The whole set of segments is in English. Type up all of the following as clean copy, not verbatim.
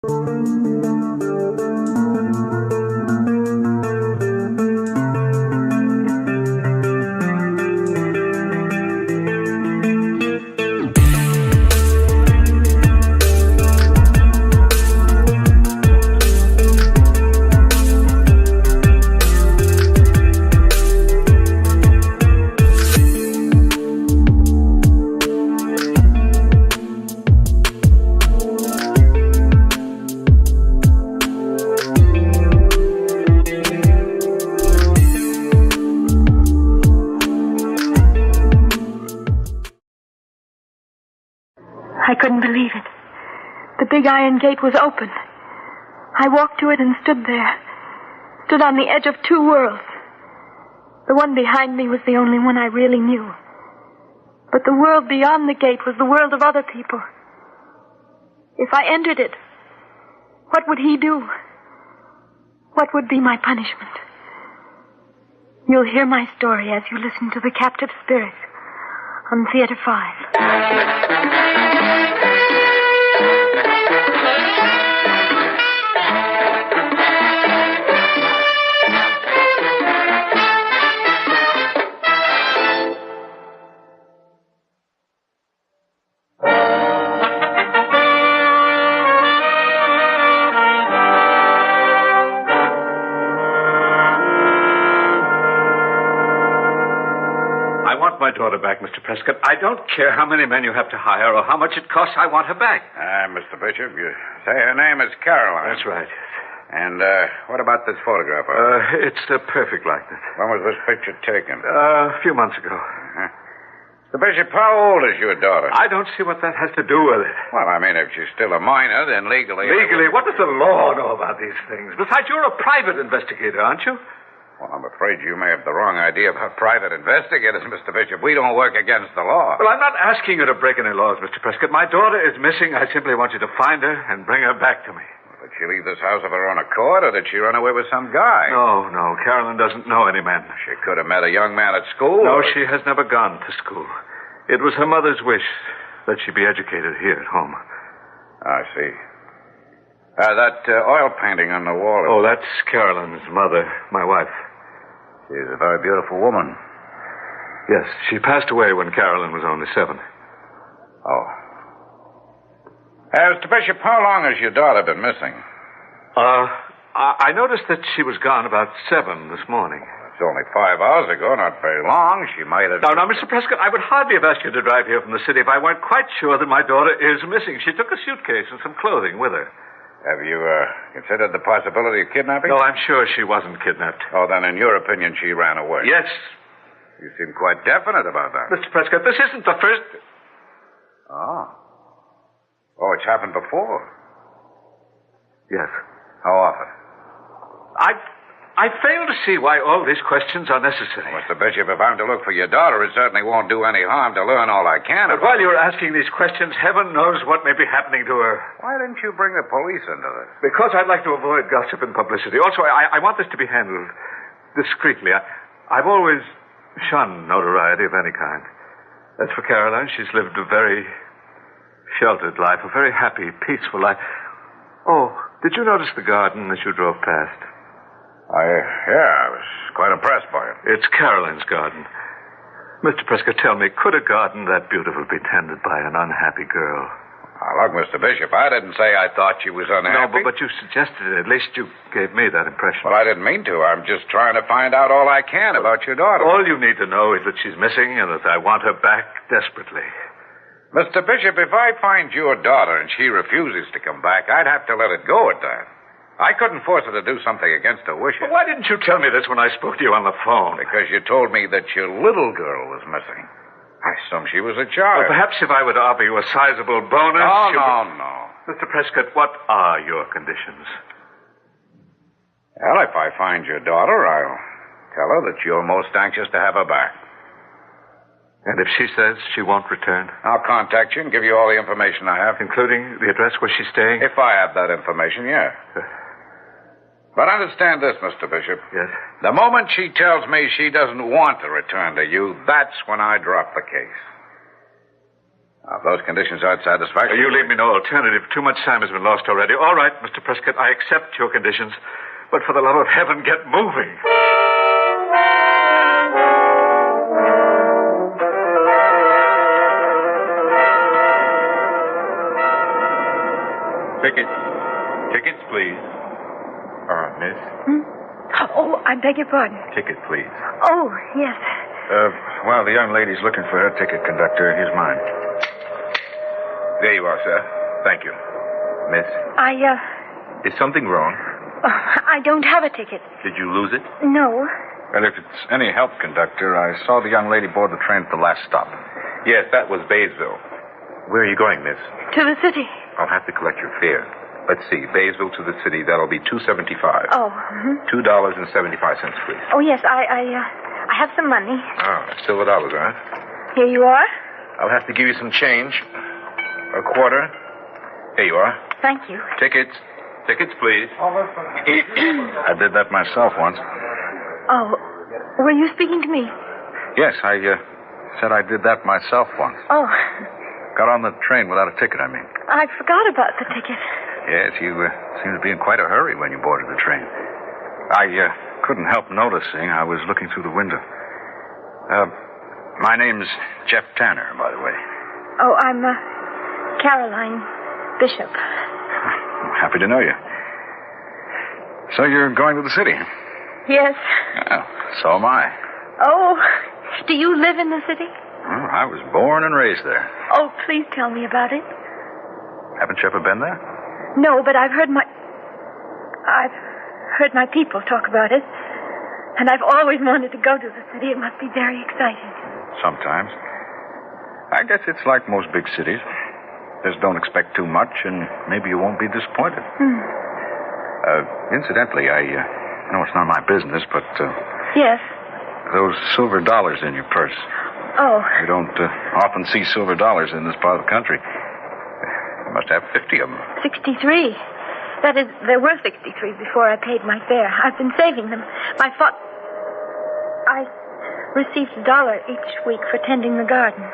I couldn't believe it. The big iron gate was open. I walked to it and stood there. Stood on the edge of two worlds. The one behind me was the only one I really knew. But the world beyond the gate was the world of other people. If I entered it, what would he do? What would be my punishment? You'll hear my story as you listen to The Captive Spirit on Theater 5. My daughter back, Mr. Prescott. I don't care how many men you have to hire or how much it costs. I want her back. Mr. Bishop, you say her name is Caroline. That's right. And what about this photograph? It's a perfect likeness. When was this picture taken? A few months ago. Mr. Bishop, how old is your daughter? I don't see what that has to do with it. Well, I mean, if she's still a minor, then legally... Legally? What does the law know about these things? Besides, you're a private investigator, aren't you? Well, I'm afraid you may have the wrong idea about private investigators, Mr. Bishop. We don't work against the law. Well, I'm not asking you to break any laws, Mr. Prescott. My daughter is missing. I simply want you to find her and bring her back to me. Did she leave this house of her own accord, or did she run away with some guy? No. Carolyn doesn't know any men. She could have met a young man at school. No, she has never gone to school. It was her mother's wish that she be educated here at home. I see. That oil painting on the wall... Oh, that's Carolyn's mother, my wife. She's a very beautiful woman. Yes, she passed away when Carolyn was only 7. Oh. Mr. Bishop, how long has your daughter been missing? I noticed that she was gone about 7 this morning. It's only 5 hours ago, not very long. She might have... Now, Mr. Prescott, I would hardly have asked you to drive here from the city if I weren't quite sure that my daughter is missing. She took a suitcase and some clothing with her. Have you considered the possibility of kidnapping? No, I'm sure she wasn't kidnapped. Oh, then in your opinion, she ran away. Yes. You seem quite definite about that. Mr. Prescott, this isn't the first... Oh, it's happened before? Yes. How often? I fail to see why all these questions are necessary. Well, Mr. Bishop, if I'm to look for your daughter, it certainly won't do any harm to learn all I can. But while you're asking these questions, heaven knows what may be happening to her. Why didn't you bring the police into this? Because I'd like to avoid gossip and publicity. Also, I want this to be handled discreetly. I've always shunned notoriety of any kind. As for Caroline, she's lived a very sheltered life, a very happy, peaceful life. Oh, did you notice the garden as you drove past? I was quite impressed by it. It's Caroline's garden. Mr. Prescott, tell me, could a garden that beautiful be tended by an unhappy girl? Now, look, Mr. Bishop, I didn't say I thought she was unhappy. No, but you suggested it. At least you gave me that impression. Well, I didn't mean to. I'm just trying to find out all I can about your daughter. All you need to know is that she's missing and that I want her back desperately. Mr. Bishop, if I find your daughter and she refuses to come back, I'd have to let it go at that. I couldn't force her to do something against her wishes. Well, why didn't you tell me this when I spoke to you on the phone? Because you told me that your little girl was missing. I assumed she was a child. Well, perhaps if I were to offer you a sizable bonus... No. Mr. Prescott, what are your conditions? Well, if I find your daughter, I'll tell her that you're most anxious to have her back. And if she says she won't return? I'll contact you and give you all the information I have. Including the address where she's staying? If I have that information, yeah. But understand this, Mr. Bishop. Yes? The moment she tells me she doesn't want to return to you, that's when I drop the case. If those conditions aren't satisfactory... You leave me no alternative. Too much time has been lost already. All right, Mr. Prescott, I accept your conditions. But for the love of heaven, get moving. Tickets, please. Miss? Oh, I beg your pardon. Ticket, please. Oh, yes. Well, the young lady's looking for her ticket, conductor. Here's mine. There you are, sir. Thank you. Miss, is something wrong? I don't have a ticket. Did you lose it? No. Well, if it's any help, conductor, I saw the young lady board the train at the last stop. Yes, that was Baysville. Where are you going, miss? To the city. I'll have to collect your fare. Let's see. Baysville to the city, that'll be $2.75. Oh. $2.75, please. Oh, yes, I have some money. Oh, silver dollars, all right? Here you are. I'll have to give you some change. A quarter. Here you are. Thank you. Tickets, please. I did that myself once. Oh, were you speaking to me? Yes, I said I did that myself once. Oh, Got on the train without a ticket, I mean. I forgot about the ticket. Yes, you seemed to be in quite a hurry when you boarded the train. I couldn't help noticing. I was looking through the window. My name's Jeff Tanner, by the way. Oh, I'm Caroline Bishop. Happy to know you. So you're going to the city? Yes. Well, so am I. Oh, do you live in the city? Well, I was born and raised there. Oh, please tell me about it. Haven't you ever been there? No, but I've heard my people talk about it. And I've always wanted to go to the city. It must be very exciting. Sometimes. I guess it's like most big cities. Just don't expect too much, and maybe you won't be disappointed. Incidentally, I know it's not my business, but... Yes? Those silver dollars in your purse. Oh. You don't often see silver dollars in this part of the country. You must have 50 of them. 63. That is, there were 63 before I paid my fare. I've been saving them. I received $1 each week for tending the garden.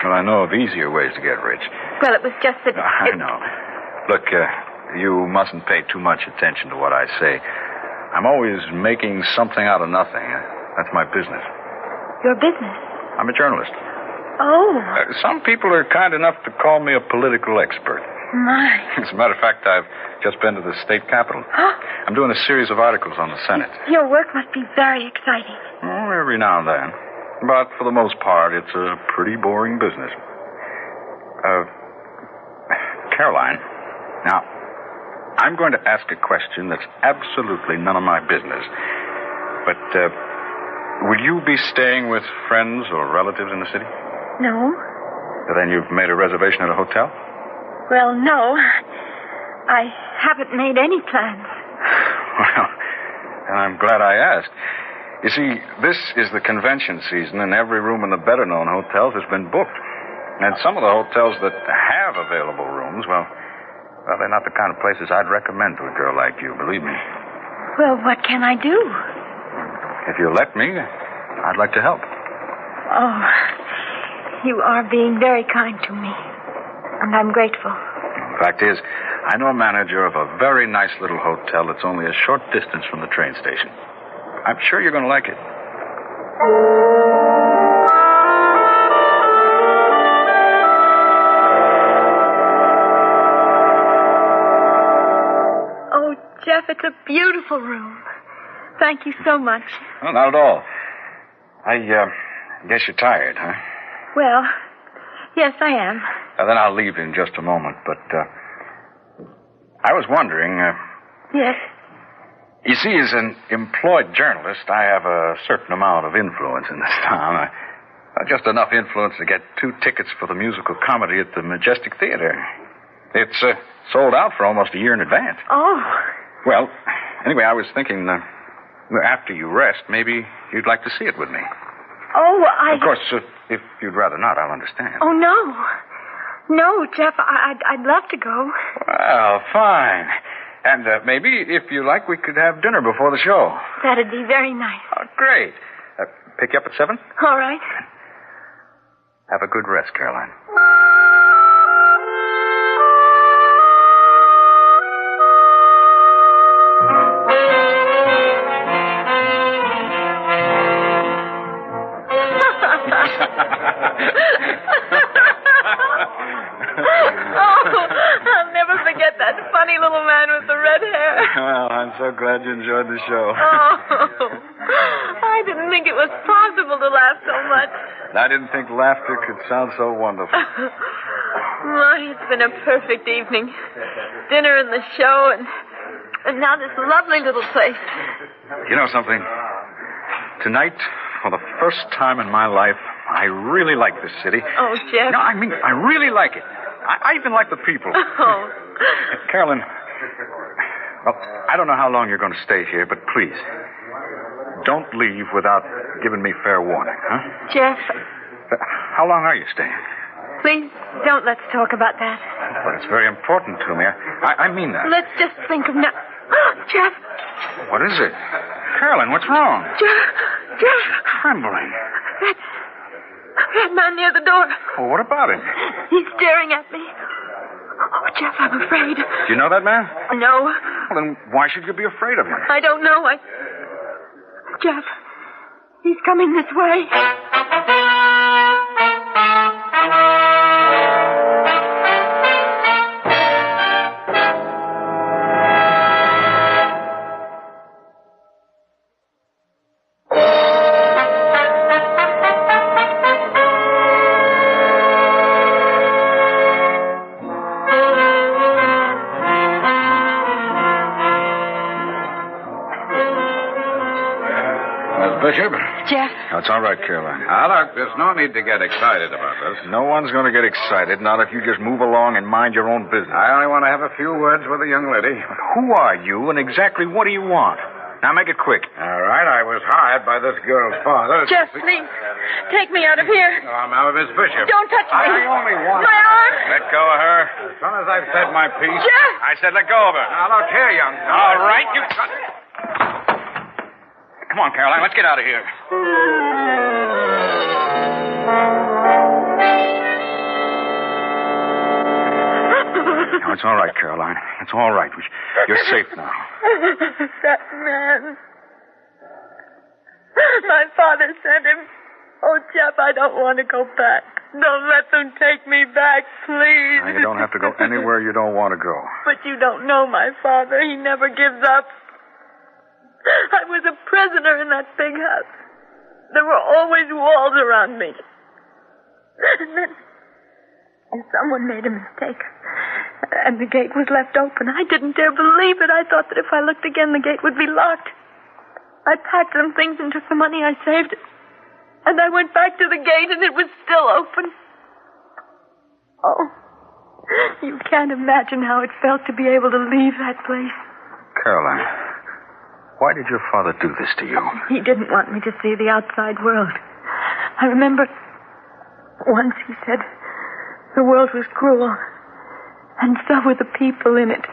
Well, I know of easier ways to get rich. Well, it was just that... I know. Look, you mustn't pay too much attention to what I say. I'm always making something out of nothing. That's my business. Your business? I'm a journalist. Oh. Some people are kind enough to call me a political expert. My. As a matter of fact, I've just been to the state capitol. I'm doing a series of articles on the Senate. Your work must be very exciting. Oh, every now and then. But for the most part, it's a pretty boring business. Caroline, now, I'm going to ask a question that's absolutely none of my business. But, will you be staying with friends or relatives in the city? No. Then you've made a reservation at a hotel? Well, no. I haven't made any plans. Well, I'm glad I asked. You see, this is the convention season, and every room in the better-known hotels has been booked. And some of the hotels that have available rooms, well, they're not the kind of places I'd recommend to a girl like you, believe me. Well, what can I do? If you'll let me, I'd like to help. Oh, you are being very kind to me, and I'm grateful. The fact is, I know a manager of a very nice little hotel that's only a short distance from the train station. I'm sure you're going to like it. Oh, Jeff, it's a beautiful room. Thank you so much. Well, not at all. I guess you're tired, huh? Well, yes, I am. Then I'll leave in just a moment, but I was wondering... Yes? You see, as an employed journalist, I have a certain amount of influence in this town. Just enough influence to get 2 tickets for the musical comedy at the Majestic Theater. It's sold out for almost a year in advance. Oh. Well, anyway, I was thinking, after you rest, maybe you'd like to see it with me. Oh, Of course, if you'd rather not, I'll understand. Oh, no. No, Jeff, I'd love to go. Well, fine. And maybe, if you like, we could have dinner before the show. That'd be very nice. Oh, great. Pick you up at 7? All right. Have a good rest, Caroline. funny little man with the red hair. Well, I'm so glad you enjoyed the show. Oh, I didn't think it was possible to laugh so much. I didn't think laughter could sound so wonderful. My, it's been a perfect evening. Dinner and the show, and now this lovely little place. You know something? Tonight, for the first time in my life, I really like this city. Oh, Jeff. No, I mean, I really like it. I even like the people. Oh. Carolyn, well, I don't know how long you're going to stay here, but please, don't leave without giving me fair warning, huh? Jeff. How long are you staying? Please, don't let's talk about that. But it's very important to me. I mean that. Let's just think of now. Jeff. What is it? Carolyn, what's wrong? Jeff. You're trembling. That man near the door. Well, what about him? He's staring at me. Oh, Jeff, I'm afraid. Do you know that man? No. Well, then why should you be afraid of him? I don't know. Jeff, he's coming this way. Bishop? Jeff? That's all right, Caroline. Now, look, there's no need to get excited about this. No one's going to get excited, not if you just move along and mind your own business. I only want to have a few words with the young lady. Who are you, and exactly what do you want? Now, make it quick. All right, I was hired by this girl's father. Jeff, please, take me out of here. No, I'm out of Miss Bishop. Don't touch me. I only want... My arm. Let go of her. As soon as I've said my piece... Jeff! I said let go of her. Now, look here, young... All right, you... Come on, Caroline, let's get out of here. No, it's all right, Caroline. It's all right. You're safe now. That man. My father sent him. Oh, Jeff, I don't want to go back. Don't let them take me back, please. Now, you don't have to go anywhere you don't want to go. But you don't know my father. He never gives up. I was a prisoner in that big house. There were always walls around me. And then someone made a mistake. And the gate was left open. I didn't dare believe it. I thought that if I looked again, the gate would be locked. I packed some things and took the money I saved. And I went back to the gate, and it was still open. Oh, you can't imagine how it felt to be able to leave that place. Caroline, why did your father do this to you? He didn't want me to see the outside world. I remember once he said the world was cruel, and so were the people in it.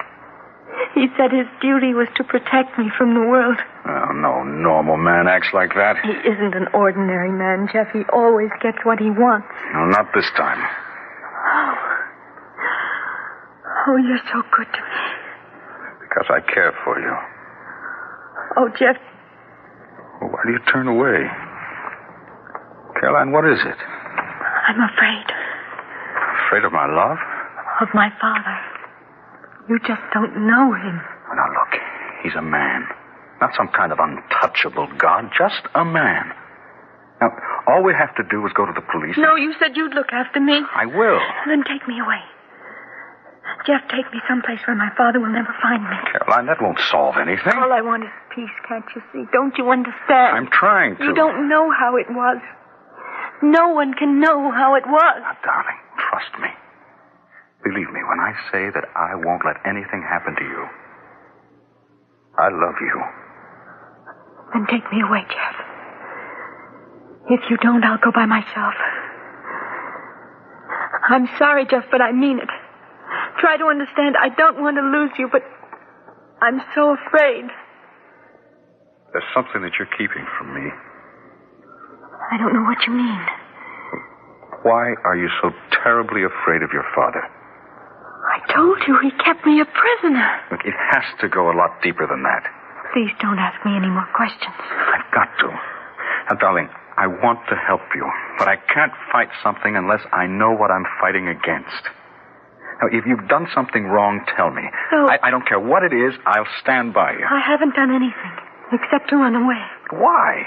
He said his duty was to protect me from the world. Oh, no normal man acts like that. He isn't an ordinary man, Jeff. He always gets what he wants. No, not this time. Oh, you're so good to me. Because I care for you. Oh, Jeff. Well, why do you turn away? Caroline, what is it? I'm afraid. Afraid of my love? Of my father. You just don't know him. Now, look, he's a man. Not some kind of untouchable god, just a man. Now, all we have to do is go to the police. No, you said you'd look after me. I will. Then take me away. Jeff, take me someplace where my father will never find me. Caroline, that won't solve anything. All I want is peace, can't you see? Don't you understand? I'm trying to. You don't know how it was. No one can know how it was. Now, darling, trust me. Believe me when I say that I won't let anything happen to you. I love you. Then take me away, Jeff. If you don't, I'll go by myself. I'm sorry, Jeff, but I mean it. Try to understand. I don't want to lose you, but I'm so afraid. There's something that you're keeping from me. I don't know what you mean. Why are you so terribly afraid of your father? I told you he kept me a prisoner. Look, it has to go a lot deeper than that. Please don't ask me any more questions. I've got to. Now, darling, I want to help you, but I can't fight something unless I know what I'm fighting against. Now, if you've done something wrong, tell me. No. I don't care what it is. I'll stand by you. I haven't done anything except to run away. Why?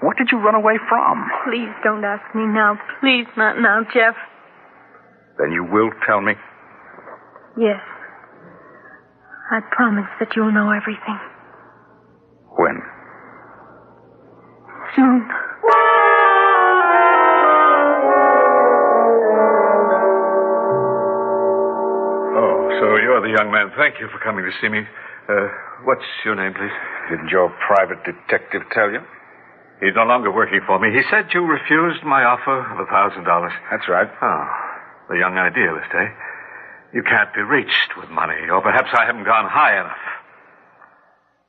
What did you run away from? Please don't ask me now. Please, not now, Jeff. Then you will tell me? Yes. I promise that you'll know everything. When? Soon. Oh, so you're the young man. Thank you for coming to see me. What's your name, please? Didn't your private detective tell you? He's no longer working for me. He said you refused my offer of $1,000. That's right. Oh, the young idealist, eh? You can't be reached with money, or perhaps I haven't gone high enough.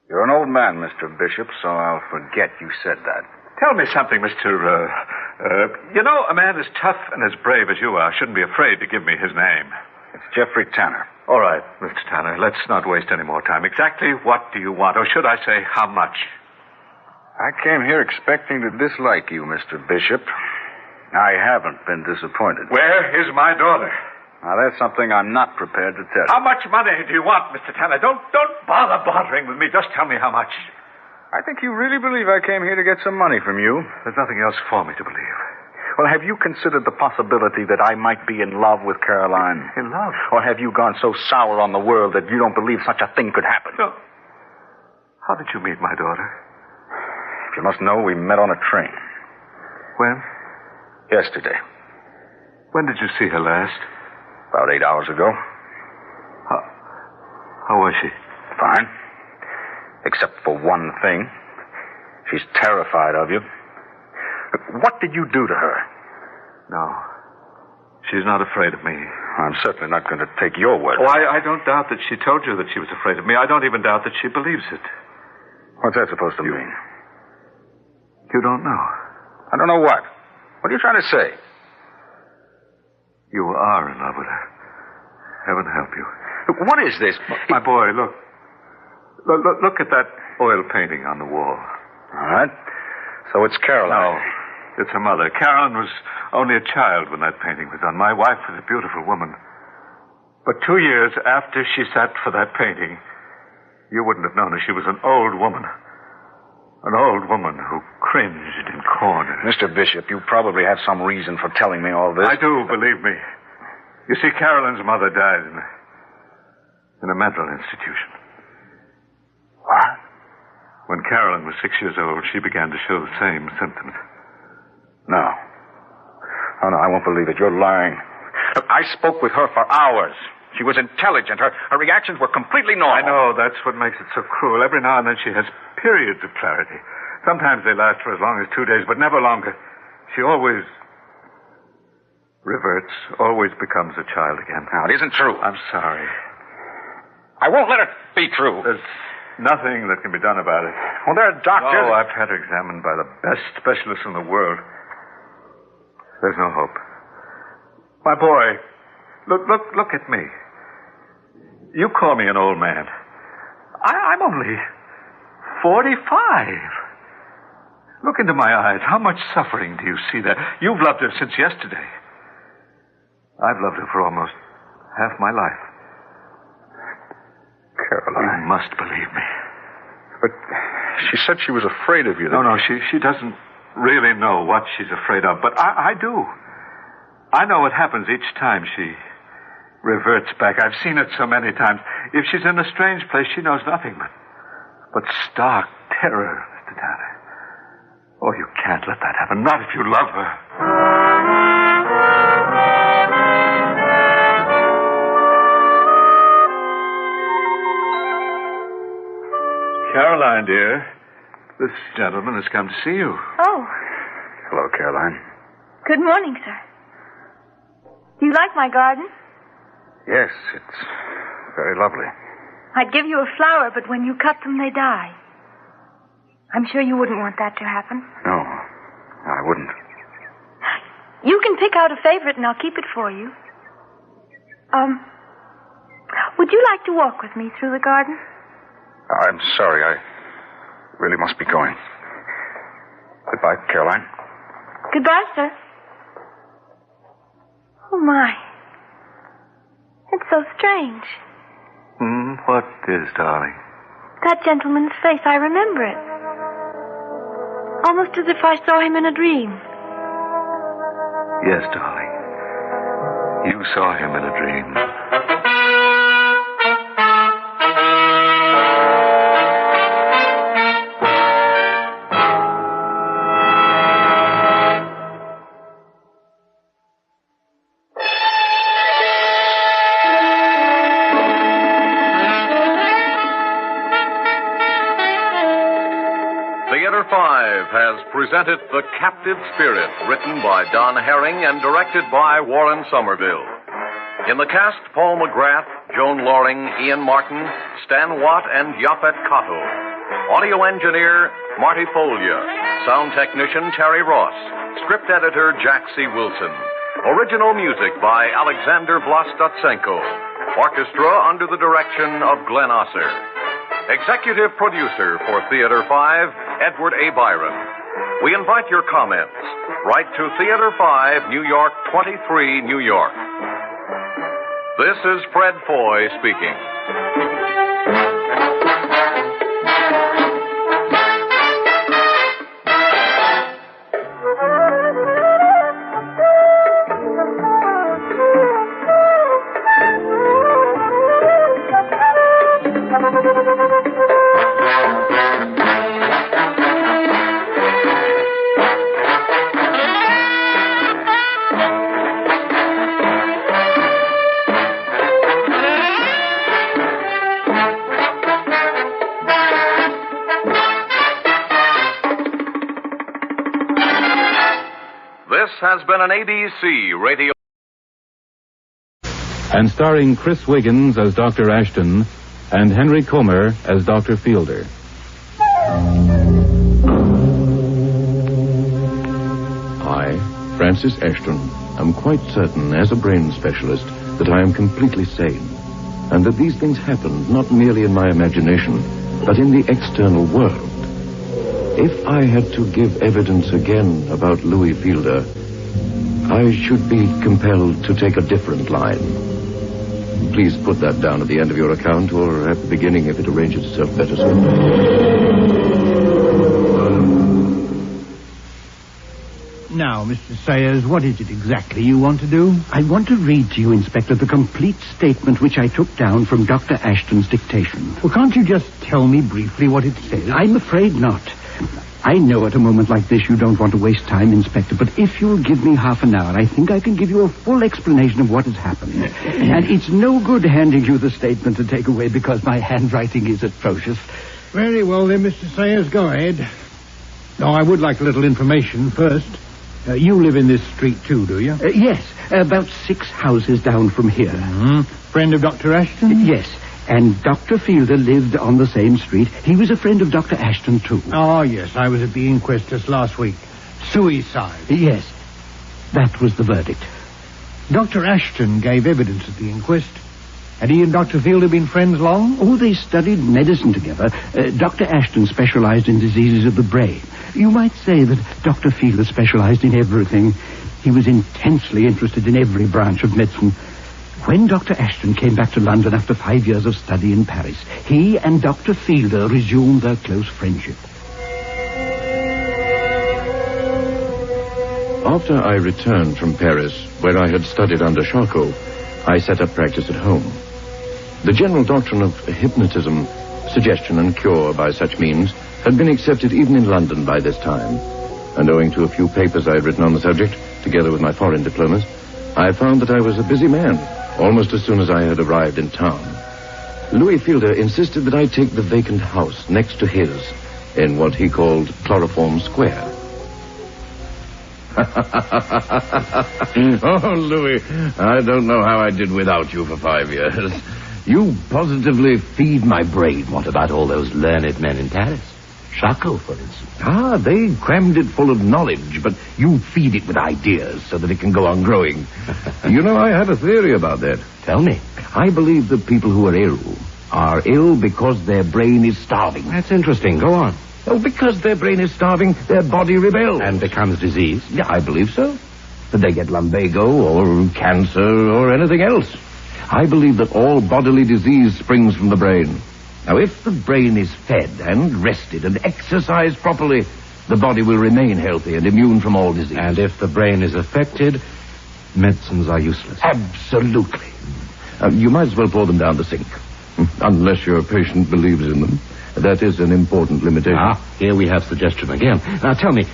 You're an old man, Mr. Bishop, so I'll forget you said that. Tell me something, Mr. You know, a man as tough and as brave as you are shouldn't be afraid to give me his name. It's Jeffrey Tanner. All right, Mr. Tanner, let's not waste any more time. Exactly what do you want, or should I say how much? I came here expecting to dislike you, Mr. Bishop. I haven't been disappointed. Where is my daughter? Now, that's something I'm not prepared to tell you. How much money do you want, Mr. Tanner? Don't bother bothering with me. Just tell me how much. I think you really believe I came here to get some money from you. There's nothing else for me to believe. Well, have you considered the possibility that I might be in love with Caroline? In love? Or have you gone so sour on the world that you don't believe such a thing could happen? No. How did you meet my daughter? If you must know, we met on a train. When? Yesterday. When did you see her last? About 8 hours ago. How was she? Fine. Except for one thing. She's terrified of you. What did you do to her? No. She's not afraid of me. I'm certainly not going to take your word. Oh, I don't doubt that she told you that she was afraid of me. I don't even doubt that she believes it. What's that supposed to mean? You don't know. I don't know what. What are you trying to say? You are in love with her. Heaven help you. What is this? My boy, look. Look at that oil painting on the wall. All right. So it's Caroline. No, it's her mother. Carolyn was only a child when that painting was done. My wife was a beautiful woman. But 2 years after she sat for that painting, you wouldn't have known her. She was an old woman. An old woman who cringed in corners. Mr. Bishop, you probably have some reason for telling me all this. I do, believe me. You see, Carolyn's mother died in a mental institution. What? When Carolyn was 6 years old, she began to show the same symptoms. No. Oh, no, I won't believe it. You're lying. Look, I spoke with her for hours. She was intelligent. Her reactions were completely normal. I know. That's what makes it so cruel. Every now and then she has periods of clarity. Sometimes they last for as long as 2 days, but never longer. She always reverts, always becomes a child again. Now, it isn't true. I'm sorry. I won't let it be true. There's nothing that can be done about it. Well, there are doctors. No, I've had her examined by the best specialists in the world. There's no hope. My boy, look at me. You call me an old man. I'm only 45. Look into my eyes. How much suffering do you see there? You've loved her since yesterday. I've loved her for almost half my life. Caroline. You must believe me. But she said she was afraid of you. No, she doesn't really know what she's afraid of, but I do. I know what happens each time she reverts back. I've seen it so many times. If she's in a strange place, she knows nothing but stark terror, Mr. Tanner. Oh, you can't let that happen. Not if you love her. Caroline, dear, this gentleman has come to see you. Oh, Hello, Caroline. good morning, sir. Do you like my garden? Yes, it's very lovely. I'd give you a flower, but when you cut them, they die. I'm sure you wouldn't want that to happen. No, I wouldn't. You can pick out a favorite, and I'll keep it for you. Would you like to walk with me through the garden? I'm sorry. I really must be going. Goodbye, Caroline. Goodbye, sir. Oh, my. It's so strange. What is, darling? That gentleman's face, I remember it. Almost as if I saw him in a dream. Yes, darling. You saw him in a dream. Theater 5 has presented The Captive Spirit, written by Don Herring and directed by Warren Somerville. In the cast, Paul McGrath, Joan Loring, Ian Martin, Stan Watt, and Yaphet Kotto. Audio engineer, Marty Folia. Sound technician, Terry Ross. Script editor, Jack C. Wilson. Original music by Alexander Vlastotsenko. Orchestra under the direction of Glenn Osser. Executive producer for Theater 5, Edward A. Byron. We invite your comments. Write to Theater 5, New York 23, New York. This is Fred Foy speaking. This has been an ABC radio. And starring Chris Wiggins as Dr. Ashton and Henry Comer as Dr. Fielder. I, Francis Ashton, am quite certain as a brain specialist that I am completely sane, and that these things happened not merely in my imagination, but in the external world. If I had to give evidence again about Louis Fielder, I should be compelled to take a different line. Please put that down at the end of your account, or at the beginning if it arranges itself better, sir. Now, Mr. Sayers, what is it exactly you want to do? I want to read to you, Inspector, the complete statement which I took down from Dr. Ashton's dictation. Well, can't you just tell me briefly what it says? I'm afraid not. I know at a moment like this you don't want to waste time, Inspector, but if you'll give me half an hour, I think I can give you a full explanation of what has happened. And it's no good handing you the statement to take away because my handwriting is atrocious. Very well then, Mr. Sayers, go ahead. No, I would like a little information first. You live in this street too, do you? Yes, about 6 houses down from here. Mm-hmm. Friend of Dr. Ashton? Yes. And Dr. Fielder lived on the same street. He was a friend of Dr. Ashton, too. Oh, yes. I was at the inquest just last week. Suicide. Yes. That was the verdict. Dr. Ashton gave evidence at the inquest. Had he and Dr. Fielder been friends long? Oh, they studied medicine together. Dr. Ashton specialized in diseases of the brain. You might say that Dr. Fielder specialized in everything. He was intensely interested in every branch of medicine. When Dr. Ashton came back to London after 5 years of study in Paris, he and Dr. Fielder resumed their close friendship. After I returned from Paris, where I had studied under Charcot, I set up practice at home. The general doctrine of hypnotism, suggestion and cure by such means, had been accepted even in London by this time. And owing to a few papers I had written on the subject, together with my foreign diplomas, I found that I was a busy man, almost as soon as I had arrived in town. Louis Fielder insisted that I take the vacant house next to his, in what he called Chloroform Square. Oh, Louis, I don't know how I did without you for 5 years. You positively feed my brain. What about all those learned men in Paris? Charcot, for instance. Ah, they crammed it full of knowledge, but you feed it with ideas so that it can go on growing. You know, I have a theory about that. Tell me. I believe that people who are ill because their brain is starving. That's interesting. Go on. Oh, because their brain is starving, their body rebels. And becomes diseased? Yeah, I believe so. But they get lumbago or cancer or anything else. I believe that all bodily disease springs from the brain. Now, if the brain is fed and rested and exercised properly, the body will remain healthy and immune from all disease. And if the brain is affected, medicines are useless. Absolutely. You might as well pour them down the sink. Unless your patient believes in them. That is an important limitation. Here we have suggestion again. Now, tell me,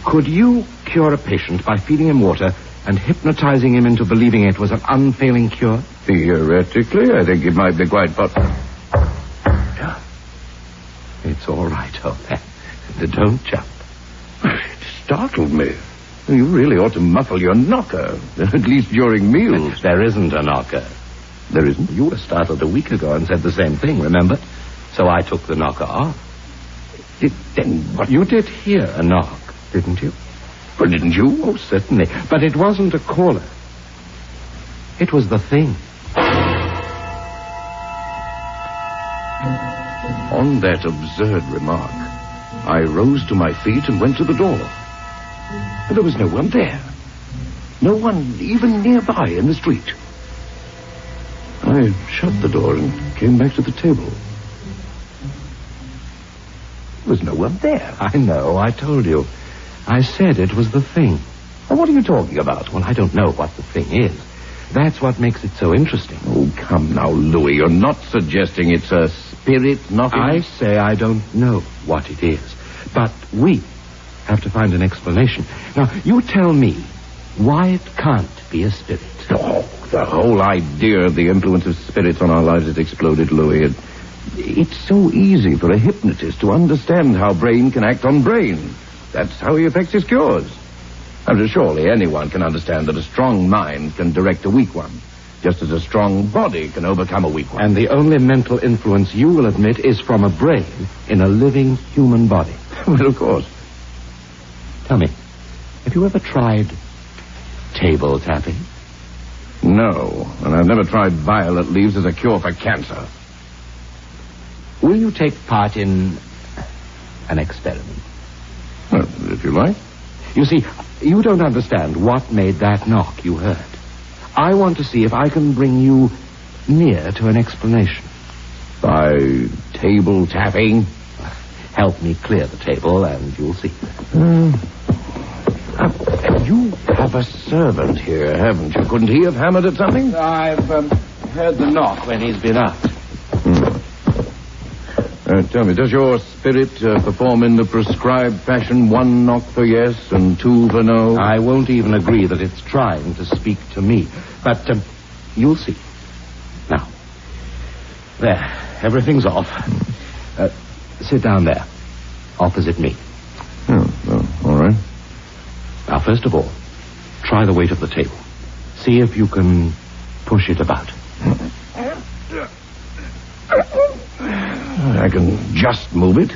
could you cure a patient by feeding him water and hypnotizing him into believing it was an unfailing cure? Theoretically, I think it might be quite possible. Yeah. It's all right, old man. Don't jump. It startled me. You really ought to muffle your knocker, at least during meals. There isn't a knocker. There isn't? You were startled a week ago and said the same thing, remember? So I took the knocker off. Then what? You did hear a knock, didn't you? Well, didn't you? Oh, certainly. But it wasn't a caller. It was the thing. On that absurd remark, I rose to my feet and went to the door. But there was no one there. No one even nearby in the street. I shut the door and came back to the table. There was no one there. I know, I told you. I said it was the thing. Well, what are you talking about? Well, I don't know what the thing is. That's what makes it so interesting. Oh, come now, Louis. You're not suggesting it's a spirit, nothing? I say I don't know what it is. But we have to find an explanation. Now, you tell me why it can't be a spirit. Oh, the whole idea of the influence of spirits on our lives has exploded, Louis. It's so easy for a hypnotist to understand how brain can act on brain. That's how he effects his cures. And surely anyone can understand that a strong mind can direct a weak one, just as a strong body can overcome a weak one. And the only mental influence you will admit is from a brain in a living human body. Well, of course. Tell me, have you ever tried table tapping? No, and I've never tried violet leaves as a cure for cancer. Will you take part in an experiment? Well, if you like. You see, you don't understand what made that knock you heard. I want to see if I can bring you near to an explanation. By table tapping? Help me clear the table and you'll see. You have a servant here, haven't you? Couldn't he have hammered at something? I've heard the knock when he's been out. Tell me, does your spirit perform in the prescribed fashion, 1 knock for yes and 2 for no? I won't even agree that it's trying to speak to me. But you'll see. Now, there, everything's off. Sit down there, opposite me. Oh, all right. Now, first of all, try the weight of the table. See if you can push it about. I can just move it.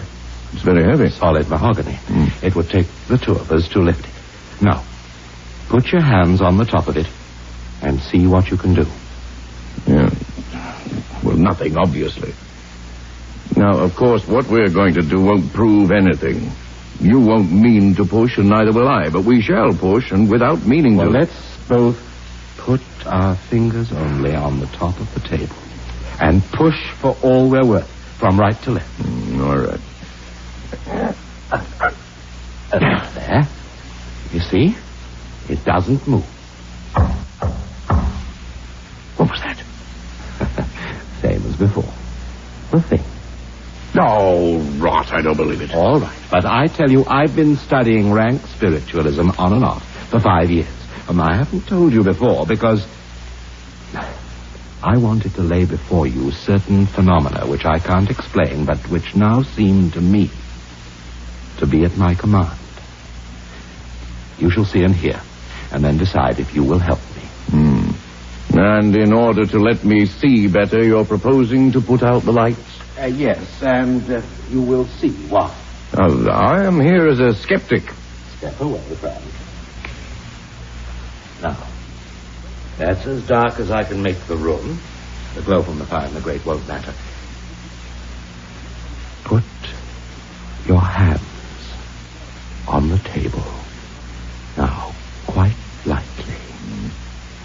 It's very heavy. Solid mahogany. It would take the two of us to lift it. Now, put your hands on the top of it and see what you can do. Yeah. Well, nothing, obviously. Now, of course, what we're going to do won't prove anything. You won't mean to push, and neither will I, but we shall push, and without meaning to. Well, let's both put our fingers only on the top of the table and push for all we're worth, from right to left. All right. There. You see? It doesn't move. What was that? Same as before. The thing. Oh, rot. I don't believe it. All right. But I tell you, I've been studying rank spiritualism on and off for 5 years. And I haven't told you before because I wanted to lay before you certain phenomena which I can't explain, but which now seem to me to be at my command. You shall see and hear, and then decide if you will help me. And in order to let me see better, you're proposing to put out the lights? Yes, and you will see why. I am here as a skeptic. Step away, friend. Now, that's as dark as I can make the room. The glow from the fire and the grate won't matter. Put your hands on the table. Now, quite lightly.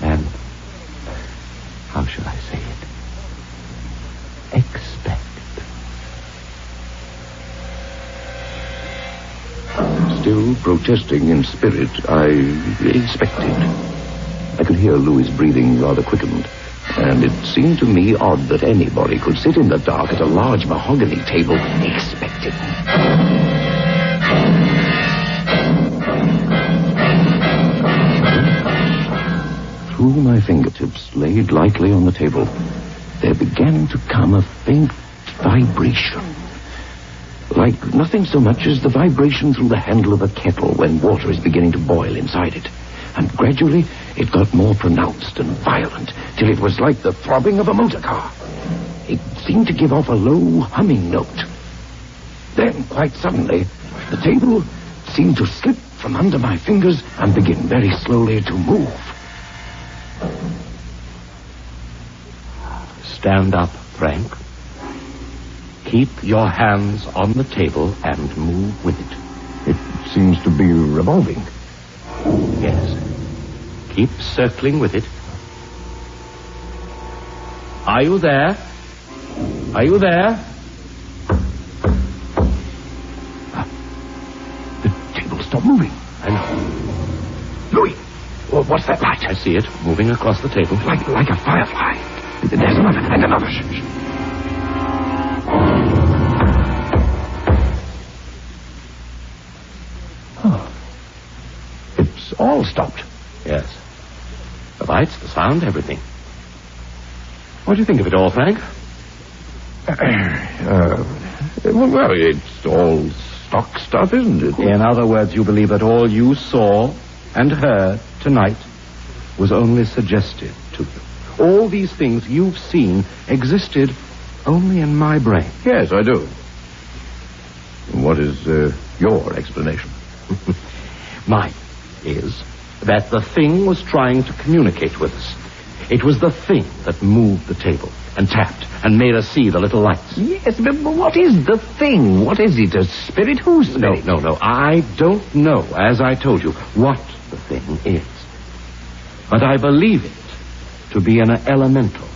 And how shall I Still protesting in spirit, I inspected. I could hear Louis' breathing rather quickened, and it seemed to me odd that anybody could sit in the dark at a large mahogany table expecting. Through my fingertips, laid lightly on the table, there began to come a faint vibration. Like nothing so much as the vibration through the handle of a kettle when water is beginning to boil inside it. And gradually it got more pronounced and violent, till it was like the throbbing of a motor car. It seemed to give off a low humming note. Then, quite suddenly, the table seemed to slip from under my fingers and begin very slowly to move. Stand up, Frank. Keep your hands on the table and move with it. It seems to be revolving. Yes. Keep circling with it. Are you there? Are you there? The table stopped moving. I know. Louis, what's that light? I see it moving across the table. Like a firefly. There's another, and another. Oh. It's all stopped. Yes. The lights, the sound, everything. What do you think of it all, Frank? Well, it's all stock stuff, isn't it? In other words, you believe that all you saw and heard tonight was only suggested to you. All these things you've seen existed only in my brain. Yes, I do. What is your explanation? Mine is that the thing was trying to communicate with us. It was the thing that moved the table and tapped and made us see the little lights. Yes, but what is the thing? What is it, a spirit? Whose spirit? No. I don't know, as I told you, what the thing is. But I believe it to be an elemental.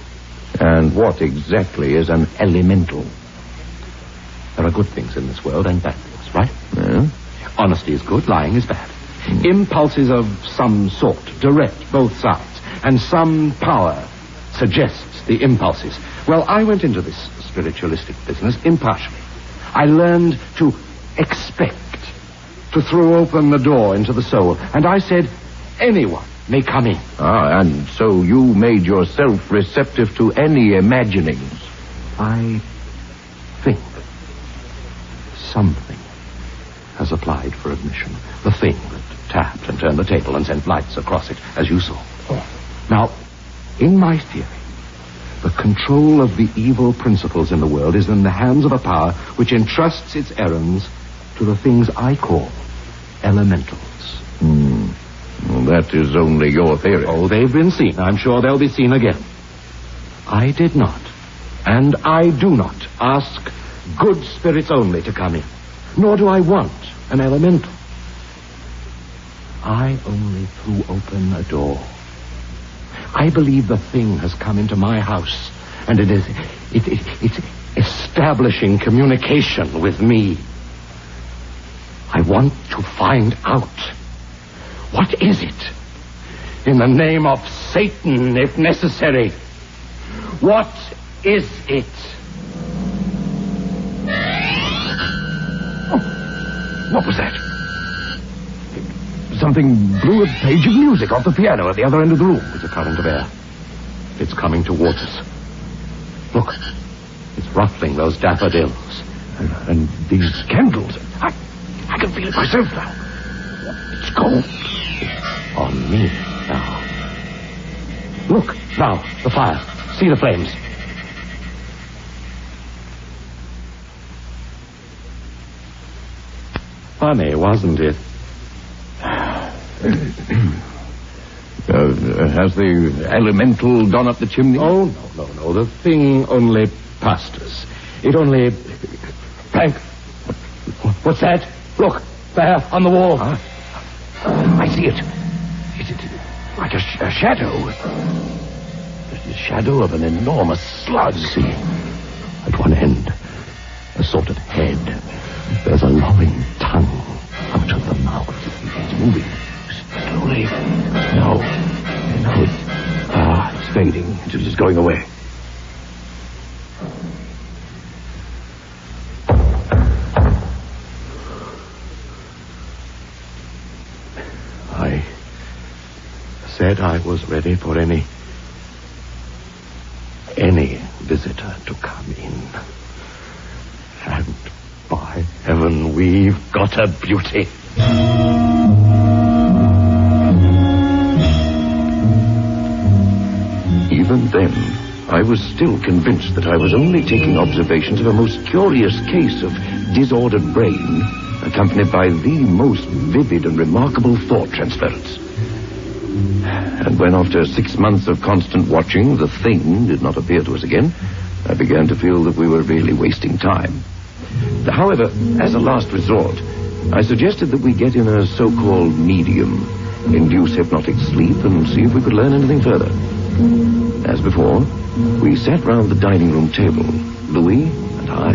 And what exactly is an elemental? There are good things in this world and bad things, right? Yeah. Honesty is good, lying is bad. Impulses of some sort direct both sides, and some power suggests the impulses. Well, I went into this spiritualistic business impartially. I learned to expect, to throw open the door into the soul, and I said, anyone may come in. Ah, and so you made yourself receptive to any imaginings. I think something has applied for admission. The thing that tapped and turned the table and sent lights across it, as you saw. Oh. Now, in my theory, the control of the evil principles in the world is in the hands of a power which entrusts its errands to the things I call elementals. Well, that is only your theory. Oh, they've been seen. I'm sure they'll be seen again. I did not, and I do not ask good spirits only to come in, nor do I want an elemental. I only threw open a door. I believe the thing has come into my house, and it's establishing communication with me. I want to find out, what is it? In the name of Satan, if necessary. What is it? Oh, what was that? Something blew a page of music off the piano at the other end of the room. It's a current of air. It's coming towards us. Look, it's ruffling those daffodils. And these candles. I can feel it myself now. It's cold. It's on me now. Look, now, the fire. See the flames. Funny, wasn't it? Has the elemental gone up the chimney? Oh, no. The thing only passed us. It only... Frank, what's that? Look, there, on the wall. Huh? I see it. It's like a shadow. The shadow of an enormous slug. See, at one end, a sort of head. There's a lolling tongue out of the mouth. said I was ready for any visitor to come in. And by heaven, we've got a beauty. Even then, I was still convinced that I was only taking observations of a most curious case of disordered brain, accompanied by the most vivid and remarkable thought transference. And when, after 6 months of constant watching, the thing did not appear to us again, I began to feel that we were really wasting time. However, as a last resort, I suggested that we get in a so-called medium, induce hypnotic sleep, and see if we could learn anything further. As before, we sat round the dining room table, Louis and I,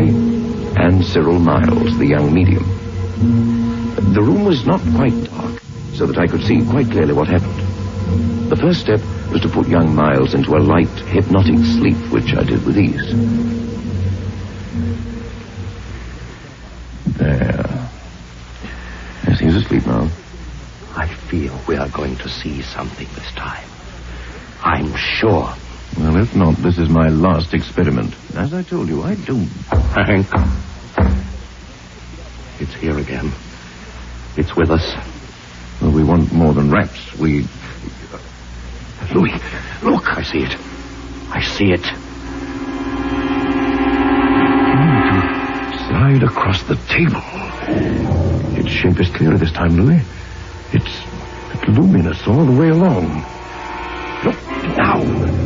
and Cyril Miles, the young medium. The room was not quite dark, so that I could see quite clearly what happened. The first step was to put young Miles into a light, hypnotic sleep, which I did with ease. There. Yes, he's asleep now. I feel we are going to see something this time. I'm sure. Well, if not, this is my last experiment. As I told you, I don't... Hank. It's here again. It's with us. Well, we want more than rats. We... Louis, look. I see it. I see it. Slide across the table. Its shape is clearer this time, Louis. It's luminous all the way along. Look, now,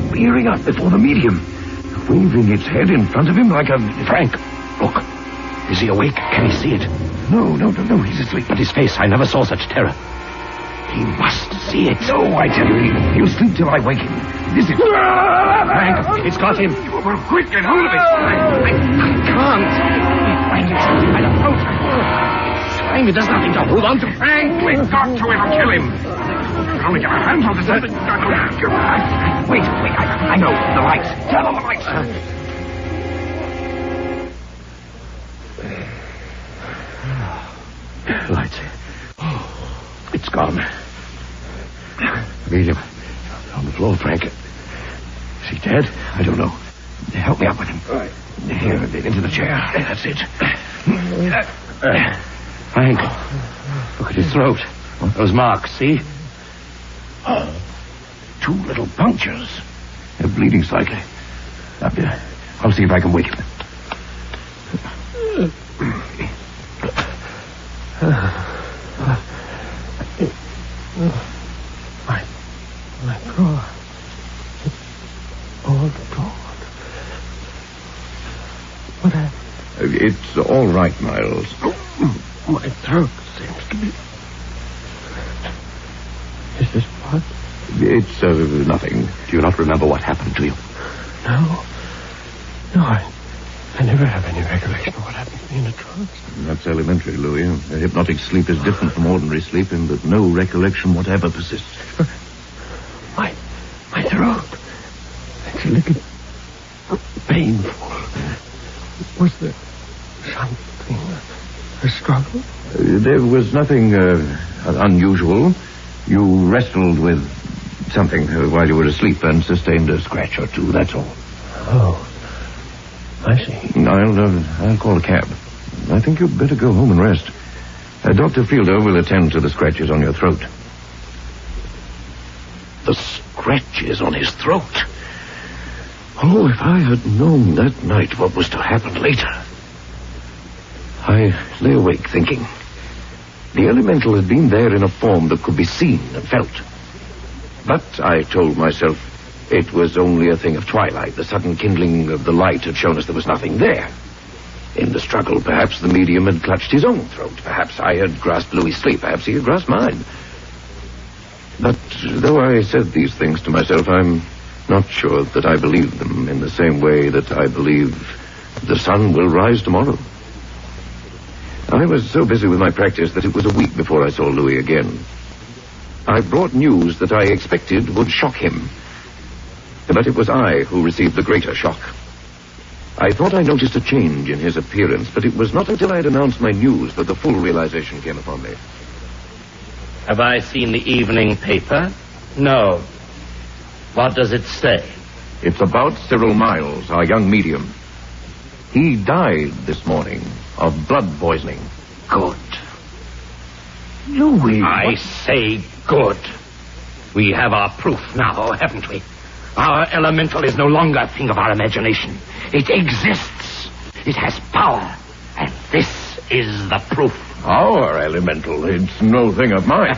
rearing up before the medium, waving its head in front of him like a... Frank, look. Is he awake? Can he see it? No, he's asleep. But his face, I never saw such terror. He must see it. No, I tell you, he'll sleep till I wake him. This is... Frank, it's got him. Well, quick, get hold of it. I can't. Frank, it's got him by the throat. Frank, it does nothing to hold on to Frank. We've got to kill him. We'll only get our hands on this. Wait, I know. The lights. Turn on the lights. Lights. It's gone. Lead him. On the floor, Frank. Is he dead? I don't know. Help me up with him. Right. Here, into the chair. That's it. Frank, look at his throat. Those marks, see? Oh, 2 little punctures. They're bleeding slightly. Up here. I'll see if I can wake him. My God. All gone. What happened? It's all right, Miles. My throat seems to be... Is this blood? It's nothing. Do you not remember what happened to you? No, I never have any recollection of what happened to me in a trance. That's elementary, Louis. A hypnotic sleep is different from ordinary sleep in that no recollection whatever persists. My throat. It's a little painful. Was there something, a struggle? There was nothing unusual. You wrestled with something while you were asleep and sustained a scratch or two, that's all. Oh, I see. I'll call a cab. I think you'd better go home and rest. Dr. Fielder will attend to the scratches on your throat. The scratches on his throat. Oh, if I had known that night what was to happen later. I lay awake thinking. The elemental had been there in a form that could be seen and felt. But I told myself it was only a thing of twilight. The sudden kindling of the light had shown us there was nothing there. In the struggle, perhaps the medium had clutched his own throat. Perhaps I had grasped Louis' sleep. Perhaps he had grasped mine. But though I said these things to myself, I'm not sure that I believe them in the same way that I believe the sun will rise tomorrow. I was so busy with my practice that it was a week before I saw Louis again. I brought news that I expected would shock him. But it was I who received the greater shock. I thought I noticed a change in his appearance, but it was not until I had announced my news that the full realization came upon me. Have I seen the evening paper? No. What does it say? It's about Cyril Miles, our young medium. He died this morning of blood poisoning. Good. Louis, I say good. We have our proof now, haven't we? Our elemental is no longer a thing of our imagination. It exists. It has power. And this is the proof. Our elemental? It's no thing of mine.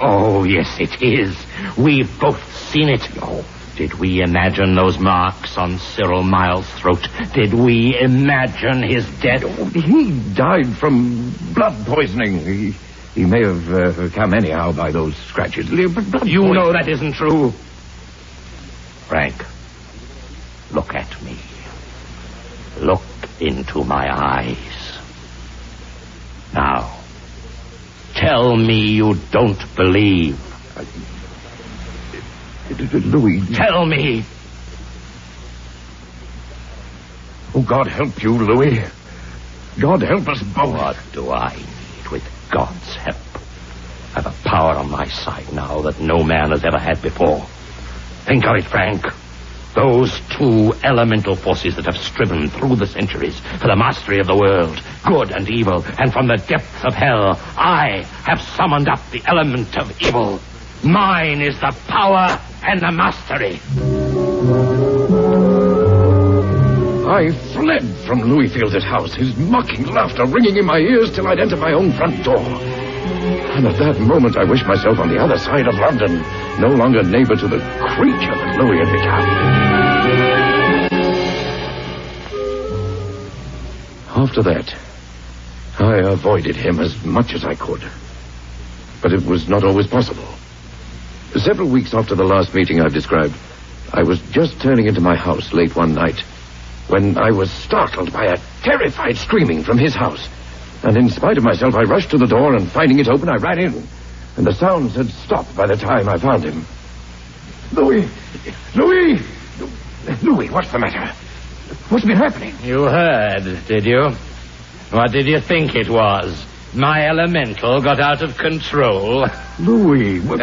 Oh, yes, it is. We've both seen it. Oh, did we imagine those marks on Cyril Miles' throat? Did we imagine his death? Oh, he died from blood poisoning. He may have come anyhow by those scratches. But you know that isn't true. Frank, look at me. Look into my eyes. Now, tell me you don't believe. Louis. Tell me. Oh, God help you, Louis. God help us both. What do I need with God's help? I have a power on my side now that no man has ever had before. Think of it, Frank. Those two elemental forces that have striven through the centuries for the mastery of the world, good and evil, and from the depths of hell, I have summoned up the element of evil. Mine is the power and the mastery. I fled from Louis Field's house, his mocking laughter ringing in my ears till I'd enter my own front door. And at that moment I wished myself on the other side of London, no longer neighbor to the creature that Louis had become. After that, I avoided him as much as I could. But it was not always possible. Several weeks after the last meeting I've described, I was just turning into my house late one night when I was startled by a terrified screaming from his house. And in spite of myself, I rushed to the door, and finding it open, I ran in. And the sounds had stopped by the time I found him. Louis! Louis! Louis, what's the matter? What's been happening? You heard, did you? What did you think it was? My elemental got out of control. Louis, what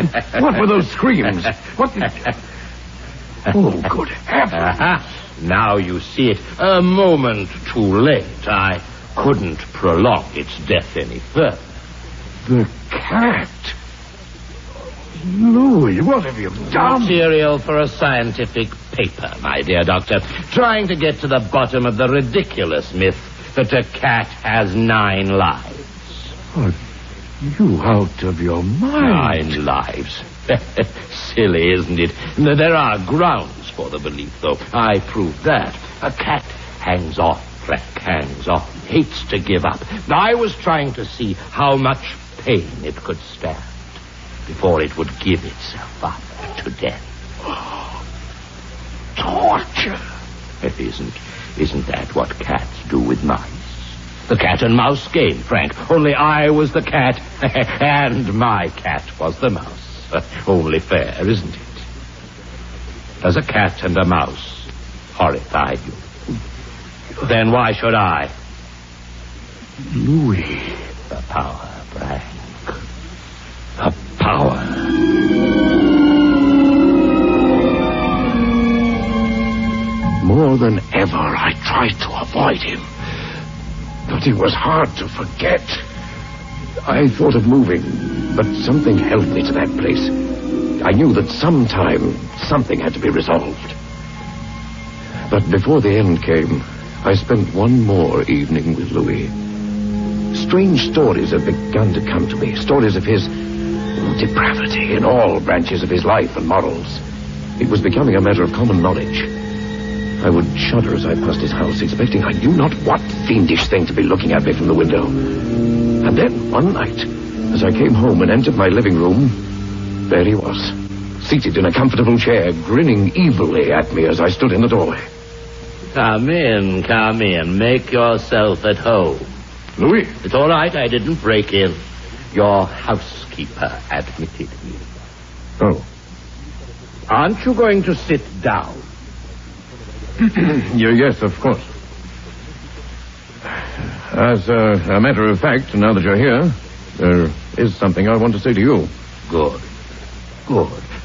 were those screams? What did... Oh, good heavens. Now you see it. A moment too late. I couldn't prolong its death any further. The cat. Louis, what have you done? Material for a scientific paper, my dear doctor. Trying to get to the bottom of the ridiculous myth that a cat has 9 lives. Are you out of your mind? 9 lives. Silly, isn't it? There are grounds for the belief, though. I proved that. A cat hangs on, Frank, hangs on. Hates to give up. I was trying to see how much pain it could stand before it would give itself up to death. Oh, torture. Isn't that what cats do with mice? The cat and mouse game, Frank. Only I was the cat, and my cat was the mouse. Only fair, isn't it? Does a cat and a mouse horrify you? Then why should I? Louis. The power, Frank. The power. More than ever, I tried to avoid him. But it was hard to forget. I thought of moving, but something held me to that place. I knew that sometime something had to be resolved. But before the end came, I spent one more evening with Louis. Strange stories had begun to come to me, stories of his depravity in all branches of his life and morals. It was becoming a matter of common knowledge. I would shudder as I passed his house, expecting I knew not what fiendish thing to be looking at me from the window. And then, one night, as I came home and entered my living room, there he was, seated in a comfortable chair, grinning evilly at me as I stood in the doorway. Come in. Make yourself at home. Louis? It's all right, I didn't break in. Your housekeeper admitted me. Oh. Aren't you going to sit down? Yes, of course. As a matter of fact, now that you're here, there is something I want to say to you. Good.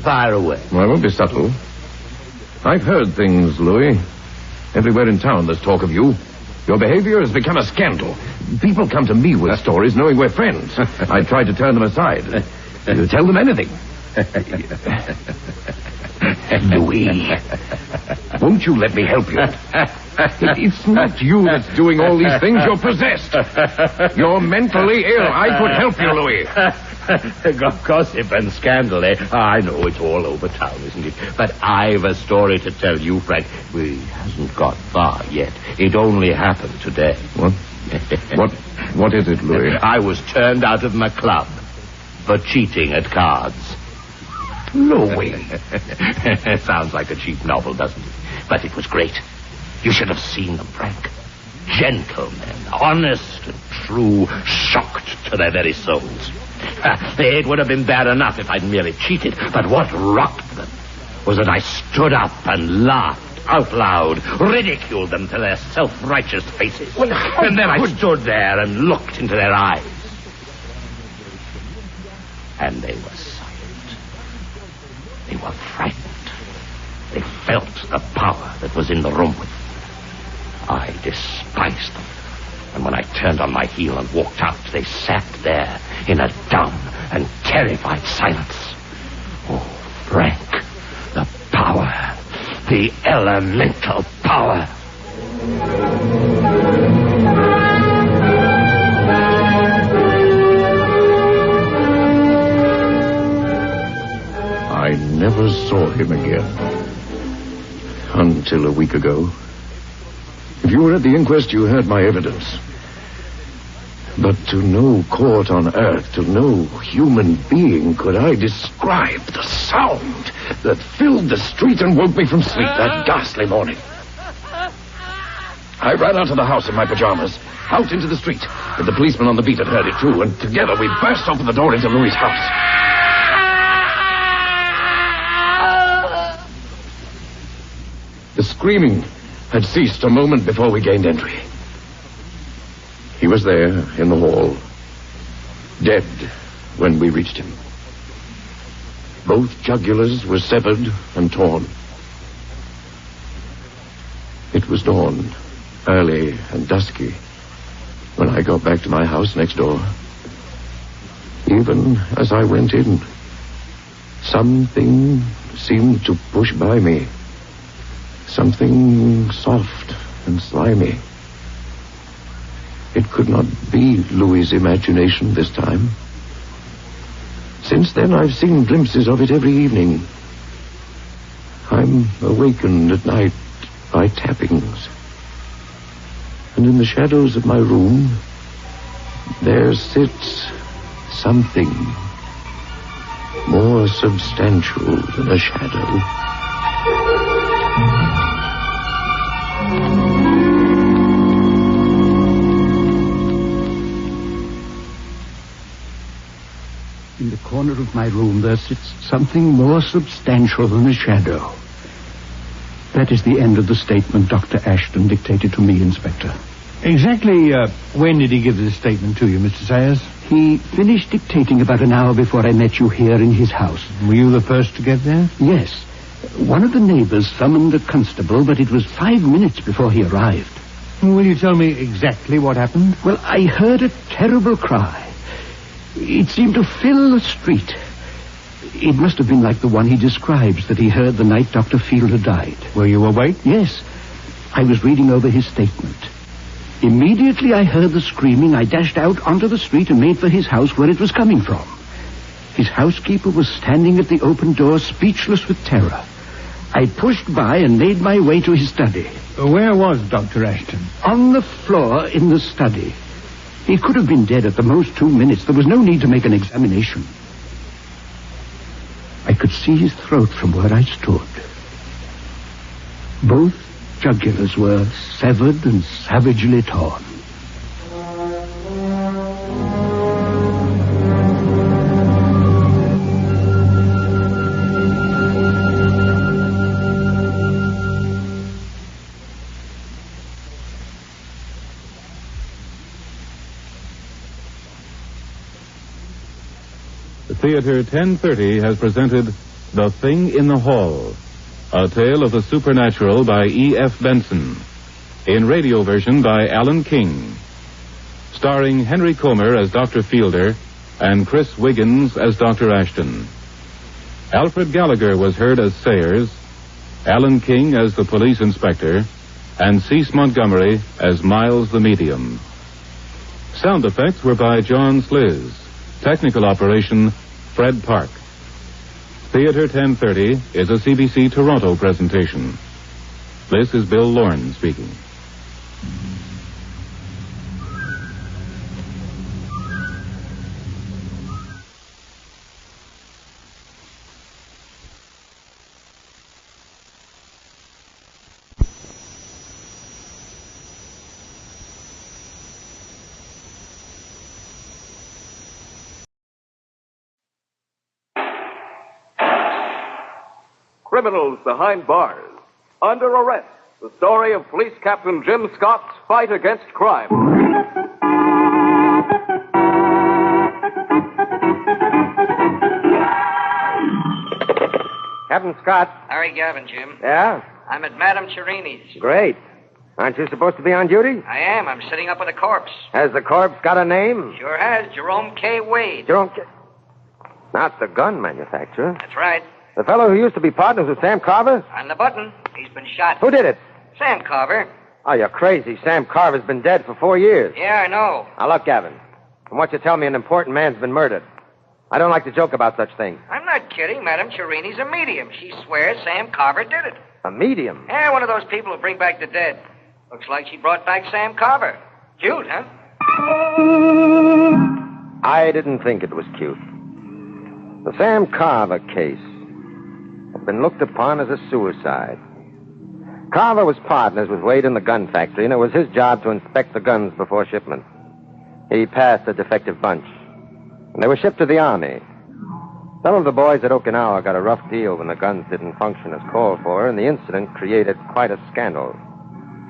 Fire away. Well, I won't be subtle. I've heard things, Louis. Everywhere in town there's talk of you. Your behavior has become a scandal. People come to me with stories knowing we're friends. I tried to turn them aside. You tell them anything. Louis, won't you let me help you? It's not you that's doing all these things. You're possessed. You're mentally ill. I could help you, Louis. Gossip and scandal, eh? I know it's all over town, isn't it? But I've a story to tell you, Frank. It hasn't got far yet. It only happened today. What? What is it, Louis? I was turned out of my club for cheating at cards. Louis. Sounds like a cheap novel, doesn't it? But it was great. You should have seen them, Frank. Gentlemen, honest and true, shocked to their very souls. It would have been bad enough if I'd merely cheated, but what rocked them was that I stood up and laughed out loud, ridiculed them to their self-righteous faces. And then I stood there and looked into their eyes. And they were silent. They were frightened. They felt the power that was in the room with them. I despised them. And when I turned on my heel and walked out, they sat there in a dumb and terrified silence. Oh, Frank, the power, the elemental power. I never saw him again. Until a week ago. If you were at the inquest, you heard my evidence. But to no court on earth, to no human being could I describe the sound that filled the street and woke me from sleep that ghastly morning. I ran out of the house in my pajamas, out into the street. But the policeman on the beat had heard it too, and together we burst open the door into Louis' house. The screaming had ceased a moment before we gained entry. He was there in the hall, dead when we reached him. Both jugulars were severed and torn. It was dawn, early and dusky, when I got back to my house next door. Even as I went in, something seemed to push by me. Something soft and slimy. It could not be Louis' imagination this time. Since then, I've seen glimpses of it every evening. I'm awakened at night by tappings. And in the shadows of my room, there sits something more substantial than a shadow. In the corner of my room, there sits something more substantial than a shadow. That is the end of the statement Dr. Ashton dictated to me, Inspector. Exactly when did he give this statement to you, Mr. Sayers? He finished dictating about an hour before I met you here in his house. Were you the first to get there? Yes. One of the neighbors summoned a constable, but it was 5 minutes before he arrived. Will you tell me exactly what happened? Well, I heard a terrible cry. It seemed to fill the street. It must have been like the one he describes that he heard the night Dr. Fielder died. Were you awake? Yes. I was reading over his statement. Immediately I heard the screaming, I dashed out onto the street and made for his house where it was coming from. His housekeeper was standing at the open door, speechless with terror. I pushed by and made my way to his study. Where was Dr. Ashton? On the floor in the study. He could have been dead at the most 2 minutes. There was no need to make an examination. I could see his throat from where I stood. Both jugulars were severed and savagely torn. Theater 1030 has presented The Thing in the Hall, a tale of the supernatural by E.F. Benson, in radio version by Alan King, starring Henry Comer as Dr. Fielder and Chris Wiggins as Dr. Ashton. Alfred Gallagher was heard as Sayers, Alan King as the police inspector, and Cease Montgomery as Miles the Medium. Sound effects were by John Sliz. Technical operation, Fred Park. Theater 1030 is a CBC Toronto presentation. This is Bill Lorne speaking. Criminals behind bars. Under arrest. The story of Police Captain Jim Scott's fight against crime. Captain Scott. Harry Gavin, Jim. Yeah? I'm at Madame Cherini's. Great. Aren't you supposed to be on duty? I am. I'm sitting up with a corpse. Has the corpse got a name? Sure has. Jerome K. Wade. Jerome K. Not the gun manufacturer. That's right. The fellow who used to be partners with Sam Carver? On the button. He's been shot. Who did it? Sam Carver. Oh, you're crazy. Sam Carver's been dead for 4 years. Yeah, I know. Now, look, Gavin. From what you tell me, an important man's been murdered. I don't like to joke about such things. I'm not kidding. Madame Cherini's a medium. She swears Sam Carver did it. A medium? Yeah, one of those people who bring back the dead. Looks like she brought back Sam Carver. Cute, huh? I didn't think it was cute. The Sam Carver case had been looked upon as a suicide. Carver was partners with Wade in the gun factory, and it was his job to inspect the guns before shipment. He passed a defective bunch, and they were shipped to the Army. Some of the boys at Okinawa got a rough deal when the guns didn't function as called for, and the incident created quite a scandal.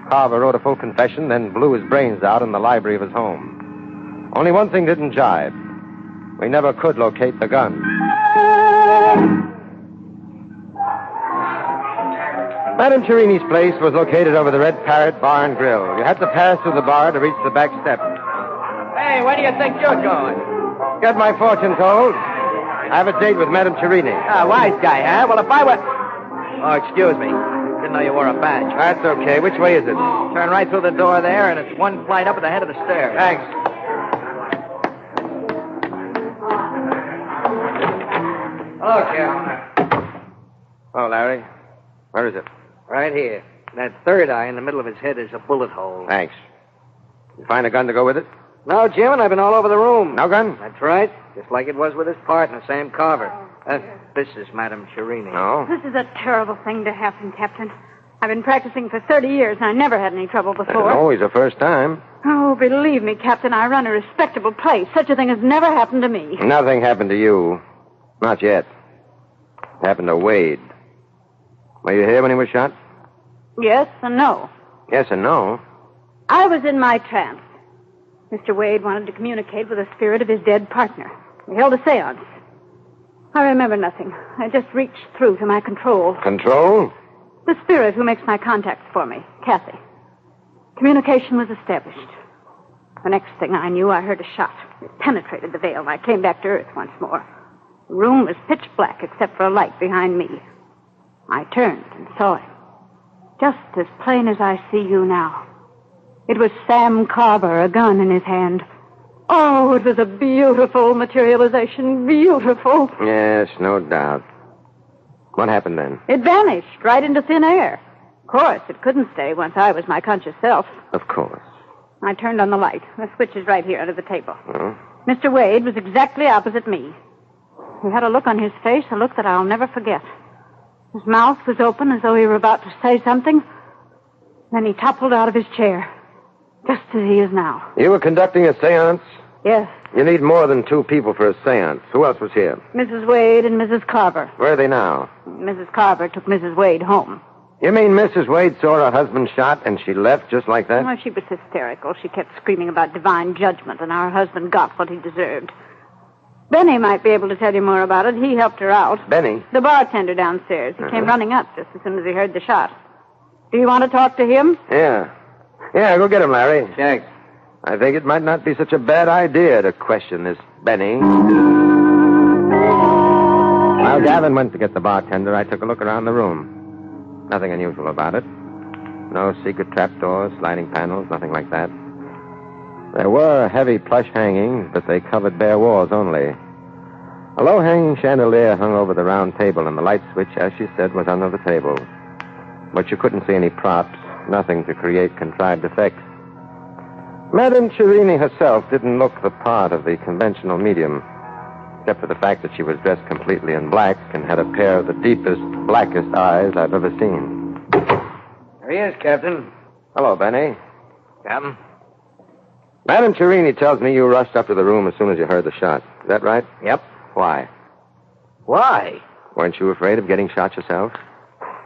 Carver wrote a full confession, then blew his brains out in the library of his home. Only one thing didn't jibe. We never could locate the gun. Madame Cherini's place was located over the Red Parrot Bar and Grill. You had to pass through the bar to reach the back step. Hey, where do you think you're going? Get my fortune told. I have a date with Madame Cherini. Wise guy, huh? Well, if I were... Oh, excuse me. Didn't know you wore a badge. That's okay. Which way is it? Turn right through the door there, and it's one flight up at the head of the stairs. Thanks. Okay. Oh, Larry. Where is it? Right here. That third eye in the middle of his head is a bullet hole. Thanks. You find a gun to go with it? No, Jim, and I've been all over the room. No gun? That's right. Just like it was with his partner, Sam Carver. This is Madame Cherini. No? This is a terrible thing to happen, Captain. I've been practicing for 30 years, and I never had any trouble before. Always the first time. Oh, believe me, Captain, I run a respectable place. Such a thing has never happened to me. Nothing happened to you. Not yet. It happened to Wade. Were you here when he was shot? Yes and no. Yes and no. I was in my trance. Mr. Wade wanted to communicate with the spirit of his dead partner. We held a seance. I remember nothing. I just reached through to my control. Control? The spirit who makes my contacts for me, Kathy. Communication was established. The next thing I knew, I heard a shot. It penetrated the veil, and I came back to Earth once more. The room was pitch black except for a light behind me. I turned and saw him. Just as plain as I see you now. It was Sam Carver, a gun in his hand. Oh, it was a beautiful materialization. Beautiful. Yes, no doubt. What happened then? It vanished right into thin air. Of course, it couldn't stay once I was my conscious self. Of course. I turned on the light. The switch is right here under the table. Oh? Mr. Wade was exactly opposite me. He had a look on his face, a look that I'll never forget. His mouth was open as though he were about to say something. Then he toppled out of his chair. Just as he is now. You were conducting a seance? Yes. You need more than 2 people for a seance. Who else was here? Mrs. Wade and Mrs. Carver. Where are they now? Mrs. Carver took Mrs. Wade home. You mean Mrs. Wade saw her husband shot and she left just like that? Oh, she was hysterical. She kept screaming about divine judgment, and our husband got what he deserved. Benny might be able to tell you more about it. He helped her out. Benny? The bartender downstairs. He came running up just as soon as he heard the shot. Do you want to talk to him? Yeah. Yeah, go get him, Larry. Thanks. I think it might not be such a bad idea to question this Benny. While Gavin went to get the bartender, I took a look around the room. Nothing unusual about it. No secret trapdoors, sliding panels, nothing like that. There were heavy plush hangings, but they covered bare walls only. A low-hanging chandelier hung over the round table, and the light switch, as she said, was under the table. But you couldn't see any props, nothing to create contrived effects. Madame Cherini herself didn't look the part of the conventional medium, except for the fact that she was dressed completely in black and had a pair of the deepest, blackest eyes I've ever seen. There he is, Captain. Hello, Benny. Captain? Madame Cherini tells me you rushed up to the room as soon as you heard the shot. Is that right? Yep. Why? Why? Weren't you afraid of getting shot yourself?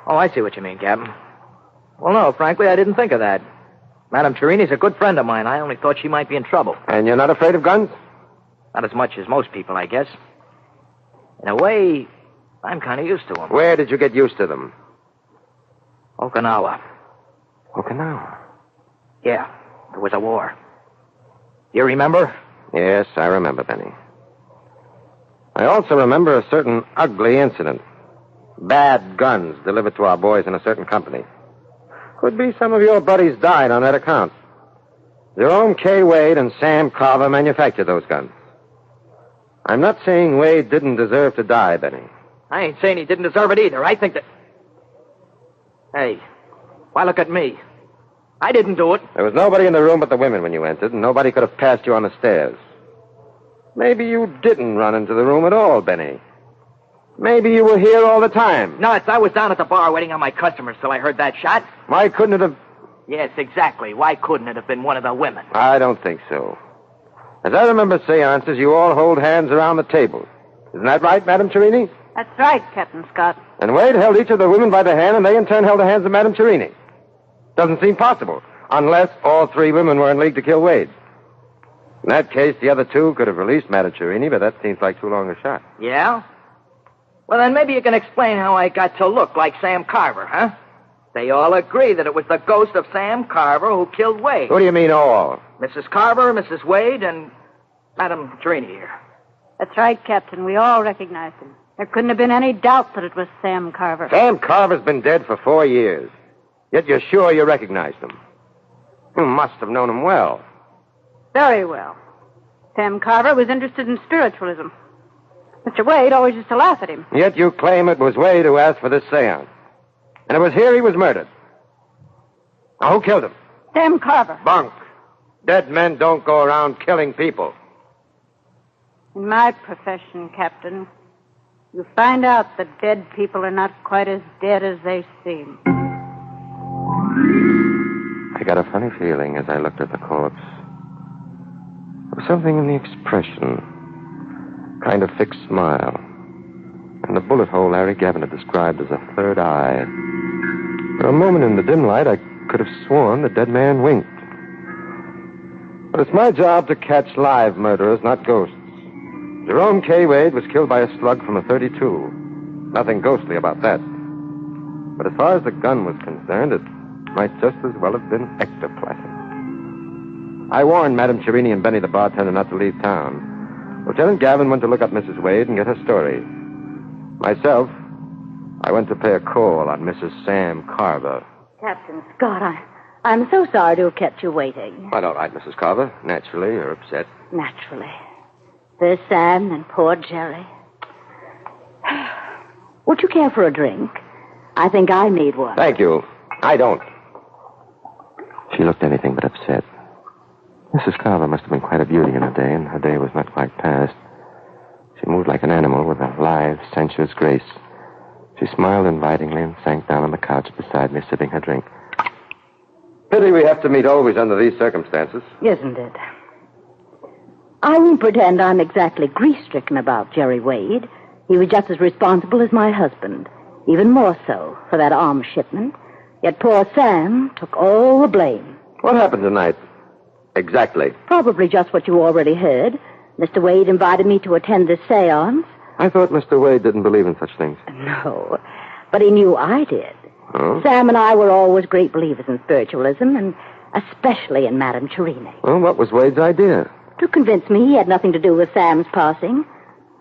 Oh, I see what you mean, Captain. Well, no, frankly, I didn't think of that. Madame Cherini's a good friend of mine. I only thought she might be in trouble. And you're not afraid of guns? Not as much as most people, I guess. In a way, I'm kind of used to them. Where did you get used to them? Okinawa. Okinawa? Yeah, there was a war. You remember? Yes, I remember, Benny. I also remember a certain ugly incident. Bad guns delivered to our boys in a certain company. Could be some of your buddies died on that account. Jerome K. Wade and Sam Carver manufactured those guns. I'm not saying Wade didn't deserve to die, Benny. I ain't saying he didn't deserve it either. I think that... Hey, why look at me? I didn't do it. There was nobody in the room but the women when you entered, and nobody could have passed you on the stairs. Maybe you didn't run into the room at all, Benny. Maybe you were here all the time. Nuts, I was down at the bar waiting on my customers till I heard that shot. Why couldn't it have... Yes, exactly. Why couldn't it have been one of the women? I don't think so. As I remember seances, you all hold hands around the table. Isn't that right, Madame Cherini? That's right, Captain Scott. And Wade held each of the women by the hand, and they in turn held the hands of Madame Cherini. Doesn't seem possible, unless all three women were in league to kill Wade. In that case, the other two could have released Madame Cherini, but that seems like too long a shot. Yeah? Well, then maybe you can explain how I got to look like Sam Carver, huh? They all agree that it was the ghost of Sam Carver who killed Wade. What do you mean, all? Mrs. Carver, Mrs. Wade, and Madame Cherini here. That's right, Captain. We all recognized him. There couldn't have been any doubt that it was Sam Carver. Sam Carver's been dead for 4 years. Yet you're sure you recognized him. You must have known him well. Very well. Sam Carver was interested in spiritualism. Mr. Wade always used to laugh at him. Yet you claim it was Wade who asked for this seance. And it was here he was murdered. Now, who killed him? Sam Carver. Bunk. Dead men don't go around killing people. In my profession, Captain, you find out that dead people are not quite as dead as they seem. I got a funny feeling as I looked at the corpse. There was something in the expression. Kind of fixed smile. And the bullet hole Larry Gavin had described as a third eye. For a moment in the dim light, I could have sworn the dead man winked. But it's my job to catch live murderers, not ghosts. Jerome K. Wade was killed by a slug from a .32. Nothing ghostly about that. But as far as the gun was concerned, it might just as well have been ectoplasm. I warned Madame Cherini and Benny the bartender not to leave town. Lieutenant Gavin went to look up Mrs. Wade and get her story. Myself, I went to pay a call on Mrs. Sam Carver. Captain Scott, I'm so sorry to have kept you waiting. Quite all right, Mrs. Carver. Naturally, you're upset. Naturally. There's Sam and poor Jerry. Would you care for a drink? I think I need one. Thank you. I don't. She looked anything but upset. Mrs. Carver must have been quite a beauty in her day, and her day was not quite past. She moved like an animal with a lithe, sensuous grace. She smiled invitingly and sank down on the couch beside me, sipping her drink. Pity we have to meet always under these circumstances. Isn't it? I won't pretend I'm exactly grief-stricken about Jerry Wade. He was just as responsible as my husband, even more so for that arms shipment. Yet poor Sam took all the blame. What happened tonight? Exactly. Probably just what you already heard. Mr. Wade invited me to attend this seance. I thought Mr. Wade didn't believe in such things. No, but he knew I did. Oh? Sam and I were always great believers in spiritualism, and especially in Madame Cherini. Well, what was Wade's idea? To convince me he had nothing to do with Sam's passing.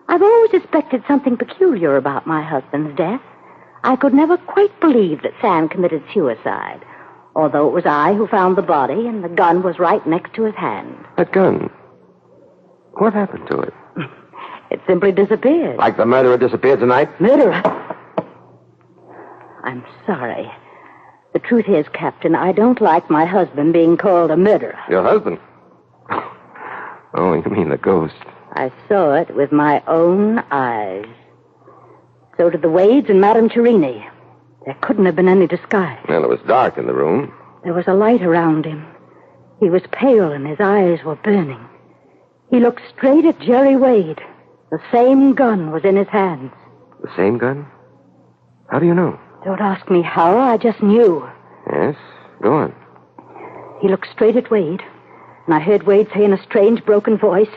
I've always suspected something peculiar about my husband's death. I could never quite believe that Sam committed suicide, although it was I who found the body and the gun was right next to his hand. That gun? What happened to it? It simply disappeared. Like the murderer disappeared tonight? Murderer? I'm sorry. The truth is, Captain, I don't like my husband being called a murderer. Your husband? Oh, you mean the ghost. I saw it with my own eyes. So did the Wades and Madame Cherini. There couldn't have been any disguise. Well, it was dark in the room. There was a light around him. He was pale and his eyes were burning. He looked straight at Jerry Wade. The same gun was in his hands. The same gun? How do you know? Don't ask me how, I just knew. Yes? Go on. He looked straight at Wade, and I heard Wade say in a strange, broken voice,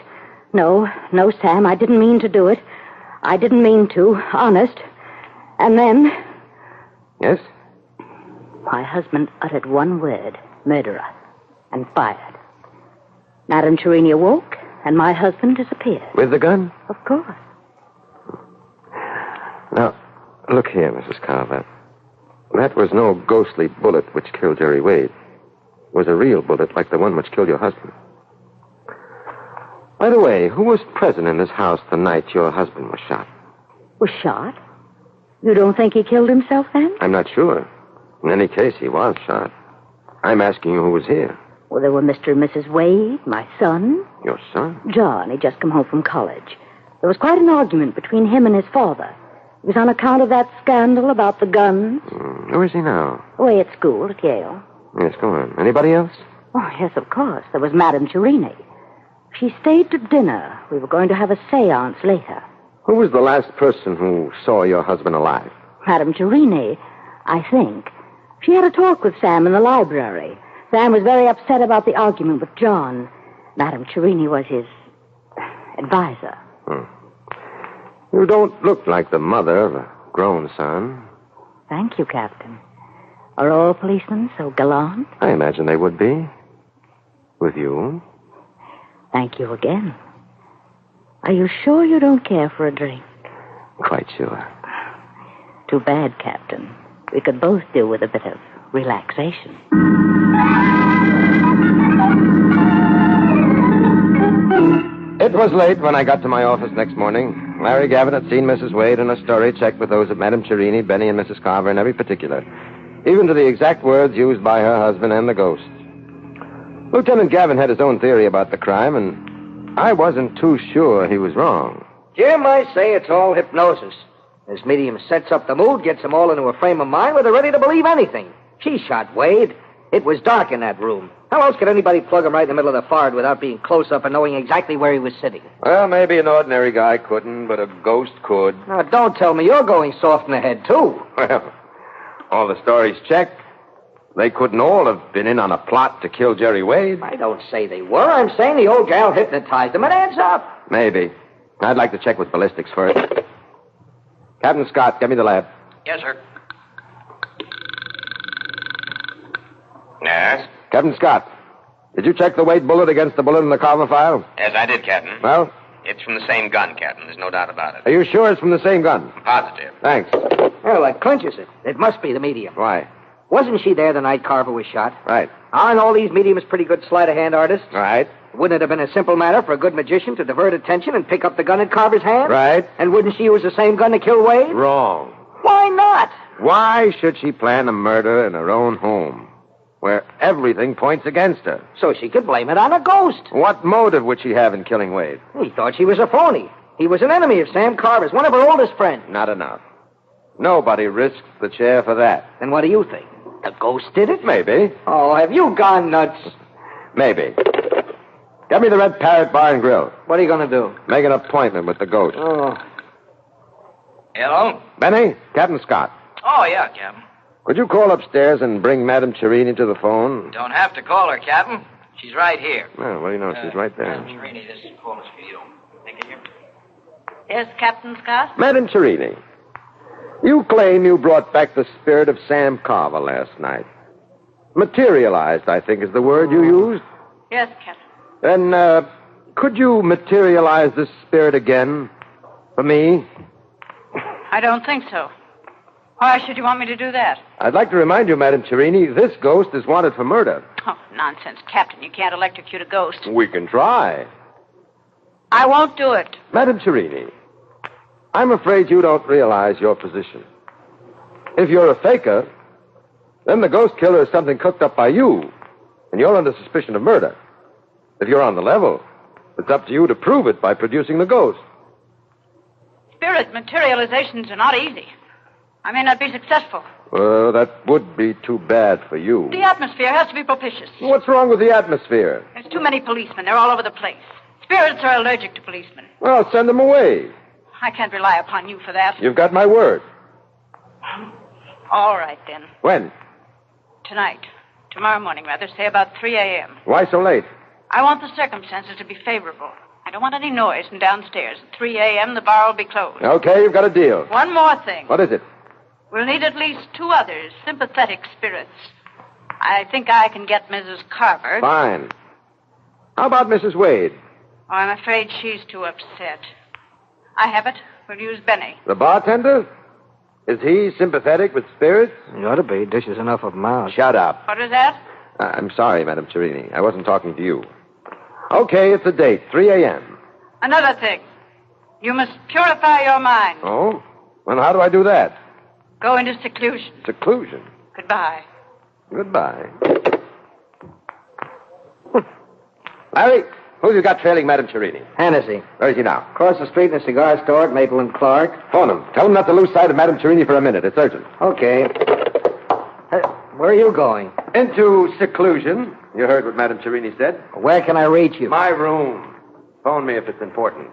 No, Sam, I didn't mean to do it. I didn't mean to, honest. And then... Yes? My husband uttered one word, murderer, and fired. Madame Cherini awoke, and my husband disappeared. With the gun? Of course. Now, look here, Mrs. Carver. That was no ghostly bullet which killed Jerry Wade. It was a real bullet like the one which killed your husband. By the way, who was present in this house the night your husband was shot? Was shot? You don't think he killed himself then? I'm not sure. In any case, he was shot. I'm asking you who was here. Well, there were Mr. and Mrs. Wade, my son. Your son? John. He'd just come home from college. There was quite an argument between him and his father. It was on account of that scandal about the guns. Where is he now? Away at school at Yale. Yes, go on. Anybody else? Oh, yes, of course. There was Madame Cherini. She stayed to dinner. We were going to have a seance later. Who was the last person who saw your husband alive? Madame Cherini, I think. She had a talk with Sam in the library. Sam was very upset about the argument with John. Madame Cherini was his advisor. You don't look like the mother of a grown son. Thank you, Captain. Are all policemen so gallant? I imagine they would be. With you. Thank you again. Are you sure you don't care for a drink? Quite sure. Too bad, Captain. We could both do with a bit of relaxation. It was late when I got to my office next morning. Larry Gavin had seen Mrs. Wade, and a story checked with those of Madame Cherini, Benny, and Mrs. Carver in every particular, even to the exact words used by her husband and the ghost. Lieutenant Gavin had his own theory about the crime, and I wasn't too sure he was wrong. Jim, I say it's all hypnosis. This medium sets up the mood, gets them all into a frame of mind where they're ready to believe anything. She shot Wade. It was dark in that room. How else could anybody plug him right in the middle of the forehead without being close up and knowing exactly where he was sitting? Well, maybe an ordinary guy couldn't, but a ghost could. Now, don't tell me you're going soft in the head, too. Well, all the stories check. They couldn't all have been in on a plot to kill Jerry Wade. I don't say they were. I'm saying the old gal hypnotized him. It adds up. Maybe. I'd like to check with ballistics first. Captain Scott, get me the lab. Yes, sir. Yes? Captain Scott, did you check the Wade bullet against the bullet in the Carver file? Yes, I did, Captain. Well? It's from the same gun, Captain. There's no doubt about it. Are you sure it's from the same gun? Positive. Thanks. Well, that clinches it. It must be the medium. Why? Wasn't she there the night Carver was shot? Right. Aren't all these mediums pretty good sleight-of-hand artists? Right. Wouldn't it have been a simple matter for a good magician to divert attention and pick up the gun in Carver's hand? Right. And wouldn't she use the same gun to kill Wade? Wrong. Why not? Why should she plan a murder in her own home, where everything points against her? So she could blame it on a ghost. What motive would she have in killing Wade? He thought she was a phony. He was an enemy of Sam Carver's, one of her oldest friends. Not enough. Nobody risks the chair for that. Then what do you think? The ghost did it? Maybe. Oh, have you gone nuts? Maybe. Get me the Red Parrot Bar and Grill. What are you going to do? Make an appointment with the ghost. Oh. Hello? Benny, Captain Scott. Oh, yeah, Captain. Could you call upstairs and bring Madame Cherini to the phone? Don't have to call her, Captain. She's right here. Oh, well, you know, she's right there. Madam Cherini, this is Paulus for you. Yes, Captain Scott? Madam Cherini, you claim you brought back the spirit of Sam Carver last night. Materialized, I think, is the word you used. Yes, Captain. Then, could you materialize this spirit again for me? I don't think so. Why should you want me to do that? I'd like to remind you, Madam Cherini, this ghost is wanted for murder. Oh, nonsense, Captain. You can't electrocute a ghost. We can try. I won't do it. Madam Cherini, I'm afraid you don't realize your position. If you're a faker, then the ghost killer is something cooked up by you, and you're under suspicion of murder. If you're on the level, it's up to you to prove it by producing the ghost. Spirit materializations are not easy. I may not be successful. Well, that would be too bad for you. The atmosphere has to be propitious. What's wrong with the atmosphere? There's too many policemen. They're all over the place. Spirits are allergic to policemen. Well, send them away. I can't rely upon you for that. You've got my word. All right, then. When? Tonight. Tomorrow morning, rather. Say about 3 a.m. Why so late? I want the circumstances to be favorable. I don't want any noise from downstairs. At 3 a.m., the bar will be closed. Okay, you've got a deal. One more thing. What is it? We'll need at least 2 others, sympathetic spirits. I think I can get Mrs. Carver. Fine. How about Mrs. Wade? Oh, I'm afraid she's too upset. I have it. We'll use Benny. The bartender? Is he sympathetic with spirits? He ought to be. Dishes enough of them out. Shut up. What is that? I'm sorry, Madam Cherini. I wasn't talking to you. Okay, it's a date, 3 a.m. Another thing. You must purify your mind. Oh? Well, how do I do that? Go into seclusion. Seclusion? Goodbye. Goodbye. Larry, who's you got trailing Madam Cherini? Hennessy. Where is he now? Across the street in a cigar store at Maple and Clark. Phone him. Tell him not to lose sight of Madam Cherini for a minute. It's urgent. Okay. Where are you going? Into seclusion. You heard what Madam Cherini said. Where can I reach you? My room. Phone me if it's important.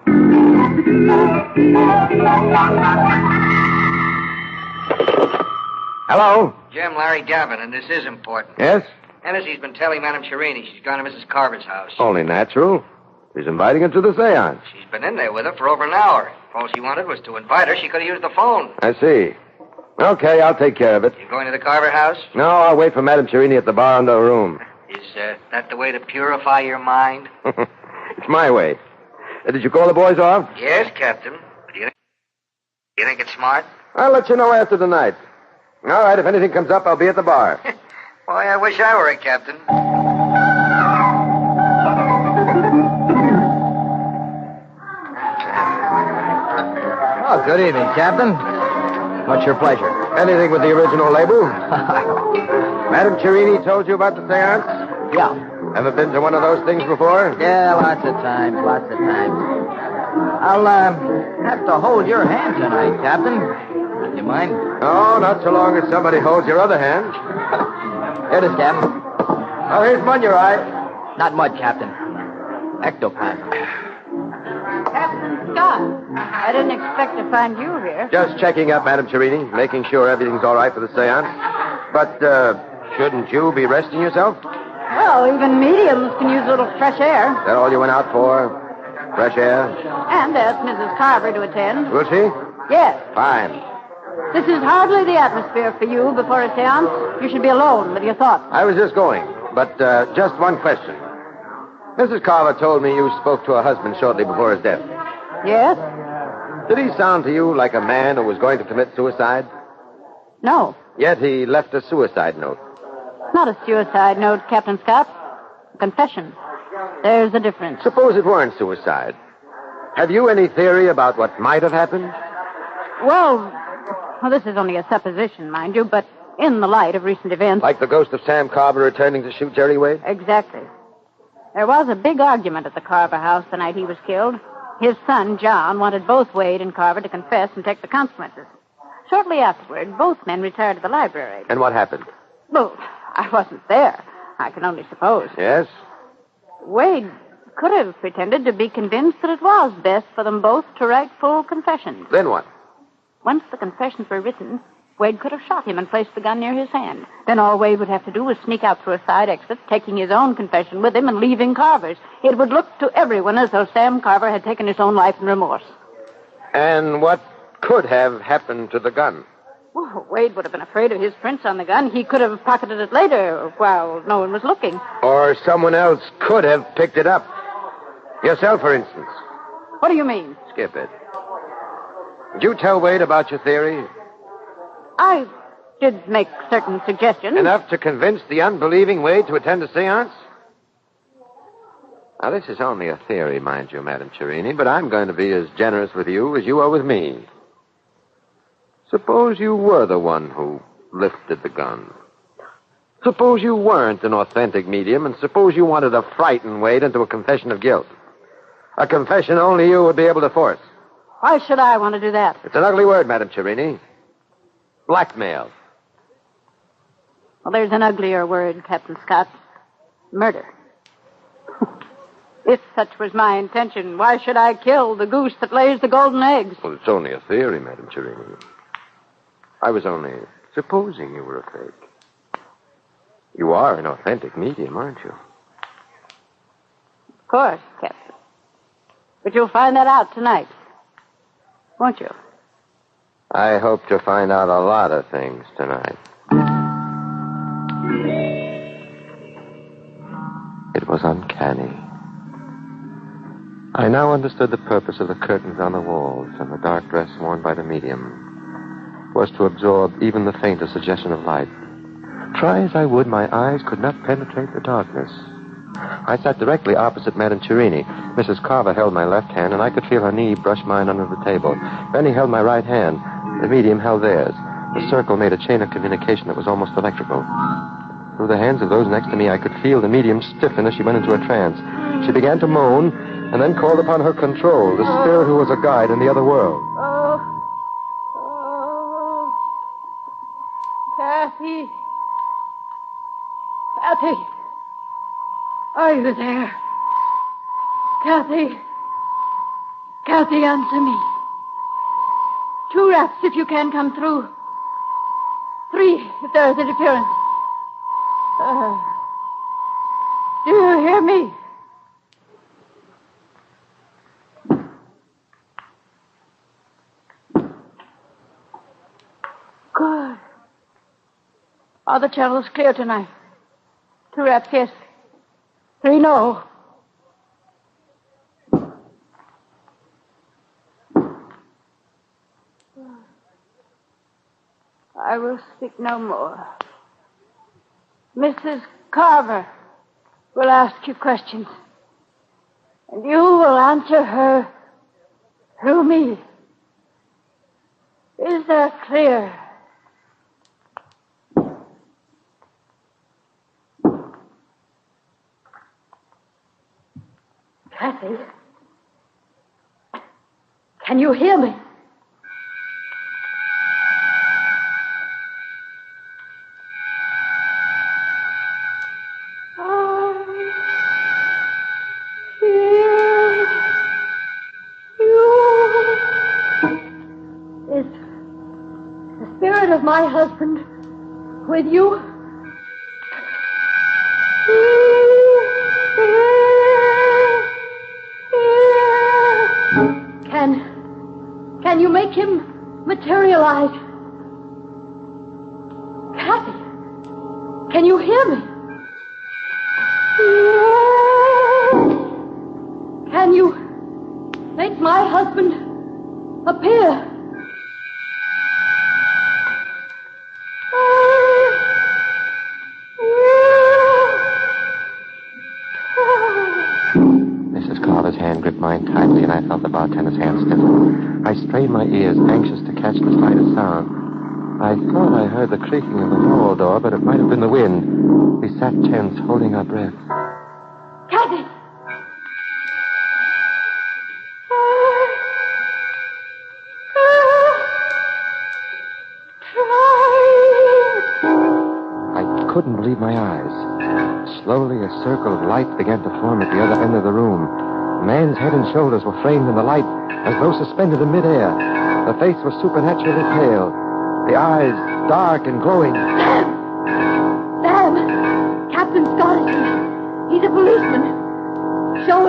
Hello? Jim, Larry Gavin, and this is important. Yes? Hennessy's been telling Madame Cherini she's gone to Mrs. Carver's house. Only natural. She's inviting her to the seance. She's been in there with her for over an hour. If all she wanted was to invite her, she could have used the phone. I see. Okay, I'll take care of it. You going to the Carver house? No, I'll wait for Madam Cherini at the bar in the room. Is that the way to purify your mind? It's my way. Did you call the boys off? Yes, Captain. But you think it's smart? I'll let you know after tonight. All right, if anything comes up, I'll be at the bar. Boy, I wish I were a captain. Oh, good evening, Captain. What's your pleasure? Anything with the original label? Madam Cherini told you about the seance? Yeah. Ever been to one of those things before? Yeah, lots of times. I'll have to hold your hand tonight, Captain. Do you mind? Oh, not so long as somebody holds your other hand. Here it is, Captain. Oh, here's one you're right. Not mud, Captain. Ectoplasm. Captain Scott, I didn't expect to find you here. Just checking up, Madam Cherini, making sure everything's all right for the seance. But, shouldn't you be resting yourself? Well, even mediums can use a little fresh air. Is that all you went out for? Fresh air? And asked Mrs. Carver to attend. Will she? Yes. Fine. This is hardly the atmosphere for you before a seance. You should be alone with your thoughts. I was just going, but just one question. Mrs. Carver told me you spoke to her husband shortly before his death. Yes? Did he sound to you like a man who was going to commit suicide? No. Yet he left a suicide note. Not a suicide note, Captain Scott. A confession. There's a difference. Suppose it weren't suicide. Have you any theory about what might have happened? Well, this is only a supposition, mind you, but in the light of recent events... Like the ghost of Sam Carver returning to shoot Jerry Wade? Exactly. There was a big argument at the Carver house the night he was killed. His son, John, wanted both Wade and Carver to confess and take the consequences. Shortly afterward, both men retired to the library. And what happened? Well, I wasn't there. I can only suppose. Yes? Wade could have pretended to be convinced that it was best for them both to write full confessions. Then what? Once the confessions were written, Wade could have shot him and placed the gun near his hand. Then all Wade would have to do was sneak out through a side exit, taking his own confession with him and leaving Carver's. It would look to everyone as though Sam Carver had taken his own life in remorse. And what could have happened to the gun? Well, Wade would have been afraid of his prints on the gun. He could have pocketed it later while no one was looking. Or someone else could have picked it up. Yourself, for instance. What do you mean? Skip it. Did you tell Wade about your theory? I did make certain suggestions. Enough to convince the unbelieving Wade to attend a seance? Now, this is only a theory, mind you, Madam Cherini, but I'm going to be as generous with you as you are with me. Suppose you were the one who lifted the gun. Suppose you weren't an authentic medium, and suppose you wanted to frighten Wade into a confession of guilt. A confession only you would be able to force. Why should I want to do that? It's an ugly word, Madam Cherini. Blackmail. Well, there's an uglier word, Captain Scott. Murder. If such was my intention, why should I kill the goose that lays the golden eggs? Well, it's only a theory, Madam Cherini. I was only supposing you were a fake. You are an authentic medium, aren't you? Of course, Captain. But you'll find that out tonight, won't you? I hope to find out a lot of things tonight. It was uncanny. I now understood the purpose of the curtains on the walls and the dark dress worn by the medium was to absorb even the faintest suggestion of light. Try as I would, my eyes could not penetrate the darkness. I sat directly opposite Madame Cherini. Mrs. Carver held my left hand, and I could feel her knee brush mine under the table. Benny held my right hand. The medium held theirs. The circle made a chain of communication that was almost electrical. Through the hands of those next to me, I could feel the medium stiffen as she went into a trance. She began to moan, and then called upon her control, the spirit who was a guide in the other world. Kathy. Kathy. Are you there? Kathy. Kathy, answer me. 2 raps if you can come through. 3 if there is interference. Do you hear me? Good. Are the channels clear tonight? 2 raps, yes. 3, no. I will speak no more. Mrs. Carver will ask you questions, and you will answer her through me. Is that clear? Kathy, can you hear me? Of my husband with you? Can you make him materialize? Kathy, can you hear me? Can you make my husband appear? Mine tightly, and I felt the bartender's hand stiffen. I strained my ears, anxious to catch the slightest sound. I thought I heard the creaking of the hall door, but it might have been the wind. We sat tense, holding our breath. Kathy! I couldn't believe my eyes. Slowly, a circle of light began to form at the other end of the room. The man's head and shoulders were framed in the light as though suspended in midair. The face was supernaturally pale. The eyes dark and glowing. Sam! Captain Scott is here. He's a policeman. Show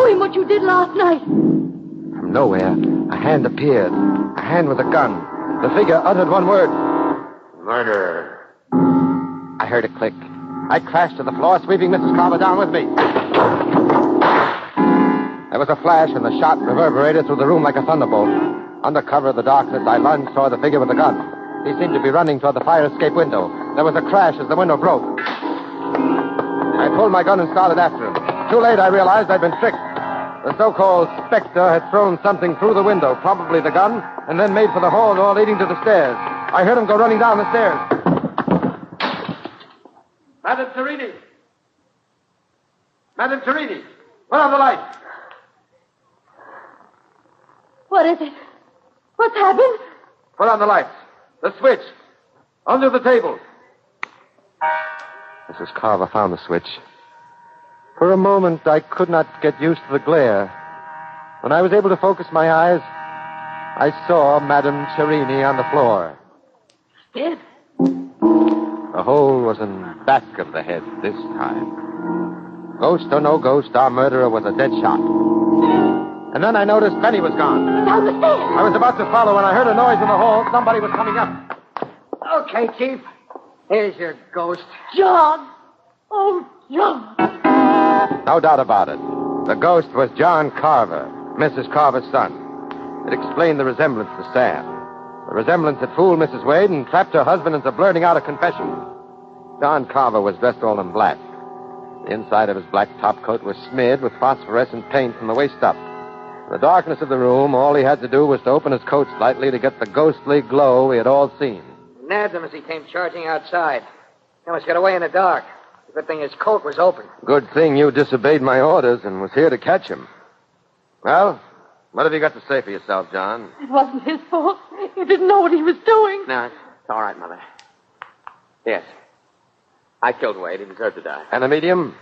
him what you did last night. From nowhere, a hand appeared. A hand with a gun. The figure uttered one word. Murder. I heard it click. I crashed to the floor, sweeping Mrs. Carver down with me. There was a flash, and the shot reverberated through the room like a thunderbolt. Under cover of the darkness, I lunged toward the figure with the gun. He seemed to be running toward the fire escape window. There was a crash as the window broke. I pulled my gun and started after him. Too late, I realized I'd been tricked. The so-called specter had thrown something through the window, probably the gun, and then made for the hall door leading to the stairs. I heard him go running down the stairs. Madame Torini! Madame Torini! Put on the light! What is it? What's happened? Put on the lights. The switch. Under the table. Mrs. Carver found the switch. For a moment, I could not get used to the glare. When I was able to focus my eyes, I saw Madame Cherini on the floor. Dead? The hole was in back of the head this time. Ghost or no ghost, our murderer was a dead shot. And then I noticed Benny was gone. Down the stairs. I was about to follow when I heard a noise in the hall. Somebody was coming up. Okay, Chief. Here's your ghost. John! Oh, John! No doubt about it. The ghost was John Carver, Mrs. Carver's son. It explained the resemblance to Sam. The resemblance had fooled Mrs. Wade and trapped her husband into blurting out a confession. John Carver was dressed all in black. The inside of his black topcoat was smeared with phosphorescent paint from the waist up. In the darkness of the room, all he had to do was to open his coat slightly to get the ghostly glow we had all seen. Nabbed him as he came charging outside. He almost got away in the dark. Good thing his coat was open. Good thing you disobeyed my orders and was here to catch him. Well, what have you got to say for yourself, John? It wasn't his fault. He didn't know what he was doing. No, it's all right, Mother. Yes. I killed Wade. He deserved to die. And a medium?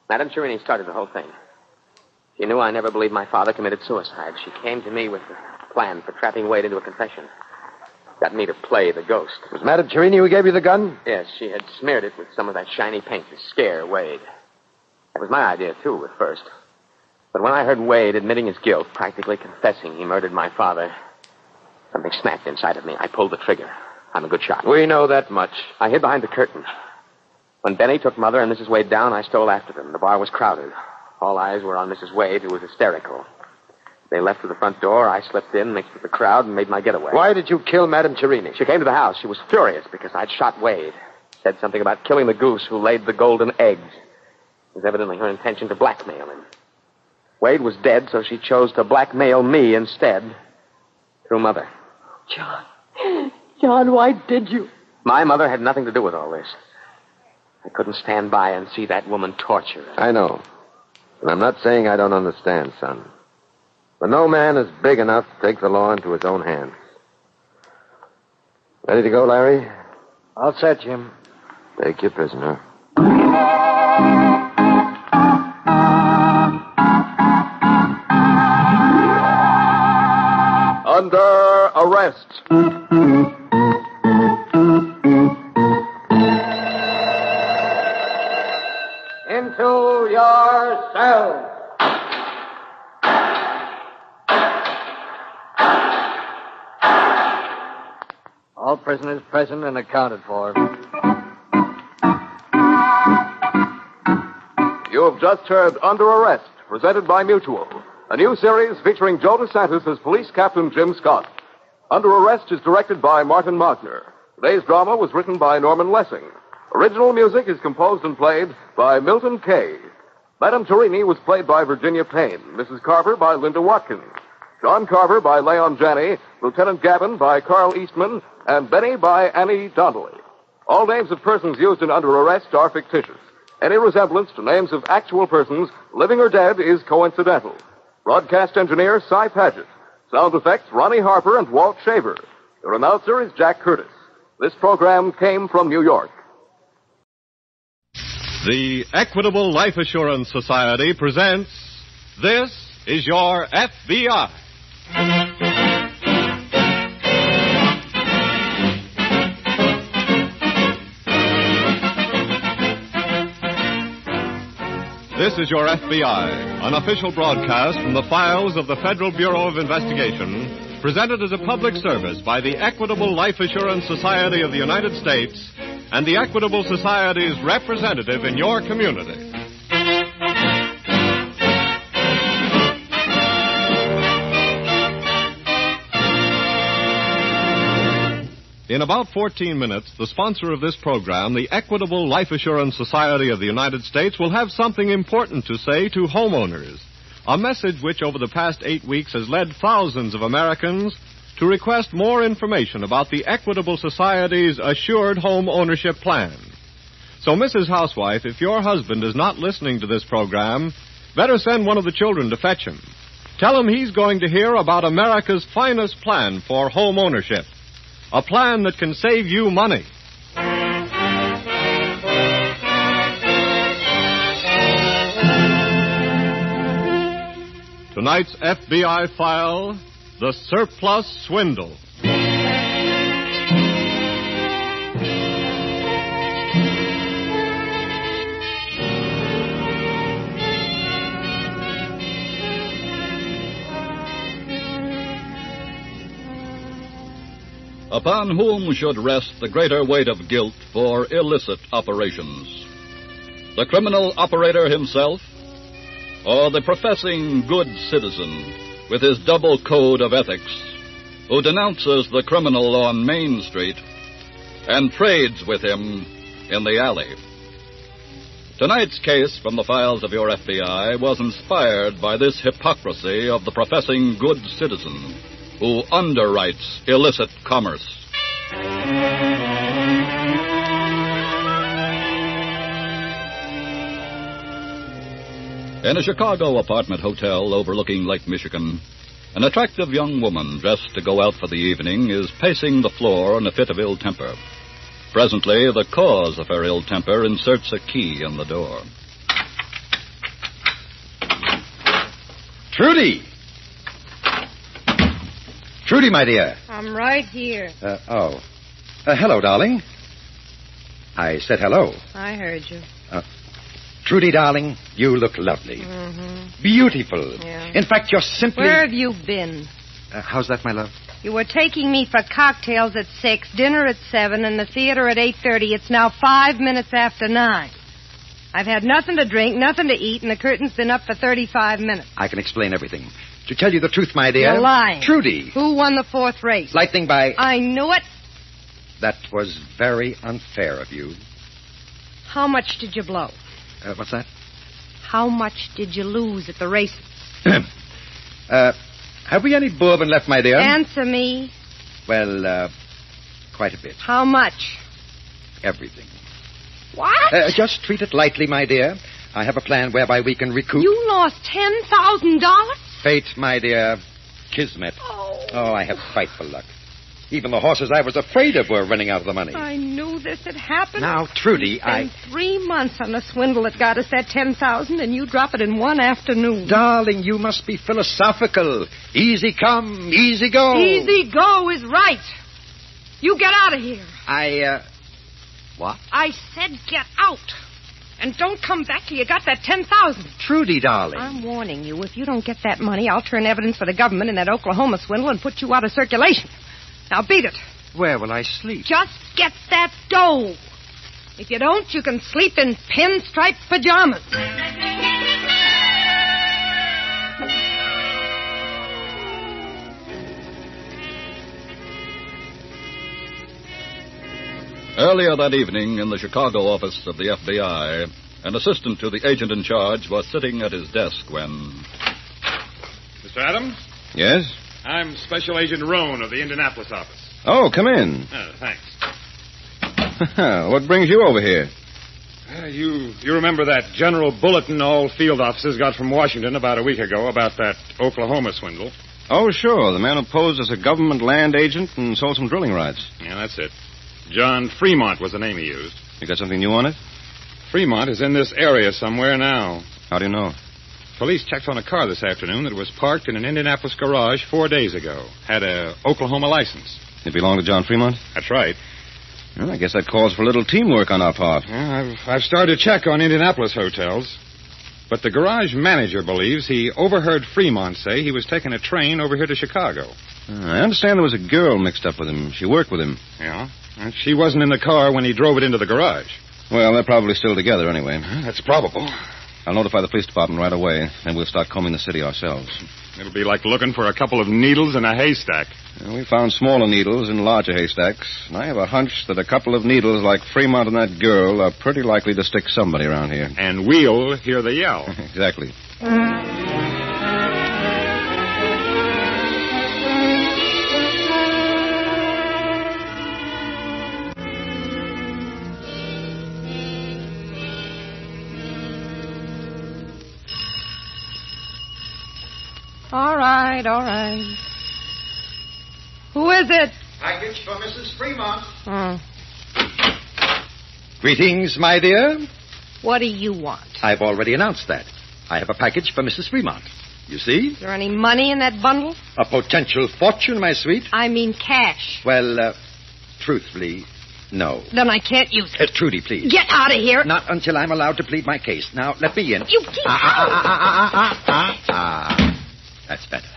Madame Cherini started the whole thing. She knew I never believed my father committed suicide. She came to me with a plan for trapping Wade into a confession. Got me to play the ghost. Was Madame Cherini who gave you the gun? Yes, she had smeared it with some of that shiny paint to scare Wade. That was my idea, too, at first. But when I heard Wade admitting his guilt, practically confessing he murdered my father, something snapped inside of me. I pulled the trigger. I'm a good shot. We know that much. I hid behind the curtain. When Benny took Mother and Mrs. Wade down, I stole after them. The bar was crowded. All eyes were on Mrs. Wade, who was hysterical. They left through the front door. I slipped in, mixed with the crowd, and made my getaway. Why did you kill Madame Cherini? She came to the house. She was furious because I'd shot Wade. Said something about killing the goose who laid the golden eggs. It was evidently her intention to blackmail him. Wade was dead, so she chose to blackmail me instead. Through Mother. John, why did you? My mother had nothing to do with all this. I couldn't stand by and see that woman tortured. I know. And I'm not saying I don't understand, son. But no man is big enough to take the law into his own hands. Ready to go, Larry? All set, Jim. Take your prisoner. Under arrest. Into your cells. All prisoners present and accounted for. You have just heard Under Arrest, presented by Mutual, a new series featuring Joe DeSantis as Police Captain Jim Scott. Under Arrest is directed by Martin Magner. Today's drama was written by Norman Lessing. Original music is composed and played by Milton Kay. Madame Torini was played by Virginia Payne, Mrs. Carver by Linda Watkins, John Carver by Leon Janney, Lieutenant Gavin by Carl Eastman, and Benny by Annie Donnelly. All names of persons used in Under Arrest are fictitious. Any resemblance to names of actual persons, living or dead, is coincidental. Broadcast engineer, Cy Padgett. Sound effects, Ronnie Harper and Walt Shaver. Your announcer is Jack Curtis. This program came from New York. The Equitable Life Assurance Society presents This is Your FBI. This is Your FBI, an official broadcast from the files of the Federal Bureau of Investigation, presented as a public service by the Equitable Life Assurance Society of the United States and the Equitable Society's representative in your community. In about 14 minutes, the sponsor of this program, the Equitable Life Assurance Society of the United States, will have something important to say to homeowners. A message which over the past 8 weeks has led thousands of Americans to request more information about the Equitable Society's Assured Home Ownership Plan. So, Mrs. Housewife, if your husband is not listening to this program, better send one of the children to fetch him. Tell him he's going to hear about America's finest plan for home ownership. A plan that can save you money. Tonight's FBI file, The Surplus Swindle. Upon whom should rest the greater weight of guilt for illicit operations? The criminal operator himself, or the professing good citizen with his double code of ethics, who denounces the criminal on Main Street and trades with him in the alley? Tonight's case from the files of your FBI was inspired by this hypocrisy of the professing good citizen who underwrites illicit commerce. In a Chicago apartment hotel overlooking Lake Michigan, an attractive young woman dressed to go out for the evening is pacing the floor in a fit of ill temper. Presently, the cause of her ill temper inserts a key in the door. Trudy! Trudy, my dear. I'm right here. Hello, darling. I said hello. I heard you. Trudy, darling, you look lovely. Mm-hmm. Beautiful. Yeah. In fact, you're simply... Where have you been? How's that, my love? You were taking me for cocktails at 6, dinner at 7, and the theater at 8:30. It's now 5 minutes after 9. I've had nothing to drink, nothing to eat, and the curtain's been up for 35 minutes. I can explain everything. To tell you the truth, my dear... You're lying. Trudy. Who won the 4th race? Lightning by... I knew it. That was very unfair of you. How much did you blow? What's that? How much did you lose at the races? Have we any bourbon left, my dear? Answer me. Well, quite a bit. How much? Everything. What? Just treat it lightly, my dear. I have a plan whereby we can recoup... You lost $10,000? Fate, my dear. Kismet. Oh, I have frightful luck. Even the horses I was afraid of were running out of the money. I knew this had happened. Now, Trudy, I... 3 months on a swindle that got us that $10,000, and you drop it in one afternoon. Darling, you must be philosophical. Easy come, easy go. Easy go is right. You get out of here. What? I said get out. And don't come back till you got that $10,000. Trudy, darling. I'm warning you, if you don't get that money, I'll turn evidence for the government in that Oklahoma swindle and put you out of circulation. Now beat it. Where will I sleep? Just get that dough. If you don't, you can sleep in pinstripe pajamas. Earlier that evening, in the Chicago office of the FBI, an assistant to the agent in charge was sitting at his desk when... Mr. Adams? Yes? I'm Special Agent Roan of the Indianapolis office. Oh, come in. Thanks. What brings you over here? You remember that general bulletin all field officers got from Washington about a week ago about that Oklahoma swindle? Oh, sure. The man who posed as a government land agent and sold some drilling rights. Yeah, that's it. John Fremont was the name he used. You got something new on it? Fremont is in this area somewhere now. How do you know? Police checked on a car this afternoon that was parked in an Indianapolis garage 4 days ago. Had a Oklahoma license. It belonged to John Fremont? That's right. Well, I guess that calls for a little teamwork on our part. Yeah, I've started a check on Indianapolis hotels. But the garage manager believes he overheard Fremont say he was taking a train over here to Chicago. I understand there was a girl mixed up with him. She worked with him. Yeah? And she wasn't in the car when he drove it into the garage. Well, they're probably still together anyway. That's probable. I'll notify the police department right away, and we'll start combing the city ourselves. It'll be like looking for a couple of needles in a haystack. We found smaller needles in larger haystacks, and I have a hunch that a couple of needles like Fremont and that girl are pretty likely to stick somebody around here. And we'll hear the yell. Exactly. All right. Who is it? Package for Mrs. Fremont. Oh. Greetings, my dear. What do you want? I've already announced that. I have a package for Mrs. Fremont. You see? Is there any money in that bundle? A potential fortune, my sweet. I mean cash. Well, truthfully, no. Then I can't use it. Trudy, please. Get out of here. Not until I'm allowed to plead my case. Now, let me in. You keep That's better.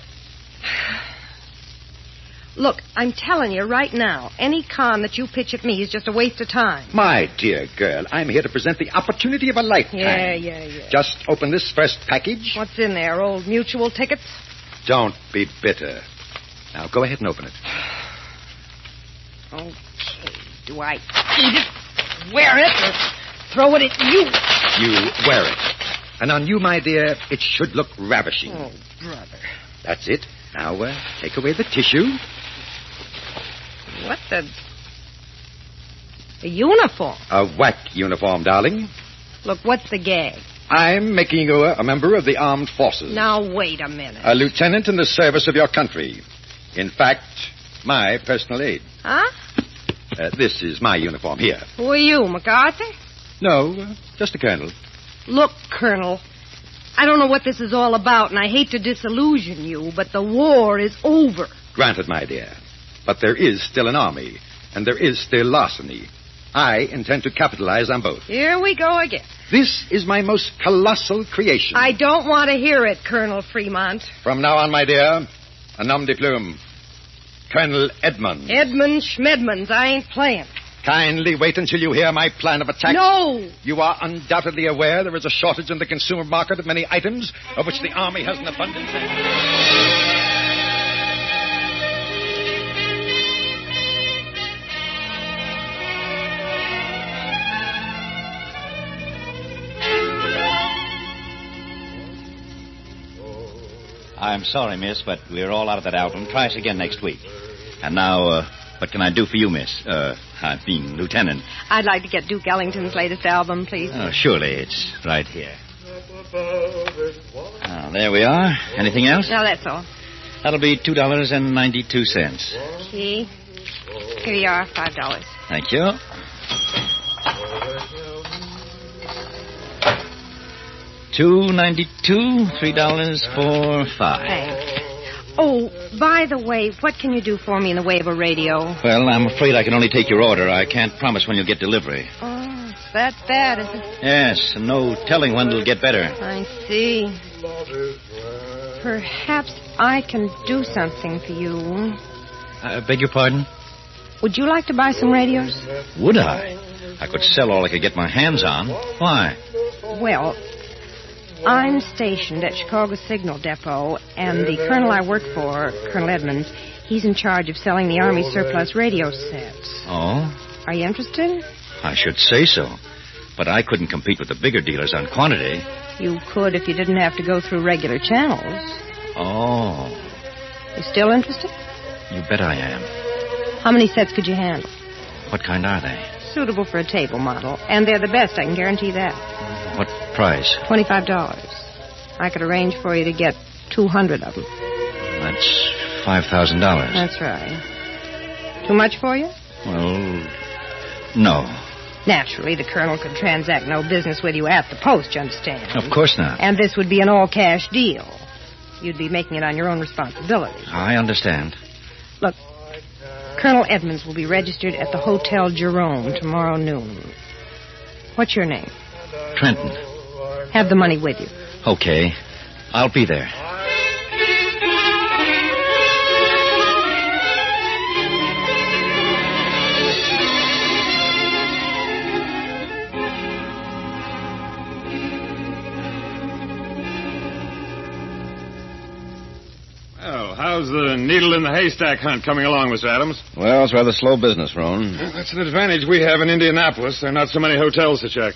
Look, I'm telling you right now, any con that you pitch at me is just a waste of time. My dear girl, I'm here to present the opportunity of a lifetime. Yeah. Just open this first package. What's in there? Old mutual tickets? Don't be bitter. Now, go ahead and open it. Okay. Do I eat it, wear it, or throw it at you? You wear it. And on you, my dear, it should look ravishing. Oh, brother. That's it. Now, take away the tissue. What the... A uniform? A whack uniform, darling. Look, what's the gag? I'm making you a member of the armed forces. Now, wait a minute. A lieutenant in the service of your country. In fact, my personal aide. Huh? This is my uniform here. Who are you, MacArthur? No, just a colonel. Look, Colonel, I don't know what this is all about, and I hate to disillusion you, but the war is over. Granted, my dear. But there is still an army, and there is still larceny. I intend to capitalize on both. Here we go again. This is my most colossal creation. I don't want to hear it, Colonel Fremont. From now on, my dear, a nom de plume. Colonel Edmonds. Edmund Schmedmonds, I ain't playing. Kindly wait until you hear my plan of attack. No! You are undoubtedly aware there is a shortage in the consumer market of many items of which the Army has an abundance. I'm sorry, miss, but we're all out of that album. Try us again next week. And now, what can I do for you, miss? I mean, Lieutenant. I'd like to get Duke Ellington's latest album, please. Oh, surely. It's right here. There we are. Anything else? No, that's all. That'll be $2.92. Okay. Here you are, $5. Thank you. $2.92, $3 for 5. Thanks. Oh, by the way, what can you do for me in the way of a radio? Well, I'm afraid I can only take your order. I can't promise when you'll get delivery. Oh, it's that bad, is it? Yes, and no telling when it'll get better. I see. Perhaps I can do something for you. Beg your pardon? Would you like to buy some radios? Would I? I could sell all I could get my hands on. Why? Well, I'm stationed at Chicago Signal Depot, and the colonel I work for, Colonel Edmonds, he's in charge of selling the Army surplus radio sets. Oh? Are you interested? I should say so. But I couldn't compete with the bigger dealers on quantity. You could if you didn't have to go through regular channels. Oh. You still interested? You bet I am. How many sets could you handle? What kind are they? Suitable for a table model. And they're the best, I can guarantee that. What price? $25. I could arrange for you to get 200 of them. That's $5,000. That's right. Too much for you? Well, no. Naturally, the colonel could transact no business with you at the post, you understand? Of course not. And this would be an all-cash deal. You'd be making it on your own responsibility. I understand. Look, Colonel Edmonds will be registered at the Hotel Jerome tomorrow noon. What's your name? Trenton. Have the money with you. Okay. I'll be there. Well, how's the needle in the haystack hunt coming along, Mr. Adams? Well, it's rather slow business, Roan. Well, that's an advantage we have in Indianapolis. There are not so many hotels to check.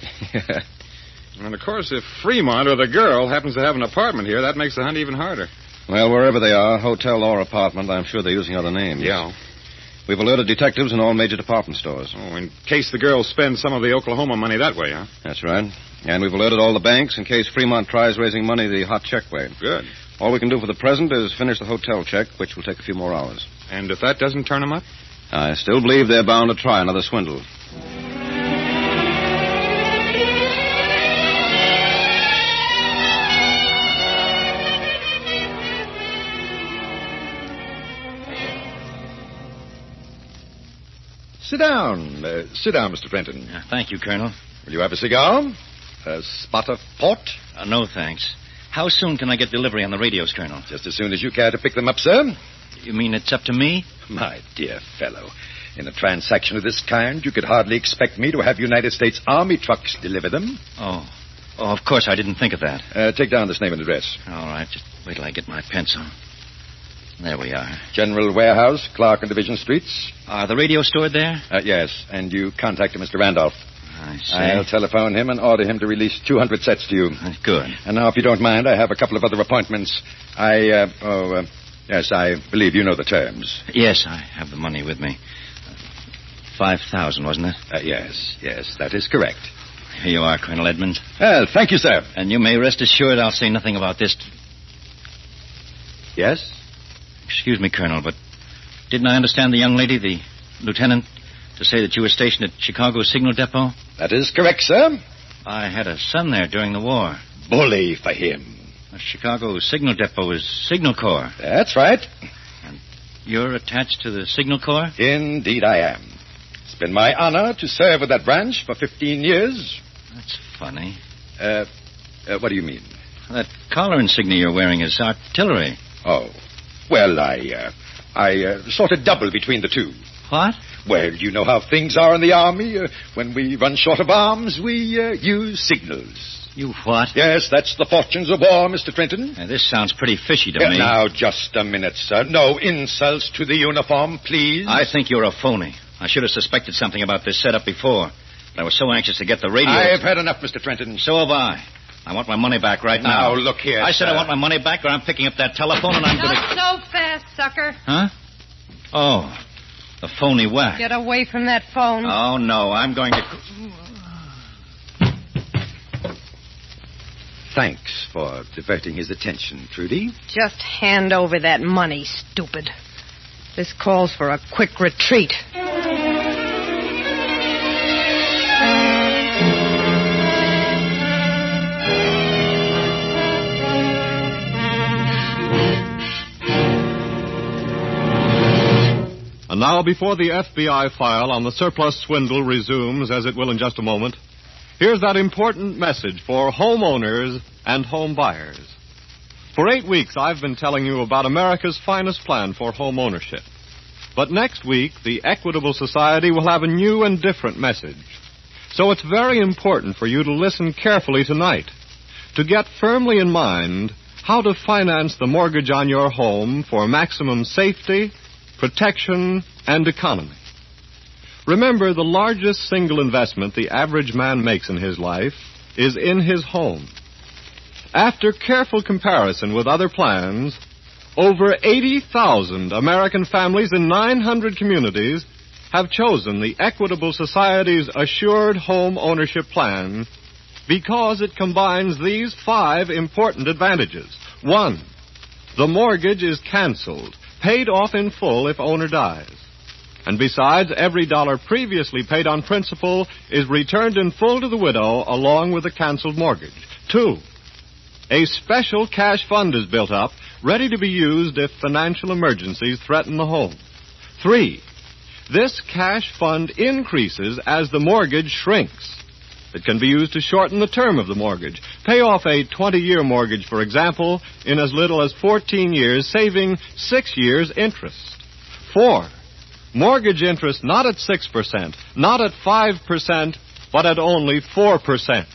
And, of course, if Fremont or the girl happens to have an apartment here, that makes the hunt even harder. Well, wherever they are, hotel or apartment, I'm sure they're using other names. Yeah. We've alerted detectives in all major department stores. Oh, in case the girl spends some of the Oklahoma money that way, huh? That's right. And we've alerted all the banks in case Fremont tries raising money the hot check way. Good. All we can do for the present is finish the hotel check, which will take a few more hours. And if that doesn't turn them up? I still believe they're bound to try another swindle. Sit down. Sit down, Mr. Fenton. Thank you, Colonel. Will you have a cigar? A spot of port? No, thanks. How soon can I get delivery on the radios, Colonel? Just as soon as you care to pick them up, sir. You mean it's up to me? My dear fellow, in a transaction of this kind, you could hardly expect me to have United States Army trucks deliver them. Oh, of course, I didn't think of that. Take down this name and address. All right, just wait till I get my pencil. There we are. General Warehouse, Clark and Division Streets. Are the radio stored there? Yes, and you contact Mr. Randolph. I see. I'll telephone him and order him to release 200 sets to you. Good. And now, if you don't mind, I have a couple of other appointments. Yes, I believe you know the terms. Yes, I have the money with me. 5,000, wasn't it? Yes, that is correct. Here you are, Colonel Edmonds. Well, thank you, sir. And you may rest assured I'll say nothing about this. Yes? Excuse me, Colonel, but didn't I understand the young lady, the lieutenant, to say that you were stationed at Chicago Signal Depot? That is correct, sir. I had a son there during the war. Bully for him. The Chicago Signal Depot is Signal Corps. That's right. And you're attached to the Signal Corps? Indeed I am. It's been my honor to serve with that branch for 15 years. That's funny. What do you mean? That collar insignia you're wearing is artillery. Oh. Well, I sort of double between the two. What? Well, you know how things are in the Army. When we run short of arms, we use signals. You what? Yes, that's the fortunes of war, Mr. Trenton. This sounds pretty fishy to me. Now, just a minute, sir. No insults to the uniform, please. I think you're a phony. I should have suspected something about this setup before. But I was so anxious to get the radio. I've had enough, Mr. Trenton. So have I. I want my money back right now. Now, look here, I said sir. I want my money back, or I'm picking up that telephone and I'm going to... Not so fast, sucker. Huh? Oh, the phony whack. Get away from that phone. Oh, no, I'm going to... Thanks for diverting his attention, Trudy. Just hand over that money, stupid. This calls for a quick retreat. And now, before the FBI file on the surplus swindle resumes, as it will in just a moment, here's that important message for homeowners and home buyers. For 8 weeks, I've been telling you about America's finest plan for home ownership. But next week, the Equitable Society will have a new and different message. So it's very important for you to listen carefully tonight, to get firmly in mind how to finance the mortgage on your home for maximum safety, protection, and economy. Remember, the largest single investment the average man makes in his life is in his home. After careful comparison with other plans, over 80,000 American families in 900 communities have chosen the Equitable Society's Assured Home Ownership Plan because it combines these 5 important advantages. 1, the mortgage is canceled, paid off in full if owner dies. And besides, every dollar previously paid on principal is returned in full to the widow along with the canceled mortgage. 2, a special cash fund is built up, ready to be used if financial emergencies threaten the home. 3, this cash fund increases as the mortgage shrinks. It can be used to shorten the term of the mortgage. Pay off a 20-year mortgage, for example, in as little as 14 years, saving 6 years' interest. 4. Mortgage interest not at 6%, not at 5%, but at only 4%.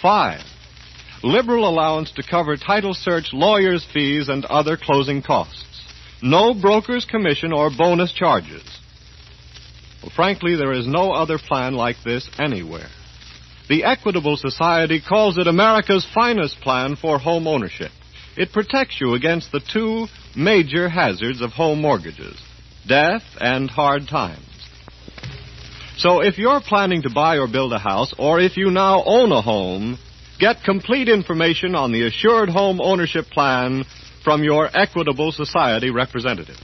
5. Liberal allowance to cover title search, lawyers' fees, and other closing costs. No broker's commission or bonus charges. Well, frankly, there is no other plan like this anywhere. The Equitable Society calls it America's finest plan for home ownership. It protects you against the two major hazards of home mortgages, death and hard times. So if you're planning to buy or build a house, or if you now own a home, get complete information on the Assured Home Ownership Plan from your Equitable Society representative.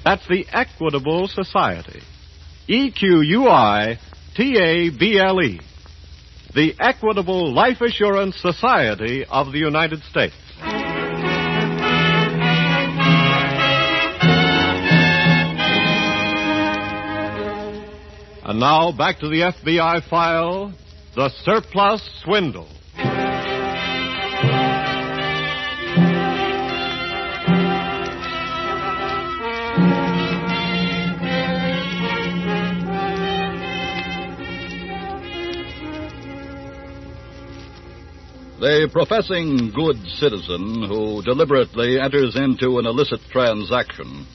That's the Equitable Society. EQUITABLE. The Equitable Life Assurance Society of the United States. And now, back to the FBI file, The Surplus Swindle. The professing good citizen who deliberately enters into an illicit transaction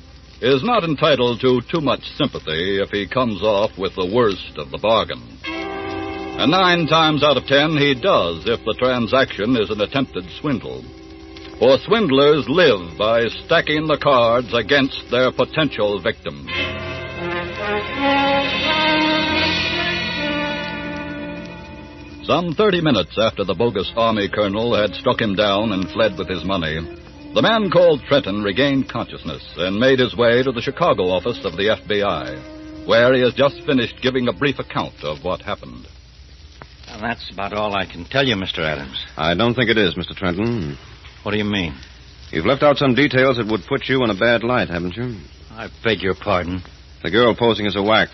is not entitled to too much sympathy if he comes off with the worst of the bargain. And 9 times out of 10, he does if the transaction is an attempted swindle. For swindlers live by stacking the cards against their potential victims. Some 30 minutes after the bogus Army colonel had struck him down and fled with his money, the man called Trenton regained consciousness and made his way to the Chicago office of the FBI, where he has just finished giving a brief account of what happened. Well, that's about all I can tell you, Mr. Adams. I don't think it is, Mr. Trenton. What do you mean? You've left out some details that would put you in a bad light, haven't you? I beg your pardon. The girl posing as a whack.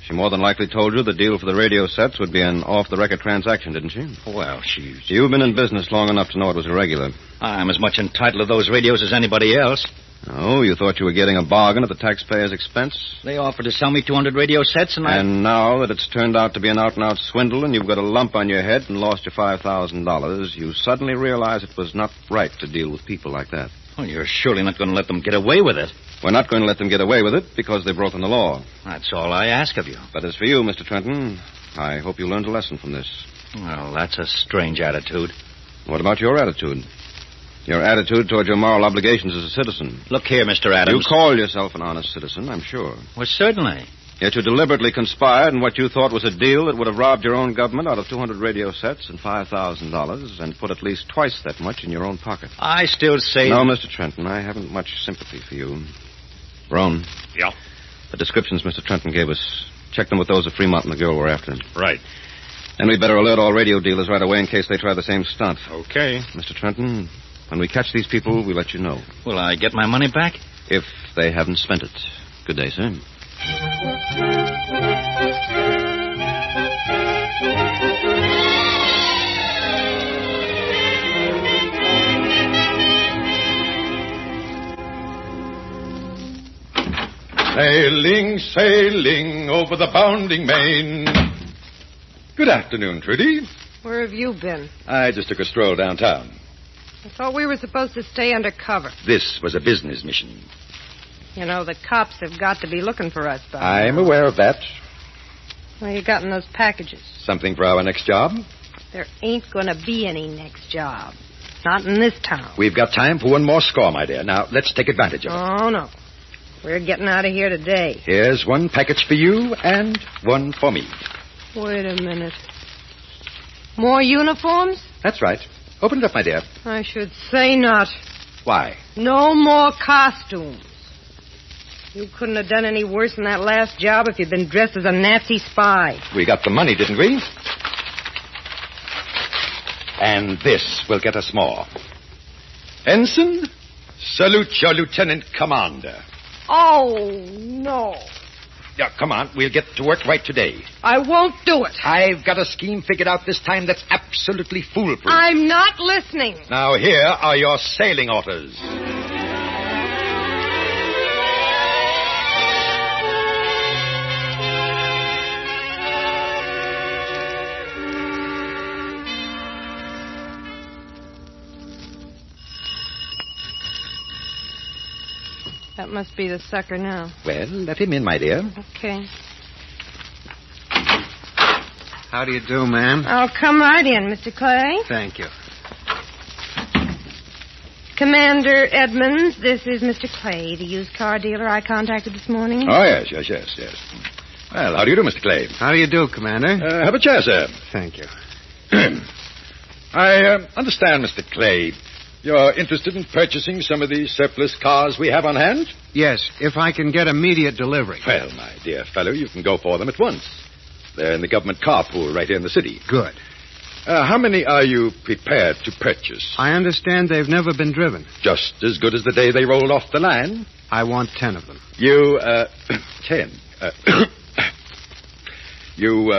She more than likely told you the deal for the radio sets would be an off-the-record transaction, didn't she? Well, You've been in business long enough to know it was irregular. I'm as much entitled to those radios as anybody else. Oh, you thought you were getting a bargain at the taxpayer's expense? They offered to sell me 200 radio sets, And now that it's turned out to be an out-and-out swindle and you've got a lump on your head and lost your $5,000, you suddenly realize it was not right to deal with people like that. Well, you're surely not going to let them get away with it. We're not going to let them get away with it because they've broken the law. That's all I ask of you. But as for you, Mr. Trenton, I hope you learned a lesson from this. Well, that's a strange attitude. What about your attitude? Your attitude toward your moral obligations as a citizen. Look here, Mr. Adams. You call yourself an honest citizen, I'm sure. Well, certainly. Yet you deliberately conspired in what you thought was a deal that would have robbed your own government out of 200 radio sets and $5,000 and put at least twice that much in your own pocket. I still say... No, Mr. Trenton, I haven't much sympathy for you. Rome. Yeah? The descriptions Mr. Trenton gave us, check them with those of Fremont and the girl we're after. Right. And we'd better alert all radio dealers right away in case they try the same stunt. Okay. Mr. Trenton, when we catch these people, we'll let you know. Will I get my money back? If they haven't spent it. Good day, sir. Sailing, sailing over the bounding main. Good afternoon, Trudy. Where have you been? I just took a stroll downtown. I thought we were supposed to stay under cover. This was a business mission. You know, the cops have got to be looking for us by I'm now. aware of that. What you got in those packages? Something for our next job? There ain't going to be any next job. Not in this town. We've got time for one more score, my dear. Now, let's take advantage of it. Oh, no. We're getting out of here today. Here's one package for you and one for me. Wait a minute. More uniforms? That's right. Open it up, my dear. I should say not. Why? No more costumes. You couldn't have done any worse than that last job if you'd been dressed as a Nazi spy. We got the money, didn't we? And this will get us more. Ensign, salute your lieutenant commander. Oh, no. Yeah, come on. We'll get to work right today. I won't do it. I've got a scheme figured out this time that's absolutely foolproof. I'm not listening. Now, here are your sailing orders. That must be the sucker now. Well, let him in, my dear. Okay. How do you do, ma'am? I'll come right in, Mr. Clay. Thank you. Commander Edmonds, this is Mr. Clay, the used car dealer I contacted this morning. Oh, yes. Well, how do you do, Mr. Clay? How do you do, Commander? Have a chair, sir. Thank you. I understand, Mr. Clay, you're interested in purchasing some of the surplus cars we have on hand? Yes, if I can get immediate delivery. Well, my dear fellow, you can go for them at once. They're in the government car pool right here in the city. Good. How many are you prepared to purchase? I understand they've never been driven. Just as good as the day they rolled off the line. I want 10 of them. You, 10. You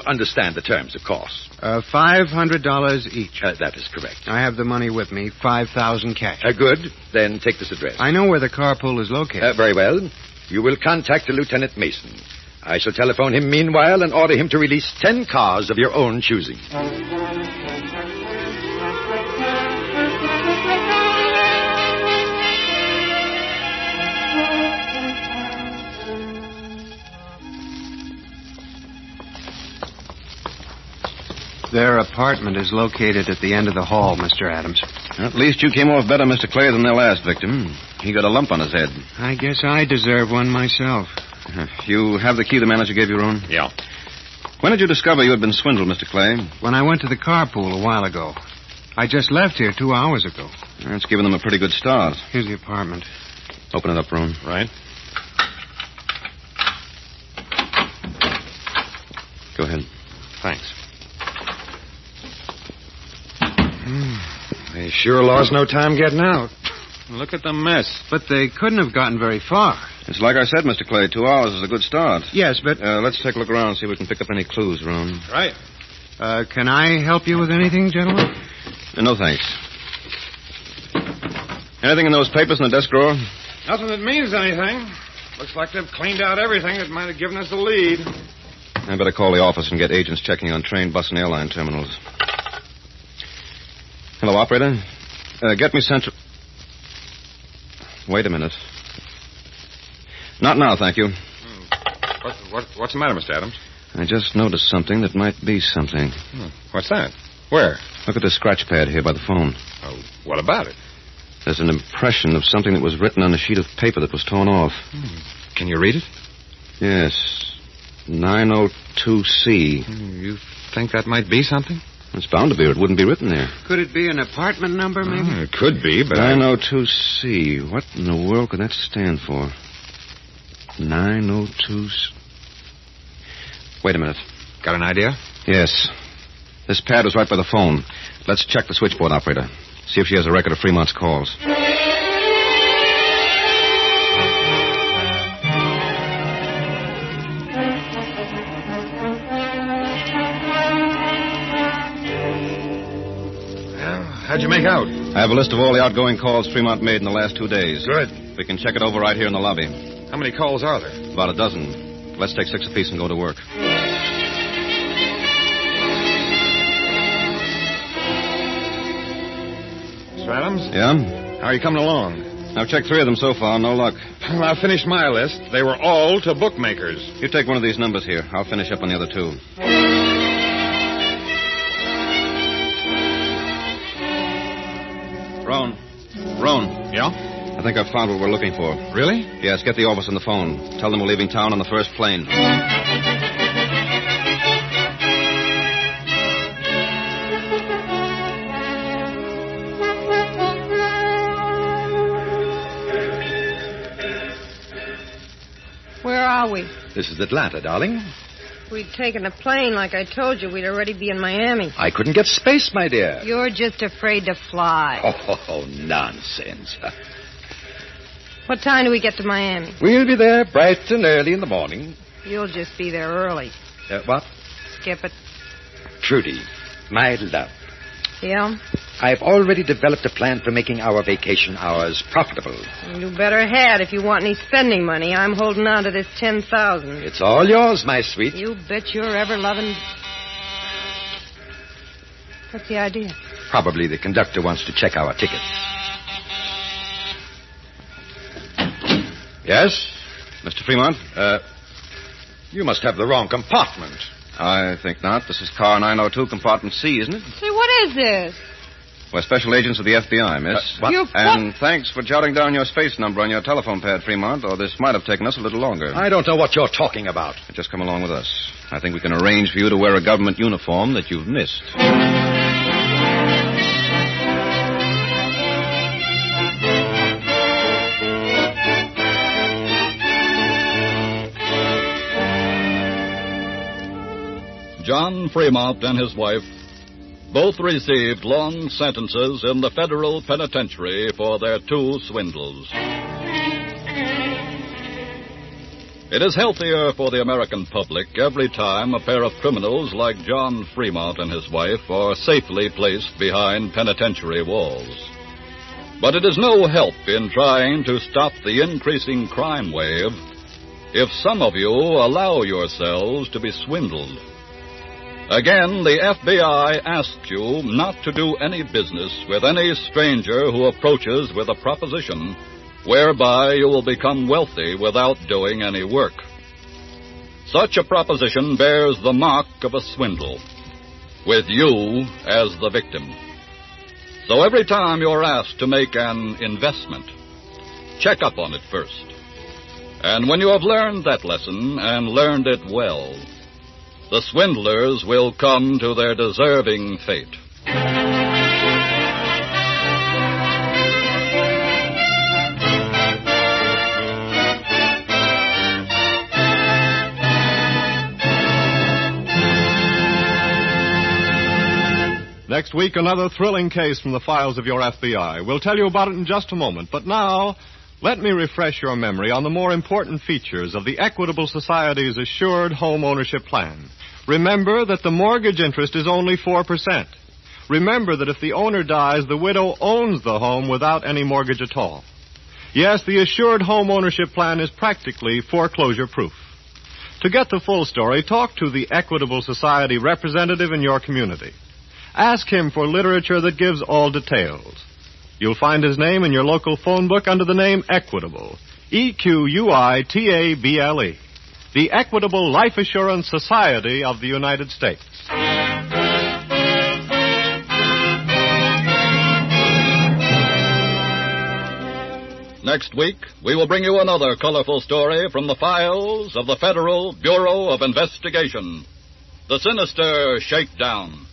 understand the terms, of course. $500 each. That is correct. I have the money with me, $5,000 cash. Good. Then take this address. I know where the carpool is located. Very well. You will contact Lieutenant Mason. I shall telephone him meanwhile and order him to release 10 cars of your own choosing. Their apartment is located at the end of the hall, Mr. Adams. At least you came off better, Mr. Clay, than their last victim. He got a lump on his head. I guess I deserve one myself. You have the key the manager gave you, Roan? Yeah. When did you discover you had been swindled, Mr. Clay? When I went to the carpool a while ago. I just left here 2 hours ago. That's given them a pretty good start. Here's the apartment. Open it up, Roan. Right. Go ahead. Thanks. They sure lost no time getting out. Look at the mess. But they couldn't have gotten very far. It's like I said, Mr. Clay, 2 hours is a good start. Yes, but... let's take a look around and see if we can pick up any clues, Roan. Right. Can I help you with anything, gentlemen? No, thanks. Anything in those papers in the desk drawer? Nothing that means anything. Looks like they've cleaned out everything that might have given us the lead. I better call the office and get agents checking on train, bus, and airline terminals. Hello, operator. Get me Central... Wait a minute. Not now, thank you. What's the matter, Mr. Adams? I just noticed something that might be something. What's that? Where? Look at the scratch pad here by the phone. Oh, what about it? There's an impression of something that was written on a sheet of paper that was torn off. Can you read it? Yes. 902C. You think that might be something? It's bound to be, or it wouldn't be written there. Could it be an apartment number, maybe? It could be, but 902C. What in the world could that stand for? 902C. Wait a minute. Got an idea? Yes. This pad was right by the phone. Let's check the switchboard, operator. See if she has a record of Fremont's calls. How'd you make out? I have a list of all the outgoing calls Fremont made in the last 2 days. Good. We can check it over right here in the lobby. How many calls are there? About a dozen. Let's take 6 apiece and go to work. Mr. Adams? Yeah? How are you coming along? I've checked 3 of them so far. No luck. Well, I finished my list. They were all to bookmakers. You take one of these numbers here. I'll finish up on the other 2. Roan. Yeah? I think I've found what we're looking for. Really? Yes, get the office on the phone. Tell them we're leaving town on the first plane. Where are we? This is Atlanta, darling. If we'd taken a plane like I told you, we'd already be in Miami. I couldn't get space, my dear. You're just afraid to fly. Oh, nonsense. What time do we get to Miami? We'll be there bright and early in the morning. You'll just be there early. What? Skip it. Trudy, my love. Yeah? I've already developed a plan for making our vacation hours profitable. You better head if you want any spending money. I'm holding on to this $10,000. It's all yours, my sweet. You bet your ever-loving... What's the idea? Probably the conductor wants to check our tickets. Yes? Mr. Fremont? You must have the wrong compartment. I think not. This is car 902, compartment C, isn't it? Say, what is this? We're special agents of the FBI, miss. What? And thanks for jotting down your space number on your telephone pad, Fremont, or this might have taken us a little longer. I don't know what you're talking about. Just come along with us. I think we can arrange for you to wear a government uniform that you've missed. John Fremont and his wife both received long sentences in the federal penitentiary for their 2 swindles. It is healthier for the American public every time a pair of criminals like John Fremont and his wife are safely placed behind penitentiary walls. But it is no help in trying to stop the increasing crime wave if some of you allow yourselves to be swindled. Again, the FBI asks you not to do any business with any stranger who approaches with a proposition whereby you will become wealthy without doing any work. Such a proposition bears the mark of a swindle, with you as the victim. So every time you're asked to make an investment, check up on it first. And when you have learned that lesson and learned it well, the swindlers will come to their deserving fate. Next week, another thrilling case from the files of your FBI. We'll tell you about it in just a moment. But now, let me refresh your memory on the more important features of the Equitable Society's Assured Home Ownership Plan. Remember that the mortgage interest is only 4%. Remember that if the owner dies, the widow owns the home without any mortgage at all. Yes, the Assured Home Ownership Plan is practically foreclosure-proof. To get the full story, talk to the Equitable Society representative in your community. Ask him for literature that gives all details. You'll find his name in your local phone book under the name Equitable, EQUITABLE, the Equitable Life Assurance Society of the United States. Next week, we will bring you another colorful story from the files of the Federal Bureau of Investigation, The Sinister Shakedown.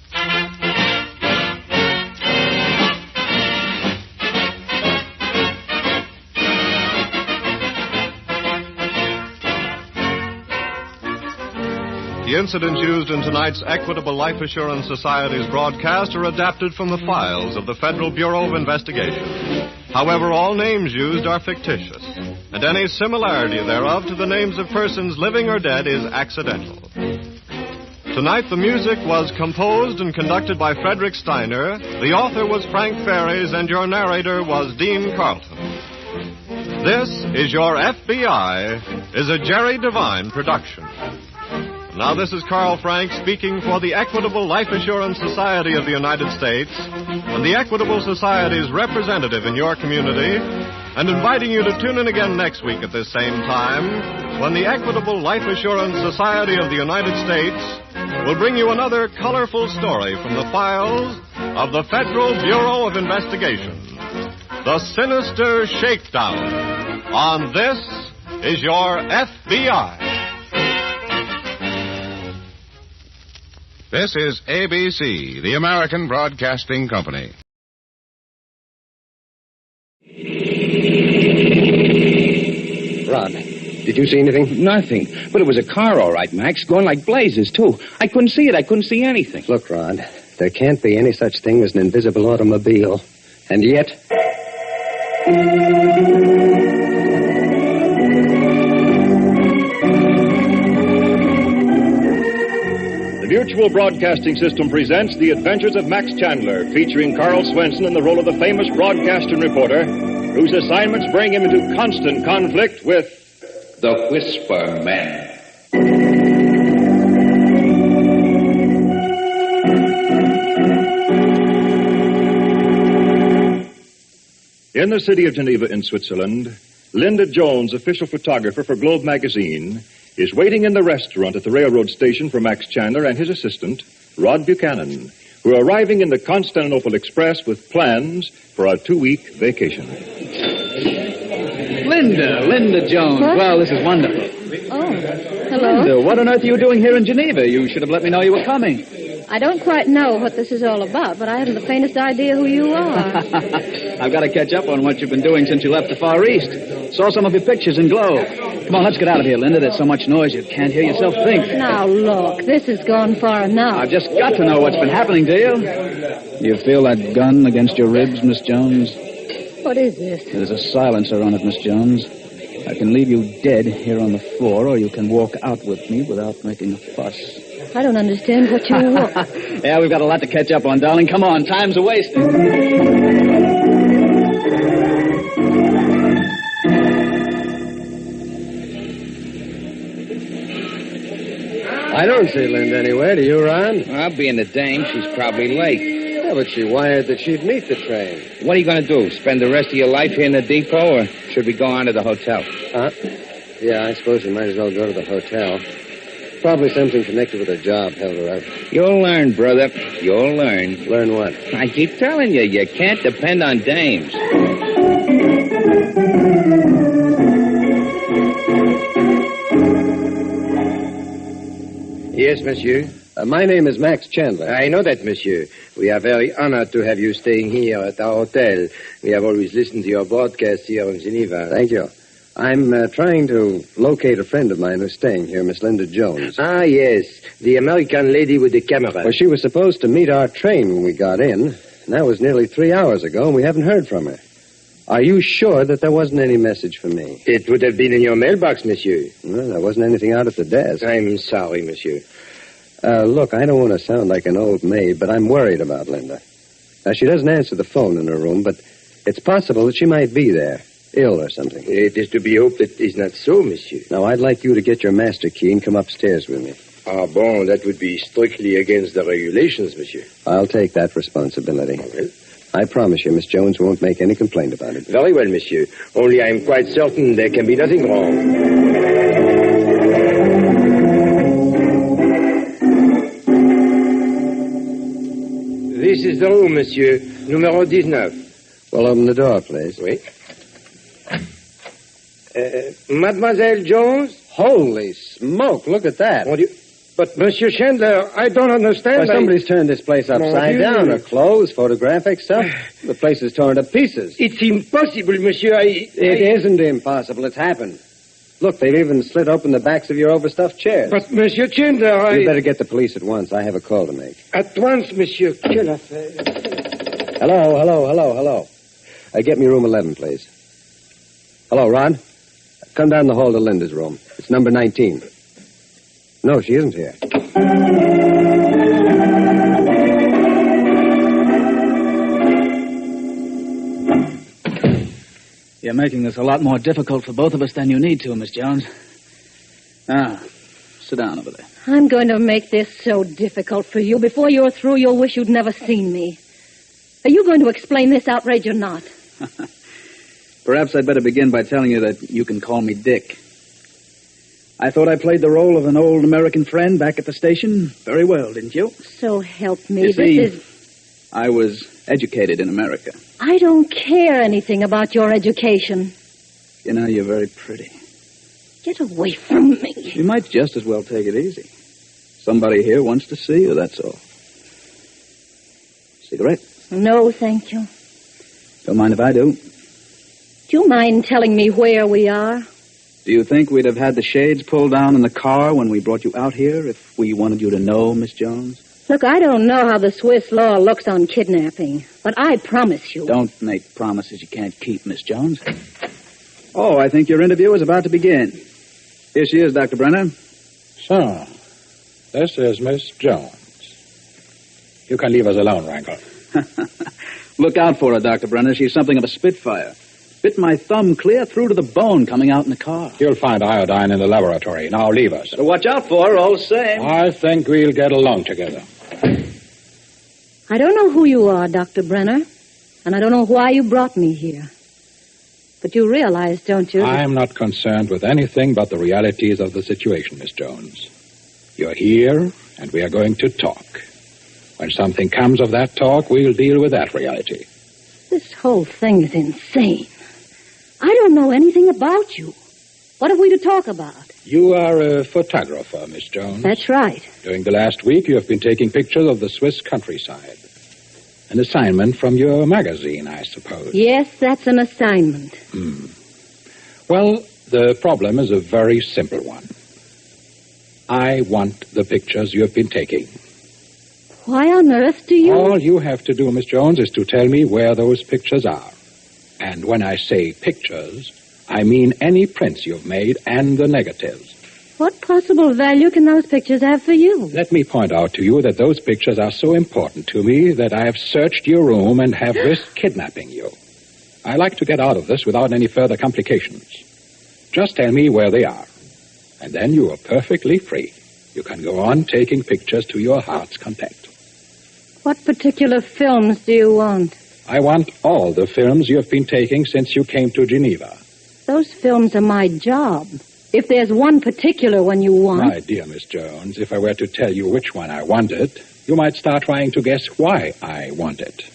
The incidents used in tonight's Equitable Life Assurance Society's broadcast are adapted from the files of the Federal Bureau of Investigation. However, all names used are fictitious, and any similarity thereof to the names of persons living or dead is accidental. Tonight, the music was composed and conducted by Frederick Steiner, the author was Frank Ferries, and your narrator was Dean Carlton. This is Your FBI is a Jerry Devine production. Now, this is Carl Frank speaking for the Equitable Life Assurance Society of the United States and the Equitable Society's representative in your community, and inviting you to tune in again next week at this same time when the Equitable Life Assurance Society of the United States will bring you another colorful story from the files of the Federal Bureau of Investigation, The Sinister Shakedown. On This is Your FBI. This is ABC, the American Broadcasting Company. Rod, did you see anything? Nothing. But it was a car, all right, Max, going like blazes, too. I couldn't see it. I couldn't see anything. Look, Rod, there can't be any such thing as an invisible automobile. And yet... Mutual Broadcasting System presents The Adventures of Max Chandler, featuring Carl Swenson in the role of the famous broadcaster and reporter, whose assignments bring him into constant conflict with the Whisper Man. In the city of Geneva in Switzerland, Linda Jones, official photographer for Globe magazine, is waiting in the restaurant at the railroad station for Max Chandler and his assistant, Rod Buchanan, who are arriving in the Constantinople Express with plans for a 2-week vacation. Linda Jones. What? Well, this is wonderful. Oh, hello. Linda, what on earth are you doing here in Geneva? You should have let me know you were coming. I don't quite know what this is all about, but I haven't the faintest idea who you are. I've got to catch up on what you've been doing since you left the Far East. Saw some of your pictures in Globe. Come on, let's get out of here, Linda. There's so much noise you can't hear yourself think. Now, look, this has gone far enough. I've just got to know what's been happening to you. You feel that gun against your ribs, Miss Jones? What is this? There's a silencer on it, Miss Jones. I can leave you dead here on the floor, or you can walk out with me without making a fuss. I don't understand what you want. Yeah, we've got a lot to catch up on, darling. Come on, time's a wasting. I don't see Linda anywhere. Do you, Ron? I'll be in the dame. She's probably late. Yeah, but she wired that she'd meet the train. What are you going to do? Spend the rest of your life here in the depot, or should we go on to the hotel? Huh? Yeah, I suppose you might as well go to the hotel. Probably something connected with her job held her up. You'll learn, brother. You'll learn. Learn what? I keep telling you, you can't depend on dames. Yes, monsieur. My name is Max Chandler. I know that, monsieur. We are very honored to have you staying here at our hotel. We have always listened to your broadcast here in Geneva. Thank you. I'm trying to locate a friend of mine who's staying here, Miss Linda Jones. Ah, yes. The American lady with the camera. Well, she was supposed to meet our train when we got in. And that was nearly 3 hours ago, and we haven't heard from her. Are you sure that there wasn't any message for me? It would have been in your mailbox, monsieur. Well, there wasn't anything out at the desk. I'm sorry, monsieur. Look, I don't want to sound like an old maid, but I'm worried about Linda. Now, she doesn't answer the phone in her room, but it's possible that she might be there. Ill or something. It is to be hoped that is not so, monsieur. Now, I'd like you to get your master key and come upstairs with me. Ah, bon, that would be strictly against the regulations, monsieur. I'll take that responsibility. Well. I promise you, Miss Jones won't make any complaint about it. Very well, monsieur. Only I'm quite certain there can be nothing wrong. This is the room, monsieur. Numero 19. Well, open the door, please. Oui. Mademoiselle Jones? Holy smoke, look at that. But, Monsieur Chandler, I don't understand. Well, somebody's turned this place upside down. Her clothes, photographic stuff. The place is torn to pieces. It's impossible, monsieur. It isn't impossible. It's happened. Look, they've even slit open the backs of your overstuffed chairs. But, Monsieur Chandler, You'd better get the police at once. I have a call to make. At once, monsieur. Quelle affaire? Hello. Get me room 11, please. Hello, Rod. Come down the hall to Linda's room. It's number 19. No, she isn't here. You're making this a lot more difficult for both of us than you need to, Miss Jones. Now, sit down over there. I'm going to make this so difficult for you. Before you're through, you'll wish you'd never seen me. Are you going to explain this outrage or not? Perhaps I'd better begin by telling you that you can call me Dick. I thought I played the role of an old American friend back at the station very well, didn't you? So help me. You see, I was educated in America. I don't care anything about your education. You know, you're very pretty. Get away from me. You might just as well take it easy. Somebody here wants to see you, that's all. Cigarette? No, thank you. Don't mind if I do. Do you mind telling me where we are? Do you think we'd have had the shades pulled down in the car when we brought you out here if we wanted you to know, Miss Jones? Look, I don't know how the Swiss law looks on kidnapping, but I promise you... Don't make promises you can't keep, Miss Jones. Oh, I think your interview is about to begin. Here she is, Dr. Brenner. So, This is Miss Jones. You can leave us alone, Rankle. Look out for her, Dr. Brenner. She's something of a spitfire. Bit my thumb clear through to the bone coming out in the car. You'll find iodine in the laboratory. Now leave us. Better watch out for her all the same. I think we'll get along together. I don't know who you are, Dr. Brenner, and I don't know why you brought me here. But you realize, don't you? I'm not concerned with anything but the realities of the situation, Miss Jones. You're here, and we are going to talk. When something comes of that talk, we'll deal with that reality. This whole thing is insane. I don't know anything about you. What have we to talk about? You are a photographer, Miss Jones. That's right. During the last week, you have been taking pictures of the Swiss countryside. An assignment from your magazine, I suppose. Yes, that's an assignment. Well, the problem is a very simple one. I want the pictures you have been taking. Why on earth do you... All you have to do, Miss Jones, is to tell me where those pictures are. And when I say pictures, I mean any prints you've made and the negatives. What possible value can those pictures have for you? Let me point out to you that those pictures are so important to me that I have searched your room and have risked kidnapping you. I like to get out of this without any further complications. Just tell me where they are. And then you are perfectly free. You can go on taking pictures to your heart's content. What particular films do you want? I want all the films you have been taking since you came to Geneva. Those films are my job. If there's one particular one you want... My dear Miss Jones, if I were to tell you which one I wanted, you might start trying to guess why I want it.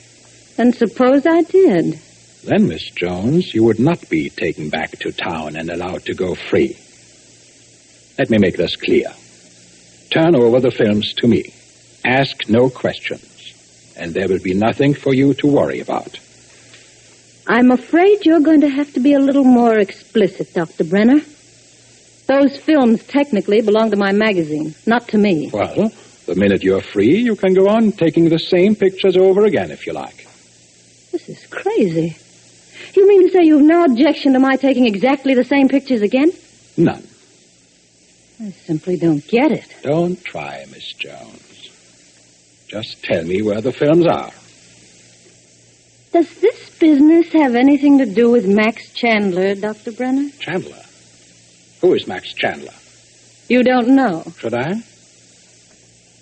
And suppose I did? Then, Miss Jones, you would not be taken back to town and allowed to go free. Let me make this clear. Turn over the films to me. Ask no questions. And there will be nothing for you to worry about. I'm afraid you're going to have to be a little more explicit, Dr. Brenner. Those films technically belong to my magazine, not to me. Well, the minute you're free, you can go on taking the same pictures over again if you like. This is crazy. You mean to say you've no objection to my taking exactly the same pictures again? None. I simply don't get it. Don't try, Miss Jones. Just tell me where the films are. Does this business have anything to do with Max Chandler, Dr. Brenner? Chandler? Who is Max Chandler? You don't know. Should I?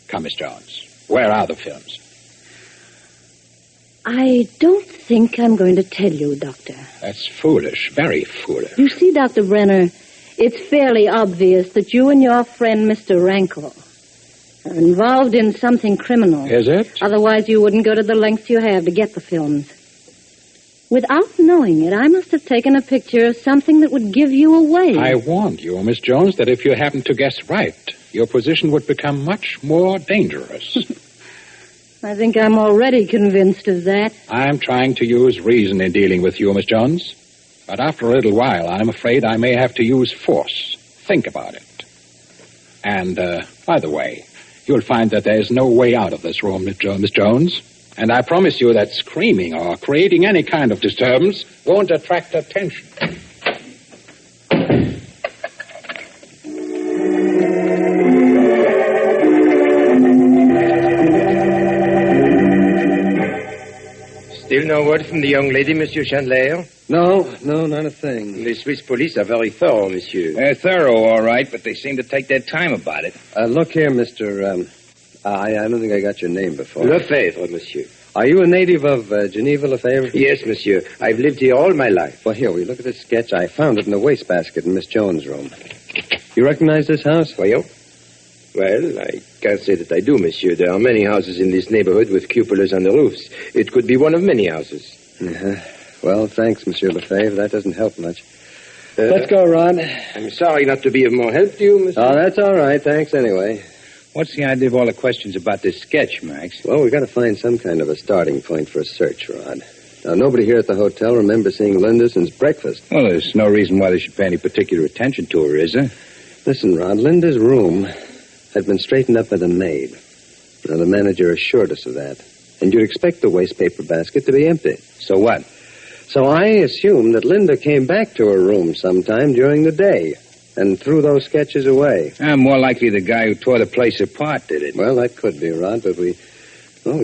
Come, Miss Jones. Where are the films? I don't think I'm going to tell you, Doctor. That's foolish. Very foolish. You see, Dr. Brenner, it's fairly obvious that you and your friend, Mr. Rankle, are involved in something criminal. Is it? Otherwise, you wouldn't go to the lengths you have to get the films. Without knowing it, I must have taken a picture of something that would give you away. I warned you, Miss Jones, that if you happened to guess right, your position would become much more dangerous. I think I'm already convinced of that. I'm trying to use reason in dealing with you, Miss Jones. But after a little while, I'm afraid I may have to use force. Think about it. And, by the way, you'll find that there's no way out of this room, Miss Jones. And I promise you that screaming or creating any kind of disturbance won't attract attention. Still no word from the young lady, Monsieur Chandler? No, not a thing. The Swiss police are very thorough, monsieur. They're thorough, all right, but they seem to take their time about it. Look here, Mr. I don't think I got your name before. Lefebvre, monsieur. Are you a native of Geneva, Lefebvre? Yes, monsieur. I've lived here all my life. Well, here, will you look at this sketch? I found it in the wastebasket in Miss Jones' room. You recognize this house? Well, I can't say that I do, monsieur. There are many houses in this neighborhood with cupolas on the roofs. It could be one of many houses. Uh-huh. Well, thanks, Monsieur Lefebvre. That doesn't help much. Let's go, Rod. I'm sorry not to be of more help to you, monsieur. Oh, that's all right. Thanks anyway. What's the idea of all the questions about this sketch, Max? Well, we've got to find some kind of a starting point for a search, Rod. Now, nobody here at the hotel remembers seeing Linda since breakfast. Well, there's no reason why they should pay any particular attention to her, is there? Listen, Rod, Linda's room had been straightened up by the maid. Now, the manager assured us of that. And you'd expect the wastepaper basket to be empty. So what? So I assumed that Linda came back to her room sometime during the day. and threw those sketches away. More likely the guy who tore the place apart did it. Well, that could be, Rod, but we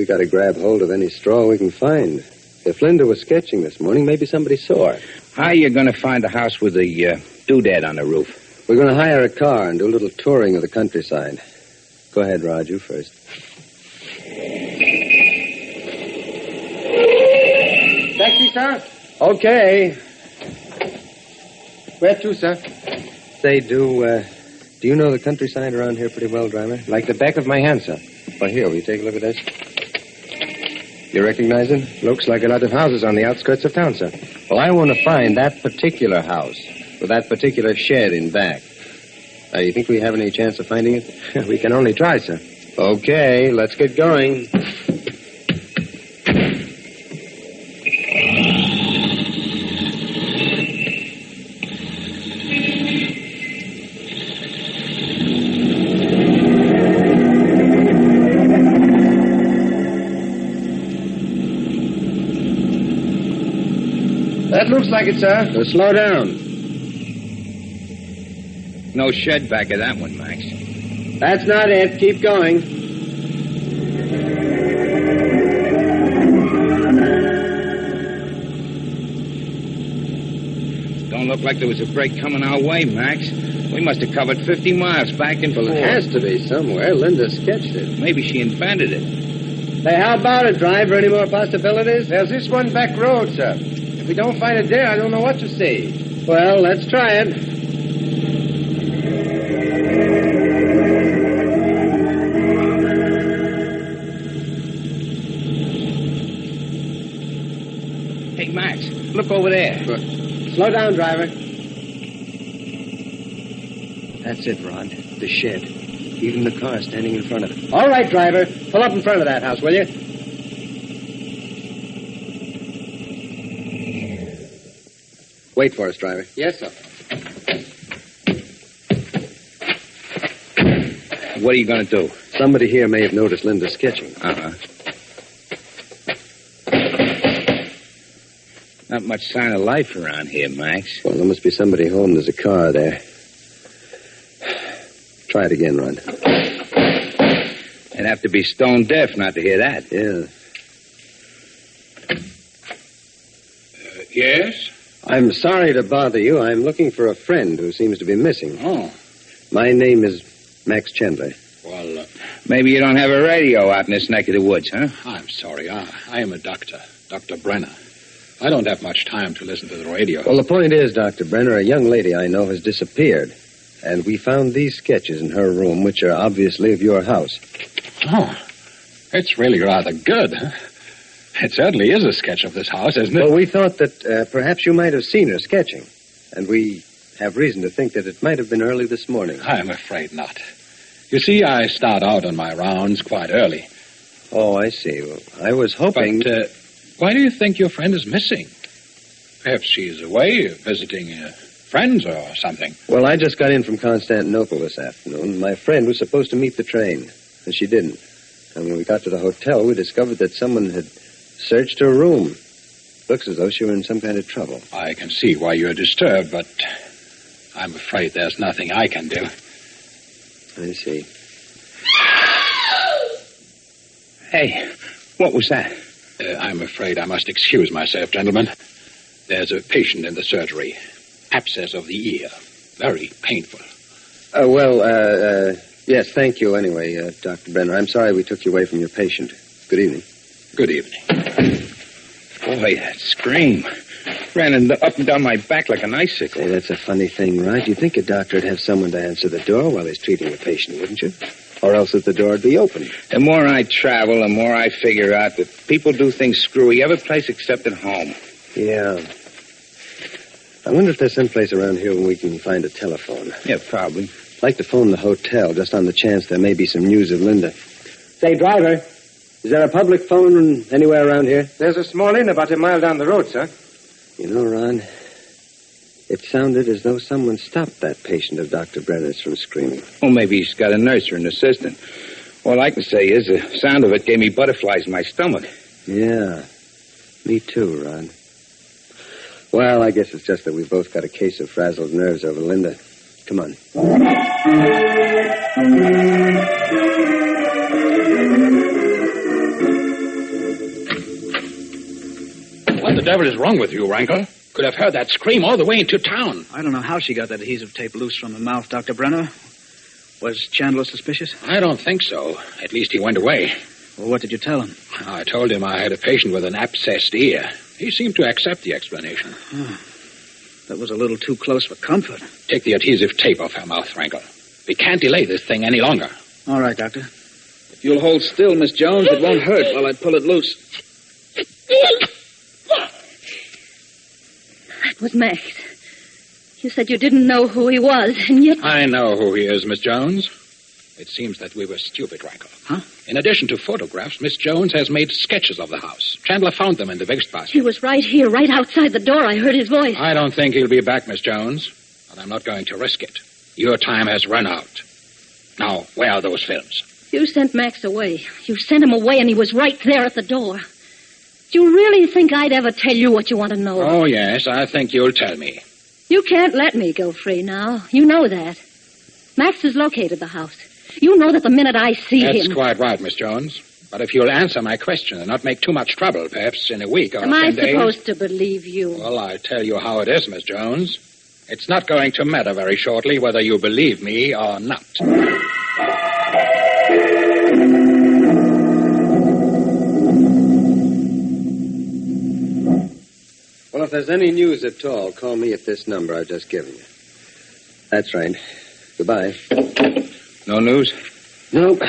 got to grab hold of any straw we can find. If Linda was sketching this morning, maybe somebody saw her. How are you going to find a house with a doodad on the roof? We're going to hire a car and do a little touring of the countryside. Go ahead, Rod, you first. Taxi, sir? Okay. Where to, sir? Say, do you know the countryside around here pretty well, driver? Like the back of my hand, sir. Well, here, will you take a look at this? You recognize it? Looks like a lot of houses on the outskirts of town, sir. Well, I want to find that particular house with that particular shed in back. You think we have any chance of finding it? We can only try, sir. Okay, let's get going. That looks like it, sir. So slow down. No shed back of that one, Max. That's not it. Keep going. Don't look like there was a break coming our way, Max. We must have covered 50 miles back and forth. Well, it has to be somewhere. Linda sketched it. Maybe she invented it. Say, how about it, driver? Any more possibilities? There's this one back road, sir. If we don't find it there, I don't know what to say. Well, let's try it. Hey, Max, look over there. Slow down, driver. That's it, Rod. The shed. Even the car standing in front of it. All right, driver. Pull up in front of that house, will you? Wait for us, driver. Yes, sir. What are you going to do? Somebody here may have noticed Linda sketching. Not much sign of life around here, Max. Well, there must be somebody home. There's a car there. Try it again, Ron. They'd have to be stone deaf not to hear that. Yeah. Yes? I'm sorry to bother you. I'm looking for a friend who seems to be missing. Oh. My name is Max Chandler. Well, maybe you don't have a radio out in this neck of the woods, huh? I'm sorry. I am a doctor, Dr. Brenner. I don't have much time to listen to the radio. Well, the point is, Dr. Brenner, a young lady I know has disappeared. And we found these sketches in her room, which are obviously of your house. Oh, it's really rather good, huh? It certainly is a sketch of this house, isn't it? Well, we thought that perhaps you might have seen her sketching. And we have reason to think that it might have been early this morning. I'm afraid not. You see, I start out on my rounds quite early. Oh, I see. Well, I was hoping... But why do you think your friend is missing? Perhaps she's away visiting friends or something. Well, I just got in from Constantinople this afternoon. My friend was supposed to meet the train, and she didn't. And when we got to the hotel, we discovered that someone had searched her room. Looks as though she were in some kind of trouble. I can see why you're disturbed, but I'm afraid there's nothing I can do. I see. Hey, what was that? I'm afraid I must excuse myself, gentlemen. There's a patient in the surgery. Abscess of the ear. Very painful. Yes, thank you anyway, Dr. Brenner. I'm sorry we took you away from your patient. Good evening. Good evening. Boy, that scream. Ran up and down my back like an icicle. Hey, that's a funny thing, Rod. You'd think a doctor would have someone to answer the door while he's treating a patient, wouldn't you? Or else that the door would be open. The more I travel, the more I figure out that people do things screwy every place except at home. Yeah. I wonder if there's some place around here where we can find a telephone. Yeah, probably. I'd like to phone the hotel just on the chance there may be some news of Linda. Say, driver, is there a public phone anywhere around here? There's a small inn about a mile down the road, sir. You know, Ron, it sounded as though someone stopped that patient of Dr. Brenner's from screaming. Oh, maybe he's got a nurse or an assistant. All I can say is the sound of it gave me butterflies in my stomach. Yeah, me too, Ron. Well, I guess it's just that we've both got a case of frazzled nerves over Linda. Come on. What the devil is wrong with you, Rankle? Could have heard that scream all the way into town. I don't know how she got that adhesive tape loose from her mouth, Dr. Brenner. Was Chandler suspicious? I don't think so. At least he went away. Well, what did you tell him? I told him I had a patient with an abscessed ear. He seemed to accept the explanation. Oh, that was a little too close for comfort. Take the adhesive tape off her mouth, Rankle. We can't delay this thing any longer. All right, Doctor. If you'll hold still, Miss Jones, it won't hurt while I pull it loose. That was Max. You said you didn't know who he was, and yet... I know who he is, Miss Jones. It seems that we were stupid, Rankle. Huh? In addition to photographs, Miss Jones has made sketches of the house. Chandler found them in the Wegstbasket. He was right here, right outside the door. I heard his voice. I don't think he'll be back, Miss Jones. But I'm not going to risk it. Your time has run out. Now, where are those films? You sent Max away. You sent him away, and he was right there at the door. Do you really think I'd ever tell you what you want to know? Oh, yes, I think you'll tell me. You can't let me go free now. You know that. Max has located the house. You know that the minute I see him... That's quite right, Miss Jones. But if you'll answer my question and not make too much trouble, perhaps in a week or 10 days... Am I supposed to believe you? Well, I'll tell you how it is, Miss Jones. It's not going to matter very shortly whether you believe me or not. Well, if there's any news at all, call me at this number I've just given you. That's right. Goodbye. No news? Nope.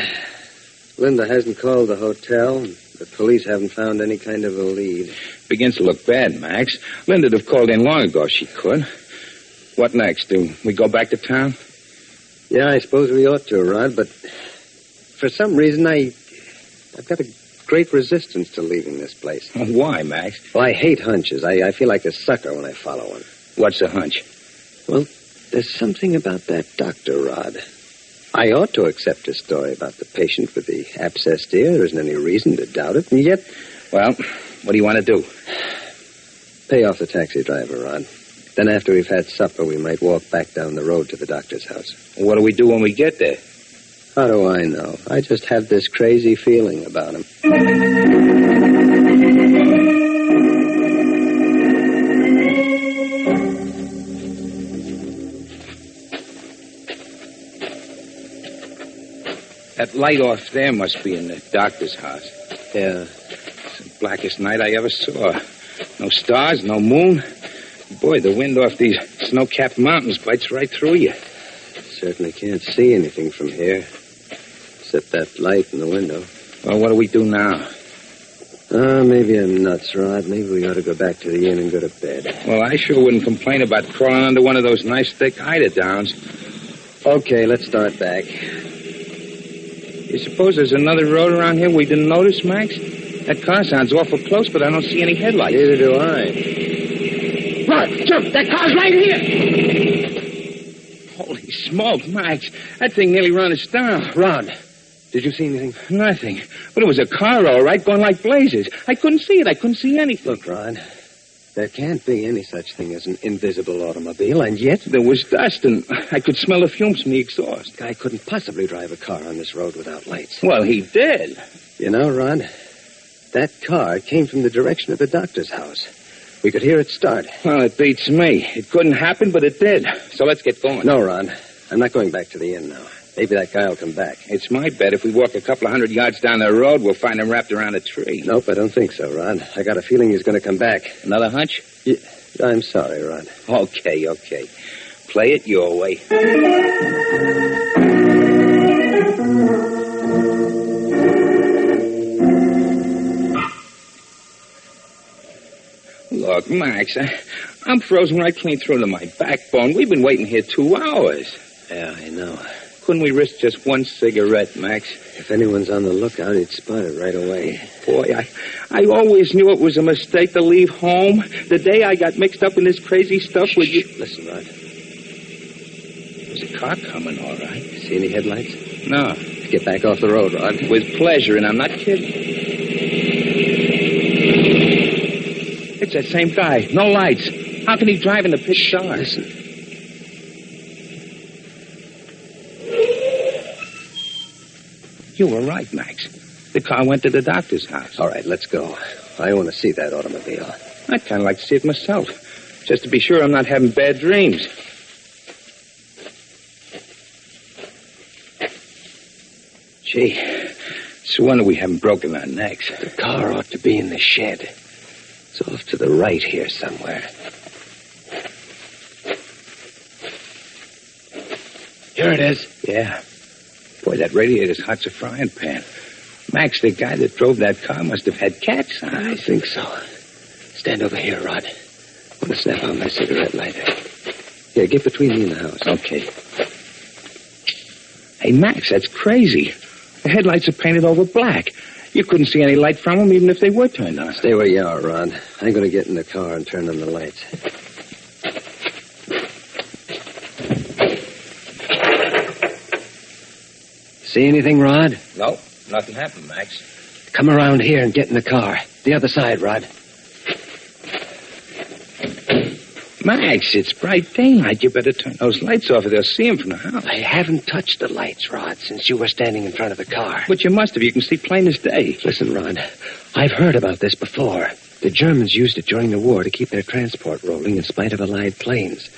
Linda hasn't called the hotel. The police haven't found any kind of a lead. Begins to look bad, Max. Linda'd have called in long ago if she could. What next? Do we go back to town? Yeah, I suppose we ought to, Rod, but for some reason I've got a great resistance to leaving this place. Why, Max? Well, I hate hunches. I feel like a sucker when I follow one. What's a hunch? Well, there's something about that doctor, Rod. I ought to accept his story about the patient with the abscessed ear. There isn't any reason to doubt it, and yet... Well, what do you want to do? Pay off the taxi driver, Rod. Then after we've had supper, we might walk back down the road to the doctor's house. What do we do when we get there? How do I know? I just have this crazy feeling about him. That light off there must be in the doctor's house. Yeah. It's the blackest night I ever saw. No stars, no moon. Boy, the wind off these snow-capped mountains bites right through you. Certainly can't see anything from here, except that light in the window. Well, what do we do now? Maybe I'm nuts, Rod. Maybe we ought to go back to the inn and go to bed. Well, I sure wouldn't complain about crawling under one of those nice thick eider-downs. Okay, let's start back. You suppose there's another road around here we didn't notice, Max? That car sounds awful close, but I don't see any headlights. Neither do I. Rod, jump! That car's right here! Holy smoke, Max. That thing nearly ran us down. Rod, did you see anything? Nothing. But it was a car, all right, going like blazes. I couldn't see it. I couldn't see anything. Look, Rod, there can't be any such thing as an invisible automobile, and yet... There was dust, and I could smell the fumes from the exhaust. Guy couldn't possibly drive a car on this road without lights. Well, he did. You know, Rod, that car came from the direction of the doctor's house. We could hear it start. Well, it beats me. It couldn't happen, but it did. So let's get going. No, Ron. I'm not going back to the inn now. Maybe that guy will come back. It's my bet if we walk a couple of 100 yards down the road, we'll find him wrapped around a tree. Nope, I don't think so, Ron. I got a feeling he's going to come back. Another hunch? Yeah, I'm sorry, Ron. Okay. Play it your way. Look, Max, I'm frozen right clean through to my backbone. We've been waiting here 2 hours. Yeah, I know. Couldn't we risk just one cigarette, Max? If anyone's on the lookout, he'd spot it right away. Boy, I always knew it was a mistake to leave home. The day I got mixed up in this crazy stuff with you... Listen, Rod. There's a car coming, all right. See any headlights? No. Get back off the road, Rod. With pleasure, and I'm not kidding. It's that same guy. No lights. How can he drive in the pitch dark? Listen. You were right, Max. The car went to the doctor's house. All right, let's go. I want to see that automobile. I'd kind of like to see it myself, just to be sure I'm not having bad dreams. Gee, it's a wonder we haven't broken our necks. The car ought to be in the shed. It's off to the right here somewhere. Here it is. Yeah. Boy, that radiator's hot as a frying pan. Max, the guy that drove that car must have had cats on. I think so. Stand over here, Rod. I'm going to snap on my cigarette lighter. Here, get between me and the house. Okay. Hey, Max, that's crazy. The headlights are painted over black. You couldn't see any light from them even if they were turned on. Stay where you are, Rod. I'm going to get in the car and turn on the lights. See anything, Rod? No, nothing happened, Max. Come around here and get in the car. The other side, Rod. Max, it's bright daylight. You better turn those lights off or they'll see them from the house. I haven't touched the lights, Rod, since you were standing in front of the car. But you must have. You can see plain as day. Listen, Rod, I've heard about this before. The Germans used it during the war to keep their transport rolling in spite of Allied planes.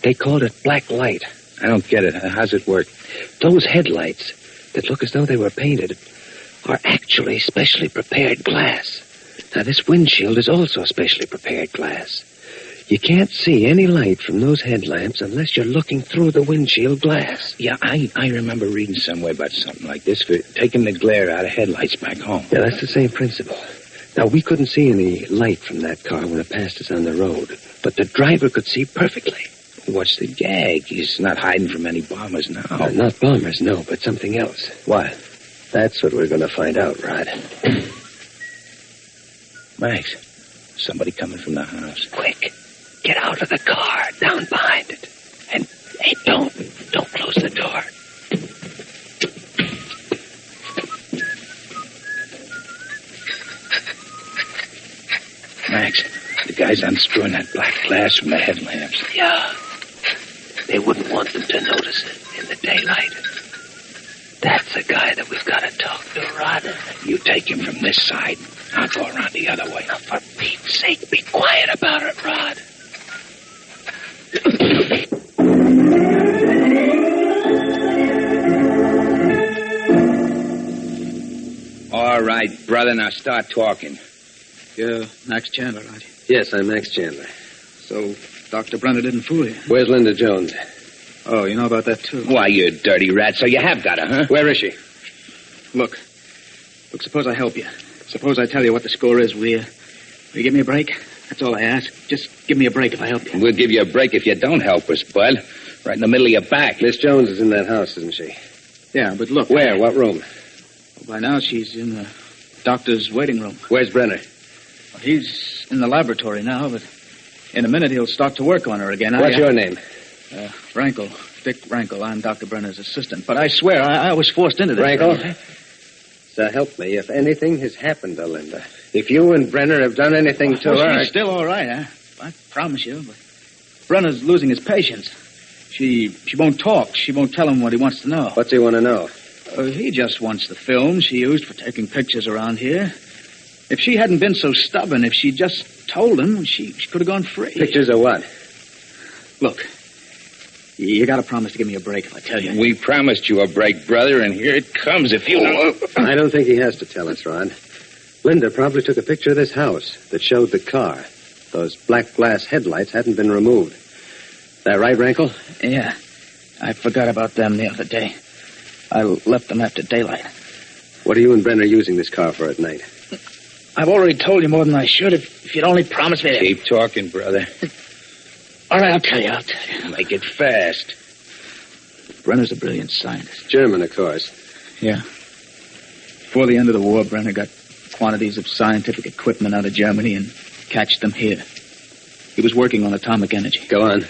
They called it black light. I don't get it. How's it work? Those headlights that look as though they were painted are actually specially prepared glass. Now, this windshield is also specially prepared glass. You can't see any light from those headlamps unless you're looking through the windshield glass. Yeah, I remember reading somewhere about something like this for taking the glare out of headlights back home. Yeah, that's the same principle. Now, we couldn't see any light from that car when it passed us on the road, but the driver could see perfectly. What's the gag? He's not hiding from any bombers now. Not bombers, no, but something else. What? That's what we're going to find out, Rod. Max, somebody coming from the house. Quick. Get out of the car, down behind it. And, hey, don't close the door. Max, the guy's unscrewing that black glass from the headlamps. Yeah. They wouldn't want them to notice it in the daylight. That's the guy that we've got to talk to, Rod. You take him from this side. I'll go around the other way. Now, for Pete's sake, be quiet about it, Rod. All right, brother, now start talking. You're Max Chandler, aren't you? Yes, I'm Max Chandler. So, Dr. Brenner didn't fool you? Where's Linda Jones? Oh, you know about that, too? Why, you dirty rat, so you have got her, huh? Where is she? Look, suppose I help you. Suppose I tell you what the score is. Will you give me a break? That's all I ask. Just give me a break if I help you. We'll give you a break if you don't help us, bud. Right in the middle of your back. Miss Jones is in that house, isn't she? Yeah, but look. Where? What room? Well, by now, she's in the doctor's waiting room. Where's Brenner? Well, he's in the laboratory now, but in a minute he'll start to work on her again. What's your name? Rankle. Dick Rankle. I'm Dr. Brenner's assistant. But I swear, I was forced into this. Rankle? So help me, if anything has happened to Linda, if you and Brenner have done anything to her... She's still all right, huh? I promise you. But Brenner's losing his patience. She won't talk. She won't tell him what he wants to know. What's he want to know? He just wants the film she used for taking pictures around here. If she hadn't been so stubborn, if she just told him, she could have gone free. Pictures of what? Look, you got to promise to give me a break if I tell you. We promised you a break, brother, and here it comes if you don't... I don't think he has to tell us, Rod. Linda probably took a picture of this house that showed the car. Those black glass headlights hadn't been removed. Is that right, Rankle? Yeah. I forgot about them the other day. I left them after daylight. What are you and Brenner using this car for at night? I've already told you more than I should. If you'd only promise me to... Keep talking, brother. All right, I'll tell you. Make it fast. Brenner's a brilliant scientist. German, of course. Yeah. Before the end of the war, Brenner got quantities of scientific equipment out of Germany and catched them here. He was working on atomic energy. Go on.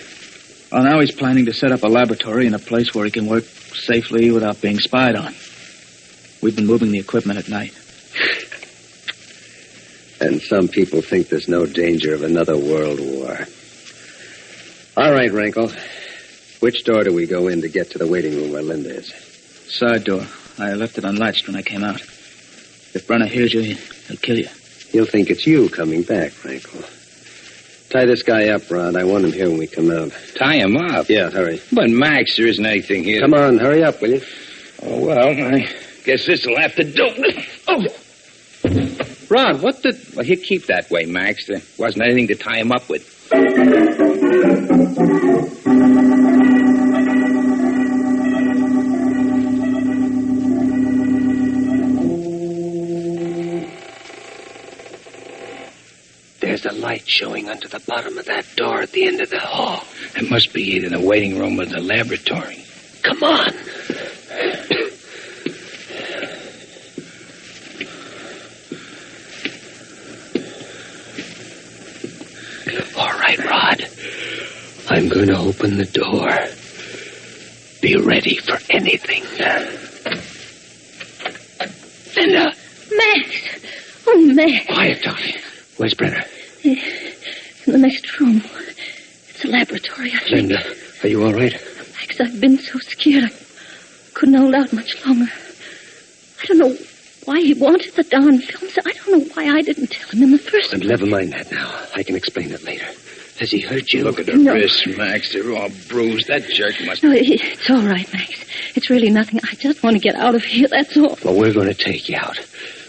Well, now he's planning to set up a laboratory in a place where he can work safely without being spied on. We've been moving the equipment at night. And some people think there's no danger of another world war. All right, Rankle. Which door do we go in to get to the waiting room where Linda is? Side door. I left it unlatched when I came out. If Brenner hears you, he'll kill you. He'll think it's you coming back, Michael. Tie this guy up, Rod. I want him here when we come out. Tie him up? Yeah, hurry. But, Max, there isn't anything here. Come on, hurry up, will you? Oh, well, I guess this'll have to do. Oh! Rod, what the... Well, he'll keep that way, Max. There wasn't anything to tie him up with. There's a light showing under the bottom of that door at the end of the hall. It must be either the waiting room or the laboratory. Come on. All right, Rod. I'm going to open the door. Be ready for anything. Linda. Max! Oh, Max. Quiet, darling. Where's Brenner? In the next room. It's a laboratory, I think. Linda, are you all right? Max, I've been so scared I couldn't hold out much longer. I don't know why he wanted the darn films. I don't know why I didn't tell him in the first place. Never mind that now. I can explain it later. Has he hurt you? Look at her wrists, Max. They're all bruised. That jerk must... No, it's all right, Max. It's really nothing. I just want to get out of here, that's all. Well, we're going to take you out.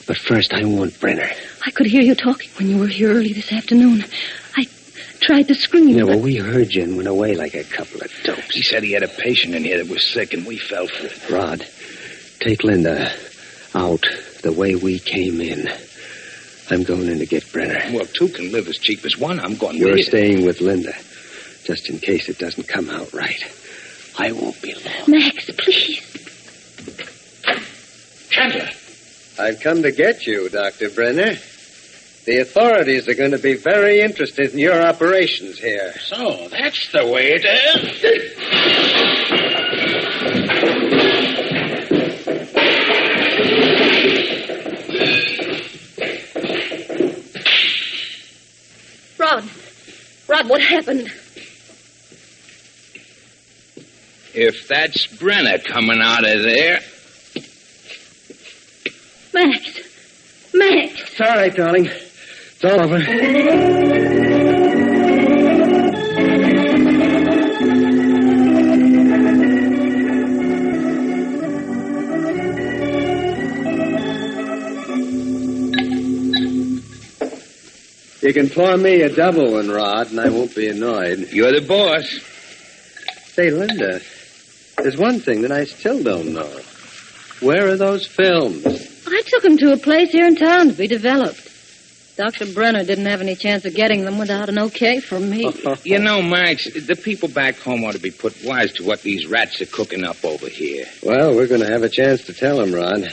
But first, I want Brenner. I could hear you talking when you were here early this afternoon. I tried to scream. Yeah, well, we heard you and went away like a couple of dopes. He said he had a patient in here that was sick, and we fell for it. Rod, take Linda out the way we came in. I'm going in to get Brenner. Well, two can live as cheap as one. I'm going You're with you. staying with Linda, just in case it doesn't come out right. I won't be long. Max, please. Chandler. I've come to get you, Dr. Brenner. The authorities are going to be very interested in your operations here. So, that's the way it is. Rod, what happened? If that's Brenner coming out of there... Max! It's all right, darling. It's all over. You can pour me a double one, Rod, and I won't be annoyed. You're the boss. Say, Linda, there's one thing that I still don't know. Where are those films? I took them to a place here in town to be developed. Dr. Brenner didn't have any chance of getting them without an okay from me. You know, Max, the people back home ought to be put wise to what these rats are cooking up over here. Well, we're going to have a chance to tell them, Rod.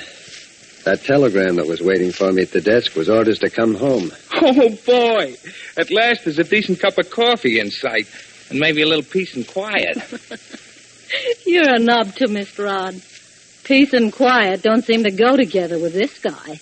That telegram that was waiting for me at the desk was orders to come home. Oh, boy. At last there's a decent cup of coffee in sight. And maybe a little peace and quiet. You're a knob to Miss Rod. Peace and quiet don't seem to go together with this guy.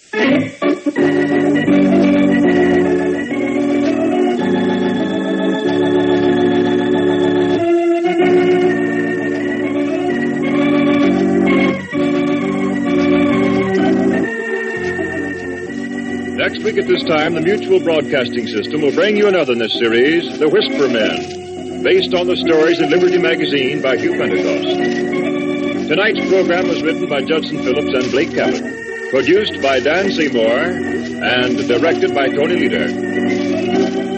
Next week at this time, the Mutual Broadcasting System will bring you another in this series, The Whisper Men, based on the stories in Liberty Magazine by Hugh Pentecost. Tonight's program was written by Judson Phillips and Blake Cabot, produced by Dan Seymour, and directed by Tony Leader.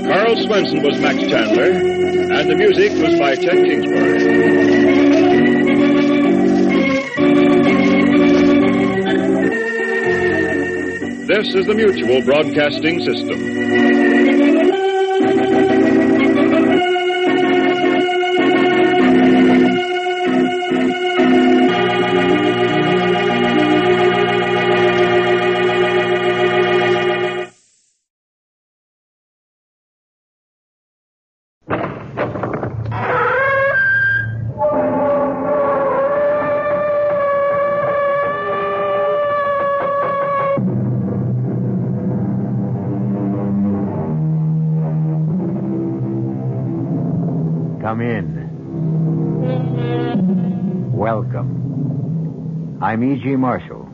Carl Swenson was Max Chandler, and the music was by Chet Kingsbury. This is the Mutual Broadcasting System. Come in. Welcome. I'm E.G. Marshall.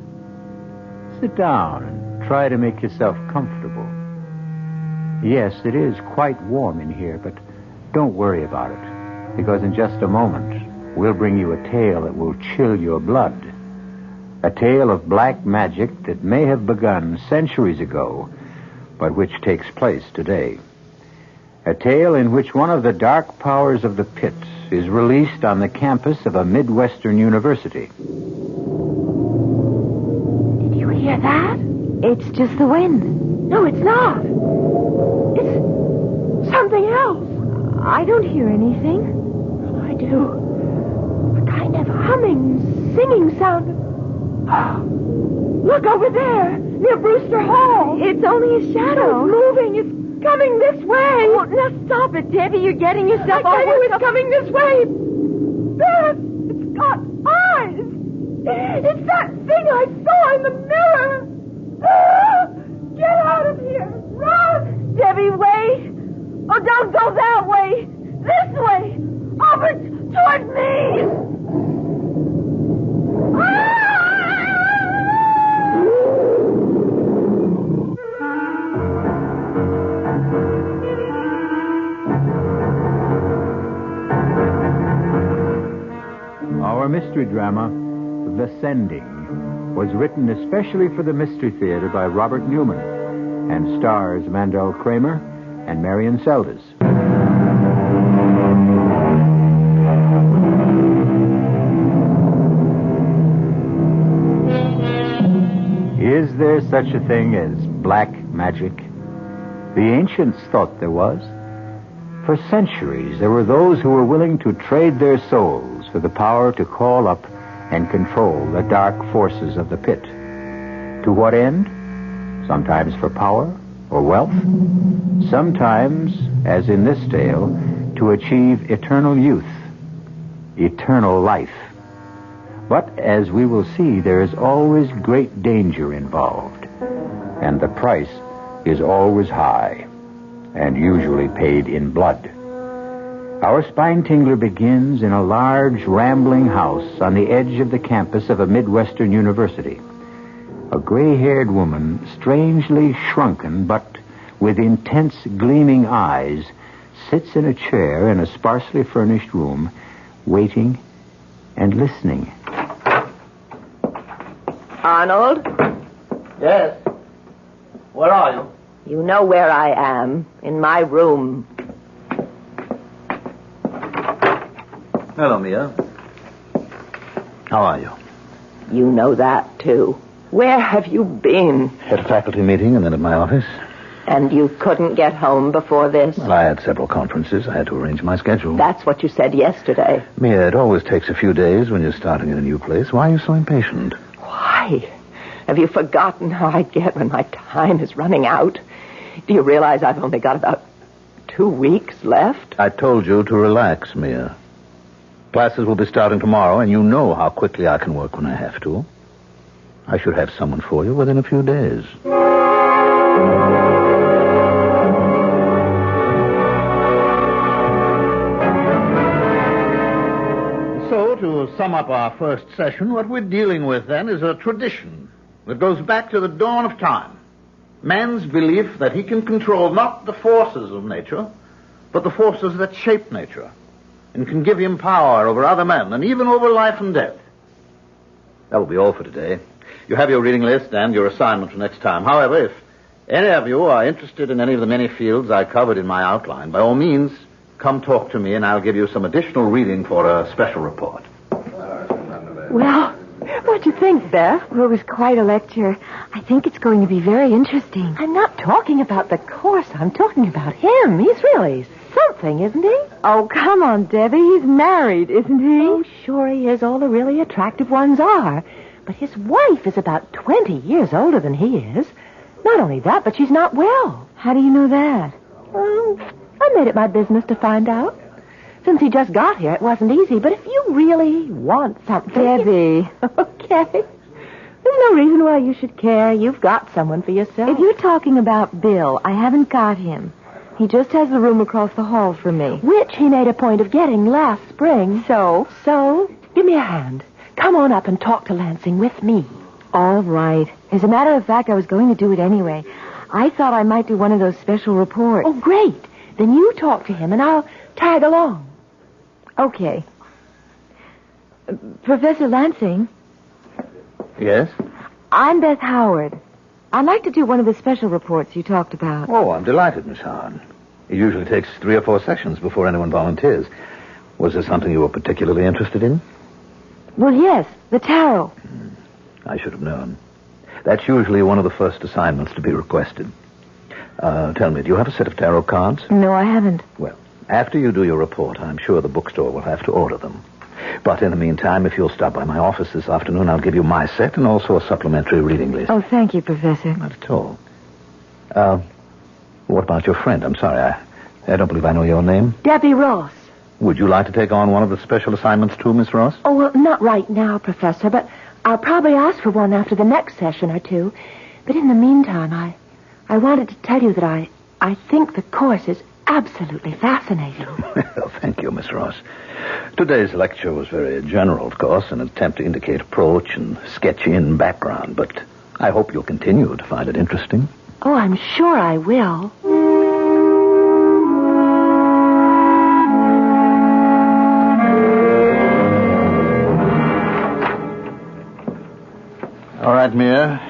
Sit down and try to make yourself comfortable. Yes, it is quite warm in here, but don't worry about it, because in just a moment, we'll bring you a tale that will chill your blood. A tale of black magic that may have begun centuries ago, but which takes place today. A tale in which one of the dark powers of the pit is released on the campus of a Midwestern university. Did you hear that? It's just the wind. No, it's not. It's something else. I don't hear anything. I do. A kind of humming, singing sound. Look over there, near Brewster Hall. It's only a shadow. It's moving. It's coming this way. Oh, now stop it, Debbie. You're getting yourself all... I tell you, it's coming this way. Beth, it's got eyes. It's that thing I saw in the mirror. Get out of here. Run. Debbie, wait. Oh, don't go that way. This way. Over toward me. Our mystery drama, The Sending, was written especially for the Mystery Theater by Robert Newman and stars Mandel Kramer and Marion Seldes. Is there such a thing as black magic? The ancients thought there was. For centuries, there were those who were willing to trade their souls for the power to call up and control the dark forces of the pit. To what end? Sometimes for power or wealth. Sometimes, as in this tale, to achieve eternal youth, eternal life. But, as we will see, there is always great danger involved. And the price is always high, and usually paid in blood. Our spine tingler begins in a large, rambling house on the edge of the campus of a Midwestern university. A gray-haired woman, strangely shrunken, but with intense, gleaming eyes, sits in a chair in a sparsely furnished room, waiting and listening. Arnold? Yes? Where are you? You know where I am. In my room. Hello, Mia. How are you? You know that, too. Where have you been? At a faculty meeting and then at my office. And you couldn't get home before this? Well, I had several conferences. I had to arrange my schedule. That's what you said yesterday. Mia, it always takes a few days when you're starting in a new place. Why are you so impatient? Why? Have you forgotten how I get when my time is running out? Do you realize I've only got about 2 weeks left? I told you to relax, Mia. Classes will be starting tomorrow, and you know how quickly I can work when I have to. I should have someone for you within a few days. So, to sum up our first session, what we're dealing with, then, is a tradition that goes back to the dawn of time. Man's belief that he can control not the forces of nature, but the forces that shape nature, and can give him power over other men, and even over life and death. That will be all for today. You have your reading list and your assignment for next time. However, if any of you are interested in any of the many fields I covered in my outline, by all means, come talk to me, and I'll give you some additional reading for a special report. Well, what'd you think, Beth? Well, it was quite a lecture. I think it's going to be very interesting. I'm not talking about the course. I'm talking about him. He's really something, isn't he? Oh, come on, Debbie. He's married, isn't he? Oh, sure he is. All the really attractive ones are. But his wife is about 20 years older than he is. Not only that, but she's not well. How do you know that? I made it my business to find out. Since he just got here, it wasn't easy. But if you really want something... Debbie. Okay. There's no reason why you should care. You've got someone for yourself. If you're talking about Bill, I haven't got him. He just has the room across the hall for me. Which he made a point of getting last spring. So? Give me a hand. come on up and talk to Lansing with me. All right. As a matter of fact, I was going to do it anyway. I thought I might do one of those special reports. Oh, great. Then you talk to him, and I'll tag along. Okay. Professor Lansing? Yes? I'm Beth Howard. I'd like to do one of the special reports you talked about. Oh, I'm delighted, Miss Howard. It usually takes 3 or 4 sessions before anyone volunteers. Was there something you were particularly interested in? Well, yes, the tarot. I should have known. That's usually one of the first assignments to be requested. Tell me, do you have a set of tarot cards? No, I haven't. Well, after you do your report, I'm sure the bookstore will have to order them. But in the meantime, if you'll stop by my office this afternoon, I'll give you my set and also a supplementary reading list. Oh, thank you, Professor. Not at all. What about your friend? I'm sorry, I don't believe I know your name. Debbie Ross. Would you like to take on one of the special assignments too, Miss Ross? Oh, well, not right now, Professor, but I'll probably ask for one after the next session or two. But in the meantime, I wanted to tell you that I think the course is absolutely fascinating. Well, thank you, Miss Ross. Today's lecture was very general, of course, an attempt to indicate approach and sketch in background, but I hope you'll continue to find it interesting. Oh, I'm sure I will. All right, Mia.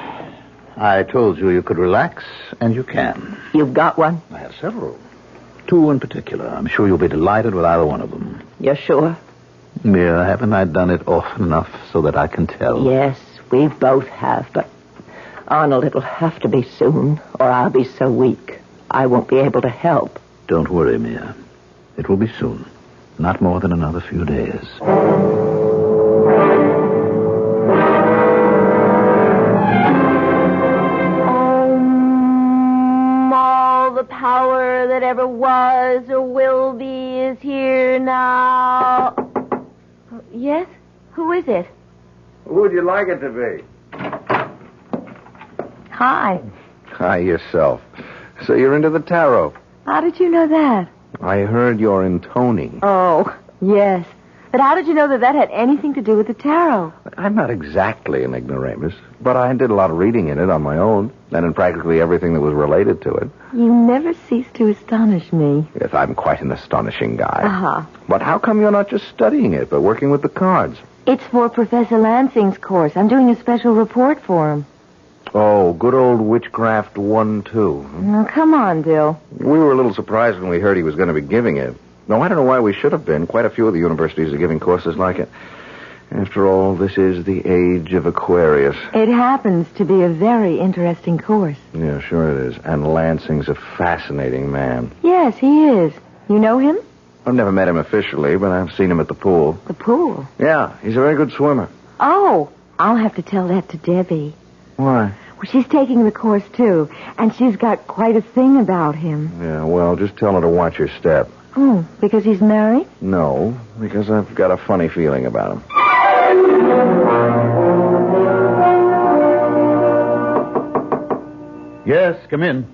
I told you could relax, and you can. You've got one? I have several. 2 in particular. I'm sure you'll be delighted with either one of them. You're sure? Mia, haven't I done it often enough so that I can tell? Yes, we both have, but Arnold, it'll have to be soon, or I'll be so weak. I won't be able to help. Don't worry, Mia. It will be soon. Not more than another few days. All the power that ever was or will be is here now. Yes? Who is it? Who would you like it to be? Hi. Hi, yourself. So you're into the tarot. How did you know that? I heard you're intoning. Oh, yes. But how did you know that had anything to do with the tarot? I'm not exactly an ignoramus, but I did a lot of reading in it on my own, and in practically everything that was related to it. You never cease to astonish me. Yes, I'm quite an astonishing guy. Uh-huh. But how come you're not just studying it, but working with the cards? It's for Professor Lansing's course. I'm doing a special report for him. Oh, good old Witchcraft 1-2. Oh, come on, Bill. We were a little surprised when we heard he was going to be giving it. No, I don't know why we should have been. Quite a few of the universities are giving courses like it. After all, this is the age of Aquarius. It happens to be a very interesting course. Yeah, sure it is. And Lansing's a fascinating man. Yes, he is. You know him? I've never met him officially, but I've seen him at the pool. The pool? Yeah, he's a very good swimmer. Oh, I'll have to tell that to Debbie. Why? Well, she's taking the course, too, and she's got quite a thing about him. Yeah, well, just tell her to watch her step. Oh, because he's married? No, because I've got a funny feeling about him. Yes, come in.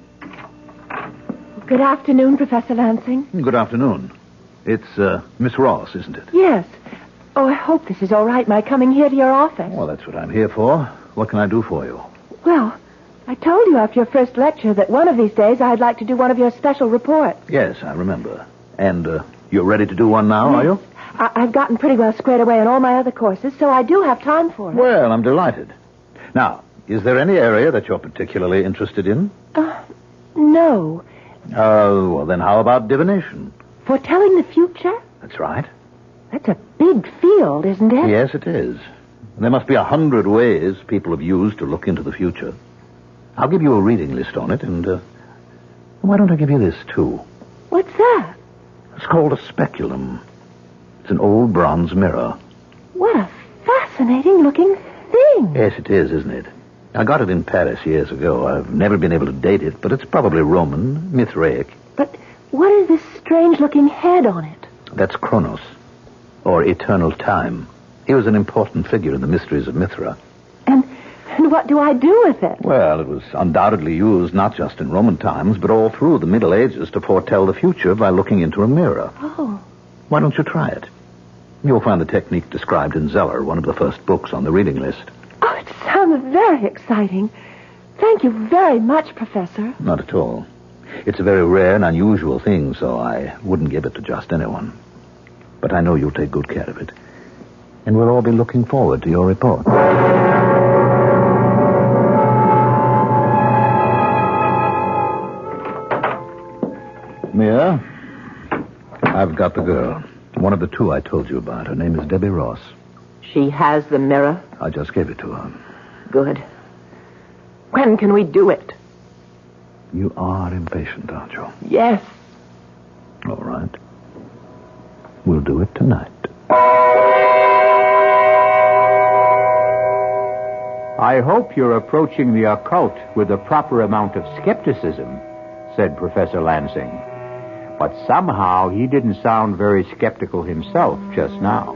Good afternoon, Professor Lansing. Good afternoon. It's Miss Ross, isn't it? Yes. Oh, I hope this is all right, my coming here to your office. Well, that's what I'm here for. What can I do for you? Well, I told you after your first lecture that one of these days I'd like to do one of your special reports. Yes, I remember. And you're ready to do one now, Yes. are you? I've gotten pretty well squared away in all my other courses, so I do have time for it. Well, I'm delighted. Now, is there any area that you're particularly interested in? No. Well, then how about divination? Foretelling the future? That's right. That's a big field, isn't it? Yes, it is. There must be 100 ways people have used to look into the future. I'll give you a reading list on it, and why don't I give you this, too? What's that? It's called a speculum. It's an old bronze mirror. What a fascinating-looking thing. Yes, it is, isn't it? I got it in Paris years ago. I've never been able to date it, but it's probably Roman, Mithraic. But what is this strange-looking head on it? That's Kronos, or eternal time. He was an important figure in the mysteries of Mithra. And what do I do with it? Well, it was undoubtedly used not just in Roman times, but all through the Middle Ages to foretell the future by looking into a mirror. Oh. Why don't you try it? You'll find the technique described in Zeller, one of the first books on the reading list. Oh, it sounds very exciting. Thank you very much, Professor. Not at all. It's a very rare and unusual thing, so I wouldn't give it to just anyone. But I know you'll take good care of it. And we'll all be looking forward to your report. Mia, I've got the girl. One of the two I told you about. Her name is Debbie Ross. She has the mirror? I just gave it to her. Good. When can we do it? You are impatient, aren't you? Yes. All right. We'll do it tonight. I hope you're approaching the occult with the proper amount of skepticism, said Professor Lansing. But somehow he didn't sound very skeptical himself just now.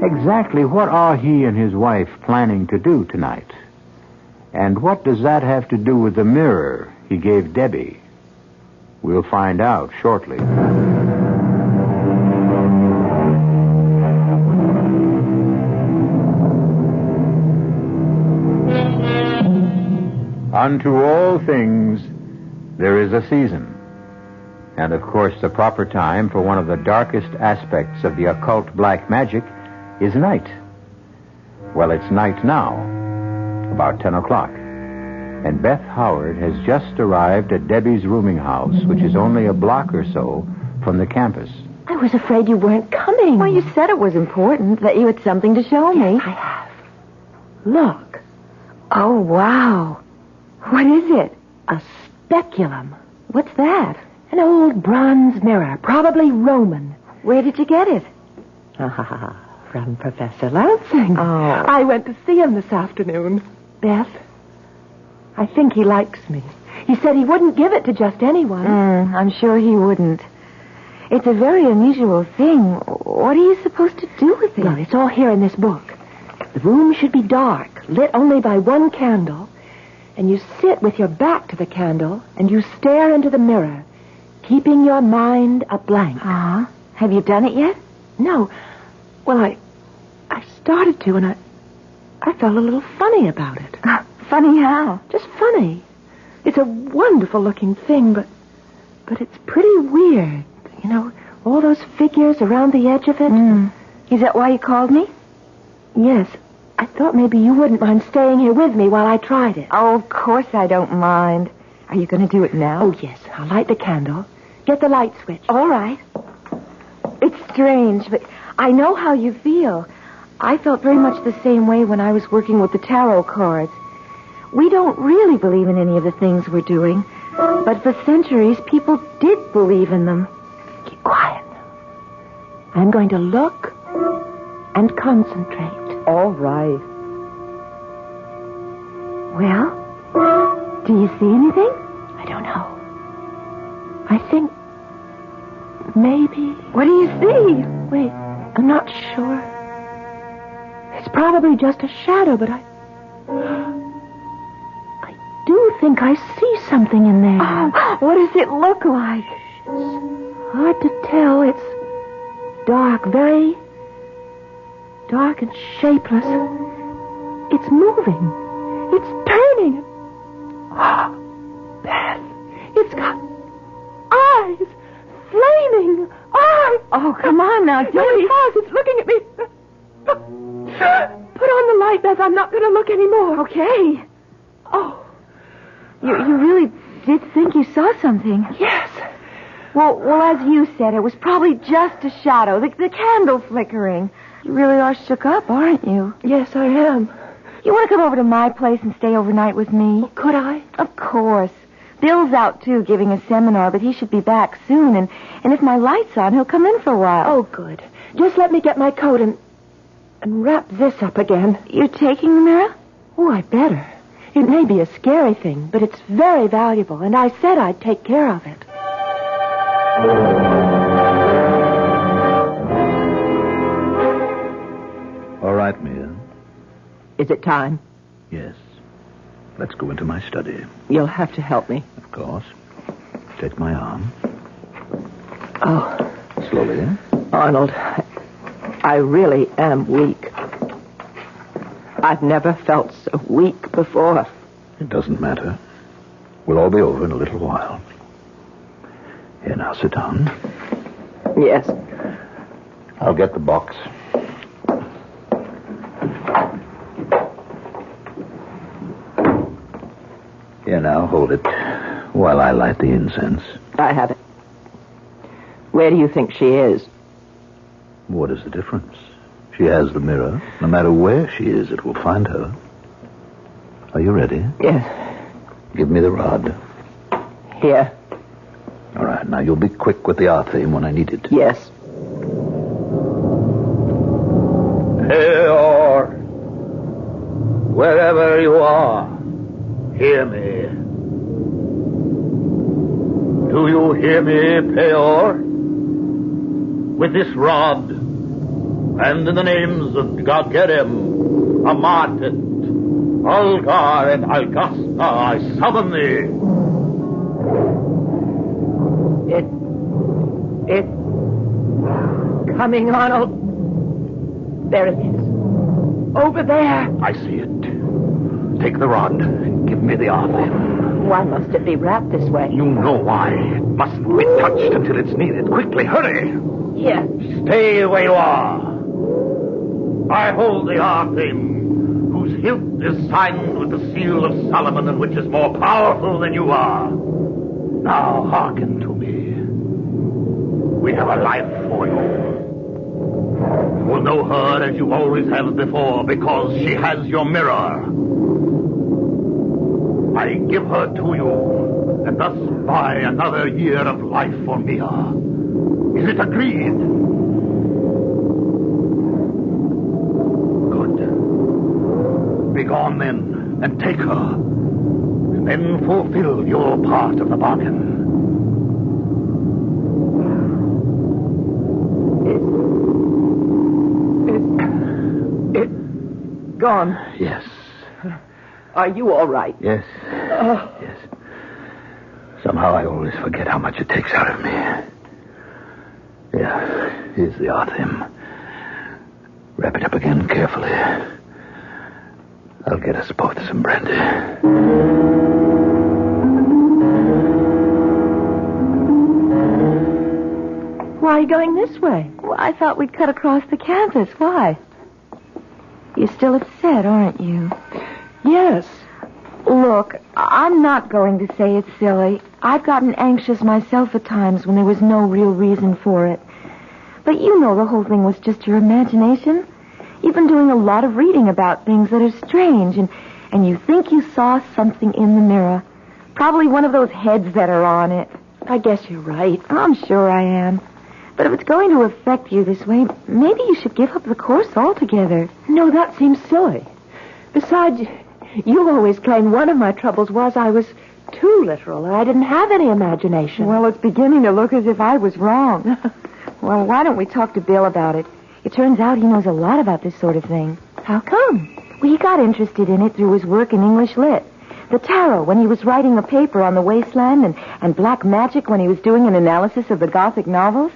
Exactly what are he and his wife planning to do tonight? And what does that have to do with the mirror he gave Debbie? We'll find out shortly. Unto all things there is a season. And, of course, the proper time for one of the darkest aspects of the occult black magic is night. Well, it's night now, about 10 o'clock. And Beth Howard has just arrived at Debbie's rooming house, which is only a block or so from the campus. I was afraid you weren't coming. Well, you said it was important, that you had something to show me. I have. Look. Oh, wow. What is it? A speculum. What's that? An old bronze mirror, probably Roman. Where did you get it? From Professor Lansing. Oh. I went to see him this afternoon. Beth, I think he likes me. He said he wouldn't give it to just anyone. I'm sure he wouldn't. It's a very unusual thing. What are you supposed to do with it? Well, it's all here in this book. The room should be dark, lit only by one candle. And you sit with your back to the candle, and you stare into the mirror, keeping your mind a blank. Have you done it yet? No. Well, I started to, and I felt a little funny about it. Funny how? Just funny. It's a wonderful-looking thing, but it's pretty weird. You know, all those figures around the edge of it. Is that why you called me? Yes. I thought maybe you wouldn't mind staying here with me while I tried it. Oh, of course I don't mind. Are you going to do it now? Oh, yes. I'll light the candle. Get the light switch. All right. It's strange, but I know how you feel. I felt very much the same way when I was working with the tarot cards. We don't really believe in any of the things we're doing, but for centuries, people did believe in them. Keep quiet. I'm going to look and concentrate. All right. Well, do you see anything? I don't know. I think maybe... What do you see? Wait, I'm not sure. It's probably just a shadow, but I do think I see something in there. Oh, what does it look like? It's hard to tell. It's dark, very dark and shapeless. It's moving. It's turning. Beth, it's got eyes. Flaming eyes. Oh, come on now, Debbie. It's looking at me. Put on the light, Beth. I'm not going to look anymore. Okay. Oh. You really did think you saw something. Yes. Well, as you said, it was probably just a shadow, the candle flickering. You really are shook up, aren't you? Yes, I am. You want to come over to my place and stay overnight with me? Could I? Of course. Bill's out, too, giving a seminar, but he should be back soon, and if my light's on, he'll come in for a while. Oh, good. Just let me get my coat and wrap this up again. You're taking the mirror? Oh, I better. It may be a scary thing, but it's very valuable, and I said I'd take care of it. All right, Mia. Is it time? Yes. Let's go into my study. You'll have to help me. Of course. Take my arm. Oh. Slowly. Arnold, I really am weak. I've never felt so weak before. It doesn't matter. We'll all be over in a little while. Here, now, sit down. Yes. I'll get the box. Here, now, hold it while I light the incense. I have it. Where do you think she is? What is the difference? She has the mirror. No matter where she is, it will find her. Are you ready? Yes. Give me the rod. Here. All right, now you'll be quick with the R theme when I need it. Yes. Peor, wherever you are, hear me. Do you hear me, Peor? With this rod, and in the names of Gagerem, Amatet, Algar, and Algasta, I summon thee. It's coming, Arnold. There it is. Over there. I see it. Take the rod. Give me the R-theme. Why must it be wrapped this way? You know why. It mustn't be touched until it's needed. Quickly, hurry. Here. Stay where you are. I hold the R-theme, whose hilt is signed with the seal of Solomon and which is more powerful than you are. Now hearken to me. We have a life for you. You will know her as you always have before because she has your mirror. I give her to you and thus buy another year of life for Mia. Is it agreed? Good. Begone then and take her. And then fulfill your part of the bargain. Gone. Yes. Are you all right? Yes. Yes. Somehow I always forget how much it takes out of me. Yeah, here's the R-theme. Wrap it up again carefully. I'll get us both some brandy. Why are you going this way? Well, I thought we'd cut across the campus. Why? You're still upset, aren't you? Yes. Look, I'm not going to say it's silly. I've gotten anxious myself at times when there was no real reason for it. But you know the whole thing was just your imagination. You've been doing a lot of reading about things that are strange, and you think you saw something in the mirror. Probably one of those heads that are on it. I guess you're right. I'm sure I am. But if it's going to affect you this way, maybe you should give up the course altogether. No, that seems silly. Besides, you always claimed one of my troubles was I was too literal, and I didn't have any imagination. Well, it's beginning to look as if I was wrong. Well, why don't we talk to Bill about it? It turns out he knows a lot about this sort of thing. How come? Well, he got interested in it through his work in English Lit. The tarot when he was writing a paper on the wasteland, and black magic when he was doing an analysis of the Gothic novels.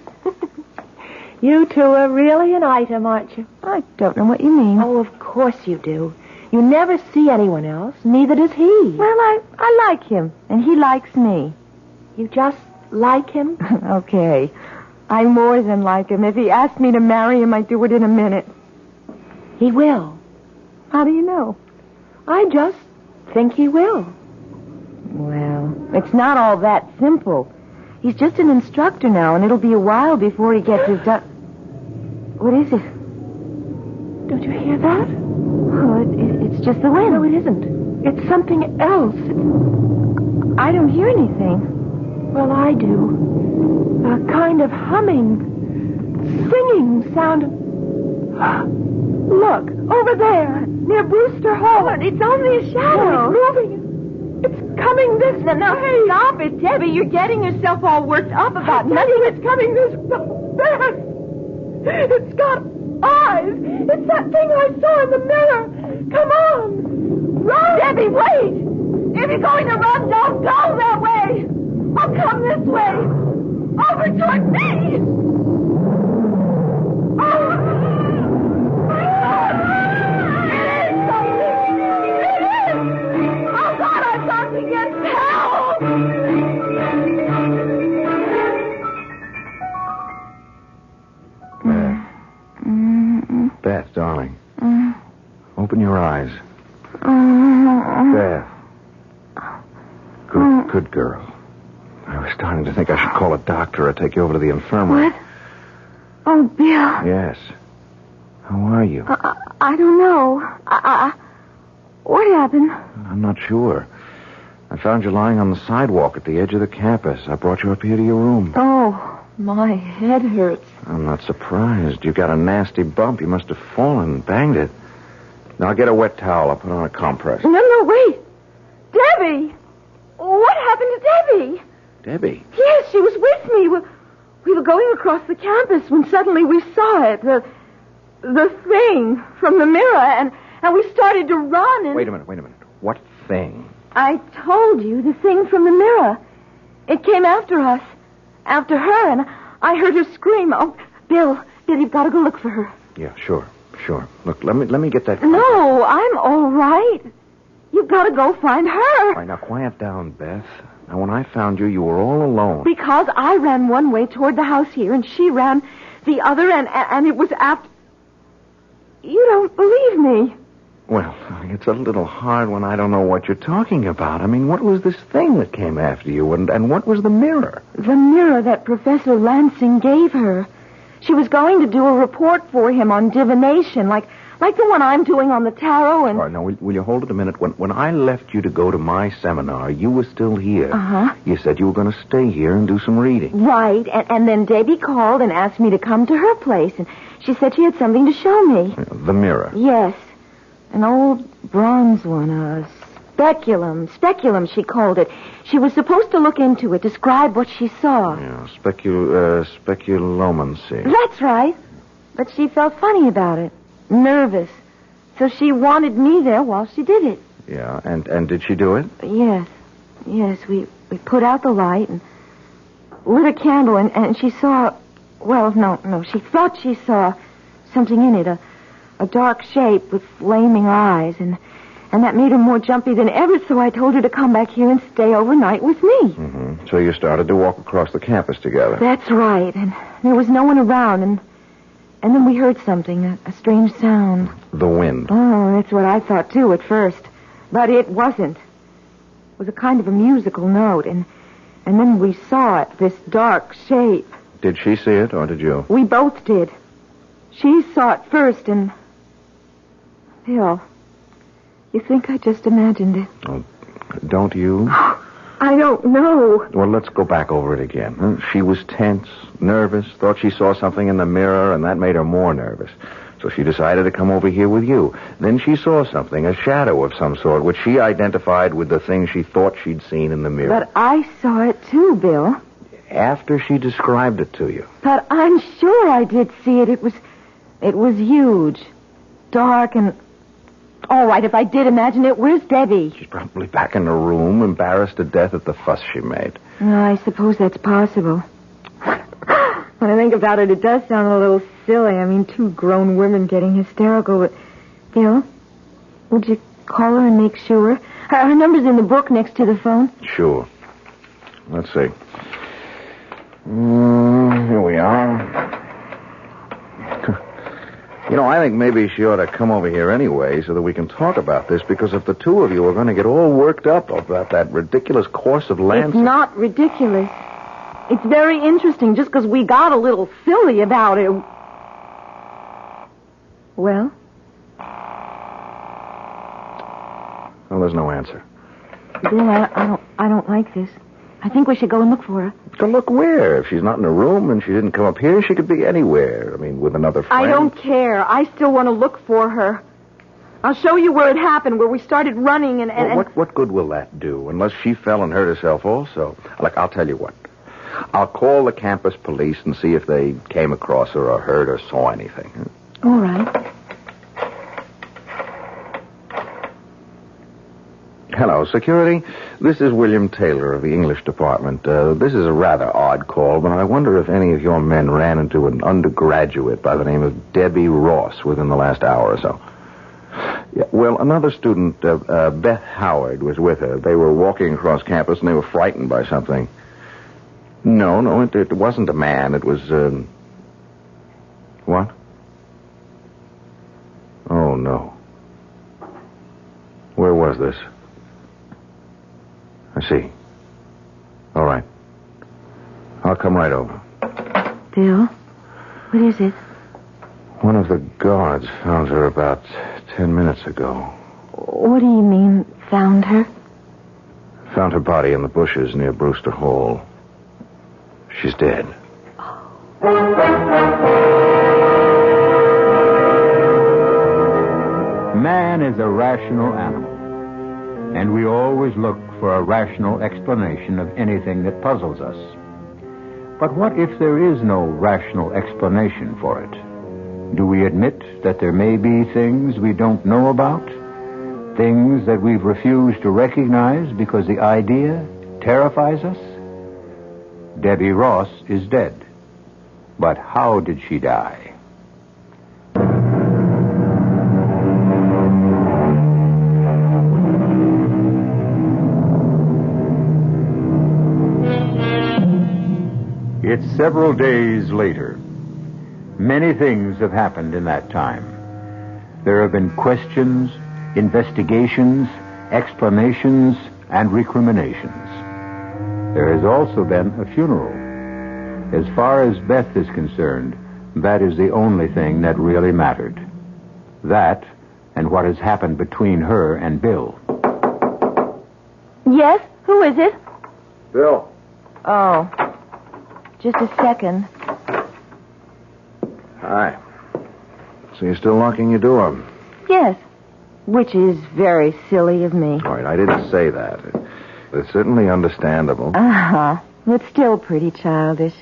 You two are really an item, aren't you? I don't know what you mean. Oh, of course you do. You never see anyone else. Neither does he. Well, I like him, and he likes me. You just like him? Okay. I more than like him. If he asked me to marry him, I'd do it in a minute. He will. How do you know? I just think he will. Well, it's not all that simple. He's just an instructor now, and it'll be a while before he gets his... What is it? Don't you hear that? Oh, it's just the wind. No, it isn't. It's something else. I don't hear anything. Well, I do. A kind of humming, singing sound. Look, over there, near Brewster Hall. It's only a shadow. No, it's moving. It's coming this way. No, stop it, Debbie. You're getting yourself all worked up about nothing. It's coming this way. It's got eyes. It's that thing I saw in the mirror. Come on. Run. Debbie, wait. If you're going to run, don't go that way. I'll come this way. Over toward me. Oh. doctor or take you over to the infirmary. What? Oh, Bill. Yes. How are you? I don't know. What happened? I'm not sure. I found you lying on the sidewalk at the edge of the campus. I brought you up here to your room. Oh, my head hurts. I'm not surprised. You got a nasty bump. You must have fallen and banged it. Now, get a wet towel. I'll put on a compress. No, wait. Debbie! What happened to Debbie? Debbie? Yes, she was with me. We were going across the campus when suddenly we saw it. The thing from the mirror, and we started to run and... Wait a minute. What thing? I told you, the thing from the mirror. It came after us. After her, and I heard her scream. Oh, Bill, you've got to go look for her. Yeah, sure. Look, let me get that... No, I'm all right. You've got to go find her. All right, now, quiet down, Beth. Now, when I found you were all alone. Because I ran one way toward the house here, and she ran the other, and it was after... You don't believe me. Well, it's a little hard when I don't know what you're talking about. I mean, what was this thing that came after you, and what was the mirror? The mirror that Professor Lansing gave her. She was going to do a report for him on divination, like the one I'm doing on the tarot, and... All right, now, will you hold it a minute? When I left you to go to my seminar, you were still here. Uh-huh. You said you were going to stay here and do some reading. Right, and then Debbie called and asked me to come to her place, and she said she had something to show me. The mirror. Yes. An old bronze one, a speculum. Speculum, she called it. She was supposed to look into it, describe what she saw. Yeah, speculomancy. That's right. But she felt funny about it. Nervous. So she wanted me there while she did it. Yeah, and did she do it? Yes. We put out the light and lit a candle, and she saw... Well, no. She thought she saw something in it, a dark shape with flaming eyes, and that made her more jumpy than ever, so I told her to come back here and stay overnight with me. Mm-hmm. So you started to walk across the campus together. That's right, and there was no one around, and then we heard something, a strange sound. The wind. Oh, that's what I thought, too, at first. But it wasn't. It was a kind of a musical note, and then we saw it, this dark shape. Did she see it, or did you? We both did. She saw it first, and... Bill, you think I just imagined it? Oh, don't you? I don't know. Well, let's go back over it again. She was tense, nervous, thought she saw something in the mirror, and that made her more nervous. So she decided to come over here with you. Then she saw something, a shadow of some sort, which she identified with the thing she thought she'd seen in the mirror. But I saw it too, Bill. After she described it to you. But I'm sure I did see it. It was huge, dark, and... All right, if I did imagine it, where's Debbie? She's probably back in the room, embarrassed to death at the fuss she made. I suppose that's possible. When I think about it, it does sound a little silly. I mean, two grown women getting hysterical. But, Bill, would you call her and make sure? Her number's in the book next to the phone. Sure. Let's see. Here we are. I think maybe she ought to come over here anyway so that we can talk about this, because if the two of you are going to get all worked up about that ridiculous course of Lansing... It's not ridiculous. It's very interesting just because we got a little silly about it. Well? Well, there's no answer. Bill, I don't like this. I think we should go and look for her. To look where? If she's not in her room and she didn't come up here, she could be anywhere. I mean, with another friend. I don't care. I still want to look for her. I'll show you where it happened, where we started running and... Well, what good will that do, unless she fell and hurt herself also? Look, I'll tell you what. I'll call the campus police and see if they came across her or heard or saw anything. All right. Hello, security. This is William Taylor of the English department. This is a rather odd call, but I wonder if any of your men ran into an undergraduate by the name of Debbie Ross within the last hour or so. Yeah, well, another student, Beth Howard, was with her. They were walking across campus, and they were frightened by something. No, it wasn't a man. It was, What? Oh, no. Where was this? I see. All right. I'll come right over. Bill, what is it? One of the guards found her about 10 minutes ago. What do you mean, found her? Found her body in the bushes near Brewster Hall. She's dead. Man is a rational animal, and we always look for a rational explanation of anything that puzzles us. But what if there is no rational explanation for it? Do we admit that there may be things we don't know about? Things that we've refused to recognize because the idea terrifies us? Debbie Ross is dead. But how did she die? It's several days later. Many things have happened in that time. There have been questions, investigations, explanations, and recriminations. There has also been a funeral. As far as Beth is concerned, that is the only thing that really mattered. That and what has happened between her and Bill. Yes? Who is it? Bill. Oh. Just a second. Hi. So you're still locking your door? Yes. Which is very silly of me. All right, I didn't say that. It's certainly understandable. Uh-huh. It's still pretty childish.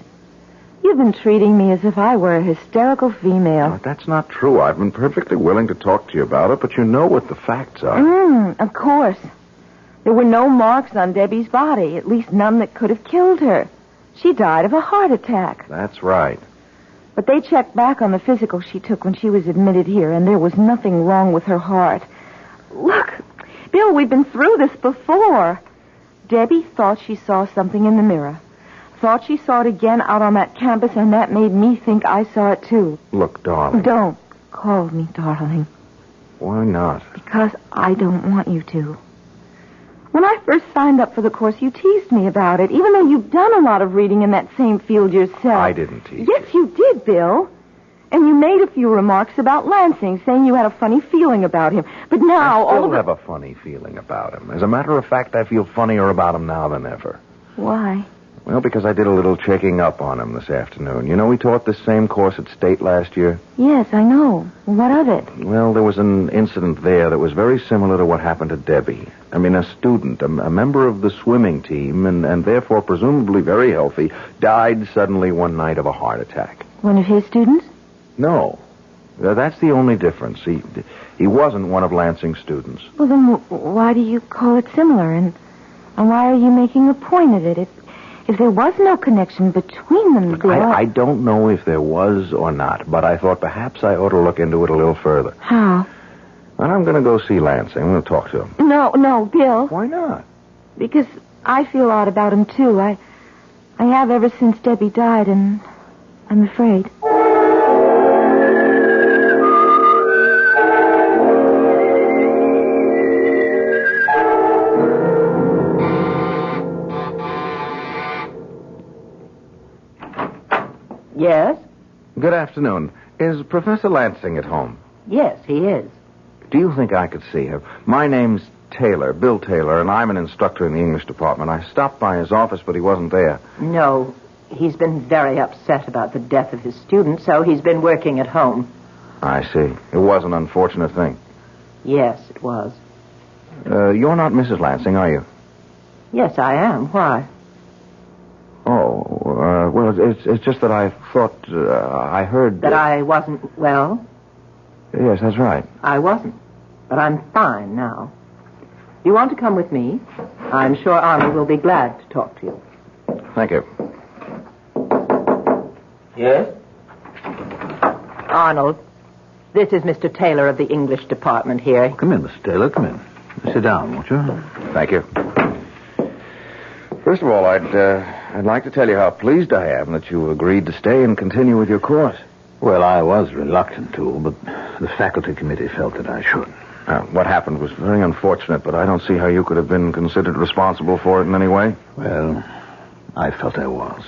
You've been treating me as if I were a hysterical female. No, that's not true. I've been perfectly willing to talk to you about it, but you know what the facts are. Of course. There were no marks on Debbie's body, at least none that could have killed her. She died of a heart attack. That's right. But they checked back on the physical she took when she was admitted here, and there was nothing wrong with her heart. Look, Bill, we've been through this before. Debbie thought she saw something in the mirror. Thought she saw it again out on that campus, and that made me think I saw it too. Look, darling. Don't call me darling. Why not? Because I don't want you to. When I first signed up for the course, you teased me about it, even though you've done a lot of reading in that same field yourself. I didn't tease. Yes, you did, Bill. And you made a few remarks about Lansing, saying you had a funny feeling about him. But now, I still have a funny feeling about him. As a matter of fact, I feel funnier about him now than ever. Why? Well, because I did a little checking up on him this afternoon. You know, he taught this same course at State last year. Yes, I know. What of it? Well, there was an incident there that was very similar to what happened to Debbie. I mean, a student, a member of the swimming team, and therefore presumably very healthy, died suddenly one night of a heart attack. One of his students? No. That's the only difference. He wasn't one of Lansing's students. Well, then why do you call it similar? And why are you making a point of it? If there was no connection between them, Bill... I don't know if there was or not, but I thought perhaps I ought to look into it a little further. How? And I'm going to go see Lansing. I'm going to talk to him. No, Bill. Why not? Because I feel odd about him, too. I have ever since Debbie died, and I'm afraid. Yes? Good afternoon. Is Professor Lansing at home? Yes, he is. Do you think I could see her? My name's Taylor, Bill Taylor, and I'm an instructor in the English department. I stopped by his office, but he wasn't there. No, he's been very upset about the death of his student, so he's been working at home. I see. It was an unfortunate thing. Yes, it was. You're not Mrs. Lansing, are you? Yes, I am. Why? Oh, well, it's just that I thought, I heard... That I wasn't well? Yes, that's right. I wasn't. But I'm fine now. You want to come with me? I'm sure Arnold will be glad to talk to you. Thank you. Yes? Arnold, this is Mr. Taylor of the English department here. Come in, Mr. Taylor, come in. Sit down, won't you? Thank you. First of all, I'd like to tell you how pleased I am that you agreed to stay and continue with your course. Well, I was reluctant to, but the faculty committee felt that I should. What happened was very unfortunate, but I don't see how you could have been considered responsible for it in any way. Well, I felt I was.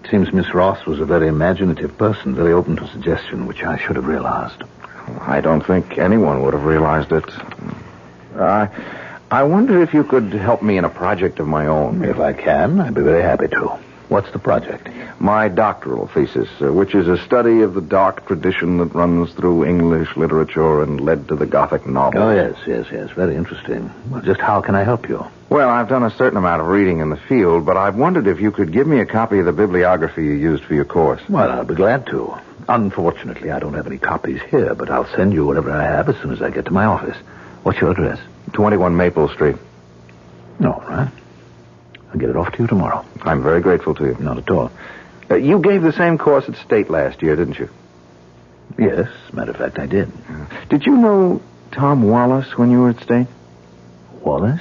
It seems Miss Ross was a very imaginative person, very open to suggestion, which I should have realized. I don't think anyone would have realized it. I wonder if you could help me in a project of my own. If I can, I'd be very happy to. What's the project? My doctoral thesis, which is a study of the dark tradition that runs through English literature and led to the Gothic novel. Oh, yes. Very interesting. Well, just how can I help you? Well, I've done a certain amount of reading in the field, but I've wondered if you could give me a copy of the bibliography you used for your course. Well, I'll be glad to. Unfortunately, I don't have any copies here, but I'll send you whatever I have as soon as I get to my office. What's your address? 21 Maple Street. All right. I'll get it off to you tomorrow. I'm very grateful to you. Not at all. You gave the same course at State last year, didn't you? Yes, matter of fact, I did. Did you know Tom Wallace when you were at State? Wallace?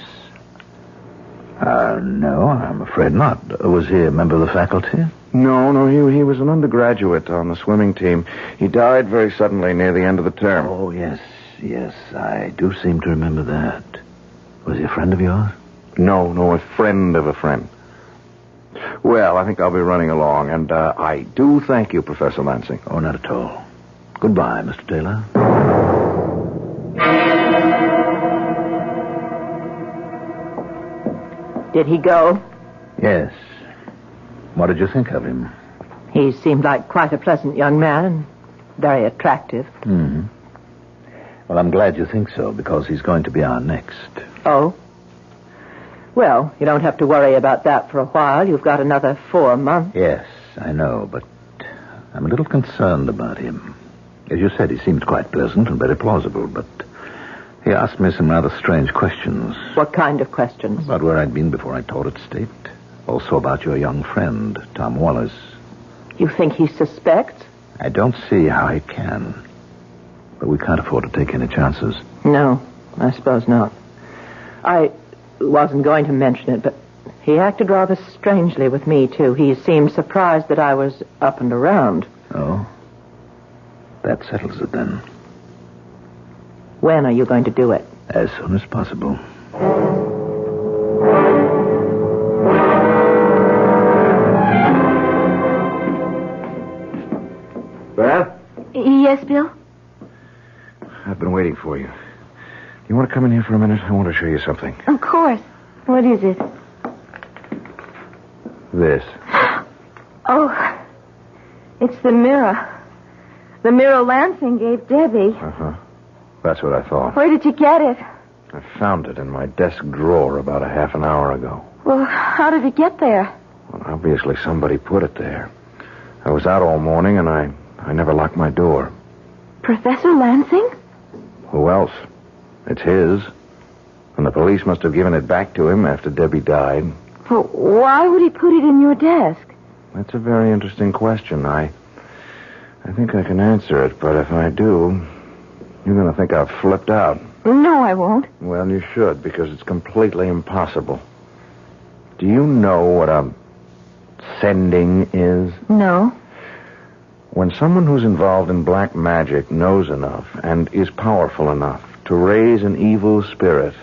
No, I'm afraid not. Was he a member of the faculty? No, he was an undergraduate on the swimming team. He died very suddenly near the end of the term. Oh, yes, I do seem to remember that. Was he a friend of yours? No, a friend of a friend. Well, I think I'll be running along, and I do thank you, Professor Lansing. Oh, not at all. Goodbye, Mr. Taylor. Did he go? Yes. What did you think of him? He seemed like quite a pleasant young man and very attractive. Mm-hmm. Well, I'm glad you think so, because he's going to be our next. Oh? Well, you don't have to worry about that for a while. You've got another 4 months. Yes, I know, but I'm a little concerned about him. As you said, he seems quite pleasant and very plausible, but he asked me some rather strange questions. What kind of questions? About where I'd been before I taught at State. Also about your young friend, Tom Wallace. You think he suspects? I don't see how he can. But we can't afford to take any chances. No, I suppose not. I wasn't going to mention it, but he acted rather strangely with me, too. He seemed surprised that I was up and around. Oh? That settles it, then. When are you going to do it? As soon as possible. Beth? Yes, Bill? I've been waiting for you. You want to come in here for a minute? I want to show you something. Of course. What is it? This. Oh, it's the mirror. The mirror Lansing gave Debbie. Uh-huh. That's what I thought. Where did you get it? I found it in my desk drawer about a half an hour ago. Well, how did it get there? Well, obviously somebody put it there. I was out all morning, and I never locked my door. Professor Lansing? Who else? It's his. And the police must have given it back to him after Debbie died. But why would he put it in your desk? That's a very interesting question. I think I can answer it, but if I do, you're going to think I've flipped out. No, I won't. Well, you should, because it's completely impossible. Do you know what a sending is? No. When someone who's involved in black magic knows enough and is powerful enough to raise an evil spirit,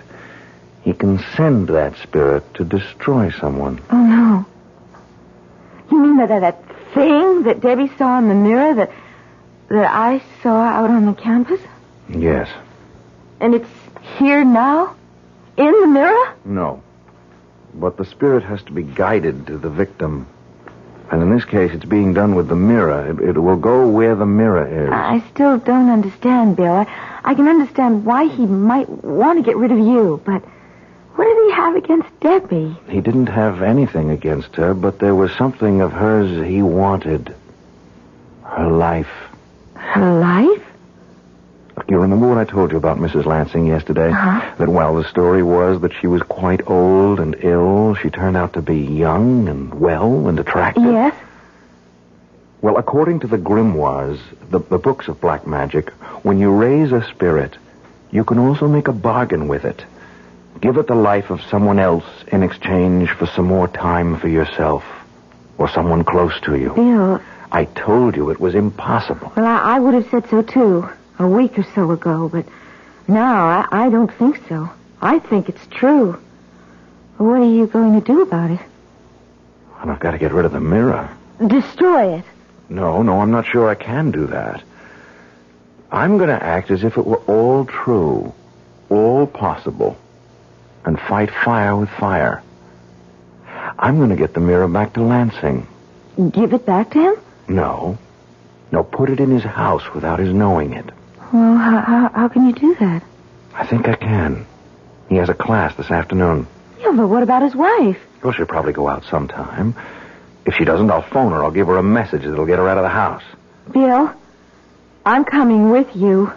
he can send that spirit to destroy someone. Oh, no. You mean that thing that Debbie saw in the mirror that I saw out on the campus? Yes. And it's here now? In the mirror? No. But the spirit has to be guided to the victim. And in this case, it's being done with the mirror. It will go where the mirror is. I still don't understand, Bill. I can understand why he might want to get rid of you, but what did he have against Debbie? He didn't have anything against her, but there was something of hers he wanted. Her life. Her life? You remember what I told you about Mrs. Lansing yesterday? Uh-huh. That while the story was that she was quite old and ill, she turned out to be young and well and attractive? Yes. Well, according to the grimoires, the books of black magic, when you raise a spirit, you can also make a bargain with it. Give it the life of someone else in exchange for some more time for yourself or someone close to you. Bill. I told you it was impossible. Well, I would have said so, too, a week or so ago, but now I don't think so. I think it's true. What are you going to do about it? And I've got to get rid of the mirror. destroy it. No, I'm not sure I can do that. I'm going to act as if it were all true, all possible, and fight fire with fire. I'm going to get the mirror back to Lansing. Give it back to him? No, put it in his house without his knowing it. Well, how can you do that? I think I can. He has a class this afternoon. Yeah, but what about his wife? Well, she'll probably go out sometime. If she doesn't, I'll phone her. I'll give her a message that'll get her out of the house. Bill, I'm coming with you.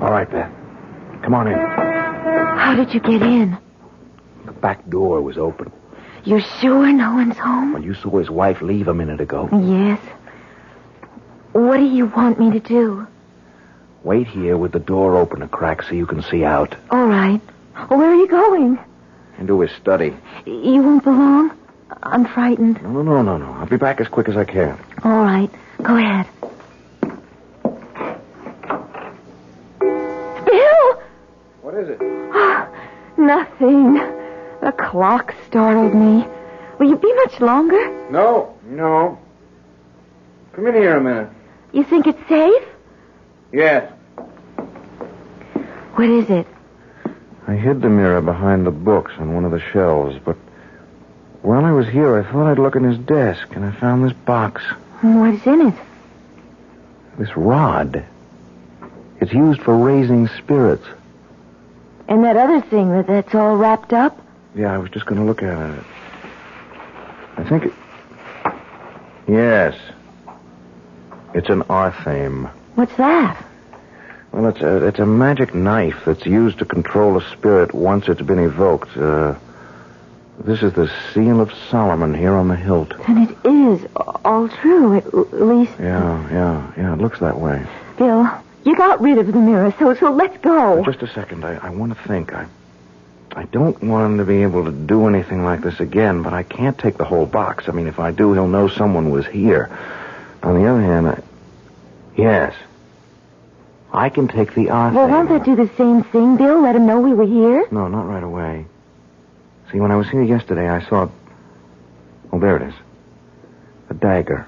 All right, Beth. Come on in. How did you get in? The back door was open. You're sure no one's home? Well, you saw his wife leave a minute ago. Yes. What do you want me to do? Wait here with the door open a crack so you can see out. All right. Where are you going? Into his study. You won't be long? I'm frightened. No. I'll be back as quick as I can. All right. Go ahead. Bill! What is it? Nothing. The clock startled me. Will you be much longer? No. Come in here a minute. You think it's safe? Yes. What is it? I hid the mirror behind the books on one of the shelves, but while I was here, I thought I'd look in his desk, and I found this box. What's in it? This rod. It's used for raising spirits. And that other thing that's all wrapped up? Yeah, I was just going to look at it. I think it... Yes. It's an arthame. What's that? Well, it's a magic knife that's used to control a spirit once it's been evoked. This is the seal of Solomon here on the hilt. And it is all true, at least... Yeah, it looks that way. Bill, you got rid of the mirror, so let's go. Just a second, I want to think. I don't want him to be able to do anything like this again, but I can't take the whole box. I mean, if I do, he'll know someone was here. On the other hand, yes. I can take the arthame. Well, won't that do the same thing, Bill? Let him know we were here? No, not right away. See, when I was here yesterday, I saw... Oh, there it is. A dagger.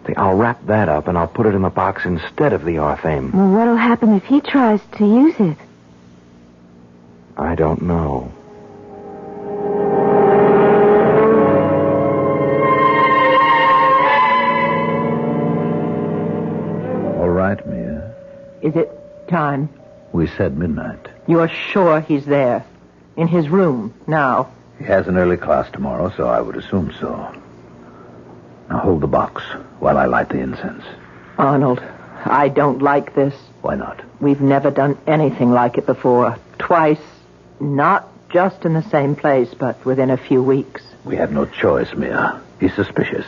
See, I'll wrap that up, and I'll put it in the box instead of the arthame. Well, what'll happen if he tries to use it? I don't know. All right, Mia. Is it time? We said midnight. You're sure he's there? In his room, now? He has an early class tomorrow, so I would assume so. Now hold the box while I light the incense. Arnold, I don't like this. Why not? We've never done anything like it before. Twice, not just in the same place, but within a few weeks. We have no choice, Mia. He's suspicious.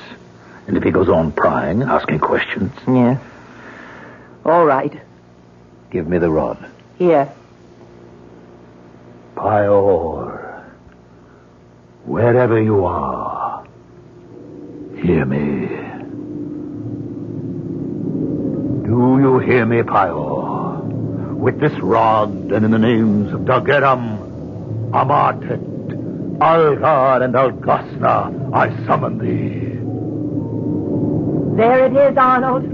And if he goes on prying, asking questions... Yeah. All right. Give me the rod. Here. Pior, wherever you are, hear me. Do you hear me, Pior? With this rod and in the names of WEYRUM, Amartet, Algar, and Algosna, I summon thee. There it is, Arnold.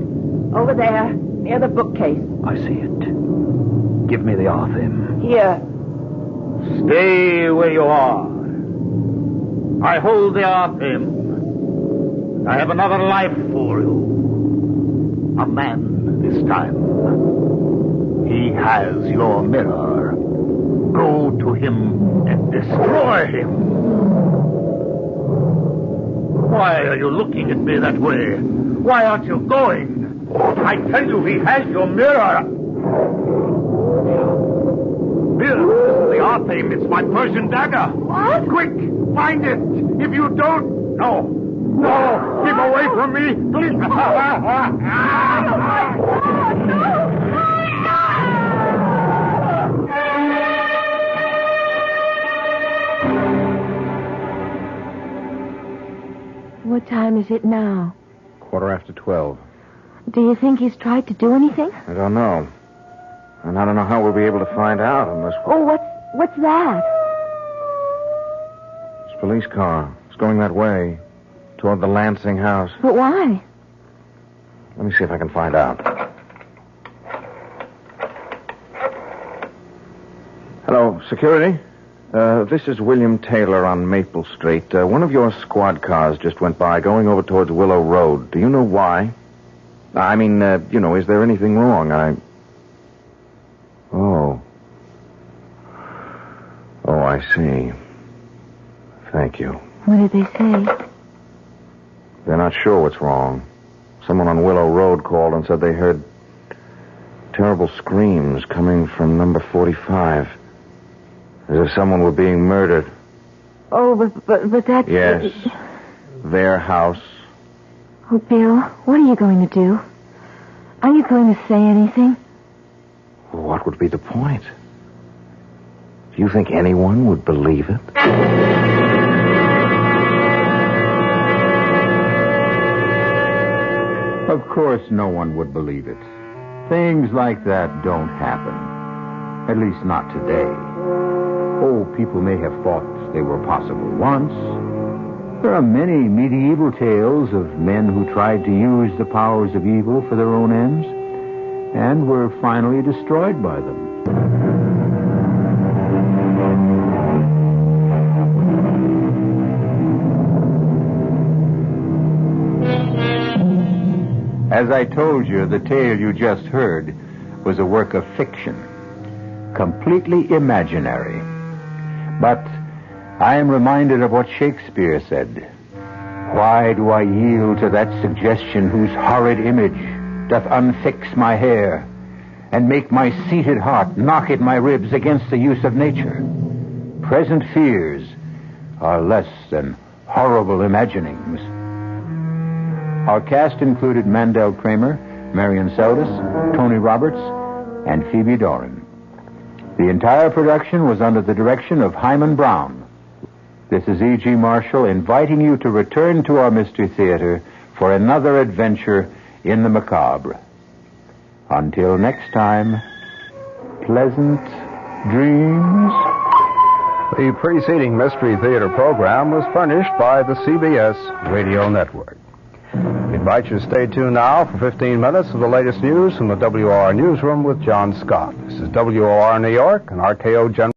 Over there, near the bookcase. I see it. Give me the arthame. Here. Stay where you are. I hold the arthame. I have another life for you. A man this time. He has your mirror. Go to him and destroy him. Why are you looking at me that way? Why aren't you going? I tell you, he has your mirror. Bill, this is the arthame. It's my Persian dagger. What? Quick, find it. If you don't... No, keep away from me. Please. What time is it now? 12:15. Do you think he's tried to do anything? I don't know. And I don't know how we'll be able to find out unless... Oh, what's that? It's a police car. It's going that way, toward the Lansing house. But why? Let me see if I can find out. Hello, security? This is William Taylor on Maple Street. One of your squad cars just went by, going over towards Willow Road. Do you know why? I mean, is there anything wrong? Oh, I see. Thank you. What did they say? They're not sure what's wrong. Someone on Willow Road called and said they heard terrible screams coming from number 45. As if someone were being murdered. Oh, but that's... Yes. Their house. Oh, Bill, what are you going to do? Are you going to say anything? What would be the point? Do you think anyone would believe it? Of course no one would believe it. Things like that don't happen. At least not today. Oh, people may have thought they were possible once. There are many medieval tales of men who tried to use the powers of evil for their own ends and were finally destroyed by them. As I told you, the tale you just heard was a work of fiction, completely imaginary. But I am reminded of what Shakespeare said. Why do I yield to that suggestion whose horrid image doth unfix my hair and make my seated heart knock at my ribs against the use of nature? Present fears are less than horrible imaginings. Our cast included Mandel Kramer, Marion Seldes, Tony Roberts, and Phoebe Doran. The entire production was under the direction of Hyman Brown. This is E.G. Marshall inviting you to return to our Mystery Theater for another adventure in the macabre. Until next time, pleasant dreams. The preceding Mystery Theater program was furnished by the CBS Radio Network. We invite you to stay tuned now for 15 minutes of the latest news from the WOR Newsroom with John Scott. This is WOR New York and RKO General.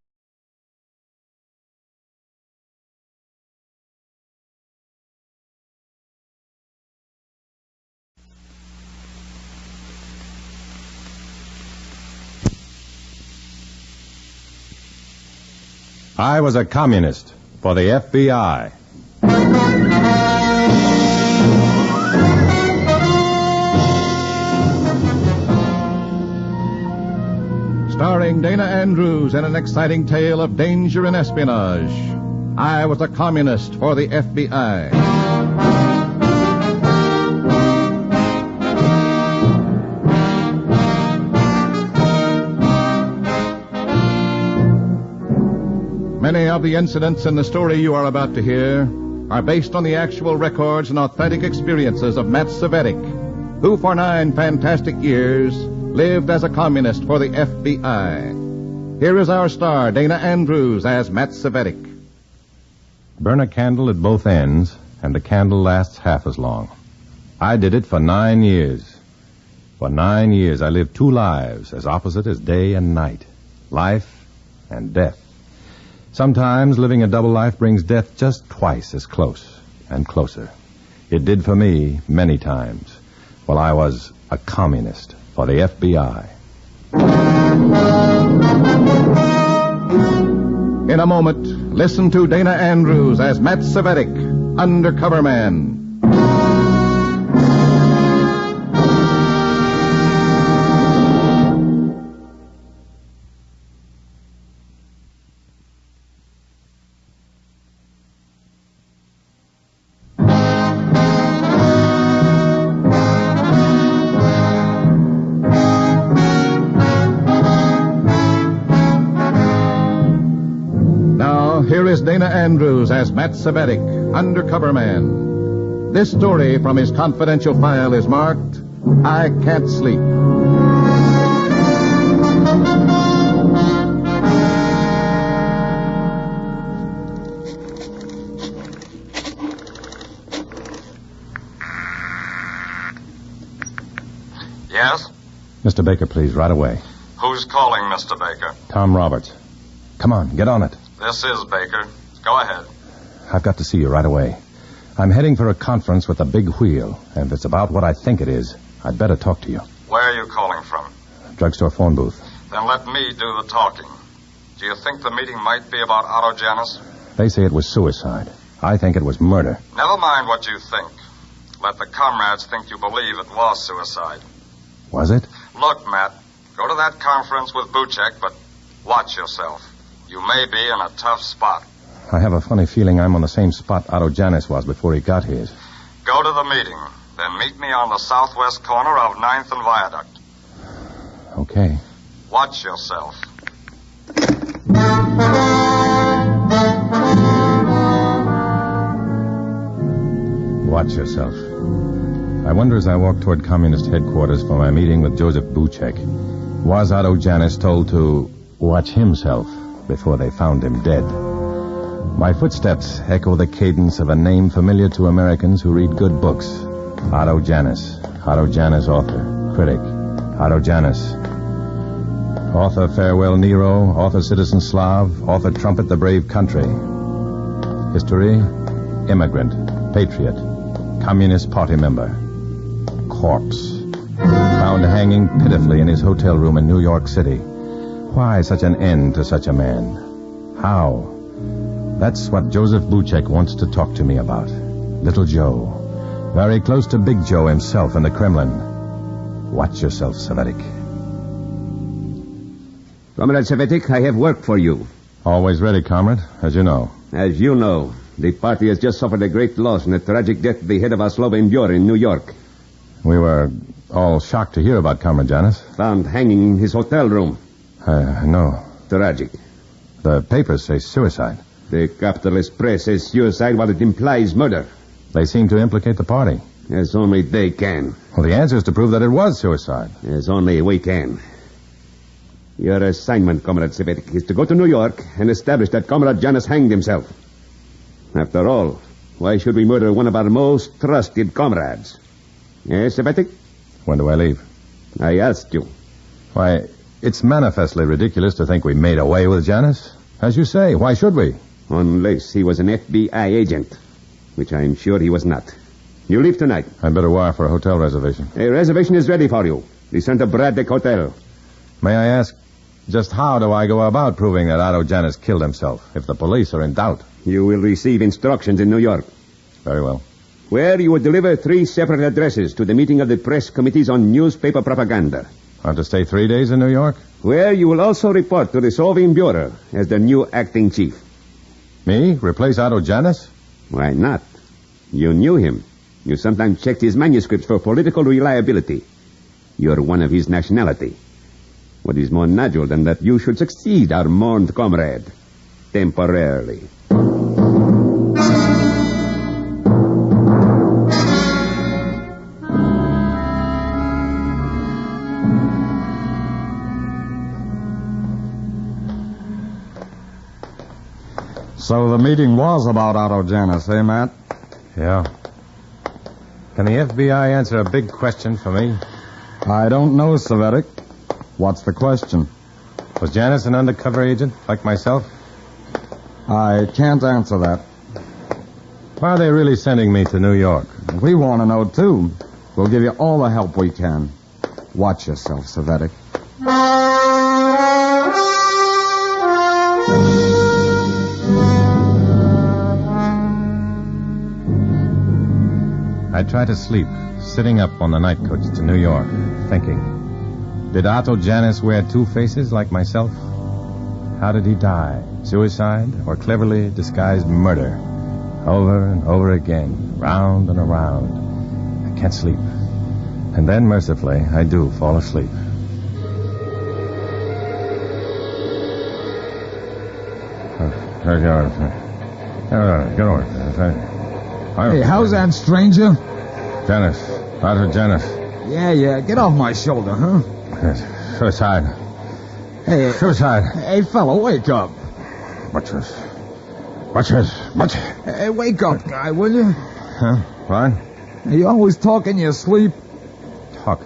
I was a communist for the FBI. Starring Dana Andrews in an exciting tale of danger and espionage. I was a communist for the FBI. Many of the incidents in the story you are about to hear are based on the actual records and authentic experiences of Matt Cvetic, who for 9 fantastic years lived as a communist for the FBI. Here is our star, Dana Andrews, as Matt Cvetic. Burn a candle at both ends, and the candle lasts half as long. I did it for 9 years. For 9 years, I lived 2 lives as opposite as day and night. Life and death. Sometimes living a double life brings death just twice as close and closer. It did for me many times while I was a communist for the FBI. In a moment, listen to Dana Andrews as Matt Cvetic, Undercover Man. Here is Dana Andrews as Matt Cvetic, Undercover Man. This story from his confidential file is marked I can't sleep. Yes? Mr. Baker, please, right away. Who's calling, Mr. Baker? Tom Roberts. Come on, get on it. This is Baker. Go ahead. I've got to see you right away. I'm heading for a conference with a big wheel, and if it's about what I think it is, I'd better talk to you. Where are you calling from? Drugstore phone booth. Then let me do the talking. Do you think the meeting might be about Otto Janus? They say it was suicide. I think it was murder. Never mind what you think. Let the comrades think you believe it was suicide. Was it? Look, Matt, go to that conference with Buchek, but watch yourself. You may be in a tough spot. I have a funny feeling I'm on the same spot Otto Janus was before he got here. Go to the meeting, then meet me on the southwest corner of 9th and Viaduct. Okay. Watch yourself. Watch yourself. I wonder as I walk toward Communist headquarters for my meeting with Joseph Buchek, was Otto Janus told to watch himself before they found him dead? My footsteps echo the cadence of a name familiar to Americans who read good books. Otto Janus. Otto Janus, author, critic. Otto Janus. Author Farewell Nero, author Citizen Slav, author Trumpet the Brave Country. History, immigrant, patriot, Communist Party member. Corpse. Found hanging pitifully in his hotel room in New York City. Why such an end to such a man? How? That's what Joseph Buchek wants to talk to me about. Little Joe. Very close to Big Joe himself in the Kremlin. Watch yourself, Savetic. Comrade Savetic, I have work for you. Always ready, comrade, as you know. As you know, the party has just suffered a great loss in the tragic death of the head of our Slovene Bureau in New York. We were all shocked to hear about Comrade Janus. Found hanging in his hotel room. No. Tragic. The papers say suicide. The capitalist press says suicide while it implies murder. They seem to implicate the party. As only they can. Well, the answer is to prove that it was suicide. As only we can. Your assignment, Comrade Savetic, is to go to New York and establish that Comrade Janus hanged himself. After all, why should we murder one of our most trusted comrades? Yes, Savetic? When do I leave? I asked you. Why, it's manifestly ridiculous to think we made away with Janus. As you say, why should we? Unless he was an FBI agent, which I'm sure he was not. You leave tonight. I'd better wire for a hotel reservation. A reservation is ready for you. The Santa Braddock Hotel. May I ask, just how do I go about proving that Otto Janus killed himself, if the police are in doubt? You will receive instructions in New York. Very well. Where you will deliver 3 separate addresses to the meeting of the press committees on newspaper propaganda. I'm to stay 3 days in New York? Where you will also report to the Slovene Bureau as the new acting chief. Me? Replace Otto Janus? Why not? You knew him. You sometimes checked his manuscripts for political reliability. You're one of his nationality. What is more natural than that you should succeed our mourned comrade? Temporarily. So the meeting was about Otto Janus, eh, Matt? Yeah. Can the FBI answer a big question for me? I don't know, Savetic. What's the question? Was Janus an undercover agent, like myself? I can't answer that. Why are they really sending me to New York? We want to know, too. We'll give you all the help we can. Watch yourself, Savetic. I try to sleep, sitting up on the night coach to New York, thinking. Did Otto Janus wear 2 faces like myself? How did he die? Suicide or cleverly disguised murder? Over and over again, round and around. I can't sleep. And then, mercifully, I do fall asleep. Get over. Hey, how's that, stranger? Janus. Otto Janus. Yeah. Get off my shoulder, huh? Suicide. Hey, Suicide. Hey, fella, wake up. What's this? Hey, wake up, guy, will you? Huh? What? You always talk in your sleep. Talk.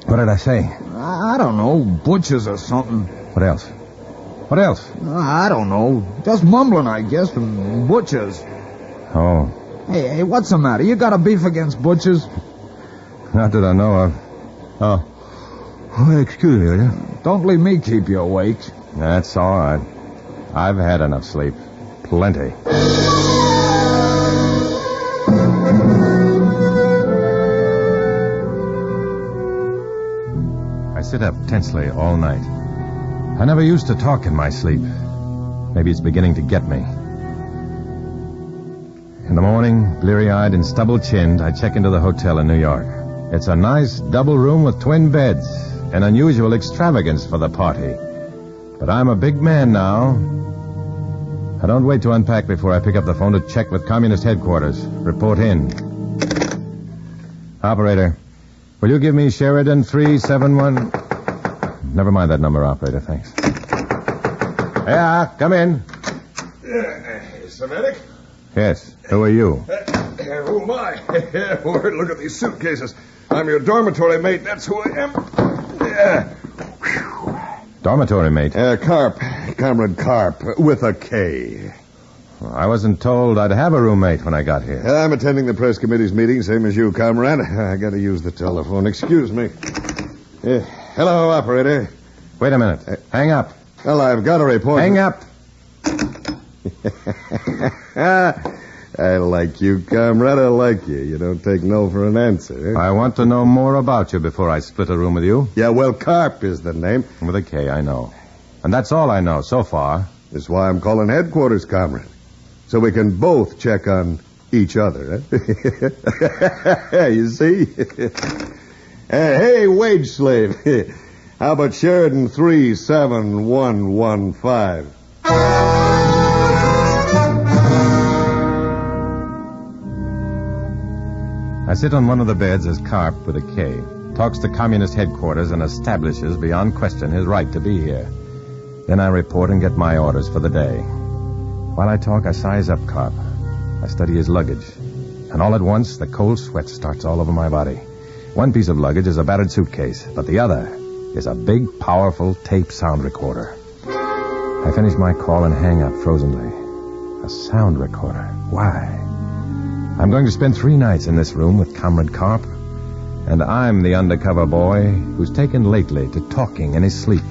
What did I say? I don't know. Butchers or something. What else? I don't know. Just mumbling, I guess, from butchers. Oh. Hey, what's the matter? You got a beef against butchers? Not that I know of. Oh, excuse me, will you? Don't leave me keep you awake. That's all right. I've had enough sleep. Plenty. I sit up tensely all night. I never used to talk in my sleep. Maybe it's beginning to get me. In the morning, bleary-eyed and stubble-chinned, I check into the hotel in New York. It's a nice double room with twin beds, an unusual extravagance for the party. But I'm a big man now. I don't wait to unpack before I pick up the phone to check with Communist headquarters. Report in. Operator, will you give me Sheridan 371? Never mind that number, operator, thanks. Yeah, come in. Semitic? Yes, who are you? Who am I? Look at these suitcases. I'm your dormitory mate, that's who I am. Dormitory mate? Carp. Comrade Carp, with a K. Well, I wasn't told I'd have a roommate when I got here. I'm attending the press committee's meeting, same as you, comrade. I gotta use the telephone. Excuse me. Hello, operator. Wait a minute. Hang up. Well, I've got a report. Hang up. I like you, comrade. I like you. You don't take no for an answer. I want to know more about you before I split a room with you. Yeah, well, Carp is the name. With a K, I know. And that's all I know so far. That's why I'm calling headquarters, comrade. So we can both check on each other. You see? Hey, wage slave. How about Sheridan 37115? I sit on one of the beds as Carp, with a K, talks to Communist headquarters and establishes beyond question his right to be here. Then I report and get my orders for the day. While I talk, I size up Carp. I study his luggage. And all at once, the cold sweat starts all over my body. One piece of luggage is a battered suitcase, but the other is a big, powerful tape sound recorder. I finish my call and hang up frozenly. A sound recorder. Why? I'm going to spend 3 nights in this room with Comrade Carp, and I'm the undercover boy who's taken lately to talking in his sleep.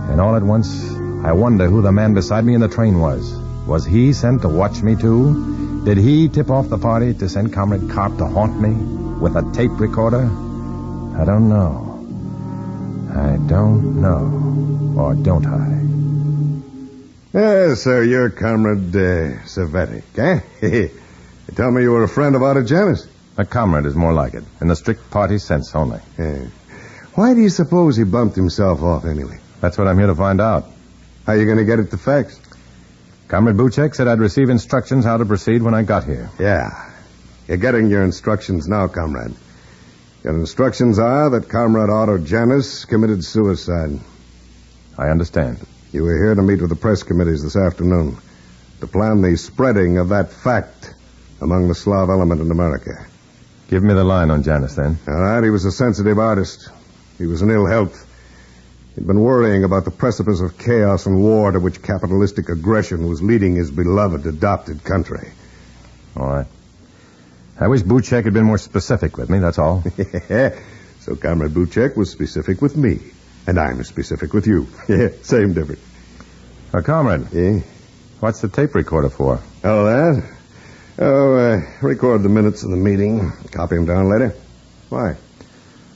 And all at once, I wonder who the man beside me in the train was. Was he sent to watch me, too? Did he tip off the party to send Comrade Carp to haunt me with a tape recorder? I don't know. I don't know. Or don't I? Yes, sir, you're Comrade Savetic, eh? You tell me you were a friend of Otto Janus. A comrade is more like it, in the strict party sense only. Why do you suppose he bumped himself off anyway? That's what I'm here to find out. How are you going to get it to fax? Comrade Buchek said I'd receive instructions how to proceed when I got here. Yeah. You're getting your instructions now, comrade. Your instructions are that Comrade Otto Janus committed suicide. I understand. You were here to meet with the press committees this afternoon to plan the spreading of that fact among the Slav element in America. Give me the line on Janus, then. All right, he was a sensitive artist. He was in ill health. He'd been worrying about the precipice of chaos and war to which capitalistic aggression was leading his beloved adopted country. All right. I wish Buchek had been more specific with me, that's all. So Comrade Buchek was specific with me, and I'm specific with you. Same difference. Comrade. Yeah? What's the tape recorder for? Oh, that? Record the minutes of the meeting. Copy them down later. Why?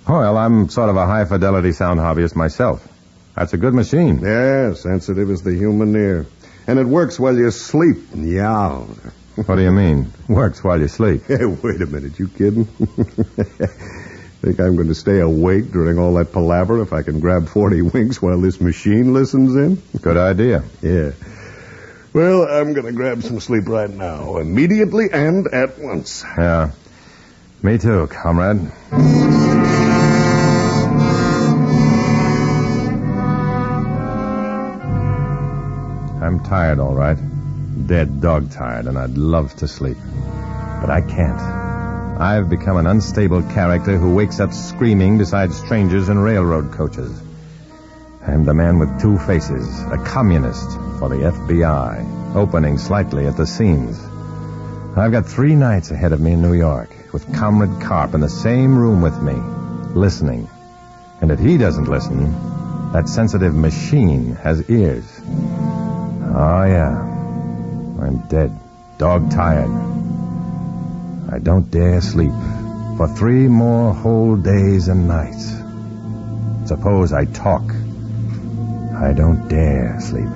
Well, I'm sort of a high-fidelity sound hobbyist myself. That's a good machine. Yeah, sensitive as the human ear. And it works while you sleep. Yeah. What do you mean? Works while you sleep? Hey, wait a minute. You kidding? Think I'm going to stay awake during all that palaver if I can grab 40 winks while this machine listens in? Good idea. Yeah. Well, I'm going to grab some sleep right now. Immediately and at once. Yeah. Me too, comrade. I'm tired, all right. Dead dog tired, and I'd love to sleep. But I can't. I've become an unstable character who wakes up screaming beside strangers in railroad coaches. I'm the man with two faces, a communist for the FBI, opening slightly at the seams. I've got 3 nights ahead of me in New York, with Comrade Carp in the same room with me, listening. And if he doesn't listen, that sensitive machine has ears. Oh, yeah. I'm dead, dog-tired. I don't dare sleep for 3 more whole days and nights. Suppose I talk. I don't dare sleep.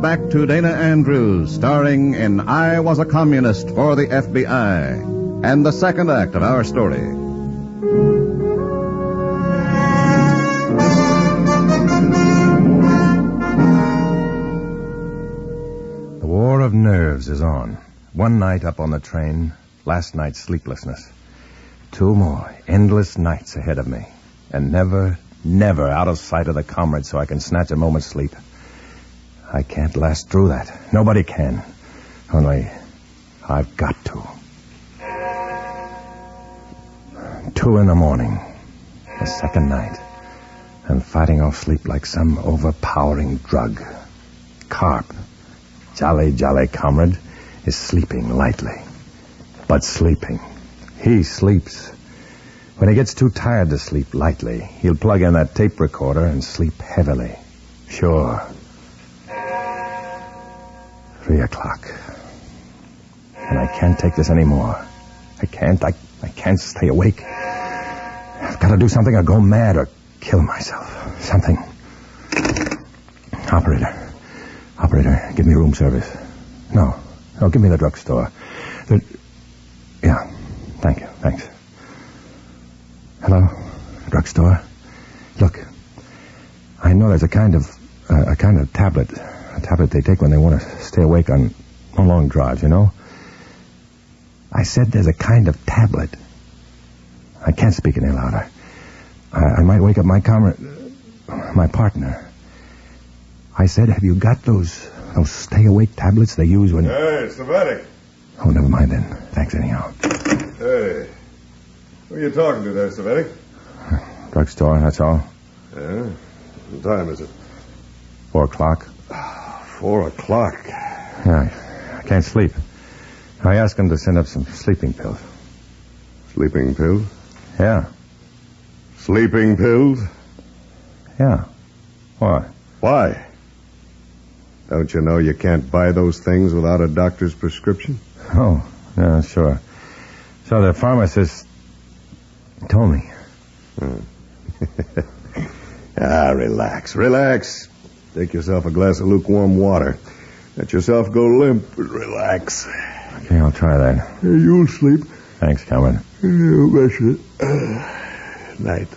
Back to Dana Andrews, starring in I Was a Communist for the FBI, and the second act of our story. The war of nerves is on. One night up on the train, last night's sleeplessness. 2 more endless nights ahead of me, and never out of sight of the comrades so I can snatch a moment's sleep. I can't last through that. Nobody can. Only I've got to. 2 in the morning. The second night. I'm fighting off sleep like some overpowering drug. Carp, jolly comrade, is sleeping lightly. But sleeping. He sleeps. When he gets too tired to sleep lightly, he'll plug in that tape recorder and sleep heavily. Sure. 3 o'clock. And I can't take this anymore. I can't stay awake. I've got to do something or go mad or kill myself. Something. Operator, give me room service. No, give me the drugstore. Yeah, thank you, thanks. Hello, drugstore. Look, I know there's a kind of tablet. A tablet they take when they want to stay awake on long drives, you know? I said there's a kind of tablet. I can't speak any louder. I might wake up my partner. I said, have you got those stay-awake tablets they use when... Hey, Savannah. Oh, never mind then. Thanks anyhow. Hey, who are you talking to there, Savannah? Drugstore, that's all. Yeah? What time is it? 4 o'clock. 4 o'clock. Yeah, I can't sleep. I asked him to send up some sleeping pills. Sleeping pills? Yeah. Sleeping pills? Yeah. Why? Why? Don't you know you can't buy those things without a doctor's prescription? Oh, yeah, sure. So the pharmacist told me. Relax. Take yourself a glass of lukewarm water. Let yourself go limp and relax. Okay, I'll try that. You'll sleep. Thanks, Cameron. You betcha. Night.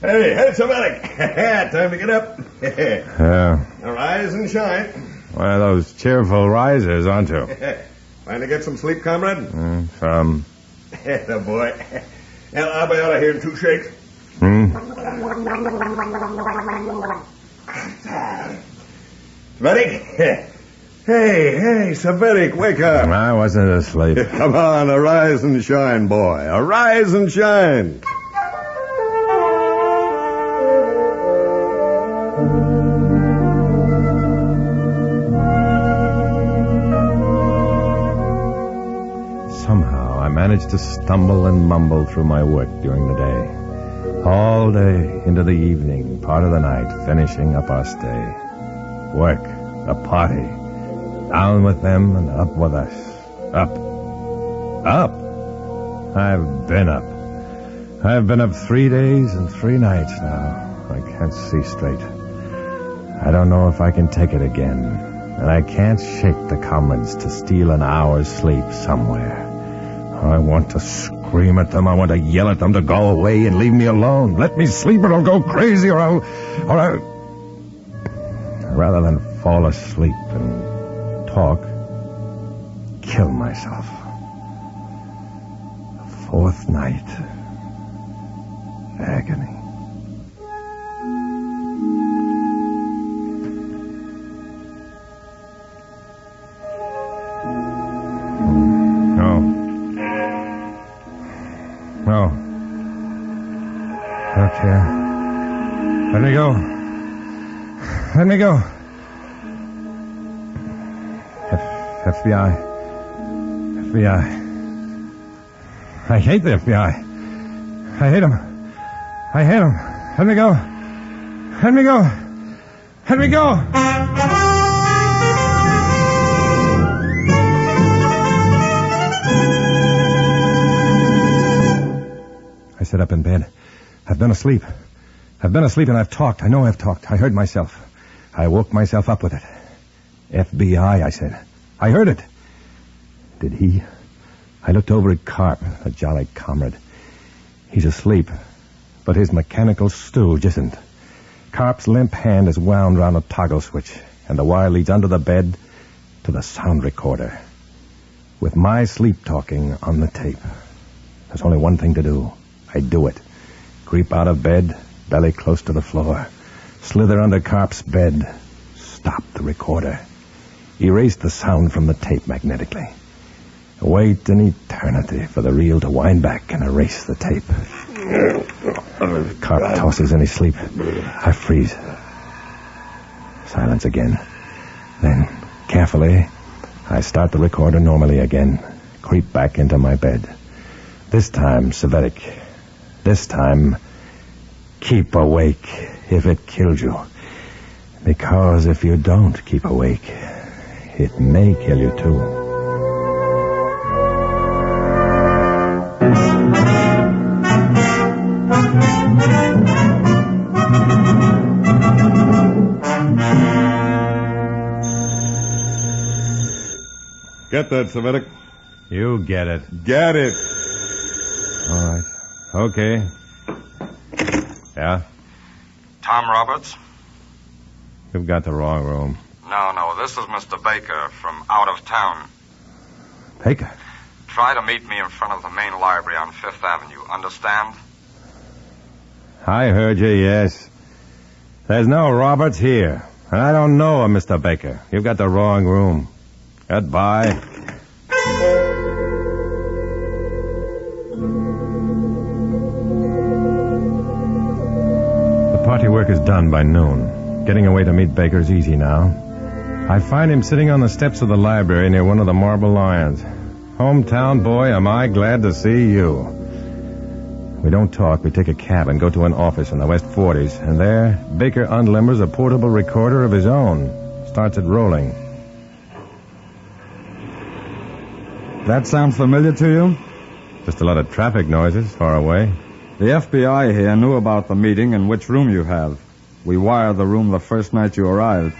Hey, Savannah. Time to get up. Yeah. Rise and shine. One of those cheerful risers, aren't you? Trying to get some sleep, comrade? Some. The boy. Well, I'll be out of here in 2 shakes. Savannah? Hey, Savannah, wake up. I wasn't asleep. Come on, arise and shine, boy. Arise and shine. managed to stumble and mumble through my work during the day. All day into the evening, part of the night, finishing up our stay. Work, a party. Down with them and up with us. Up. Up. I've been up. I've been up 3 days and 3 nights now. I can't see straight. I don't know if I can take it again. And I can't shake the comrades to steal an hour's sleep somewhere. I want to scream at them. I want to yell at them to go away and leave me alone. Let me sleep or I'll go crazy or I'll... Rather than fall asleep and talk, kill myself. The 4th night. Agony. No. Okay. Let me go. Let me go. FBI. I hate the FBI. I hate them. I hate them. Let me go. Let me go. Let me go. I sat up in bed. I've been asleep. I've been asleep and I've talked. I know I've talked. I heard myself. I woke myself up with it. FBI, I said. I heard it. Did he? I looked over at Carp, a jolly comrade. He's asleep, but his mechanical stooge isn't. Carp's limp hand is wound round a toggle switch, and the wire leads under the bed to the sound recorder. With my sleep talking on the tape. There's only one thing to do. I do it. Creep out of bed, belly close to the floor. Slither under Carp's bed. Stop the recorder. Erase the sound from the tape magnetically. Wait an eternity for the reel to wind back and erase the tape. Carp tosses in his sleep. I freeze. Silence again. Then, carefully, I start the recorder normally again. Creep back into my bed. This time, Savetic. This time, keep awake if it kills you. Because if you don't keep awake, it may kill you too. Get that, Savetic. You get it. Get it. All right. Okay. Yeah? Tom Roberts? You've got the wrong room. No, this is Mr. Baker from out of town. Baker? Try to meet me in front of the main library on 5th Avenue. Understand? I heard you, yes. There's no Roberts here. And I don't know a Mr. Baker. You've got the wrong room. Goodbye. Party work is done by noon. Getting away to meet Baker's easy now. I find him sitting on the steps of the library near one of the Marble Lions. Hometown boy, am I glad to see you. We don't talk. We take a cab and go to an office in the West 40s. And there, Baker unlimbers a portable recorder of his own. Starts it rolling. That sound familiar to you? Just a lot of traffic noises far away. The FBI here knew about the meeting and which room you have. We wired the room the first night you arrived.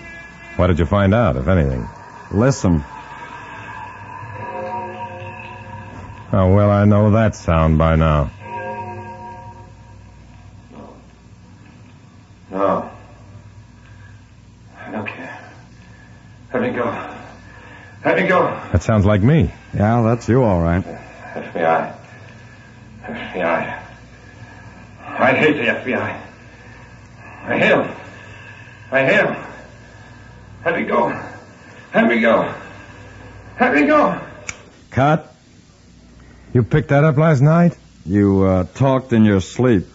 What did you find out, if anything? Listen. Oh, well, I know that sound by now. No. I don't care. Let me go. Let me go. That sounds like me. Yeah, that's you, all right. FBI. FBI. I hate the FBI. I hate them. I hate them. Let me go. Let me go. Let me go. Cut. You picked that up last night? You talked in your sleep.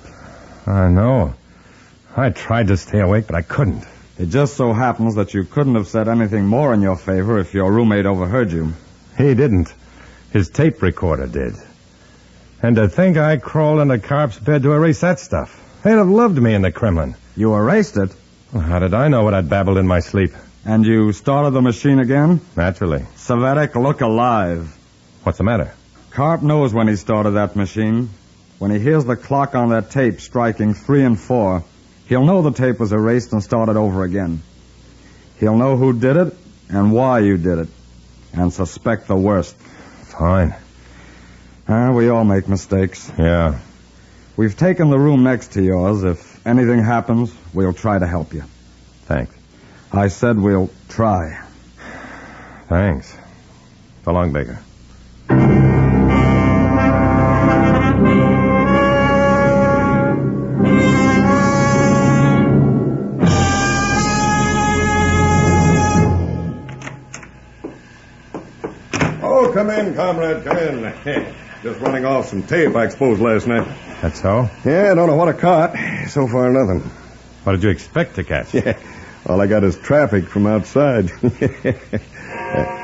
I know. I tried to stay awake, but I couldn't. It just so happens that you couldn't have said anything more in your favor if your roommate overheard you. He didn't. His tape recorder did. And to think I crawled into Karp's bed to erase that stuff. They'd have loved me in the Kremlin. You erased it? Well, how did I know what I'd babbled in my sleep? And you started the machine again? Naturally. Savetic, look alive. What's the matter? Karp knows when he started that machine. When he hears the clock on that tape striking 3 and 4, he'll know the tape was erased and started over again. He'll know who did it and why you did it, and suspect the worst. Fine. We all make mistakes. Yeah. We've taken the room next to yours. If anything happens, we'll try to help you. Thanks. I said we'll try. Thanks. So long, Baker. Oh, come in, comrade, come in. Just running off some tape I exposed last night. That's so? Yeah, I don't know what I caught. So far, nothing. What did you expect to catch? Yeah, all I got is traffic from outside.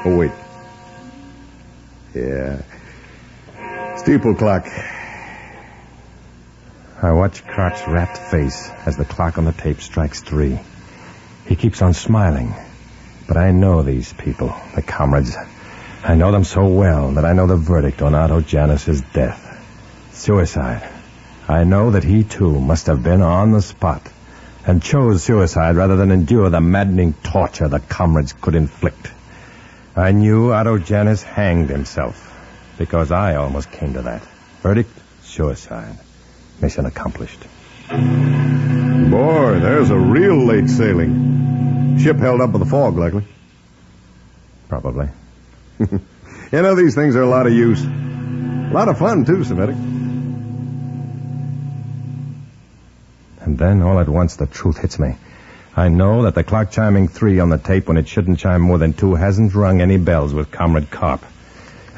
Oh, wait. Yeah. Steeple clock. I watch Karp's rapt face as the clock on the tape strikes 3. He keeps on smiling. But I know these people, the comrades. I know them so well that I know the verdict on Otto Janus's death. Suicide. I know that he, too, must have been on the spot and chose suicide rather than endure the maddening torture the comrades could inflict. I knew Otto Janus hanged himself because I almost came to that. Verdict, suicide. Mission accomplished. Boy, there's a real late sailing. Ship held up with the fog, likely. Probably. You know, these things are a lot of use. A lot of fun, too, Semitic. And then, all at once, the truth hits me. I know that the clock chiming 3 on the tape when it shouldn't chime more than 2 hasn't rung any bells with Comrade Karp.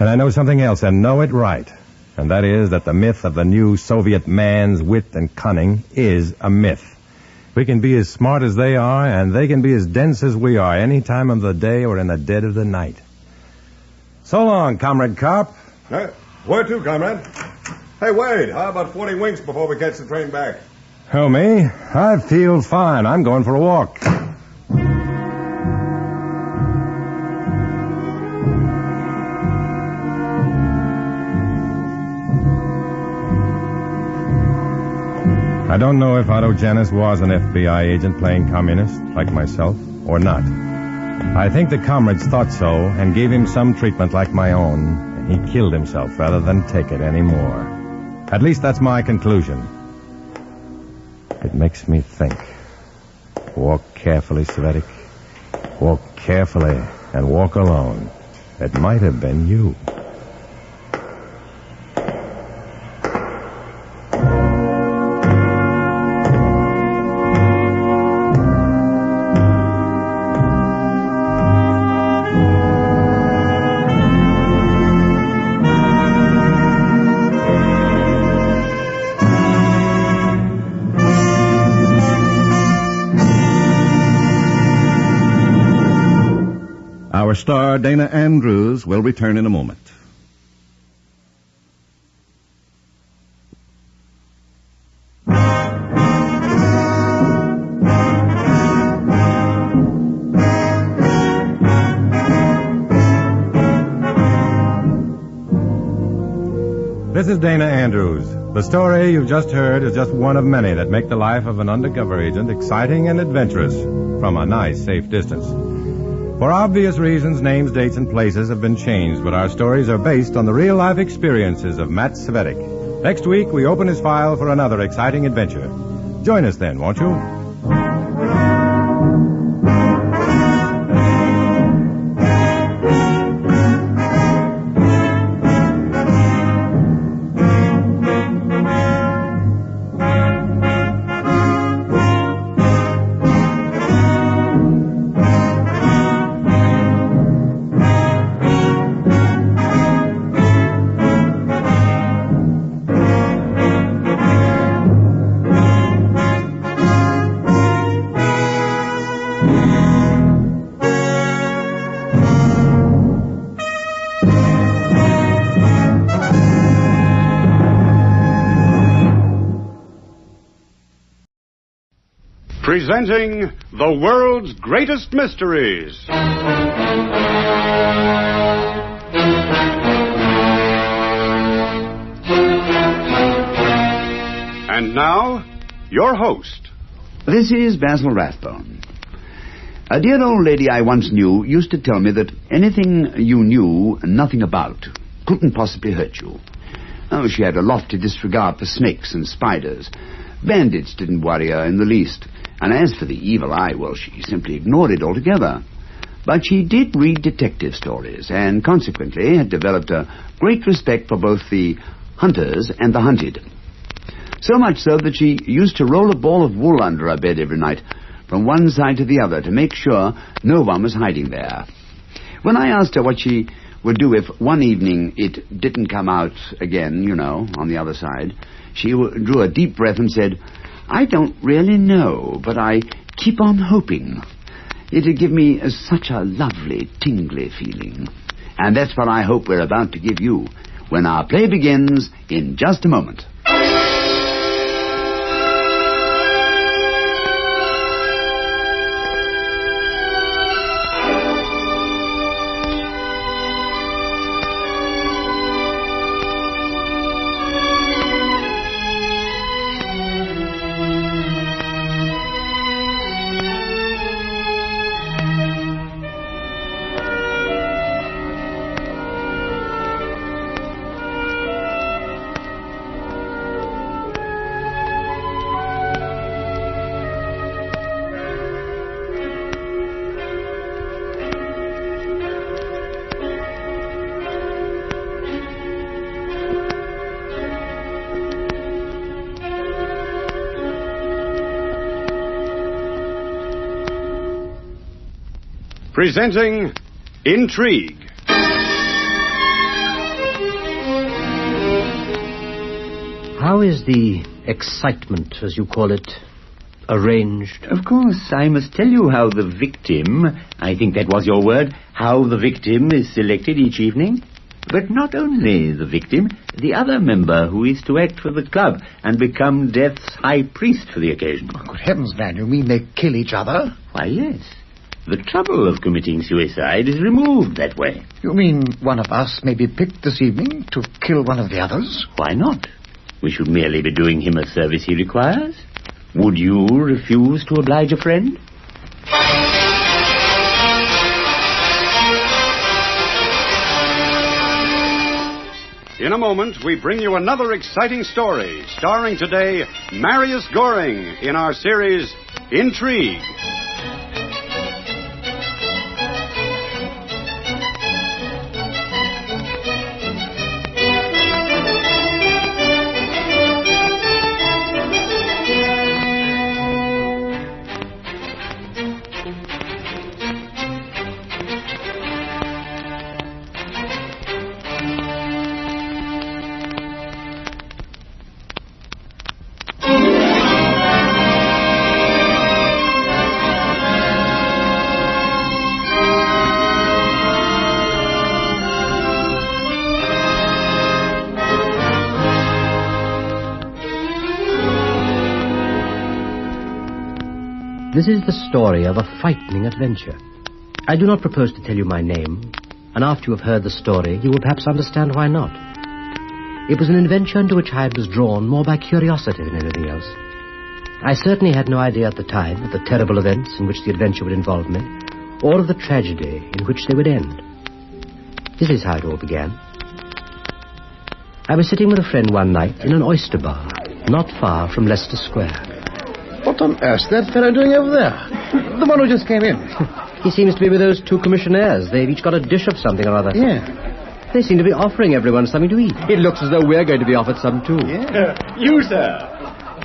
And I know something else, and know it right. And that is that the myth of the new Soviet man's wit and cunning is a myth. We can be as smart as they are, and they can be as dense as we are, any time of the day or in the dead of the night. So long, Comrade Karp. Where to, comrade? Hey, Wade, how about 40 winks before we catch the train back? Oh, me? I feel fine. I'm going for a walk. I don't know if Otto Janus was an FBI agent playing communist, like myself, or not. I think the comrades thought so and gave him some treatment like my own, and he killed himself rather than take it anymore. At least that's my conclusion. It makes me think. Walk carefully, Savetic. Walk carefully and walk alone. It might have been you. Our star, Dana Andrews, will return in a moment. This is Dana Andrews. The story you've just heard is just one of many that make the life of an undercover agent exciting and adventurous from a nice, safe distance. For obvious reasons, names, dates, and places have been changed, but our stories are based on the real-life experiences of Matt Savetic. Next week, we open his file for another exciting adventure. Join us then, won't you? Presenting the world's greatest mysteries. And now, your host. This is Basil Rathbone. A dear old lady I once knew used to tell me that anything you knew nothing about couldn't possibly hurt you. Oh, she had a lofty disregard for snakes and spiders. Bandits didn't worry her in the least. And as for the evil eye, well, she simply ignored it altogether. But she did read detective stories, and consequently had developed a great respect for both the hunters and the hunted. So much so that she used to roll a ball of wool under her bed every night, from one side to the other, to make sure no one was hiding there. When I asked her what she would do if one evening it didn't come out again, you know, on the other side, she drew a deep breath and said, "I don't really know, but I keep on hoping. It'd give me such a lovely, tingly feeling." And that's what I hope we're about to give you when our play begins in just a moment. Presenting Intrigue. How is the excitement, as you call it, arranged? Of course, I must tell you how the victim, I think that was your word, how the victim is selected each evening. But not only the victim, the other member who is to act for the club and become Death's high priest for the occasion. Oh, good heavens, man, you mean they kill each other? Why, yes. The trouble of committing suicide is removed that way. You mean one of us may be picked this evening to kill one of the others? Why not? We should merely be doing him a service he requires. Would you refuse to oblige a friend? In a moment, we bring you another exciting story, starring today Marius Goring in our series, Intrigue. This is the story of a frightening adventure. I do not propose to tell you my name, and after you have heard the story, you will perhaps understand why not. It was an adventure into which I was drawn more by curiosity than anything else. I certainly had no idea at the time of the terrible events in which the adventure would involve me, or of the tragedy in which they would end. This is how it all began. I was sitting with a friend one night in an oyster bar, not far from Leicester Square. What on earth's that fellow doing over there? The one who just came in. He seems to be with those two commissionaires. They've each got a dish of something or other. Yeah. They seem to be offering everyone something to eat. It looks as though we're going to be offered some, too. Yeah. You, sir.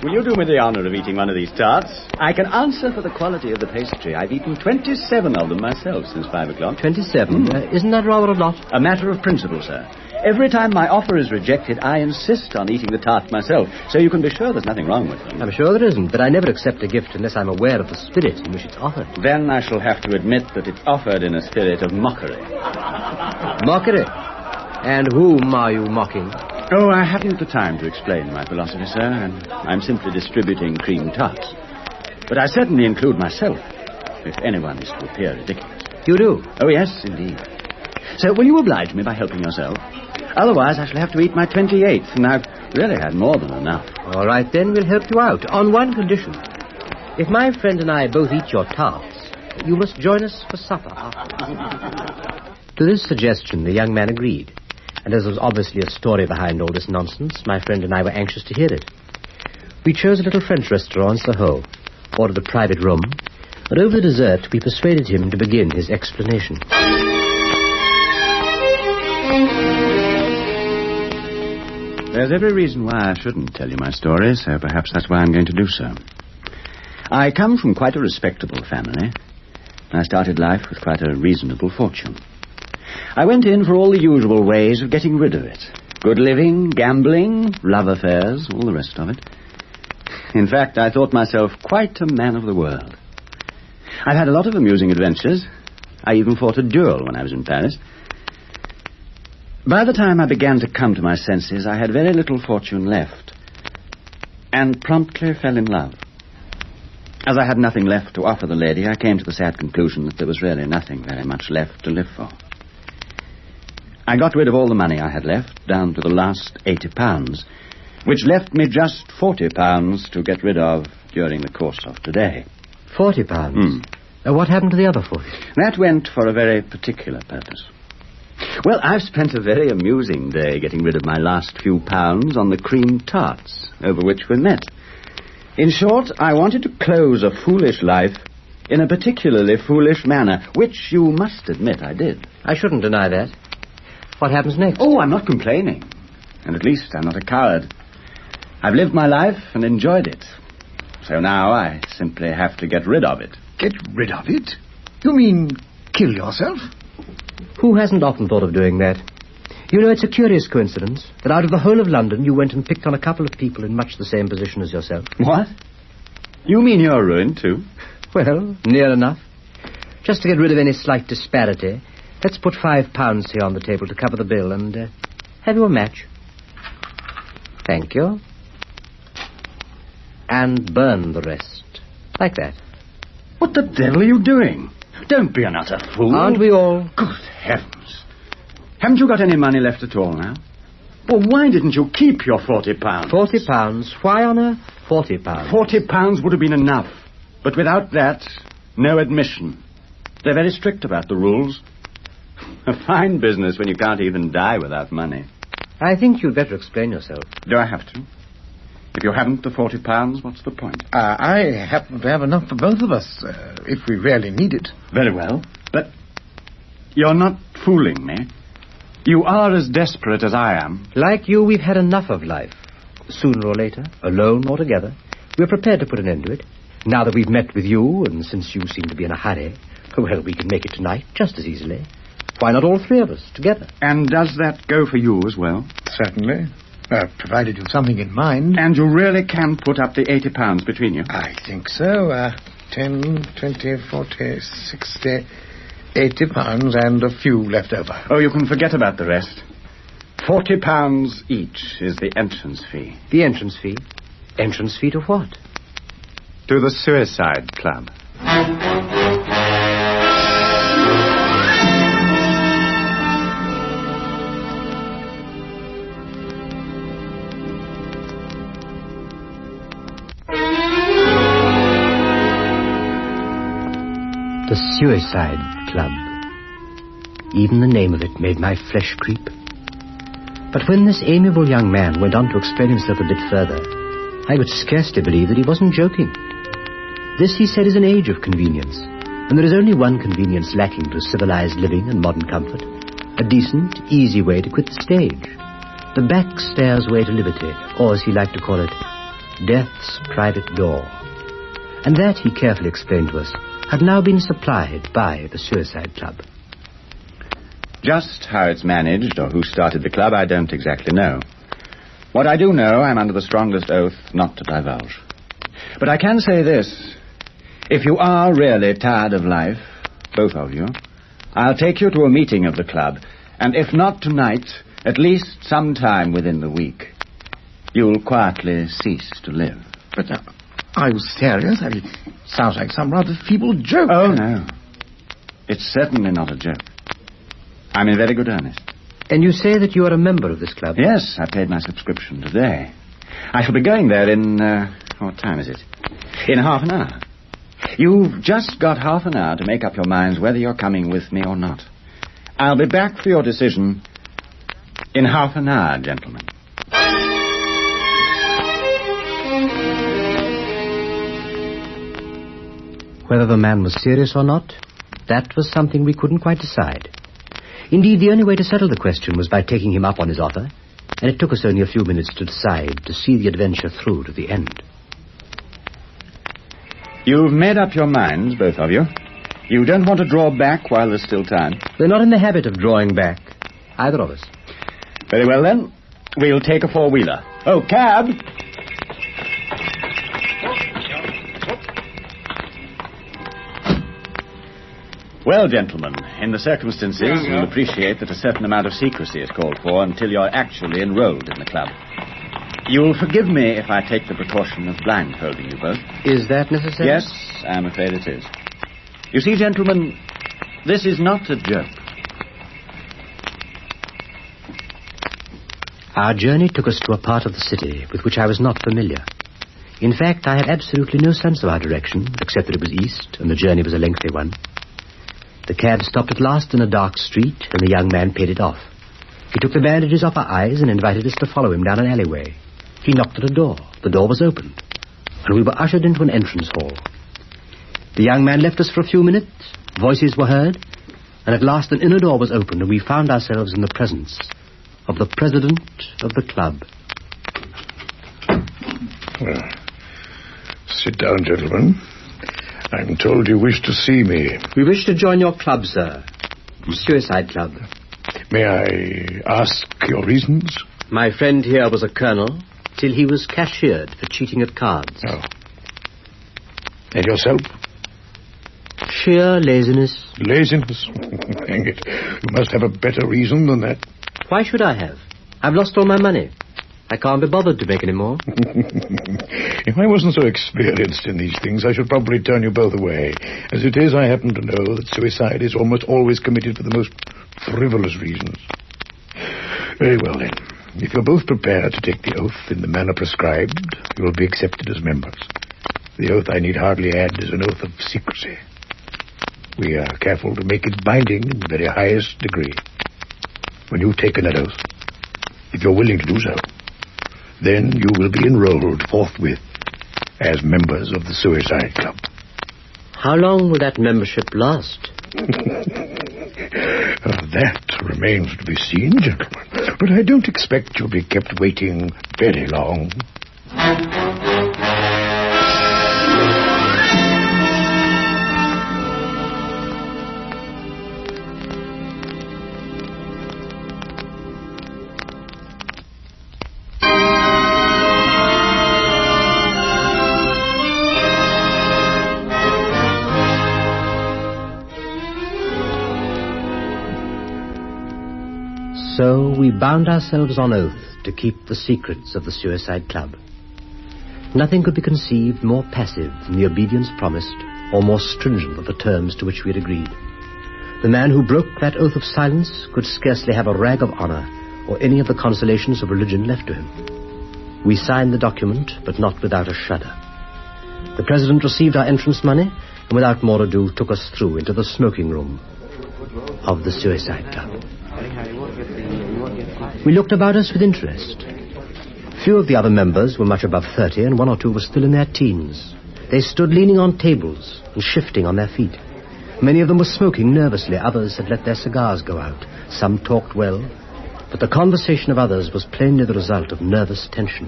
Will you do me the honor of eating one of these tarts? I can answer for the quality of the pastry. I've eaten 27 of them myself since 5 o'clock. 27? Isn't that rather a lot? A matter of principle, sir. Every time my offer is rejected, I insist on eating the tart myself, so you can be sure there's nothing wrong with them. I'm sure there isn't, but I never accept a gift unless I'm aware of the spirit in which it's offered. Then I shall have to admit that it's offered in a spirit of mockery. Mockery? And whom are you mocking? Oh, I haven't the time to explain my philosophy, sir, and I'm simply distributing cream tarts. But I certainly include myself, if anyone is to appear ridiculous. You do? Oh, yes, indeed. So will you oblige me by helping yourself? Otherwise, I shall have to eat my 28th, and I've really had more than enough. All right, then, we'll help you out, on one condition. If my friend and I both eat your tarts, you must join us for supper afterwards. To this suggestion, the young man agreed. And as there was obviously a story behind all this nonsense, my friend and I were anxious to hear it. We chose a little French restaurant in Soho, ordered a private room, and over the dessert we persuaded him to begin his explanation. There's every reason why I shouldn't tell you my story, so perhaps that's why I'm going to do so. I come from quite a respectable family. I started life with quite a reasonable fortune. I went in for all the usual ways of getting rid of it. Good living, gambling, love affairs, all the rest of it. In fact, I thought myself quite a man of the world. I've had a lot of amusing adventures. I even fought a duel when I was in Paris. By the time I began to come to my senses, I had very little fortune left, and promptly fell in love. As I had nothing left to offer the lady, I came to the sad conclusion that there was really nothing very much left to live for. I got rid of all the money I had left, down to the last £80, which left me just £40 to get rid of during the course of today. £40? What happened to the other 40? That went for a very particular purpose. Well, I've spent a very amusing day getting rid of my last few pounds on the cream tarts over which we met. In short, I wanted to close a foolish life in a particularly foolish manner, which you must admit I did. I shouldn't deny that. What happens next? Oh, I'm not complaining. And at least I'm not a coward. I've lived my life and enjoyed it. So now I simply have to get rid of it. Get rid of it? You mean kill yourself? Who hasn't often thought of doing that? You know, it's a curious coincidence that out of the whole of London you went and picked on a couple of people in much the same position as yourself. What? You mean you're ruined, too? Well, near enough. Just to get rid of any slight disparity, let's put £5 here on the table to cover the bill and have you a match. Thank you. And burn the rest. Like that. What the devil are you doing? Don't be an utter fool. Aren't we all? Good heavens. Haven't you got any money left at all now? Well, why didn't you keep your £40? £40? Why on earth £40? £40 would have been enough. But without that, no admission. They're very strict about the rules. A fine business when you can't even die without money. I think you'd better explain yourself. Do I have to? If you haven't the £40, what's the point? I happen to have enough for both of us, if we really need it. Very well, but you're not fooling me. You are as desperate as I am. Like you, we've had enough of life. Sooner or later, alone or together, we're prepared to put an end to it. Now that we've met with you, and since you seem to be in a hurry, well, we can make it tonight just as easily. Why not all three of us together? And does that go for you as well? Certainly. Provided you've something in mind. And you really can put up the £80 between you? I think so. 10, 20, 40, 60, £80 and a few left over. Oh, you can forget about the rest. £40 each is the entrance fee. The entrance fee? Entrance fee to what? To the Suicide Club. The Suicide Club. Even the name of it made my flesh creep. But when this amiable young man went on to explain himself a bit further, I could scarcely believe that he wasn't joking. This, he said, is an age of convenience, and there is only one convenience lacking to civilized living and modern comfort. A decent, easy way to quit the stage. The backstairs way to liberty, or as he liked to call it, death's private door. And that, he carefully explained to us, had now been supplied by the Suicide Club. Just how it's managed or who started the club, I don't exactly know. What I do know, I'm under the strongest oath not to divulge. But I can say this. If you are really tired of life, both of you, I'll take you to a meeting of the club, and if not tonight, at least sometime within the week, you'll quietly cease to live. But Are you serious? I mean, sounds like some rather feeble joke. Oh, no. It's certainly not a joke. I'm in very good earnest. And you say that you are a member of this club? Yes, I paid my subscription today. I shall be going there in, what time is it? In half an hour. You've just got half an hour to make up your minds whether you're coming with me or not. I'll be back for your decision in half an hour, gentlemen. Whether the man was serious or not, that was something we couldn't quite decide. Indeed, the only way to settle the question was by taking him up on his offer, and it took us only a few minutes to decide to see the adventure through to the end. You've made up your minds, both of you. You don't want to draw back while there's still time. We're not in the habit of drawing back, either of us. Very well, then. We'll take a four-wheeler. Oh, cab! Well, gentlemen, in the circumstances, you'll appreciate that a certain amount of secrecy is called for until you're actually enrolled in the club. You'll forgive me if I take the precaution of blindfolding you both. Is that necessary? Yes, I'm afraid it is. You see, gentlemen, this is not a joke. Our journey took us to a part of the city with which I was not familiar. In fact, I had absolutely no sense of our direction, except that it was east, and the journey was a lengthy one. The cab stopped at last in a dark street, and the young man paid it off. He took the bandages off our eyes and invited us to follow him down an alleyway. He knocked at a door. The door was opened, and we were ushered into an entrance hall. The young man left us for a few minutes. Voices were heard, and at last an inner door was opened, and we found ourselves in the presence of the president of the club. Well, sit down, gentlemen. I'm told you wish to see me. We wish to join your club, sir. Suicide Club. May I ask your reasons? My friend here was a colonel till he was cashiered for cheating at cards. Oh. And yourself? Sheer laziness. Laziness? Hang it. You must have a better reason than that. Why should I have? I've lost all my money. I can't be bothered to make any more. If I wasn't so experienced in these things, I should probably turn you both away. As it is, I happen to know that suicide is almost always committed for the most frivolous reasons. Very well, then. If you're both prepared to take the oath in the manner prescribed, you will be accepted as members. The oath, I need hardly add, is an oath of secrecy. We are careful to make it binding in the very highest degree. When you've taken that oath, if you're willing to do so, then you will be enrolled forthwith as members of the Suicide Club. How long will that membership last? That remains to be seen, gentlemen. But I don't expect you'll be kept waiting very long. So we bound ourselves on oath to keep the secrets of the Suicide Club. Nothing could be conceived more passive than the obedience promised, or more stringent than the terms to which we had agreed. The man who broke that oath of silence could scarcely have a rag of honor or any of the consolations of religion left to him. We signed the document, but not without a shudder. The president received our entrance money, and without more ado took us through into the smoking room of the Suicide Club. We looked about us with interest. Few of the other members were much above 30, and one or two were still in their teens. They stood leaning on tables and shifting on their feet. Many of them were smoking nervously. Others had let their cigars go out. Some talked well, but the conversation of others was plainly the result of nervous tension.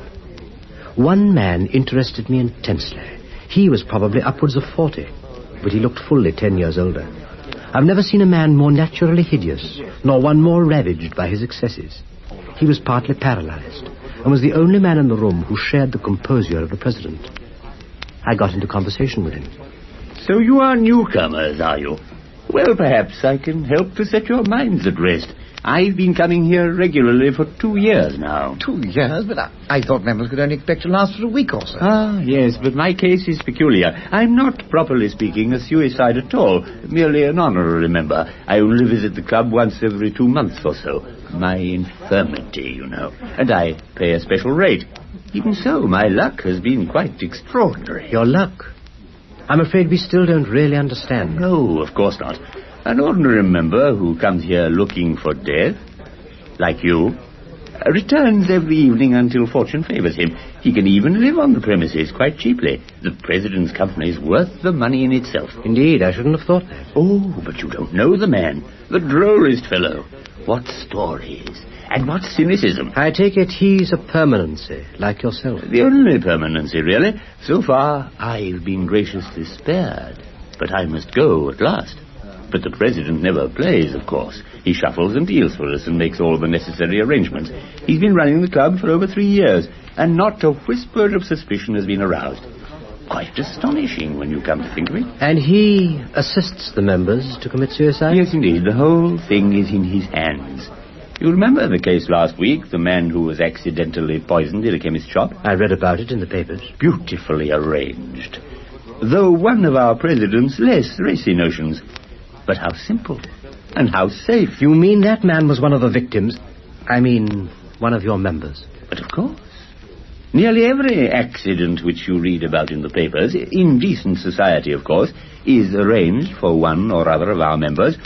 One man interested me intensely. He was probably upwards of 40, but he looked fully 10 years older. I've never seen a man more naturally hideous, nor one more ravaged by his excesses. He was partly paralyzed, and was the only man in the room who shared the composure of the president. I got into conversation with him. So you are newcomers, are you? Well, perhaps I can help to set your minds at rest. I've been coming here regularly for 2 years now. 2 years? But I thought members could only expect to last for a week or so. Ah, yes, but my case is peculiar. I'm not, properly speaking, a suicide at all. Merely an honorary member. I only visit the club once every 2 months or so. My infirmity, you know. And I pay a special rate. Even so, my luck has been quite extraordinary. Your luck? I'm afraid we still don't really understand. No, of course not. An ordinary member who comes here looking for death, like you, returns every evening until fortune favors him. He can even live on the premises quite cheaply. The president's company is worth the money in itself. Indeed, I shouldn't have thought that. Oh, but you don't know the man. The drollest fellow. What stories. And what cynicism. I take it he's a permanency, like yourself. The only permanency, really. So far, I've been graciously spared. But I must go at last. But the president never plays, of course. He shuffles and deals for us and makes all the necessary arrangements. He's been running the club for over 3 years, and not a whisper of suspicion has been aroused. Quite astonishing when you come to think of it. And he assists the members to commit suicide? Yes, indeed. The whole thing is in his hands. You remember the case last week, the man who was accidentally poisoned in a chemist's shop? I read about it in the papers. Beautifully arranged. Though one of our president's less racy notions. But how simple. And how safe. You mean that man was one of the victims? I mean, one of your members? But of course. Nearly every accident which you read about in the papers, in decent society, of course, is arranged for one or other of our members.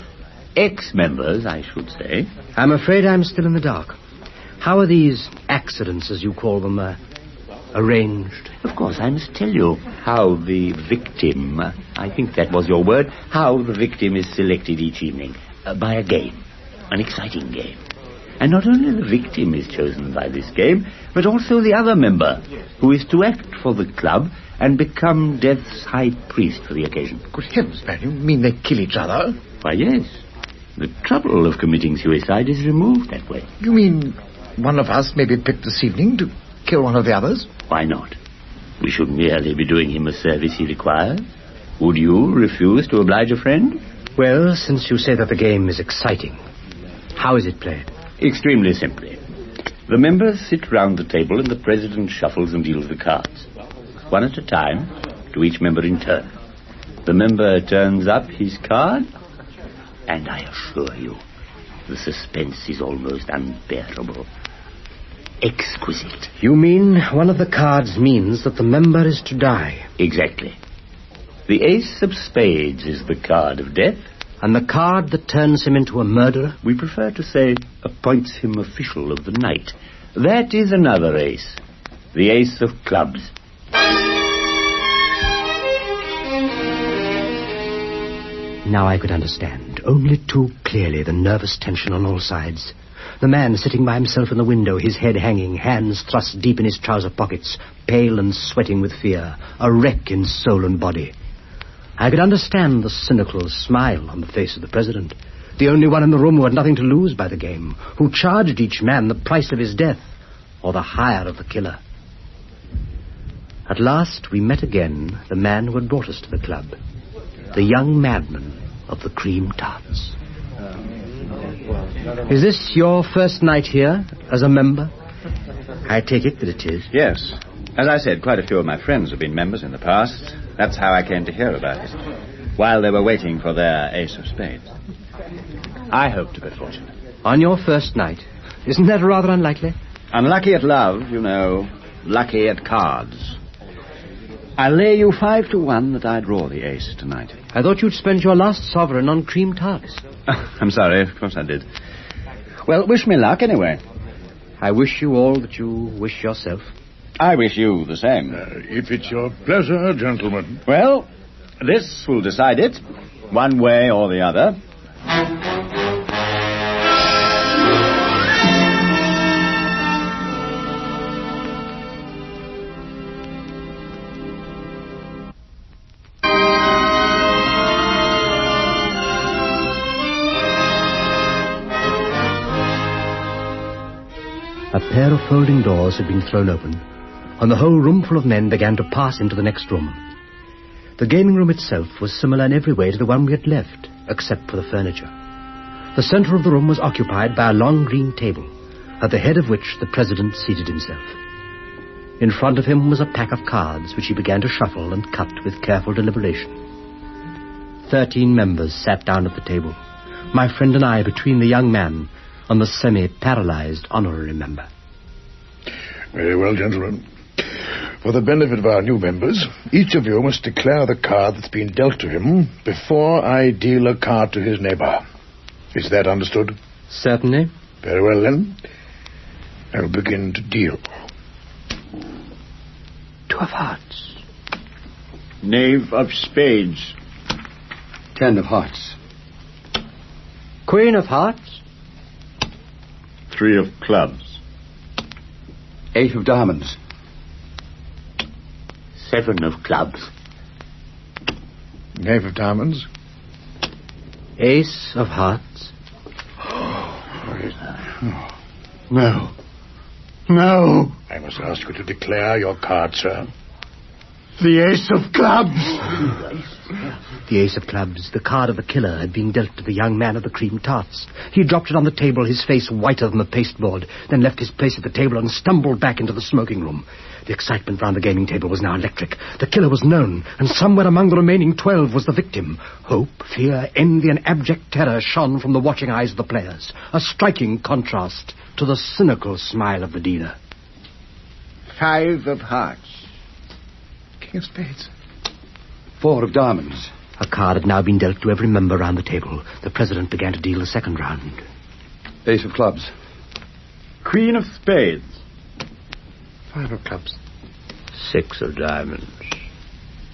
Ex-members, I should say. I'm afraid I'm still in the dark. How are these accidents, as you call them, arranged? Of course, I must tell you how the victim, I think that was your word, how the victim is selected each evening. By a game. An exciting game. And not only the victim is chosen by this game, but also the other member, who is to act for the club and become Death's high priest for the occasion. Good heavens, man, you mean they kill each other? Why, yes. The trouble of committing suicide is removed that way. You mean one of us may be picked this evening to kill one of the others? Why not? We should merely be doing him a service he requires. Would you refuse to oblige a friend? Well, since you say that the game is exciting, how is it played? Extremely simply. The members sit round the table and the president shuffles and deals the cards. One at a time, to each member in turn. The member turns up his card, and I assure you, the suspense is almost unbearable. Exquisite. You mean one of the cards means that the member is to die? Exactly. The ace of spades is the card of death. And the card that turns him into a murderer? We prefer to say appoints him official of the night. That is another ace. The ace of clubs. Now I could understand, only too clearly, the nervous tension on all sides. The man sitting by himself in the window, his head hanging, hands thrust deep in his trouser pockets, pale and sweating with fear, a wreck in soul and body. I could understand the cynical smile on the face of the president, the only one in the room who had nothing to lose by the game, who charged each man the price of his death, or the hire of the killer. At last we met again the man who had brought us to the club, the young madman of the cream tarts. Is this your first night here, as a member? I take it that it is. Yes. As I said, quite a few of my friends have been members in the past. That's how I came to hear about it, while they were waiting for their ace of spades. I hope to be fortunate. On your first night? Isn't that rather unlikely? Unlucky at love, you know. Lucky at cards. I'll lay you 5 to 1 that I draw the ace tonight. I thought you'd spend your last sovereign on cream tarts. I'm sorry, of course I did. Well, wish me luck anyway. I wish you all that you wish yourself. I wish you the same. If it's your pleasure, gentlemen. Well, this will decide it, one way or the other. A pair of folding doors had been thrown open, and the whole roomful of men began to pass into the next room. The gaming room itself was similar in every way to the one we had left, except for the furniture. The center of the room was occupied by a long green table, at the head of which the president seated himself. In front of him was a pack of cards, which he began to shuffle and cut with careful deliberation. 13 members sat down at the table, my friend and I between the young man and the semi-paralyzed honorary member. Very well, gentlemen. For the benefit of our new members, each of you must declare the card that's been dealt to him before I deal a card to his neighbor. Is that understood? Certainly. Very well, then. I'll begin to deal. 2 of hearts. Knave of spades. 10 of hearts. Queen of hearts. 3 of clubs. 8 of diamonds. 7 of clubs. Knave of diamonds. Ace of hearts. No. No. I must ask you to declare your card, sir. The ace of clubs. The ace of clubs, the card of the killer, had been dealt to the young man of the cream tarts. He dropped it on the table, his face whiter than the pasteboard, then left his place at the table and stumbled back into the smoking room. The excitement round the gaming table was now electric. The killer was known, and somewhere among the remaining 12 was the victim. Hope, fear, envy, and abject terror shone from the watching eyes of the players, a striking contrast to the cynical smile of the dealer. 5 of hearts. King of spades. 4 of diamonds. A card had now been dealt to every member round the table. The president began to deal the second round. Ace of clubs. Queen of spades. 5 of clubs. 6 of diamonds.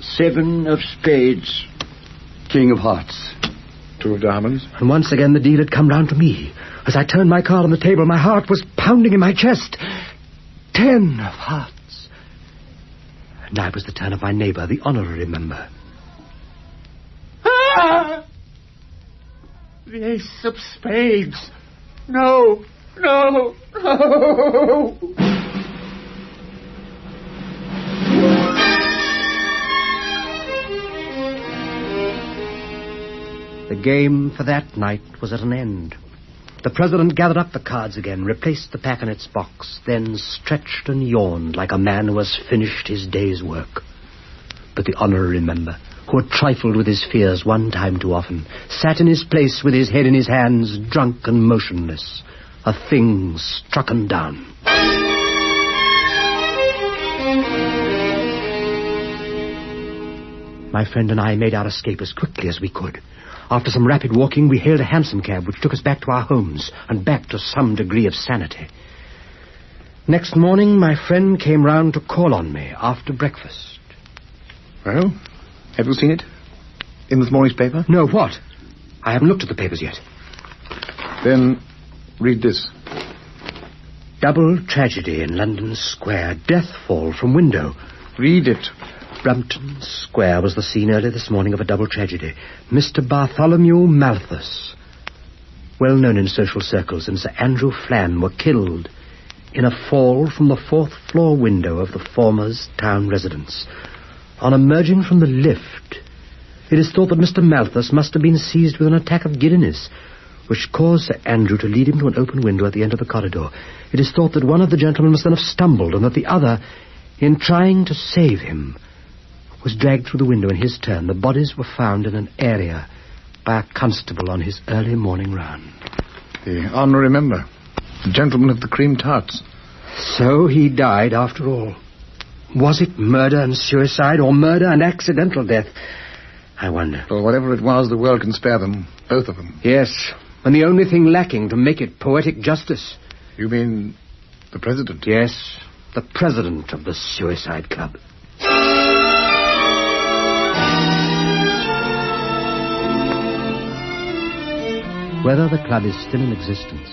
7 of spades. King of hearts. 2 of diamonds. And once again the deal had come round to me. As I turned my card on the table, my heart was pounding in my chest. 10 of hearts. Now it was the turn of my neighbor, the honorary member. The ace of spades. No, no, no. The game for that night was at an end. The president gathered up the cards again, replaced the pack in its box, then stretched and yawned like a man who has finished his day's work. But the honorary member, who had trifled with his fears one time too often, sat in his place with his head in his hands, drunk and motionless, a thing strucken down. My friend and I made our escape as quickly as we could. After some rapid walking, we hailed a hansom cab which took us back to our homes and back to some degree of sanity. Next morning, my friend came round to call on me after breakfast. Well, have you seen it? In this morning's paper? No, what? I haven't looked at the papers yet. Then read this. Double tragedy in London Square. Death fall from window. Read it. Brompton Square was the scene early this morning of a double tragedy. Mr. Bartholomew Malthus, well known in social circles, and Sir Andrew Flann were killed in a fall from the 4th floor window of the former's town residence. On emerging from the lift, it is thought that Mr. Malthus must have been seized with an attack of giddiness, which caused Sir Andrew to lead him to an open window at the end of the corridor. It is thought that one of the gentlemen must then have stumbled, and that the other, in trying to save him, was dragged through the window in his turn. The bodies were found in an area by a constable on his early morning round. The honorary member, the gentleman of the cream tarts. So he died after all. Was it murder and suicide, or murder and accidental death? I wonder. Well, whatever it was, the world can spare them, both of them. Yes, and the only thing lacking to make it poetic justice. You mean the president? Yes, the president of the Suicide Club. Whether the club is still in existence,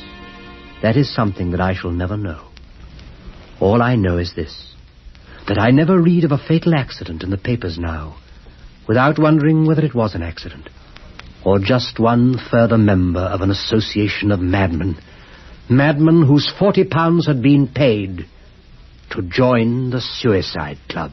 that is something that I shall never know. All I know is this, that I never read of a fatal accident in the papers now, without wondering whether it was an accident, or just one further member of an association of madmen whose £40 had been paid to join the Suicide Club.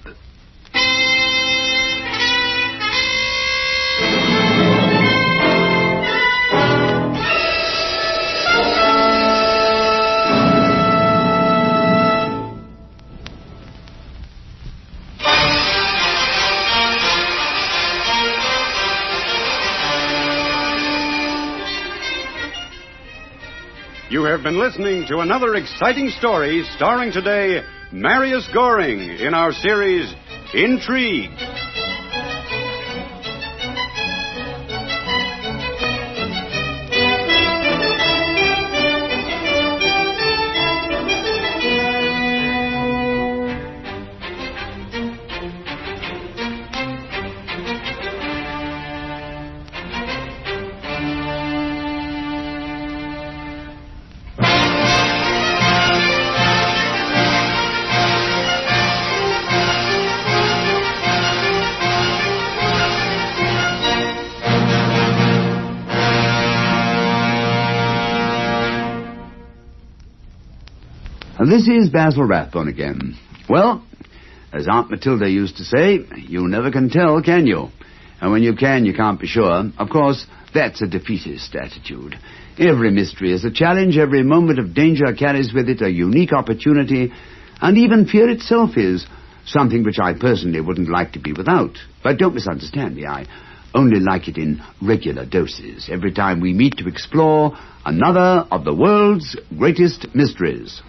You have been listening to another exciting story starring today Marius Goring in our series Intrigue. This is Basil Rathbone again. Well, as Aunt Matilda used to say, you never can tell, can you? And when you can, you can't be sure. Of course, that's a defeatist attitude. Every mystery is a challenge. Every moment of danger carries with it a unique opportunity. And even fear itself is something which I personally wouldn't like to be without. But don't misunderstand me. I only like it in regular doses. Every time we meet to explore another of the world's greatest mysteries.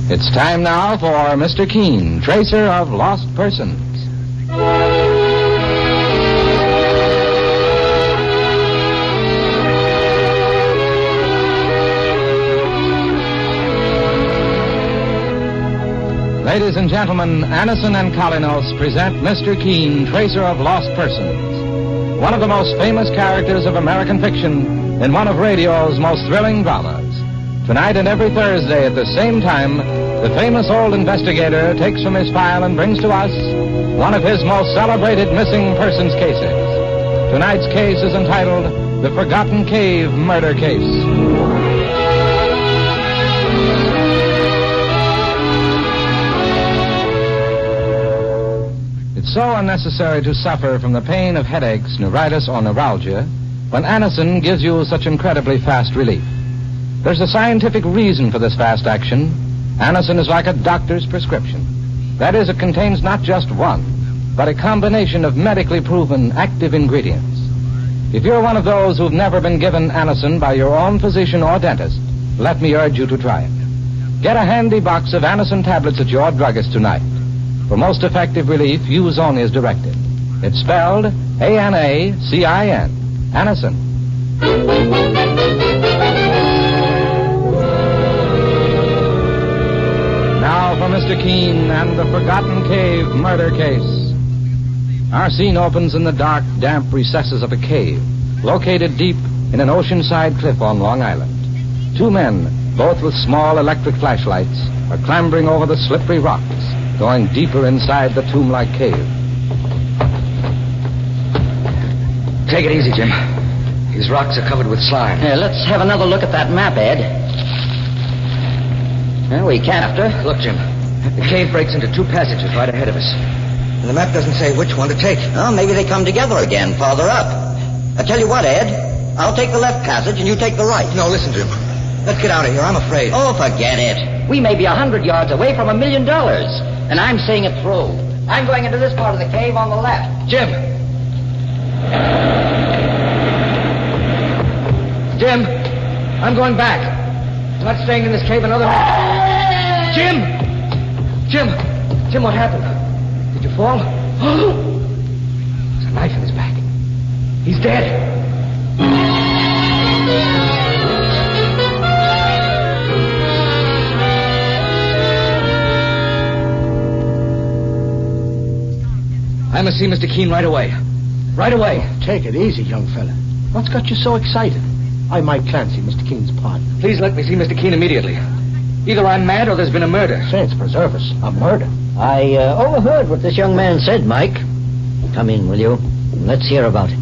It's time now for Mr. Keene, Tracer of Lost Persons. Ladies and gentlemen, Anison and Kalinos present Mr. Keene, Tracer of Lost Persons, one of the most famous characters of American fiction in one of radio's most thrilling dramas. Tonight and every Thursday at the same time, the famous old investigator takes from his file and brings to us one of his most celebrated missing persons cases. Tonight's case is entitled The Forgotten Cave Murder Case. It's so unnecessary to suffer from the pain of headaches, neuritis, or neuralgia when Anison gives you such incredibly fast relief. There's a scientific reason for this fast action. Anison is like a doctor's prescription. That is, it contains not just one, but a combination of medically proven active ingredients. If you're one of those who've never been given Anison by your own physician or dentist, let me urge you to try it. Get a handy box of Anison tablets at your druggist tonight. For most effective relief, use only as directed. It's spelled Anacin. Anacin. Now for Mr. Keene and the Forgotten Cave murder case. Our scene opens in the dark, damp recesses of a cave, located deep in an oceanside cliff on Long Island. Two men, both with small electric flashlights, are clambering over the slippery rocks, going deeper inside the tomb-like cave. Take it easy, Jim. These rocks are covered with slime. Let's have another look at that map, Ed. We can't. Look, Jim. The cave breaks into two passages right ahead of us. And the map doesn't say which one to take. Oh, maybe they come together again, farther up. I tell you what, Ed. I'll take the left passage and you take the right. No, listen, Jim. Let's get out of here. I'm afraid. Oh, forget it. We may be 100 yards away from $1 million. And I'm seeing it through. I'm going into this part of the cave on the left. Jim! Jim! I'm going back. I'm not staying in this cave another minute. Jim! Jim! Jim, what happened? Did you fall? There's a knife in his back. He's dead. I must see Mr. Keene right away. Right away. Take it easy, young fella. What's got you so excited? I'm Mike Clancy, Mr. Keene's partner. Please let me see Mr. Keene immediately. Either I'm mad or there's been a murder. Saints preserve us. A murder? I overheard what this young man said, Mike. Come in, will you? Let's hear about it.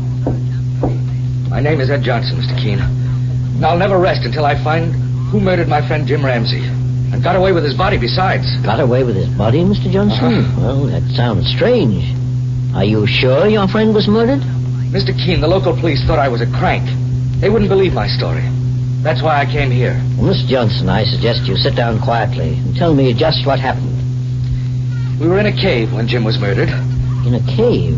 My name is Ed Johnson, Mr. Keene. And I'll never rest until I find who murdered my friend Jim Ramsey. And got away with his body besides. Got away with his body, Mr. Johnson? Well, that sounds strange. Are you sure your friend was murdered? Mr. Keene, the local police thought I was a crank. They wouldn't believe my story. That's why I came here. Well, Mr. Johnson, I suggest you sit down quietly and tell me just what happened. We were in a cave when Jim was murdered. In a cave?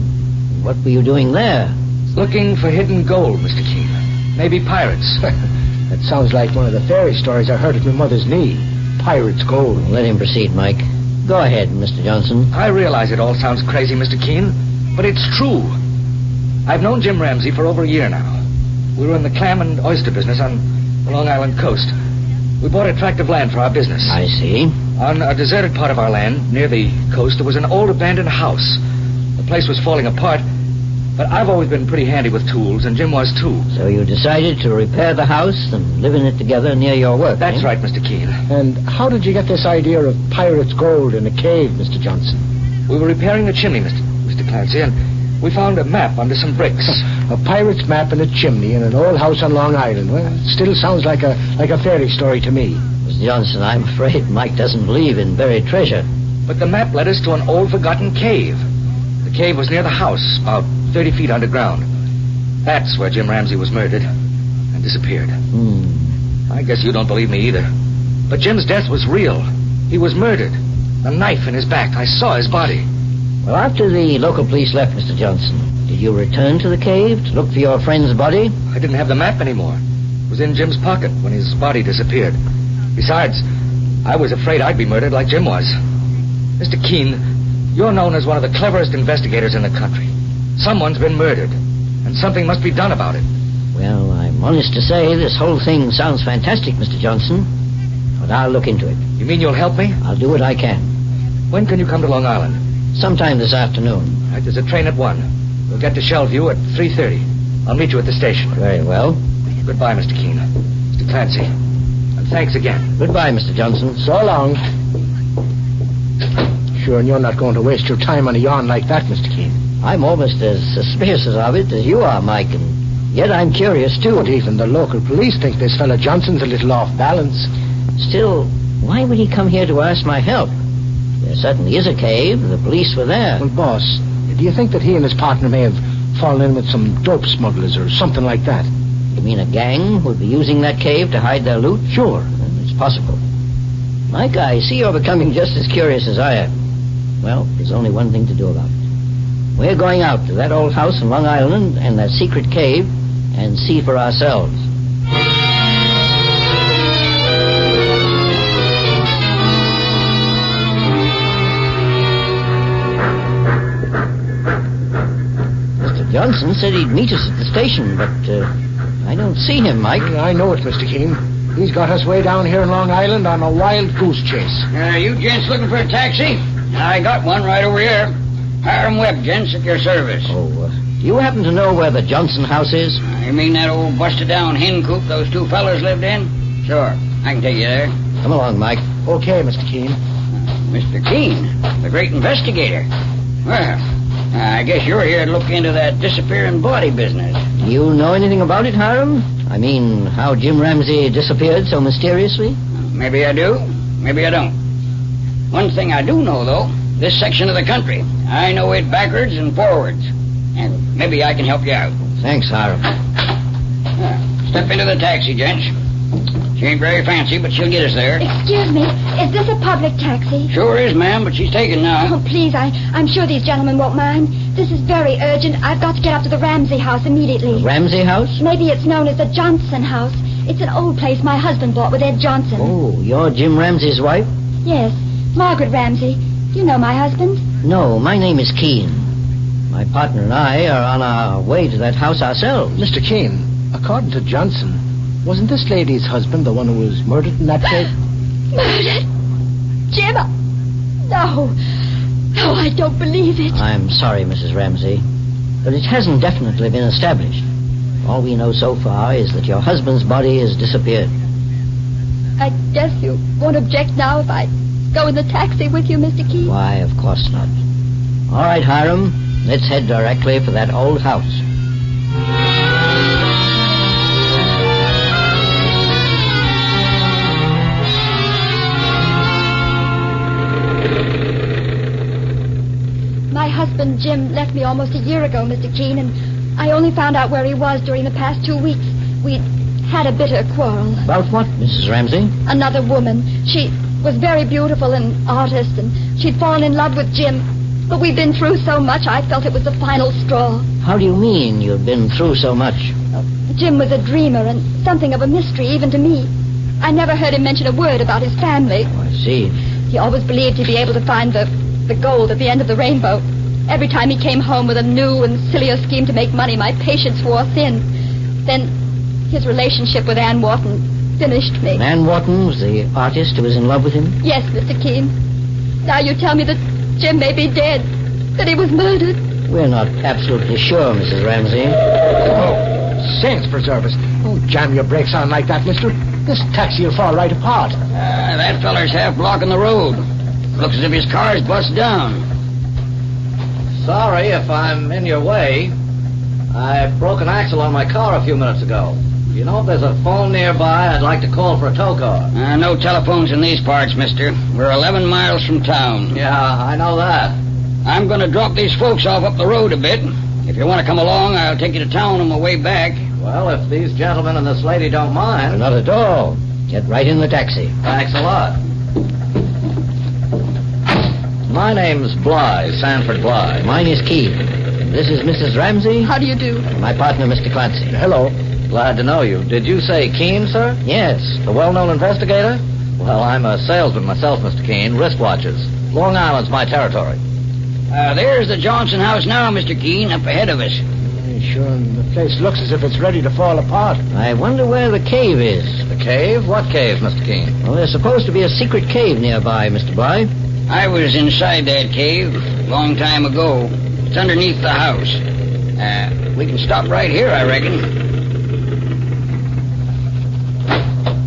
What were you doing there? Looking for hidden gold, Mr. Keene. Maybe pirates. That sounds like one of the fairy stories I heard at my mother's knee. Pirates' gold. Let him proceed, Mike. Go ahead, Mr. Johnson. I realize it all sounds crazy, Mr. Keene, but it's true. I've known Jim Ramsey for over a year now. We were in the clam and oyster business on the Long Island coast. We bought a tract of land for our business. I see. On a deserted part of our land, near the coast, there was an old abandoned house. The place was falling apart, but I've always been pretty handy with tools, and Jim was too. So you decided to repair the house and live in it together near your work, That's right, Mr. Keene. And how did you get this idea of pirates' gold in a cave, Mr. Johnson? We were repairing the chimney, Mr. Clancy, and we found a map under some bricks. A pirate's map in a chimney in an old house on Long Island. Well, it still sounds like a fairy story to me. Mr. Johnson, I'm afraid Mike doesn't believe in buried treasure. But the map led us to an old forgotten cave. The cave was near the house, about 30 feet underground. That's where Jim Ramsey was murdered and disappeared. I guess you don't believe me either. But Jim's death was real. He was murdered. A knife in his back. I saw his body. Well, after the local police left, Mr. Johnson, did you return to the cave to look for your friend's body? I didn't have the map anymore. It was in Jim's pocket when his body disappeared. Besides, I was afraid I'd be murdered like Jim was. Mr. Keene, you're known as one of the cleverest investigators in the country. Someone's been murdered, and something must be done about it. Well, I'm honest to say this whole thing sounds fantastic, Mr. Johnson. But I'll look into it. You mean you'll help me? I'll do what I can. When can you come to Long Island? Sometime this afternoon. Right, there's a train at 1. We'll get to Shellview at 3:30. I'll meet you at the station. Very well. Goodbye, Mr. Keene. Mr. Clancy. And thanks again. Goodbye, Mr. Johnson. So long. Sure, and you're not going to waste your time on a yarn like that, Mr. Keene. I'm almost as suspicious of it as you are, Mike, and yet I'm curious, too. But even the local police think this fella Johnson's a little off balance. Still, why would he come here to ask my help? There certainly is a cave. The police were there. Well, boss, do you think that he and his partner may have fallen in with some dope smugglers or something like that? You mean a gang would be using that cave to hide their loot? Sure. It's possible. Mike, I see you're becoming just as curious as I am. Well, there's only one thing to do about it. We're going out to that old house in Long Island and that secret cave and see for ourselves. Johnson said he'd meet us at the station, but I don't see him, Mike. I know it, Mr. Keene. He's got us way down here in Long Island on a wild goose chase. You gents looking for a taxi? I got one right over here. Hiram Webb, gents, at your service. Oh, do you happen to know where the Johnson house is? You mean that old busted-down hen coop those two fellers lived in? Sure. I can take you there. Come along, Mike. Okay, Mr. Keene. Mr. Keene, the great investigator. Well, I guess you're here to look into that disappearing body business. Do you know anything about it, Hiram? I mean, how Jim Ramsey disappeared so mysteriously? Maybe I do, maybe I don't. One thing I do know, though, this section of the country, I know it backwards and forwards. And maybe I can help you out. Thanks, Hiram. Step into the taxi, gents. She ain't very fancy, but she'll get us there. Excuse me, is this a public taxi? Sure is, ma'am, but she's taken now. Oh, please, I'm sure these gentlemen won't mind. This is very urgent. I've got to get up to the Ramsey house immediately. Ramsey house? Maybe it's known as the Johnson house. It's an old place my husband bought with Ed Johnson. Oh, you're Jim Ramsey's wife? Yes, Margaret Ramsey. You know my husband? No, my name is Keene. My partner and I are on our way to that house ourselves. Mr. Keene, according to Johnson, wasn't this lady's husband the one who was murdered in that cave? Murdered? Jim? No. No, I don't believe it. I'm sorry, Mrs. Ramsey, but it hasn't definitely been established. All we know so far is that your husband's body has disappeared. I guess you won't object now if I go in the taxi with you, Mr. Keene? Why, of course not. All right, Hiram, let's head directly for that old house. My husband, Jim, left me almost a year ago, Mr. Keene, and I only found out where he was during the past 2 weeks. We'd had a bitter quarrel. About what, Mrs. Ramsey? Another woman. She was very beautiful, an artist, and she'd fallen in love with Jim. But we'd been through so much, I felt it was the final straw. How do you mean you've been through so much? Jim was a dreamer and something of a mystery even to me. I never heard him mention a word about his family. Oh, I see. He always believed he'd be able to find the gold at the end of the rainbow. Every time he came home with a new and sillier scheme to make money, my patience wore thin. Then his relationship with Ann Wharton finished me. Ann Wharton was the artist who was in love with him? Yes, Mr. Keene. Now you tell me that Jim may be dead, that he was murdered. We're not absolutely sure, Mrs. Ramsey. Oh, saints preserve us. Don't jam your brakes on like that, mister. This taxi will fall right apart. That feller's half blocking the road. Looks as if his car's bust down. Sorry if I'm in your way. I broke an axle on my car a few minutes ago. You know if there's a phone nearby, I'd like to call for a tow car. No telephones in these parts, mister. We're 11 miles from town. Yeah, I know that. I'm going to drop these folks off up the road a bit. If you want to come along, I'll take you to town on my way back. Well, if these gentlemen and this lady don't mind. Not at all. Get right in the taxi. Thanks a lot. My name's Bly, Sanford Bly. Mine is Keene. This is Mrs. Ramsey. How do you do? My partner, Mr. Clancy. Hello. Glad to know you. Did you say Keene, sir? Yes. The well-known investigator? Well, I'm a salesman myself, Mr. Keene. Wristwatches. Long Island's my territory. There's the Johnson house now, Mr. Keene, up ahead of us. Sure, the place looks as if it's ready to fall apart. I wonder where the cave is. The cave? What cave, Mr. Keene? Well, there's supposed to be a secret cave nearby, Mr. Bly. I was inside that cave a long time ago. It's underneath the house. We can stop right here, I reckon.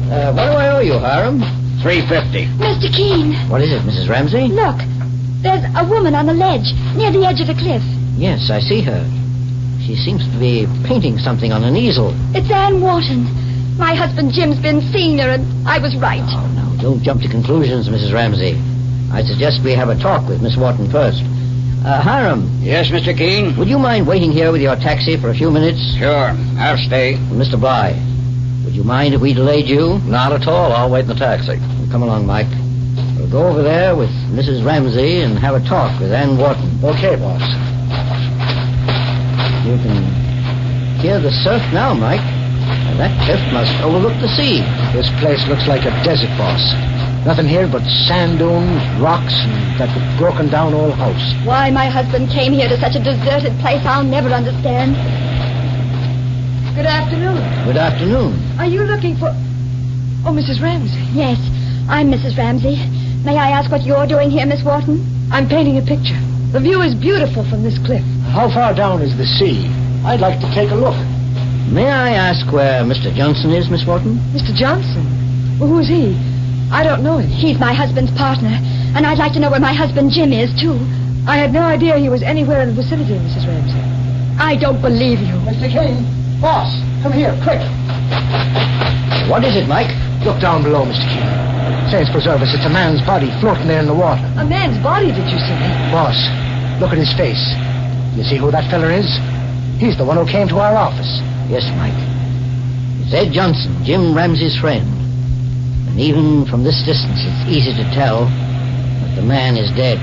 What do I owe you, Hiram? $3.50. Mr. Keene. What is it, Mrs. Ramsey? Look, there's a woman on the ledge near the edge of the cliff. Yes, I see her. She seems to be painting something on an easel. It's Ann Wharton. My husband Jim's been seeing her, and I was right. Oh, no, don't jump to conclusions, Mrs. Ramsey. I suggest we have a talk with Miss Wharton first. Hiram. Yes, Mr. Keene? Would you mind waiting here with your taxi for a few minutes? Sure, I'll stay. Mr. Bly, would you mind if we delayed you? Not at all. I'll wait in the taxi. Well, come along, Mike. We'll go over there with Mrs. Ramsey and have a talk with Ann Wharton. Okay, boss. You can hear the surf now, Mike. That cliff must overlook the sea. This place looks like a desert, boss. Nothing here but sand dunes, rocks, and that broken down old house. Why my husband came here to such a deserted place, I'll never understand. Good afternoon. Good afternoon. Are you looking for... Oh, Mrs. Ramsey. Yes, I'm Mrs. Ramsey. May I ask what you're doing here, Miss Wharton? I'm painting a picture. The view is beautiful from this cliff. How far down is the sea? I'd like to take a look. May I ask where Mr. Johnson is, Miss Wharton? Mr. Johnson? Well, who's he? I don't know him. He's my husband's partner, and I'd like to know where my husband Jim is, too. I had no idea he was anywhere in the vicinity, Mrs. Ramsey. I don't believe you. Mr. King, boss, come here, quick. What is it, Mike? Look down below, Mr. King. Saints preserve us, it's a man's body floating there in the water. A man's body, did you say? Boss, look at his face. You see who that feller is? He's the one who came to our office. Yes, Mike. It's Ed Johnson, Jim Ramsey's friend. And even from this distance, it's easy to tell that the man is dead.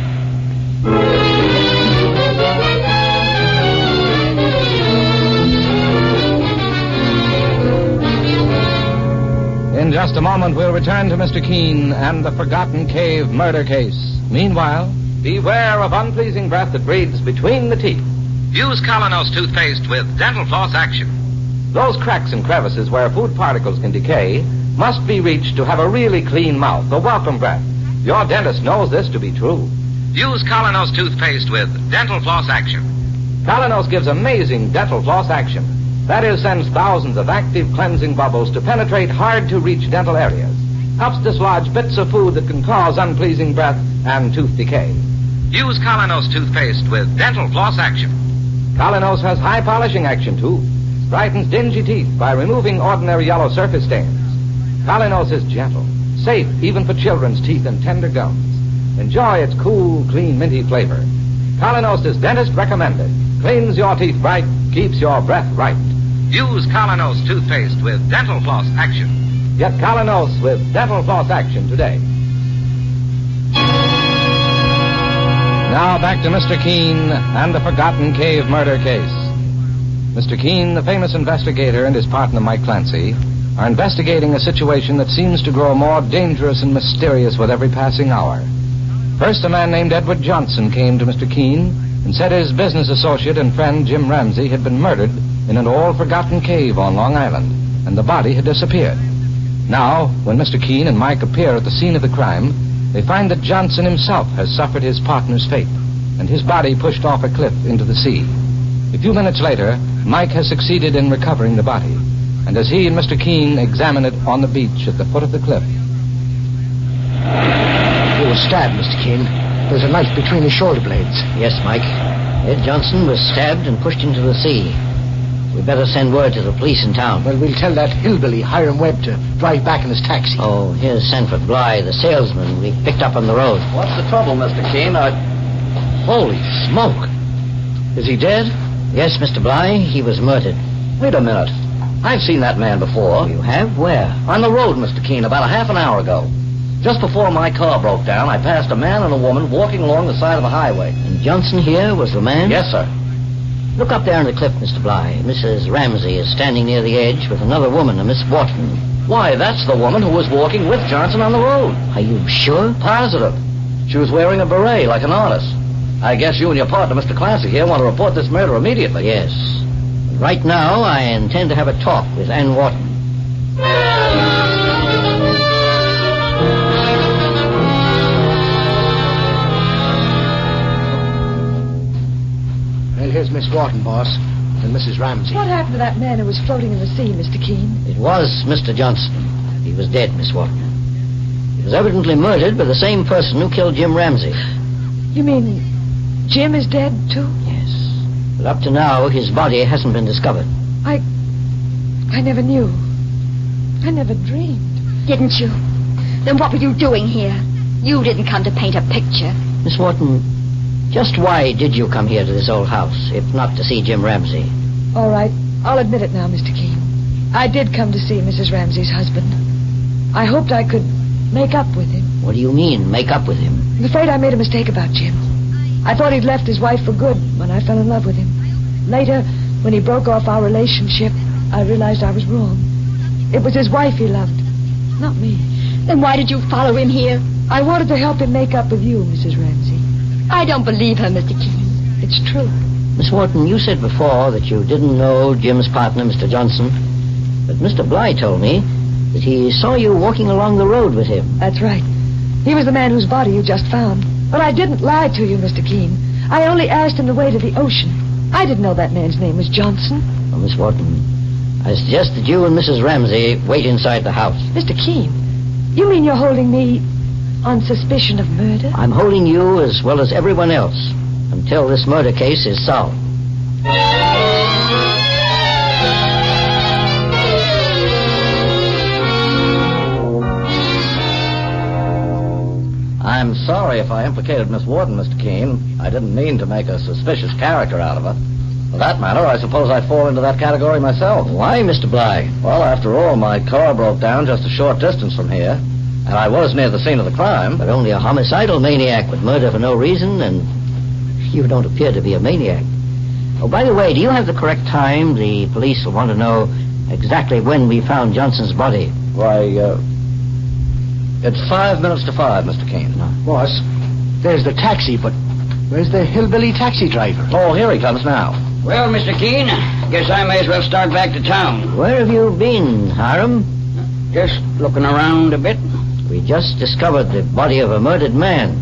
In just a moment, we'll return to Mr. Keene and the Forgotten Cave murder case. Meanwhile, beware of unpleasing breath that breathes between the teeth. Use Colonos toothpaste with dental floss action. Those cracks and crevices where food particles can decay must be reached to have a really clean mouth, a welcome breath. Your dentist knows this to be true. Use Colonos toothpaste with dental floss action. Colonos gives amazing dental floss action. That is, sends thousands of active cleansing bubbles to penetrate hard-to-reach dental areas. Helps dislodge bits of food that can cause unpleasing breath and tooth decay. Use Colonos toothpaste with dental floss action. Colonos has high polishing action, too. Brightens dingy teeth by removing ordinary yellow surface stains. Colonos is gentle, safe even for children's teeth and tender gums. Enjoy its cool, clean, minty flavor. Colonos is dentist recommended. Cleans your teeth bright, keeps your breath right. Use Colonos toothpaste with dental floss action. Get Colonos with dental floss action today. Now back to Mr. Keene and the Forgotten Cave murder case. Mr. Keene, the famous investigator, and his partner Mike Clancy are investigating a situation that seems to grow more dangerous and mysterious with every passing hour. First, a man named Edward Johnson came to Mr. Keene and said his business associate and friend Jim Ramsey had been murdered in an old forgotten cave on Long Island, and the body had disappeared. Now, when Mr. Keene and Mike appear at the scene of the crime, they find that Johnson himself has suffered his partner's fate, and his body pushed off a cliff into the sea. A few minutes later, Mike has succeeded in recovering the body, and as he and Mr. Keene examine it on the beach at the foot of the cliff. He was stabbed, Mr. Keene. There's a knife between his shoulder blades. Yes, Mike. Ed Johnson was stabbed and pushed into the sea. We'd better send word to the police in town. Well, we'll tell that hillbilly, Hiram Webb, to drive back in his taxi. Oh, here's Sanford Bly, the salesman we picked up on the road. What's the trouble, Mr. Keene? Holy smoke. Is he dead? Yes, Mr. Bly, he was murdered. Wait a minute. I've seen that man before. Oh, you have? Where? On the road, Mr. Keene, about a half an hour ago. Just before my car broke down, I passed a man and a woman walking along the side of a highway. And Johnson here was the man? Yes, sir. Look up there on the cliff, Mr. Bly. Mrs. Ramsey is standing near the edge with another woman, a Miss Wharton. Why, that's the woman who was walking with Johnson on the road. Are you sure? Positive. She was wearing a beret like an artist. I guess you and your partner, Mr. Clancy, here want to report this murder immediately. Yes. Right now, I intend to have a talk with Ann Wharton. Well, here's Miss Wharton, boss, and Mrs. Ramsey. What happened to that man who was floating in the sea, Mr. Keene? It was Mr. Johnson. He was dead, Miss Wharton. He was evidently murdered by the same person who killed Jim Ramsey. You mean Jim is dead, too? Yes. But up to now, his body hasn't been discovered. I never knew. I never dreamed. Didn't you? Then what were you doing here? You didn't come to paint a picture. Miss Wharton, just why did you come here to this old house, if not to see Jim Ramsey? All right. I'll admit it now, Mr. Keene. I did come to see Mrs. Ramsey's husband. I hoped I could make up with him. What do you mean, make up with him? I'm afraid I made a mistake about Jim. I thought he'd left his wife for good when I fell in love with him. Later, when he broke off our relationship, I realized I was wrong. It was his wife he loved, not me. Then why did you follow him here? I wanted to help him make up with you, Mrs. Ramsey. I don't believe her, Mr. Keene. It's true. Miss Wharton, you said before that you didn't know Jim's partner, Mr. Johnson. But Mr. Bly told me that he saw you walking along the road with him. That's right. He was the man whose body you just found. But I didn't lie to you, Mr. Keene. I only asked him the way to the ocean. I didn't know that man's name was Johnson. Well, Miss Wharton, I suggest that you and Mrs. Ramsey wait inside the house. Mr. Keene, you mean you're holding me on suspicion of murder? I'm holding you as well as everyone else until this murder case is solved. I'm sorry if I implicated Miss Wharton, Mr. Keene. I didn't mean to make a suspicious character out of her. For that matter, I suppose I'd fall into that category myself. Why, Mr. Bly? Well, after all, my car broke down just a short distance from here, and I was near the scene of the crime. But only a homicidal maniac would murder for no reason, and you don't appear to be a maniac. Oh, by the way, do you have the correct time? The police will want to know exactly when we found Johnson's body. Why, it's 5 minutes to 5, Mr. Keene. Boss, there's the taxi, but where's the hillbilly taxi driver? Oh, here he comes now. Well, Mr. Keene, guess I may as well start back to town. Where have you been, Hiram? Just looking around a bit. We just discovered the body of a murdered man.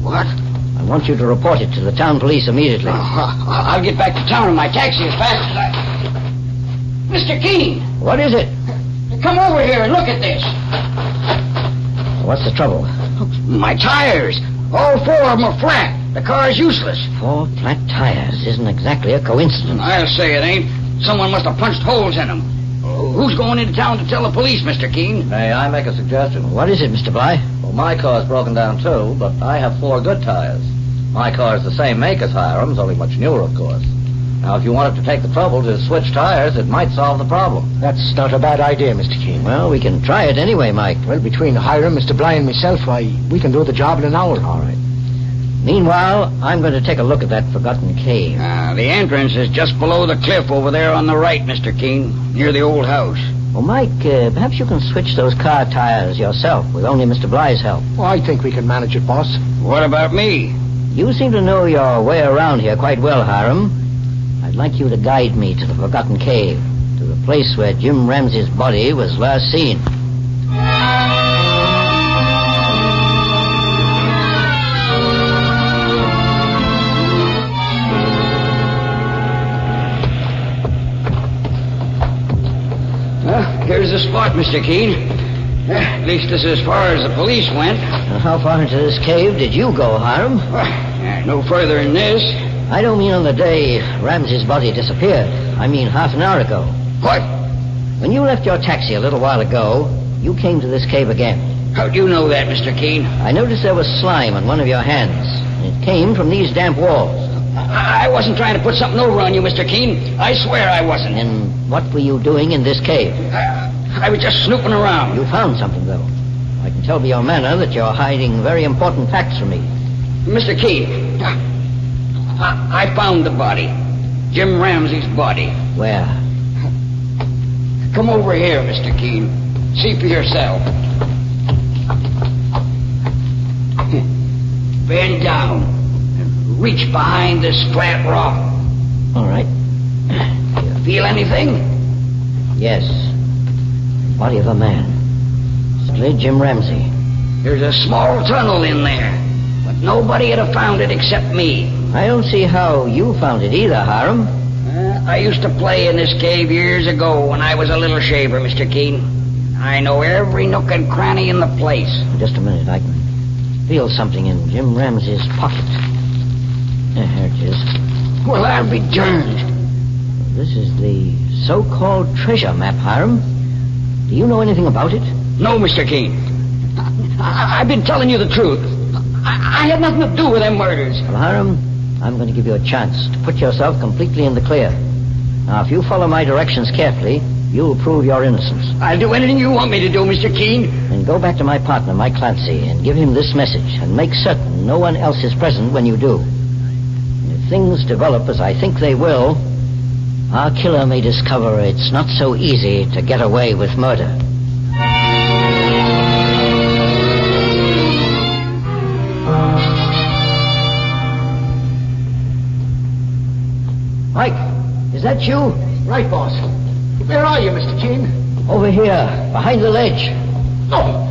What? I want you to report it to the town police immediately. I'll get back to town in my taxi as fast as I... Mr. Keene! What is it? Come over here and look at this. What's the trouble? My tires. All 4 of them are flat. The car's useless. 4 flat tires isn't exactly a coincidence. I'll say it ain't. Someone must have punched holes in them. Who's going into town to tell the police, Mr. Keene? May I make a suggestion? What is it, Mr. Bly? Well, my car's broken down, too, but I have 4 good tires. My car's the same make as Hiram's, only much newer, of course. Now, if you wanted to take the trouble to switch tires, it might solve the problem. That's not a bad idea, Mr. Keene. Well, we can try it anyway, Mike. Well, between Hiram, Mr. Bly, and myself, why, we can do the job in an hour. All right. Meanwhile, I'm going to take a look at that forgotten cave. The entrance is just below the cliff over there on the right, Mr. Keene, near the old house. Well, Mike, perhaps you can switch those car tires yourself with only Mr. Bly's help. Well, I think we can manage it, boss. What about me? You seem to know your way around here quite well, Hiram. I'd like you to guide me to the forgotten cave, to the place where Jim Ramsey's body was last seen. Here's the spot, Mr. Keene. At least this is as far as the police went. Now, how far into this cave did you go, Hiram? No further than this. I don't mean on the day Ramsey's body disappeared. I mean half an hour ago. What? When you left your taxi a little while ago, you came to this cave again. How do you know that, Mr. Keene? I noticed there was slime on one of your hands. It came from these damp walls. I wasn't trying to put something over on you, Mr. Keene. I swear I wasn't. And what were you doing in this cave? I was just snooping around. You found something, though. I can tell by your manner that you're hiding very important facts from me. Mr. Keene, I found the body. Jim Ramsey's body. Where? Come over here, Mr. Keene. See for yourself. Bend down and reach behind this flat rock. All right. Feel anything? Yes. Body of a man. Certainly Jim Ramsey. There's a small tunnel in there, but nobody would have found it except me. I don't see how you found it either, Hiram. I used to play in this cave years ago when I was a little shaver, Mr. Keene. I know every nook and cranny in the place. Just a minute. I can feel something in Jim Ramsey's pocket. There it is. Well, I'll be darned. This is the so-called treasure map, Hiram. Do you know anything about it? No, Mr. Keene. I've been telling you the truth. I had nothing to do with them murders. Well, Hiram, I'm going to give you a chance to put yourself completely in the clear. Now, if you follow my directions carefully, you'll prove your innocence. I'll do anything you want me to do, Mr. Keene. Then go back to my partner, Mike Clancy, and give him this message, and make certain no one else is present when you do. And if things develop as I think they will, our killer may discover it's not so easy to get away with murder. that you? Right, boss. Where are you, Mr. Keene? Over here, behind the ledge. Oh,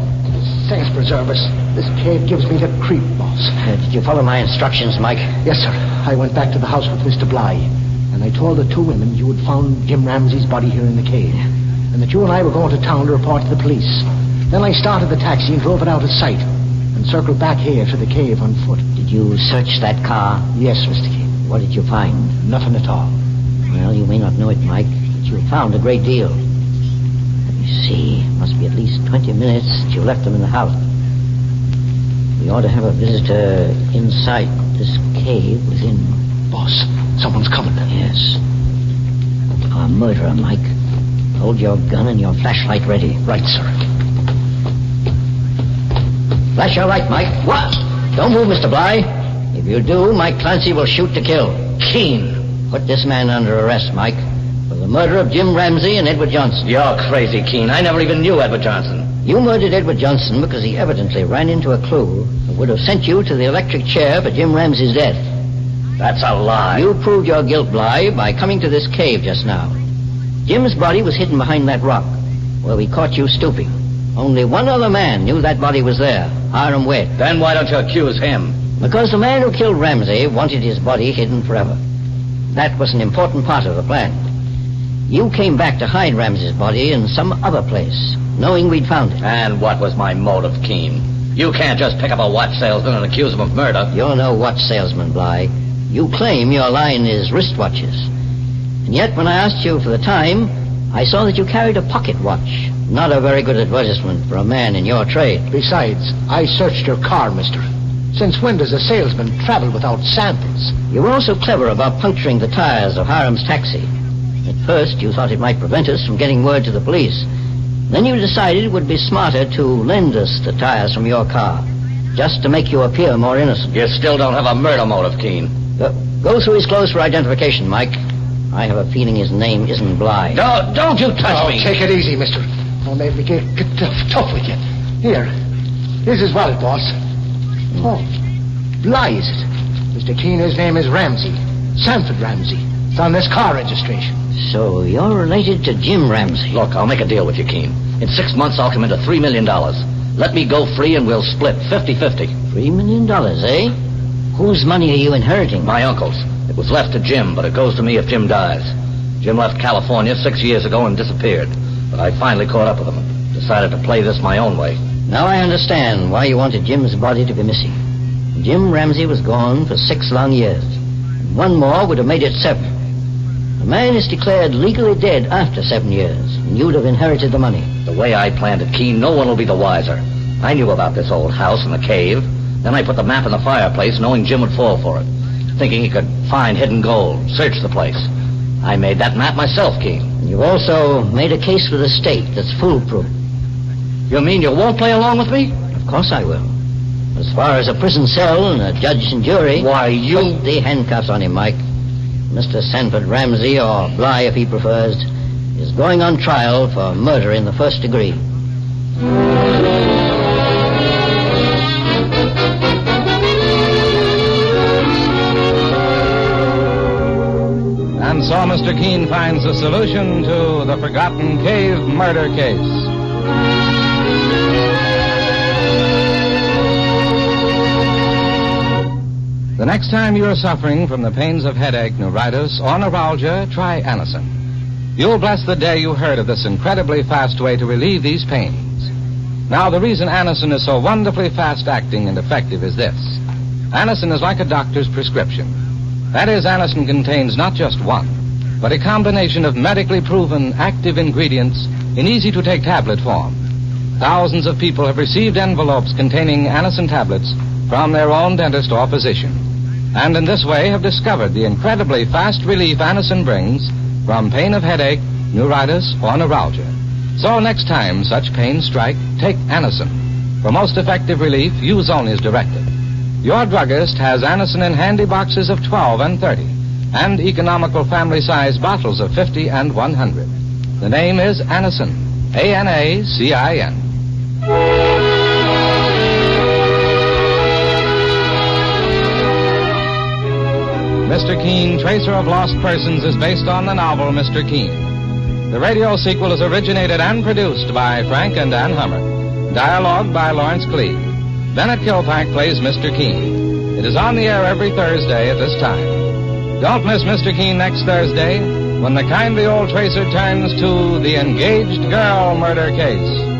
saints preserve us. This cave gives me the creep, boss. Did you follow my instructions, Mike? Yes, sir. I went back to the house with Mr. Bly, and I told the two women you had found Jim Ramsey's body here in the cave, and that you and I were going to town to report to the police. Then I started the taxi and drove it out of sight, and circled back here to the cave on foot. Did you search that car? Yes, Mr. Keene. What did you find? Nothing at all. Well, you may not know it, Mike, but you found a great deal. Let me see. It must be at least 20 minutes since you left them in the house. We ought to have a visitor inside this cave within... Boss, someone's coming. Yes. Our murderer, Mike. Hold your gun and your flashlight ready. Right, sir. Flash your light, Mike. What? Don't move, Mr. Bly. If you do, Mike Clancy will shoot to kill. Keene. Put this man under arrest, Mike, for the murder of Jim Ramsey and Edward Johnson. You're crazy, Keene. I never even knew Edward Johnson. You murdered Edward Johnson because he evidently ran into a clue that would have sent you to the electric chair for Jim Ramsey's death. That's a lie. You proved your guilt, Bly, by coming to this cave just now. Jim's body was hidden behind that rock, where we caught you stooping. Only one other man knew that body was there, Hiram Wade. Then why don't you accuse him? Because the man who killed Ramsey wanted his body hidden forever. That was an important part of the plan. You came back to hide Ramsey's body in some other place, knowing we'd found it. And what was my motive, Keene? You can't just pick up a watch salesman and accuse him of murder. You're no watch salesman, Bly. You claim your line is wristwatches. And yet, when I asked you for the time, I saw that you carried a pocket watch. Not a very good advertisement for a man in your trade. Besides, I searched your car, mister. Since when does a salesman travel without samples? You were also clever about puncturing the tires of Hiram's taxi. At first, you thought it might prevent us from getting word to the police. Then you decided it would be smarter to lend us the tires from your car, just to make you appear more innocent. You still don't have a murder motive, Keene. Go through his clothes for identification, Mike. I have a feeling his name isn't Bly. Don't you touch me. Take it easy, mister. Don't make me get tough with you. Here. Here's his wallet, boss. Oh, Bly, is it? Mr. Keene, his name is Ramsey. Sanford Ramsey. It's on this car registration. So you're related to Jim Ramsey. Look, I'll make a deal with you, Keene. In 6 months, I'll come into $3 million. Let me go free and we'll split 50-50. $3 million, eh? Whose money are you inheriting? My uncle's. It was left to Jim, but it goes to me if Jim dies. Jim left California 6 years ago and disappeared. But I finally caught up with him and decided to play this my own way. Now I understand why you wanted Jim's body to be missing. Jim Ramsey was gone for 6 long years. And one more would have made it 7. A man is declared legally dead after 7 years, and you'd have inherited the money. The way I planned it, Keene, no one will be the wiser. I knew about this old house and the cave. Then I put the map in the fireplace, knowing Jim would fall for it, thinking he could find hidden gold, search the place. I made that map myself, Keene. And you've also made a case for the state that's foolproof. You mean you won't play along with me? Of course I will. As far as a prison cell and a judge and jury... Why, you... Put the handcuffs on him, Mike. Mr. Sanford Ramsey, or Bly if he prefers, is going on trial for murder in the first degree. And so Mr. Keene finds a solution to the forgotten cave murder case. The next time you are suffering from the pains of headache, neuritis, or neuralgia, try Anacin. You'll bless the day you heard of this incredibly fast way to relieve these pains. Now, the reason Anacin is so wonderfully fast-acting and effective is this. Anacin is like a doctor's prescription. That is, Anacin contains not just one, but a combination of medically proven active ingredients in easy-to-take tablet form. Thousands of people have received envelopes containing Anacin tablets from their own dentist or physician, and in this way have discovered the incredibly fast relief Anacin brings from pain of headache, neuritis, or neuralgia. So next time such pains strike, take Anacin. For most effective relief, use only as directed. Your druggist has Anacin in handy boxes of 12 and 30, and economical family-size bottles of 50 and 100. The name is Anacin, A-N-A-C-I-N. Mr. Mr. Keene, Tracer of Lost Persons, is based on the novel Mr. Keene. The radio sequel is originated and produced by Frank and Ann Hummer. Dialogue by Lawrence Cleave. Bennett Kilpack plays Mr. Keene. It is on the air every Thursday at this time. Don't miss Mr. Keene next Thursday when the kindly old Tracer turns to the engaged girl murder case.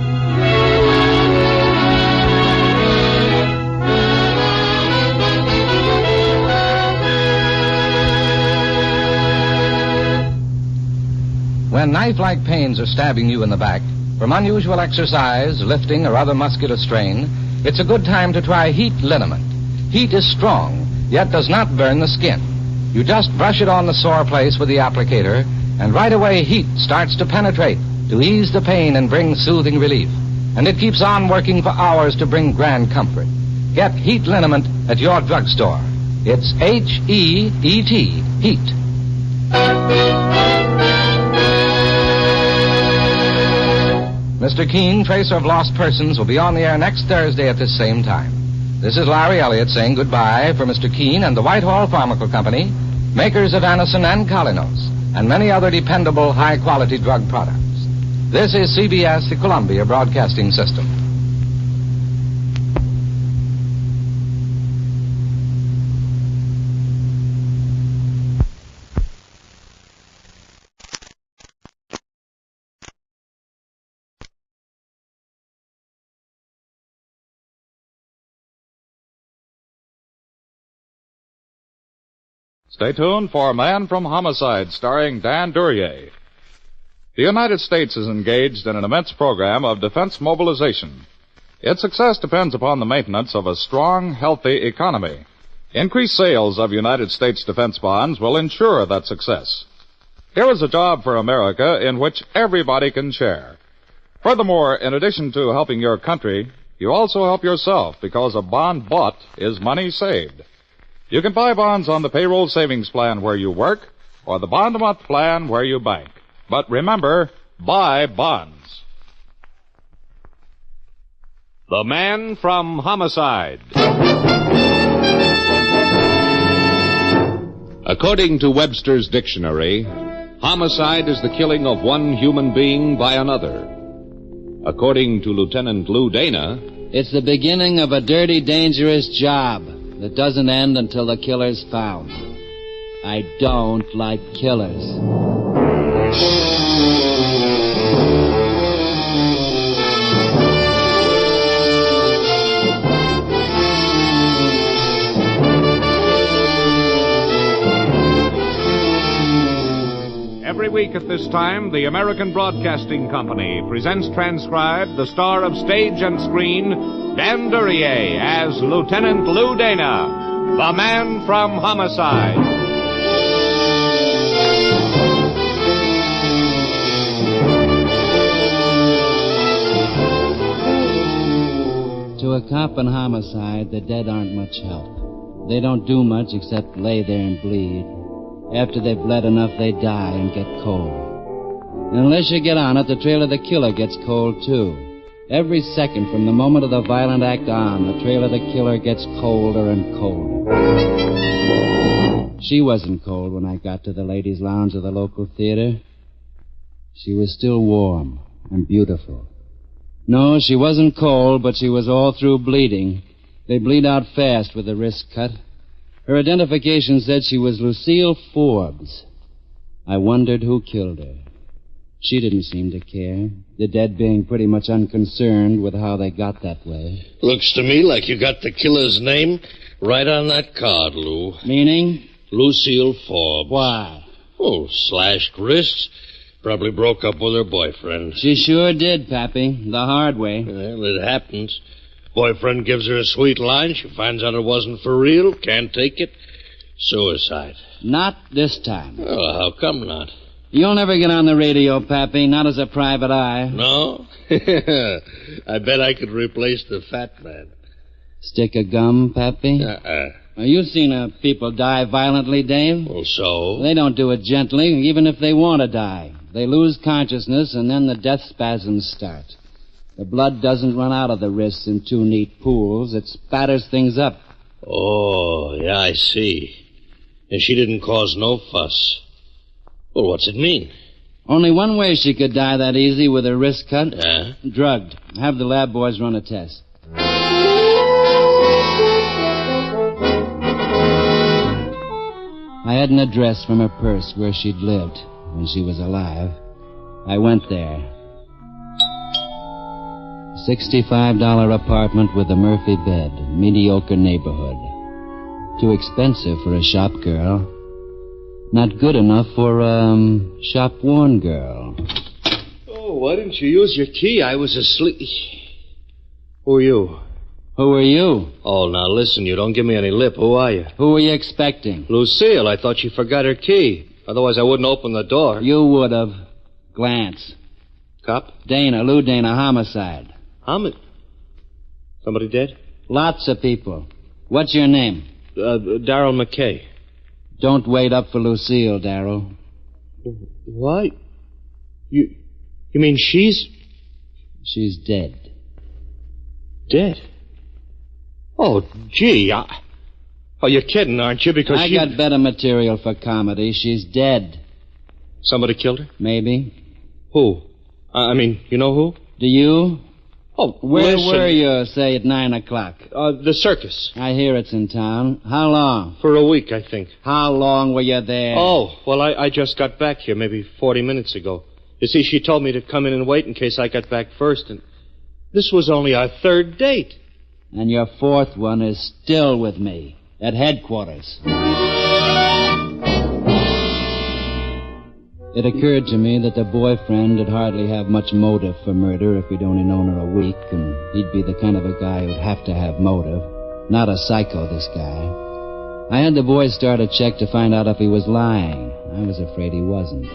When knife-like pains are stabbing you in the back, from unusual exercise, lifting, or other muscular strain, it's a good time to try Heat Liniment. Heat is strong, yet does not burn the skin. You just brush it on the sore place with the applicator, and right away heat starts to penetrate to ease the pain and bring soothing relief. And it keeps on working for hours to bring grand comfort. Get Heat Liniment at your drugstore. It's H-E-E-T, Heat. Mr. Keene, Tracer of Lost Persons, will be on the air next Thursday at this same time. This is Larry Elliott saying goodbye for Mr. Keene and the Whitehall Pharmaceutical Company, makers of Anacin and Colinos, and many other dependable, high-quality drug products. This is CBS, the Columbia Broadcasting System. Stay tuned for Man from Homicide, starring Dan Duryea. The United States is engaged in an immense program of defense mobilization. Its success depends upon the maintenance of a strong, healthy economy. Increased sales of United States defense bonds will ensure that success. Here is a job for America in which everybody can share. Furthermore, in addition to helping your country, you also help yourself because a bond bought is money saved. You can buy bonds on the payroll savings plan where you work or the bond-a-month plan where you bank. But remember, buy bonds. The Man from Homicide. According to Webster's dictionary, homicide is the killing of one human being by another. According to Lieutenant Lou Dana, it's the beginning of a dirty, dangerous job that doesn't end until the killer's found. I don't like killers. Every week at this time, the American Broadcasting Company presents transcribed the star of stage and screen, Dan Duryea, as Lieutenant Lou Dana, the Man from Homicide. To a cop in homicide, the dead aren't much help. They don't do much except lay there and bleed. After they've bled enough, they die and get cold. And unless you get on it, the trail of the killer gets cold, too. Every second from the moment of the violent act on, the trail of the killer gets colder and colder. She wasn't cold when I got to the ladies' lounge of the local theater. She was still warm and beautiful. No, she wasn't cold, but she was all through bleeding. They bleed out fast with the wrist cut. Her identification said she was Lucille Forbes. I wondered who killed her. She didn't seem to care, the dead being pretty much unconcerned with how they got that way. Looks to me like you got the killer's name right on that card, Lou. Meaning? Lucille Forbes. Why? Oh, slashed wrists. Probably broke up with her boyfriend. She sure did, Pappy. The hard way. Well, it happens. Boyfriend gives her a sweet line. She finds out it wasn't for real. Can't take it. Suicide. Not this time. Oh, how come not? You'll never get on the radio, Pappy. Not as a private eye. No? I bet I could replace the fat man. Stick of gum, Pappy? Well, you've seen people die violently, Dave. Well, so? They don't do it gently, even if they want to die. They lose consciousness, and then the death spasms start. The blood doesn't run out of the wrists in two neat pools. It spatters things up. Oh, yeah, I see. And she didn't cause no fuss. Well, what's it mean? Only one way she could die that easy, with her wrist cut. Yeah? Drugged. Have the lab boys run a test. I had an address from her purse where she'd lived when she was alive. I went there. $65 apartment with a Murphy bed. Mediocre neighborhood. Too expensive for a shop girl. Not good enough for a shop-worn girl. Oh, why didn't you use your key? I was asleep. Who are you? Who are you? Oh, now listen, you don't give me any lip. Who are you? Who were you expecting? Lucille. I thought she forgot her key. Otherwise, I wouldn't open the door. You would have. Glance. Cop? Lou Dana, homicide. Somebody dead? Lots of people. What's your name? Darrell McKay. Don't wait up for Lucille, Darrell. What? You mean she's... She's dead. Dead? Oh, gee, Oh, you're kidding, aren't you? Because I got better material for comedy. She's dead. Somebody killed her? Maybe. Who? I mean, you know who? Do you? Oh, Where listen. were you, say, at 9 o'clock? The circus. I hear it's in town. How long? For a week, I think. How long were you there? Oh, well, I just got back here maybe 40 minutes ago. You see, she told me to come in and wait in case I got back first, and this was only our third date. And your fourth one is still with me, at headquarters. It occurred to me that the boyfriend would hardly have much motive for murder if he'd only known her a week, and he'd be the kind of a guy who'd have to have motive. Not a psycho, this guy. I had the boys start a check to find out if he was lying. I was afraid he wasn't.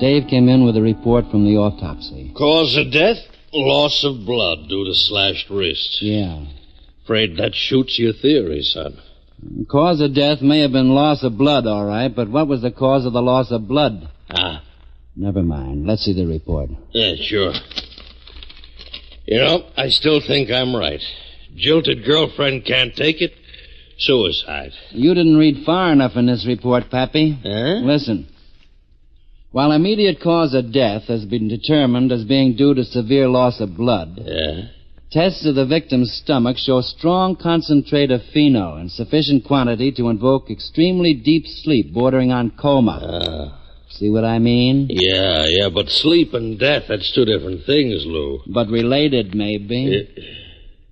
Dave came in with a report from the autopsy. Cause of death? Loss of blood due to slashed wrists. Yeah. Afraid that shoots your theory, son. Cause of death may have been loss of blood, all right, but what was the cause of the loss of blood? Never mind. Let's see the report. Yeah, sure. You know, I still think I'm right. Jilted girlfriend can't take it. Suicide. You didn't read far enough in this report, Pappy. Listen. While immediate cause of death has been determined as being due to severe loss of blood, tests of the victim's stomach show strong concentrate of phenol in sufficient quantity to invoke extremely deep sleep bordering on coma. See what I mean? Yeah, but sleep and death, that's two different things, Lou. But related, maybe.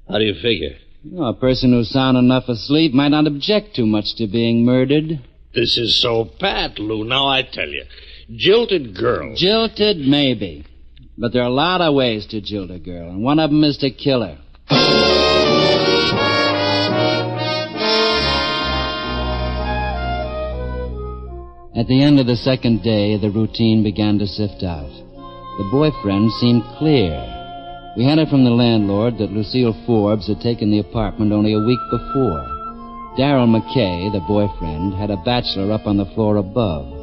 How do you figure? Well, a person who's sound enough asleep might not object too much to being murdered. This is so pat, Lou. Now I tell you. Jilted girl. Jilted, maybe. But there are a lot of ways to jilt a girl, and one of them is to kill her. At the end of the second day, the routine began to sift out. The boyfriend seemed clear. We had it from the landlord that Lucille Forbes had taken the apartment only a week before. Darrell McKay, the boyfriend, had a bachelor up on the floor above.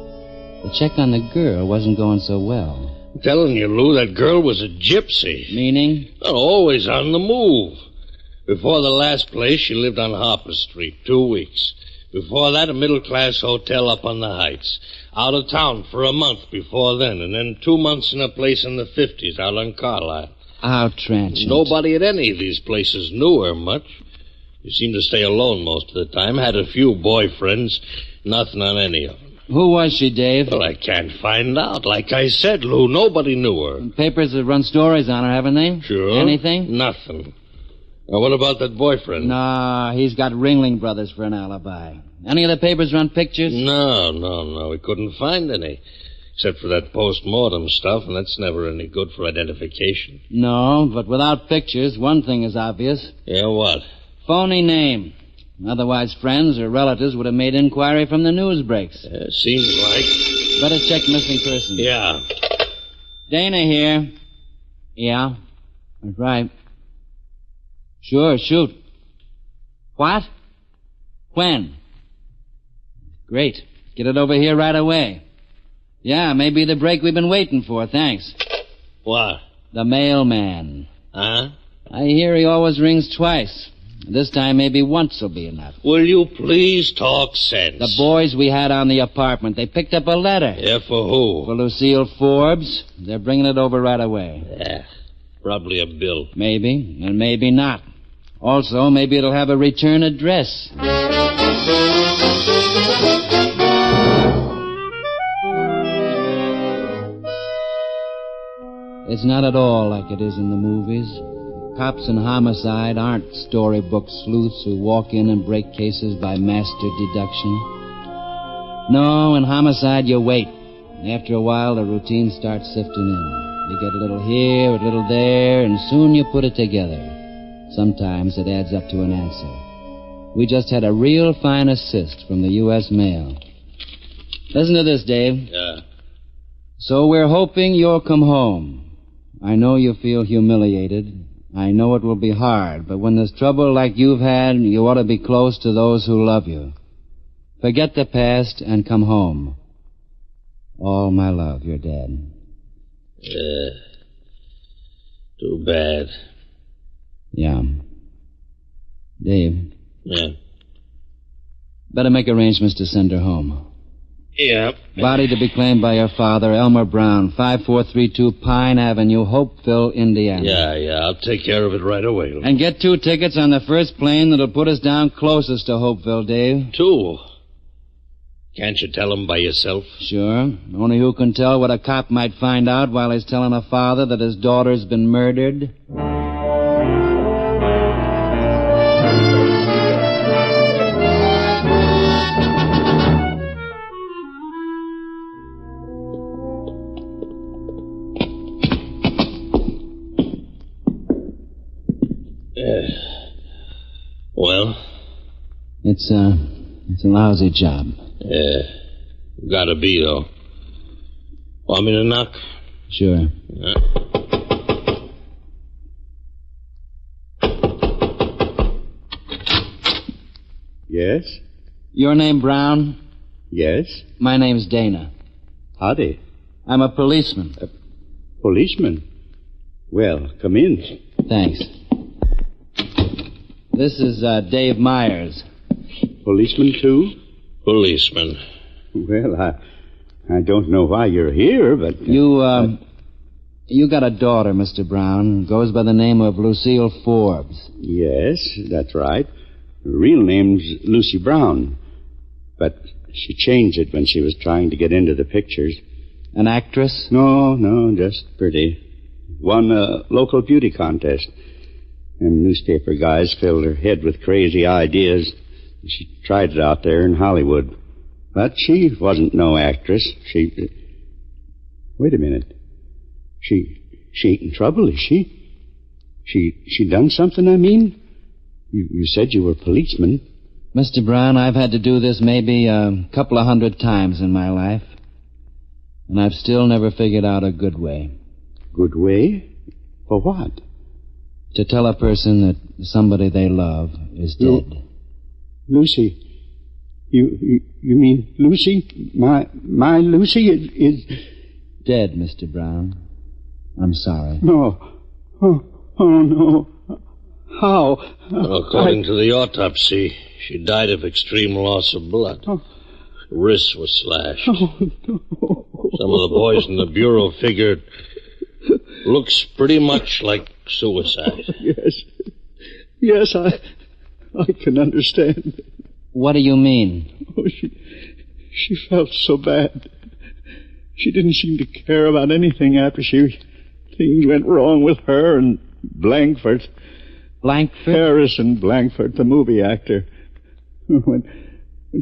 The check on the girl wasn't going so well. I'm telling you, Lou, that girl was a gypsy. Meaning? Well, always on the move. Before the last place, she lived on Harper Street, 2 weeks. Before that, a middle-class hotel up on the Heights. Out of town for a month before then, and then 2 months in a place in the 50s out on Carlisle. How transient. Nobody at any of these places knew her much. She seemed to stay alone most of the time, had a few boyfriends, nothing on any of them. Who was she, Dave? Well, I can't find out. Like I said, Lou, nobody knew her. Papers have run stories on her, haven't they? Sure. Anything? Nothing. Now, what about that boyfriend? No, he's got Ringling Brothers for an alibi. Any of the papers run pictures? No. We couldn't find any. Except for that post-mortem stuff, and that's never any good for identification. No, but without pictures, one thing is obvious. Yeah, what? Phony name. Otherwise, friends or relatives would have made inquiry from the news breaks. Seems like. Better check missing persons. Yeah. Dana here. Yeah, that's right. Sure, shoot. What? When? Great. Get it over here right away. Yeah, maybe the break we've been waiting for, thanks. What? The mailman. Huh? I hear he always rings twice. This time maybe once will be enough. Will you please talk sense? The boys we had on the apartment, they picked up a letter. Yeah, for who? For Lucille Forbes. They're bringing it over right away. Yeah, probably a bill. Maybe, and maybe not. Also, maybe it'll have a return address. It's not at all like it is in the movies. Cops in homicide aren't storybook sleuths who walk in and break cases by master deduction. No, in homicide you wait. After a while, the routine starts sifting in. You get a little here, a little there, and soon you put it together. Sometimes it adds up to an answer. We just had a real fine assist from the U.S. Mail. Listen to this, Dave. Yeah. So we're hoping you'll come home. I know you feel humiliated. I know it will be hard, but when there's trouble like you've had, you ought to be close to those who love you. Forget the past and come home. All my love, your dad. Too bad. Yeah. Dave. Yeah. Better make arrangements to send her home. Yeah. Body to be claimed by her father, Elmer Brown, 5432 Pine Avenue, Hopeville, Indiana. Yeah, I'll take care of it right away. And get 2 tickets on the first plane that'll put us down closest to Hopeville, Dave. 2? Can't you tell them by yourself? Sure. Only who can tell what a cop might find out while he's telling a father that his daughter's been murdered? Well? It's a lousy job. Yeah. Gotta be, though. Want me to knock? Sure. Yeah. Yes? Your name Brown? Yes? My name's Dana. Howdy. I'm a policeman. A policeman? Well, come in. Thanks. This is Dave Myers. Policeman, too? Policeman. Well, I don't know why you're here, but... You got a daughter, Mr. Brown. Goes by the name of Lucille Forbes. Yes, that's right. Her real name's Lucy Brown. But she changed it when she was trying to get into the pictures. An actress? No, just pretty. Won a local beauty contest. And newspaper guys filled her head with crazy ideas. She tried it out there in Hollywood. But she wasn't no actress. Wait a minute. She ain't in trouble, is she? She done something, I mean? You said you were a policeman. Mr. Brown, I've had to do this maybe a couple of 100 times in my life. And I've still never figured out a good way. Good way? For what? To tell a person that somebody they love is dead. Lucy. You mean Lucy? My Lucy is... Dead, Mr. Brown. I'm sorry. No. Oh, no. How? According to the autopsy, she died of extreme loss of blood. Her wrist was slashed. Oh, no. Some of the boys in the bureau figured looks pretty much like suicide. Yes, I can understand. What do you mean? Oh, she felt so bad. She didn't seem to care about anything after things went wrong with her and Blankford. Blankford? Harrison Blankford, the movie actor. When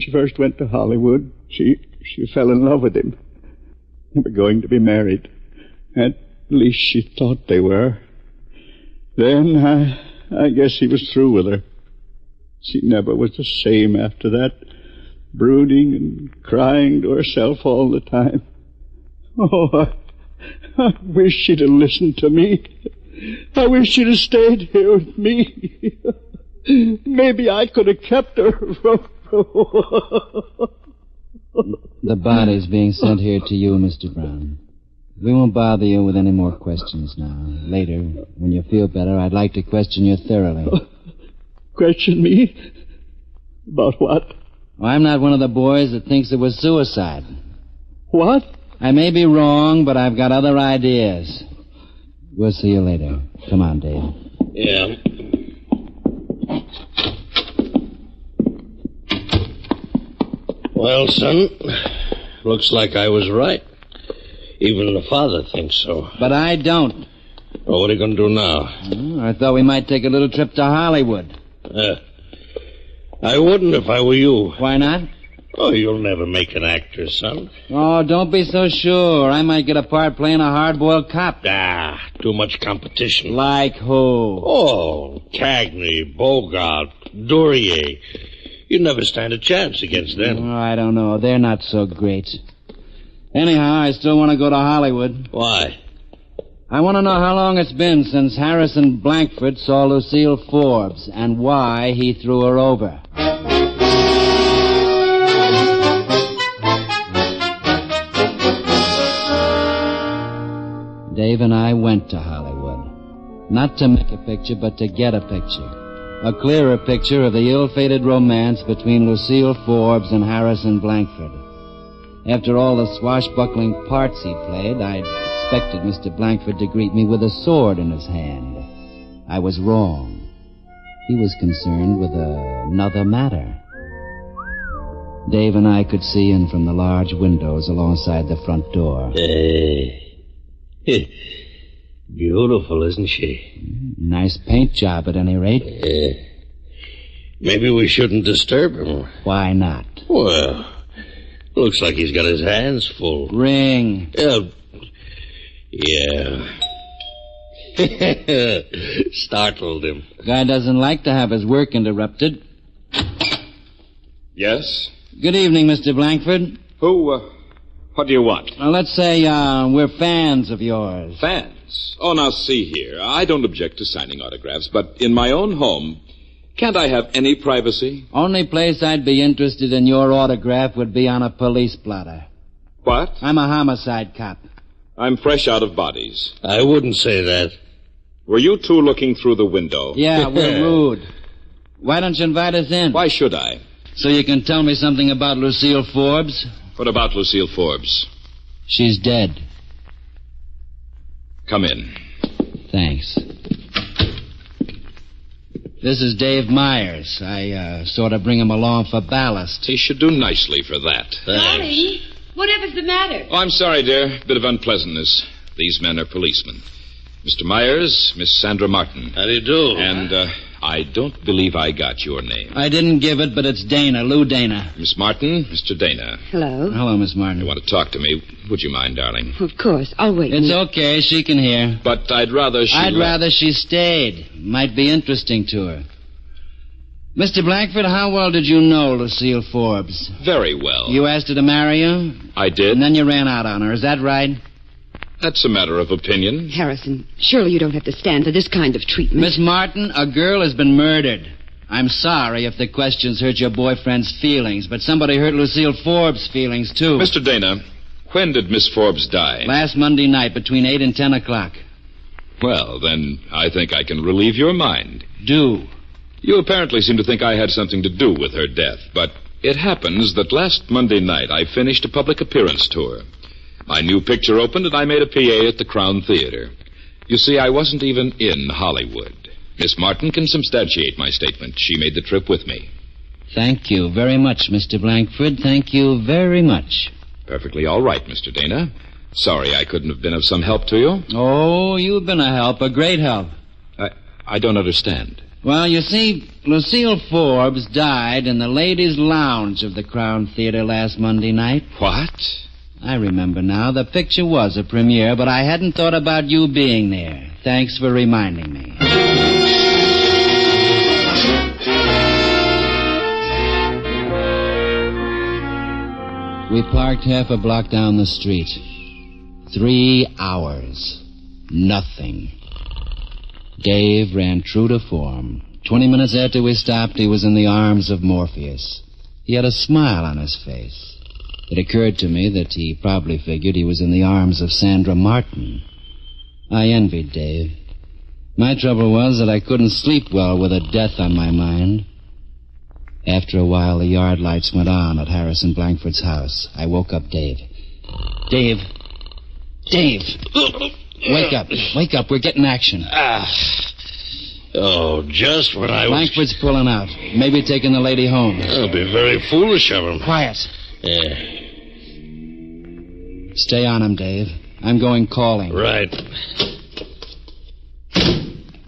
she first went to Hollywood, she fell in love with him. They were going to be married. At least she thought they were. Then I guess he was through with her. She never was the same after that, brooding and crying to herself all the time. Oh, I wish she'd have listened to me. I wish she'd have stayed here with me. Maybe I could have kept her from... The body's being sent here to you, Mr. Brown. We won't bother you with any more questions now. Later, when you feel better, I'd like to question you thoroughly. Question me? About what? Well, I'm not one of the boys that thinks it was suicide. What? I may be wrong, but I've got other ideas. We'll see you later. Come on, Dave. Yeah. Well, son, looks like I was right. Even the father thinks so. But I don't. Well, what are you going to do now? I thought we might take a little trip to Hollywood. I wouldn't if I were you. Why not? Oh, you'll never make an actor, son. Oh, don't be so sure. I might get a part playing a hard-boiled cop. Too much competition. Like who? Oh, Cagney, Bogart, Duryea. You'd never stand a chance against them. Oh, I don't know. They're not so great. Anyhow, I still want to go to Hollywood. Why? I want to know how long it's been since Harrison Blankford saw Lucille Forbes and why he threw her over. Dave and I went to Hollywood. Not to make a picture, but to get a picture. A clearer picture of the ill-fated romance between Lucille Forbes and Harrison Blankford. After all the swashbuckling parts he played, I'd expected Mr. Blankford to greet me with a sword in his hand. I was wrong. He was concerned with another matter. Dave and I could see in from the large windows alongside the front door. Beautiful, isn't she? Nice paint job, at any rate. Maybe we shouldn't disturb him. Why not? Well, looks like he's got his hands full. Ring. Yeah. Startled him. Guy doesn't like to have his work interrupted. Yes? Good evening, Mr. Blankford. What do you want? Well, let's say, we're fans of yours. Fans? Oh, now see here. I don't object to signing autographs, but in my own home, can't I have any privacy? Only place I'd be interested in your autograph would be on a police blotter. What? I'm a homicide cop. I'm fresh out of bodies. I wouldn't say that. Were you two looking through the window? Yeah, we're rude. Why don't you invite us in? Why should I? So you can tell me something about Lucille Forbes? What about Lucille Forbes? She's dead. Come in. Thanks. This is Dave Myers. I sort of bring him along for ballast. He should do nicely for that. Darling, whatever's the matter? Oh, I'm sorry, dear. Bit of unpleasantness. These men are policemen. Mr. Myers, Miss Sandra Martin. How do you do? And, I don't believe I got your name. I didn't give it, but it's Dana, Lou Dana. Miss Martin, Mr. Dana. Hello. Hello, Miss Martin. You want to talk to me? Would you mind, darling? Of course. I'll wait. It's okay. She can hear. But I'd rather she stayed. Might be interesting to her. Mr. Blankford, how well did you know Lucille Forbes? Very well. You asked her to marry you? I did. And then you ran out on her. Is that right? That's a matter of opinion. Harrison, surely you don't have to stand for this kind of treatment. Miss Martin, a girl has been murdered. I'm sorry if the questions hurt your boyfriend's feelings, but somebody hurt Lucille Forbes' feelings, too. Mr. Dana, when did Miss Forbes die? Last Monday night, between 8 and 10 o'clock. Well, then I think I can relieve your mind. Do. You apparently seem to think I had something to do with her death, but it happens that last Monday night I finished a public appearance tour. My new picture opened and I made a PA at the Crown Theater. You see, I wasn't even in Hollywood. Miss Martin can substantiate my statement. She made the trip with me. Thank you very much, Mr. Blankford. Thank you very much. Perfectly all right, Mr. Dana. Sorry I couldn't have been of some help to you. Oh, you've been a help, a great help. I don't understand. Well, you see, Lucille Forbes died in the ladies' lounge of the Crown Theater last Monday night. What? I remember now. The picture was a premiere, but I hadn't thought about you being there. Thanks for reminding me. We parked half a block down the street. 3 hours. Nothing. Dave ran true to form. 20 minutes after we stopped, he was in the arms of Morpheus. He had a smile on his face. It occurred to me that he probably figured he was in the arms of Sandra Martin. I envied Dave. My trouble was that I couldn't sleep well with a death on my mind. After a while, the yard lights went on at Harrison Blankford's house. I woke up Dave. Dave! Wake up. Wake up. We're getting action. Oh, just when I was... Blankford's pulling out. Maybe taking the lady home. That'll be very foolish of him. Quiet. Yeah. Stay on him, Dave. I'm going calling. Right.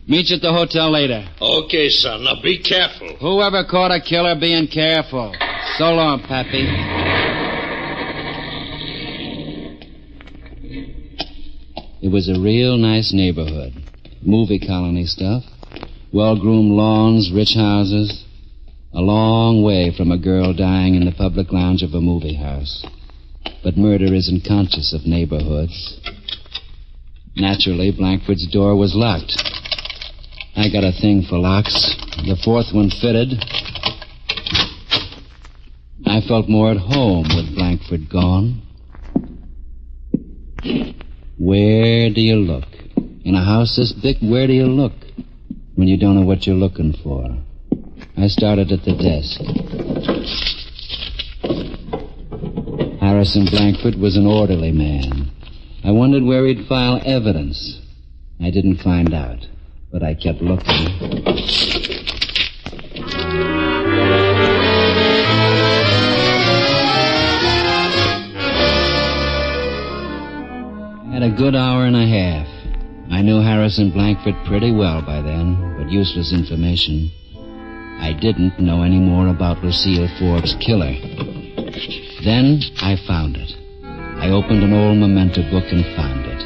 Meet you at the hotel later. Okay, son. Now be careful. Whoever caught a killer being careful. So long, Pappy. It was a real nice neighborhood. Movie colony stuff. Well-groomed lawns, rich houses. A long way from a girl dying in the public lounge of a movie house. But murder isn't conscious of neighborhoods. Naturally, Blankford's door was locked. I got a thing for locks. The fourth one fitted. I felt more at home with Blankford gone. Where do you look? In a house this big, where do you look? When you don't know what you're looking for. I started at the desk. Harrison Blankford was an orderly man. I wondered where he'd file evidence. I didn't find out, but I kept looking. I had a good hour and a half. I knew Harrison Blankford pretty well by then, but useless information. I didn't know any more about Lucille Forbes' killer. Then I found it. I opened an old memento book and found it.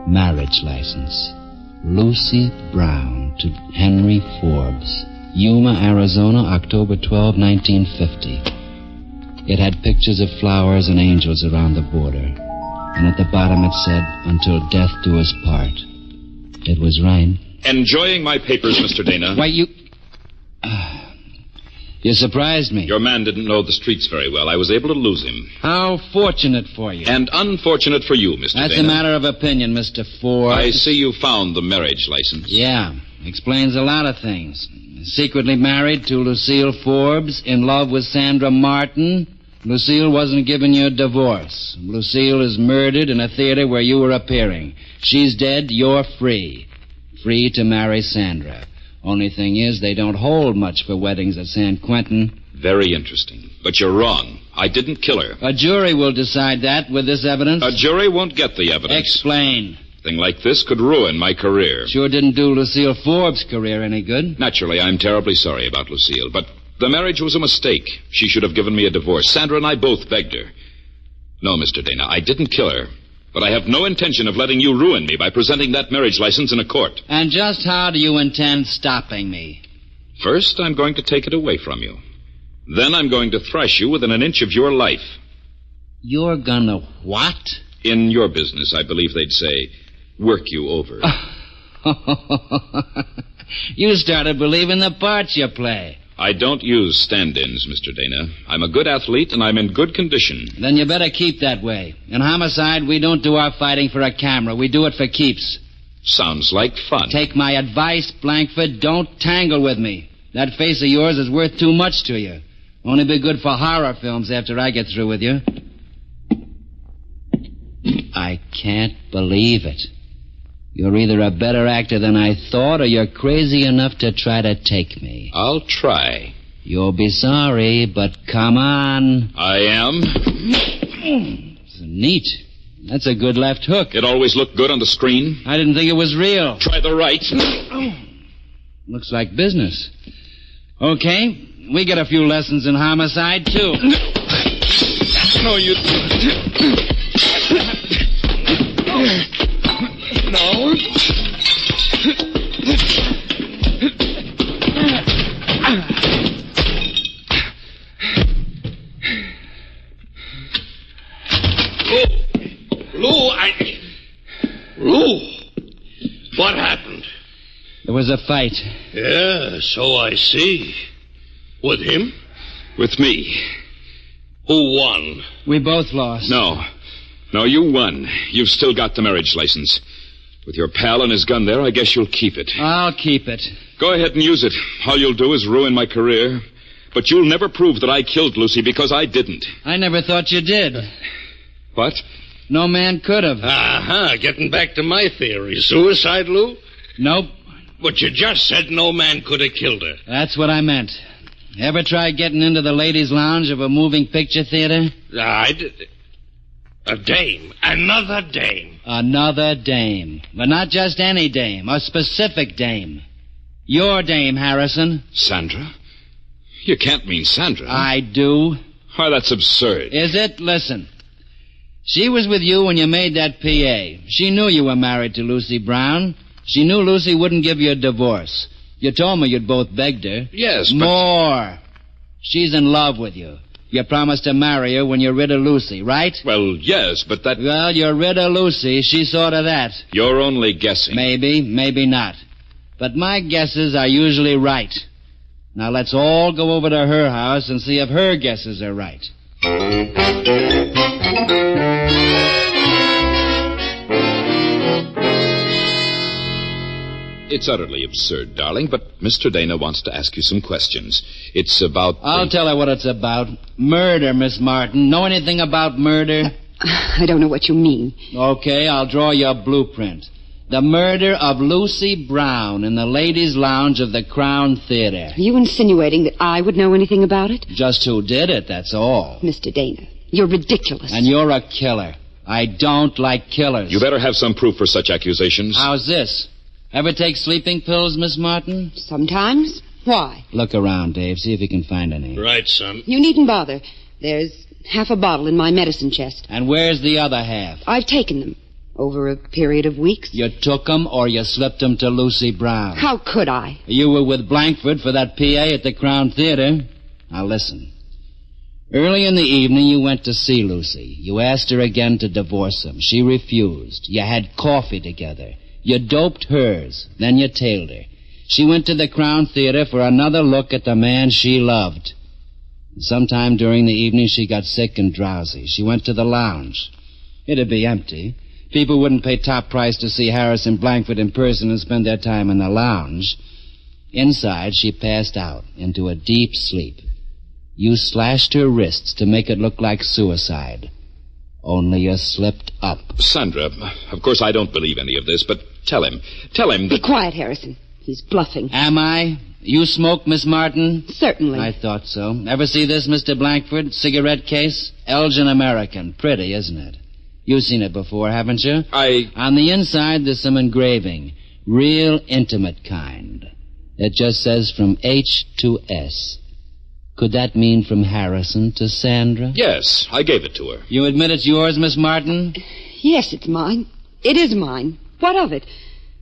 Marriage license. Lucy Brown to Henry Forbes. Yuma, Arizona, October 12, 1950. It had pictures of flowers and angels around the border. And at the bottom it said, until death do us part. It was right. Enjoying my papers, Mr. Dana. Why, you surprised me. Your man didn't know the streets very well. I was able to lose him. How fortunate for you. And unfortunate for you, Mr. Dana. That's a matter of opinion, Mr. Forbes. I see you found the marriage license. Yeah, explains a lot of things. Secretly married to Lucille Forbes, in love with Sandra Martin. Lucille wasn't giving you a divorce. Lucille is murdered in a theater where you were appearing. She's dead, you're free. Free to marry Sandra. Only thing is, they don't hold much for weddings at San Quentin. Very interesting. But you're wrong. I didn't kill her. A jury will decide that with this evidence. A jury won't get the evidence. Explain. A thing like this could ruin my career. Sure didn't do Lucille Forbes' career any good. Naturally, I'm terribly sorry about Lucille, but the marriage was a mistake. She should have given me a divorce. Sandra and I both begged her. No, Mr. Dana, I didn't kill her. But I have no intention of letting you ruin me by presenting that marriage license in a court. And just how do you intend stopping me? First, I'm going to take it away from you. Then I'm going to thrash you within an inch of your life. You're gonna what? In your business, I believe they'd say, work you over. You started believing the parts you play. I don't use stand-ins, Mr. Dana. I'm a good athlete, and I'm in good condition. Then you better keep that way. In homicide, we don't do our fighting for a camera. We do it for keeps. Sounds like fun. Take my advice, Blankford. Don't tangle with me. That face of yours is worth too much to you. Only be good for horror films after I get through with you. I can't believe it. You're either a better actor than I thought, or you're crazy enough to try to take me. I'll try. You'll be sorry, but come on. I am. It's neat. That's a good left hook. It always looked good on the screen. I didn't think it was real. Try the right. Looks like business. Okay, we get a few lessons in homicide, too. No, you... No. Lou, what happened? There was a fight. Yeah, so I see. With him? With me. Who won? We both lost. No, you won. You've still got the marriage license. With your pal and his gun there, I guess you'll keep it. I'll keep it. Go ahead and use it. All you'll do is ruin my career. But you'll never prove that I killed Lucy because I didn't. I never thought you did. What? No man could have. Aha, getting back to my theory. Suicide, Lou? Nope. But you just said no man could have killed her. That's what I meant. Ever try getting into the ladies' lounge of a moving picture theater? I did. A dame. Another dame. Another dame. But not just any dame. A specific dame. Your dame, Harrison. Sandra? You can't mean Sandra. I do. Why, that's absurd. Is it? Listen. She was with you when you made that PA. She knew you were married to Lucy Brown. She knew Lucy wouldn't give you a divorce. You told me you'd both begged her. Yes, but... More. She's in love with you. You promised to marry her when you're rid of Lucy, right? Well, yes, but that... Well, you're rid of Lucy. She saw to that. You're only guessing. Maybe, maybe not. But my guesses are usually right. Now let's all go over to her house and see if her guesses are right. It's utterly absurd, darling, but Mr. Dana wants to ask you some questions. It's about... I'll tell her what it's about. Murder, Miss Martin. Know anything about murder? I don't know what you mean. Okay, I'll draw you a blueprint. The murder of Lucy Brown in the ladies' lounge of the Crown Theater. Are you insinuating that I would know anything about it? Just who did it, that's all. Mr. Dana, you're ridiculous. And you're a killer. I don't like killers. You better have some proof for such accusations. How's this? Ever take sleeping pills, Miss Martin? Sometimes. Why? Look around, Dave. See if you can find any. Right, son. You needn't bother. There's half a bottle in my medicine chest. And where's the other half? I've taken them. Over a period of weeks. You took them or you slipped them to Lucy Brown? How could I? You were with Blankford for that PA at the Crown Theater. Now listen. Early in the evening, you went to see Lucy. You asked her again to divorce him. She refused. You had coffee together. You doped hers. Then you tailed her. She went to the Crown Theater for another look at the man she loved. Sometime during the evening, she got sick and drowsy. She went to the lounge. It'd be empty. People wouldn't pay top price to see Harrison Blankford in person and spend their time in the lounge. Inside, she passed out into a deep sleep. You slashed her wrists to make it look like suicide. Only you slipped up. Sandra, of course I don't believe any of this, but tell him that... Be quiet, Harrison. He's bluffing. Am I? You smoke, Miss Martin? Certainly. I thought so. Ever see this, Mr. Blankford? Cigarette case? Elgin American. Pretty, isn't it? You've seen it before, haven't you? On the inside, there's some engraving. Real intimate kind. It just says from H to S. Could that mean from Harrison to Sandra? Yes, I gave it to her. You admit it's yours, Miss Martin? Yes, it's mine. It is mine. What of it?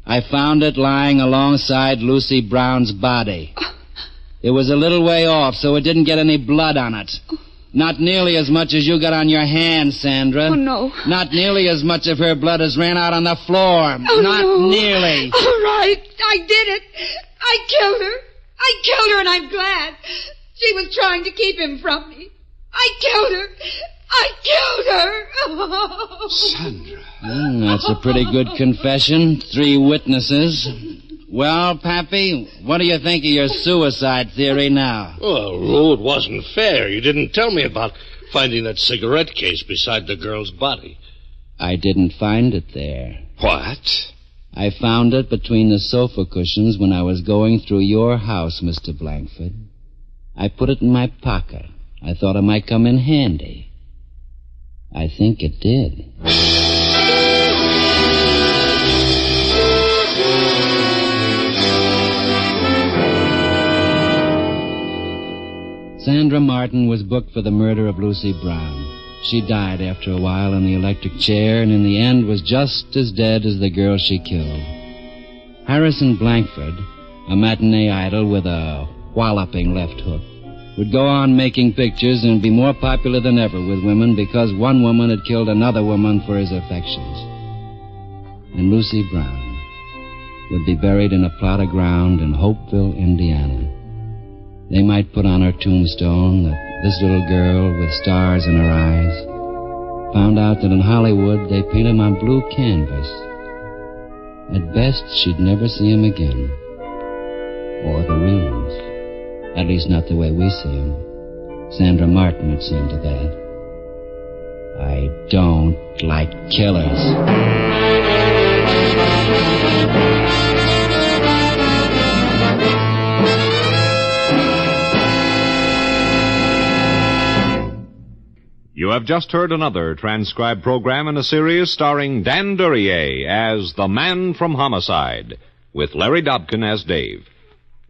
I found it lying alongside Lucy Brown's body. It was a little way off, so it didn't get any blood on it. Not nearly as much as you got on your hand, Sandra. Oh, no. Not nearly as much of her blood as ran out on the floor. Oh, Not no. nearly. All right. I did it. I killed her. I killed her, and I'm glad. She was trying to keep him from me. I killed her. I killed her. Sandra. That's a pretty good confession. 3 witnesses. Well, Pappy, what do you think of your suicide theory now? Well, Lou, it wasn't fair. You didn't tell me about finding that cigarette case beside the girl's body. I didn't find it there. What? I found it between the sofa cushions when I was going through your house, Mr. Blankford. I put it in my pocket. I thought it might come in handy. I think it did. Sandra Martin was booked for the murder of Lucy Brown. She died after a while in the electric chair, and in the end was just as dead as the girl she killed. Harrison Blankford, a matinee idol with a walloping left hook, would go on making pictures and be more popular than ever with women because one woman had killed another woman for his affections. And Lucy Brown would be buried in a plot of ground in Hopeville, Indiana. They might put on her tombstone that this little girl with stars in her eyes found out that in Hollywood they paint 'em on blue canvas. At best, she'd never see him again. Or the rings. At least not the way we see them. Sandra Martin had seen to that. I don't like killers. You have just heard another transcribed program in a series starring Dan Duryea as The Man from Homicide, with Larry Dobkin as Dave.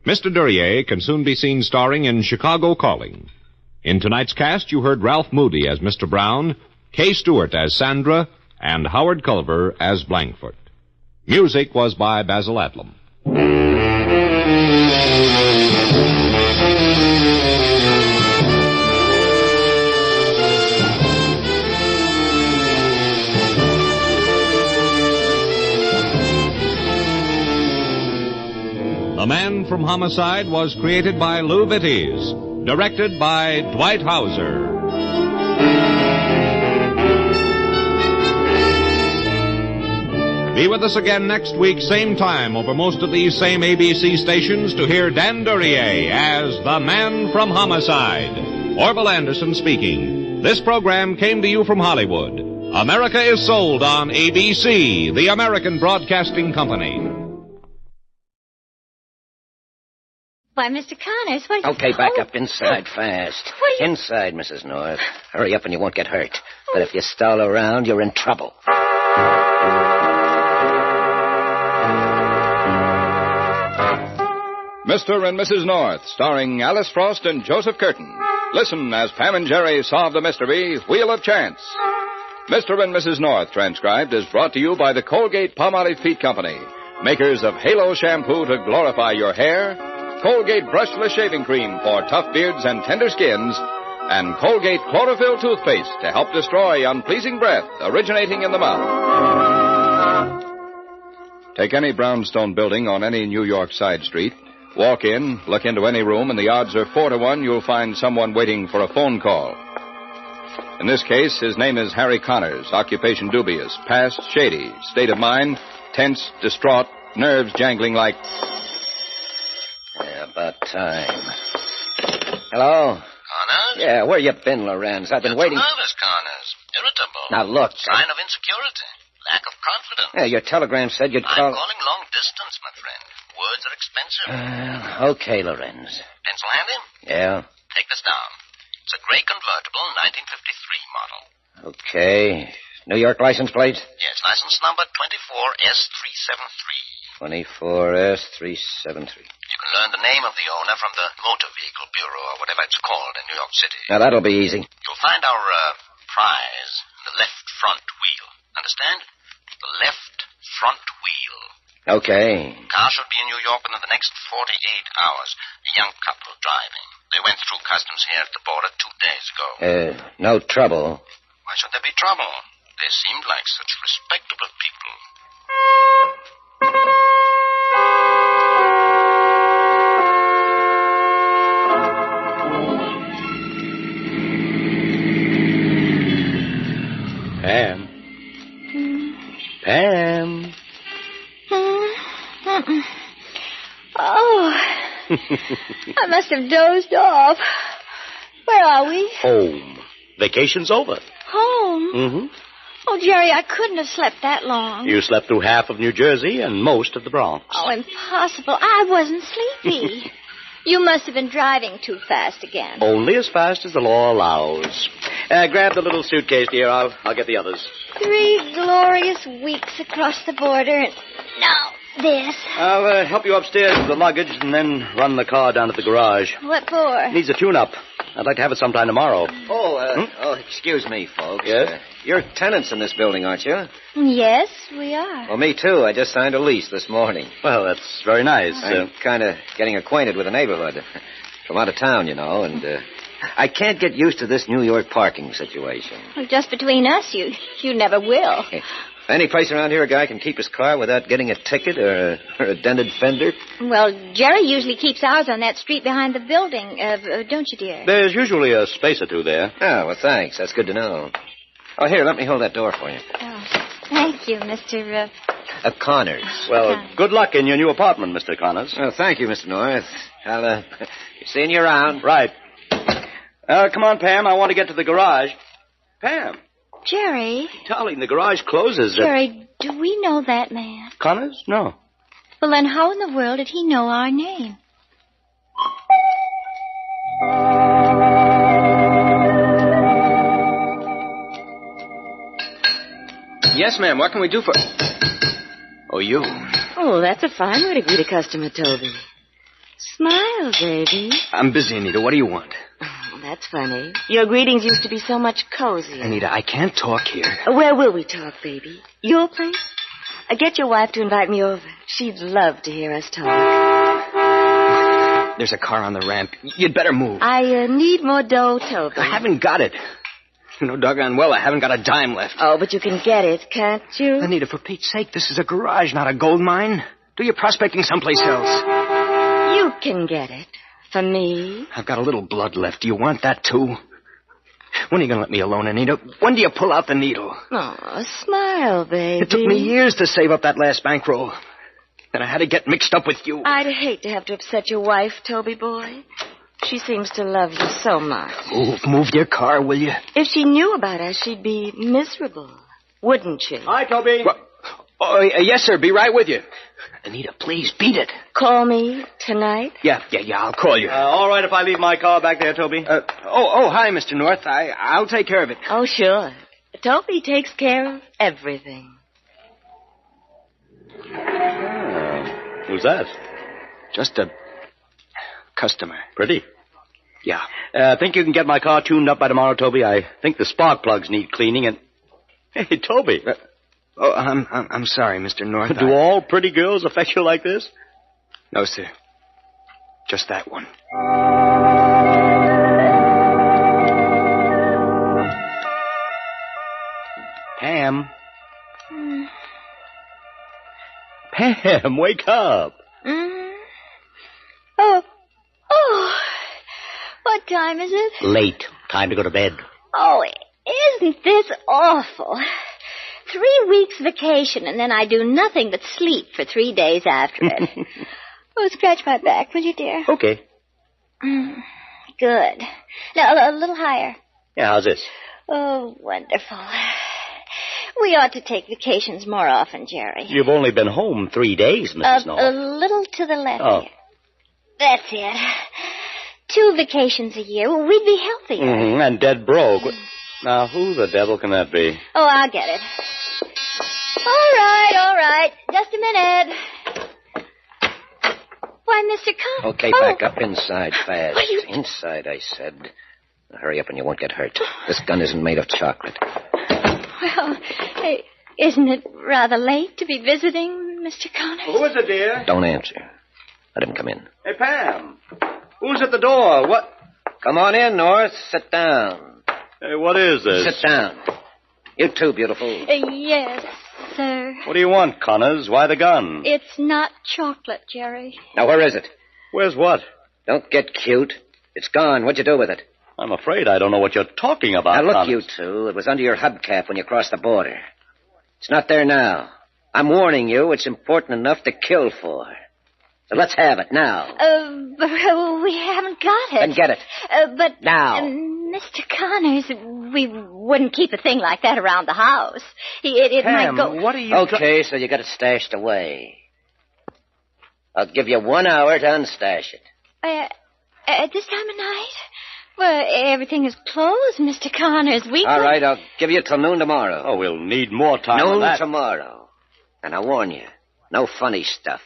Mr. Duryea can soon be seen starring in Chicago Calling. In tonight's cast, you heard Ralph Moody as Mr. Brown, Kay Stewart as Sandra, and Howard Culver as Blankfort. Music was by Basil Adlam. The Man from Homicide was created by Lou Vitties, directed by Dwight Hauser. Be with us again next week, same time, over most of these same ABC stations to hear Dan Duryea as The Man from Homicide. Orville Anderson speaking. This program came to you from Hollywood. America is sold on ABC, the American Broadcasting Company. Why, Mr. Connors, what... Okay, back up inside fast. Inside, Mrs. North. Hurry up and you won't get hurt. But if you stall around, you're in trouble. Mr. and Mrs. North, starring Alice Frost and Joseph Curtin. Listen as Pam and Jerry solve the mystery, Wheel of Chance. Mr. and Mrs. North, transcribed, is brought to you by the Colgate-Palmolive Feet Company, makers of Halo Shampoo to glorify your hair, Colgate Brushless Shaving Cream for tough beards and tender skins, and Colgate Chlorophyll Toothpaste to help destroy unpleasing breath originating in the mouth. Take any brownstone building on any New York side street, walk in, look into any room, and the odds are 4 to 1 you'll find someone waiting for a phone call. In this case, his name is Harry Connors, occupation dubious, past shady, state of mind tense, distraught, nerves jangling like... Yeah, about time. Hello? Connors? Yeah, where you been, Lorenz? I've been waiting... Nervous, Connors. Irritable. Now, look... Sign of insecurity. Lack of confidence. Yeah, your telegram said you'd call... I'm calling long distance, my friend. Words are expensive. Okay, Lorenz. Pencil handy? Yeah. Take this down. It's a gray convertible, 1953 model. Okay. New York license plate? Yes, license number 24S373. 24S373. You can learn the name of the owner from the Motor Vehicle Bureau, or whatever it's called in New York City. Now, that'll be easy. You'll find our prize in the left front wheel. Understand? The left front wheel. Okay. Car should be in New York within the next 48 hours. A young couple driving. They went through customs here at the border 2 days ago. No trouble. Why should there be trouble? They seemed like such respectable people. Pam. Pam. Oh, I must have dozed off. Where are we? Home. Vacation's over. Home? Mm-hmm. Oh, Jerry, I couldn't have slept that long. You slept through half of New Jersey and most of the Bronx. Oh, impossible. I wasn't sleepy. You must have been driving too fast again. Only as fast as the law allows. Grab the little suitcase, dear. I'll get the others. 3 glorious weeks across the border, and now this. I'll help you upstairs with the luggage and then run the car down to the garage. What for? Needs a tune-up. I'd like to have it sometime tomorrow. Oh, excuse me, folks. Yes? You're tenants in this building, aren't you? Yes, we are. Well, me too. I just signed a lease this morning. Well, that's very nice. I'm kind of getting acquainted with the neighborhood. From out of town, you know, and I can't get used to this New York parking situation. Well, just between us, you never will. Any place around here a guy can keep his car without getting a ticket or a dented fender? Well, Jerry usually keeps ours on that street behind the building, don't you, dear? There's usually a space or two there. Oh, well, thanks. That's good to know. Oh, here, let me hold that door for you. Oh, thank you, Mr. Connors. Well, good luck in your new apartment, Mr. Connors. Well, thank you, Mr. North. I'll, seeing you around. Right. Come on, Pam. I want to get to the garage. Pam. Jerry. Darling, the garage closes. Jerry, do we know that man? Connors? No. Well, then how in the world did he know our name? Yes, ma'am. What can we do for... Oh, you. Oh, that's a fine way to greet a customer, Toby. Smile, baby. I'm busy, Anita. What do you want? Oh, that's funny. Your greetings used to be so much cozier. Anita, I can't talk here. Where will we talk, baby? Your place? Get your wife to invite me over. She'd love to hear us talk. There's a car on the ramp. You'd better move. I need more dough, Toby. I haven't got it. You know, doggone well, I haven't got a dime left. Oh, but you can get it, can't you? Anita, for Pete's sake, this is a garage, not a gold mine. Do your prospecting someplace else. You can get it. For me. I've got a little blood left. Do you want that, too? When are you going to let me alone, Anita? When do you pull out the needle? Oh, smile, baby. It took me years to save up that last bankroll. Then I had to get mixed up with you. I'd hate to have to upset your wife, Toby boy. She seems to love you so much. Move your car, will you? If she knew about us, she'd be miserable, wouldn't she? Hi, Toby. Yes, sir. Be right with you. Anita, please, beat it. Call me tonight? Yeah, I'll call you. All right if I leave my car back there, Toby. Hi, Mr. North. I'll take care of it. Oh, sure. Toby takes care of everything. Who's that? Just a customer. Pretty. Yeah. Think you can get my car tuned up by tomorrow, Toby? I think the spark plugs need cleaning and... Hey, Toby. I'm sorry, Mr. North. Do all pretty girls affect you like this? No, sir. Just that one. Pam. Pam, wake up. Oh. What time is it? Late. Time to go to bed. Oh, isn't this awful? 3 weeks vacation, and then I do nothing but sleep for 3 days after it. Oh, scratch my back, will you, dear? Okay. Good. Now, a little higher. Yeah, how's this? Oh, wonderful. We ought to take vacations more often, Jerry. You've only been home 3 days, Mrs. North. A little to the left. Oh. Here. That's it. 2 vacations a year. Well, we'd be healthier. Mm-hmm, and dead broke. Now, who the devil can that be? Oh, I'll get it. All right. Just a minute. Why, Mr. Cobb. Okay, back up inside fast. What are you... Inside, I said. Now, hurry up and you won't get hurt. This gun isn't made of chocolate. Well, isn't it rather late to be visiting, Mr. Connors? Who is it, dear? Don't answer. Let him come in. Hey, Pam. Who's at the door? What? Come on in, North. Sit down. Hey, what is this? Sit down. You too, beautiful. Yes, sir. What do you want, Connors? Why the gun? It's not chocolate, Jerry. Now, where is it? Where's what? Don't get cute. It's gone. What'd you do with it? I'm afraid I don't know what you're talking about, Now, look, Connors. you two. It was under your hubcap when you crossed the border. It's not there now. I'm warning you, it's important enough to kill for. So let's have it now. But we haven't got it. Then get it. But... Now. Mr. Connors, we wouldn't keep a thing like that around the house. It Pam, might go... what are you... Okay, so you got it stashed away. I'll give you 1 hour to unstash it. At this time of night? Well, everything is closed, Mr. Connors. All right, I'll give you till noon tomorrow. Oh, we'll need more time than Noon that. tomorrow. And I warn you, no funny stuff.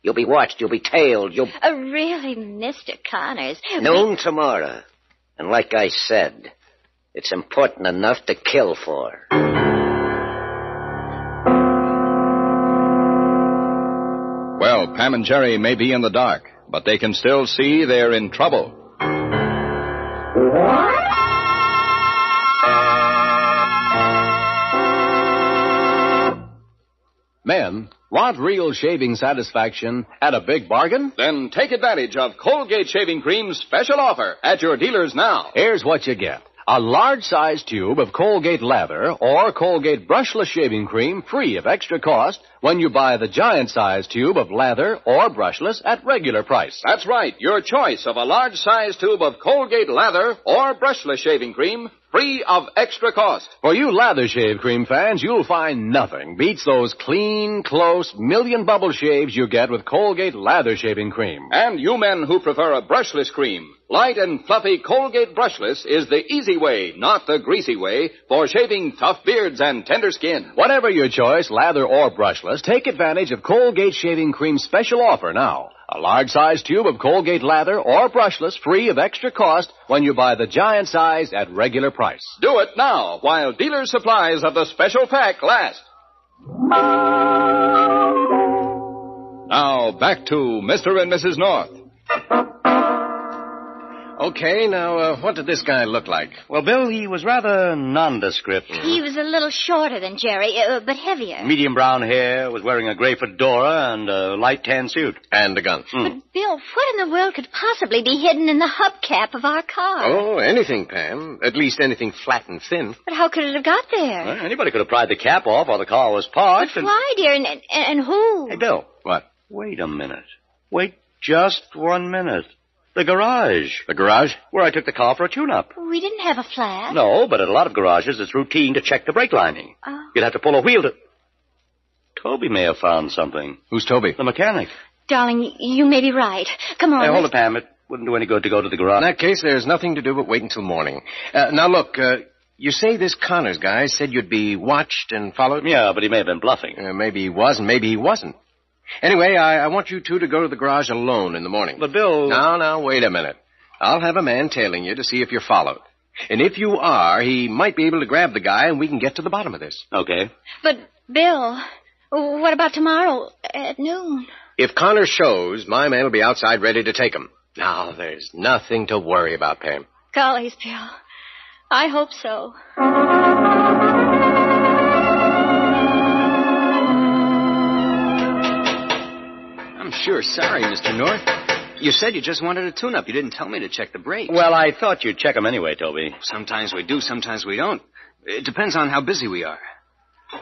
You'll be watched. You'll be tailed. Really, Mr. Connors. Noon tomorrow. And like I said, it's important enough to kill for. Well, Pam and Jerry may be in the dark, but they can still see they're in trouble. Men, want real shaving satisfaction at a big bargain? Then take advantage of Colgate Shaving Cream's special offer at your dealers now. Here's what you get. A large-size tube of Colgate lather or Colgate brushless shaving cream free of extra cost when you buy the giant-size tube of lather or brushless at regular price. That's right. Your choice of a large-size tube of Colgate lather or brushless shaving cream free of extra cost. For you lather shave cream fans, you'll find nothing beats those clean, close, million-bubble shaves you get with Colgate lather shaving cream. And you men who prefer a brushless cream, light and fluffy Colgate brushless is the easy way, not the greasy way, for shaving tough beards and tender skin. Whatever your choice, lather or brushless, take advantage of Colgate shaving cream's special offer now. A large-size tube of Colgate lather or brushless free of extra cost when you buy the giant size at regular price. Do it now while dealer supplies of the special pack last. Now back to Mr. and Mrs. North. Okay, now, what did this guy look like? Well, Bill, he was rather nondescript. He was a little shorter than Jerry, but heavier. Medium brown hair, was wearing a gray fedora and a light tan suit. And a gun. But, Bill, what in the world could possibly be hidden in the hubcap of our car? Oh, anything, Pam. At least anything flat and thin. But how could it have got there? Well, anybody could have pried the cap off while the car was parked. But why, dear, and who? Hey, Bill. What? Wait a minute. Wait just 1 minute. The garage. The garage? Where I took the car for a tune-up. We didn't have a flat. No, but at a lot of garages, it's routine to check the brake lining. Oh. You'd have to pull a wheel to... Toby may have found something. Who's Toby? The mechanic. Darling, you may be right. Come on. Hey, hold it, Pam. It wouldn't do any good to go to the garage. In that case, there's nothing to do but wait until morning. Now, look, you say this Connors guy said you'd be watched and followed? Yeah, but he may have been bluffing. Maybe he was, and maybe he wasn't. Anyway, I want you two to go to the garage alone in the morning. But, Bill... Now, wait a minute. I'll have a man tailing you to see if you're followed. And if you are, he might be able to grab the guy, and we can get to the bottom of this. Okay. But, Bill, what about tomorrow at noon? If Connor shows, my man will be outside ready to take him. Now, there's nothing to worry about, Pam. Gollies, Bill. I hope so. I'm sure sorry, Mr. North. You said you just wanted a tune-up. You didn't tell me to check the brakes. Well, I thought you'd check them anyway, Toby. Sometimes we do, sometimes we don't. It depends on how busy we are.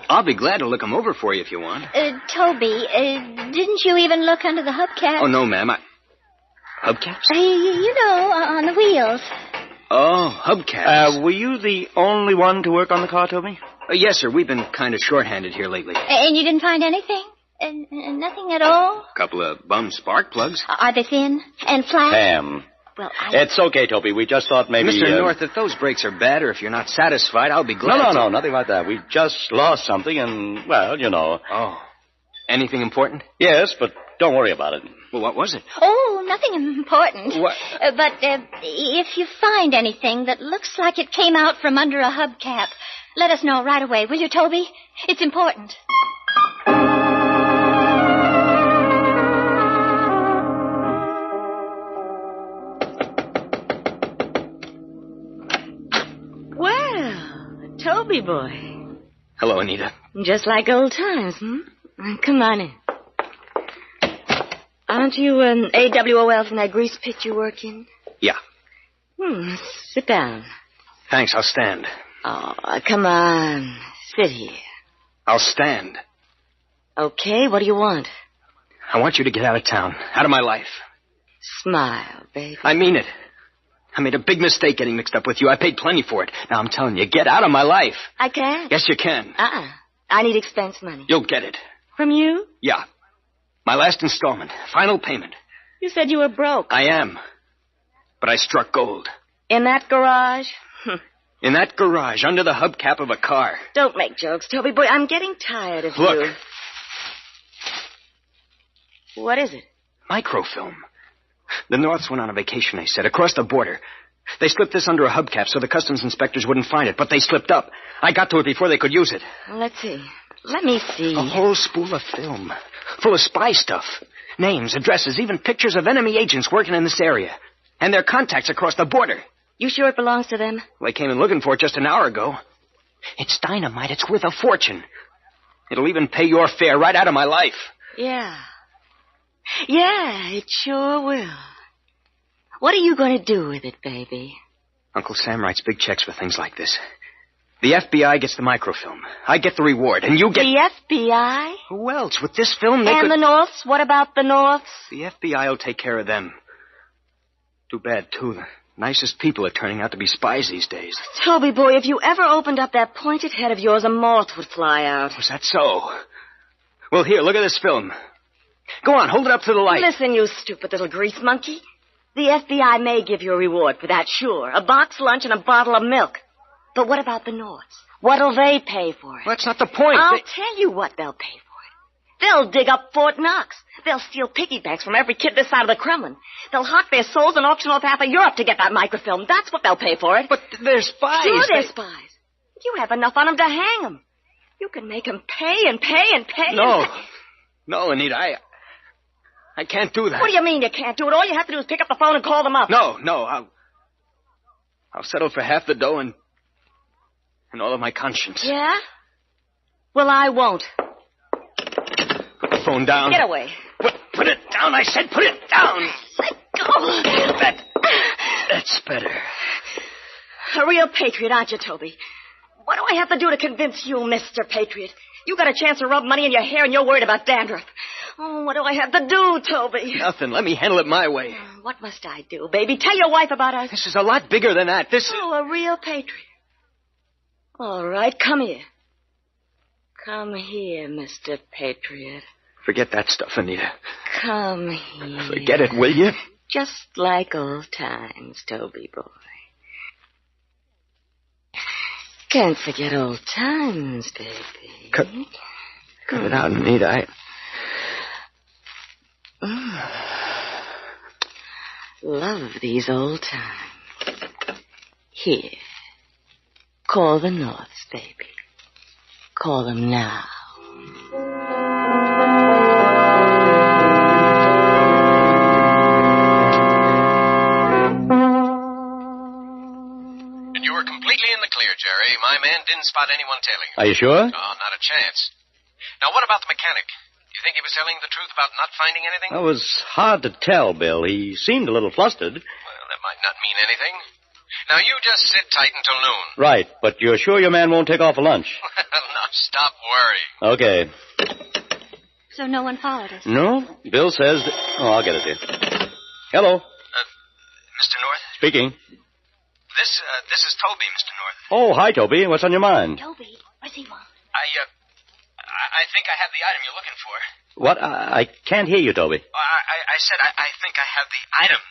I'll be glad to look them over for you if you want. Toby, didn't you even look under the hubcap? Oh, no, ma'am. Hubcaps? You know, on the wheels. Oh, hubcaps. Were you the only one to work on the car, Toby? Yes, sir. We've been kind of short-handed here lately. And you didn't find anything? Nothing at all? A couple of bum spark plugs. Are they thin and flat? Pam. Well, It's okay, Toby. We just thought maybe... Mr. North, if those brakes are bad or if you're not satisfied, I'll be glad No, nothing like that. We just lost something and, well, you know. Oh. Anything important? Yes, but don't worry about it. Well, what was it? Oh, nothing important. What? But if you find anything that looks like it came out from under a hubcap, let us know right away, will you, Toby? It's important. Toby boy. Hello, Anita. Just like old times, Come on in. Aren't you an AWOL from that grease pit you work in? Yeah. Sit down. Thanks, I'll stand. Oh, come on. Sit here. I'll stand. Okay, what do you want? I want you to get out of town. Out of my life. Smile, baby. I mean it. I made a big mistake getting mixed up with you. I paid plenty for it. Now I'm telling you, get out of my life. I can't. Yes, you can. I need expense money. You'll get it. From you? Yeah. My last installment. Final payment. You said you were broke. I am. But I struck gold. In that garage? In that garage, under the hubcap of a car. Don't make jokes, Toby boy. I'm getting tired of you. Look. What is it? Microfilm. The Norths went on a vacation, they said, across the border. They slipped this under a hubcap so the customs inspectors wouldn't find it, but they slipped up. I got to it before they could use it. Let's see. Let me see. A whole spool of film, full of spy stuff. Names, addresses, even pictures of enemy agents working in this area. And their contacts across the border. You sure it belongs to them? Well, they came in looking for it just an hour ago. It's dynamite. It's worth a fortune. It'll even pay your fare right out of my life. Yeah. Yeah, it sure will. What are you going to do with it, baby? Uncle Sam writes big checks for things like this. The FBI gets the microfilm. I get the reward, and you get... The FBI? Who else? With this film, they And could... the Norths? What about the Norths? The FBI will take care of them. Too bad, too. The nicest people are turning out to be spies these days. Toby, boy, if you ever opened up that pointed head of yours, a moth would fly out. Was that so? Well, here, look at this film. Go on, hold it up to the light. Listen, you stupid little grease monkey. The FBI may give you a reward for that, sure. A box lunch and a bottle of milk. But what about the Norths? What'll they pay for it? Well, that's not the point. I'll tell you what they'll pay for it. They'll dig up Fort Knox. They'll steal piggy banks from every kid this side of the Kremlin. They'll hawk their souls and auction off half of Europe to get that microfilm. That's what they'll pay for it. But they're spies. Sure, they're spies. You have enough on them to hang them. You can make them pay and pay and pay. No. And pay. No, Anita, I can't do that. What do you mean you can't do it? All you have to do is pick up the phone and call them up. No, I'll settle for half the dough and all of my conscience. Yeah? Well, I won't. Put the phone down. Get away. Put it down, I said. Put it down. Let go. That's better. A real patriot, aren't you, Toby? What do I have to do to convince you, Mr. Patriot? You got a chance to rub money in your hair and you're worried about dandruff. Oh, what do I have to do, Toby? Nothing. Let me handle it my way. What must I do, baby? Tell your wife about us. This is a lot bigger than that. Oh, a real patriot. All right, come here. Come here, Mr. Patriot. Forget that stuff, Anita. Come here. Forget it, will you? Just like old times, Toby boy. Can't forget old times, baby. Cut it out, Anita. Love these old times. Here. Call the Norths, baby. Call them now. And you were completely in the clear, Jerry. My man didn't spot anyone tailing you. Are you sure? Oh, not a chance. Now, what about the mechanic? Do you think he was telling the truth about not finding anything? That was hard to tell, Bill. He seemed a little flustered. Well, that might not mean anything. Now, you just sit tight until noon. Right, but you're sure your man won't take off for lunch? Well, now, stop worrying. Okay. So no one followed us? No, Bill says that... Oh, I'll get it here. Hello. Mr. North? Speaking. This is Toby, Mr. North. Oh, hi, Toby. What's on your mind? Toby, what's he want? I think I have the item you're looking for. What? I can't hear you, Toby. I said I think I have the item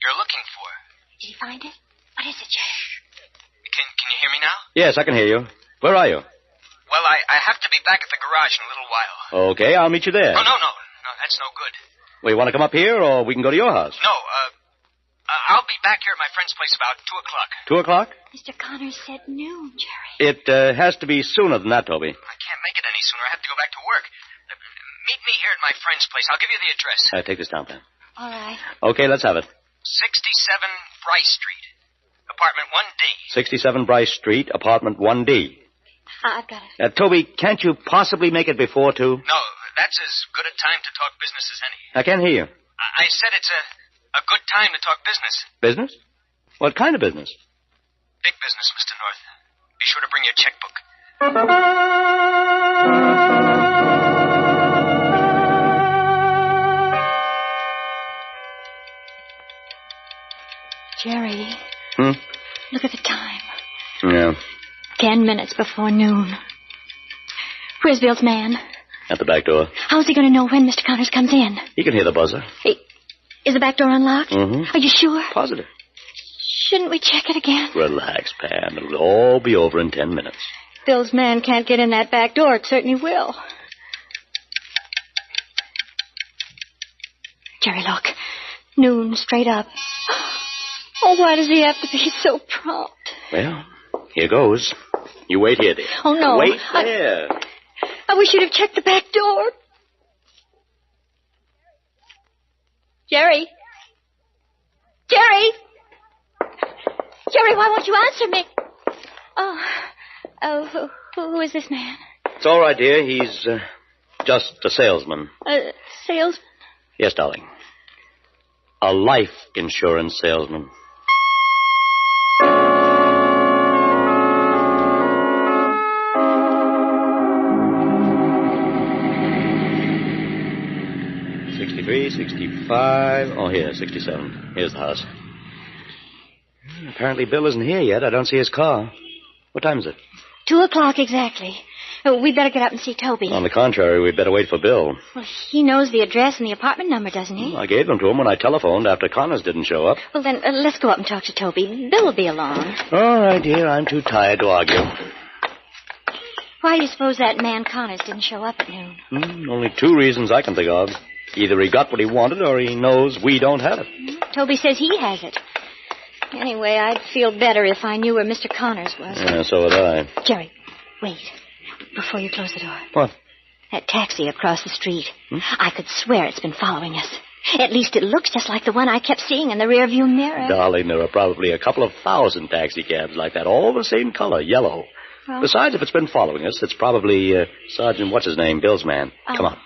you're looking for. Did he find it? What is it, Jerry? Can you hear me now? Yes, I can hear you. Where are you? Well, I have to be back at the garage in a little while. Okay, I'll meet you there. Oh, no, that's no good. Well, you want to come up here, or we can go to your house? No, I'll be back here at my friend's place about 2 o'clock. 2 o'clock? Mr. Connors said noon, Jerry. It has to be sooner than that, Toby. I can't make it any sooner. I have to go back to work. Meet me here at my friend's place. I'll give you the address. Take this down, then. All right. Okay, let's have it. 67 Bryce Street, apartment 1D. 67 Bryce Street, apartment 1D. I've got it. Toby, can't you possibly make it before 2? No, that's as good a time to talk business as any. I can't hear you. I said it's a good time to talk business. Business? What kind of business? Big business, Mr. North. Be sure to bring your checkbook. Jerry. Look at the time. Yeah. 10 minutes before noon. Where's Bill's man? At the back door. How's he going to know when Mr. Connors comes in? He can hear the buzzer. Is the back door unlocked? Mm-hmm. Are you sure? Positive. Shouldn't we check it again? Relax, Pam. It'll all be over in 10 minutes. Bill's man can't get in that back door. It certainly will. Jerry, look. Noon, straight up. Oh, why does he have to be so prompt? Well, here goes. You wait here, dear. Oh, no. Wait there. I wish you'd have checked the back door. Jerry? Jerry? Jerry, why won't you answer me? Who is this man? It's all right, dear. He's just a salesman. A salesman? Yes, darling. A life insurance salesman. 65. Oh, here, 67. Here's the house. Apparently Bill isn't here yet. I don't see his car. What time is it? 2:00 exactly. Oh, we better get up and see Toby. On the contrary, we'd better wait for Bill. Well, he knows the address and the apartment number, doesn't he? I gave them to him when I telephoned after Connors didn't show up. Well, then, let's go up and talk to Toby. Bill will be along. All right, dear. I'm too tired to argue. Why do you suppose that man Connors didn't show up at noon? Only two reasons I can think of. Either he got what he wanted or he knows we don't have it. Toby says he has it. Anyway, I'd feel better if I knew where Mr. Connors was. Yeah, so would I. Jerry, wait. Before you close the door. What? That taxi across the street. I could swear it's been following us. At least it looks just like the one I kept seeing in the rearview mirror. Darling, there are probably a couple of 1,000 taxicabs like that, all the same color, yellow. Well, Besides, if it's been following us, it's probably Sergeant What's-His-Name, Bill's man. Come on.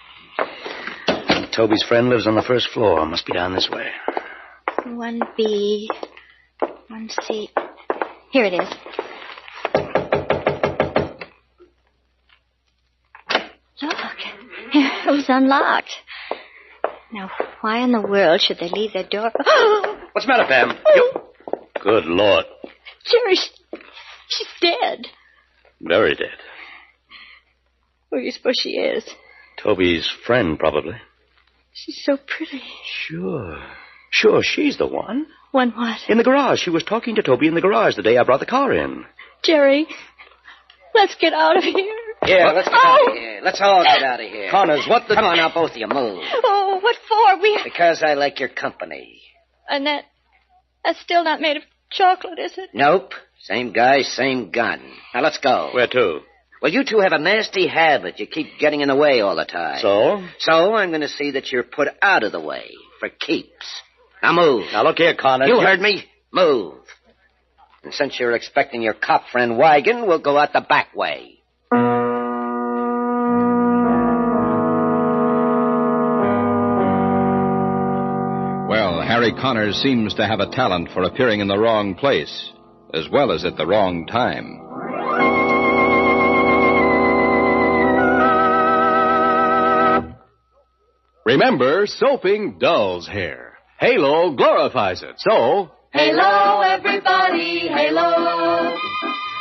Toby's friend lives on the first floor. Must be down this way. 1B, 1C. Here it is. Look, it was unlocked. Now, why in the world should they leave their door? What's the matter, Pam? Good Lord. Jerry, she's dead. Very dead. Who do you suppose she is? Toby's friend, probably. She's so pretty. Sure, she's the one. One what? In the garage. She was talking to Toby in the garage the day I brought the car in. Jerry, let's get out of here. Yeah, let's get out of here. Let's all get out of here. Connors, what the... Come on now, both of you, move. Oh, what for? Because I like your company. And that's still not made of chocolate, is it? Nope. Same guy, same gun. Now, let's go. Where to? Well, you two have a nasty habit. You keep getting in the way all the time. So? So I'm going to see that you're put out of the way for keeps. Now, move. Now, look here, Connors. You heard me. Move. And since you're expecting your cop friend wagon, we'll go out the back way. Well, Harry Connors seems to have a talent for appearing in the wrong place, as well as at the wrong time. Remember, soaping dulls hair. Halo glorifies it. So... Halo, everybody, Halo.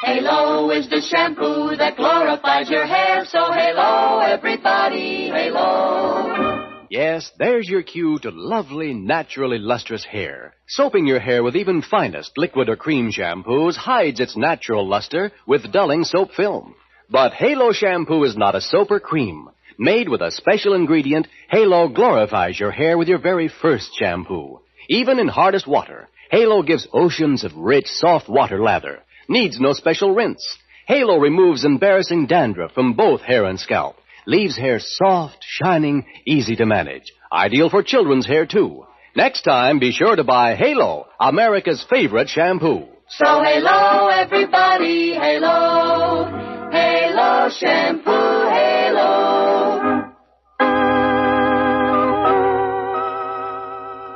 Halo is the shampoo that glorifies your hair. So Halo, everybody, Halo. Yes, there's your cue to lovely, naturally lustrous hair. Soaping your hair with even finest liquid or cream shampoos hides its natural luster with dulling soap film. But Halo shampoo is not a soap or cream. Made with a special ingredient, Halo glorifies your hair with your very first shampoo. Even in hardest water, Halo gives oceans of rich, soft water lather. Needs no special rinse. Halo removes embarrassing dandruff from both hair and scalp. Leaves hair soft, shining, easy to manage. Ideal for children's hair, too. Next time, be sure to buy Halo, America's favorite shampoo. So Halo, everybody, Halo. Halo shampoo, Halo.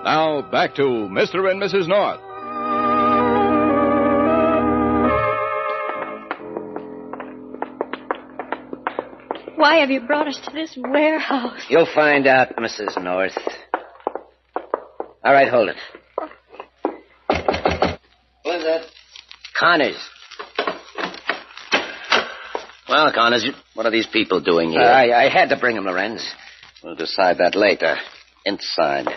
Now, back to Mr. and Mrs. North. Why have you brought us to this warehouse? You'll find out, Mrs. North. All right, hold it. What is that? Connors. Well, Connors, what are these people doing here? I had to bring them, Lorenz. We'll decide that later. Inside.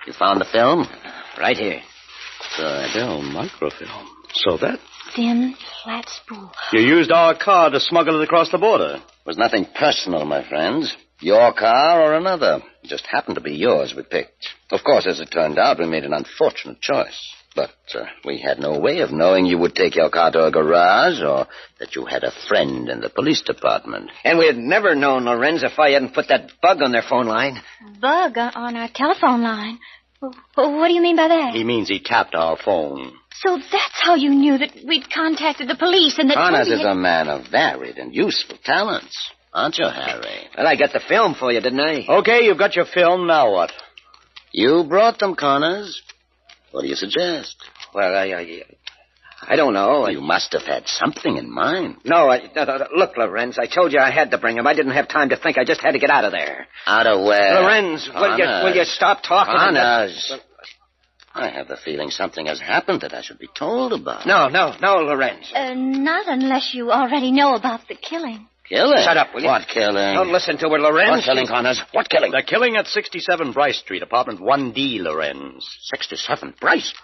You found the film? Right here. Film, microfilm. So that... Thin, flat spool. You used our car to smuggle it across the border. It was nothing personal, my friends. Your car or another. It just happened to be yours we picked. Of course, as it turned out, we made an unfortunate choice. But we had no way of knowing you would take your car to a garage or that you had a friend in the police department. And we'd never known, Lorenz, if I hadn't put that bug on their phone line. Bug on our telephone line? What do you mean by that? He means he tapped our phone. So that's how you knew that we'd contacted the police and that Connors Toby is a man of varied and useful talents. Aren't you, Harry? Well, I got the film for you, didn't I? Okay, you've got your film. Now what? You brought them, Connors. What do you suggest? Well, I don't know. You must have had something in mind. No, look, Lorenz, I told you I had to bring him. I didn't have time to think. I just had to get out of there. Out of where? Lorenz, will you stop talking? Connors. I have the feeling something has happened that I should be told about. No, Lorenz. Not unless you already know about the killing. Killing? Shut up, will you? What killing? Don't listen to her, Lorenz. What killing, Connors? What killing? The killing at 67 Bryce Street, apartment 1D, Lorenz. 67 Bryce?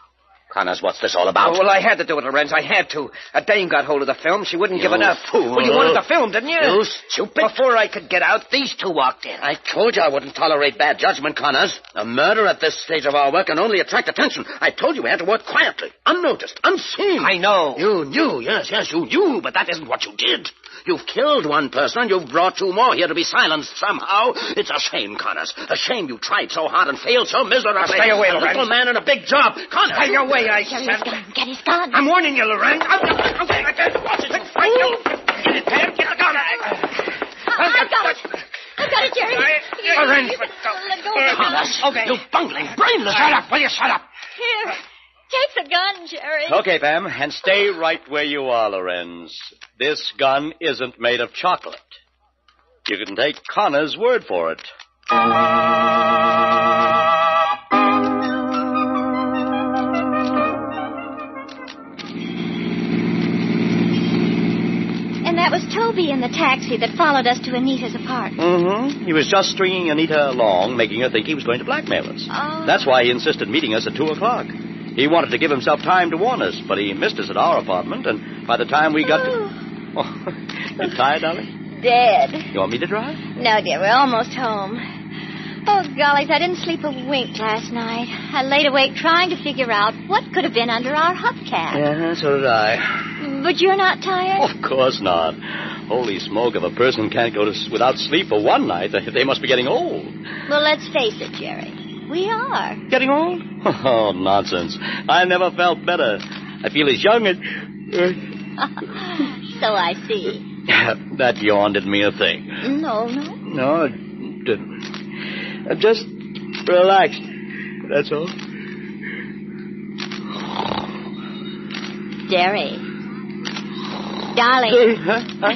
Connors, what's this all about? Oh, well, I had to do it, Lorenz. I had to. A dame got hold of the film. She wouldn't give it up. Fool. Well, you wanted the film, didn't you? You stupid. Before I could get out, these two walked in. I told you I wouldn't tolerate bad judgment, Connors. A murder at this stage of our work can only attract attention. I told you we had to work quietly, unnoticed, unseen. I know. You knew, yes, you knew, but that isn't what you did. You've killed one person, and you've brought two more here to be silenced somehow. It's a shame, Connors. A shame you tried so hard and failed so miserably. Stay away, Lorenz. A little man in a big job. Connors! Stay away, I Get his said. gun. Get his gun. I'm warning you, Lorenz. Get the gun. I've got it. I've got it, Jerry. Lorenz, Let go of the gun. Connors, Okay. you bungling, brainless. Shut up. Will you shut up? Here. Take the gun, Jerry. Okay, Pam, and stay right where you are, Lorenz. This gun isn't made of chocolate. You can take Connor's word for it. And that was Toby in the taxi that followed us to Anita's apartment. Mm-hmm. He was just stringing Anita along, making her think he was going to blackmail us. Oh. That's why he insisted meeting us at 2 o'clock. He wanted to give himself time to warn us, but he missed us at our apartment, and by the time we got to... Oh, you tired, darling? Dead. You want me to drive? No, dear, we're almost home. Oh, gollies, I didn't sleep a wink last night. I laid awake trying to figure out what could have been under our hubcap. Yeah, so did I. But you're not tired? Of course not. Holy smoke, if a person can't go without sleep for one night, they must be getting old. Well, let's face it, Jerry. We are. Getting old? Oh, nonsense. I never felt better. I feel as young as... So I see. That yawn didn't mean a thing. No. No, it didn't. I'm just relaxed. That's all. Jerry. Darling. Huh?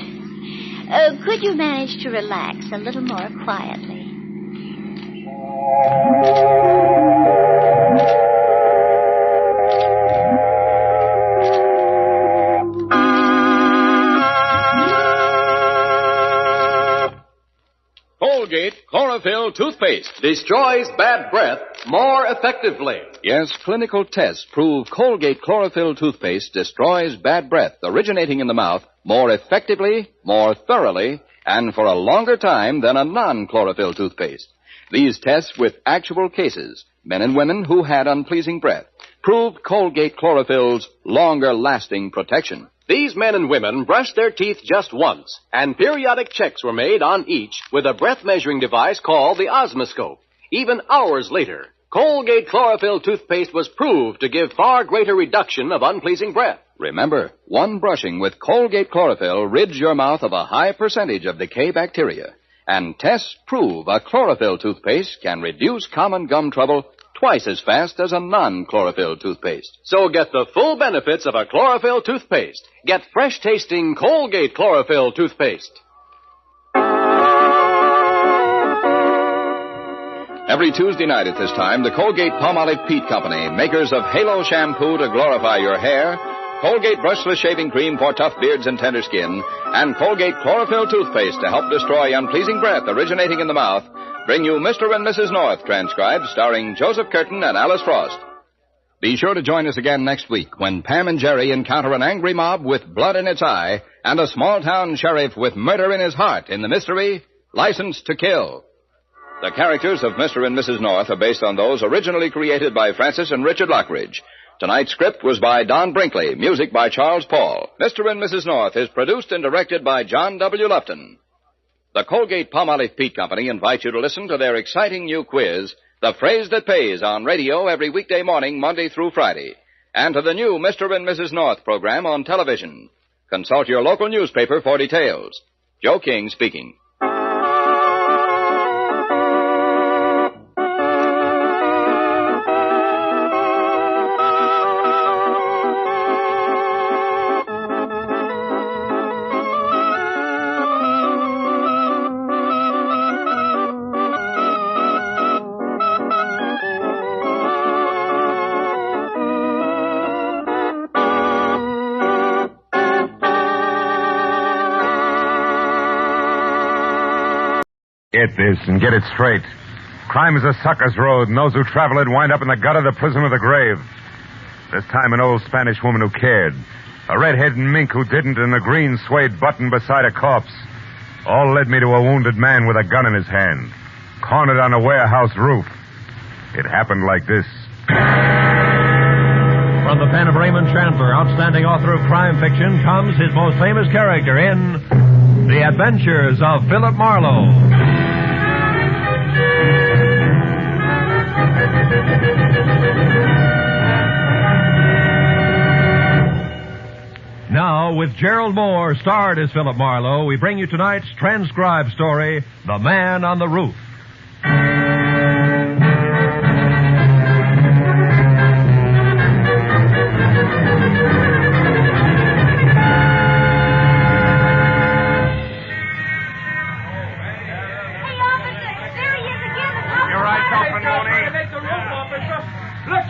Could you manage to relax a little more quietly? Colgate Chlorophyll Toothpaste destroys bad breath more effectively. Yes, clinical tests prove Colgate Chlorophyll Toothpaste destroys bad breath originating in the mouth more effectively, more thoroughly, and for a longer time than a non-chlorophyll toothpaste. These tests with actual cases, men and women who had unpleasing breath, proved Colgate Chlorophyll's longer-lasting protection. These men and women brushed their teeth just once, and periodic checks were made on each with a breath-measuring device called the osmoscope. Even hours later, Colgate Chlorophyll toothpaste was proved to give far greater reduction of unpleasing breath. Remember, one brushing with Colgate Chlorophyll rids your mouth of a high percentage of decay bacteria. And tests prove a chlorophyll toothpaste can reduce common gum trouble twice as fast as a non-chlorophyll toothpaste. So get the full benefits of a chlorophyll toothpaste. Get fresh-tasting Colgate Chlorophyll toothpaste. Every Tuesday night at this time, the Colgate Palmolive Peat Company, makers of Halo Shampoo to glorify your hair, Colgate Brushless Shaving Cream for tough beards and tender skin, and Colgate Chlorophyll Toothpaste to help destroy unpleasing breath originating in the mouth, bring you Mr. and Mrs. North, transcribed, starring Joseph Curtin and Alice Frost. Be sure to join us again next week when Pam and Jerry encounter an angry mob with blood in its eye and a small-town sheriff with murder in his heart in the mystery, License to Kill. The characters of Mr. and Mrs. North are based on those originally created by Francis and Richard Lockridge. Tonight's script was by Don Brinkley, music by Charles Paul. Mr. and Mrs. North is produced and directed by John W. Lufton. The Colgate Palmolive Peat Company invites you to listen to their exciting new quiz, The Phrase That Pays, on radio every weekday morning, Monday through Friday, and to the new Mr. and Mrs. North program on television. Consult your local newspaper for details. Joe King speaking. Get this and get it straight. Crime is a sucker's road, and those who travel it wind up in the gutter, the prison, or the grave. This time an old Spanish woman who cared. A red-headed mink who didn't, and a green suede button beside a corpse. All led me to a wounded man with a gun in his hand, cornered on a warehouse roof. It happened like this. From the pen of Raymond Chandler, outstanding author of crime fiction, comes his most famous character in The Adventures of Philip Marlowe. Now, with Gerald Moore, starred as Philip Marlowe, we bring you tonight's transcribed story, The Man on the Roof.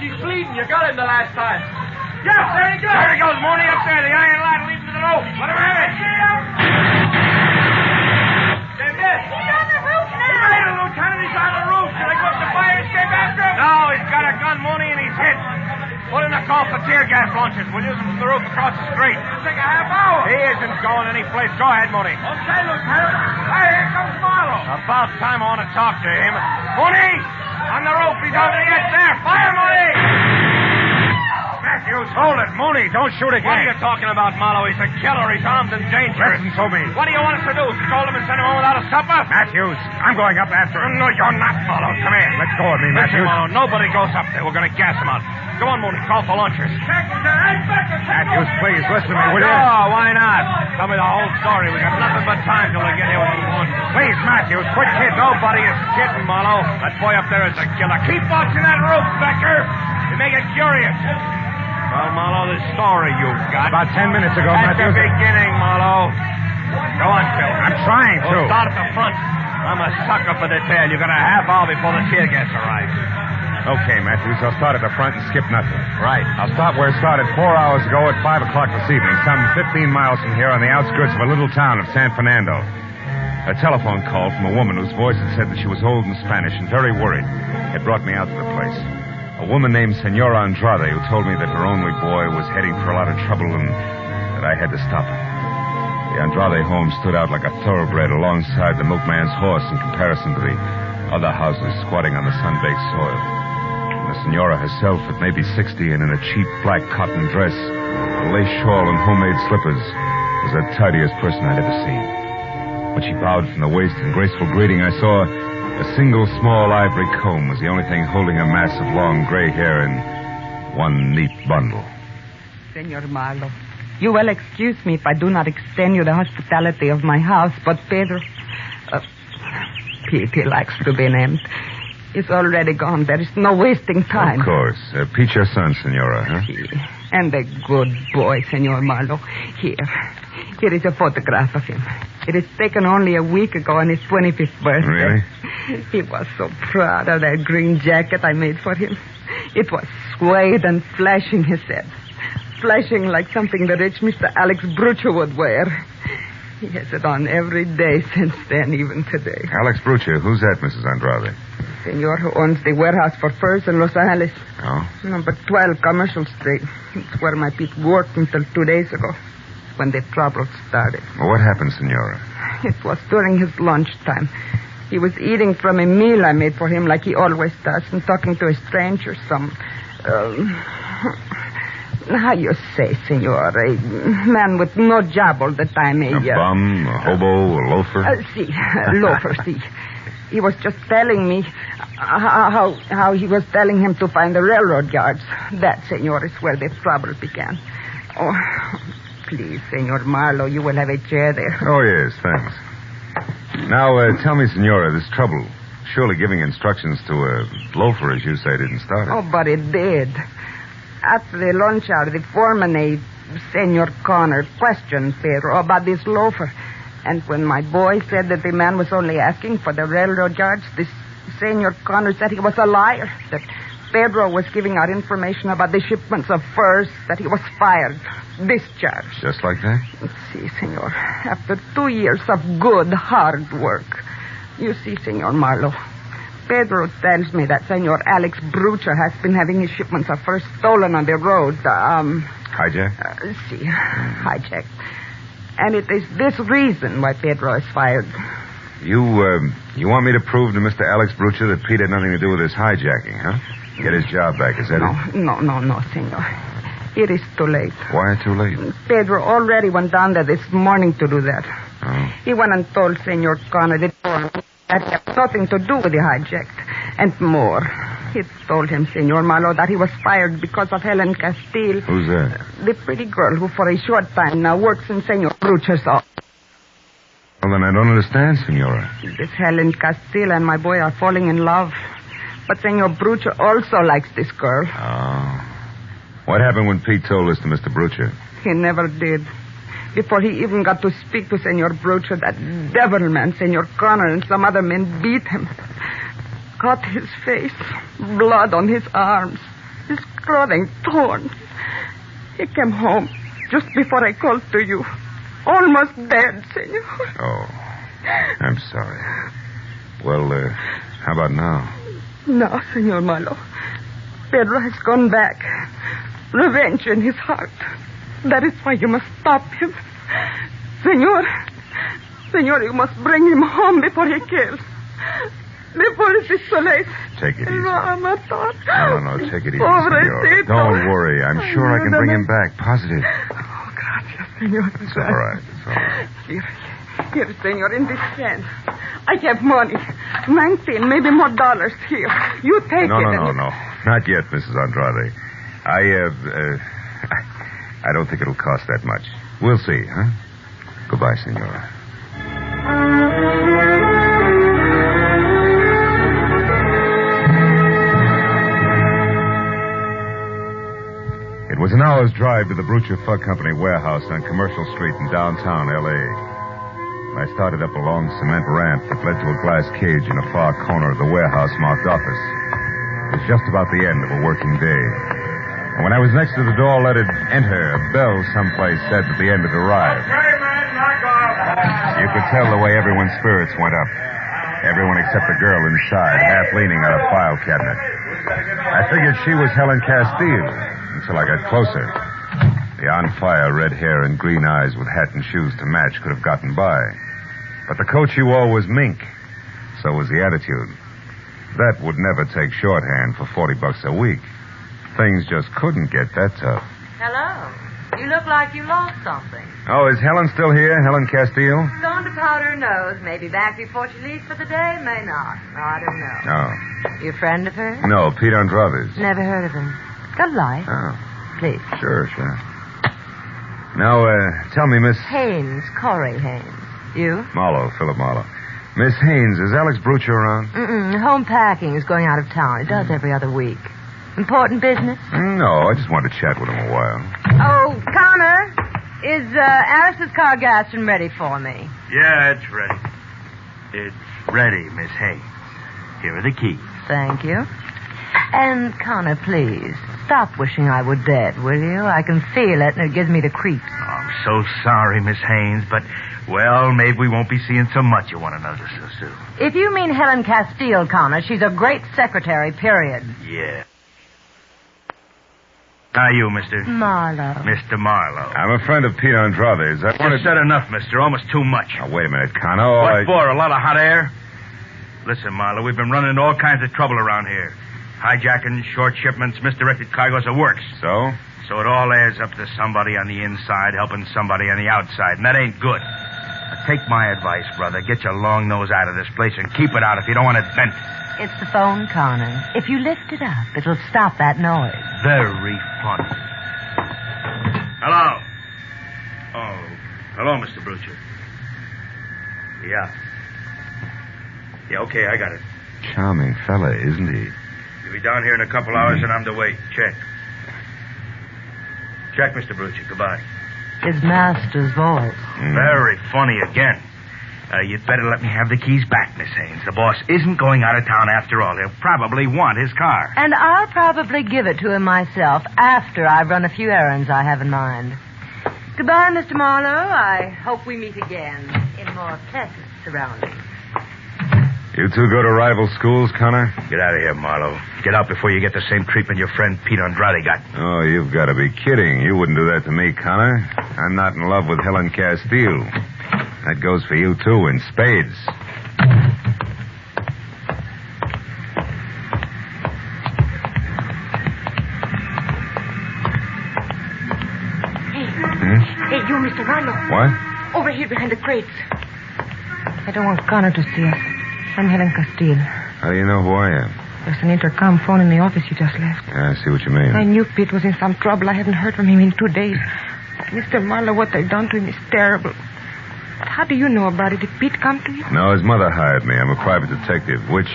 He's bleeding. You got him the last time. Yes, there he goes. There he goes, Mooney, up there. The iron ladder leads to the roof. Let him have it. They're dead. He's on the roof now. He's made it, Lieutenant. He's on the roof. Should I go up the fire escape after him? No, he's got a gun, Mooney, and he's hit. Put in a call for tear gas launchers. We'll use them from the roof across the street. It'll take a half hour. He isn't going any place. Go ahead, Mooney. Okay, Lieutenant. Hey, here comes Marlowe. About time I want to talk to him. Mooney! On the roof, he's over the edge there. Fire, Mooney! Matthews, hold it. Mooney, don't shoot again. What are you talking about, Marlowe? He's a killer. He's armed and dangerous. Listen to me. What do you want us to do? Scold him and send him home without a supper? Matthews, I'm going up after him. No, you're not, Marlowe. Come here. Let go of me, Matthews. Listen, Marlowe, nobody goes up there. We're going to gas him out. Go on, Mooney. Call for lunchers. Matthews, please, listen to me, will you? Oh, why not? Tell me the whole story. We got nothing but time till they get here with the lunch. Please, Matthews, quit kidding. Nobody is kidding, Marlowe. That boy up there is a killer. Keep watching that roof, Becker. You make it curious. Well, Marlowe, the story you've got. About 10 minutes ago, At Matthews. the beginning, Marlowe. Go on, Phil. I'm trying to. We'll start at the front. I'm a sucker for detail. You got a half hour before the tear gas arrives. Okay, Matthews, I'll start at the front and skip nothing. Right. I'll start where it started 4 hours ago at 5 o'clock this evening, some 15 miles from here on the outskirts of a little town of San Fernando. A telephone call from a woman whose voice had said that she was old and Spanish and very worried. It brought me out to the place. A woman named Senora Andrade who told me that her only boy was heading for a lot of trouble and that I had to stop it. The Andrade home stood out like a thoroughbred alongside the milkman's horse in comparison to the other houses squatting on the sun-baked soil. The senora herself, at maybe 60 and in a cheap black cotton dress, a lace shawl and homemade slippers, was the tidiest person I'd ever seen. When she bowed from the waist in graceful greeting, I saw a single small ivory comb was the only thing holding a mass of long gray hair in one neat bundle. Senor Marlowe, you will excuse me if I do not extend you the hospitality of my house, but Pedro, Pete likes to be named. It's already gone. There is no wasting time. Of course. Pete's your son, Senora, huh? And a good boy, Senor Marlowe. Here is a photograph of him. It is taken only a week ago on his 25th birthday. Really? He was so proud of that green jacket I made for him. It was suede and flashing, he said. Flashing like something the rich Mr. Alex Brucho would wear. He has it on every day since then, even today. Alex Brucho, who's that, Mrs. Andrade? Senor who owns the warehouse for furs in Los Angeles. Oh? Number 12 Commercial Street. It's where my Pete worked until 2 days ago, when the trouble started. Well, what happened, Senora? It was during his lunchtime. He was eating from a meal I made for him like he always does and talking to a stranger, how you say, senor, a man with no job all the time. A bum, a hobo, a loafer? Loafer, see. He was just telling me how he was telling him to find the railroad yards. That, senor, is where the trouble began. Oh, please, Senor Marlowe, you will have a chair there. Oh, yes, thanks. Now, tell me, Senora, this trouble, surely giving instructions to a loafer, as you say, didn't start it. Oh, but it did. After the lunch hour, the foreman, Senor Connor, questioned Pedro about this loafer. And when my boy said that the man was only asking for the railroad yards, this Senor Connor said he was a liar, that Pedro was giving out information about the shipments of furs, that he was fired, discharged. Just like that? See, senor, after 2 years of good, hard work, You see, Senor Marlowe, Pedro tells me that Senor Alex Brucher has been having his shipments of furs stolen on the road. Hijack? Hijacked. And it is this reason why Pedro is fired. You want me to prove to Mr. Alex Brucher that Pete had nothing to do with this hijacking, huh? Get his job back, is that it? No, senor. It is too late. Why too late? Pedro already went down there this morning to do that. Oh. He went and told Senor Connor that had nothing to do with the hijack. And more. He told him, Senor Marlowe, that he was fired because of Helen Castile. Who's that? The pretty girl who for a short time now works in Senor Brucher's office. Well, then I don't understand, Senora. This Helen Castile and my boy are falling in love. But Senor Brucher also likes this girl. Oh. What happened when Pete told this to Mr. Brucher? He never did. Before he even got to speak to Senor Brucher, that devil man, Senor Connor, and some other men beat him. Cut his face, blood on his arms, his clothing torn. He came home just before I called to you. Almost dead, Senor. Oh, I'm sorry. Well, how about now? No, Senor Marlowe. Pedro has gone back. Revenge in his heart. That is why you must stop him. Senor, you must bring him home before he kills. Before it is too late. Take it easy. No, take it easy, Senor. Don't worry. I'm sure I can bring him back. Positive. Oh, gracias, Senor. It's all right. Here, Senor, in this hand. I have money. 19, maybe more dollars here. You take it. No. Not yet, Mrs. Andrade. I don't think it'll cost that much. We'll see, huh? Goodbye, Senora. It was an hour's drive to the Brucher Fug Company warehouse on Commercial Street in downtown L.A. I started up a long cement ramp that led to a glass cage in a far corner of the warehouse marked office. It was just about the end of a working day. And when I was next to the door, let it enter, a bell someplace said that the end had arrived. You could tell the way everyone's spirits went up. Everyone except the girl inside, half leaning on a file cabinet. I figured she was Helen Castile until I got closer. The on-fire red hair and green eyes with hat and shoes to match could have gotten by. But the coat she wore was mink. So was the attitude. That would never take shorthand for $40 a week. Things just couldn't get that tough. Hello. You look like you lost something. Oh, is Helen still here, Helen Castile? Gone to powder her nose. Maybe back before she leaves for the day. May not. I don't know. Oh. You a friend of hers? No, Pete Andrade's. Never heard of him. Got a light? Oh. Please. Sure. Now, tell me, Miss... Haynes, Corey Haynes. You? Marlowe, Philip Marlowe. Miss Haynes, is Alex Brucher around? Home packing is going out of town. He does every other week. Important business? No, I just wanted to chat with him a while. Oh, Connor, is Alice's car gas ready for me? Yeah, it's ready. It's ready, Miss Haynes. Here are the keys. Thank you. And, Connor, please, stop wishing I were dead, will you? I can feel it, and it gives me the creeps. Oh, I'm so sorry, Miss Haynes, but, well, maybe we won't be seeing so much of one another so soon. If you mean Helen Castile, Connor, she's a great secretary, period. Yeah. How are you, Mr. Marlowe. Mr. Marlowe. I'm a friend of Pete Andrade's. I wanted... You've said enough, mister. Almost too much. Oh, wait a minute, Connor. What for? A lot of hot air? Listen, Marlowe, we've been running into all kinds of trouble around here. Hijacking, short shipments, misdirected cargoes, the works. So? So it all adds up to somebody on the inside helping somebody on the outside, and that ain't good. Now, take my advice, brother. Get your long nose out of this place and keep it out if you don't want it bent. It's the phone, Connor. If you lift it up, it'll stop that noise. Very funny. Hello. Oh, hello, Mr. Brucher. Yeah. Yeah, okay, I got it. Charming fella, isn't he? You'll be down here in a couple hours, and I'm to wait. Check. Check, Mr. Brucher. Goodbye. His master's voice. Very funny again. You'd better let me have the keys back, Miss Haynes. The boss isn't going out of town after all. He'll probably want his car. And I'll probably give it to him myself after I've run a few errands I have in mind. Goodbye, Mr. Marlowe. I hope we meet again in more pleasant surroundings. You two go to rival schools, Connor? Get out of here, Marlowe. Get out before you get the same treatment your friend Pete Andrade got. Oh, you've got to be kidding. You wouldn't do that to me, Connor. I'm not in love with Helen Castile. That goes for you, too, in spades. Hey, you, Mr. Marlowe. What? Over here behind the crates. I don't want Connor to see us. I'm Helen Castile. How do you know who I am? There's an intercom phone in the office you just left. Yeah, I see what you mean. I knew Pete was in some trouble. I haven't heard from him in 2 days. Mr. Marlowe, what they've done to him is terrible. How do you know about it? Did Pete come to you? No, his mother hired me. I'm a private detective, which,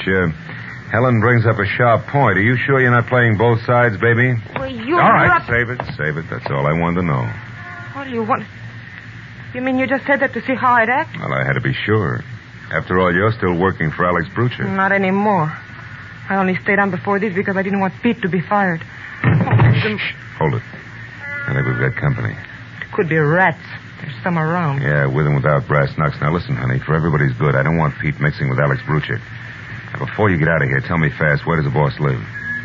Helen brings up a sharp point. Are you sure you're not playing both sides, baby? Well, you... All right, save it. That's all I wanted to know. What do you want? You mean you just said that to see how I'd act? Well, I had to be sure. After all, you're still working for Alex Brucher. Not anymore. I only stayed on before this because I didn't want Pete to be fired. Hold it. I think we've got company. It could be rats. There's some around. Yeah, with and without brass knucks. Now, listen, honey, for everybody's good, I don't want Pete mixing with Alex Brucher. Now, before you get out of here, tell me fast, where does the boss live?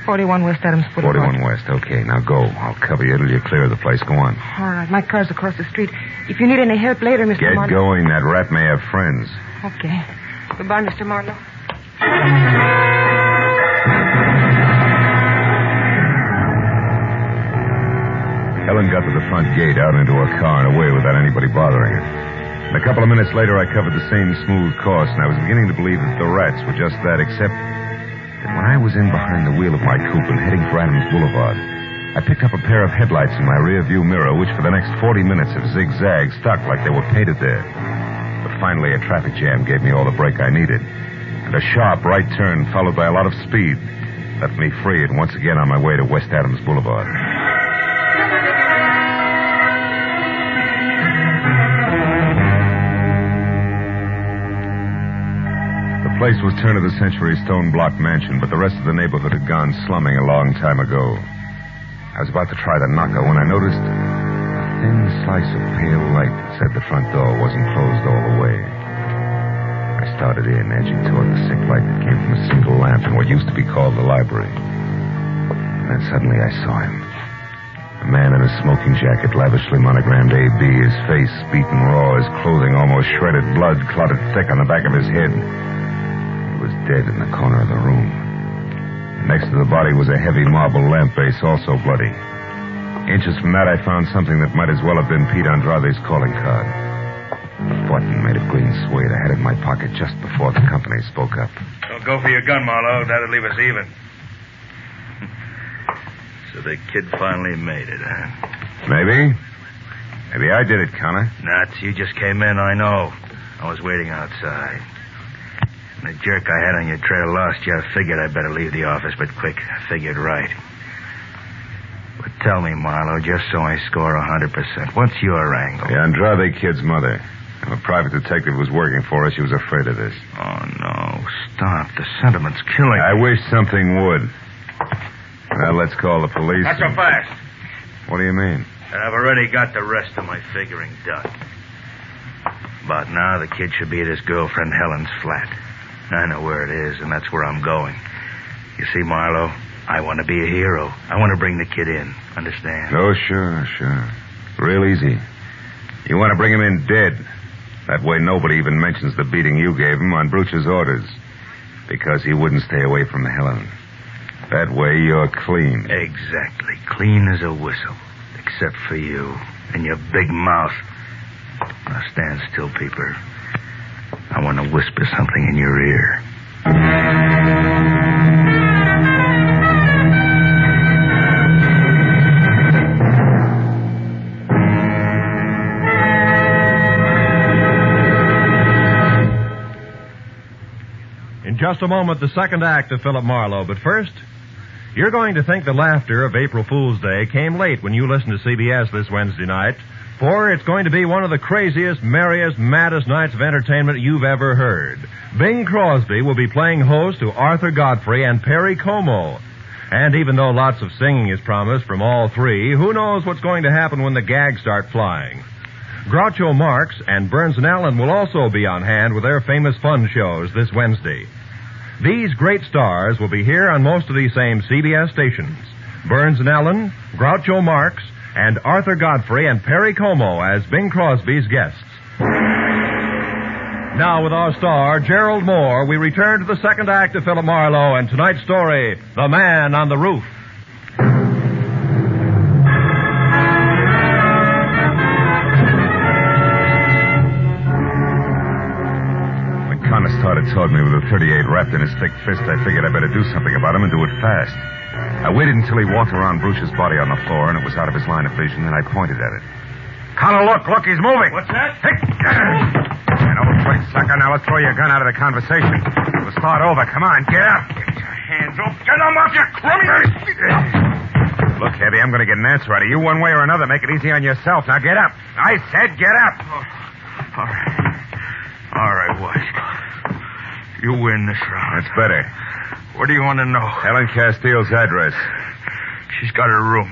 41 West Adams Boulevard. 41 West. Okay, now go. I'll cover you till you clear the place. Go on. All right, my car's across the street. If you need any help later, Mr. Get Marlowe... going. That rat may have friends. Okay. Goodbye, Mr. Marlowe. Helen got to the front gate, out into her car, and away without anybody bothering her. And a couple of minutes later, I covered the same smooth course, and I was beginning to believe that the rats were just that, except that when I was in behind the wheel of my coupe and heading for Adams Boulevard, I picked up a pair of headlights in my rear-view mirror, which for the next 40 minutes have zigzagged, stuck like they were painted there. But finally, a traffic jam gave me all the brake I needed, and a sharp right turn followed by a lot of speed left me free and once again on my way to West Adams Boulevard. The place was turn-of-the-century stone-block mansion, but the rest of the neighborhood had gone slumming a long time ago. I was about to try the knocker when I noticed a thin slice of pale light that said the front door wasn't closed all the way. I started in, edging toward the sick light that came from a single lamp in what used to be called the library. And then suddenly I saw him. A man in a smoking jacket, lavishly monogrammed A.B., his face beaten raw, his clothing almost shredded, blood clotted thick on the back of his head. He was dead in the corner of the room. Next to the body was a heavy marble lamp base, also bloody. Inches from that, I found something that might as well have been Pete Andrade's calling card. A button made of green suede. I had it in my pocket just before the company spoke up. Don't go for your gun, Marlowe. That'll leave us even. So the kid finally made it, huh? Maybe. Maybe I did it, Connor. Nuts. You just came in, I know. I was waiting outside. The jerk I had on your trail lost you. I figured I'd better leave the office, but quick. I figured right. But tell me, Marlowe, just so I score 100%, what's your angle? The Andrade kid's mother. A private detective was working for us. She was afraid of this. Oh, no. Stop. The sentiment's killing. I wish something would. Well, let's call the police. Not so fast. What do you mean? I've already got the rest of my figuring done. About now, the kid should be at his girlfriend Helen's flat. I know where it is, and that's where I'm going. You see, Marlowe, I want to be a hero. I want to bring the kid in. Understand? Oh, sure. Real easy. You want to bring him in dead. That way nobody even mentions the beating you gave him on Brucher's orders. Because he wouldn't stay away from Helen. That way you're clean. Exactly. Clean as a whistle. Except for you and your big mouth. Now stand still, Peeper. I want to whisper something in your ear. In just a moment, the second act of Philip Marlowe. But first, you're going to think the laughter of April Fool's Day came late when you listen to CBS this Wednesday night, for it's going to be one of the craziest, merriest, maddest nights of entertainment you've ever heard. Bing Crosby will be playing host to Arthur Godfrey and Perry Como. And even though lots of singing is promised from all three, who knows what's going to happen when the gags start flying. Groucho Marx and Burns and Allen will also be on hand with their famous fun shows this Wednesday. These great stars will be here on most of these same CBS stations. Burns and Allen, Groucho Marx, and Arthur Godfrey and Perry Como as Bing Crosby's guests. Now, with our star, Gerald Moore, we return to the second act of Philip Marlowe and tonight's story, The Man on the Roof. Connor started toward me with a .38 wrapped in his thick fist. I figured I better do something about him and do it fast. I waited until he walked around Bruce's body on the floor and it was out of his line of vision, and I pointed at it. Connor, look, he's moving. What's that? Hey, an old quick sucker. Now let's throw your gun out of the conversation. We'll start over. Come on, get up. Get your hands up. Get them off, you crummy. Look, Heavy, I'm going to get an answer out of you one way or another. Make it easy on yourself. Now get up. I said get up. Oh. All right, Wise. You win this round. That's better. What do you want to know? Helen Castile's address. She's got her room.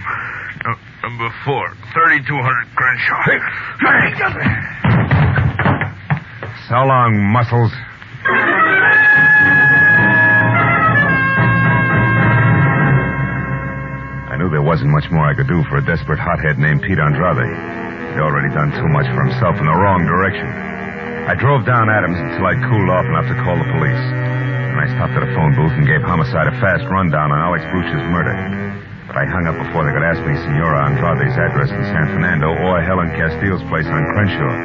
Number 4, 3200 Crenshaw. So long, muscles. I knew there wasn't much more I could do for a desperate hothead named Pete Andrade. He'd already done too much for himself in the wrong direction. I drove down Adams until I'd cooled off enough to call the police. And I stopped at a phone booth and gave Homicide a fast rundown on Alex Bruch's murder. But I hung up before they could ask me Senora Andrade's address in San Fernando or Helen Castile's place on Crenshaw.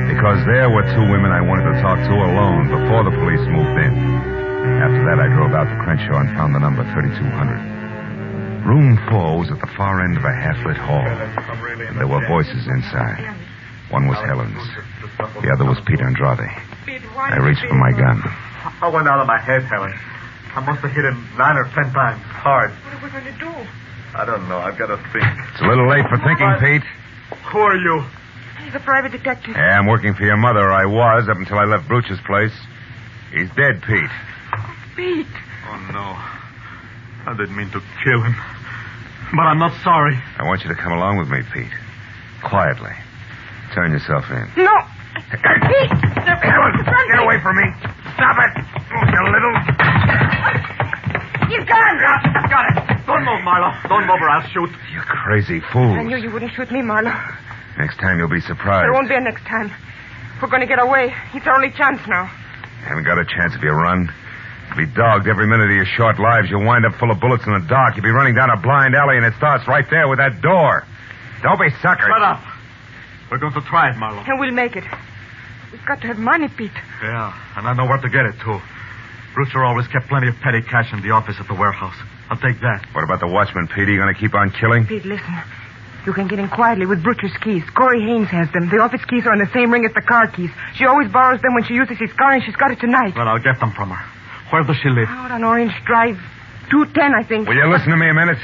Because there were two women I wanted to talk to alone before the police moved in. After that, I drove out to Crenshaw and found the number 3200. Room 4 was at the far end of a half-lit hall. And there were voices inside. One was Helen's. The other was Pete Andrade. I reached for my gun. I went out of my head, Helen. I must have hit him 9 or 10 times. Hard. What are we going to do? I don't know. I've got to think. It's a little late for thinking, Pete. Who are you? He's a private detective. Yeah, I'm working for your mother. I was, up until I left Bruch's place. He's dead, Pete. Pete. Oh, no. I didn't mean to kill him. But I'm not sorry. I want you to come along with me, Pete. Quietly. Turn yourself in. No. Pete! Helen, get away from me. Stop it. You little... You gun! Got it. Don't move, Marlowe. Don't move or I'll shoot. You crazy fool. I knew you wouldn't shoot me, Marlowe. Next time you'll be surprised. There won't be a next time. If we're going to get away, it's our only chance now. You haven't got a chance if you run. You'll be dogged every minute of your short lives. You'll wind up full of bullets in the dark. You'll be running down a blind alley, and it starts right there with that door. Don't be suckers. Shut up. We're going to try it, Marlowe. And we'll make it. We've got to have money, Pete. Yeah, and I know where to get it, too. Brewster always kept plenty of petty cash in the office at the warehouse. I'll take that. What about the watchman, Pete? Are you going to keep on killing? Pete, listen. You can get in quietly with Brewster's keys. Corey Haynes has them. The office keys are on the same ring as the car keys. She always borrows them when she uses his car, and she's got it tonight. Well, I'll get them from her. Where does she live? Out on Orange Drive. 210, I think. Will you listen to me a minute?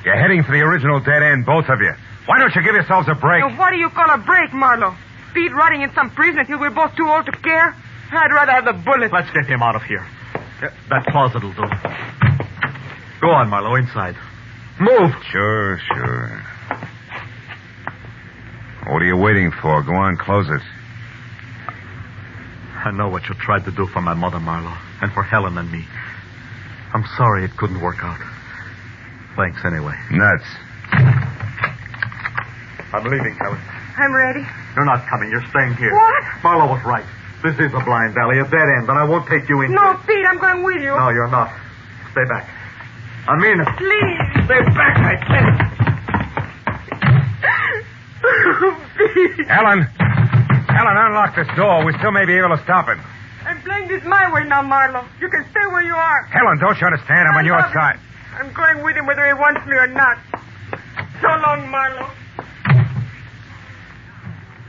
You're heading for the original dead end, both of you. Why don't you give yourselves a break? Now, what do you call a break, Marlowe? Pete rotting in some prison until we're both too old to care? I'd rather have the bullet. Let's get him out of here. That closet will do. Go on, Marlowe, inside. Move! Sure. What are you waiting for? Go on, close it. I know what you tried to do for my mother, Marlowe, and for Helen and me. I'm sorry it couldn't work out. Thanks anyway. Nuts. I'm leaving, Helen. I'm ready. You're not coming. You're staying here. What? Marlowe was right. This is a blind alley, a dead end, and I won't take you into No, it. Pete, I'm going with you. No, you're not. Stay back. I mean it. Please. Stay back, I said. Pete. Helen, unlock this door. We still may be able to stop it. I'm playing this my way now, Marlowe. You can stay where you are. Helen, don't you understand? I'm on your side. I'm going with him whether he wants me or not. So long, Marlowe.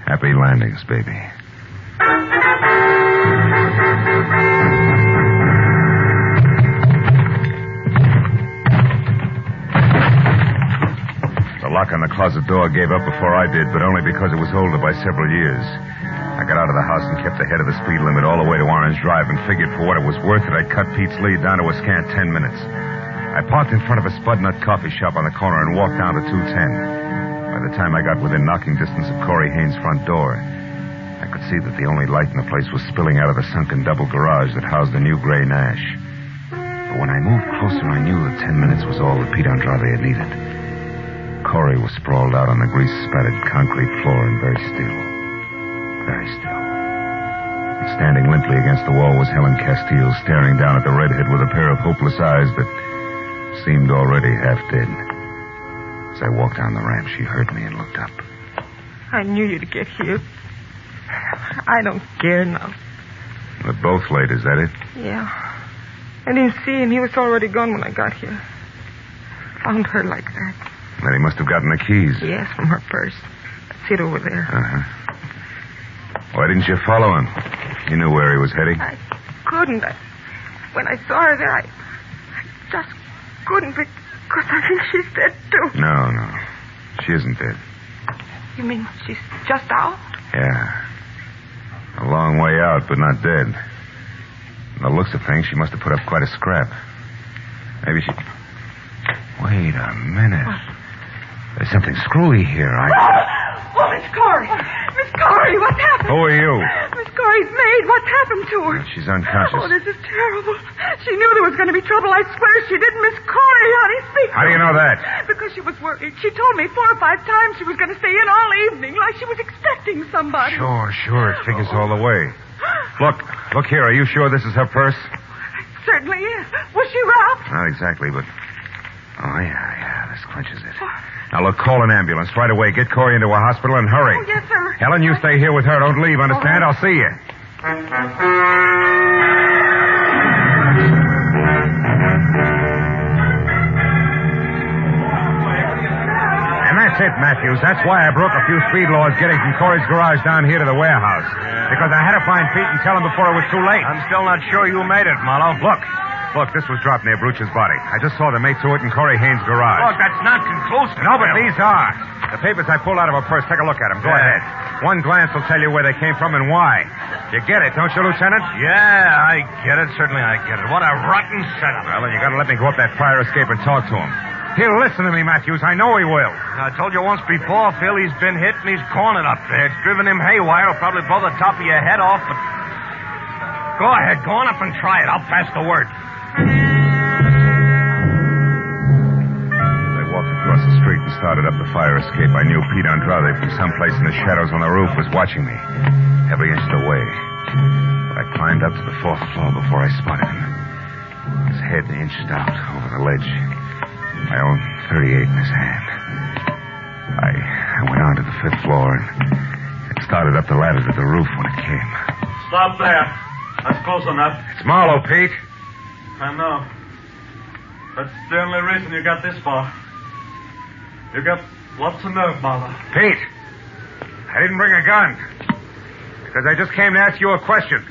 Happy landings, baby. The lock on the closet door gave up before I did, but only because it was older by several years. I got out of the house and kept ahead of the speed limit all the way to Orange Drive and figured for what it was worth that I'd cut Pete's lead down to a scant 10 minutes. I parked in front of a Spud Nut coffee shop on the corner and walked down to 210. By the time I got within knocking distance of Corey Haynes' front door, I could see that the only light in the place was spilling out of the sunken double garage that housed the new gray Nash. But when I moved closer, I knew that 10 minutes was all that Pete Andrade had needed. Corey was sprawled out on the grease-spattered concrete floor and very still. Very still. And standing limply against the wall was Helen Castile, staring down at the redhead with a pair of hopeless eyes that seemed already half dead. As I walked down the ramp, she heard me and looked up. I knew you'd get here. I don't care now. We're both late, is that it? Yeah. I didn't see him. He was already gone when I got here. Found her like that. Then he must have gotten the keys. Yes, from her purse. That's it over there. Uh-huh. Why didn't you follow him? You knew where he was heading. I couldn't. When I saw her there, I just couldn't because I think she's dead, too. No. She isn't dead. You mean she's just out? Yeah. A long way out, but not dead. From the looks of things, she must have put up quite a scrap. Maybe she... Wait a minute. What? There's something screwy here. Oh, Miss Corey! Miss Corey, what's happened? Who are you? Miss Corey's maid. What's happened to her? She's unconscious. Oh, this is terrible. She knew there was going to be trouble. I swear she didn't. Miss Corey, honey, speak. How do you know that? Because she was worried. She told me 4 or 5 times she was going to stay in all evening, like she was expecting somebody. Sure. It figures all the way. Look here. Are you sure this is her purse? Certainly is. Was she robbed? Not exactly, but... Oh, yeah. This clinches it. Now, look, call an ambulance right away. Get Corey into a hospital and hurry. Oh, yes, sir. Helen, you stay here with her. Don't leave, understand? I'll see you. And that's it, Matthews. That's why I broke a few speed laws getting from Corey's garage down here to the warehouse. Because I had to find Pete and tell him before it was too late. I'm still not sure you made it, Marlowe. Look, this was dropped near Bruch's body. I just saw the mate to it in Corey Haynes' garage. Look, that's not conclusive. No, but these are. The papers I pulled out of her purse. Take a look at them. Go ahead. One glance will tell you where they came from and why. You get it, don't you, Lieutenant? Yeah, I get it. Certainly I get it. What a rotten setup. Well, then you got to let me go up that fire escape and talk to him. He'll listen to me, Matthews. I know he will. I told you once before, Phil, he's been hit and he's cornered up there. It's driven him haywire. It'll probably blow the top of your head off, but... Go ahead. Go on up and try it. I'll pass the word. Across the street and started up the fire escape. I knew Pete Andrade from someplace in the shadows on the roof was watching me, every inch of the way. But I climbed up to the 4th floor before I spotted him. His head inched out over the ledge, my own .38 in his hand. I went on to the 5th floor and started up the ladder to the roof when it came. Stop there. That's close enough. It's Marlowe, Pete. I know. That's the only reason you got this far. You got lots of nerve, Marlowe. Pete, I didn't bring a gun. Because I just came to ask you a question.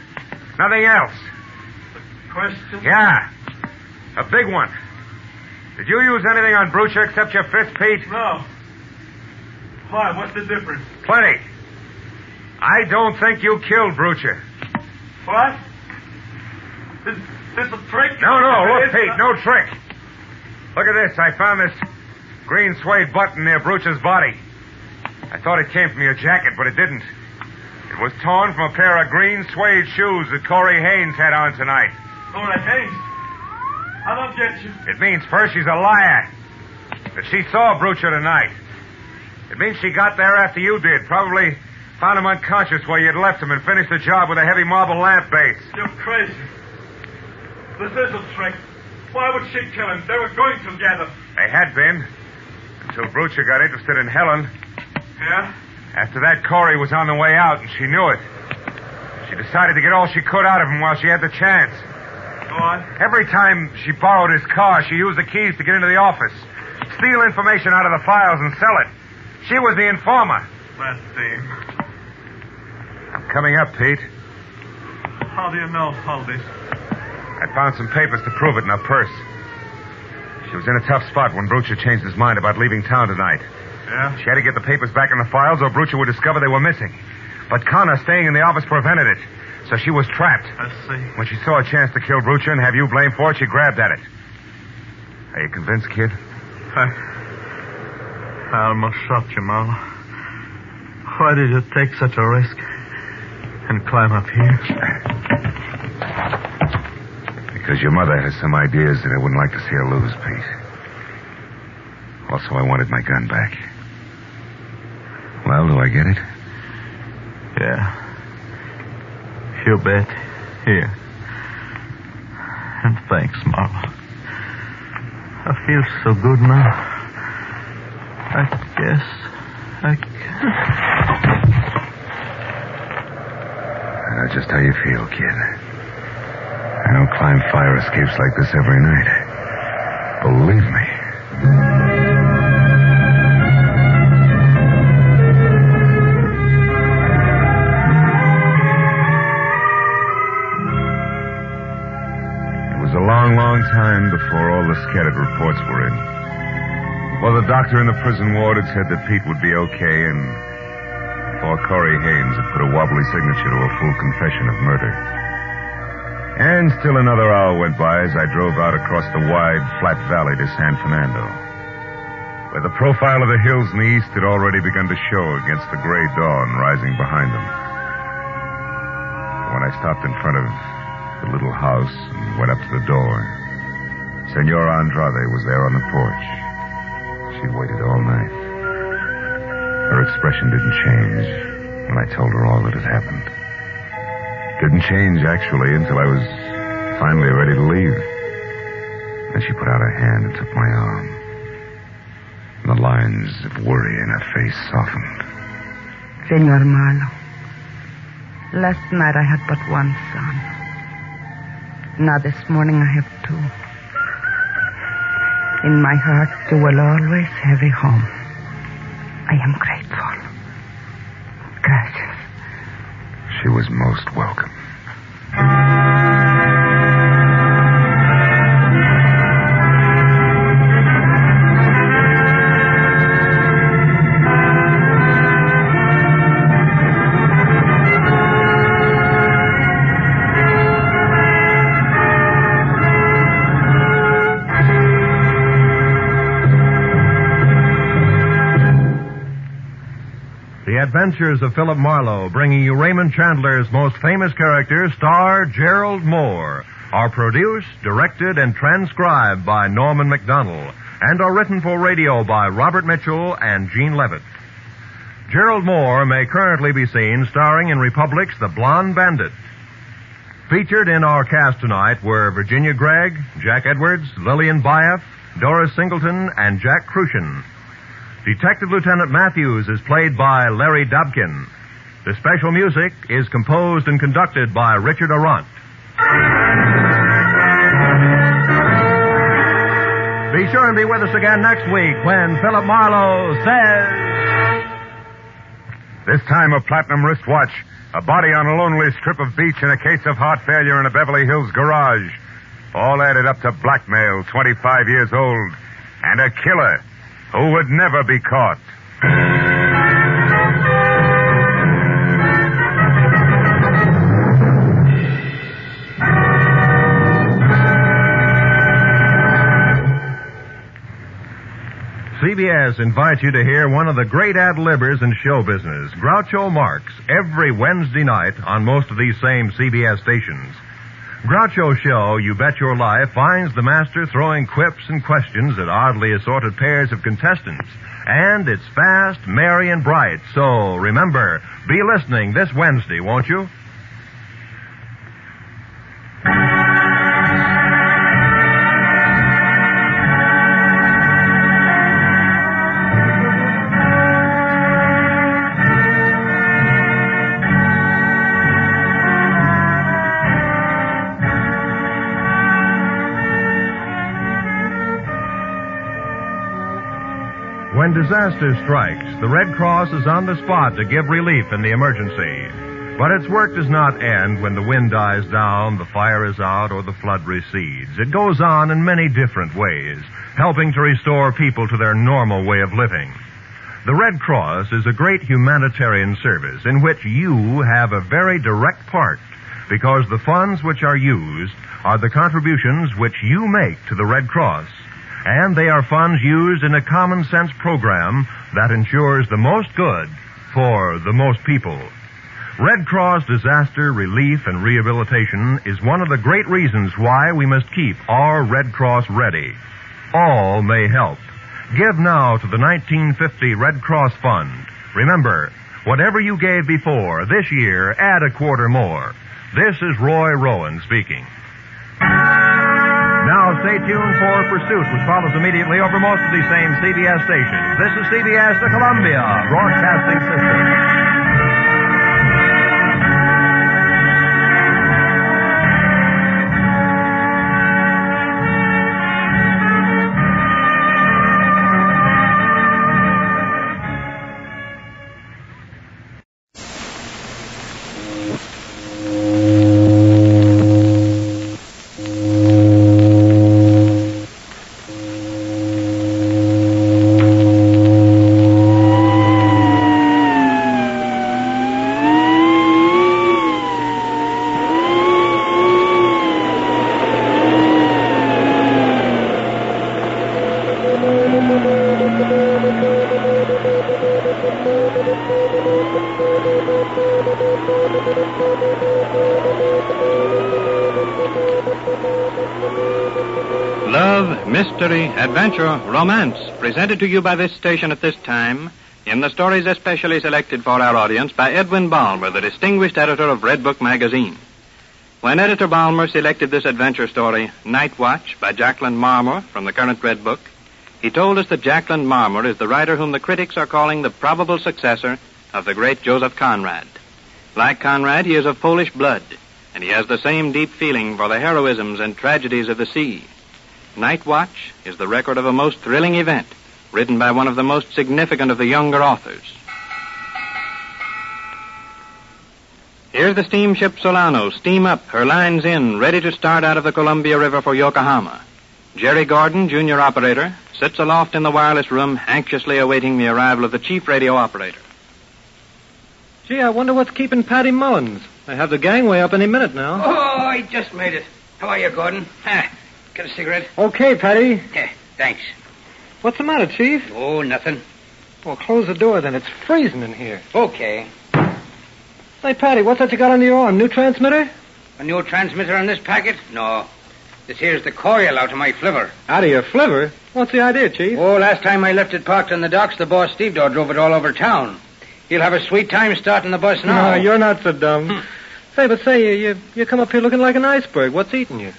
Nothing else. Question? Yeah. A big one. Did you use anything on Brucha except your fist, Pete? No. Why? What's the difference? Plenty. I don't think you killed Brucha. What? Is this a trick? No. Look, Pete, no trick. Look at this. I found this green suede button near Brucha's body. I thought it came from your jacket, but it didn't. It was torn from a pair of green suede shoes that Corey Haynes had on tonight. Corey Haynes? I don't get you. It means first she's a liar. That she saw Brucha tonight. It means she got there after you did. Probably found him unconscious where you'd left him and finished the job with a heavy marble lamp base. You're crazy. This is a trick. Why would she kill him? They were going together. They had been. Until Brucha got interested in Helen. Yeah? After that, Corey was on the way out, and she knew it. She decided to get all she could out of him while she had the chance. Go on. Every time she borrowed his car, she used the keys to get into the office, steal information out of the files, and sell it. She was the informer. That thing. I'm coming up, Pete. How do you know all this? I found some papers to prove it in her purse. She was in a tough spot when Brucha changed his mind about leaving town tonight. Yeah? She had to get the papers back in the files or Brucha would discover they were missing. But Connor staying in the office prevented it. So she was trapped. I see. When she saw a chance to kill Brucha and have you blamed for it, she grabbed at it. Are you convinced, kid? I almost shot you, Marlowe. Why did you take such a risk and climb up here? Because your mother has some ideas that I wouldn't like to see her lose, Pete. Also, I wanted my gun back. Well, do I get it? Yeah. You bet. Here. And thanks, Marlowe. I feel so good now. I guess I can. Just how you feel, kid. I don't climb fire escapes like this every night. Believe me. It was a long, long time before all the scattered reports were in. Well, the doctor in the prison ward had said that Pete would be okay, and before Corey Haynes had put a wobbly signature to a full confession of murder. And still another hour went by as I drove out across the wide, flat valley to San Fernando, where the profile of the hills in the east had already begun to show against the gray dawn rising behind them. When I stopped in front of the little house and went up to the door, Senora Andrade was there on the porch. She'd waited all night. Her expression didn't change when I told her all that had happened. Didn't change, actually, until I was finally ready to leave. Then she put out her hand and took my arm. And the lines of worry in her face softened. Senor Marlowe, last night I had but one son. Now this morning I have two. In my heart you will always have a home. I am grateful. Gracias. She was most welcome. The Adventures of Philip Marlowe, bringing you Raymond Chandler's most famous character, star Gerald Moore, are produced, directed, and transcribed by Norman MacDonald, and are written for radio by Robert Mitchell and Gene Levitt. Gerald Moore may currently be seen starring in Republic's The Blonde Bandit. Featured in our cast tonight were Virginia Gregg, Jack Edwards, Lillian Byatt, Doris Singleton, and Jack Crucian. Detective Lieutenant Matthews is played by Larry Dobkin. The special music is composed and conducted by Richard Arant. Be sure and be with us again next week when Philip Marlowe says... This time a platinum wristwatch, a body on a lonely strip of beach, and a case of heart failure in a Beverly Hills garage. All added up to blackmail, 25 years old, and a killer who would never be caught. CBS invites you to hear one of the great ad-libbers in show business, Groucho Marx, every Wednesday night on most of these same CBS stations. Groucho's show, You Bet Your Life, finds the master throwing quips and questions at oddly assorted pairs of contestants. And it's fast, merry, and bright. So, remember, be listening this Wednesday, won't you? When disaster strikes, the Red Cross is on the spot to give relief in the emergency. But its work does not end when the wind dies down, the fire is out, or the flood recedes. It goes on in many different ways, helping to restore people to their normal way of living. The Red Cross is a great humanitarian service in which you have a very direct part, because the funds which are used are the contributions which you make to the Red Cross. And they are funds used in a common-sense program that ensures the most good for the most people. Red Cross Disaster Relief and Rehabilitation is one of the great reasons why we must keep our Red Cross ready. All may help. Give now to the 1950 Red Cross Fund. Remember, whatever you gave before, this year, add a quarter more. This is Roy Rowan speaking. Now stay tuned for Pursuit, which follows immediately over most of these same CBS stations. This is CBS, the Columbia Broadcasting System. Love, mystery, adventure, romance, presented to you by this station at this time in the stories especially selected for our audience by Edwin Balmer, the distinguished editor of REDBOOK magazine. When Editor Balmer selected this adventure story, Night Watch, by Jacqueline Marmor from the current REDBOOK, he told us that Jacqueline Marmor is the writer whom the critics are calling the probable successor of the great Joseph Conrad. Like Conrad, he is of Polish blood, and he has the same deep feeling for the heroisms and tragedies of the sea. Night Watch is the record of a most thrilling event, written by one of the most significant of the younger authors. Here's the steamship Solano, steam up, her lines in, ready to start out of the Columbia River for Yokohama. Jerry Gordon, junior operator, sits aloft in the wireless room, anxiously awaiting the arrival of the chief radio operator. Gee, I wonder what's keeping Patty Mullins. They have the gangway up any minute now. Oh, I just made it. How are you, Gordon? Get a cigarette? Okay, Patty. Yeah, thanks. What's the matter, Chief? Oh, nothing. Well, close the door then. It's freezing in here. Okay. Say, Patty, what's that you got under your arm? New transmitter? A new transmitter on this packet? No. This here's the coil out of my flivver. Out of your flivver? What's the idea, Chief? Oh, last time I left it parked on the docks, the boss stevedore drove it all over town. He'll have a sweet time starting the bus now. No, you're not so dumb. Say, you come up here looking like an iceberg. What's eating you?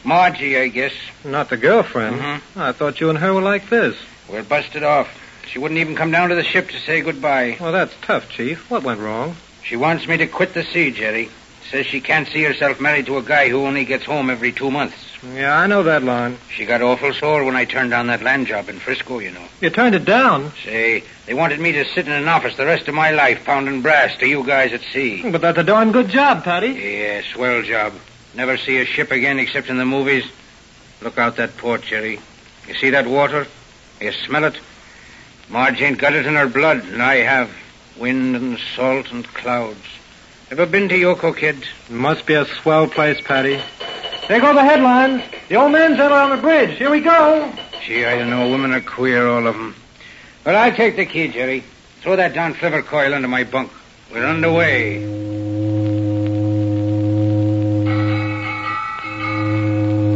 Margie, I guess. Not the girlfriend? Mm-hmm. I thought you and her were like this. We're busted off. She wouldn't even come down to the ship to say goodbye. Well, that's tough, Chief. What went wrong? She wants me to quit the sea, Jerry. Says she can't see herself married to a guy who only gets home every 2 months. Yeah, I know that line. She got awful sore when I turned down that land job in Frisco, you know. You turned it down? Say, they wanted me to sit in an office the rest of my life pounding brass to you guys at sea. But that's a darn good job, Patty. Yeah, swell job. Never see a ship again except in the movies. Look out that port, Jerry. You see that water? You smell it? Marge ain't got it in her blood, and I have. Wind and salt and clouds. Ever been to Yoko, kid? Must be a swell place, Patty. There go the headlines. The old man's out on the bridge. Here we go. Gee, I don't know. Women are queer, all of them. But I'll take the key, Jerry. Throw that down flivver coil under my bunk. We're underway.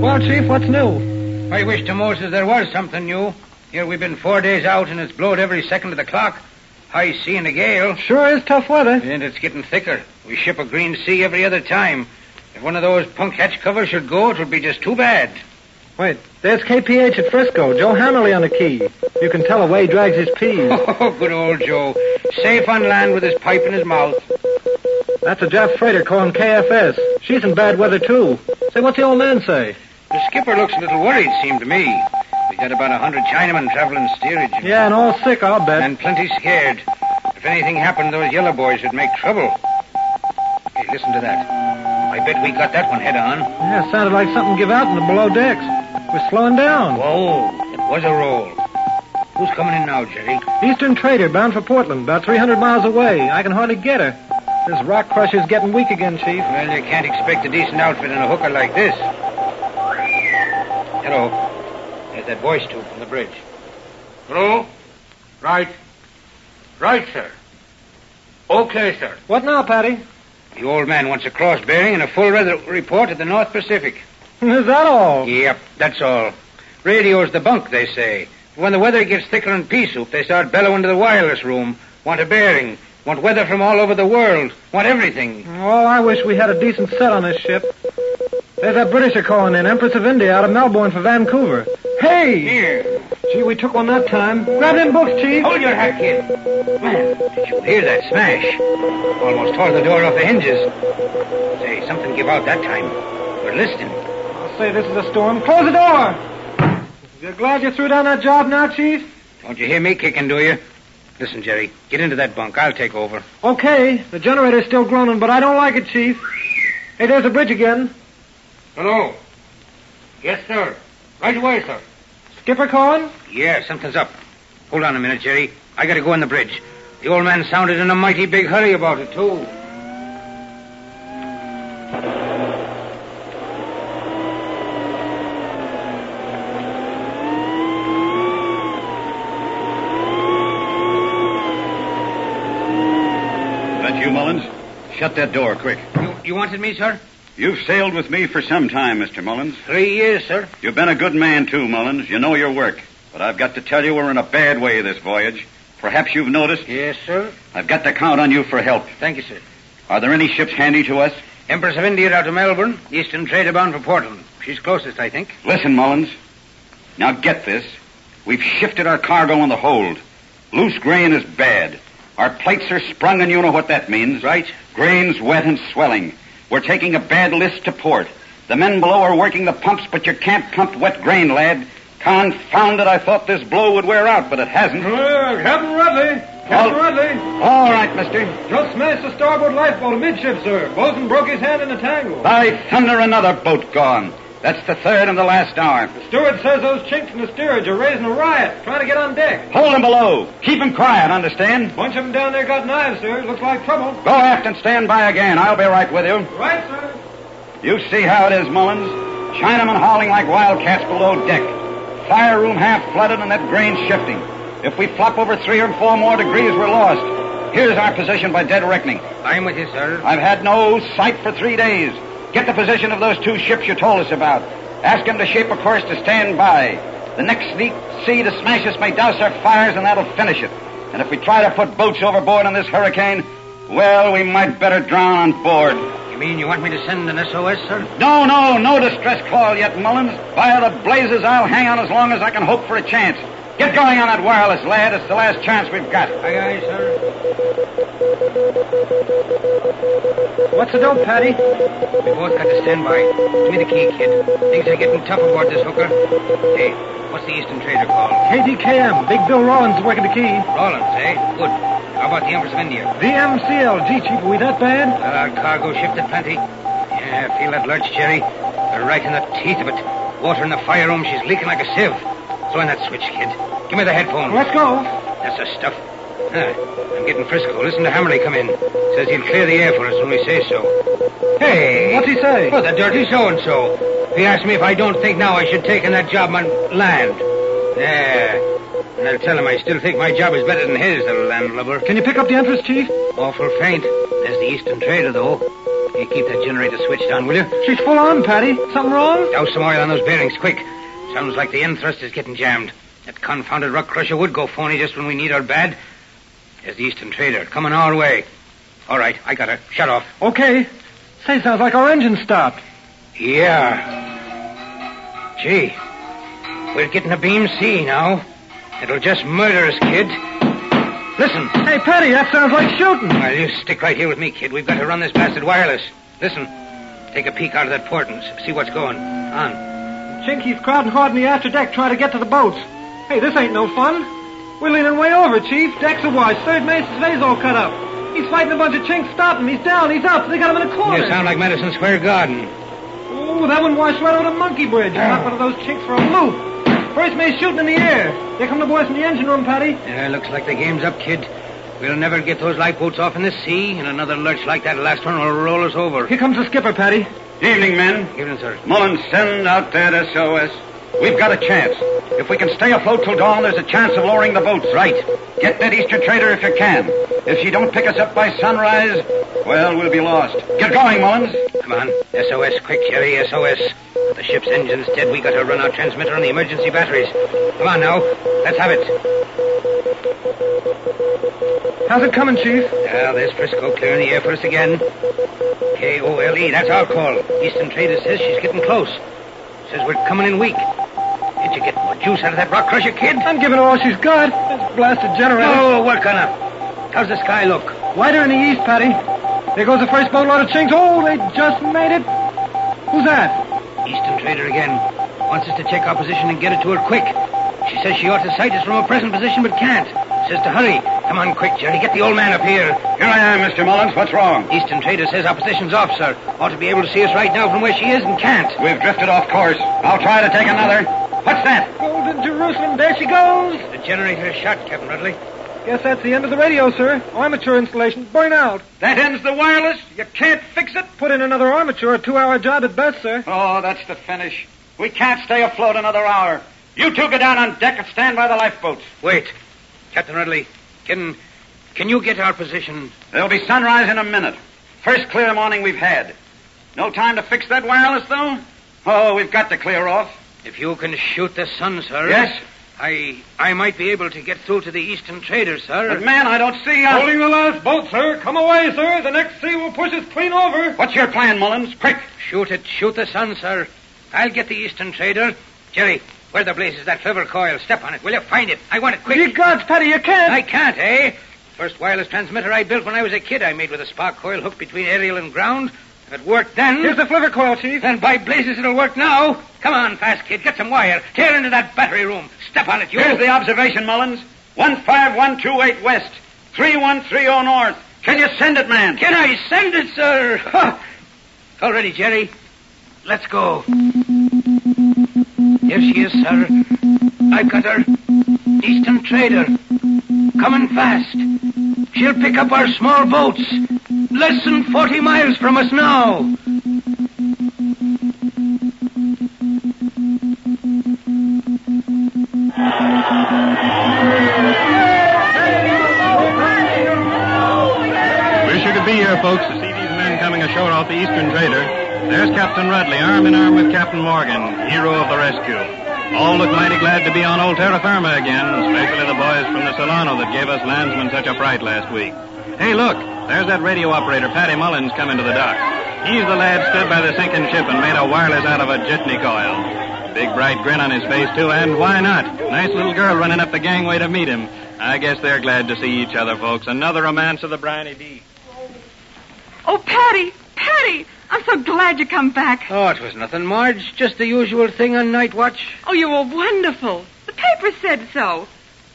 Well, Chief, what's new? I wish to Moses there was something new. Here we've been 4 days out, and it's blowed every second of the clock. High sea and a gale. Sure is tough weather. And it's getting thicker. We ship a green sea every other time. If one of those punk hatch covers should go, it would be just too bad. Wait, there's KPH at Frisco. Joe Hammerly on the key. You can tell the way he drags his peas. Oh, good old Joe. Safe on land with his pipe in his mouth. That's a Jap freighter calling KFS. She's in bad weather, too. Say, what's the old man say? The skipper looks a little worried, seemed to me. We got about 100 Chinamen traveling steerage. Yeah, and all sick, I'll bet. And plenty scared. If anything happened, those yellow boys would make trouble. Hey, listen to that. I bet we got that one head on. Yeah, it sounded like something give out in the below decks. We're slowing down. Whoa, it was a roll. Who's coming in now, Jerry? Eastern trader, bound for Portland, about 300 miles away. I can hardly get her. This rock crusher's getting weak again, Chief. Well, you can't expect a decent outfit in a hooker like this. Hello. There's that voice, too, from the bridge. Hello? Right. Right, sir. Okay, sir. What now, Patty? The old man wants a cross bearing and a full weather report at the North Pacific. Is that all? Yep, that's all. Radio's the bunk, they say. When the weather gets thicker than pea soup, they start bellowing to the wireless room. Want a bearing. Want weather from all over the world. Want everything. Oh, I wish we had a decent set on this ship. There's that Britisher calling in, Empress of India, out of Melbourne for Vancouver. Hey! Here. Gee, we took one that time. Grab them books, Chief. Hold your hat, kid. Man, did you hear that smash? Almost tore the door off the hinges. Say, something give out that time. We're listening. I'll say this is a storm. Close the door! You're glad you threw down that job now, Chief? Don't you hear me kicking, do you? Listen, Jerry, get into that bunk. I'll take over. Okay. The generator's still groaning, but I don't like it, Chief. Hey, there's the bridge again. Hello. Yes, sir. Right away, sir. Skipper calling? Yeah, something's up. Hold on a minute, Jerry. I gotta go on the bridge. The old man sounded in a mighty big hurry about it, too. That you, Mullins? Shut that door, quick. You wanted me, sir? You've sailed with me for some time, Mr. Mullins. 3 years, sir. You've been a good man, too, Mullins. You know your work. But I've got to tell you we're in a bad way this voyage. Perhaps you've noticed. Yes, sir. I've got to count on you for help. Thank you, sir. Are there any ships handy to us? Empress of India out of Melbourne. Eastern trader bound for Portland. She's closest, I think. Listen, Mullins. Now get this. We've shifted our cargo in the hold. Loose grain is bad. Our plates are sprung, and you know what that means. Right. Grain's wet and swelling. We're taking a bad list to port. The men below are working the pumps, but you can't pump wet grain, lad. Confound it, I thought this blow would wear out, but it hasn't. Captain Rudley! Captain Rudley! All right, mister. Just smashed the starboard lifeboat amidship, sir. Bosun broke his hand in the tangle. By thunder, another boat gone. That's the third and the last hour. The steward says those chinks in the steerage are raising a riot, trying to get on deck. Hold them below. Keep them quiet, understand? Bunch of them down there got knives, sir. Looks like trouble. Go aft and stand by again. I'll be right with you. Right, sir. You see how it is, Mullins. Chinamen hauling like wildcats below deck. Fire room half flooded and that grain shifting. If we flop over 3 or 4 more degrees, we're lost. Here's our position by dead reckoning. I'm with you, sir. I've had no sight for 3 days. Get the position of those 2 ships you told us about. Ask them to shape a course to stand by. The next sea to smash us may douse our fires, and that'll finish it. And if we try to put boats overboard on this hurricane, well, we might better drown on board. You mean you want me to send an SOS, sir? No distress call yet, Mullins. By the blazes, I'll hang on as long as I can hope for a chance. Get going on that wireless, lad. It's the last chance we've got. Aye, aye, sir. What's the dope, Patty? We both got to stand by. Give me the key, kid. Things are getting tough aboard this hooker. Hey, what's the Eastern trader called? KDKM. Big Bill Rawlins is working the key. Rawlins, eh? Good. How about the Empress of India? VMCL. Gee, Chief, are we that bad? Our cargo shifted plenty. Yeah, feel that lurch, Jerry. They're right in the teeth of it. Water in the fire room. She's leaking like a sieve. Throw in that switch, kid. Give me the headphones. Let's go. That's the stuff. I'm getting frisco. Listen to Hammerly come in. Says he'll clear the air for us when we say so. Hey. What's he say? Oh, the dirty so-and-so. He asked me if I don't think now I should take in that job on land. Yeah. And I'll tell him I still think my job is better than his, the landlubber. Can you pick up the Empress, Chief? Awful faint. There's the Eastern trader, though. You keep that generator switched on, will you? She's full on, Patty. Something wrong? Douse some oil on those bearings, quick. Sounds like the end thrust is getting jammed. That confounded rock crusher would go phony just when we need her bad. There's the Eastern trader, coming our way. All right, I got her. Shut off. Okay. Say, sounds like our engine stopped. Yeah. Gee, we're getting a beam C now. It'll just murder us, kid. Listen. Hey, Patty, that sounds like shooting. Well, you stick right here with me, kid. We've got to run this blasted wireless. Listen. Take a peek out of that port and see what's going on. Chinky's crowding hard in the afterdeck trying to get to the boats. Hey, this ain't no fun. We're leaning way over, Chief. Decks are washed. Third mate's face all cut up. He's fighting a bunch of chinks. Stop him. He's down. He's up. They got him in a corner. You sound like Madison Square Garden. Oh, that one washed right over the monkey bridge. Knocked one of those chinks for a loop. First mate's shooting in the air. Here come the boys from the engine room, Patty. Yeah, looks like the game's up, kid. We'll never get those lifeboats off in the sea, and another lurch like that last one will roll us over. Here comes the skipper, Patty. Evening, men. Evening, sir. Mullins, send out that SOS. we've got a chance. If we can stay afloat till dawn, there's a chance of lowering the boats. Right. Get that Eastern trader if you can. If she don't pick us up by sunrise, well, we'll be lost. Get going, Mullins. Come on. SOS, quick, Jerry, SOS. The ship's engine's dead. We got to run our transmitter on the emergency batteries. Come on now. Let's have it. How's it coming, Chief? Well, there's Frisco clearing the air for us again. KOLE, that's our call. Eastern trader says she's getting close. Says we're coming in weak. Did you get more juice out of that rock crusher, kid? I'm giving her all she's got. This blasted generator. Oh, work on her. How's the sky look? Whiter in the east, Patty. There goes the first boatload of chinks. Oh, they just made it. Who's that? Eastern trader again. Wants us to check our position and get it to her quick. She says she ought to sight us from her present position, but can't. Says to hurry. Come on, quick, Jerry. Get the old man up here. Here I am, Mr. Mullins. What's wrong? Eastern trader says our position's off, sir. Ought to be able to see us right now from where she is and can't. We've drifted off course. I'll try to take another. What's that? Golden Jerusalem. There she goes. The generator's shot, Captain Rudley. Guess that's the end of the radio, sir. Armature installation. Burn out. That ends the wireless? You can't fix it? Put in another armature. A 2-hour job at best, sir. Oh, that's the finish. We can't stay afloat another hour. You two go down on deck and stand by the lifeboats. Wait. Captain Rudley, can you get our position? There'll be sunrise in a minute. First clear morning we've had. No time to fix that wireless, though? Oh, we've got to clear off. If you can shoot the sun, sir. Yes? I might be able to get through to the Eastern trader, sir. But, man, I don't see... Holding the last boat, sir. Come away, sir. The next sea will push us clean over. What's your plan, Mullins? Quick. Shoot it. Shoot the sun, sir. I'll get the Eastern trader. Jerry, where the blazes is that flivver coil? Step on it, will you? Find it. I want it quick. Ye gods, Patty, you can't. I can't, eh? First wireless transmitter I built when I was a kid I made with a spark coil hooked between aerial and ground. If it worked then... Here's the flivver coil, Chief. Then by blazes it'll work now. Come on, fast kid. Get some wire. Tear into that battery room. Step on it, you. Here's the observation, Mullins. 15128 west. 3130 north. Can you send it, man? Can I send it, sir? Ha! All ready, Jerry. Let's go. Here she is, sir. I've got her. Eastern trader. Coming fast. She'll pick up our small boats. Less than 40 miles from us now. Wish you could be here, folks, to see these men coming ashore off the Eastern trader. There's Captain Rudley, arm in arm with Captain Morgan, hero of the rescue. All look mighty glad to be on old terra firma again, especially the boys from the Solano that gave us landsmen such a fright last week. Hey, look, there's that radio operator, Patty Mullins, coming to the dock. He's the lad stood by the sinking ship and made a wireless out of a jitney coil. Big bright grin on his face, too, and why not? Nice little girl running up the gangway to meet him. I guess they're glad to see each other, folks. Another romance of the briny deep. Oh, Patty! Patty! I'm so glad you come back. Oh, it was nothing, Marge. Just the usual thing on night watch. Oh, you were wonderful. The paper said so.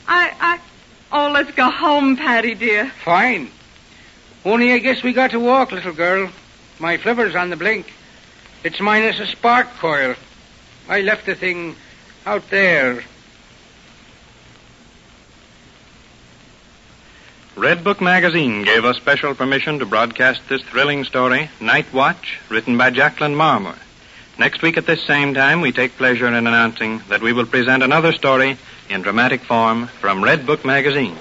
Oh, let's go home, Patty, dear. Fine. Only I guess we got to walk, little girl. My flivver's on the blink. It's minus a spark coil. I left the thing out there. Redbook magazine gave us special permission to broadcast this thrilling story, Night Watch, written by Jacqueline Marmer. Next week at this same time, we take pleasure in announcing that we will present another story in dramatic form from Redbook magazine.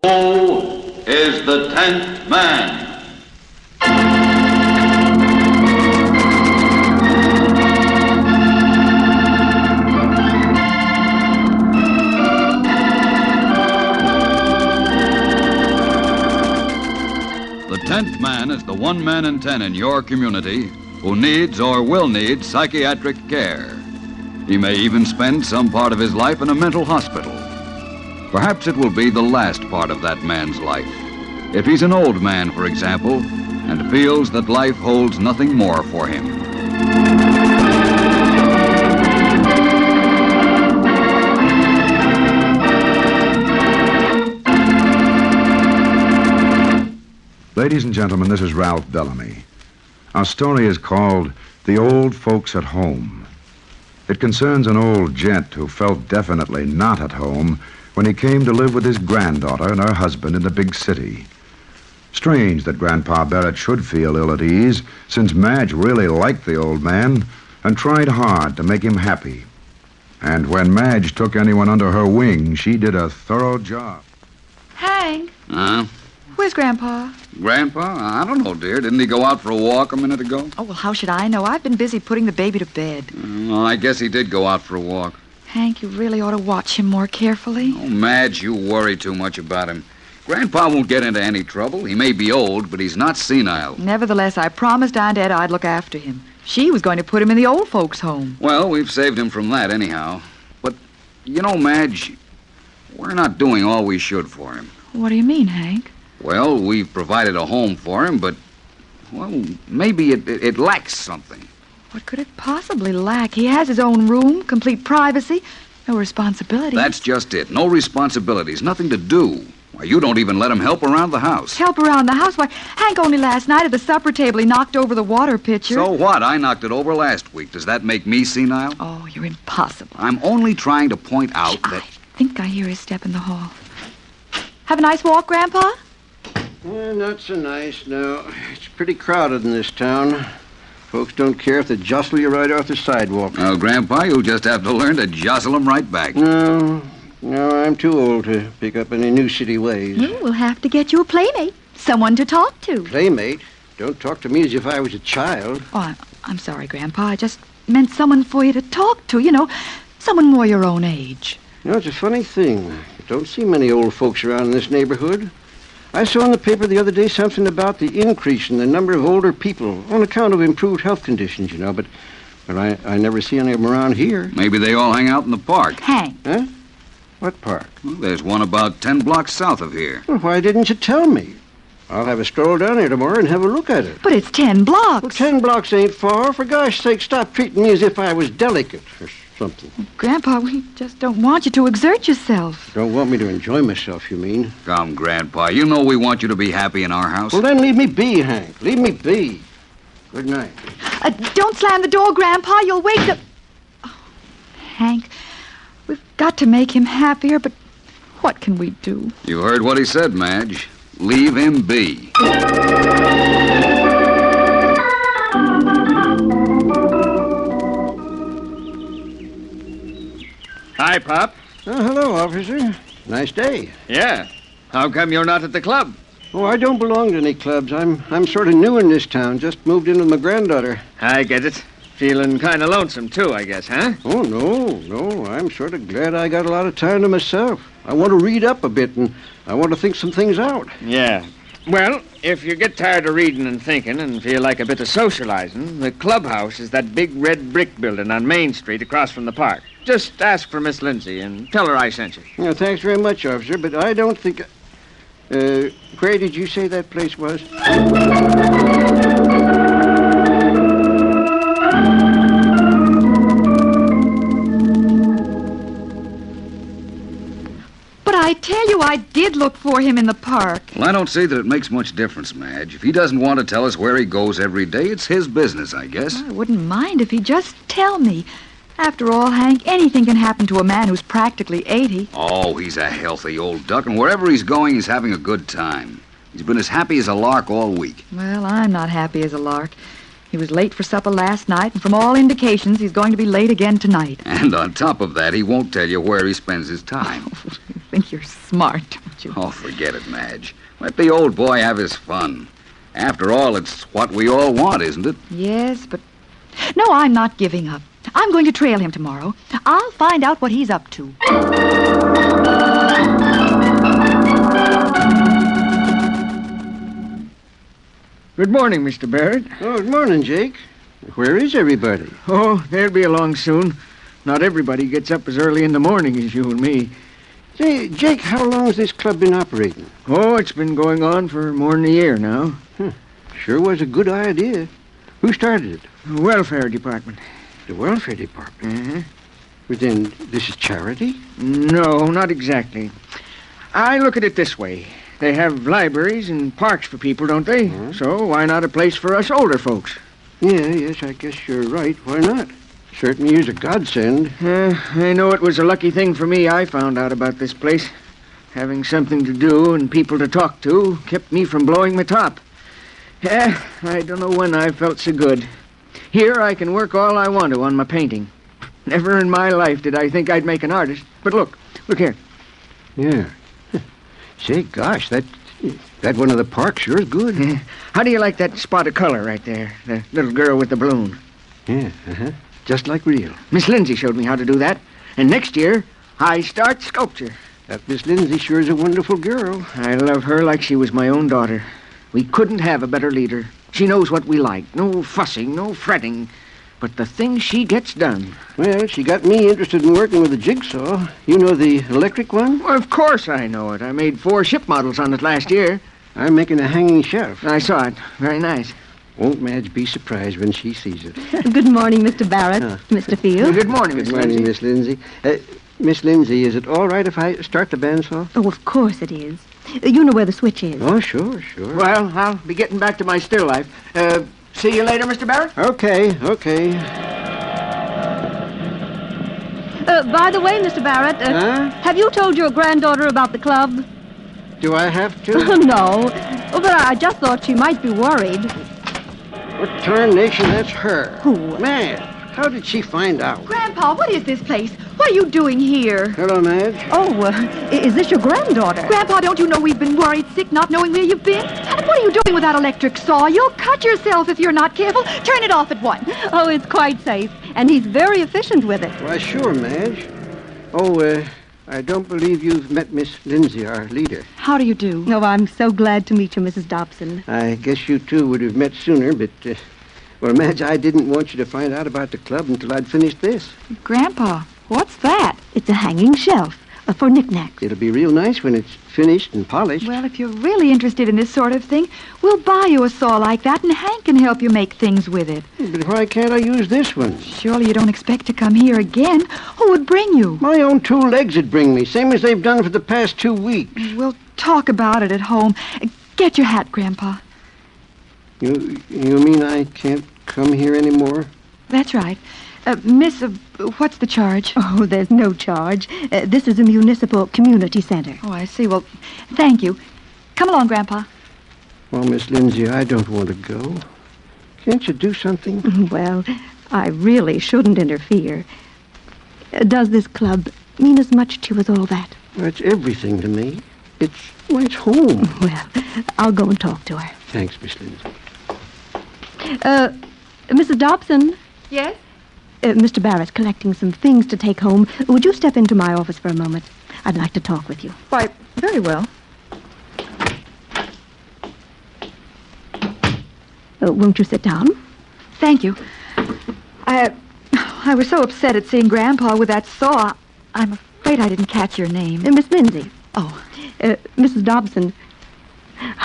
Who is the 10th man? The 10th man is the one man in 10 in your community who needs or will need psychiatric care. He may even spend some part of his life in a mental hospital. Perhaps it will be the last part of that man's life. If he's an old man, for example, and feels that life holds nothing more for him. Ladies and gentlemen, this is Ralph Bellamy. Our story is called The Old Folks at Home. It concerns an old gent who felt definitely not at home when he came to live with his granddaughter and her husband in the big city. Strange that Grandpa Barrett should feel ill at ease, since Madge really liked the old man and tried hard to make him happy. And when Madge took anyone under her wing, she did a thorough job. Hank, Huh? where's Grandpa? Grandpa? I don't know, dear. Didn't he go out for a walk a minute ago? Oh, well, how should I know? I've been busy putting the baby to bed. Well, I guess he did go out for a walk. Hank, you really ought to watch him more carefully. Oh, Madge, you worry too much about him. Grandpa won't get into any trouble. He may be old, but he's not senile. Nevertheless, I promised Aunt Etta I'd look after him. She was going to put him in the old folks' home. Well, we've saved him from that anyhow. But, you know, Madge, we're not doing all we should for him. What do you mean, Hank? Well, we've provided a home for him, but, well, maybe it lacks something. What could it possibly lack? He has his own room, complete privacy, no responsibilities. That's just it. No responsibilities, nothing to do. Why, you don't even let him help around the house. Help around the house? Why, Hank, only last night at the supper table he knocked over the water pitcher. So what? I knocked it over last week. Does that make me senile? Oh, you're impossible. I'm only trying to point out that... I think I hear his step in the hall. Have a nice walk, Grandpa? Not so nice, no. It's pretty crowded in this town. Folks don't care if they jostle you right off the sidewalk. Oh, Grandpa, you'll just have to learn to jostle them right back. No, I'm too old to pick up any new city ways. We'll have to get you a playmate. Someone to talk to. Playmate? Don't talk to me as if I was a child. Oh, I'm sorry, Grandpa. I just meant someone for you to talk to, you know. Someone more your own age. You know, it's a funny thing. You don't see many old folks around in this neighborhood. I saw in the paper the other day something about the increase in the number of older people on account of improved health conditions, you know, but I never see any of them around here. Maybe they all hang out in the park. Hank. Huh? What park? Well, there's one about 10 blocks south of here. Well, why didn't you tell me? I'll have a stroll down there tomorrow and have a look at it. But it's 10 blocks. Well, 10 blocks ain't far. For gosh sake, stop treating me as if I was delicate or something. Grandpa, we just don't want you to exert yourself. Don't want me to enjoy myself, you mean? Come, Grandpa. You know we want you to be happy in our house. Well, then leave me be, Hank. Leave me be. Good night. Don't slam the door, Grandpa. You'll wake the... Oh, Hank, we've got to make him happier, but what can we do? You heard what he said, Madge. Leave him be. Hi, Pop. Oh, hello, officer. Nice day. Yeah. How come you're not at the club? Oh, I don't belong to any clubs. I'm sort of new in this town. Just moved in with my granddaughter. I get it. Feeling kind of lonesome, too, I guess, huh? Oh, no. I'm sort of glad I got a lot of time to myself. I want to read up a bit, and I want to think some things out. Yeah. Well, if you get tired of reading and thinking and feel like a bit of socializing, the clubhouse is that big red brick building on Main Street across from the park. Just ask for Miss Lindsay and tell her I sent you. Yeah, thanks very much, officer, but I don't think... where did you say that place was? But I tell you, I did look for him in the park. Well, I don't see that it makes much difference, Madge. If he doesn't want to tell us where he goes every day, it's his business, I guess. I wouldn't mind if he'd just tell me. After all, Hank, anything can happen to a man who's practically 80. Oh, he's a healthy old duck, and wherever he's going, he's having a good time. He's been as happy as a lark all week. Well, I'm not happy as a lark. He was late for supper last night, and from all indications, he's going to be late again tonight. And on top of that, he won't tell you where he spends his time. Oh, you think you're smart, don't you? Oh, forget it, Madge. Let the old boy have his fun. After all, it's what we all want, isn't it? Yes, but... No, I'm not giving up. I'm going to trail him tomorrow. I'll find out what he's up to. Good morning, Mr. Barrett. Oh, good morning, Jake. Where is everybody? Oh, they'll be along soon. Not everybody gets up as early in the morning as you and me. Say, Jake, how long has this club been operating? Oh, it's been going on for more than a year now. Sure was a good idea. Who started it? The welfare department. The welfare department? Uh-huh. But then, this is charity? No, not exactly. I look at it this way. They have libraries and parks for people, don't they? So why not a place for us older folks? Yeah, yes, I guess you're right. Why not? Certainly is a godsend. I know it was a lucky thing for me I found out about this place. Having something to do and people to talk to kept me from blowing my top. I don't know when I felt so good. Here I can work all I want to on my painting. Never in my life did I think I'd make an artist. But look here. Yeah. Say, gosh, that one of the parks sure is good. How do you like that spot of color right there? The little girl with the balloon. Yeah, just like real. Miss Lindsay showed me how to do that. And next year, I start sculpture. That Miss Lindsay sure is a wonderful girl. I love her like she was my own daughter. We couldn't have a better leader. She knows what we like. No fussing, no fretting. But the things she gets done. Well, she got me interested in working with a jigsaw. You know the electric one? Well, of course I know it. I made 4 ship models on it last year. I'm making a hanging shelf. I saw it. Very nice. Won't Madge be surprised when she sees it? Good morning, Mr. Barrett, Mr. Field. Good morning, Good morning, Miss Lindsay. Miss Lindsay, is it all right if I start the bandsaw? Oh, of course it is. You know where the switch is. Oh, sure. Well, I'll be getting back to my still life. See you later, Mr. Barrett? Okay. By the way, Mr. Barrett, have you told your granddaughter about the club? Do I have to? No. Oh, but I just thought she might be worried. What tarnation, that's her. Who? Madge. How did she find out? Grandpa, what is this place? What are you doing here? Hello, Madge. Oh, is this your granddaughter? Grandpa, don't you know we've been worried sick not knowing where you've been? And what are you doing with that electric saw? You'll cut yourself if you're not careful. Turn it off at once. Oh, it's quite safe. And he's very efficient with it. Why, sure, Madge. Oh, I don't believe you've met Miss Lindsay, our leader. How do you do? Oh, I'm so glad to meet you, Mrs. Dobson. I guess you two would have met sooner, but... Well, Madge, I didn't want you to find out about the club until I'd finished this. Grandpa, what's that? It's a hanging shelf for knickknacks. It'll be real nice when it's finished and polished. Well, if you're really interested in this sort of thing, we'll buy you a saw like that, and Hank can help you make things with it. But why can't I use this one? Surely you don't expect to come here again. Who would bring you? My own 2 legs would bring me, same as they've done for the past 2 weeks. We'll talk about it at home. Get your hat, Grandpa. You mean I can't come here anymore? That's right. Miss, what's the charge? Oh, there's no charge. This is a municipal community center. Oh, I see. Well, thank you. Come along, Grandpa. Well, Miss Lindsay, I don't want to go. Can't you do something? Well, I really shouldn't interfere. Does this club mean as much to you as all that? Well, it's everything to me. It's home. Well, I'll go and talk to her. Thanks, Miss Lindsay. Mrs. Dobson? Yes? Mr. Barrett's collecting some things to take home. Would you step into my office for a moment? I'd like to talk with you. Why, very well. Won't you sit down? Thank you. I was so upset at seeing Grandpa with that saw. I'm afraid I didn't catch your name. Miss Lindsay. Oh. Mrs. Dobson,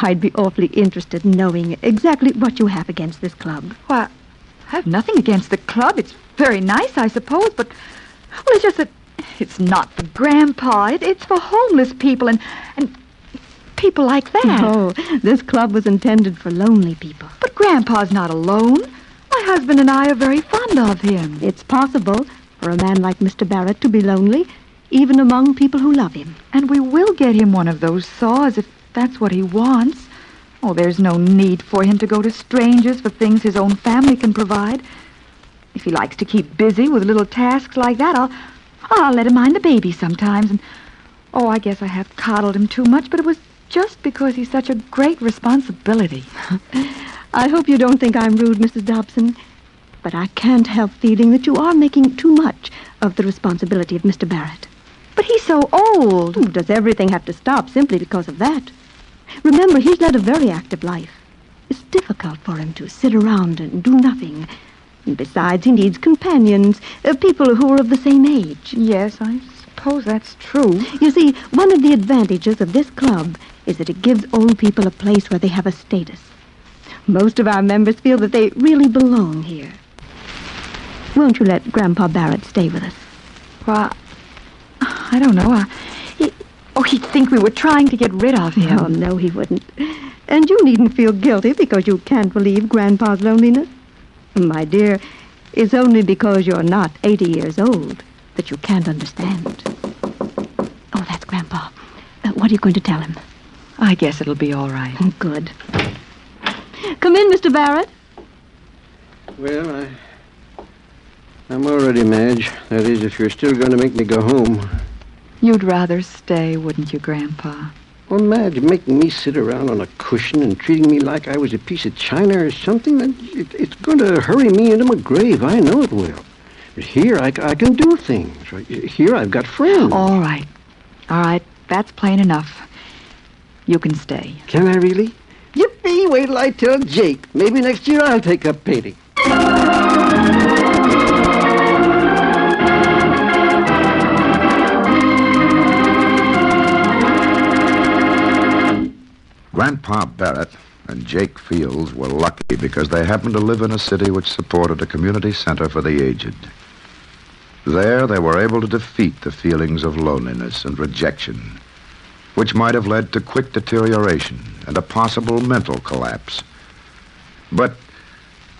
I'd be awfully interested in knowing exactly what you have against this club. Why, I have nothing against the club. It's very nice, I suppose, but... Well, it's just that it's not for Grandpa. It's for homeless people and people like that. No, this club was intended for lonely people. But Grandpa's not alone. My husband and I are very fond of him. It's possible for a man like Mr. Barrett to be lonely, even among people who love him. And we will get him one of those saws if that's what he wants. Oh, there's no need for him to go to strangers for things his own family can provide. If he likes to keep busy with little tasks like that, I'll let him mind the baby sometimes. And I guess I have coddled him too much, but it was just because he's such a great responsibility. I hope you don't think I'm rude, Mrs. Dobson, but I can't help feeling that you are making too much of the responsibility of Mr. Barrett. But he's so old. Does everything have to stop simply because of that? Remember, he's led a very active life. It's difficult for him to sit around and do nothing. And besides, he needs companions, people who are of the same age. Yes, I suppose that's true. You see, one of the advantages of this club is that it gives old people a place where they have a status. Most of our members feel that they really belong here. Won't you let Grandpa Barrett stay with us? Well, I don't know. He'd think we were trying to get rid of him. Oh, no, he wouldn't. And you needn't feel guilty because you can't relieve Grandpa's loneliness. My dear, it's only because you're not 80 years old that you can't understand. Oh, that's Grandpa. What are you going to tell him? I guess it'll be all right. Good. Come in, Mr. Barrett. Well, I'm all ready, Madge. That is, if you're still going to make me go home. You'd rather stay, wouldn't you, Grandpa? Well, Madge, making me sit around on a cushion and treating me like I was a piece of china or something, it's going to hurry me into my grave. I know it will. But here, I can do things. Here, I've got friends. All right. That's plain enough. You can stay. Can I really? Yippee! Wait till I tell Jake. Maybe next year I'll take up painting. Grandpa Barrett and Jake Fields were lucky because they happened to live in a city which supported a community center for the aged. There, they were able to defeat the feelings of loneliness and rejection, which might have led to quick deterioration and a possible mental collapse. But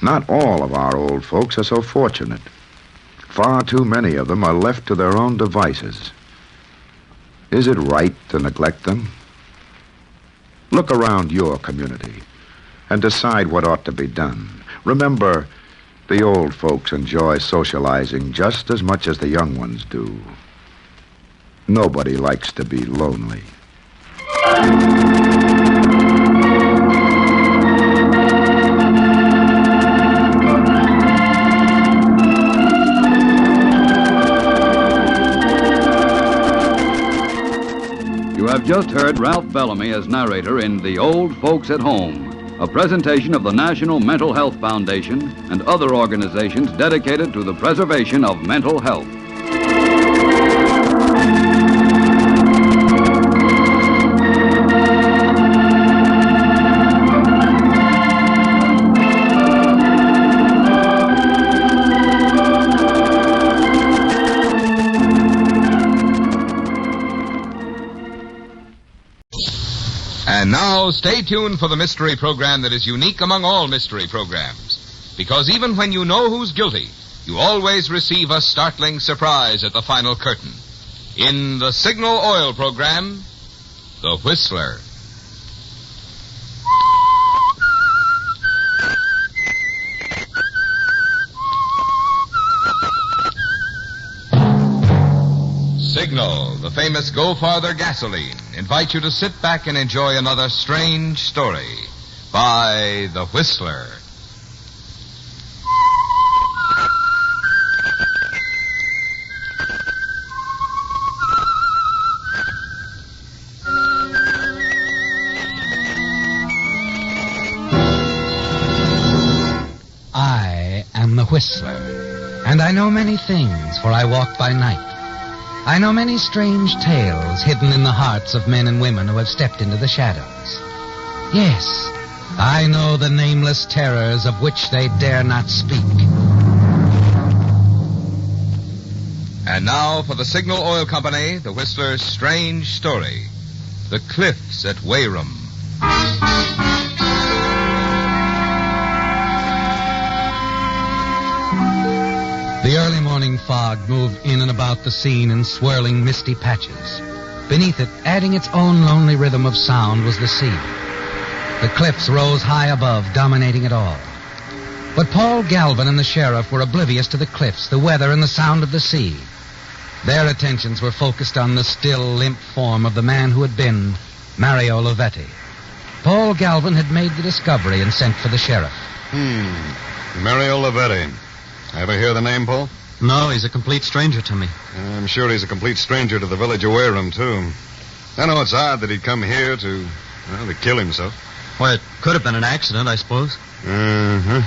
not all of our old folks are so fortunate. Far too many of them are left to their own devices. Is it right to neglect them? Look around your community and decide what ought to be done. Remember, the old folks enjoy socializing just as much as the young ones do. Nobody likes to be lonely. You have just heard Ralph Bellamy as narrator in The Old Folks at Home, a presentation of the National Mental Health Foundation and other organizations dedicated to the preservation of mental health. And now, stay tuned for the mystery program that is unique among all mystery programs. Because even when you know who's guilty, you always receive a startling surprise at the final curtain. In the Signal Oil program, The Whistler. Signal, the famous Go Farther gasoline, invites you to sit back and enjoy another strange story by The Whistler. I am the Whistler, and I know many things, for I walk by night. I know many strange tales hidden in the hearts of men and women who have stepped into the shadows. Yes, I know the nameless terrors of which they dare not speak. And now for the Signal Oil Company, The Whistler's strange story, The Cliffs at WEYRUM. The early morning fog moved in and about the scene in swirling, misty patches. Beneath it, adding its own lonely rhythm of sound, was the sea. The cliffs rose high above, dominating it all. But Paul Galvin and the sheriff were oblivious to the cliffs, the weather, and the sound of the sea. Their attentions were focused on the still, limp form of the man who had been Mario Lovetti. Paul Galvin had made the discovery and sent for the sheriff. Mario Lovetti. Ever hear the name, Paul? No, he's a complete stranger to me. I'm sure he's a complete stranger to the village of WEYRUM, too. I know it's odd that he'd come here to kill himself. Well, it could have been an accident, I suppose. Yeah,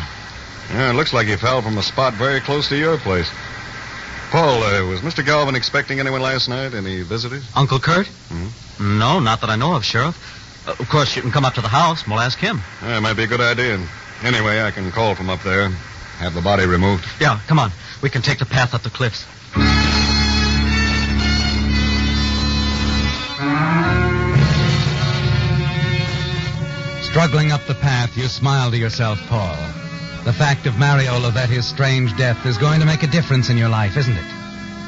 it looks like he fell from a spot very close to your place. Paul, was Mr. Galvin expecting anyone last night? Any visitors? Uncle Kurt? Mm-hmm. No, not that I know of, Sheriff. Of course, you can come up to the house and we'll ask him. Yeah, it might be a good idea. Anyway, I can call from up there. Have the body removed. Yeah, come on. We can take the path up the cliffs. Struggling up the path, you smile to yourself, Paul. The fact of Mario Lavetti's strange death is going to make a difference in your life, isn't it?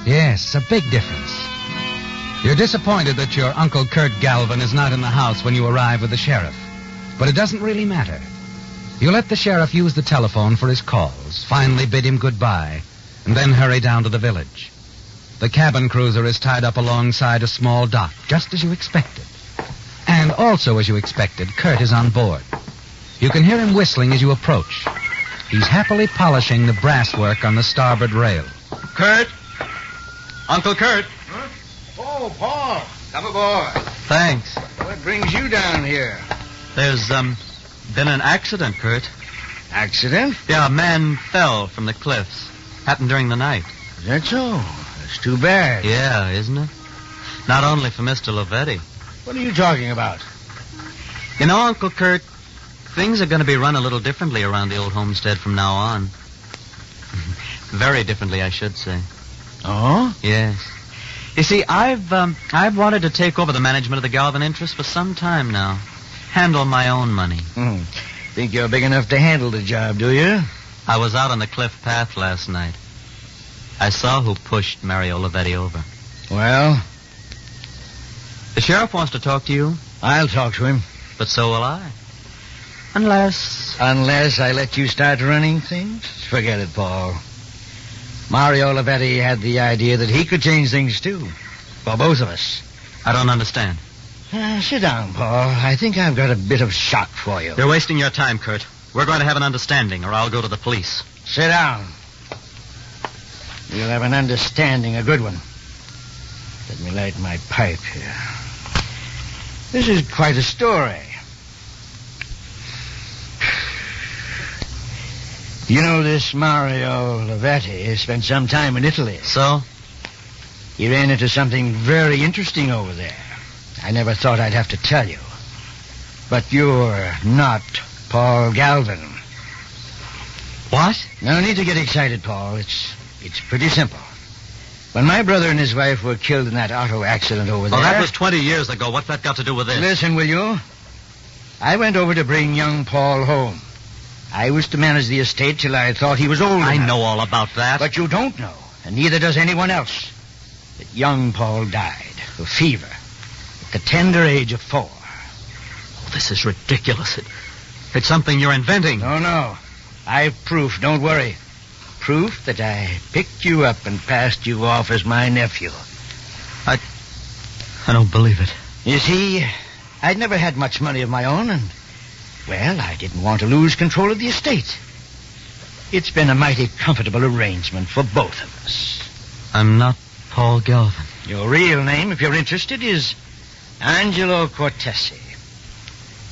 Yes, a big difference. You're disappointed that your Uncle Kurt Galvin is not in the house when you arrive with the sheriff. But it doesn't really matter. You let the sheriff use the telephone for his calls, finally bid him goodbye, and then hurry down to the village. The cabin cruiser is tied up alongside a small dock, just as you expected. And also as you expected, Kurt is on board. You can hear him whistling as you approach. He's happily polishing the brasswork on the starboard rail. Kurt? Uncle Kurt? Huh? Oh, Paul. Come aboard. Thanks. What brings you down here? There's, been an accident, Kurt. Accident? Yeah, a man fell from the cliffs. Happened during the night. Is that so? That's too bad. Yeah, isn't it? Not only for Mr. Lavetti. What are you talking about? You know, Uncle Kurt, things are going to be run a little differently around the old homestead from now on. Very differently, I should say. Oh? Yes. You see, I've wanted to take over the management of the Galvin interest for some time now. Handle my own money. Think you're big enough to handle the job, do you? I was out on the cliff path last night. I saw who pushed Mario Lavetti over. Well? The sheriff wants to talk to you. I'll talk to him. But so will I. Unless I let you start running things? Forget it, Paul. Mario Lavetti had the idea that he could change things, too. For both of us. I don't understand. Sit down, Paul. I think I've got a bit of shock for you. You're wasting your time, Kurt. We're going to have an understanding, or I'll go to the police. Sit down. We'll have an understanding, a good one. Let me light my pipe here. This is quite a story. You know, this Mario Lavetti spent some time in Italy. So? He ran into something very interesting over there. I never thought I'd have to tell you. But you're not Paul Galvin. What? No need to get excited, Paul. It's pretty simple. When my brother and his wife were killed in that auto accident over there... Oh, that was 20 years ago. What's that got to do with this? Listen, will you? I went over to bring young Paul home. I was to manage the estate till I thought he was old enough. I know all about that. But you don't know, and neither does anyone else, that young Paul died of fever at the tender age of 4. Oh, this is ridiculous. It's something you're inventing. No. I've proof, don't worry. Proof that I picked you up and passed you off as my nephew. I don't believe it. You see, I'd never had much money of my own, and, well, I didn't want to lose control of the estate. It's been a mighty comfortable arrangement for both of us. I'm not Paul Galvin. Your real name, if you're interested, is Angelo Cortesi.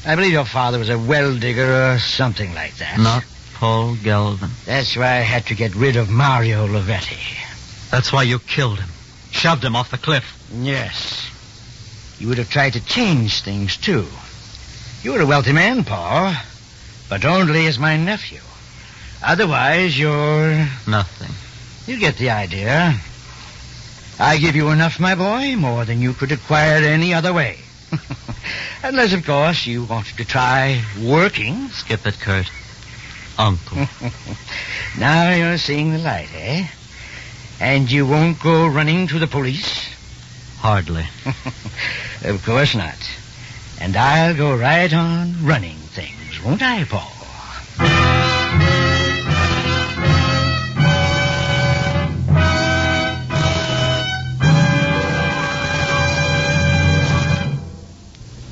I believe your father was a well digger or something like that. Not Paul Galvin. That's why I had to get rid of Mario Lavetti. That's why you killed him. Shoved him off the cliff. Yes. You would have tried to change things, too. You're a wealthy man, Paul, but only as my nephew. Otherwise, you're... Nothing. You get the idea. I give you enough, my boy, more than you could acquire any other way. Unless, of course, you wanted to try working. Skip it, Kurt. Uncle. Now you're seeing the light, eh? And you won't go running to the police? Hardly. Of course not. And I'll go right on running things, won't I, Paul?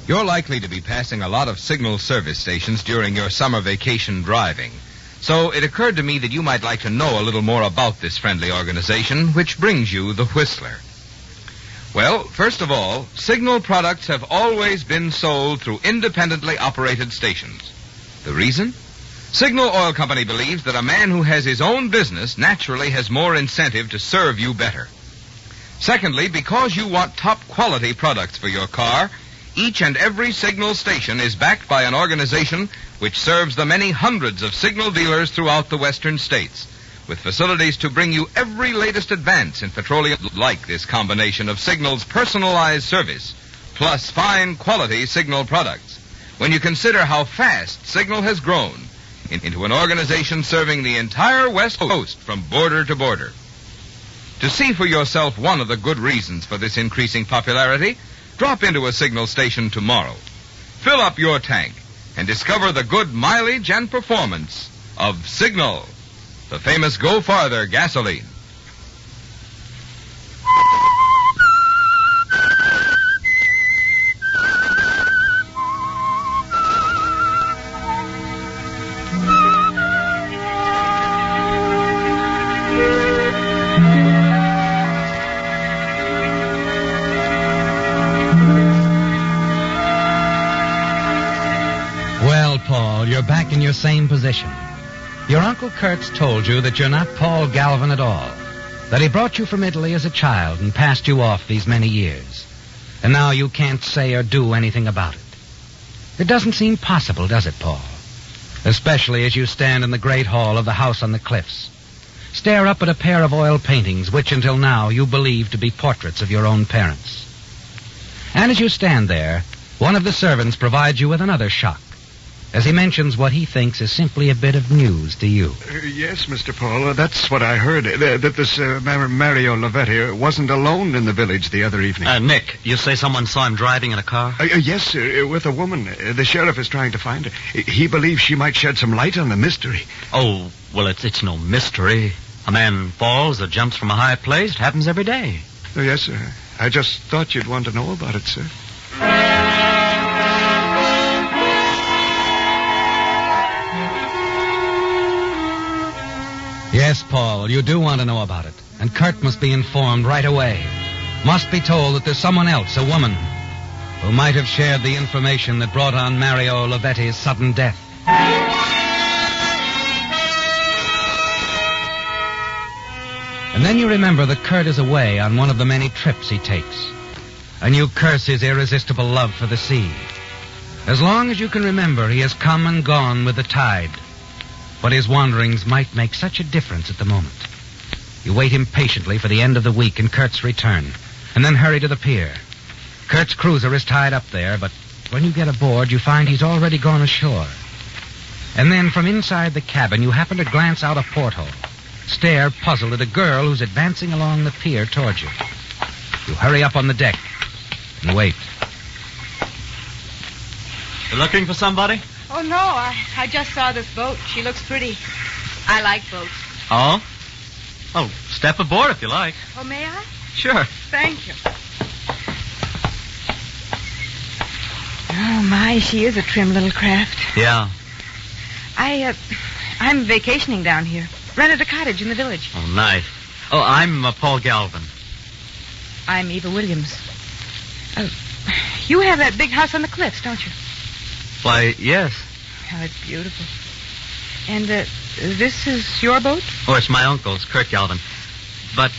You're likely to be passing a lot of signal service stations during your summer vacation driving. So it occurred to me that you might like to know a little more about this friendly organization, which brings you the Whistler. Well, first of all, Signal products have always been sold through independently operated stations. The reason? Signal Oil Company believes that a man who has his own business naturally has more incentive to serve you better. Secondly, because you want top quality products for your car, each and every Signal station is backed by an organization which serves the many hundreds of Signal dealers throughout the western states, with facilities to bring you every latest advance in petroleum, like this combination of Signal's personalized service, plus fine quality Signal products. When you consider how fast Signal has grown, into an organization serving the entire West Coast from border to border. To see for yourself one of the good reasons for this increasing popularity, drop into a signal station tomorrow. Fill up your tank and discover the good mileage and performance of Signal, the famous Go Farther gasoline. You're back in your same position. Your Uncle Kurt's told you that you're not Paul Galvin at all, that he brought you from Italy as a child and passed you off these many years, and now you can't say or do anything about it. It doesn't seem possible, does it, Paul? Especially as you stand in the great hall of the house on the cliffs, stare up at a pair of oil paintings which until now you believed to be portraits of your own parents. And as you stand there, one of the servants provides you with another shock, as he mentions what he thinks is simply a bit of news to you. Yes, Mr. Paul, that's what I heard, that this Mario Lavetti wasn't alone in the village the other evening. Nick, you say someone saw him driving in a car? Yes, sir, with a woman. The sheriff is trying to find her. He believes she might shed some light on the mystery. Oh, well, it's no mystery. A man falls or jumps from a high place. It happens every day. Yes, sir. I just thought you'd want to know about it, sir. Yes, Paul, you do want to know about it. And Kurt must be informed right away. Must be told that there's someone else, a woman, who might have shared the information that brought on Mario Lavetti's sudden death. And then you remember that Kurt is away on one of the many trips he takes. And you curse his irresistible love for the sea. As long as you can remember, he has come and gone with the tide. But his wanderings might make such a difference at the moment. You wait impatiently for the end of the week and Kurt's return, and then hurry to the pier. Kurt's cruiser is tied up there, but when you get aboard, you find he's already gone ashore. And then from inside the cabin, you happen to glance out a porthole, stare puzzled at a girl who's advancing along the pier towards you. You hurry up on the deck and wait. You looking for somebody? Oh, no, I just saw this boat. She looks pretty. I like boats. Oh? Oh, step aboard if you like. Oh, may I? Sure. Thank you. Oh, my, she is a trim little craft. Yeah. I'm vacationing down here. Rented a cottage in the village. Oh, nice. Oh, I'm Paul Galvin. I'm Eva Williams. You have that big house on the cliffs, don't you? Why, yes. Oh, it's beautiful. And, this is your boat? Oh, it's my uncle's, Kurt Galvin. But,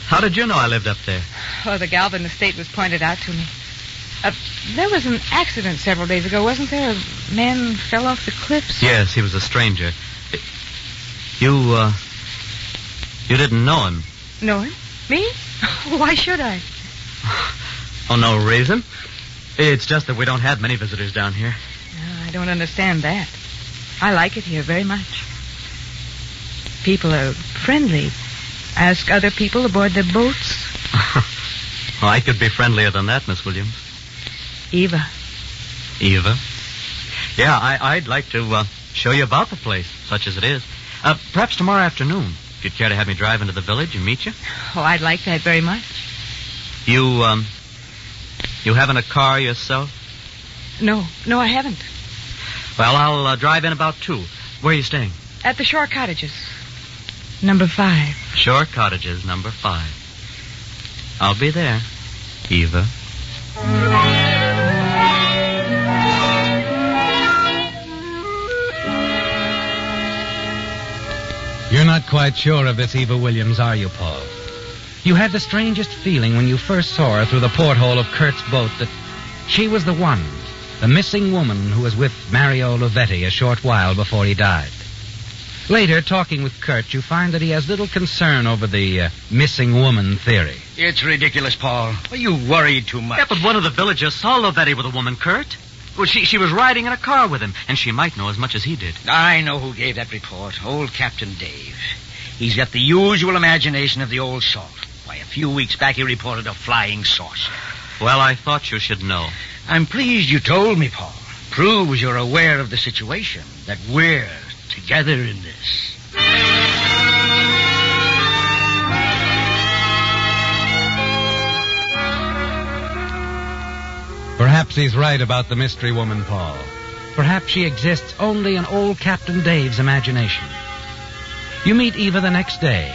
how did you know I lived up there? Oh, the Galvin estate was pointed out to me. There was an accident several days ago, wasn't there? A man fell off the cliffs? Yes, he was a stranger. You didn't know him? Know him? Me? Why should I? Oh, no reason. It's just that we don't have many visitors down here. No, I don't understand that. I like it here very much. People are friendly. Ask other people aboard their boats. Well, I could be friendlier than that, Miss Williams. Eva. Eva? Yeah, I'd like to show you about the place, such as it is. Perhaps tomorrow afternoon, if you'd care to have me drive into the village and meet you. Oh, I'd like that very much. You haven't a car yourself? No, I haven't. Well, I'll drive in about 2. Where are you staying? At the Shore Cottages. Number 5. Shore Cottages, number 5. I'll be there, Eva. You're not quite sure of this Eva Williams, are you, Paul? You had the strangest feeling when you first saw her through the porthole of Kurt's boat that she was the one, the missing woman who was with Mario Lavetti a short while before he died. Later, talking with Kurt, you find that he has little concern over the missing woman theory. It's ridiculous, Paul. You worry too much. Yeah, but one of the villagers saw Lavetti with a woman, Kurt. Well, she was riding in a car with him, and she might know as much as he did. I know who gave that report. Old Captain Dave. He's got the usual imagination of the old salt. Why, a few weeks back he reported a flying saucer. Well, I thought you should know. I'm pleased you told me, Paul. Proves you're aware of the situation, that we're together in this. Perhaps he's right about the mystery woman, Paul. Perhaps she exists only in old Captain Dave's imagination. You meet Eva the next day,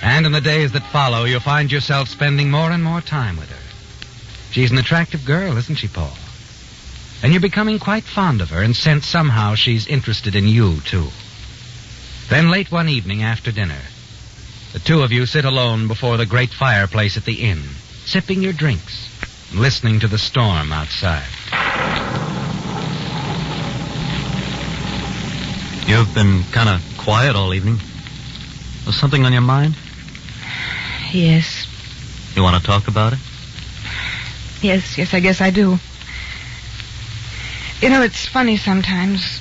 and in the days that follow, you'll find yourself spending more and more time with her. She's an attractive girl, isn't she, Paul? And you're becoming quite fond of her and sense somehow she's interested in you, too. Then late one evening after dinner, the two of you sit alone before the great fireplace at the inn, sipping your drinks and listening to the storm outside. You've been kind of quiet all evening. Was something on your mind? Yes. You want to talk about it? Yes, I guess I do. You know, it's funny sometimes,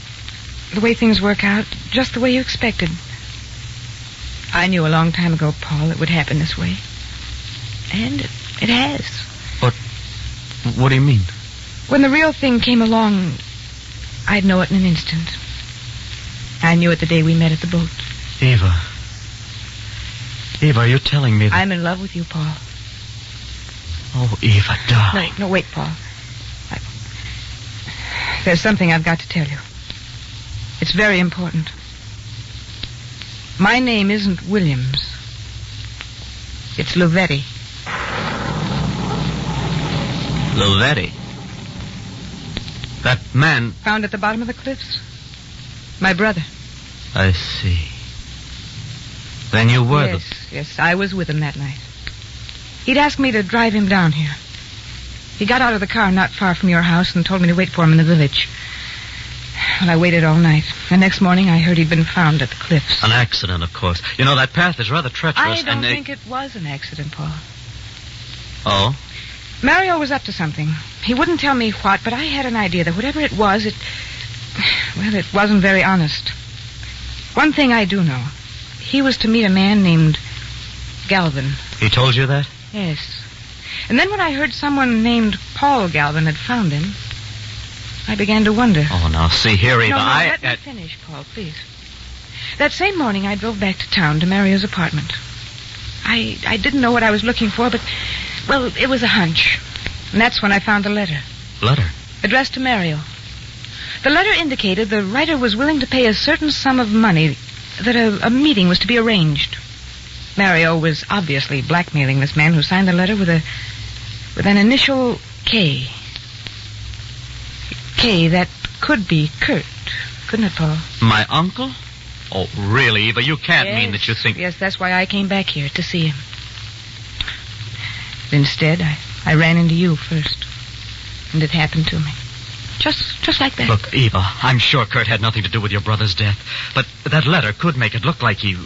the way things work out, just the way you expected. I knew a long time ago, Paul, it would happen this way. And it has. But what do you mean? When the real thing came along, I'd know it in an instant. I knew it the day we met at the boat. Eva, are you telling me that... I'm in love with you, Paul. Oh, Eva, darling. No, wait, Paul. There's something I've got to tell you. It's very important. My name isn't Williams. It's Luvetti. Luvetti? That man... Found at the bottom of the cliffs. My brother. I see. Then you were Yes, I was with him that night. He'd asked me to drive him down here. He got out of the car not far from your house and told me to wait for him in the village. Well, I waited all night. The next morning, I heard he'd been found at the cliffs. An accident, of course. You know, that path is rather treacherous. I don't think it was an accident, Paul. Oh? Mario was up to something. He wouldn't tell me what, but I had an idea that whatever it was, it wasn't very honest. One thing I do know. He was to meet a man named Galvin. He told you that? Yes. And then when I heard someone named Paul Galvin had found him, I began to wonder. Oh, now, see here, Eva, let me finish, Paul, please. That same morning, I drove back to town to Mario's apartment. I didn't know what I was looking for, but, well, it was a hunch. And that's when I found the letter. Letter? Addressed to Mario. The letter indicated the writer was willing to pay a certain sum of money, that a meeting was to be arranged. Mario was obviously blackmailing this man who signed the letter with an initial K. K, that could be Kurt, couldn't it, Paul? My uncle? Oh, really, Eva? You can't mean that you think... Yes, that's why I came back here, to see him. But instead, I ran into you first. And it happened to me. Just like that. Look, Eva, I'm sure Kurt had nothing to do with your brother's death. But that letter could make it look like he...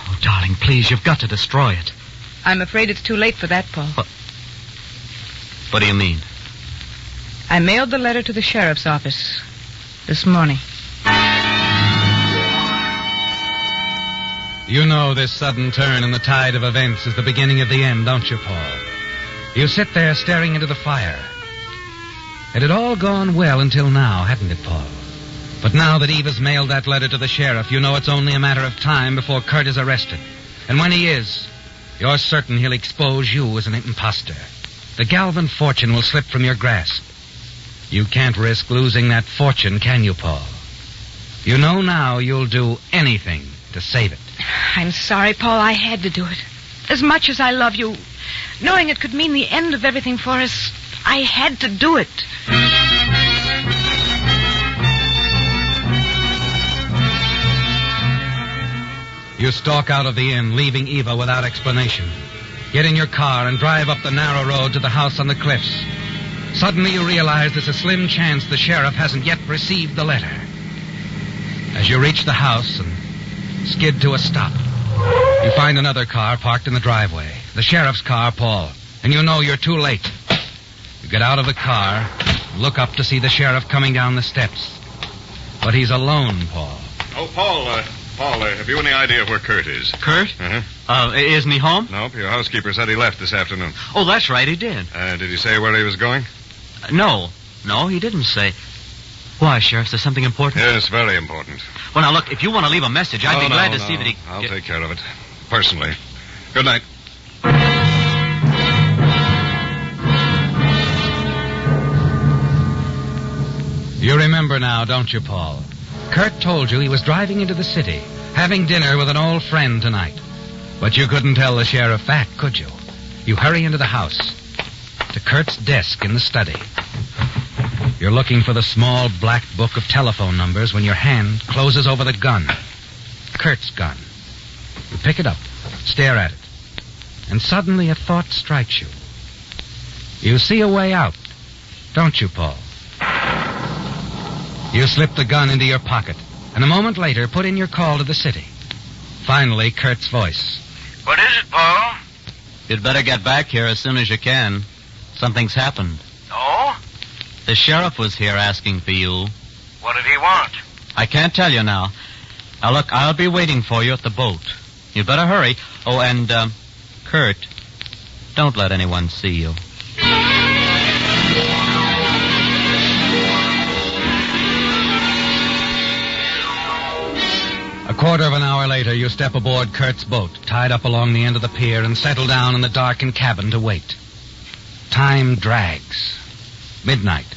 Oh, darling, please, you've got to destroy it. I'm afraid it's too late for that, Paul. What do you mean? I mailed the letter to the sheriff's office this morning. You know this sudden turn in the tide of events is the beginning of the end, don't you, Paul? You sit there staring into the fire. It had all gone well until now, hadn't it, Paul? But now that Eva's mailed that letter to the sheriff, you know it's only a matter of time before Kurt is arrested. And when he is, you're certain he'll expose you as an imposter. The Galvin fortune will slip from your grasp. You can't risk losing that fortune, can you, Paul? You know now you'll do anything to save it. I'm sorry, Paul. I had to do it. As much as I love you, knowing it could mean the end of everything for us, I had to do it. You stalk out of the inn, leaving Eva without explanation. Get in your car and drive up the narrow road to the house on the cliffs. Suddenly you realize there's a slim chance the sheriff hasn't yet received the letter. As you reach the house and skid to a stop, you find another car parked in the driveway. The sheriff's car, Paul. And you know you're too late. You get out of the car look up to see the sheriff coming down the steps. But he's alone, Paul. Oh, Paul, have you any idea where Kurt is? Kurt? Uh-huh. Isn't he home? Nope, your housekeeper said he left this afternoon. Oh, that's right, he did. Did he say where he was going? No, he didn't say. Why, Sheriff, is there something important? Yes, very important. Well, now, look, if you want to leave a message, I'd be glad to see that he... I'll take care of it. Personally. Good night. You remember now, don't you, Paul? Kurt told you he was driving into the city, having dinner with an old friend tonight. But you couldn't tell the sheriff that, could you? You hurry into the house, to Kurt's desk in the study. You're looking for the small black book of telephone numbers when your hand closes over the gun. Kurt's gun. You pick it up, stare at it, and suddenly a thought strikes you. You see a way out, don't you, Paul? You slip the gun into your pocket, and a moment later put in your call to the city. Finally, Kurt's voice. What is it, Paul? You'd better get back here as soon as you can. Something's happened. Oh? The sheriff was here asking for you. What did he want? I can't tell you now. Now, look, I'll be waiting for you at the boat. You better hurry. Oh, and, Kurt, don't let anyone see you. A quarter of an hour later, you step aboard Kurt's boat, tied up along the end of the pier, and settle down in the darkened cabin to wait. Time drags. Midnight.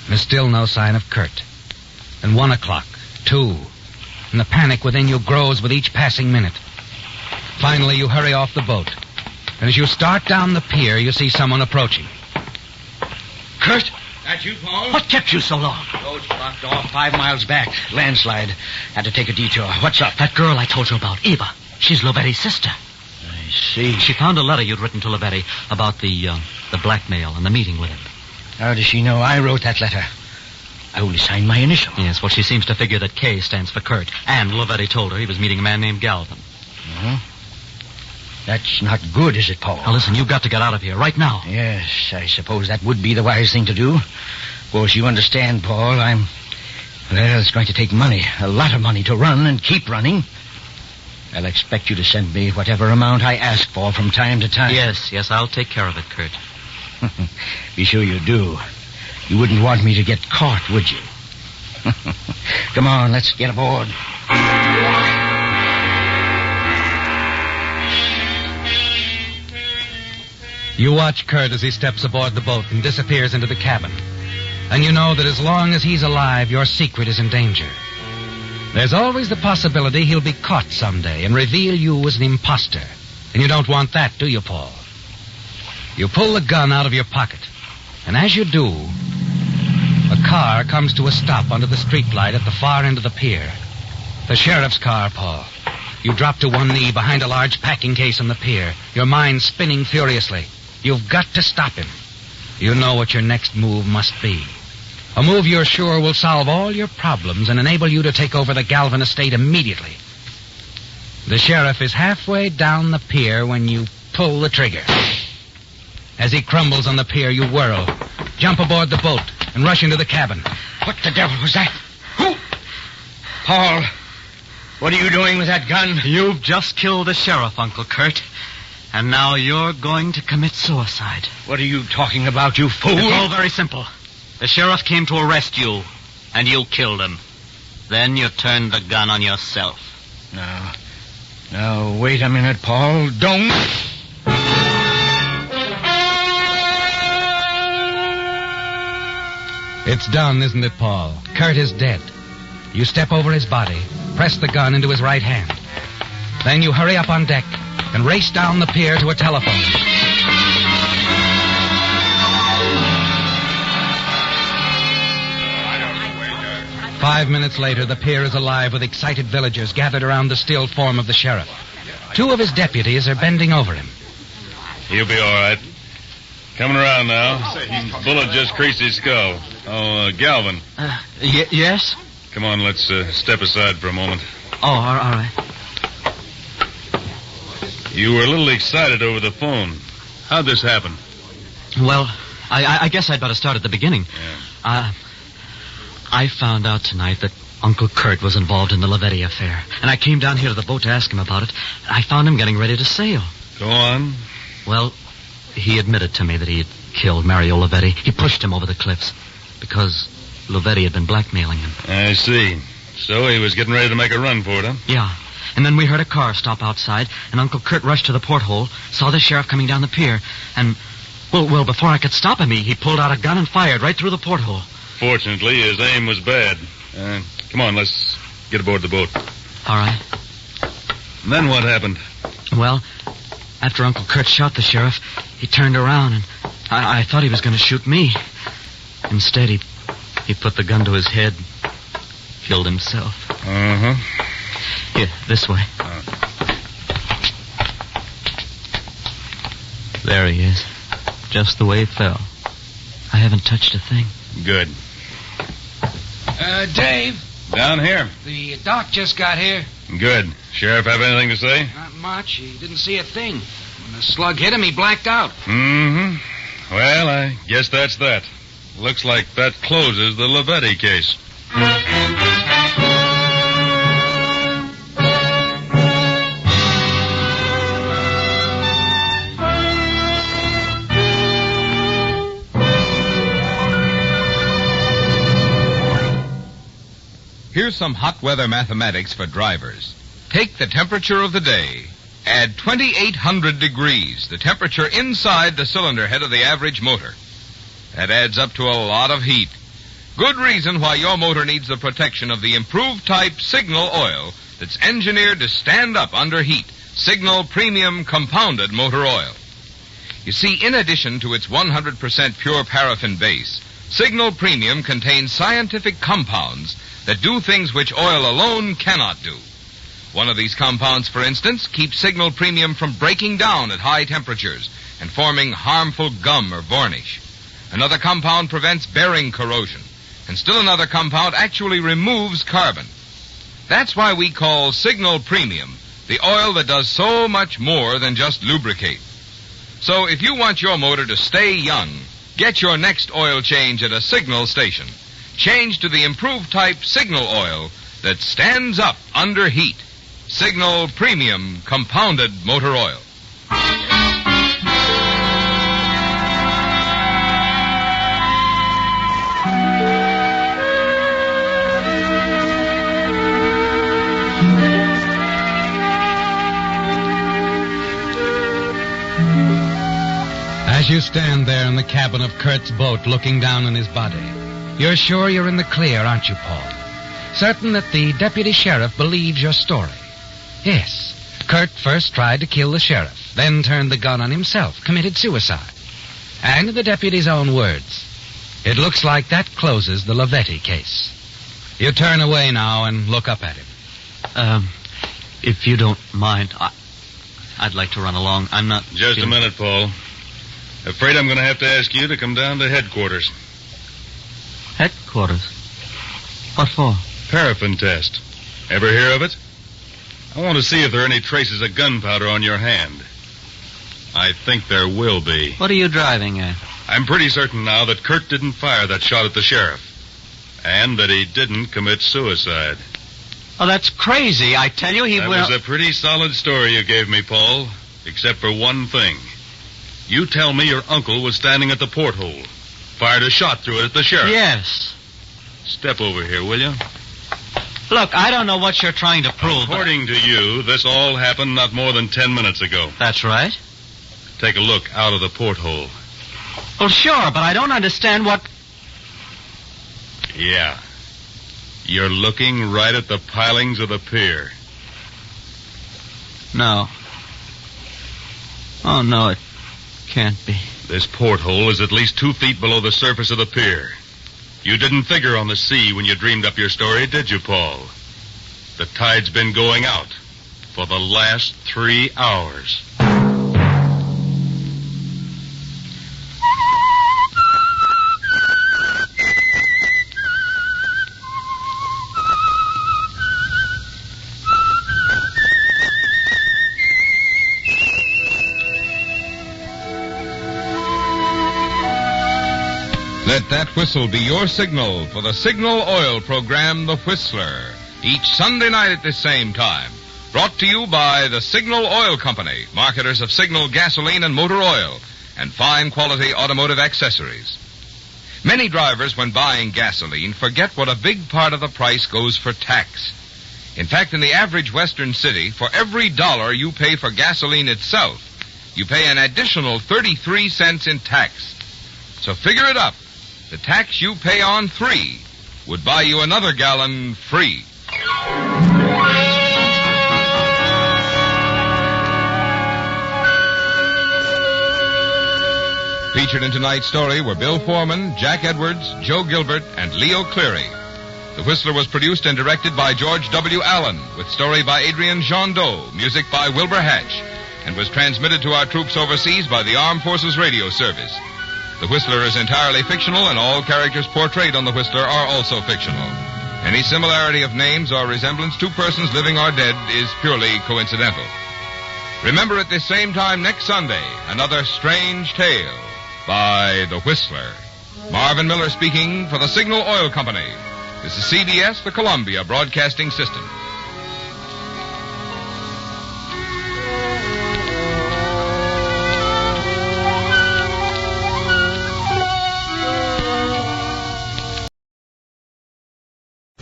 There's still no sign of Kurt. And 1 o'clock, 2, and the panic within you grows with each passing minute. Finally, you hurry off the boat. And as you start down the pier, you see someone approaching. Kurt? That you, Paul? What kept you so long? Road's blocked off 5 miles back. Landslide. Had to take a detour. What's up? That girl I told you about, Eva. She's Lovetti's sister. I see. She found a letter you'd written to Lovetti about the blackmail and the meeting with him. How does she know I wrote that letter? I only signed my initial. Yes, well, she seems to figure that K stands for Kurt. And Lovetti told her he was meeting a man named Galvin. Uh-huh. That's not good, is it, Paul? Now, listen, you've got to get out of here right now. Yes, I suppose that would be the wise thing to do. Of course, you understand, Paul, well, it's going to take money, a lot of money to run and keep running. I'll expect you to send me whatever amount I ask for from time to time. Yes, I'll take care of it, Kurt. Be sure you do. You wouldn't want me to get caught, would you? Come on, let's get aboard. You watch Kurt as he steps aboard the boat and disappears into the cabin. And you know that as long as he's alive, your secret is in danger. There's always the possibility he'll be caught someday and reveal you as an imposter. And you don't want that, do you, Paul? You pull the gun out of your pocket. And as you do, a car comes to a stop under the streetlight at the far end of the pier. The sheriff's car, Paul. You drop to one knee behind a large packing case on the pier, your mind spinning furiously. You've got to stop him. You know what your next move must be. A move you're sure will solve all your problems and enable you to take over the Galvin estate immediately. The sheriff is halfway down the pier when you pull the trigger. As he crumbles on the pier, you whirl, jump aboard the boat, and rush into the cabin. What the devil was that? Who? Paul, what are you doing with that gun? You've just killed the sheriff, Uncle Kurt. And now you're going to commit suicide. What are you talking about, you fool? It's all very simple. The sheriff came to arrest you, and you killed him. Then you turned the gun on yourself. Now, wait a minute, Paul. Don't... It's done, isn't it, Paul? Kurt is dead. You step over his body, press the gun into his right hand. Then you hurry up on deck and race down the pier to a telephone. Five minutes later, the pier is alive with excited villagers gathered around the still form of the sheriff. 2 of his deputies are bending over him. He'll be all right. Coming around now. Bullet just creased his skull. Oh, Galvin. Yes? Come on, let's step aside for a moment. Oh, all right. You were a little excited over the phone. How'd this happen? Well, I guess I'd better start at the beginning. Yeah. I found out tonight that Uncle Kurt was involved in the Lavetti affair. And I came down here to the boat to ask him about it. I found him getting ready to sail. Go on. Well, he admitted to me that he had killed Mario Lavetti. He pushed him over the cliffs because Lavetti had been blackmailing him. I see. So he was getting ready to make a run for it, huh? Yeah. And then we heard a car stop outside, and Uncle Kurt rushed to the porthole, saw the sheriff coming down the pier, and, well, before I could stop him, he pulled out a gun and fired right through the porthole. Fortunately, his aim was bad. Come on, let's get aboard the boat. All right. And then what happened? Well, after Uncle Kurt shot the sheriff, he turned around, and I thought he was going to shoot me. Instead, he put the gun to his head, killed himself. Uh-huh. Here, this way. There he is. Just the way he fell. I haven't touched a thing. Good. Dave. Down here. The doc just got here. Good. Sheriff have anything to say? Not much. He didn't see a thing. When the slug hit him, he blacked out. Mm-hmm. Well, I guess that's that. Looks like that closes the Lavetti case. Here's some hot weather mathematics for drivers. Take the temperature of the day. Add 2,800 degrees, the temperature inside the cylinder head of the average motor. That adds up to a lot of heat. Good reason why your motor needs the protection of the improved type Signal oil that's engineered to stand up under heat. Signal Premium Compounded Motor Oil. You see, in addition to its 100% pure paraffin base, Signal Premium contains scientific compounds that do things which oil alone cannot do. One of these compounds, for instance, keeps Signal Premium from breaking down at high temperatures and forming harmful gum or varnish. Another compound prevents bearing corrosion, and still another compound actually removes carbon. That's why we call Signal Premium the oil that does so much more than just lubricate. So if you want your motor to stay young, get your next oil change at a Signal station. Change to the improved type Signal oil that stands up under heat. Signal Premium Compounded Motor Oil. As you stand there in the cabin of Kurt's boat looking down on his body, you're sure you're in the clear, aren't you, Paul? Certain that the deputy sheriff believes your story. Yes, Kurt first tried to kill the sheriff, then turned the gun on himself, committed suicide. And in the deputy's own words, it looks like that closes the Lavetti case. You turn away now and look up at him. If you don't mind, I'd like to run along. I'm not... Just a minute, Paul. Afraid I'm going to have to ask you to come down to headquarters. Headquarters? What for? Paraffin test. Ever hear of it? I want to see if there are any traces of gunpowder on your hand. I think there will be. What are you driving at? I'm pretty certain now that Kurt didn't fire that shot at the sheriff. And that he didn't commit suicide. Oh, that's crazy. I tell you, That was a pretty solid story you gave me, Paul. Except for one thing. You tell me your uncle was standing at the porthole. Fired a shot through it at the sheriff. Yes. Step over here, will you? Look, I don't know what you're trying to prove. According to you, this all happened not more than 10 minutes ago. That's right. Take a look out of the porthole. Well, sure, but I don't understand what... Yeah. You're looking right at the pilings of the pier. No. Oh, no, it can't be. This porthole is at least 2 feet below the surface of the pier. You didn't figure on the sea when you dreamed up your story, did you, Paul? The tide's been going out for the last 3 hours. that whistle be your signal for the Signal Oil program, The Whistler, each Sunday night at this same time. Brought to you by the Signal Oil Company, marketers of Signal gasoline and motor oil, and fine quality automotive accessories. Many drivers, when buying gasoline, forget what a big part of the price goes for tax. In fact, in the average Western city, for every dollar you pay for gasoline itself, you pay an additional 33 cents in tax. So figure it up. The tax you pay on 3 would buy you another gallon free. Featured in tonight's story were Bill Foreman, Jack Edwards, Joe Gilbert, and Leo Cleary. The Whistler was produced and directed by George W. Allen, with story by Adrian Jondeau, music by Wilbur Hatch, and was transmitted to our troops overseas by the Armed Forces Radio Service. The Whistler is entirely fictional, and all characters portrayed on The Whistler are also fictional. Any similarity of names or resemblance to persons living or dead is purely coincidental. Remember at this same time next Sunday, another strange tale by The Whistler. Marvin Miller speaking for the Signal Oil Company. This is CBS, the Columbia Broadcasting System.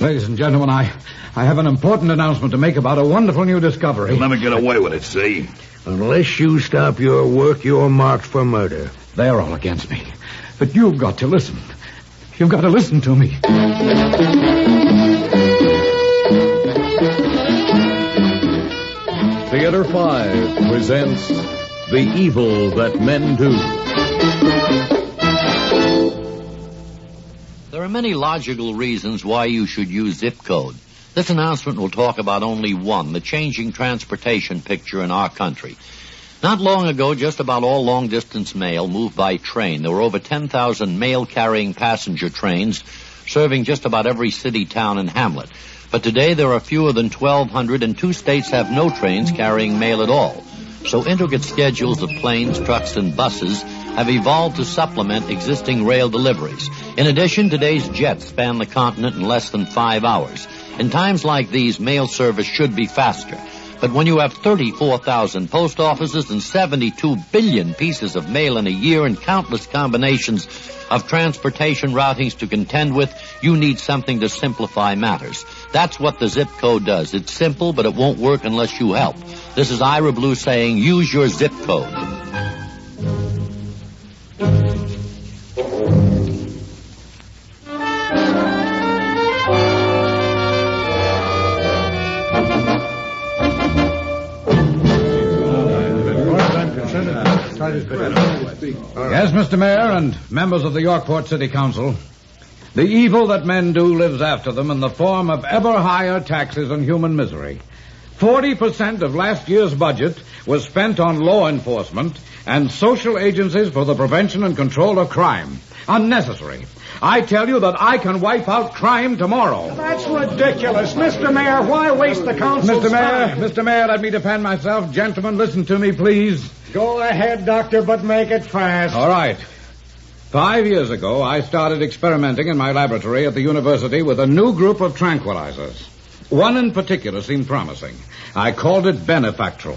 Ladies and gentlemen, I have an important announcement to make about a wonderful new discovery. You'll never get away with it, see? Unless you stop your work, you're marked for murder. They're all against me. But you've got to listen. You've got to listen to me. Theater 5 presents The Evil That Men Do. There are many logical reasons why you should use zip code. This announcement will talk about only one, the changing transportation picture in our country. Not long ago, just about all long-distance mail moved by train. There were over 10,000 mail-carrying passenger trains serving just about every city, town, and hamlet. But today there are fewer than 1,200, and 2 states have no trains carrying mail at all. So intricate schedules of planes, trucks, and buses have evolved to supplement existing rail deliveries. In addition, today's jets span the continent in less than 5 hours. In times like these, mail service should be faster. But when you have 34,000 post offices and 72 billion pieces of mail in a year and countless combinations of transportation routings to contend with, you need something to simplify matters. That's what the zip code does. It's simple, but it won't work unless you help. This is Ira Blue saying, use your zip code. Yes, Mr. Mayor and members of the Yorkport City Council, the evil that men do lives after them in the form of ever higher taxes and human misery. 40% of last year's budget was spent on law enforcement and social agencies for the prevention and control of crime. Unnecessary. I tell you that I can wipe out crime tomorrow. That's ridiculous. Mr. Mayor, why waste the council's time? Mr. Mayor, let me defend myself. Gentlemen, listen to me, please. Go ahead, Doctor, but make it fast. All right. 5 years ago, I started experimenting in my laboratory at the university with a new group of tranquilizers. One in particular seemed promising. I called it Benefactral.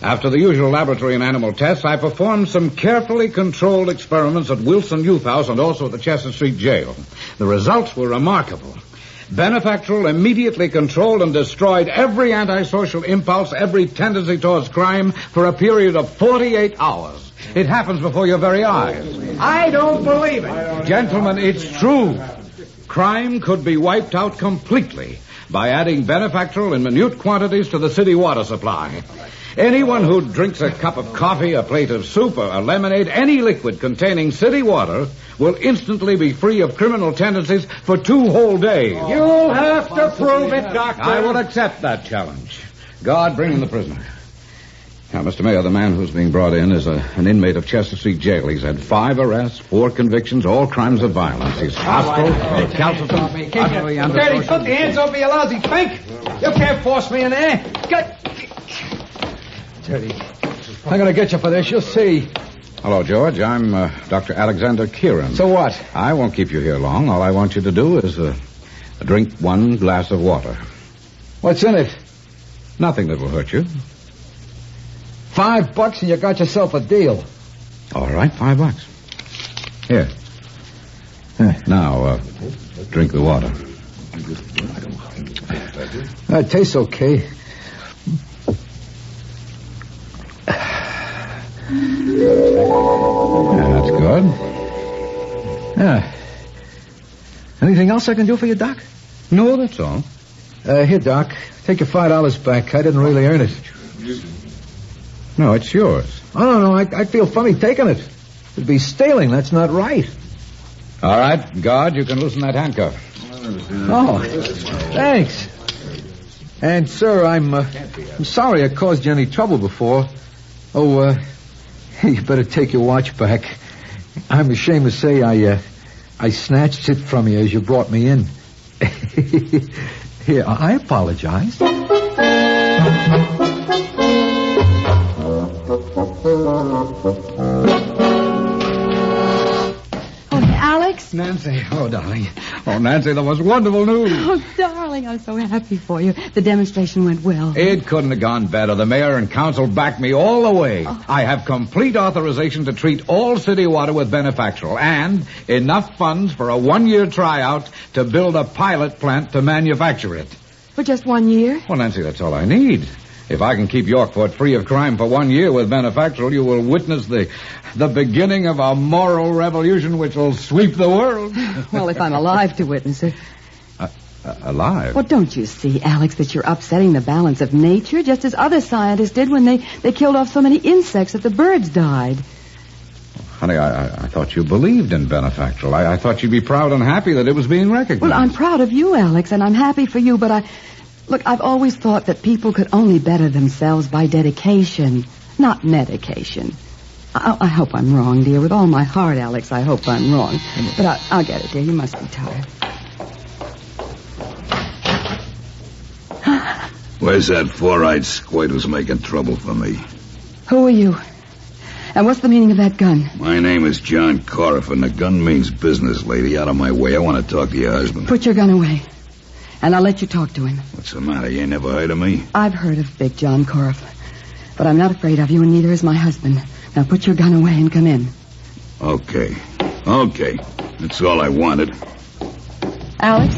After the usual laboratory and animal tests, I performed some carefully controlled experiments at Wilson Youth House and also at the Chester Street Jail. The results were remarkable. Benefactral immediately controlled and destroyed every antisocial impulse, every tendency towards crime for a period of 48 hours. It happens before your very eyes. I don't believe it. Gentlemen, it's true. Crime could be wiped out completely by adding Benefactral in minute quantities to the city water supply. Anyone who drinks a cup of coffee, a plate of soup, or a lemonade, any liquid containing city water, will instantly be free of criminal tendencies for 2 whole days. You'll have to prove it, Doctor. I will accept that challenge. Guard, bring in the prisoner. Now, Mr. Mayor, the man who's being brought in is an inmate of Chester Street Jail. He's had 5 arrests, 4 convictions, all crimes of violence. He's hostile, recalcitrant, utterly Daddy, antisocial. put the hands over your lousy pink. You can't force me in there. Teddy, I'm going to get you for this. You'll see. Hello, George. I'm Dr. Alexander Kieran. So what? I won't keep you here long. All I want you to do is drink 1 glass of water. What's in it? Nothing that will hurt you. $5 and you got yourself a deal. All right, $5. Here. Now, drink the water. It tastes okay. That's good. Yeah. Anything else I can do for you, Doc? No, that's all. Here, Doc. Take your $5 back. I didn't really earn it. No, it's yours. Oh, no, I feel funny taking it. It'd be stealing. That's not right. All right, guard, you can loosen that handcuff. Oh, thanks. And, sir, I'm sorry I caused you any trouble before. Oh, you better take your watch back. I'm ashamed to say I snatched it from you as you brought me in. Here, I apologize. Alex? Nancy. Oh, darling. Oh, Nancy, that was wonderful news. Oh, darling, I'm so happy for you. The demonstration went well. It couldn't have gone better. The mayor and council backed me all the way. Oh. I have complete authorization to treat all city water with benefactral and enough funds for a 1-year tryout to build a pilot plant to manufacture it. For just 1 year? Well, Nancy, that's all I need. If I can keep Yorkport free of crime for 1 year with benefactral, you will witness the beginning of a moral revolution which will sweep the world. Well, if I'm alive to witness it. Alive? Well, don't you see, Alex, that you're upsetting the balance of nature, just as other scientists did when they killed off so many insects that the birds died? Honey, I thought you believed in benefactral. I thought you'd be proud and happy that it was being recognized. Well, I'm proud of you, Alex, and I'm happy for you, but Look, I've always thought that people could only better themselves by dedication, not medication. I hope I'm wrong, dear. With all my heart, Alex, I hope I'm wrong. But I'll get it, dear. You must be tired. Where's that four-eyed squid who's making trouble for me? Who are you? And what's the meaning of that gun? My name is John Coriff, and the gun means business, lady. Out of my way. I want to talk to your husband. Put your gun away. And I'll let you talk to him. What's the matter? You ain't never heard of me? I've heard of Big John Coriff. But I'm not afraid of you, and neither is my husband. Now put your gun away and come in. Okay. That's all I wanted. Alex?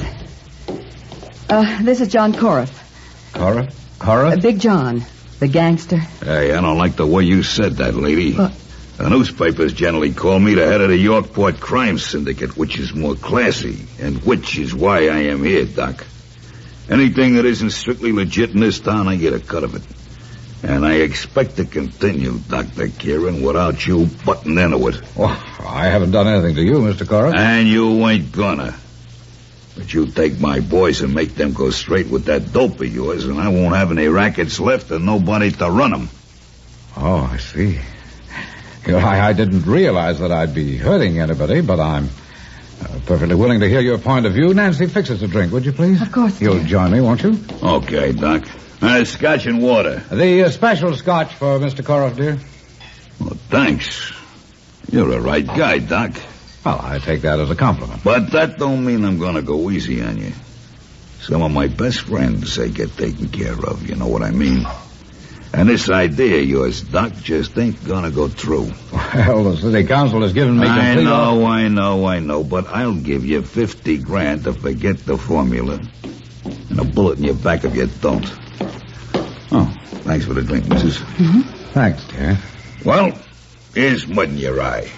This is John Coriff. Coriff? Big John, the gangster. Hey, I don't like the way you said that, lady. What? The newspapers generally call me the head of the Yorkport Crime Syndicate, which is more classy, and which is why I am here, Doc. Anything that isn't strictly legit in this town, I get a cut of it. And I expect to continue, Dr. Kieran, without you butting into it. Well, I haven't done anything to you, Mr. Coriff. And you ain't gonna. But you take my boys and make them go straight with that dope of yours, and I won't have any rackets left and nobody to run them. Oh, I see. I didn't realize that I'd be hurting anybody, but I'm perfectly willing to hear your point of view. Nancy, fix us a drink, would you please? Of course. You'll join me, won't you? Okay, Doc. Scotch and water. The special scotch for Mr. Coriff, dear. Well, thanks. You're a right guy, Doc. Well, I take that as a compliment. But that don't mean I'm going to go easy on you. Some of my best friends, they get taken care of, you know what I mean? And this idea of yours, Doc, just ain't going to go through. Well, the city council has given me complete... I know, but I'll give you $50,000 to forget the formula. And a bullet in your back if you don't. Oh, thanks for the drink, Mrs. Mm-hmm. Thanks, dear. Well, here's mud in your eye.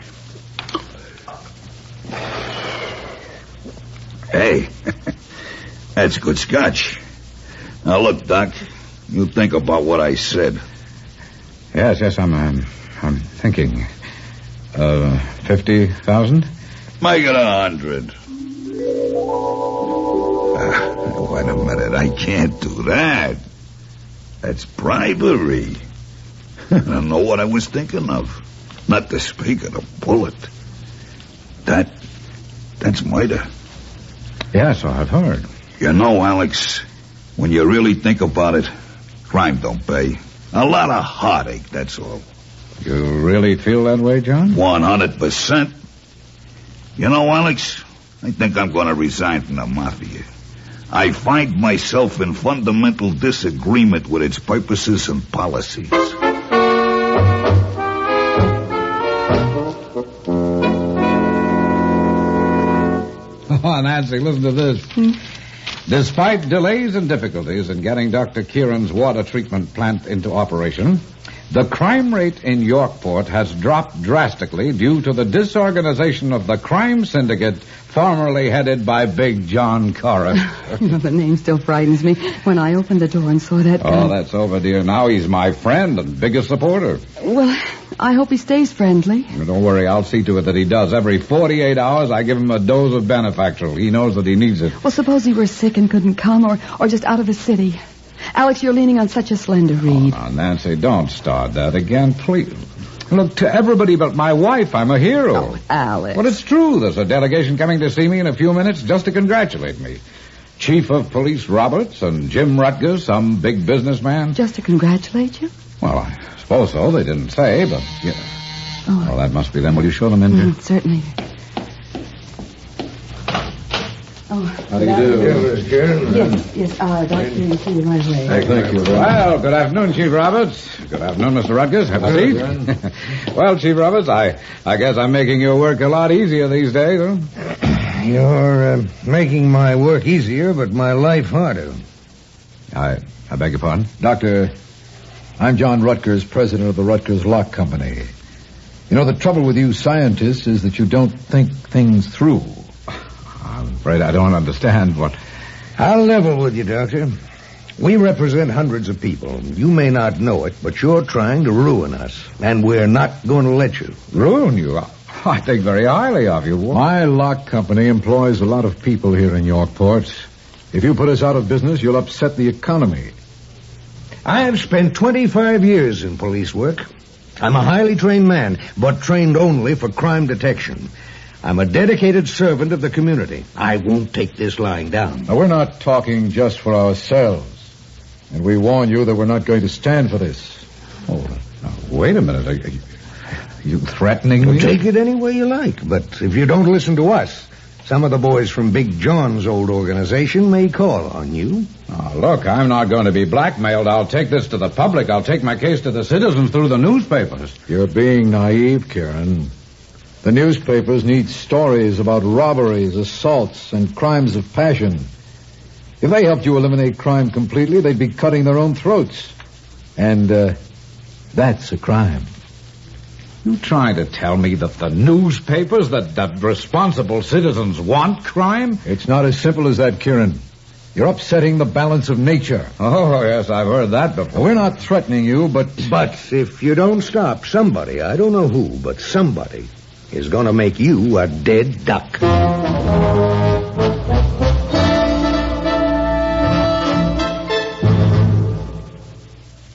Hey, that's good scotch. Now, look, Doc, you think about what I said. Yes, I'm thinking. 50,000? Make it 100. Wait a minute, I can't do that. That's bribery. I don't know what I was thinking of. Not to speak of the bullet. That's murder. Yes, I've heard. You know, Alex, when you really think about it, crime don't pay. A lot of heartache, that's all. You really feel that way, John? 100%. You know, Alex, I think I'm going to resign from the Mafia. I find myself in fundamental disagreement with its purposes and policies. Oh, Nancy, listen to this. Despite delays and difficulties in getting Dr. Kieran's water treatment plant into operation, the crime rate in Yorkport has dropped drastically due to the disorganization of the crime syndicate formerly headed by Big John Corriff. The name still frightens me. When I opened the door and saw that guy... Oh, that's over, dear. Now he's my friend and biggest supporter. Well, I hope he stays friendly. Don't worry, I'll see to it that he does. Every 48 hours, I give him a dose of benefactor. He knows that he needs it. Well, suppose he were sick and couldn't come, or just out of the city. Alex, you're leaning on such a slender reed. Oh, now, Nancy, don't start that again, please. Look, to everybody but my wife, I'm a hero. Oh, Alex. Well, it's true. There's a delegation coming to see me in a few minutes just to congratulate me. Chief of Police Roberts and Jim Rutgers, some big businessman. Just to congratulate you? Well, I suppose so. They didn't say, but, yeah. Oh. Well, that must be them. Will you show them in here? Certainly. Oh, how do you do? Yes, Dr. You see you right away. Thank you. Well, good afternoon, Chief Roberts. Good afternoon, Mr. Rutgers. Have a seat. Well, Chief Roberts, I guess I'm making your work a lot easier these days, huh? You're making my work easier, but my life harder. I beg your pardon? Doctor, I'm John Rutgers, president of the Rutgers Lock Company. You know, the trouble with you scientists is that you don't think things through. I'm afraid I don't understand what... I'll level with you, Doctor. We represent hundreds of people. You may not know it, but you're trying to ruin us, and we're not going to let you. Ruin you? I think very highly of you. My lock company employs a lot of people here in Yorkport. If you put us out of business, you'll upset the economy. I have spent 25 years in police work. I'm a highly trained man, but trained only for crime detection. I'm a dedicated servant of the community. I won't take this lying down. Now, we're not talking just for ourselves. And we warn you that we're not going to stand for this. Oh, now, wait a minute. Are you threatening me? Take it any way you like, but if you don't listen to us, some of the boys from Big John's old organization may call on you. Oh, look, I'm not going to be blackmailed. I'll take this to the public. I'll take my case to the citizens through the newspapers. You're being naive, Kieran. The newspapers need stories about robberies, assaults, and crimes of passion. If they helped you eliminate crime completely, they'd be cutting their own throats. And that's a crime. You trying to tell me that the newspapers, that responsible citizens want crime? It's not as simple as that, Kieran. You're upsetting the balance of nature. Oh, yes, I've heard that before. We're not threatening you, but... But if you don't stop, somebody, I don't know who, but somebody... is going to make you a dead duck.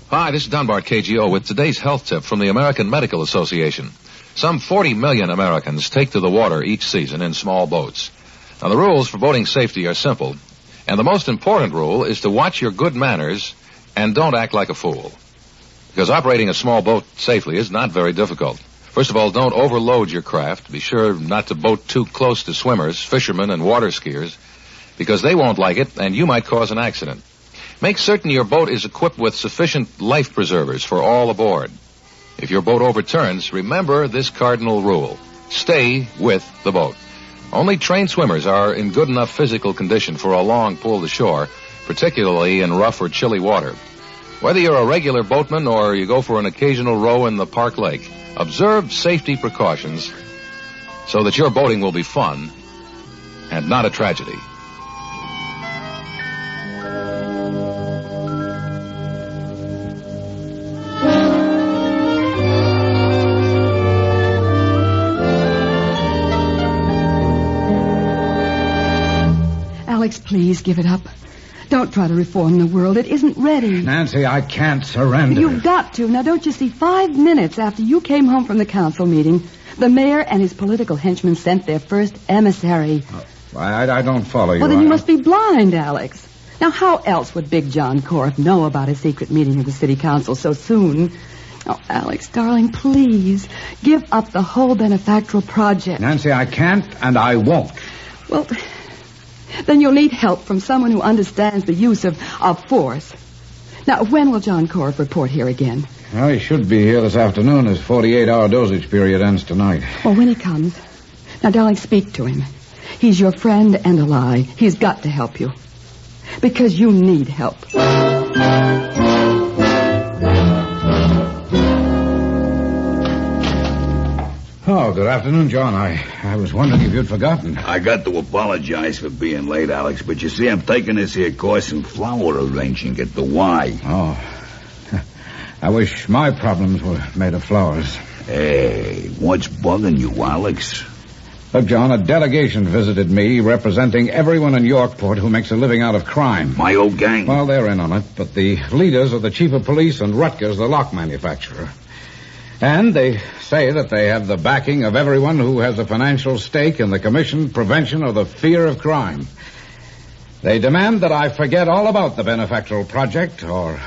Hi, this is Dunbar KGO with today's health tip from the American Medical Association. Some 40 million Americans take to the water each season in small boats. Now, the rules for boating safety are simple, and the most important rule is to watch your good manners and don't act like a fool. Because operating a small boat safely is not very difficult. First of all, don't overload your craft. Be sure not to boat too close to swimmers, fishermen, and water skiers, because they won't like it, and you might cause an accident. Make certain your boat is equipped with sufficient life preservers for all aboard. If your boat overturns, remember this cardinal rule. Stay with the boat. Only trained swimmers are in good enough physical condition for a long pull to shore, particularly in rough or chilly water. Whether you're a regular boatman or you go for an occasional row in the park lake, observe safety precautions so that your boating will be fun and not a tragedy. Alex, please give it up. Don't try to reform the world. It isn't ready. Nancy, I can't surrender. You've got to. Now, don't you see, 5 minutes after you came home from the council meeting, the mayor and his political henchmen sent their first emissary. I don't follow you. Well, then you must be blind, Alex. Now, how else would Big John Corriff know about a secret meeting of the city council so soon? Oh, Alex, darling, please. Give up the whole benefactoral project. Nancy, I can't and I won't. Well, then you'll need help from someone who understands the use of force. Now, when will John Corf report here again? Well, he should be here this afternoon. His 48-hour dosage period ends tonight. Well, when he comes. Now, darling, speak to him. He's your friend and ally. He's got to help you. Because you need help. Oh, good afternoon, John. I was wondering if you'd forgotten. I got to apologize for being late, Alex, but you see, I'm taking this here course in flower arranging at the Y. Oh. I wish my problems were made of flowers. Hey, what's bugging you, Alex? Look, John, a delegation visited me representing everyone in Yorkport who makes a living out of crime. My old gang? Well, they're in on it, but the leaders are the chief of police and Rutgers, the lock manufacturer. And they say that they have the backing of everyone who has a financial stake in the commission, prevention, or the fear of crime. They demand that I forget all about the benefactoral project, or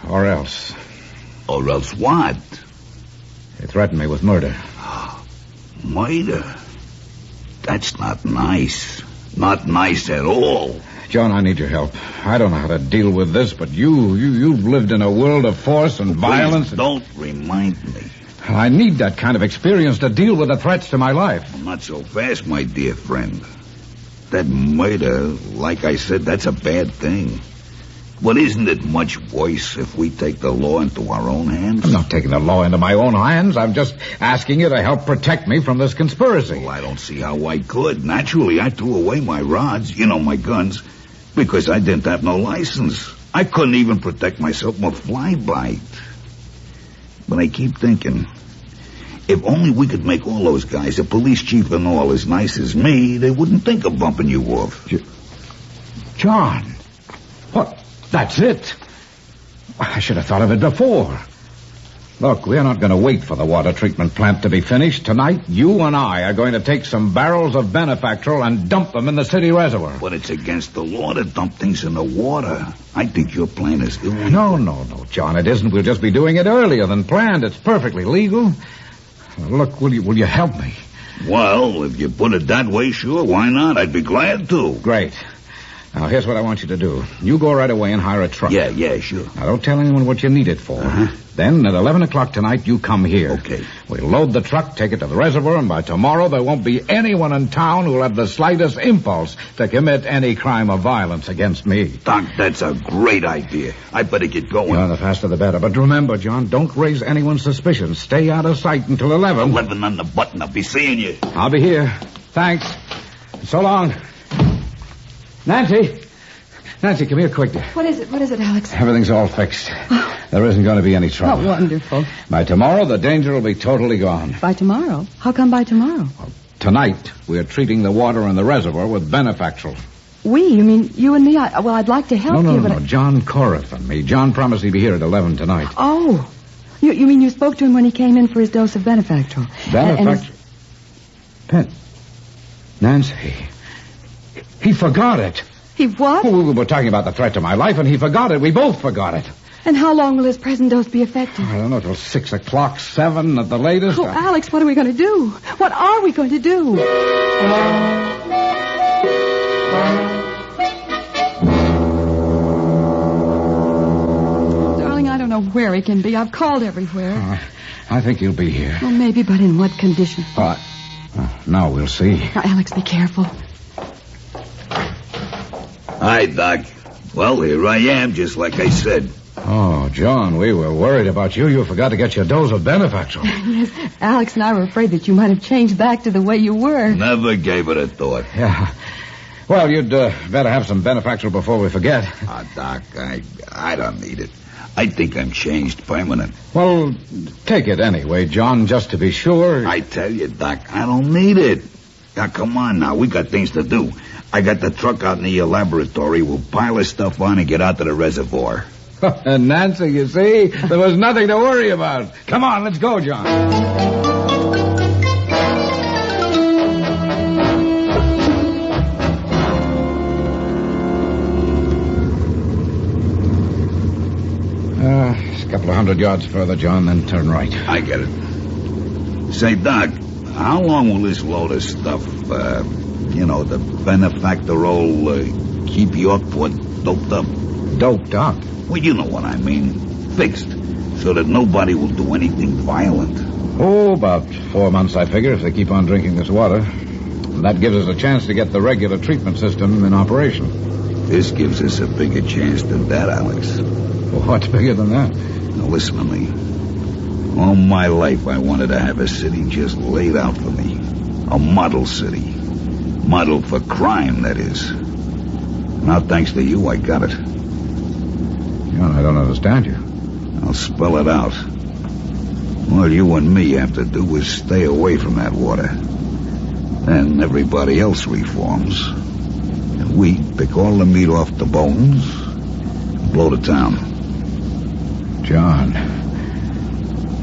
else. Or else what? They threaten me with murder. Murder? That's not nice. Not nice at all. John, I need your help. I don't know how to deal with this, but you've lived in a world of force and violence. Don't remind me. I need that kind of experience to deal with the threats to my life. Not so fast, my dear friend. That murder, like I said, that's a bad thing. But isn't it much worse if we take the law into our own hands? I'm not taking the law into my own hands. I'm just asking you to help protect me from this conspiracy. Well, I don't see how I could. Naturally, I threw away my rods, my guns, because I didn't have no license. I couldn't even protect myself from a flyby. But I keep thinking, if only we could make all those guys, the police chief and all, as nice as me, they wouldn't think of bumping you off. John, what? That's it. I should have thought of it before. Look, we're not going to wait for the water treatment plant to be finished. Tonight, you and I are going to take some barrels of benefactoral and dump them in the city reservoir. But it's against the law to dump things in the water. I think your plan is illegal. No, John, it isn't. We'll just be doing it earlier than planned. It's perfectly legal. Look, will you help me? Well, if you put it that way, sure, why not? I'd be glad to. Great. Now, here's what I want you to do. You go right away and hire a truck. Yeah, sure. Now, don't tell anyone what you need it for. Then, at 11 o'clock tonight, you come here. Okay. We'll load the truck, take it to the reservoir, and by tomorrow there won't be anyone in town who'll have the slightest impulse to commit any crime of violence against me. Doc, that's a great idea. I better get going. The faster the better. But remember, John, don't raise anyone's suspicions. Stay out of sight until 11. 11 on the button. I'll be seeing you. I'll be here. Thanks. So long. Nancy, come here quickly. What is it, Alex? Everything's all fixed. There isn't going to be any trouble. Oh, wonderful. By tomorrow, the danger will be totally gone. By tomorrow? How come by tomorrow? Well, tonight, we're treating the water in the reservoir with benefactoral. You mean you and me? I'd like to help you, but... No, John Corriff and me. John promised he'd be here at 11 tonight. Oh. You mean you spoke to him when he came in for his dose of benefactoral? Nancy. He forgot it. He what? We were talking about the threat to my life, and he forgot it. We both forgot it. And how long will his present dose be effective? I don't know, till 6 o'clock, 7 at the latest. Oh, Alex, what are we going to do? What are we going to do? Darling, I don't know where he can be. I've called everywhere. I think he'll be here. Well, maybe, but in what condition? Now we'll see. Now, Alex, be careful. Hi, Doc. Well, here I am, just like I said. Oh, John, we were worried about you. You forgot to get your dose of benefactoral. Yes, Alex and I were afraid that you might have changed back to the way you were. Never gave it a thought. Yeah. Well, you'd better have some benefactoral before we forget. Doc, I don't need it. I think I'm changed permanent. Well, take it anyway, John, just to be sure. I tell you, Doc, I don't need it. Now, come on now. We got things to do. I got the truck out in the laboratory. We'll pile the stuff on and get out to the reservoir. And Nancy, you see, there was nothing to worry about. Come on, let's go, John. It's a couple of 100 yards further, John, then turn right. I get it. Say, Doc, how long will this load of stuff, the benefactor roll, keep Yorkport doped up? Doped up? Well, you know what I mean. Fixed. So that nobody will do anything violent. Oh, about 4 months, I figure, if they keep on drinking this water. And that gives us a chance to get the regular treatment system in operation. This gives us a bigger chance than that, Alex. Well, what's bigger than that? Now, listen to me. All my life, I wanted to have a city just laid out for me. A model city. Model for crime, that is. Now, thanks to you, I got it. John, I don't understand you. I'll spell it out. All you and me have to do is stay away from that water. Then everybody else reforms. And we pick all the meat off the bones and blow the town. John,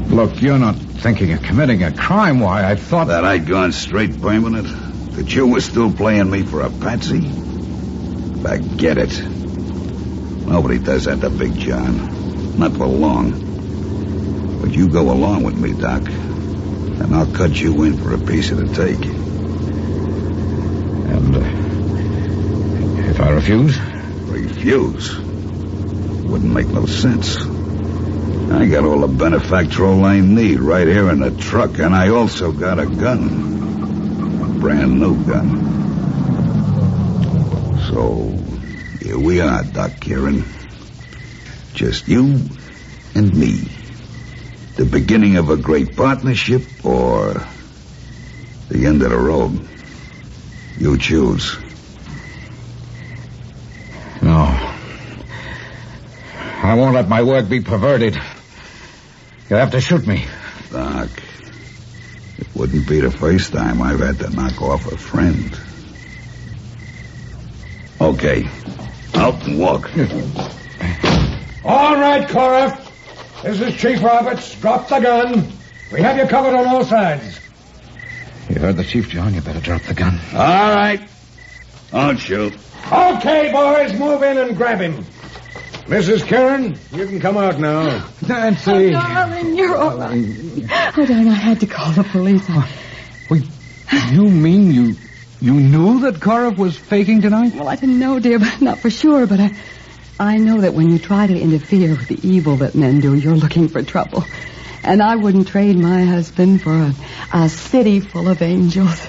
look, you're not thinking of committing a crime. Why, I thought... That I'd gone straight permanent? That you were still playing me for a patsy? Forget it. Nobody does that to Big John. Not for long. But you go along with me, Doc, and I'll cut you in for a piece of the take. And if I refuse? Refuse? Wouldn't make no sense. I got all the benefactrol I need right here in the truck, and I also got a gun. A brand new gun. So, here we are, Doc Kieran. Just you and me. The beginning of a great partnership or the end of the road. You choose. No. I won't let my work be perverted. You'll have to shoot me. Doc, it wouldn't be the first time I've had to knock off a friend. Okay. Out and walk. All right, Cora. This is Chief Roberts. Drop the gun. We have you covered on all sides. You heard the chief, John. You better drop the gun. All right. Don't shoot. Okay, boys, move in and grab him. Mrs. Karen, you can come out now. Nancy. Oh, darling, you're all right. Oh, darling, I had to call the police. You mean you knew that Cora was faking tonight? Well, I didn't know, dear, but not for sure, but I know that when you try to interfere with the evil that men do, you're looking for trouble. And I wouldn't trade my husband for a city full of angels.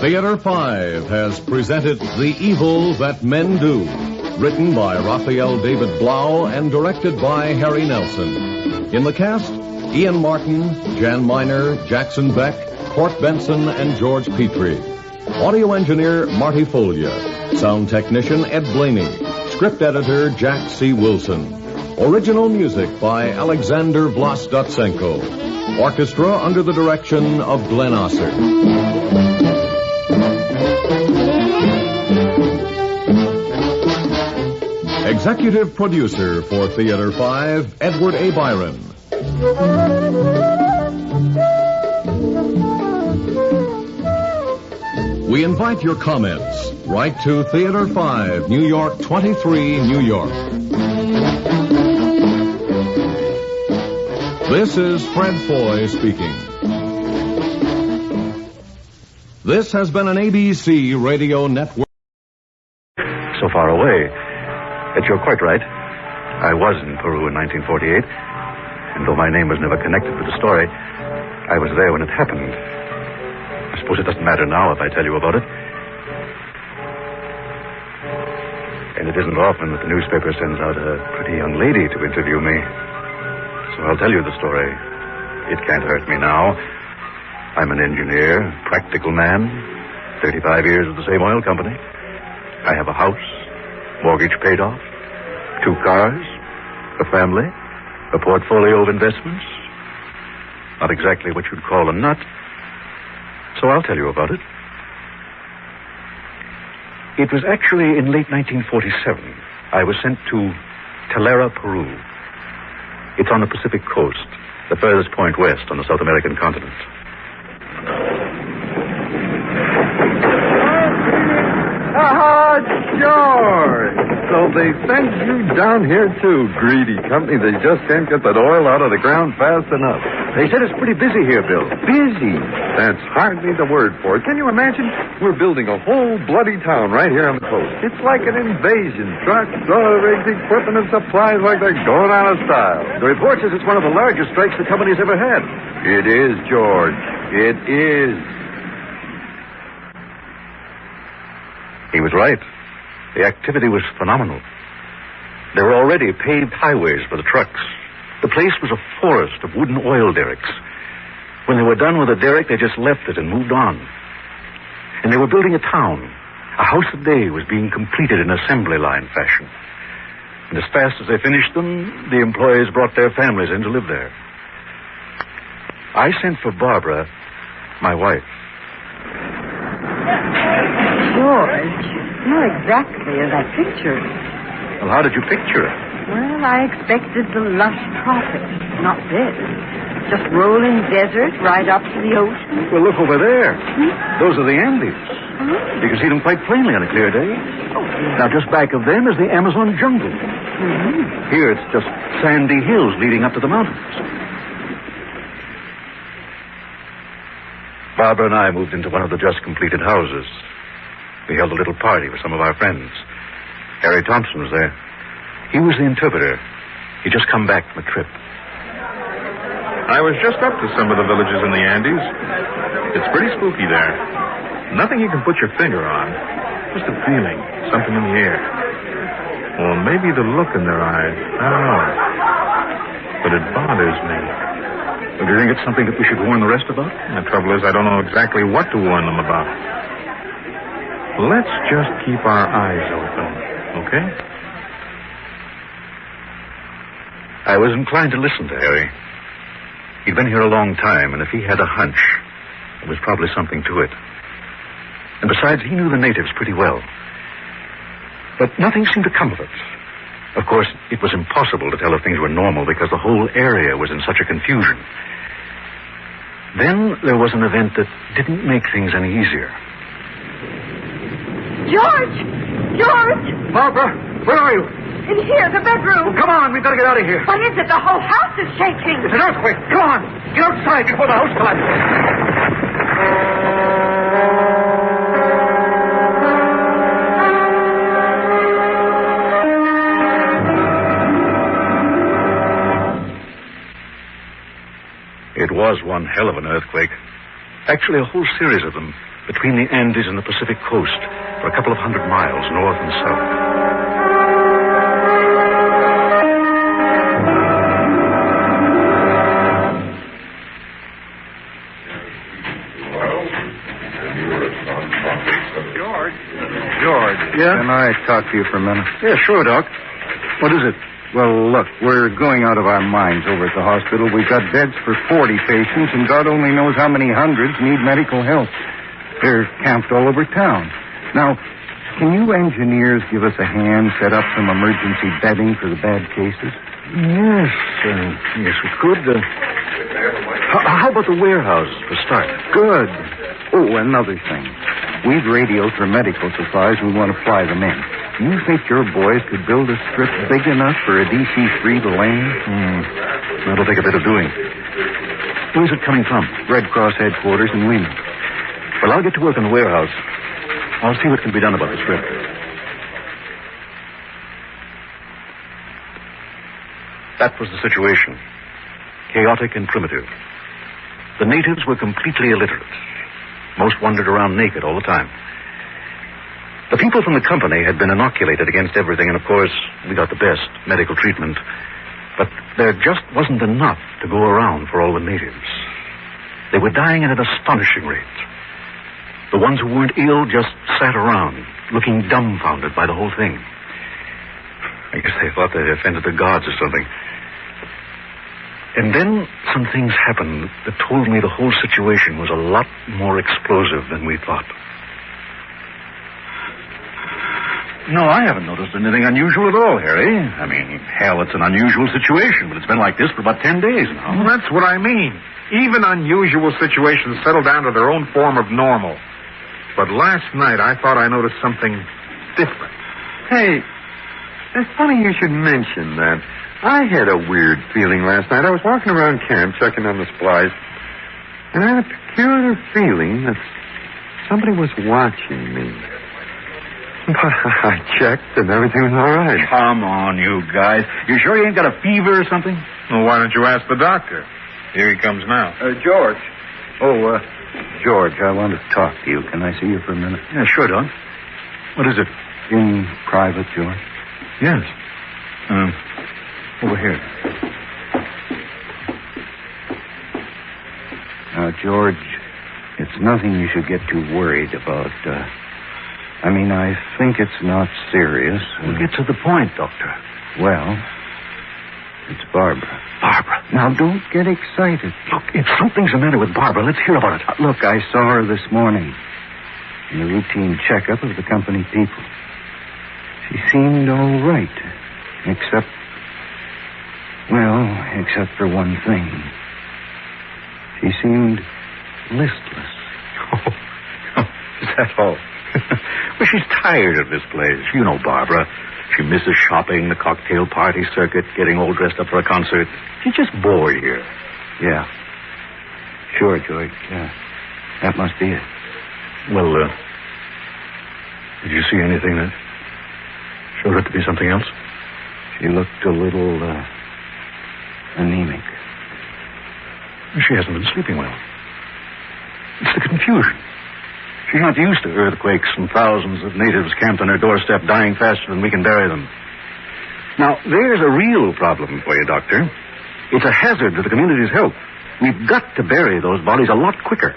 Theater 5 has presented The Evil That Men Do, written by Raphael David Blau and directed by Harry Nelson. In the cast, Ian Martin, Jan Miner, Jackson Beck, Court Benson, and George Petrie. Audio engineer Marty Folia. Sound technician Ed Blaney. Script editor Jack C. Wilson. Original music by Alexander Vlasdotsenko. Orchestra under the direction of Glenn Osser. Executive producer for Theater 5, Edward A. Byron. We invite your comments. Write to Theater 5, New York 23, New York. This is Fred Foy speaking. This has been an ABC radio network. So far away. Yet you're quite right. I was in Peru in 1948, and though my name was never connected with the story, I was there when it happened. I suppose it doesn't matter now if I tell you about it. And it isn't often that the newspaper sends out a pretty young lady to interview me. So I'll tell you the story. It can't hurt me now. I'm an engineer, practical man, 35 years with the same oil company. I have a house, mortgage paid off, 2 cars, a family, a portfolio of investments. Not exactly what you'd call a nut. So I'll tell you about it. It was actually in late 1947. I was sent to Talera, Peru. It's on the Pacific coast, the furthest point west on the South American continent. George! So they sent you down here, too, greedy company. They just can't get that oil out of the ground fast enough. They said it's pretty busy here, Bill. Busy? That's hardly the word for it. Can you imagine? We're building a whole bloody town right here on the coast. It's like an invasion. Trucks, oil rigs, equipment, and supplies like they're going out of style. The report says it's one of the largest strikes the company's ever had. It is, George. It is. He was right. The activity was phenomenal. There were already paved highways for the trucks. The place was a forest of wooden oil derricks. When they were done with the derrick, they just left it and moved on. And they were building a town. A house a day was being completed in assembly line fashion. And as fast as they finished them, the employees brought their families in to live there. I sent for Barbara, my wife. George, not exactly as I pictured. Well, how did you picture it? Well, I expected the lush tropics, not this. Just rolling desert right up to the ocean. Well, look over there. Those are the Andes. You can see them quite plainly on a clear day. Now, just back of them is the Amazon jungle. Here, it's just sandy hills leading up to the mountains. Barbara and I moved into one of the just completed houses. We held a little party with some of our friends. Harry Thompson was there. He was the interpreter. He'd just come back from a trip. I was just up to some of the villages in the Andes. It's pretty spooky there. Nothing you can put your finger on. Just a feeling, something in the air. Or maybe the look in their eyes. I don't know. But it bothers me. Well, do you think it's something that we should warn the rest about? The trouble is, I don't know exactly what to warn them about. Let's just keep our eyes open, okay? I was inclined to listen to Harry. He'd been here a long time, and if he had a hunch, there was probably something to it. And besides, he knew the natives pretty well. But nothing seemed to come of it. Of course, it was impossible to tell if things were normal because the whole area was in such a confusion. Then there was an event that didn't make things any easier. George! George! Barbara, where are you? In here, the bedroom. Well, come on, we've got to get out of here. What is it? The whole house is shaking. It's an earthquake. Come on. Get outside before the house collapses. It was one hell of an earthquake. Actually, a whole series of them between the Andes and the Pacific coast for a couple of 100 miles north and south. George, Yeah? can I talk to you for a minute? Yeah, sure, Doc. What is it? Well, look, we're going out of our minds over at the hospital. We've got beds for 40 patients, and God only knows how many hundreds need medical help. They're camped all over town. Now, can you engineers give us a hand, set up some emergency bedding for the bad cases? Yes, yes, we could. How about the warehouse for start? Good. Oh, another thing. We've radioed for medical supplies, and we want to fly them in. You think your boys could build a strip big enough for a DC-3 to land? That'll take a bit of doing. Where's it coming from? Red Cross headquarters in Lima. Well, I'll get to work on the warehouse. I'll see what can be done about the strip. That was the situation. Chaotic and primitive. The natives were completely illiterate. Most wandered around naked all the time. The people from the company had been inoculated against everything, and of course, we got the best medical treatment. But there just wasn't enough to go around for all the natives. They were dying at an astonishing rate. The ones who weren't ill just sat around, looking dumbfounded by the whole thing. I guess they thought they offended the gods or something. And then some things happened that told me the whole situation was a lot more explosive than we thought. No, I haven't noticed anything unusual at all, Harry. I mean, hell, it's an unusual situation, but it's been like this for about 10 days now. Well, that's what I mean. Even unusual situations settle down to their own form of normal. But last night, I thought I noticed something different. Hey, it's funny you should mention that. I had a weird feeling last night. I was walking around camp checking on the supplies, and I had a peculiar feeling that somebody was watching me. But I checked, and everything was all right. Come on, you guys. You sure you ain't got a fever or something? Well, why don't you ask the doctor? Here he comes now. George. George, I want to talk to you. Can I see you for a minute? Yeah, sure, Don. What is it? In private, George? Yes. Over here. Now, George, it's nothing you should get too worried about. I think it's not serious. We'll get to the point, Doctor. Well, it's Barbara. Barbara? Now, don't get excited. Look, if something's the matter with Barbara, let's hear about it. Look, I saw her this morning in the routine checkup of the company people. She seemed all right, except for one thing. She seemed listless. Oh, is that all? Well, she's tired of this place. You know Barbara. She misses shopping, the cocktail party circuit, getting all dressed up for a concert. She's just bored here. Yeah. Sure, George. Yeah. That must be it. Well, did you see anything that showed it to be something else? She looked a little, anemic. She hasn't been sleeping well. It's the confusion. She's not used to earthquakes and thousands of natives camped on her doorstep dying faster than we can bury them. Now, there's a real problem for you, Doctor. It's a hazard to the community's health. We've got to bury those bodies a lot quicker.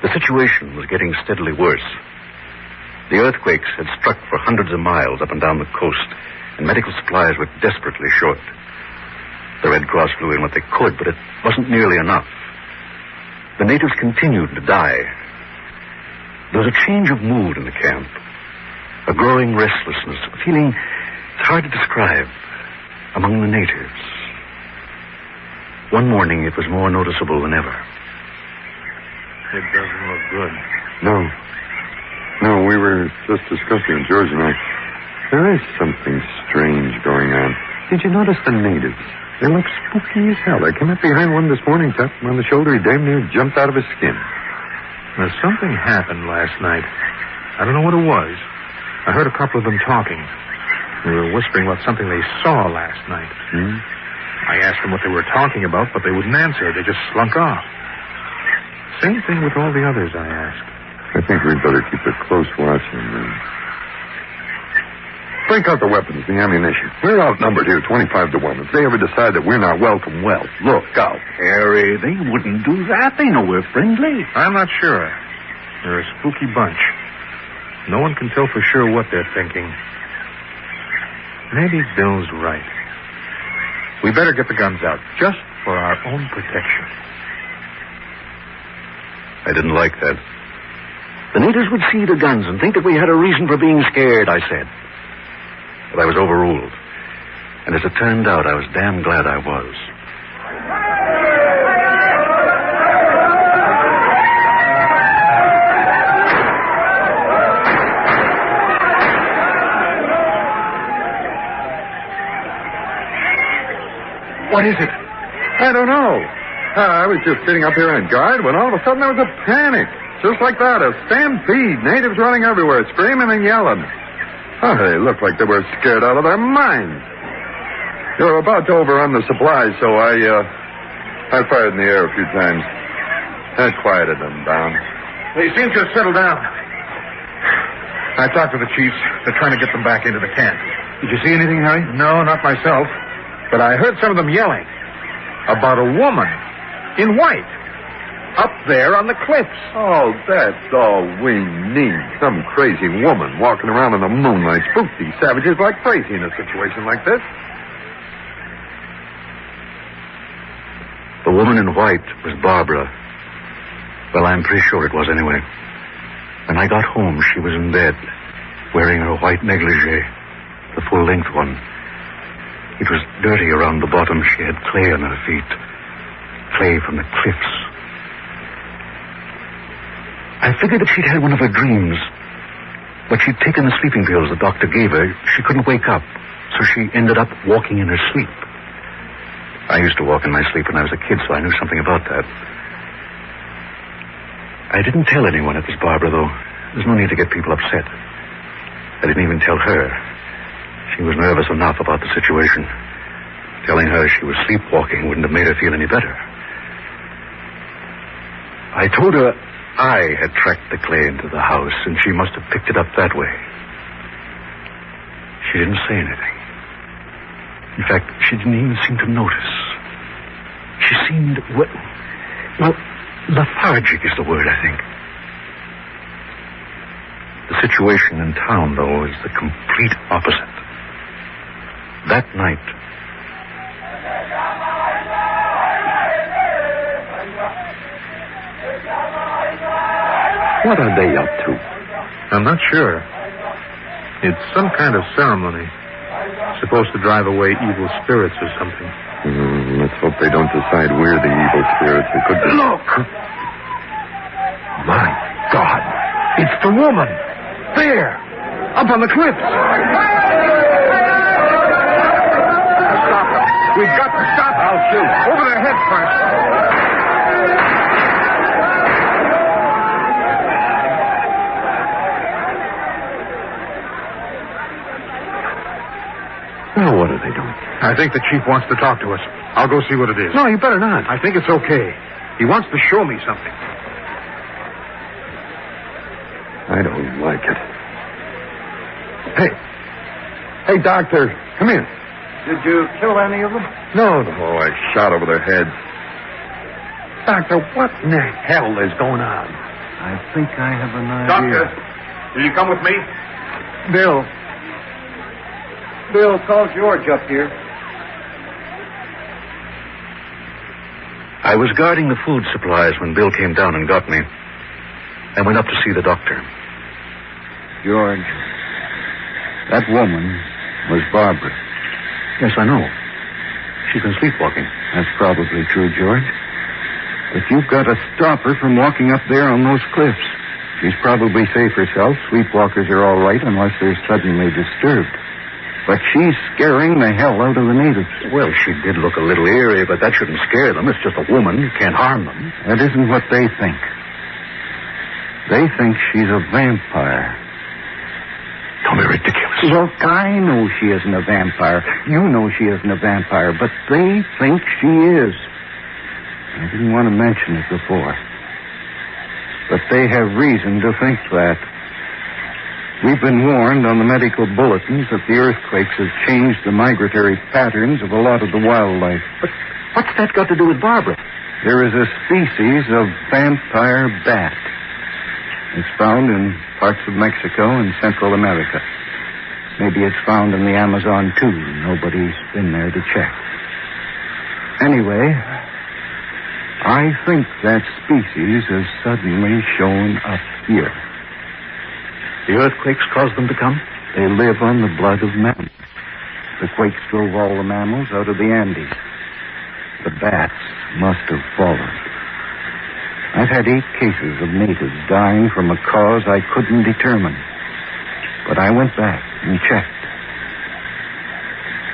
The situation was getting steadily worse. The earthquakes had struck for hundreds of miles up and down the coast, and medical supplies were desperately short. The Red Cross flew in what they could, but it wasn't nearly enough. The natives continued to die. There was a change of mood in the camp, a growing restlessness, a feeling it's hard to describe among the natives. One morning it was more noticeable than ever. It doesn't look good. No, we were just discussing, George and I. There is something strange going on. Did you notice the natives? They look spooky as hell. I came up behind one this morning, tapped him on the shoulder. He damn near jumped out of his skin. Now, something happened last night. I don't know what it was. I heard a couple of them talking. They were whispering about something they saw last night. I asked them what they were talking about, but they wouldn't answer. They just slunk off. Same thing with all the others, I asked. I think we'd better keep a close watch on them. Break out the weapons, the ammunition. We're outnumbered here 25 to 1. If they ever decide that we're not welcome, well, look out. Harry, they wouldn't do that. They know we're friendly. I'm not sure. They're a spooky bunch. No one can tell for sure what they're thinking. Maybe Bill's right. We better get the guns out, just for our own protection. I didn't like that. The natives would see the guns and think that we had a reason for being scared, I said. But I was overruled. And as it turned out, I was damn glad I was. What is it? I don't know. I was just sitting up here on guard when all of a sudden there was a panic. Just like that, a stampede. Natives running everywhere, screaming and yelling. Oh, they looked like they were scared out of their minds. They were about to overrun the supplies, so I fired in the air a few times. That quieted them down. They seem to have settled down. I talked to the chiefs. They're trying to get them back into the camp. Did you see anything, Harry? No, not myself. But I heard some of them yelling about a woman in white up there on the cliffs. Oh, that's all we need. Some crazy woman walking around in the moonlight. Spook these savages like crazy in a situation like this. The woman in white was Barbara. Well, I'm pretty sure it was anyway. When I got home, she was in bed, wearing her white negligee, the full-length one. It was dirty around the bottom. She had clay on her feet, clay from the cliffs. I figured that she'd had one of her dreams, but she'd taken the sleeping pills the doctor gave her. She couldn't wake up, so she ended up walking in her sleep. I used to walk in my sleep when I was a kid, so I knew something about that. I didn't tell anyone it was Barbara, though. There's no need to get people upset. I didn't even tell her. She was nervous enough about the situation. Telling her she was sleepwalking wouldn't have made her feel any better. I told her I had tracked the clay into the house, and she must have picked it up that way. She didn't say anything. In fact, she didn't even seem to notice. She seemed, well, lethargic is the word, I think. The situation in town, though, is the complete opposite. That night, what are they up to? I'm not sure. It's some kind of ceremony. Supposed to drive away evil spirits or something. Let's hope they don't decide we're the evil spirits. It could be... Look! My God! It's the woman! There! Up on the cliffs! Stop her! We've got to stop her! I'll shoot. Over their heads first. Now, what are they doing? I think the chief wants to talk to us. I'll go see what it is. No, you better not. I think it's okay. He wants to show me something. I don't like it. Hey, doctor, come in. Did you kill any of them? No, I shot over their heads. Doctor, what in the hell is going on? I think I have an idea. Doctor, will you come with me? Bill, call George up here. I was guarding the food supplies when Bill came down and got me. I went up to see the doctor. George, that woman was Barbara. Yes, I know. She's been sleepwalking. That's probably true, George. But you've got to stop her from walking up there on those cliffs. She's probably safe herself. Sleepwalkers are all right unless they're suddenly disturbed. But she's scaring the hell out of the natives. Well, she did look a little eerie, but that shouldn't scare them. It's just a woman. You can't harm them. That isn't what they think. They think she's a vampire. Don't be ridiculous. Look, I know she isn't a vampire. You know she isn't a vampire, but they think she is. I didn't want to mention it before. But they have reason to think that. We've been warned on the medical bulletins that the earthquakes have changed the migratory patterns of a lot of the wildlife. But what's that got to do with Barbara? There is a species of vampire bat. It's found in parts of Mexico and Central America. Maybe it's found in the Amazon, too. Nobody's been there to check. Anyway, I think that species has suddenly shown up here. The earthquakes caused them to come? They live on the blood of mammals. The quakes drove all the mammals out of the Andes. The bats must have fallen. I've had 8 cases of natives dying from a cause I couldn't determine. But I went back and checked.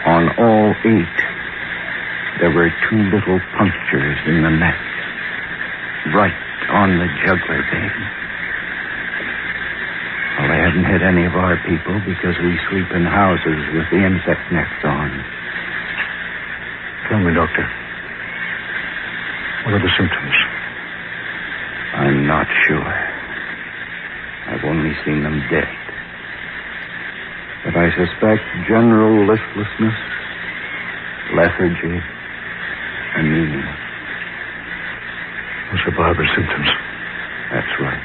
On all 8, there were 2 little punctures in the neck. Right on the jugular vein. Well, they haven't hit any of our people because we sleep in houses with the insect nets on. Tell me, Doctor. What are the symptoms? I'm not sure. I've only seen them dead. But I suspect general listlessness, lethargy, anemia. Those are Barbara's symptoms. That's right.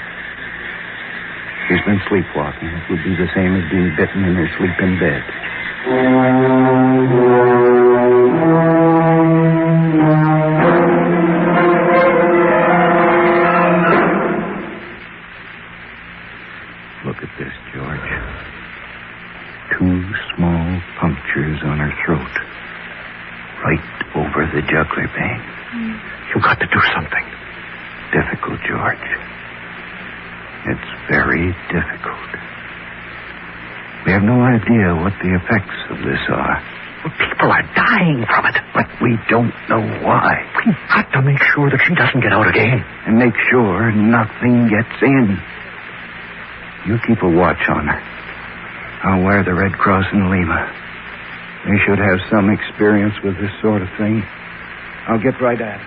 She's been sleepwalking. It would be the same as being bitten in her sleep in bed. Look at this, George. 2 small punctures on her throat. Right over the jugular vein. You've got to do something. Difficult, George. It's very difficult. We have no idea what the effects of this are. Well, people are dying from it. But we don't know why. We've got to make sure that she doesn't get out again. And make sure nothing gets in. You keep a watch on her. I'll wire the Red Cross in Lima. They should have some experience with this sort of thing. I'll get right at it.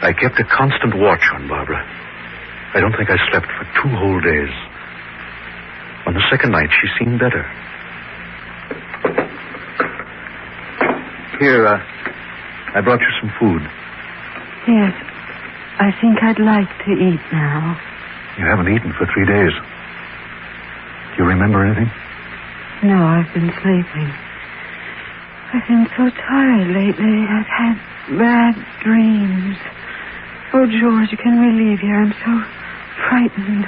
I kept a constant watch on Barbara. I don't think I slept for 2 whole days. On the second night, she seemed better. Here, I brought you some food. Yes. I think I'd like to eat now. You haven't eaten for 3 days. Do you remember anything? No, I've been sleeping. I've been so tired lately. I've had bad dreams. Oh, George, can we leave here? I'm so frightened.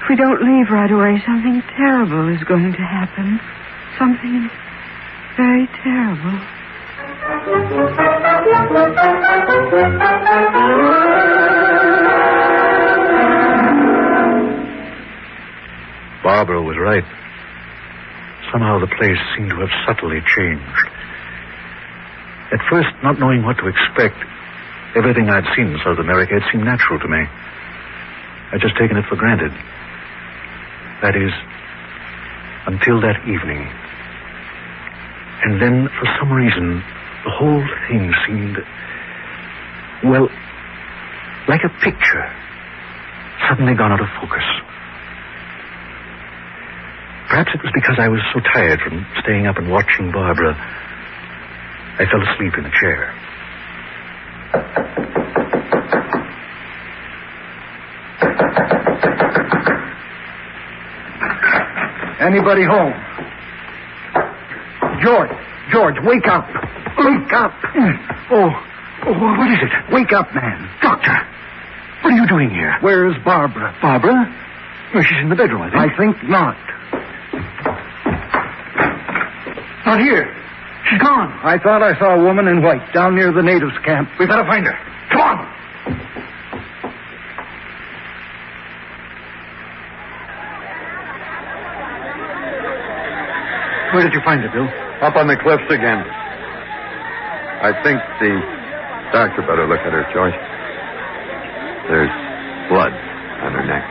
If we don't leave right away, something terrible is going to happen. Something very terrible. Barbara was right. Somehow the place seemed to have subtly changed. At first, not knowing what to expect, everything I'd seen in South America had seemed natural to me. I'd just taken it for granted. That is, until that evening. And then, for some reason, the whole thing seemed, well, like a picture, suddenly gone out of focus. Perhaps it was because I was so tired from staying up and watching Barbara, I fell asleep in a chair. Anybody home? George, wake up. Wake up. Oh, what is it? Wake up, man. Doctor, what are you doing here? Where's Barbara? Barbara? Well, she's in the bedroom, I think. I think not. Not here. She's gone. I thought I saw a woman in white down near the natives' camp. We've got to find her. Come on. Where did you find her, Bill? Up on the cliffs again. I think the doctor better look at her, George. There's blood on her neck.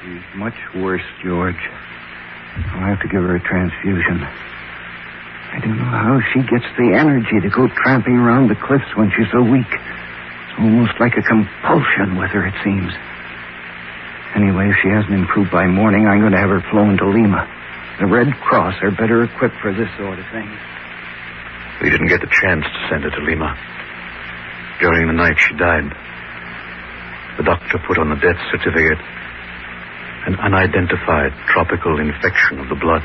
She's much worse, George. I'll have to give her a transfusion. I don't know how she gets the energy to go tramping around the cliffs when she's so weak. It's almost like a compulsion with her, it seems. Anyway, if she hasn't improved by morning, I'm going to have her flown to Lima. The Red Cross are better equipped for this sort of thing. We didn't get the chance to send her to Lima. During the night, she died. The doctor put on the death certificate an unidentified tropical infection of the blood.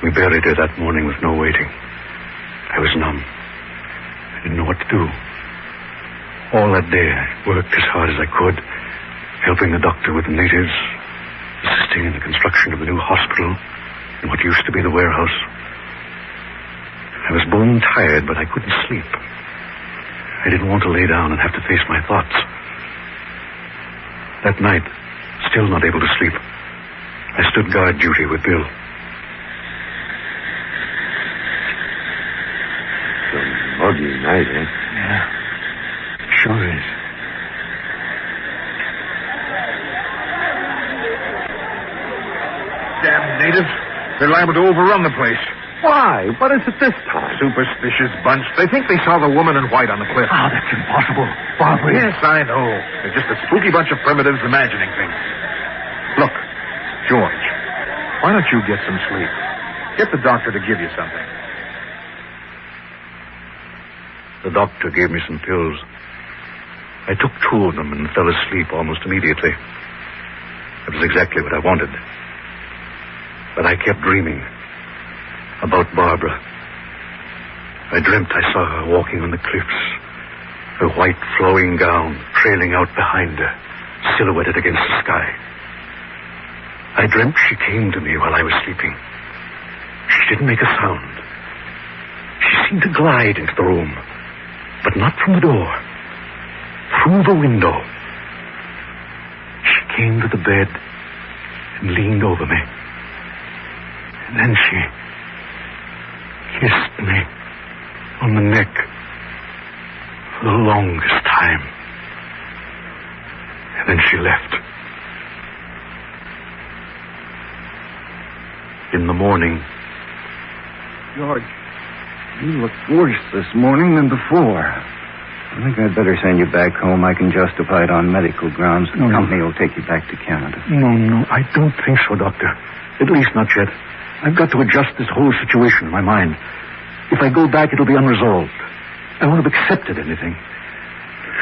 We buried her that morning with no waiting. I was numb. I didn't know what to do. All that day, I worked as hard as I could, helping the doctor with the natives, assisting in the construction of the new hospital in what used to be the warehouse. I was bone tired, but I couldn't sleep. I didn't want to lay down and have to face my thoughts. That night, still not able to sleep, I stood guard duty with Bill. Muggy night, eh? Yeah. Sure is. Damn natives. They're liable to overrun the place. Why? What is it this time? Superstitious bunch. They think they saw the woman in white on the cliff. Oh, that's impossible. Barbara. Yes, I know. They're just a spooky bunch of primitives imagining things. Look, George, why don't you get some sleep? Get the doctor to give you something. The doctor gave me some pills. I took 2 of them and fell asleep almost immediately. It was exactly what I wanted. But I kept dreaming about Barbara. I dreamt I saw her walking on the cliffs, her white flowing gown trailing out behind her, silhouetted against the sky. I dreamt she came to me while I was sleeping. She didn't make a sound. She seemed to glide into the room, but not from the door, through the window. She came to the bed and leaned over me. And then she kissed me on the neck for the longest time. And then she left. In the morning... George, you look worse this morning than before. I think I'd better send you back home. I can justify it on medical grounds. The company will take you back to Canada. No, I don't think so, Doctor. At least not yet. I've got to adjust this whole situation in my mind. If I go back, it'll be unresolved. I won't have accepted anything.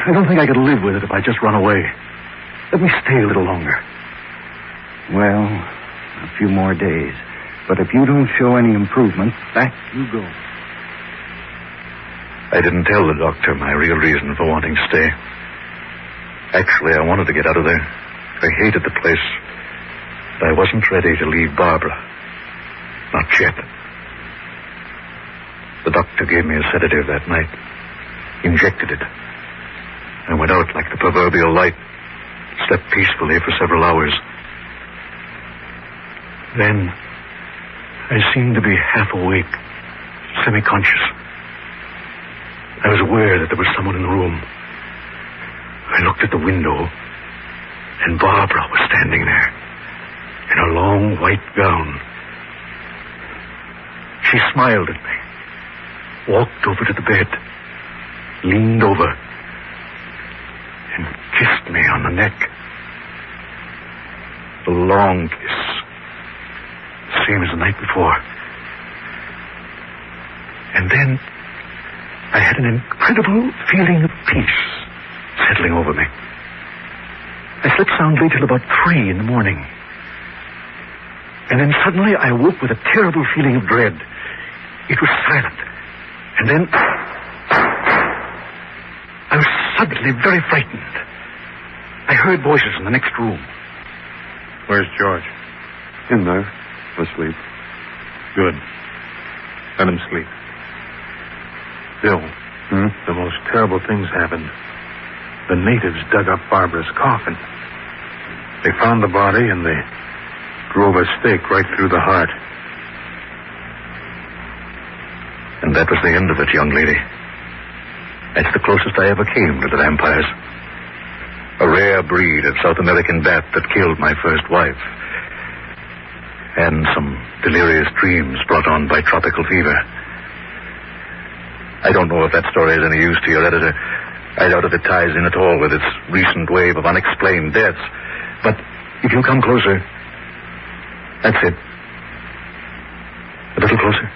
I don't think I could live with it if I just run away. Let me stay a little longer. Well, a few more days. But if you don't show any improvement, back you go. I didn't tell the doctor my real reason for wanting to stay. Actually, I wanted to get out of there. I hated the place. But I wasn't ready to leave Barbara. Not yet. The doctor gave me a sedative that night. Injected it. I went out like the proverbial light. Slept peacefully for several hours. Then, I seemed to be half awake, semi-conscious. I was aware that there was someone in the room. I looked at the window, and Barbara was standing there, in a long white gown. She smiled at me, walked over to the bed, leaned over, and kissed me on the neck. A long kiss, same as the night before. And then I had an incredible feeling of peace settling over me. I slept soundly till about 3 in the morning. And then suddenly I awoke with a terrible feeling of dread. It was silent. And then I was suddenly very frightened. I heard voices in the next room. Where's George? In there, asleep. Good. Let him sleep. Bill, the most terrible things happened. The natives dug up Barbara's coffin. They found the body and they drove a stake right through the heart. And that was the end of it, young lady. That's the closest I ever came to the vampires. A rare breed of South American bat that killed my first wife. And some delirious dreams brought on by tropical fever. I don't know if that story is any use to your editor. I doubt if it ties in at all with its recent wave of unexplained deaths. But if you come closer... That's it. A little closer.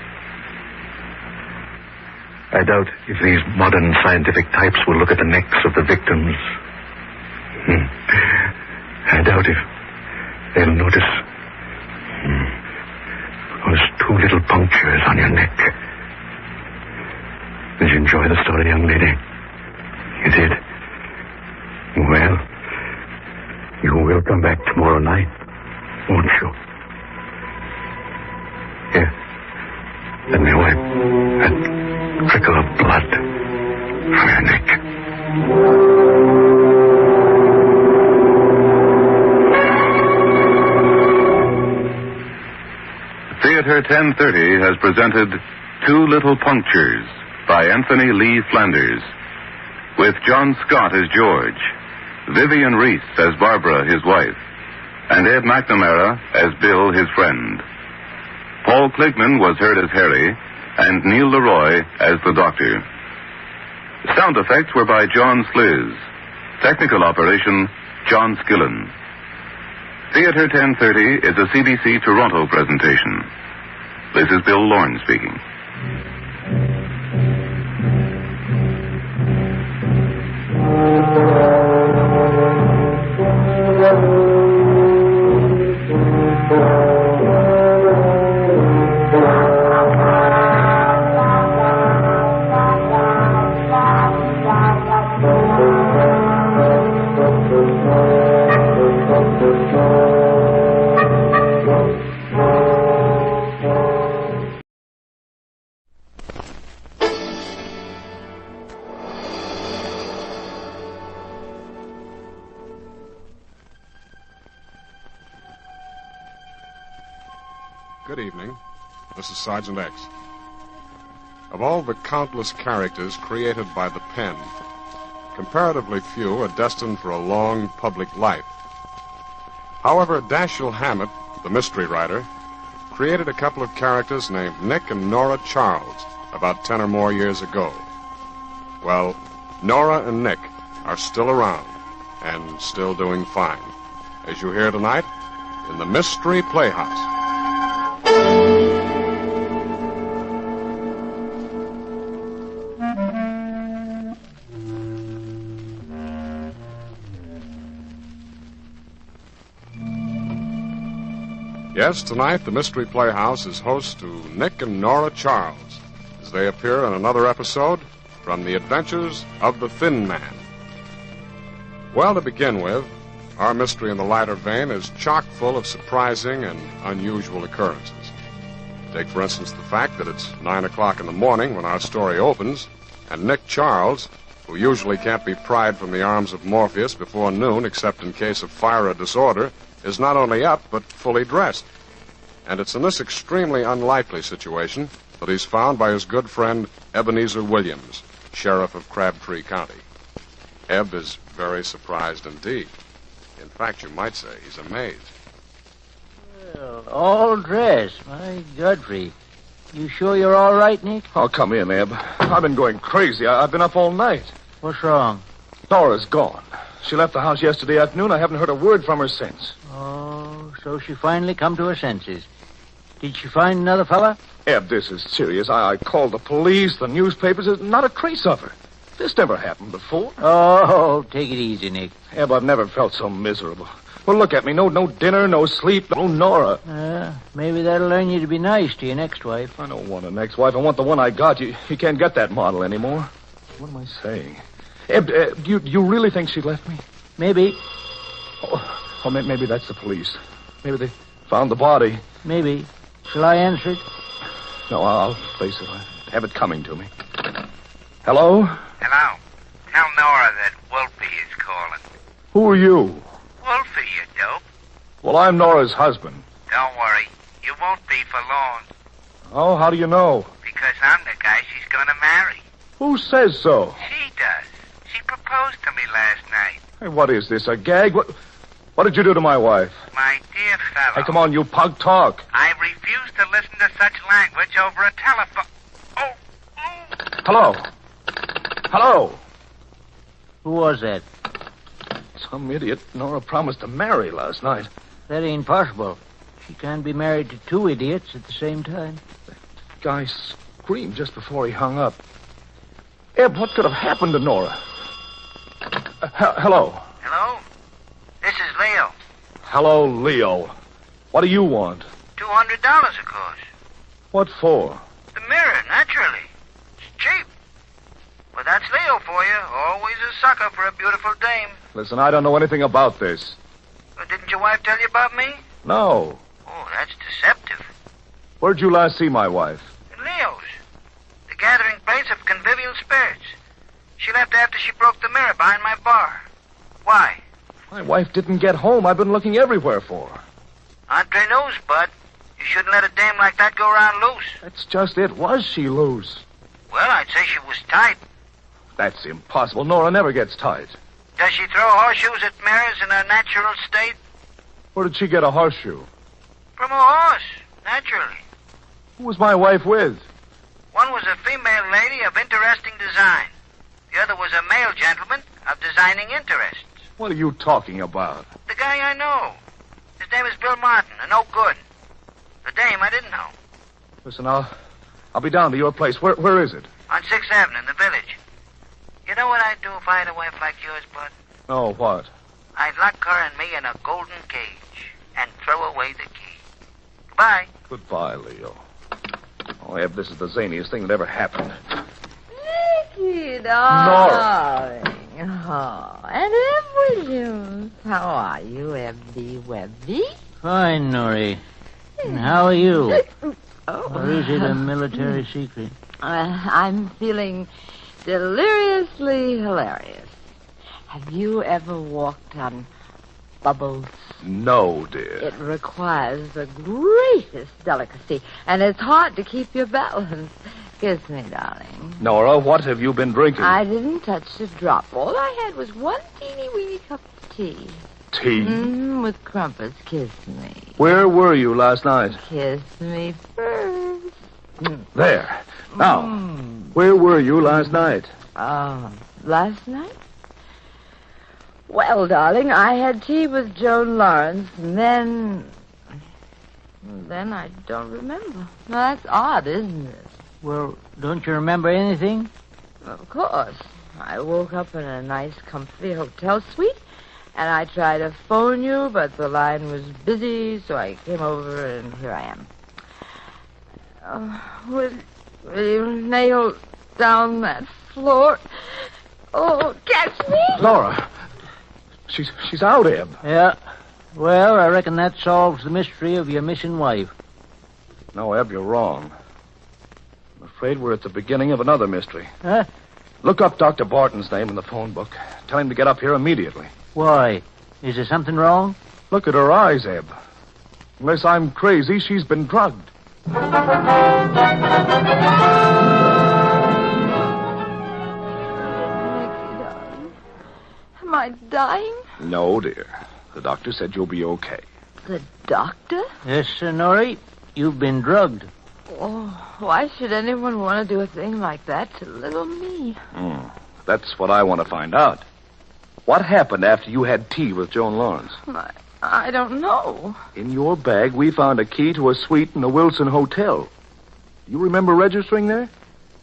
I doubt if these modern scientific types will look at the necks of the victims. I doubt if they'll notice those 2 little punctures on your neck. Did you enjoy the story, young lady? You did? Well, you will come back tomorrow night, won't you? Here, let me wipe that trickle of blood from your neck. Theater 1030 has presented 2 Little Punctures by Anthony Lee Flanders, with John Scott as George, Vivian Reese as Barbara, his wife, and Ed McNamara as Bill, his friend. Paul Kligman was heard as Harry, and Neil Leroy as the Doctor. Sound effects were by John Sliz. Technical operation, John Skillen. Theater 1030 is a CBC Toronto presentation. This is Bill Lorne speaking. Good evening. This is Sergeant X. Of all the countless characters created by the pen, comparatively few are destined for a long public life. However, Dashiell Hammett, the mystery writer, created a couple of characters named Nick and Nora Charles about 10 or more years ago. Well, Nora and Nick are still around and still doing fine, as you hear tonight in the Mystery Playhouse. Yes, tonight the Mystery Playhouse is host to Nick and Nora Charles as they appear in another episode from The Adventures of the Thin Man. Well, to begin with, our mystery in the lighter vein is chock full of surprising and unusual occurrences. Take, for instance, the fact that it's 9 o'clock in the morning when our story opens, and Nick Charles, who usually can't be pried from the arms of Morpheus before noon except in case of fire or disorder, is not only up, but fully dressed. And it's in this extremely unlikely situation that he's found by his good friend Ebenezer Williams, sheriff of Crabtree County. Eb is very surprised indeed. In fact, you might say he's amazed. Well, all dressed. My Godfrey. You sure you're all right, Nick? Oh, come in, Eb. I've been going crazy. I've been up all night. What's wrong? Nora's gone. She left the house yesterday afternoon. I haven't heard a word from her since. Oh, so she finally come to her senses. Did she find another fella? Eb, this is serious. I called the police, the newspapers. There's not a trace of her. This never happened before. Oh, take it easy, Nick. Eb, I've never felt so miserable. Well, look at me. No dinner, no sleep, no Nora. Maybe that'll learn you to be nice to your next wife. I don't want a next wife. I want the one I got. You can't get that model anymore. What am I saying? Eb, do you really think she left me? Maybe. Oh, maybe that's the police. Maybe they found the body. Maybe. Shall I answer it? No, I'll face it. I have it coming to me. Hello? Hello. Tell Nora that Wolfie is calling. Who are you? Wolfie, you dope. Well, I'm Nora's husband. Don't worry. You won't be for long. Oh, how do you know? Because I'm the guy she's gonna marry. Who says so? She does. She proposed to me last night. Hey, what is this, a gag? What did you do to my wife? My dear fellow. Hey, come on, you pug, talk. I refuse to listen to such language over a telephone. Oh. Hello? Hello? Who was that? Some idiot Nora promised to marry last night. That ain't possible. She can't be married to two idiots at the same time. The guy screamed just before he hung up. Eb, what could have happened to Nora? Hello? Hello? This is Leo. Hello, Leo. What do you want? $200, of course. What for? The mirror, naturally. It's cheap. Well, that's Leo for you. Always a sucker for a beautiful dame. Listen, I don't know anything about this. Well, didn't your wife tell you about me? No. Oh, that's deceptive. Where'd you last see my wife? At Leo's. The gathering place of convivial spirits. She left after she broke the mirror behind my bar. Why? My wife didn't get home. I've been looking everywhere for her. Entre nous, bud. You shouldn't let a dame like that go around loose. That's just it. Was she loose? Well, I'd say she was tight. That's impossible. Nora never gets tight. Does she throw horseshoes at mirrors in her natural state? Where did she get a horseshoe? From a horse, naturally. Who was my wife with? One was a female lady of interesting design. The other was a male gentleman of designing interests. What are you talking about? The guy I know. His name is Bill Martin, and no good. The dame I didn't know. Listen, I'll be down to your place. Where is it? On 6th Avenue in the village. You know what I'd do if I had a wife like yours, Bud? No, what? I'd lock her and me in a golden cage and throw away the key. Goodbye. Goodbye, Leo. Oh, Eb, this is the zaniest thing that ever happened. Nicky, darling. Oh, and Eb Williams. How are you, Ebby Webby? Fine, Nori. And how are you? Or is it a military secret? I'm feeling deliriously hilarious. Have you ever walked on bubbles? No, dear. It requires the greatest delicacy, and it's hard to keep your balance. Kiss me, darling. Nora, what have you been drinking? I didn't touch a drop. All I had was one teeny-weeny cup of tea. Tea? With crumpets. Kiss me. Where were you last night? Kiss me first. There. Now, where were you last night? Last night? Well, darling, I had tea with Joan Lawrence, and then I don't remember. Now, that's odd, isn't it? Well, don't you remember anything? Of course. I woke up in a nice, comfy hotel suite, and I tried to phone you, but the line was busy, so I came over, and here I am. Will you nail down that floor? Oh, catch me! Laura, she's out, Eb. Yeah. Well, I reckon that solves the mystery of your missing wife. No, Eb, you're wrong. I'm afraid we're at the beginning of another mystery. Huh? Look up Dr. Barton's name in the phone book. Tell him to get up here immediately. Why? Is there something wrong? Look at her eyes, Eb. Unless I'm crazy, she's been drugged. Am I dying? No, dear. The doctor said you'll be okay. The doctor? Yes, Sir Nori. You've been drugged. Oh, why should anyone want to do a thing like that to little me? That's what I want to find out. What happened after you had tea with Joan Lawrence? I don't know. In your bag, we found a key to a suite in the Wilson Hotel. You remember registering there?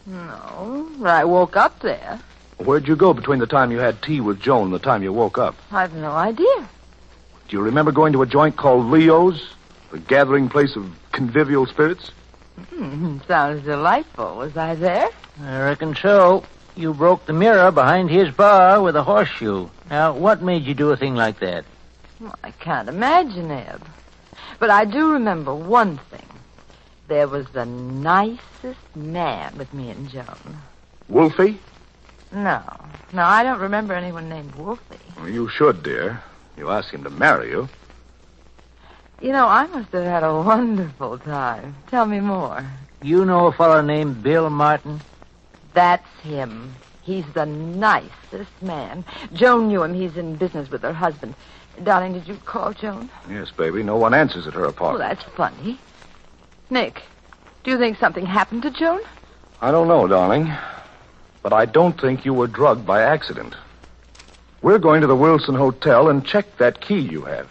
No, but I woke up there. Where'd you go between the time you had tea with Joan and the time you woke up? I've no idea. Do you remember going to a joint called Leo's? The gathering place of convivial spirits? Sounds delightful. Was I there? I reckon so. You broke the mirror behind his bar with a horseshoe. Now, what made you do a thing like that? Well, I can't imagine, Eb. But I do remember one thing. There was the nicest man with me and Joan. Wolfie? No, I don't remember anyone named Wolfie. Well, you should, dear. You asked him to marry you. You know, I must have had a wonderful time. Tell me more. You know a fellow named Bill Martin? That's him. He's the nicest man. Joan knew him. He's in business with her husband. Darling, did you call Joan? Yes, baby. No one answers at her apartment. Well, that's funny. Nick, do you think something happened to Joan? I don't know, darling. But I don't think you were drugged by accident. We're going to the Wilson Hotel and check that key you have.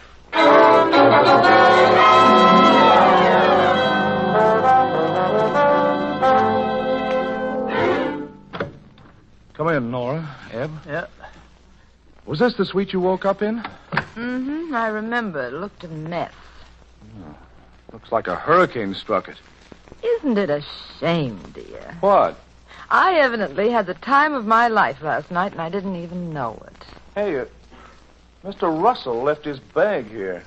Come in, Nora. Eb? Yeah. Was this the suite you woke up in? I remember. It looked a mess. Looks like a hurricane struck it. Isn't it a shame, dear? What? I evidently had the time of my life last night, and I didn't even know it. Hey, Mr. Russell left his bag here.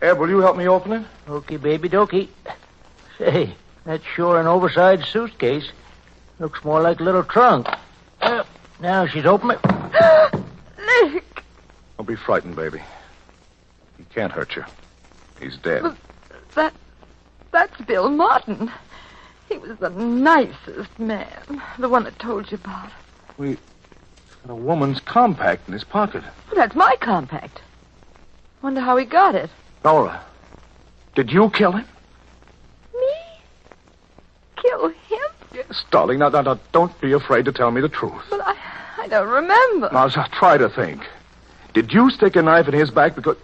Eb, will you help me open it? Okay, baby dokey. Say, that's sure an oversized suitcase. Looks more like a little trunk. Now she's opened it. Nick! Don't be frightened, baby. He can't hurt you. He's dead. That's Bill Martin. He was the nicest man. The one I told you about. He's got a woman's compact in his pocket. Well, that's my compact. Wonder how he got it. Nora, did you kill him? Me? Darling, now, don't be afraid to tell me the truth. But I don't remember. Now, try to think. Did you stick a knife in his back because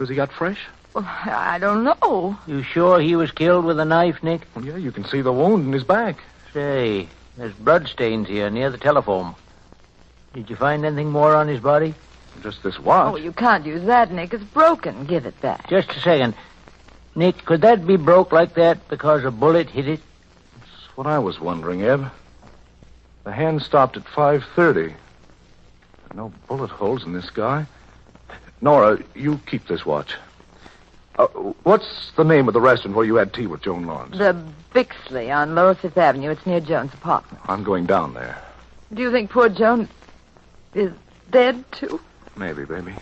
he got fresh? Well, I don't know. You sure he was killed with a knife, Nick? Well, yeah, you can see the wound in his back. Say, there's bloodstains here near the telephone. Did you find anything more on his body? Just this watch. Oh, you can't use that, Nick. It's broken. Give it back. Just a second. Nick, could that be broke like that because a bullet hit it? That's what I was wondering, Eb. The hand stopped at 5:30. No bullet holes in this guy. Nora, you keep this watch. What's the name of the restaurant where you had tea with Joan Lawrence? The Bixley on Lower Fifth Avenue. It's near Joan's apartment. I'm going down there. Do you think poor Joan is dead, too? Maybe, baby.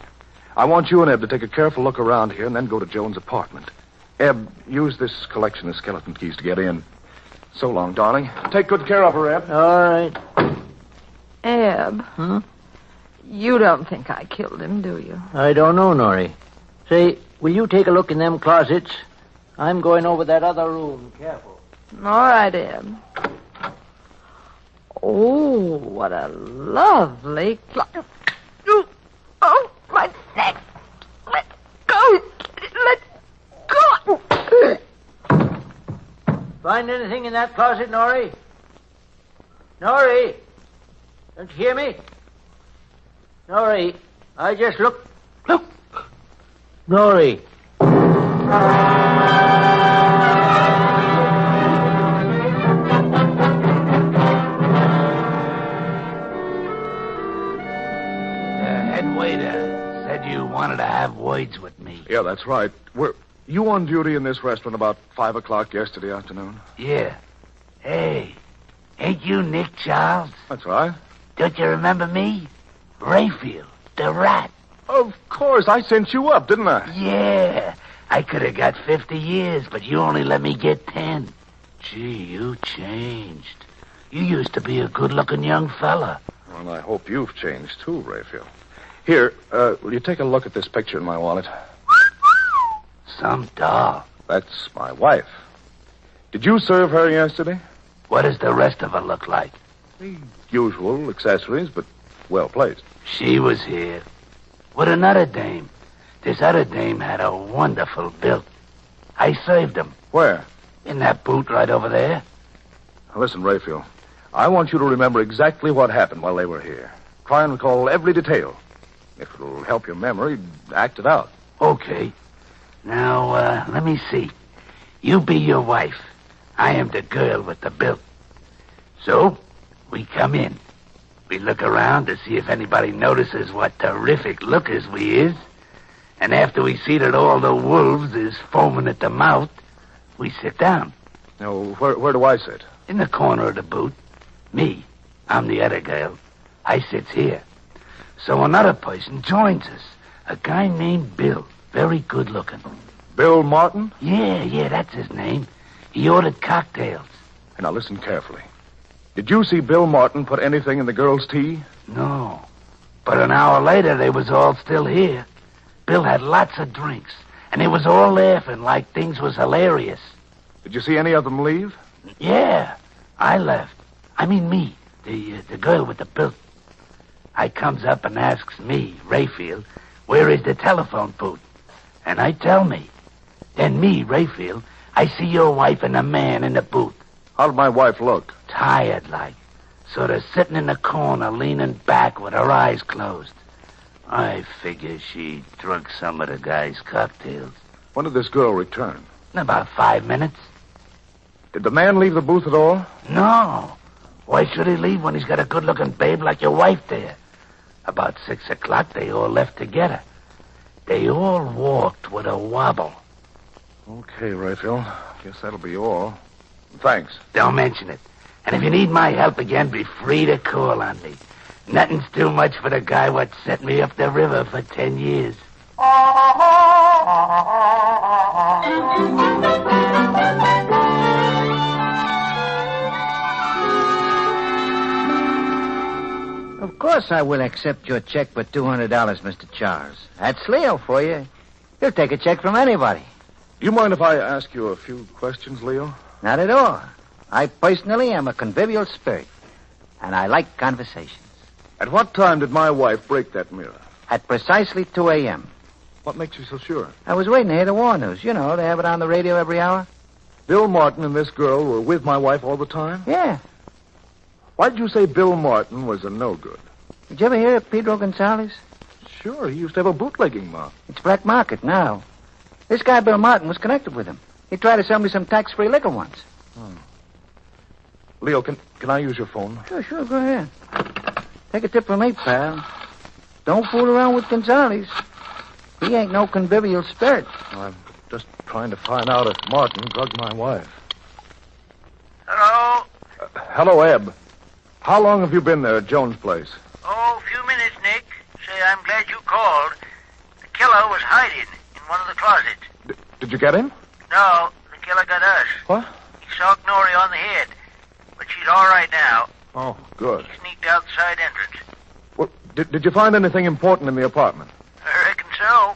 I want you and Eb to take a careful look around here and then go to Joan's apartment. Eb, use this collection of skeleton keys to get in. So long, darling. Take good care of her, Eb. All right. Eb. You don't think I killed him, do you? I don't know, Norrie. Say, will you take a look in them closets? I'm going over that other room. Careful. All right, Eb. Oh, what a lovely closet. Oh, my neck. Let go. Let go. Find anything in that closet, Norrie? Norrie? Don't you hear me? Norrie, I just looked. Look! Norrie. Head waiter said you wanted to have words with me. Yeah, that's right. Were you on duty in this restaurant about 5 o'clock yesterday afternoon? Yeah. Hey, ain't you Nick Charles? That's right. Don't you remember me? Rayfield, the rat. Of course, I sent you up, didn't I? Yeah, I could have got 50 years, but you only let me get 10. Gee, you changed. You used to be a good-looking young fella. Well, I hope you've changed, too, Rayfield. Here, will you take a look at this picture in my wallet? Some doll. That's my wife. Did you serve her yesterday? What does the rest of her look like? The usual accessories, but well placed. She was here with another dame. This other dame had a wonderful build. I served them. Where? In that booth right over there. Now, listen, Rayfield. I want you to remember exactly what happened while they were here. Try and recall every detail. If it'll help your memory, act it out. Okay. Now, let me see. You be your wife. I am the girl with the bill. So, we come in. We look around to see if anybody notices what terrific lookers we is. And after we see that all the wolves is foaming at the mouth, we sit down. Now, where do I sit? In the corner of the booth. Me, I'm the other girl. I sits here. So another person joins us. A guy named Bill. Very good looking. Bill Martin? Yeah, that's his name. He ordered cocktails. And now listen carefully. Did you see Bill Martin put anything in the girl's tea? No. But an hour later, they was all still here. Bill had lots of drinks, and they was all laughing like things was hilarious. Did you see any of them leave? Yeah, I left. I mean me, the girl with the bill. I comes up and asks me, Rayfield, where is the telephone booth? And I tell me. Then me, Rayfield, I see your wife and a man in the booth. How did my wife look? Tired like. Sort of sitting in the corner, leaning back with her eyes closed. I figure she drunk some of the guy's cocktails. When did this girl return? In about 5 minutes. Did the man leave the booth at all? No. Why should he leave when he's got a good-looking babe like your wife there? About 6 o'clock, they all left together. They all walked with a wobble. Okay, Rayfield. Guess that'll be all. Thanks. Don't mention it. And if you need my help again, be free to call on me. Nothing's too much for the guy what set me up the river for 10 years. Of course I will accept your check for $200, Mr. Charles. That's Leo for you. He'll take a check from anybody. Do you mind if I ask you a few questions, Leo? Not at all. I personally am a convivial spirit, and I like conversations. At what time did my wife break that mirror? At precisely 2 a.m. What makes you so sure? I was waiting to hear the war news. You know, they have it on the radio every hour. Bill Martin and this girl were with my wife all the time? Yeah. Why did you say Bill Martin was a no-good? Did you ever hear of Pedro Gonzalez? Sure, he used to have a bootlegging mouth. It's black market now. This guy, Bill Martin, was connected with him. He tried to sell me some tax-free liquor once. Leo, can I use your phone? Sure, go ahead. Take a tip from me, pal. Don't fool around with Gonzalez. He ain't no convivial spirit. I'm just trying to find out if Martin drugged my wife. Hello? Hello, Eb. How long have you been there at Jones' place? Oh, a few minutes, Nick. Say, I'm glad you called. The killer was hiding in one of the closets. Did you get him? No, the killer got us. What? He socked Nori on the head. But she's all right now. Oh, good. He sneaked out the side entrance. Well, did you find anything important in the apartment? I reckon so.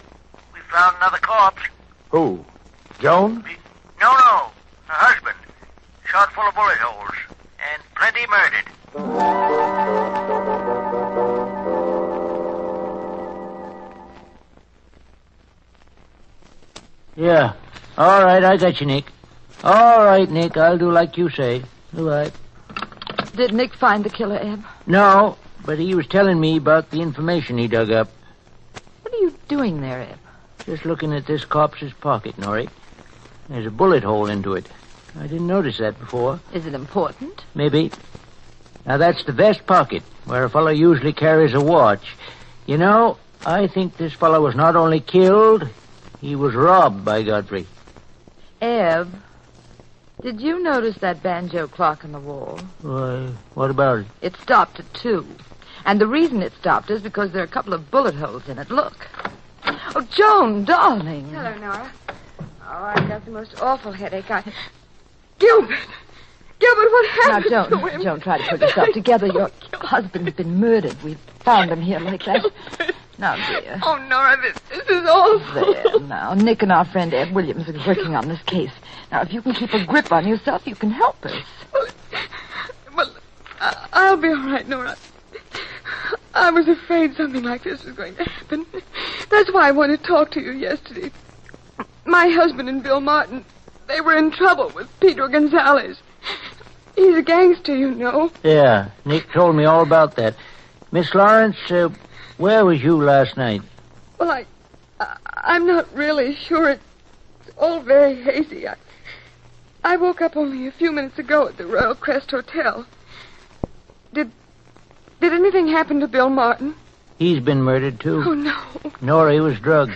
We found another corpse. Who? Joan? No. Her husband. Shot full of bullet holes. And plenty murdered. Yeah. All right, I got you, Nick. All right, Nick, I'll do like you say. All right. Did Nick find the killer, Eb? No, but he was telling me about the information he dug up. What are you doing there, Eb? Just looking at this corpse's pocket, Nori. There's a bullet hole into it. I didn't notice that before. Is it important? Maybe. Now, that's the vest pocket, where a fellow usually carries a watch. You know, I think this fellow was not only killed, he was robbed by Godfrey. Eb, did you notice that banjo clock on the wall? Why, what about it? It stopped at 2. And the reason it stopped is because there are a couple of bullet holes in it. Look. Oh, Joan, darling. Hello, Nora. Oh, I've got the most awful headache. Gilbert, what happened Now, to him? don't try to put yourself together. Your husband's been murdered. We found him here like that. Now, dear. Oh, Nora, this is awful. There, now. Nick and our friend Ed Williams are working on this case. Now, if you can keep a grip on yourself, you can help us. Well, I'll be all right, Nora. I was afraid something like this was going to happen. That's why I wanted to talk to you yesterday. My husband and Bill Martin, they were in trouble with Pedro Gonzalez. He's a gangster, you know. Yeah, Nick told me all about that. Miss Lawrence, where was you last night? Well, I'm not really sure. It's all very hazy. I woke up only a few minutes ago at the Royal Crest Hotel. Did anything happen to Bill Martin? He's been murdered, too. Oh, no. Nora was drugged.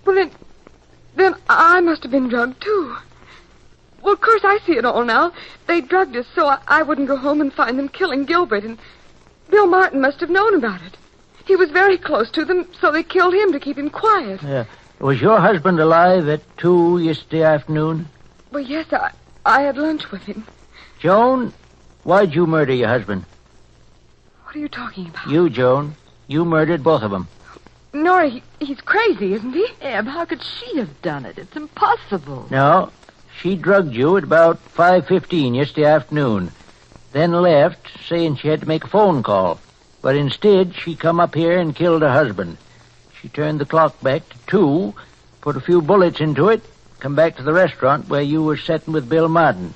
Well, then I must have been drugged, too. Well, of course, I see it all now. They drugged us so I wouldn't go home and find them killing Gilbert, and Bill Martin must have known about it. He was very close to them, so they killed him to keep him quiet. Yeah. Was your husband alive at 2 yesterday afternoon? Well, yes, I had lunch with him. Joan, why'd you murder your husband? What are you talking about? You, Joan. You murdered both of them. Nora, he's crazy, isn't he? Eb, how could she have done it? It's impossible. No. She drugged you at about 5:15 yesterday afternoon. Then left, saying she had to make a phone call. But instead, she come up here and killed her husband. She turned the clock back to 2, put a few bullets into it, come back to the restaurant where you were sitting with Bill Martin.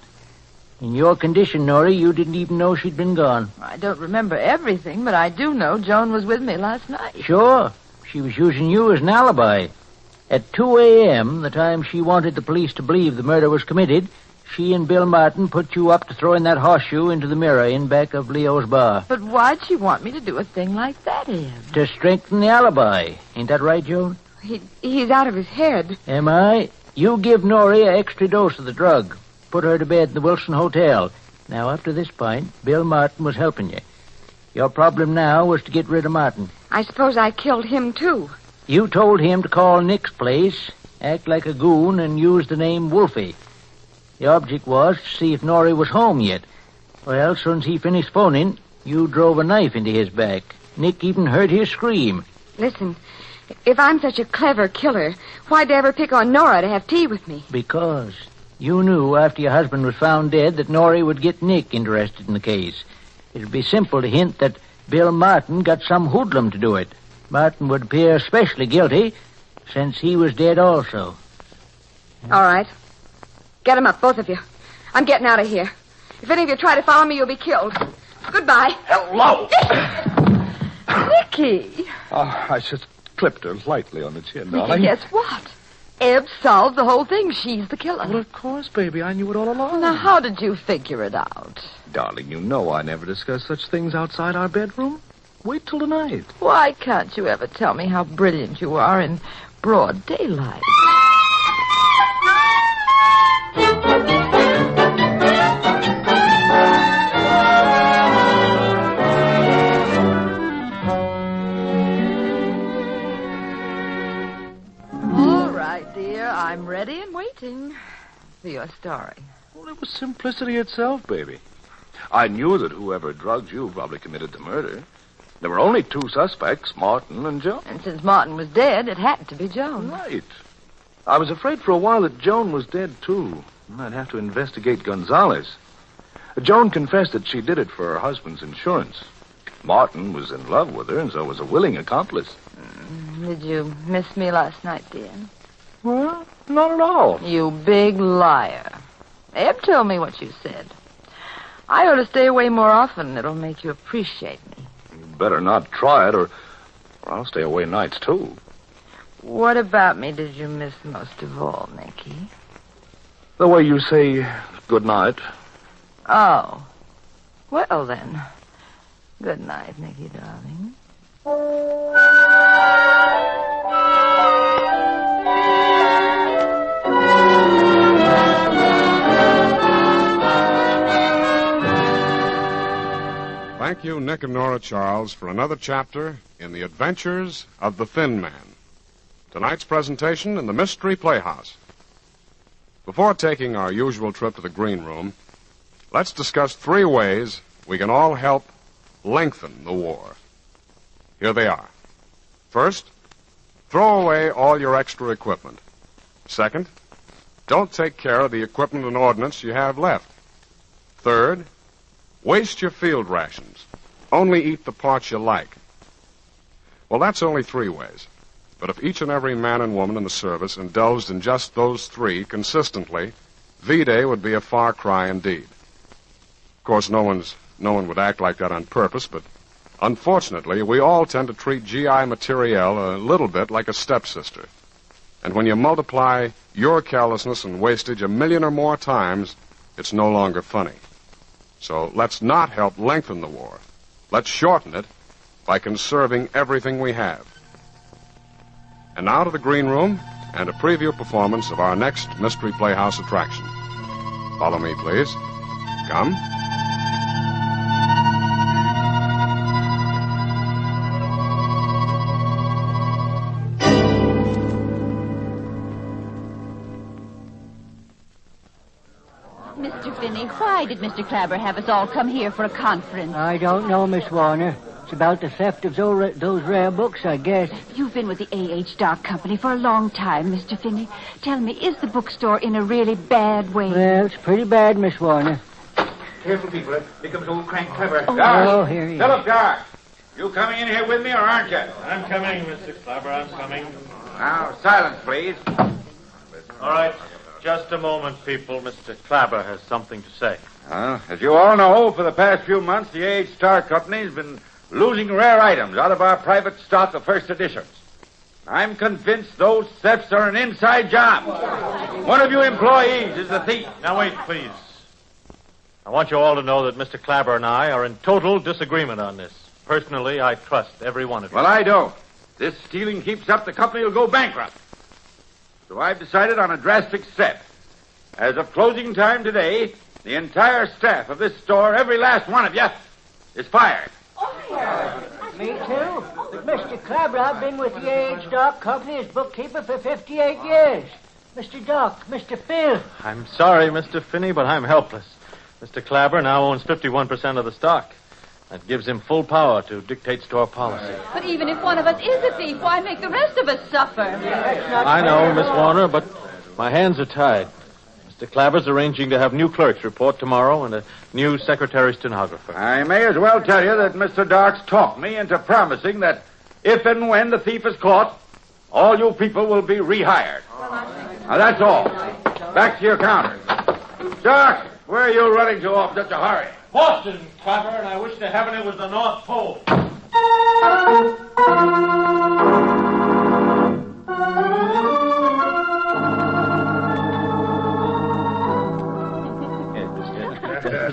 In your condition, Nori, you didn't even know she'd been gone. I don't remember everything, but I do know Joan was with me last night. Sure. She was using you as an alibi. At 2 a.m., the time she wanted the police to believe the murder was committed, she and Bill Martin put you up to throwing that horseshoe into the mirror in back of Leo's bar. But why'd she want me to do a thing like that, Eb? To strengthen the alibi. Ain't that right, Joan? He's out of his head. Am I? You give Nori an extra dose of the drug. Put her to bed in the Wilson Hotel. Now, up to this point, Bill Martin was helping you. Your problem now was to get rid of Martin. I suppose I killed him, too. You told him to call Nick's place, act like a goon, and use the name Wolfie. The object was to see if Nori was home yet. Well, soon as he finished phoning, you drove a knife into his back. Nick even heard his scream. Listen, if I'm such a clever killer, why'd they ever pick on Nora to have tea with me? Because You knew after your husband was found dead that Norrie would get Nick interested in the case. It'd be simple to hint that Bill Martin got some hoodlum to do it. Martin would appear especially guilty since he was dead also. All right. Get him up, both of you. I'm getting out of here. If any of you try to follow me, you'll be killed. Goodbye. Hello! Nicky! I just clipped her lightly on the chin, Nicky, darling. guess what? Eb solved the whole thing. She's the killer. Well, of course, baby. I knew it all along. Now, how did you figure it out? Darling, you know I never discuss such things outside our bedroom. Wait till tonight. Why can't you ever tell me how brilliant you are in broad daylight? All right, dear. I'm ready and waiting for your story. Well, it was simplicity itself, baby. I knew that whoever drugged you probably committed the murder. There were only two suspects, Martin and Joan. And since Martin was dead, it had to be Joan. Right. I was afraid for a while that Joan was dead, too. I'd have to investigate Gonzalez. Joan confessed that she did it for her husband's insurance. Martin was in love with her, and so was a willing accomplice. Did you miss me last night, dear? Well, not at all. You big liar. Eb told me what you said. I ought to stay away more often. It'll make you appreciate me. You better not try it, or I'll stay away nights, too. What about me did you miss most of all, Nicky? The way you say good night. Oh. Well, then. Good night, Nicky, darling. Thank you, Nick and Nora Charles, for another chapter in The Adventures of the Thin Man. Tonight's presentation in the Mystery Playhouse. Before taking our usual trip to the green room, let's discuss 3 ways we can all help lengthen the war. Here they are. First, throw away all your extra equipment. Second, don't take care of the equipment and ordnance you have left. Third, waste your field rations. Only eat the parts you like. Well, that's only 3 ways. But if each and every man and woman in the service indulged in just those 3 consistently, V-Day would be a far cry indeed. Of course, no one would act like that on purpose, but unfortunately, we all tend to treat GI materiel a little bit like a stepsister. And when you multiply your carelessness and wastage 1,000,000 or more times, it's no longer funny. So let's not help lengthen the war. Let's shorten it by conserving everything we have. And now to the green room and a preview performance of our next Mystery Playhouse attraction. Follow me, please. Come. Mr. Finney, why did Mr. Clabber have us all come here for a conference? I don't know, Miss Warner. It's about the theft of those rare books, I guess. You've been with the A.H. Dock Company for a long time, Mr. Finney. Tell me, is the bookstore in a really bad way? Well, it's pretty bad, Miss Warner. Careful, people. Here comes old Crank Clever. Oh, here he is. Philip Dock, you coming in here with me, or aren't you? I'm coming, Mr. Clabber. I'm coming. Now, silence, please. All right. Just a moment, people. Mr. Clabber has something to say. As you all know, for the past few months, the A.H. Star Company's been losing rare items out of our private stock of first editions. I'm convinced those thefts are an inside job. One of you employees is the thief. Now, wait, please. I want you all to know that Mr. Clabber and I are in total disagreement on this. Personally, I trust every one of you. Well, I don't. This stealing keeps up, the company will go bankrupt. So I've decided on a drastic step. As of closing time today, the entire staff of this store, every last one of you, is fired. Me too. But Mr. Clabber, I've been with the A.H. Dock Company as bookkeeper for 58 years. Mr. Dock, Mr. Phil. I'm sorry, Mr. Finney, but I'm helpless. Mr. Clabber now owns 51% of the stock. That gives him full power to dictate store policy. But even if one of us is a thief, why make the rest of us suffer? I know, Miss Warner, but my hands are tied. Mr. Claver's arranging to have new clerks report tomorrow and a new secretary stenographer. I may as well tell you that Mr. Dark's talked me into promising that if and when the thief is caught, all you people will be rehired. Now, that's all. Back to your counters. Dark, where are you running to off such a hurry? Boston, Claver, and I wish to heaven it was the North Pole.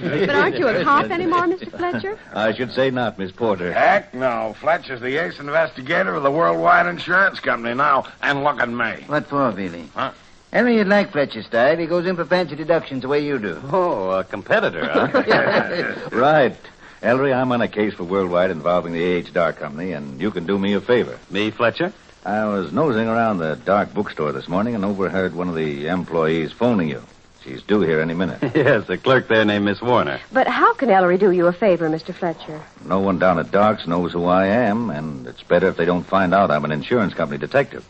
But aren't you at Hop anymore, Mr. Fletcher? I should say not, Miss Porter. Heck no. Fletcher's the ace investigator of the Worldwide Insurance Company now. And look at me. What for, Billy? Huh? Henry, you'd like Fletcher's style. He goes in for fancy deductions the way you do. Oh, a competitor, huh? Right. Ellery, I'm on a case for Worldwide involving the A.H. Dark Company, and you can do me a favor. Me, Fletcher? I was nosing around the Dark bookstore this morning and overheard one of the employees phoning you. She's due here any minute. Yes, a clerk there named Miss Warner. But how can Ellery do you a favor, Mr. Fletcher? No one down at Dark's knows who I am, and it's better if they don't find out I'm an insurance company detective.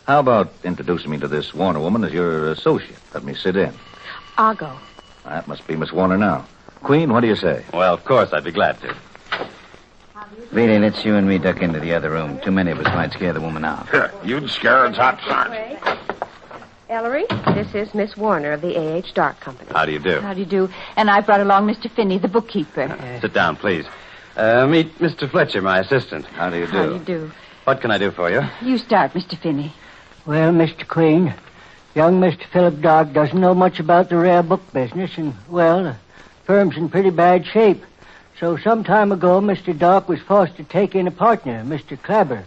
How about introducing me to this Warner woman as your associate? Let me sit in. I'll go. That must be Miss Warner now. Queen, what do you say? Well, of course, I'd be glad to. Billy, let's you and me duck into the other room. Too many of us might scare the woman out. You'd scare her top sergeant. Ellery, this is Miss Warner of the A.H. Dark Company. How do you do? How do you do? And I brought along Mr. Finney, the bookkeeper. Sit down, please. Meet Mr. Fletcher, my assistant. How do you do? How do you do? What can I do for you? You start, Mr. Finney. Well, Mr. Queen, young Mr. Philip Dark doesn't know much about the rare book business, and, well, the firm's in pretty bad shape. So some time ago, Mr. Dark was forced to take in a partner, Mr. Claver,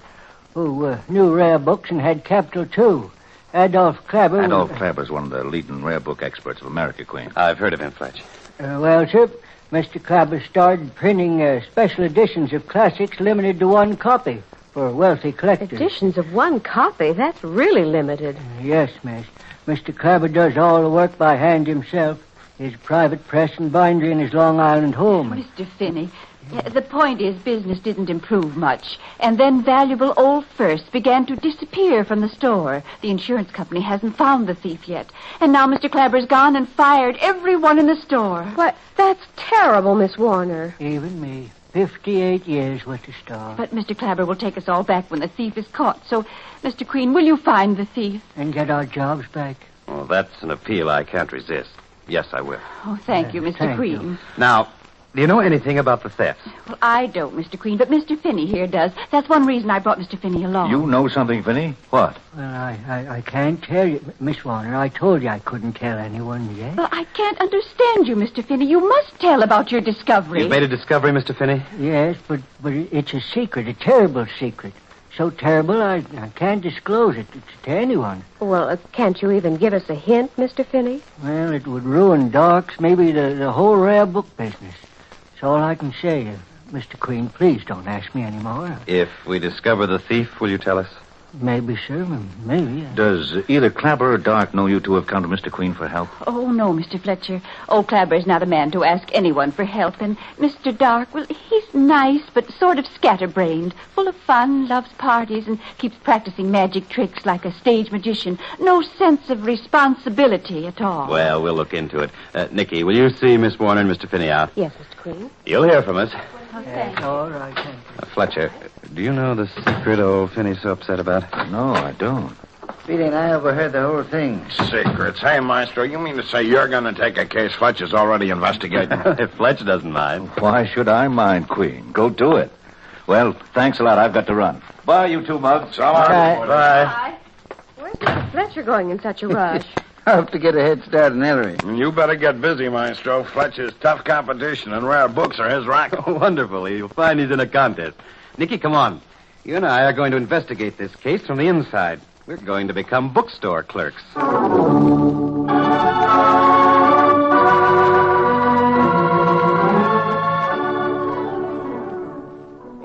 who knew rare books and had capital, too. Adolph Claver... Adolph Claver's one of the leading rare book experts of America, Queen. I've heard of him, Fletcher. Well, sir, Mr. Claver started printing special editions of classics limited to one copy for wealthy collectors. Editions of one copy? That's really limited. Yes, miss. Mr. Claver does all the work by hand himself. His private press and bindery in his Long Island home. Mr. Finney, the point is business didn't improve much. And then valuable old firsts began to disappear from the store. The insurance company hasn't found the thief yet. And now Mr. Claver's gone and fired everyone in the store. What? That's terrible, Miss Warner. Even me. 58 years with the store. But Mr. Claver will take us all back when the thief is caught. So, Mr. Queen, will you find the thief? And get our jobs back. Well, that's an appeal I can't resist. Yes, I will. Oh, thank you, Mr. Thank Queen. you. Now, do you know anything about the theft? Well, I don't, Mr. Queen, but Mr. Finney here does. That's one reason I brought Mr. Finney along. You know something, Finney? What? Well, I can't tell you. Miss Warner, I told you I couldn't tell anyone yet. Well, I can't understand you, Mr. Finney. You must tell about your discovery. You've made a discovery, Mr. Finney? Yes, but it's a secret, a terrible secret. So terrible I can't disclose it to anyone. Well, can't you even give us a hint, Mr. Finney? Well, it would ruin Dark's, maybe the whole rare book business. That's all I can say. Mr. Queen, please don't ask me anymore. If we discover the thief, will you tell us? Maybe, sir. Maybe. Does either Claver or Dark know you two have come to Mr. Queen for help? Oh, no, Mr. Fletcher. Old Claver's not a man to ask anyone for help. And Mr. Dark, well, he's nice, but sort of scatterbrained. Full of fun, loves parties, and keeps practicing magic tricks like a stage magician. No sense of responsibility at all. Well, we'll look into it. Nicky, will you see Miss Warner and Mr. Finney out? Yes, Mr. Queen. You'll hear from us. Yes, all right, thank you. Fletcher, do you know the secret old Finney's so upset about? No, I don't. Billy and I overheard the whole thing. Secrets. Hey, Maestro, you mean to say you're going to take a case Fletcher's already investigating? If Fletcher doesn't mind. Why should I mind, Queen? Go do it. Well, thanks a lot. I've got to run. Bye, you two mugs. So long. Bye. Where's Mr. Fletcher going in such a rush? I hope to get a head start in Ellery. You better get busy, Maestro. Fletcher's tough competition, and rare books are his racket. Oh, wonderful. You'll find he's in a contest. Nicky, come on. You and I are going to investigate this case from the inside. We're going to become bookstore clerks. Well,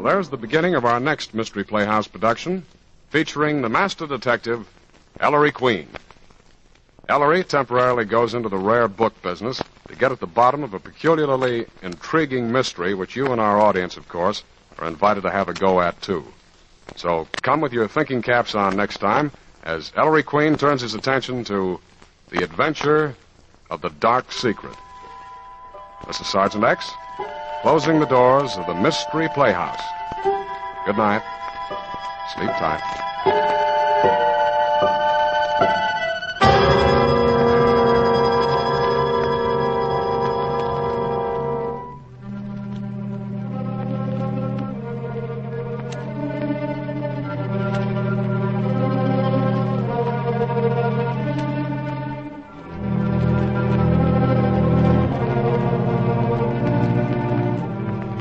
there's the beginning of our next Mystery Playhouse production, featuring the master detective, Ellery Queen. Ellery temporarily goes into the rare book business to get at the bottom of a peculiarly intriguing mystery, which you and our audience, of course, are invited to have a go at, too. So come with your thinking caps on next time as Ellery Queen turns his attention to the adventure of the dark secret. This is Sergeant X, closing the doors of the Mystery Playhouse. Good night. Sleep tight.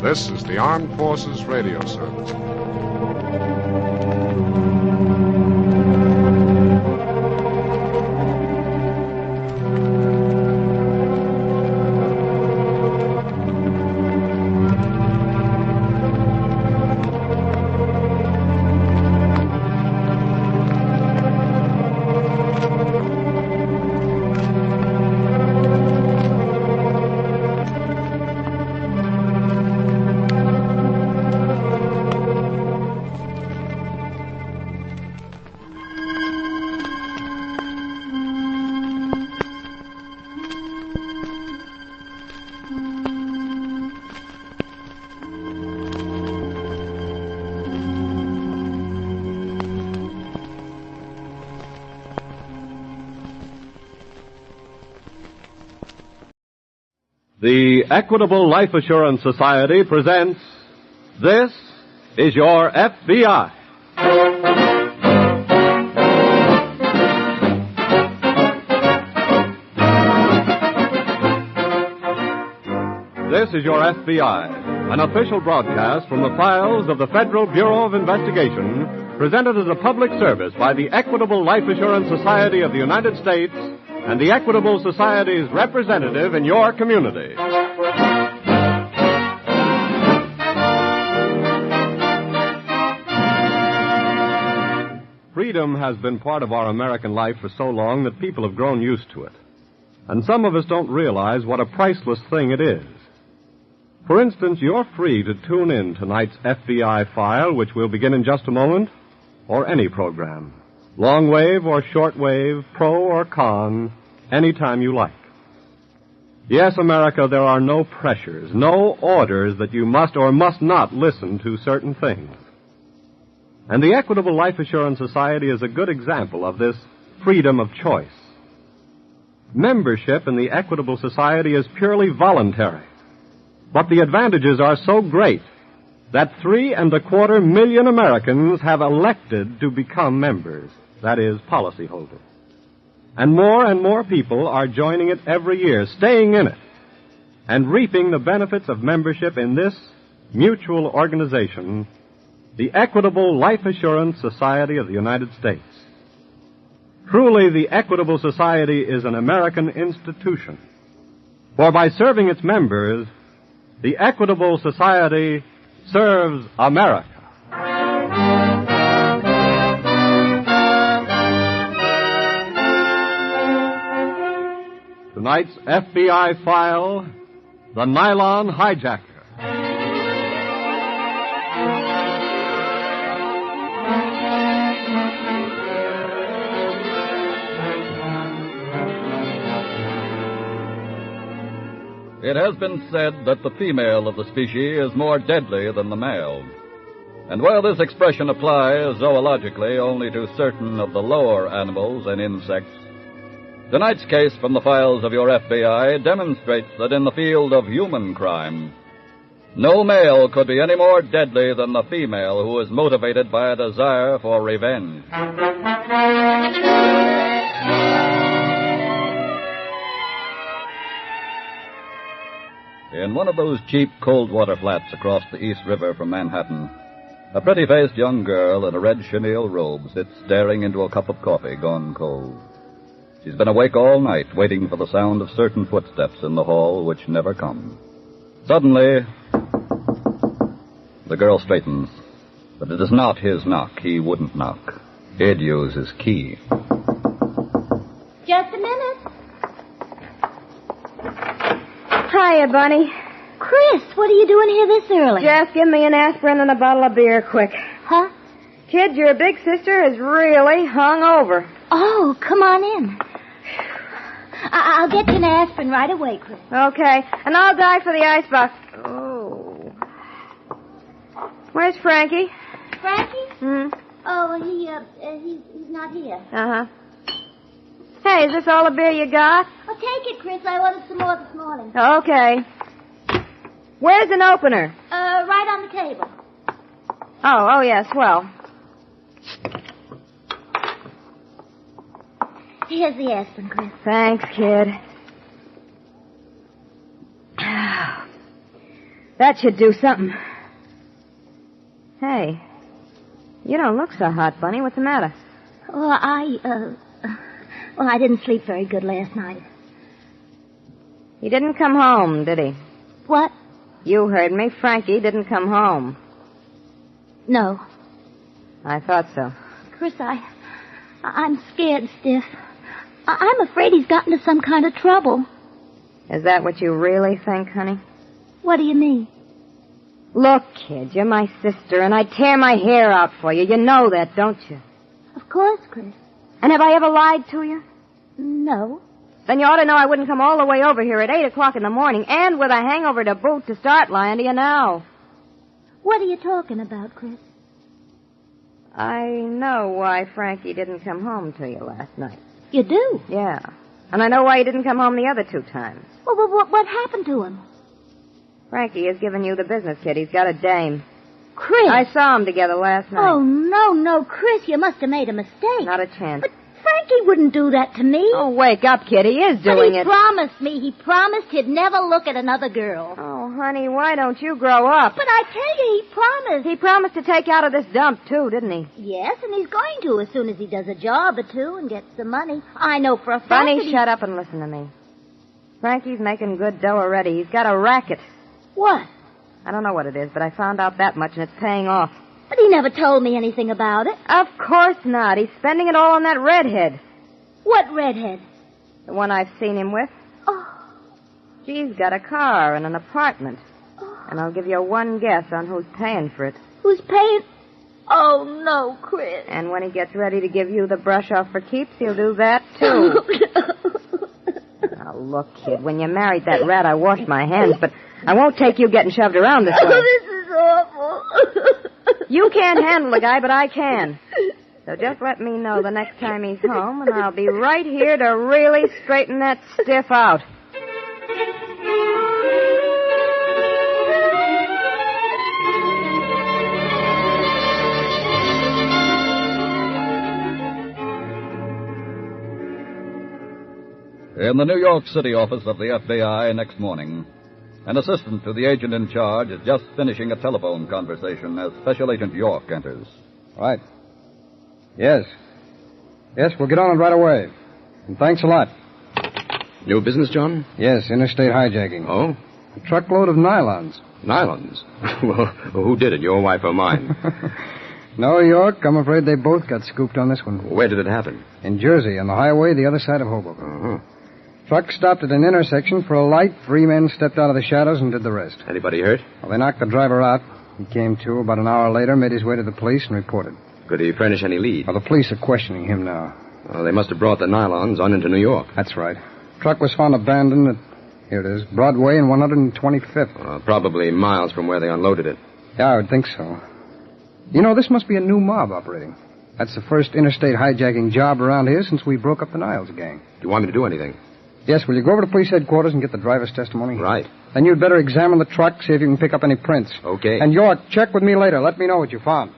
This is the Armed Forces Radio Service. The Equitable Life Assurance Society presents This is Your FBI. This is Your FBI, an official broadcast from the files of the Federal Bureau of Investigation, presented as a public service by the Equitable Life Assurance Society of the United States and the Equitable Society's representative in your community. Freedom has been part of our American life for so long that people have grown used to it. And some of us don't realize what a priceless thing it is. For instance, you're free to tune in tonight's FBI file, which will begin in just a moment, or any program. Long wave or short wave, pro or con, anytime you like. Yes, America, there are no pressures, no orders that you must or must not listen to certain things. And the Equitable Life Assurance Society is a good example of this freedom of choice. Membership in the Equitable Society is purely voluntary, but the advantages are so great that 3.25 million Americans have elected to become members, that is, policyholders. And more people are joining it every year, staying in it, and reaping the benefits of membership in this mutual organization, the Equitable Life Assurance Society of the United States. Truly, the Equitable Society is an American institution, for by serving its members, the Equitable Society serves America. Tonight's FBI file, the NYLON Hijacker. It has been said that the female of the species is more deadly than the male. And while this expression applies zoologically only to certain of the lower animals and insects, tonight's case from the files of your FBI demonstrates that in the field of human crime, no male could be any more deadly than the female who is motivated by a desire for revenge. In one of those cheap cold water flats across the East River from Manhattan, a pretty-faced young girl in a red chenille robe sits staring into a cup of coffee gone cold. She's been awake all night, waiting for the sound of certain footsteps in the hall which never come. Suddenly, the girl straightens, but it is not his knock. He wouldn't knock. He'd use his key. Just a minute. Hiya, Bunny. Chris, what are you doing here this early? Just give me an aspirin and a bottle of beer, quick. Huh? Kid, your big sister is really hung over. Oh, come on in. I'll get you an aspirin right away, Chris. Okay, and I'll die for the icebox. Oh. Where's Frankie? Frankie? Oh, he's not here. Uh-huh. Hey, is this all the beer you got? Oh, take it, Chris. I ordered some more this morning. Okay. Where's an opener? Right on the table. Oh, yeah, swell. Here's the aspirin, Chris. Thanks, kid. That should do something. Hey, you don't look so hot, Bunny. What's the matter? Oh, I didn't sleep very good last night. He didn't come home, did he? What? You heard me. Frankie didn't come home. No. I thought so. Chris, I'm scared stiff. I'm afraid he's gotten into some kind of trouble. Is that what you really think, honey? What do you mean? Look, kid, you're my sister, and I'd tear my hair out for you. You know that, don't you? Of course, Chris. And have I ever lied to you? No. Then you ought to know I wouldn't come all the way over here at 8 o'clock in the morning, and with a hangover to boot, to start lying to you now. What are you talking about, Chris? I know why Frankie didn't come home to you last night. You do? Yeah. And I know why he didn't come home the other 2 times. Well, what happened to him? Frankie has given you the business, kid. He's got a dame. Chris! I saw them together last night. Oh, no, Chris, you must have made a mistake. Not a chance. But Frankie wouldn't do that to me. Oh, wake up, kid. He is doing it. But he promised me. He promised he'd never look at another girl. Oh, honey, why don't you grow up? But I tell you, he promised. He promised to take you out of this dump, too, didn't he? Yes, and he's going to as soon as he does a job or 2 and gets some money. I know for a fact Bunny, shut up and listen to me. Frankie's making good dough already. He's got a racket. What? I don't know what it is, but I found out that much, and it's paying off. But he never told me anything about it. Of course not. He's spending it all on that redhead. What redhead? The one I've seen him with. Oh. She's got a car and an apartment. Oh. And I'll give you one guess on who's paying for it. Who's paying? Oh, no, Chris. And when he gets ready to give you the brush off for keeps, he'll do that, too. Now, look, kid, when you married that rat, I washed my hands, but I won't take you getting shoved around this way. Oh, this is awful. You can't handle the guy, but I can. So just let me know the next time he's home, and I'll be right here to really straighten that stiff out. In the New York City office of the FBI next morning, an assistant to the agent in charge is just finishing a telephone conversation as Special Agent York enters. Right. Yes, we'll get on it right away. And thanks a lot. New business, John? Yes, interstate hijacking. Oh? A truckload of nylons. Nylons? Well, who did it, your wife or mine? No, York, I'm afraid they both got scooped on this one. Where did it happen? In Jersey, on the highway the other side of Hoboken. Uh-huh. Truck stopped at an intersection for a light. 3 men stepped out of the shadows and did the rest. Anybody hurt? Well, they knocked the driver out. He came to about an hour later, made his way to the police, and reported. Could he furnish any lead? Well, the police are questioning him now. Well, they must have brought the nylons on into New York. That's right. Truck was found abandoned at, here it is, Broadway and 125th. Probably miles from where they unloaded it. Yeah, I would think so. You know, this must be a new mob operating. That's the first interstate hijacking job around here since we broke up the Niles gang. Do you want me to do anything? Yes, will you go over to police headquarters and get the driver's testimony? Right. Then you'd better examine the truck, see if you can pick up any prints. Okay. And York, check with me later. Let me know what you found.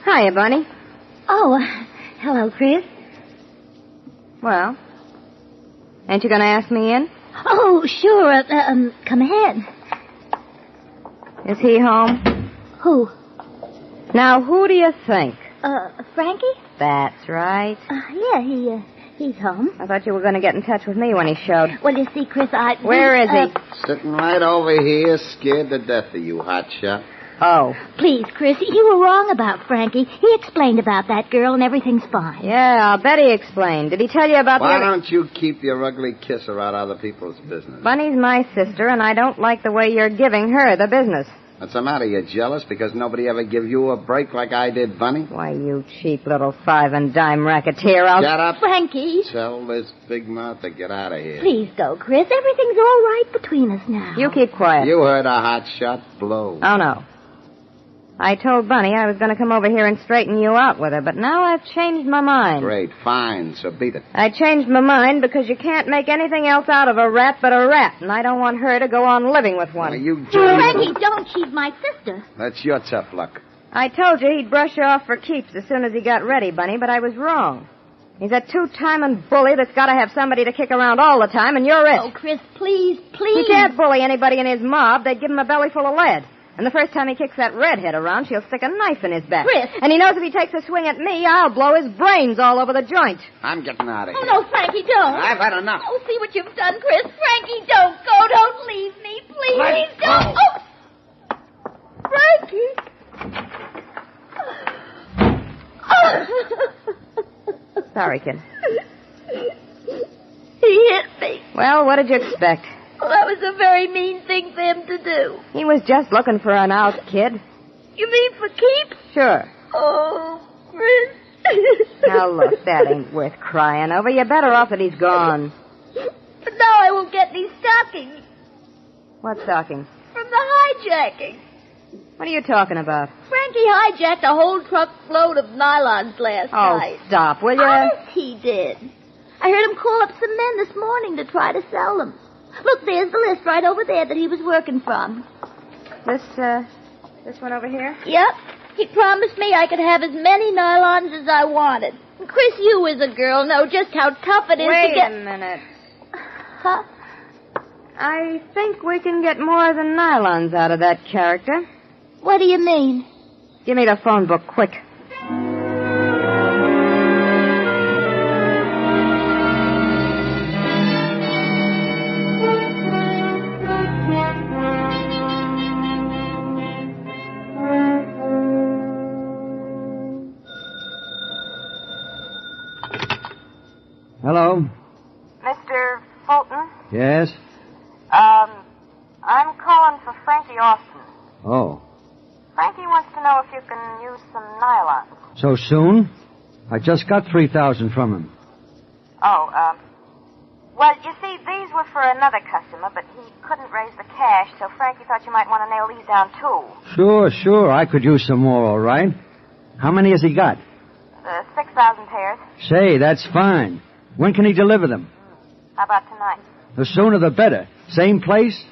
Hiya, Bunny. Oh, hello, Chris. Well, ain't you going to ask me in? Oh, sure. Come ahead. Is he home? Who? Now, who do you think? Frankie? That's right. Yeah, he's home. I thought you were going to get in touch with me when he showed. Well, you see, Chris, Where is he? Sitting right over here, scared to death of you, hotshot. Oh. Please, Chris, you were wrong about Frankie. He explained about that girl and everything's fine. Yeah, I'll bet he explained. Did he tell you about Why the... don't you keep your ugly kisser out of other people's business? Bunny's my sister, and I don't like the way you're giving her the business. What's the matter? You jealous because nobody ever give you a break like I did, Bunny? Why, you cheap little 5-and-dime racketeer, I'll... Shut up. Frankie. Tell this big mouth to get out of here. Please go, Chris. Everything's all right between us now. You keep quiet. You heard a hot shot blow. Oh, no. I told Bunny I was going to come over here and straighten you out with her, but now I've changed my mind. Great, fine, so beat it. I changed my mind because you can't make anything else out of a rat but a rat, and I don't want her to go on living with one. Well, you Frankie, don't. She's my sister. That's your tough luck. I told you he'd brush you off for keeps as soon as he got ready, Bunny, but I was wrong. He's a two-timing bully that's got to have somebody to kick around all the time, and you're it. Oh, Chris, please, please. He can't bully anybody in his mob. They'd give him a belly full of lead. And the first time he kicks that redhead around, she'll stick a knife in his back. Chris! And he knows if he takes a swing at me, I'll blow his brains all over the joint. I'm getting out of here. Oh, no, Frankie, don't. I've had enough. Oh, see what you've done, Chris. Frankie, don't go. Don't leave me. Please, don't. Oh! Frankie! Sorry, kid. He hit me. Well, what did you expect? Well, that was a very mean thing for him to do. He was just looking for an out, kid. You mean for keeps? Sure. Oh, Chris. Now, look, that ain't worth crying over. You're better off that he's gone. But now I won't get any stockings. What stockings? From the hijacking. What are you talking about? Frankie hijacked a whole truckload of nylons last night. Oh, stop, will you? Honest, he did. I heard him call up some men this morning to try to sell them. Look, there's the list right over there that he was working from. This one over here? Yep. He promised me I could have as many nylons as I wanted. And Chris, you as a girl know just how tough it is to get... Wait a minute. Huh? I think we can get more than nylons out of that character. What do you mean? Give me the phone book, quick. Hello? Mr. Fulton? Yes? I'm calling for Frankie Austin. Oh. Frankie wants to know if you can use some nylon. So soon? I just got 3,000 from him. Oh, well, you see, these were for another customer, but he couldn't raise the cash, so Frankie thought you might want to nail these down, too. Sure. I could use some more, all right. How many has he got? 6,000 pairs. Say, that's fine. When can he deliver them? How about tonight? The sooner the better. Same place?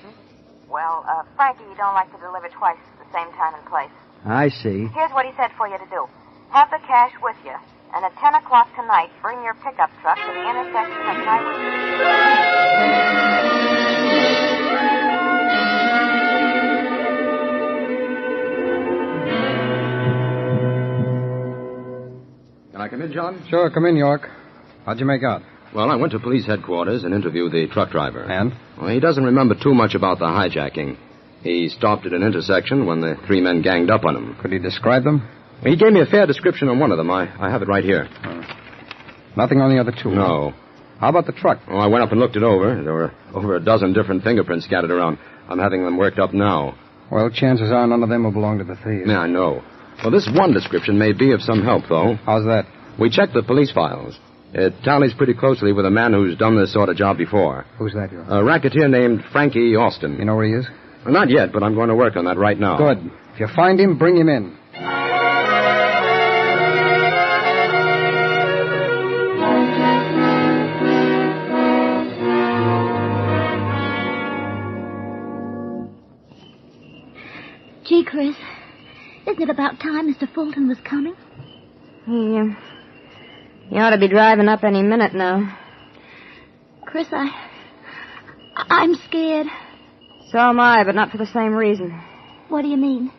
Well, Frankie don't like to deliver twice at the same time and place. I see. Here's what he said for you to do. Have the cash with you, and at 10 o'clock tonight, bring your pickup truck to the intersection of Can I come in, John? Sure, come in, York. How'd you make out? Well, I went to police headquarters and interviewed the truck driver. And? Well, he doesn't remember too much about the hijacking. He stopped at an intersection when the three men ganged up on him. Could he describe them? He gave me a fair description on one of them. I have it right here. Nothing on the other two? No. How about the truck? Oh, I went up and looked it over. There were over a dozen different fingerprints scattered around. I'm having them worked up now. Well, chances are none of them will belong to the thieves. Yeah, I know. Well, this one description may be of some help, though. How's that? We checked the police files. It tallies pretty closely with a man who's done this sort of job before. Who's that, York? A racketeer named Frankie Austin. You know where he is? Well, not yet, but I'm going to work on that right now. Good. If you find him, bring him in. Gee, Chris, isn't it about time Mr. Fulton was coming? He ought to be driving up any minute now. Chris, I'm scared. So am I, but not for the same reason. What do you mean?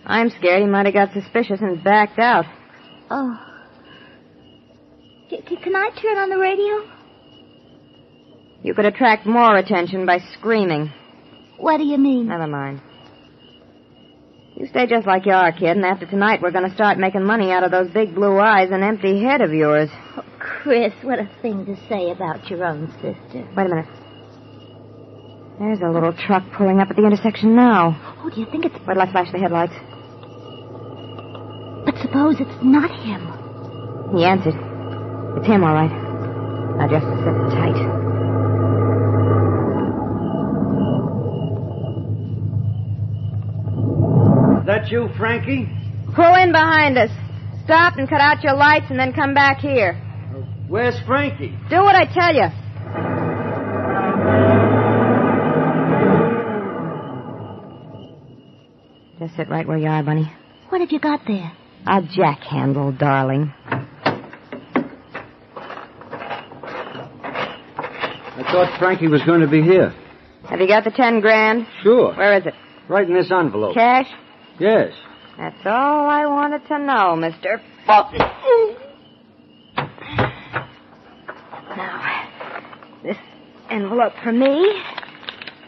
I'm scared he might have got suspicious and backed out. Oh. Can I turn on the radio? You could attract more attention by screaming. What do you mean? Never mind. You stay just like you are, kid, and after tonight we're going to start making money out of those big blue eyes and empty head of yours. Oh, Chris, what a thing to say about your own sister. Wait a minute. There's a little truck pulling up at the intersection now. Oh, do you think it's... Wait till I flash the headlights. But suppose it's not him. He answered. It's him, all right. Now just sit tight. Is that you, Frankie? Pull in behind us. Stop and cut out your lights and then come back here. Where's Frankie? Do what I tell you. Just sit right where you are, Bunny. What have you got there? A jack handle, darling. I thought Frankie was going to be here. Have you got the 10 grand? Sure. Where is it? Right in this envelope. Cash? Yes. That's all I wanted to know, Mr. Fulton. Now, this envelope for me,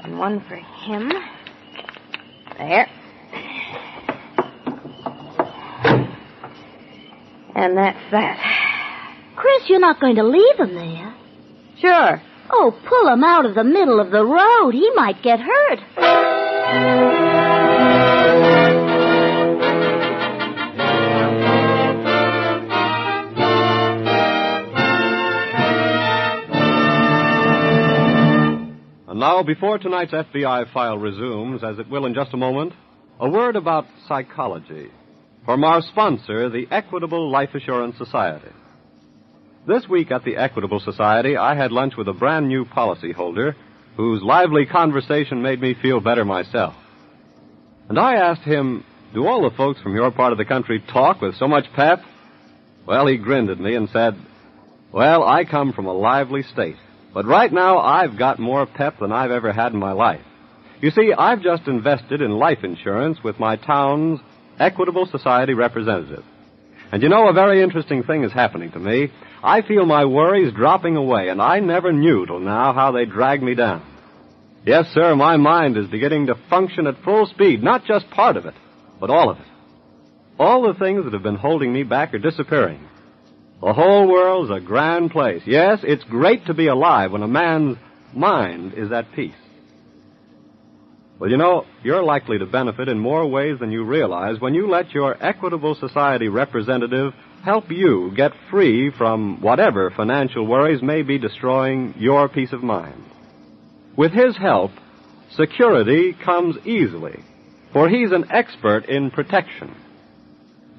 and one for him. There. And that's that. Chris, you're not going to leave him there. Sure. Oh, pull him out of the middle of the road. He might get hurt. And now, before tonight's FBI file resumes, as it will in just a moment, a word about psychology from our sponsor, the Equitable Life Assurance Society. This week at the Equitable Society, I had lunch with a brand new policyholder whose lively conversation made me feel better myself. And I asked him, do all the folks from your part of the country talk with so much pep? Well, he grinned at me and said, well, I come from a lively state, but right now I've got more pep than I've ever had in my life. You see, I've just invested in life insurance with my town's Equitable Society representative. And you know, a very interesting thing is happening to me. I feel my worries dropping away, and I never knew till now how they dragged me down. Yes, sir, my mind is beginning to function at full speed, not just part of it, but all of it. All the things that have been holding me back are disappearing. The whole world's a grand place. Yes, it's great to be alive when a man's mind is at peace. Well, you know, you're likely to benefit in more ways than you realize when you let your Equitable Society representative help you get free from whatever financial worries may be destroying your peace of mind. With his help, security comes easily, for he's an expert in protection.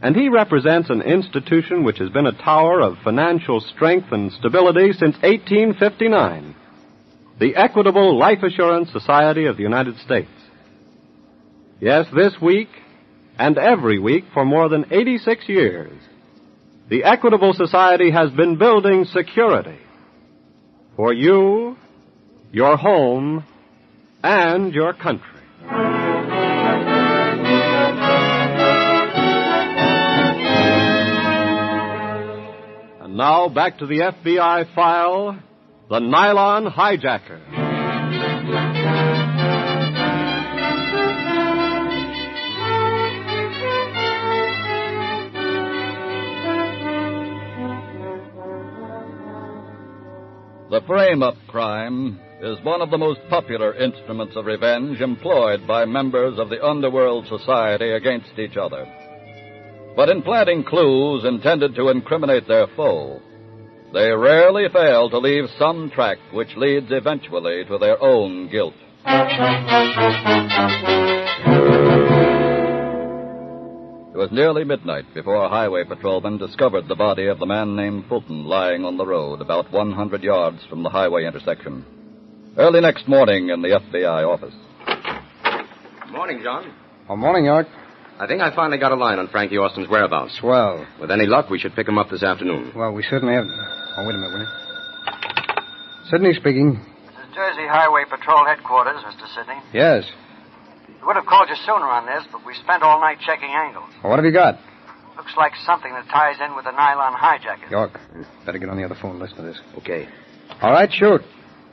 And he represents an institution which has been a tower of financial strength and stability since 1859. The Equitable Life Assurance Society of the United States. Yes, this week and every week for more than 86 years, the Equitable Society has been building security for you, your home, and your country. And now back to the FBI file, the Nylon Hijacker. The frame-up crime is one of the most popular instruments of revenge employed by members of the underworld society against each other. But in planting clues intended to incriminate their foe, they rarely fail to leave some track which leads eventually to their own guilt. It was nearly midnight before a highway patrolman discovered the body of the man named Fulton lying on the road about 100 yards from the highway intersection. Early next morning in the FBI office. Morning, John. Oh, morning, York. I think I finally got a line on Frankie Austin's whereabouts. Swell. With any luck, we should pick him up this afternoon. Well, we certainly have... Oh, wait a minute, will you? Sidney speaking. This is Jersey Highway Patrol Headquarters, Mr. Sidney. Yes. We would have called you sooner on this, but we spent all night checking angles. Well, what have you got? Looks like something that ties in with the nylon hijacker. York, better get on the other phone and listen to this. Okay. All right, shoot.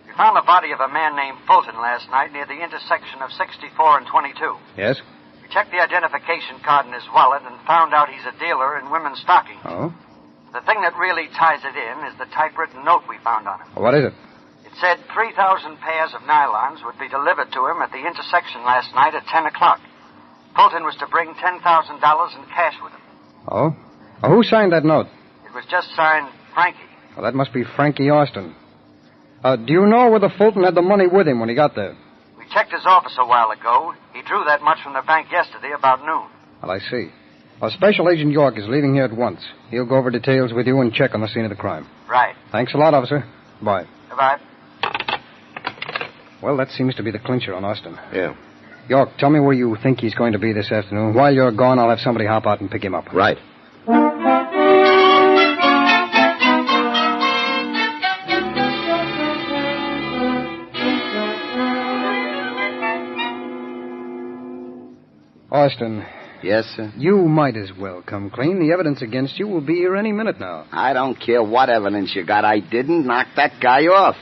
We found the body of a man named Fulton last night near the intersection of 64 and 22. Yes? We We checked the identification card in his wallet and found out he's a dealer in women's stockings. Oh? The thing that really ties it in is the typewritten note we found on him. What is it? It said 3,000 pairs of nylons would be delivered to him at the intersection last night at 10 o'clock. Fulton was to bring $10,000 in cash with him. Oh? Well, who signed that note? It was just signed Frankie. Well, that must be Frankie Austin. Do you know whether Fulton had the money with him when he got there? We checked his office a while ago. He drew that much from the bank yesterday about noon. Well, I see. Well, Special Agent York is leaving here at once. He'll go over details with you and check on the scene of the crime. Right. Thanks a lot, officer. Bye. Goodbye. Well, that seems to be the clincher on Austin. Yeah. York, tell me where you think he's going to be this afternoon. While you're gone, I'll have somebody hop out and pick him up. Right. Austin. Yes, sir? You might as well come clean. The evidence against you will be here any minute now. I don't care what evidence you got. I didn't knock that guy off.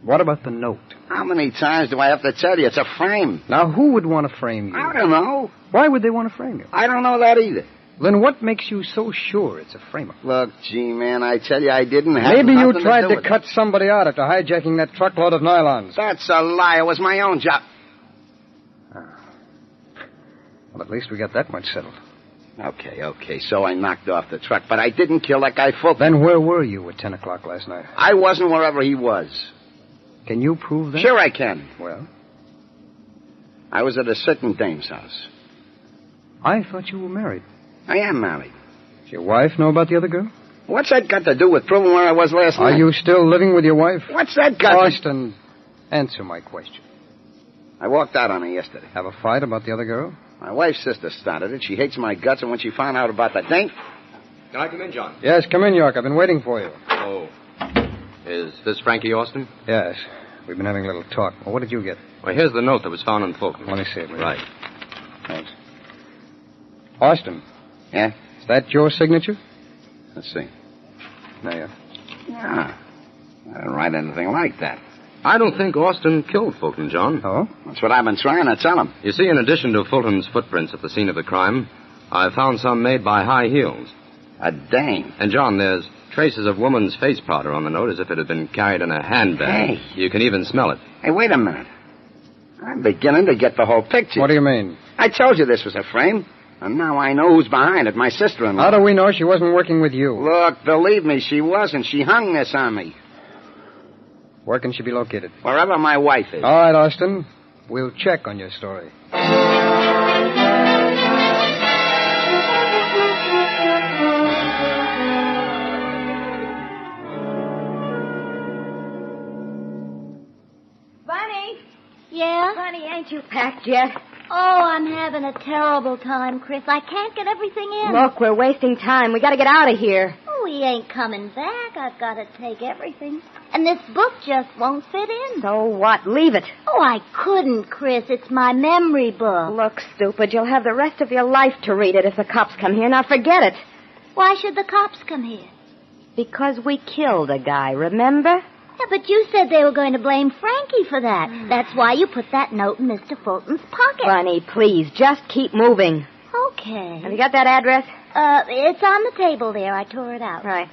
What about the note? How many times do I have to tell you? It's a frame. Now, who would want to frame you? I don't know. Why would they want to frame you? I don't know that either. Then what makes you so sure it's a frame-up? Look, gee, man, I tell you, I didn't have Maybe you nothing tried to do to with cut somebody out after hijacking that truckload of nylons. That's a lie. It was my own job. Well, at least we got that much settled. Okay. So I knocked off the truck, but I didn't kill that guy Fulton. Then where were you at 10 o'clock last night? I wasn't wherever he was. Can you prove that? Sure I can. Well? I was at a certain dame's house. I thought you were married. I am married. Does your wife know about the other girl? What's that got to do with proving where I was last night? Are you still living with your wife? What's that got Austin, answer my question. I walked out on her yesterday. Have a fight about the other girl? My wife's sister started it. She hates my guts, and when she found out about the dame... Can I come in, John? Yes, come in, York. I've been waiting for you. Oh. Is this Frankie Austin? Yes. We've been having a little talk. Well, what did you get? Well, here's the note that was found in Fulton. Let me see it. Right. Thanks. Austin. Yeah? Is that your signature? Let's see. There. Yeah. I didn't write anything like that. I don't think Austin killed Fulton, John. Oh? That's what I've been trying to tell him. You see, in addition to Fulton's footprints at the scene of the crime, I found some made by high heels. A dame. And, John, there's traces of woman's face powder on the note as if it had been carried in a handbag. Hey. You can even smell it. Hey, wait a minute. I'm beginning to get the whole picture. What do you mean? I told you this was a frame, and now I know who's behind it, my sister-in-law. How do we know she wasn't working with you? Look, believe me, she wasn't. She hung this on me. Where can she be located? Wherever my wife is. All right, Austin. We'll check on your story. Bunny! Yeah? Bunny, ain't you packed yet? Oh, I'm having a terrible time, Chris. I can't get everything in. Look, we're wasting time. We gotta get out of here. Oh, he ain't coming back. I've got to take everything. And this book just won't fit in. So what? Leave it. Oh, I couldn't, Chris. It's my memory book. Look, stupid, you'll have the rest of your life to read it if the cops come here. Now forget it. Why should the cops come here? Because we killed a guy, remember? Yeah, but you said they were going to blame Frankie for that. That's why you put that note in Mr. Fulton's pocket. Bunny, please, just keep moving. Okay. Have you got that address? It's on the table there. I tore it out. Right.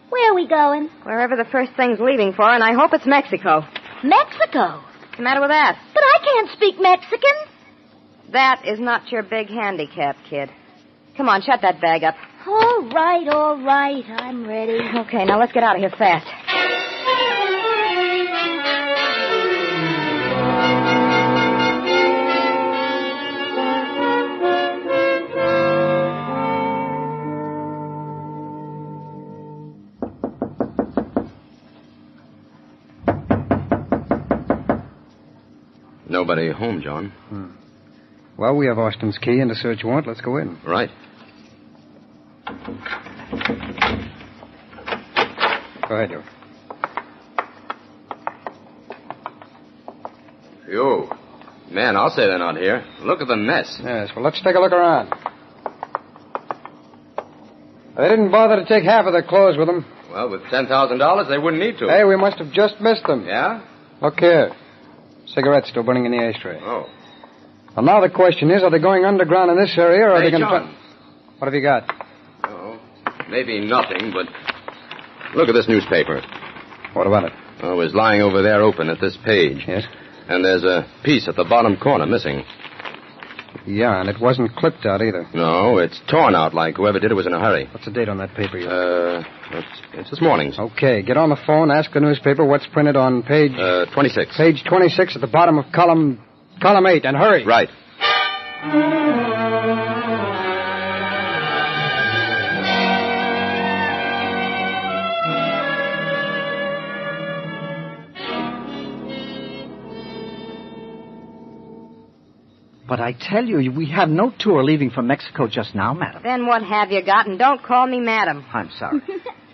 Where are we going? Wherever the first thing's leaving for, and I hope it's Mexico. Mexico? What's the matter with that? But I can't speak Mexican. That is not your big handicap, kid. Come on, shut that bag up. All right. I'm ready. Okay, now let's get out of here fast. Nobody home, John. Well, we have Austin's key and a search warrant. Let's go in. Right. Go ahead, York. Yo. Man, I'll say they're not here. Look at the mess. Yes, well, let's take a look around. They didn't bother to take half of their clothes with them. Well, with $10,000, they wouldn't need to. Hey, we must have just missed them. Yeah? Look here. Cigarette still burning in the ashtray. Oh. Well, now the question is, are they going underground in this area, or are Hey, they going John. to... What have you got? Oh, maybe nothing, but look at this newspaper. What about it? Oh, it was lying over there open at this page. Yes? And there's a piece at the bottom corner missing. Yeah, and it wasn't clipped out either. No, it's torn out like whoever did it was in a hurry. What's the date on that paper? It's this morning's. Okay, get on the phone, ask the newspaper what's printed on page... 26. Page 26 at the bottom of column 8, and hurry. Right. But I tell you, we have no tour leaving from Mexico just now, madam. Then what have you got? And don't call me madam. I'm sorry.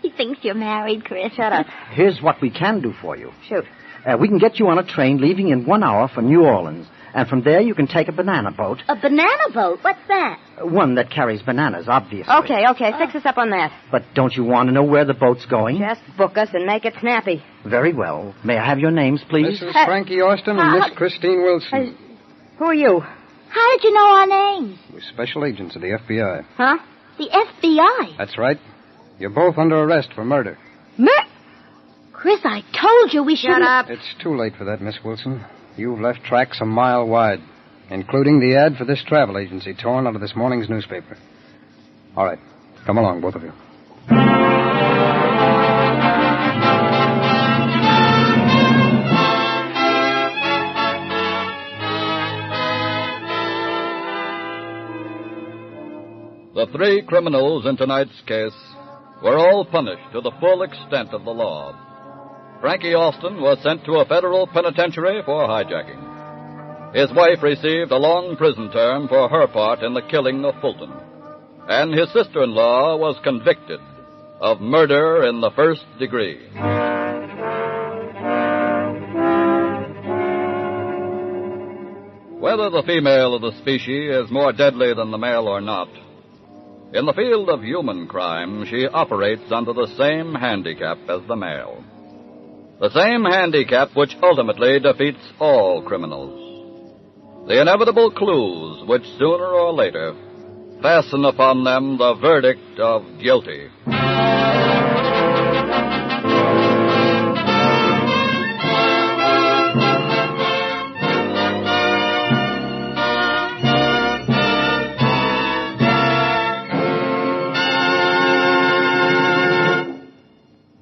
He thinks you're married, Chris. Shut up. Here's what we can do for you. Shoot. We can get you on a train leaving in 1 hour for New Orleans. And from there, you can take a banana boat. A banana boat? What's that? One that carries bananas, obviously. Okay. Fix us up on that. But don't you want to know where the boat's going? Just book us and make it snappy. Very well. May I have your names, please? This is Frankie Austin and Miss Christine Wilson. Who are you? How did you know our names? We're special agents of the FBI. Huh? The FBI? That's right. You're both under arrest for murder. Chris, I told you we shouldn't... Shut up. It's too late for that, Miss Wilson. You've left tracks a mile wide, including the ad for this travel agency torn out of this morning's newspaper. All right. Come along, both of you. The 3 criminals in tonight's case were all punished to the full extent of the law. Frankie Austin was sent to a federal penitentiary for hijacking. His wife received a long prison term for her part in the killing of Fulton. And his sister-in-law was convicted of murder in the 1st degree. Whether the female of the species is more deadly than the male or not, in the field of human crime, she operates under the same handicap as the male. The same handicap which ultimately defeats all criminals. The inevitable clues which sooner or later fasten upon them the verdict of guilty.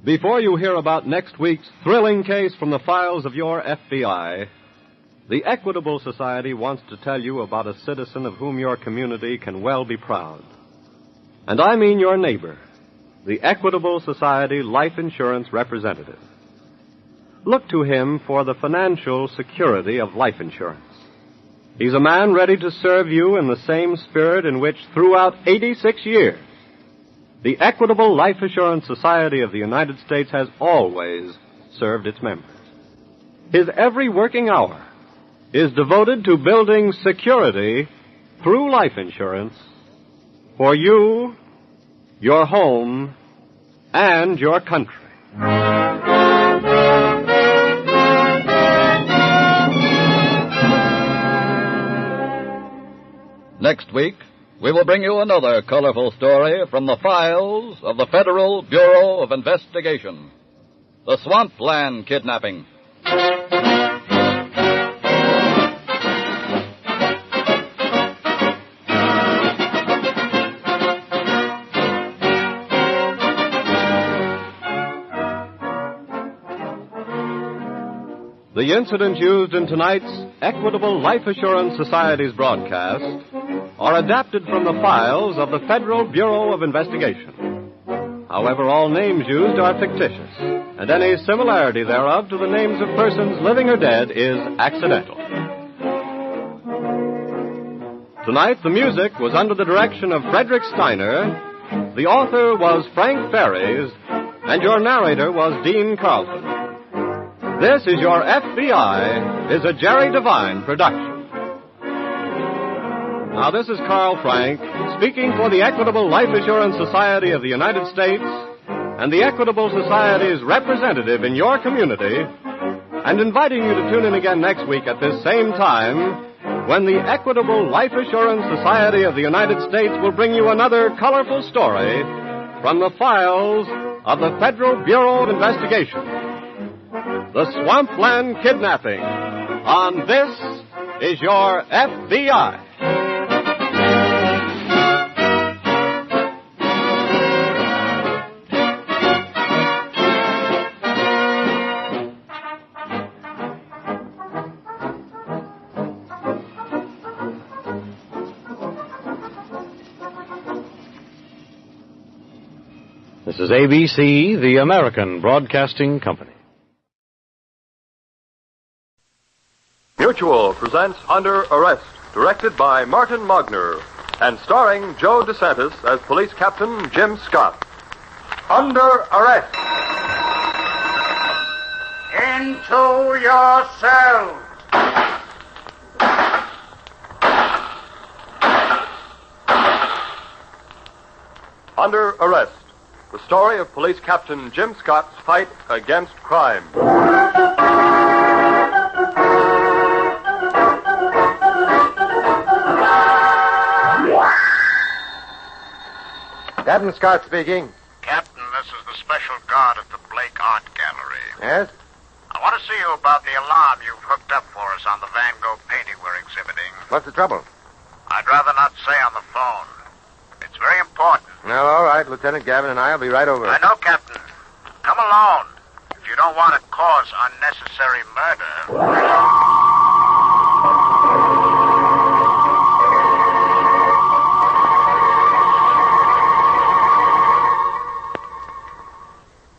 Before you hear about next week's thrilling case from the files of your FBI, the Equitable Society wants to tell you about a citizen of whom your community can well be proud. And I mean your neighbor, the Equitable Society Life Insurance Representative. Look to him for the financial security of life insurance. He's a man ready to serve you in the same spirit in which, throughout 86 years, the Equitable Life Assurance Society of the United States has always served its members. His every working hour is devoted to building security through life insurance for you, your home, and your country. Next week, we will bring you another colorful story from the files of the Federal Bureau of Investigation. The Swampland Kidnapping. The incidents used in tonight's Equitable Life Assurance Society's broadcast are adapted from the files of the Federal Bureau of Investigation. However, all names used are fictitious, and any similarity thereof to the names of persons living or dead is accidental. Tonight, the music was under the direction of Frederick Steiner, the author was Frank Ferries, and your narrator was Dean Carlton. This is Your FBI is a Jerry Devine production. Now, this is Carl Frank, speaking for the Equitable Life Assurance Society of the United States and the Equitable Society's representative in your community, and inviting you to tune in again next week at this same time when the Equitable Life Assurance Society of the United States will bring you another colorful story from the files of the Federal Bureau of Investigation. The Swampland Kidnapping on This Is Your FBI. This is ABC, the American Broadcasting Company. Mutual presents Under Arrest, directed by Martin Mogner, and starring Joe DeSantis as Police Captain Jim Scott. Under Arrest. Into your cells. Under Arrest, the story of Police Captain Jim Scott's fight against crime. Captain Scott speaking. Captain, this is the special guard at the Blake Art Gallery. Yes? I want to see you about the alarm you've hooked up for us on the Van Gogh painting we're exhibiting. What's the trouble? I'd rather not say on the phone. It's very important. Well, all right. Lieutenant Gavin and I will be right over. I know, Captain. Come alone. If you don't want to cause unnecessary murder.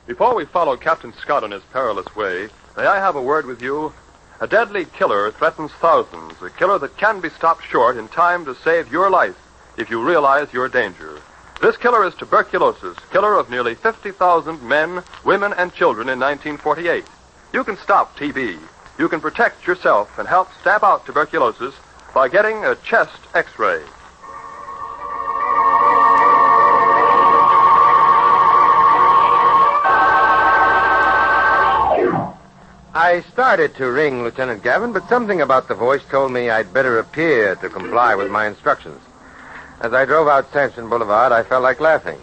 Before we follow Captain Scott on his perilous way, may I have a word with you? A deadly killer threatens thousands, a killer that can be stopped short in time to save your life if you realize your danger. This killer is tuberculosis, killer of nearly 50,000 men, women, and children in 1948. You can stop TB. You can protect yourself and help stamp out tuberculosis by getting a chest X-ray. I started to ring Lieutenant Gavin, but something about the voice told me I'd better appear to comply with my instructions. As I drove out Sanson Boulevard, I felt like laughing.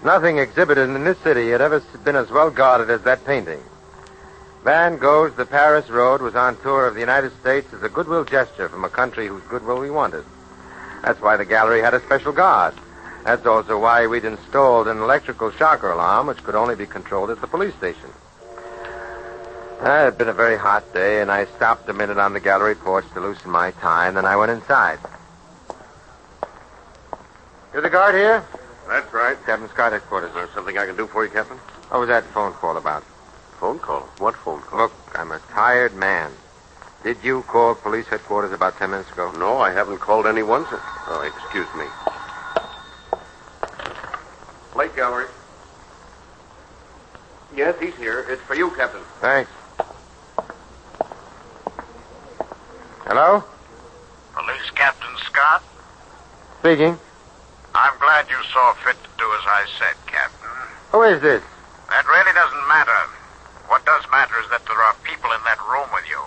Nothing exhibited in this city had ever been as well guarded as that painting. Van Gogh's The Paris Road was on tour of the United States as a goodwill gesture from a country whose goodwill we wanted. That's why the gallery had a special guard. That's also why we'd installed an electrical shocker alarm, which could only be controlled at the police station. It had been a very hot day, and I stopped a minute on the gallery porch to loosen my tie, and then I went inside. You're the guard here? That's right. Captain Scott, headquarters. Is there something I can do for you, Captain? What was that phone call about? Phone call? What phone call? Look, I'm a tired man. Did you call police headquarters about 10 minutes ago? No, I haven't called anyone. Oh, excuse me. Blake Gallery. Yes, he's here. It's for you, Captain. Thanks. Hello? Police Captain Scott? Speaking. I'm glad you saw fit to do as I said, Captain. Who is this? That really doesn't matter. What does matter is that there are people in that room with you.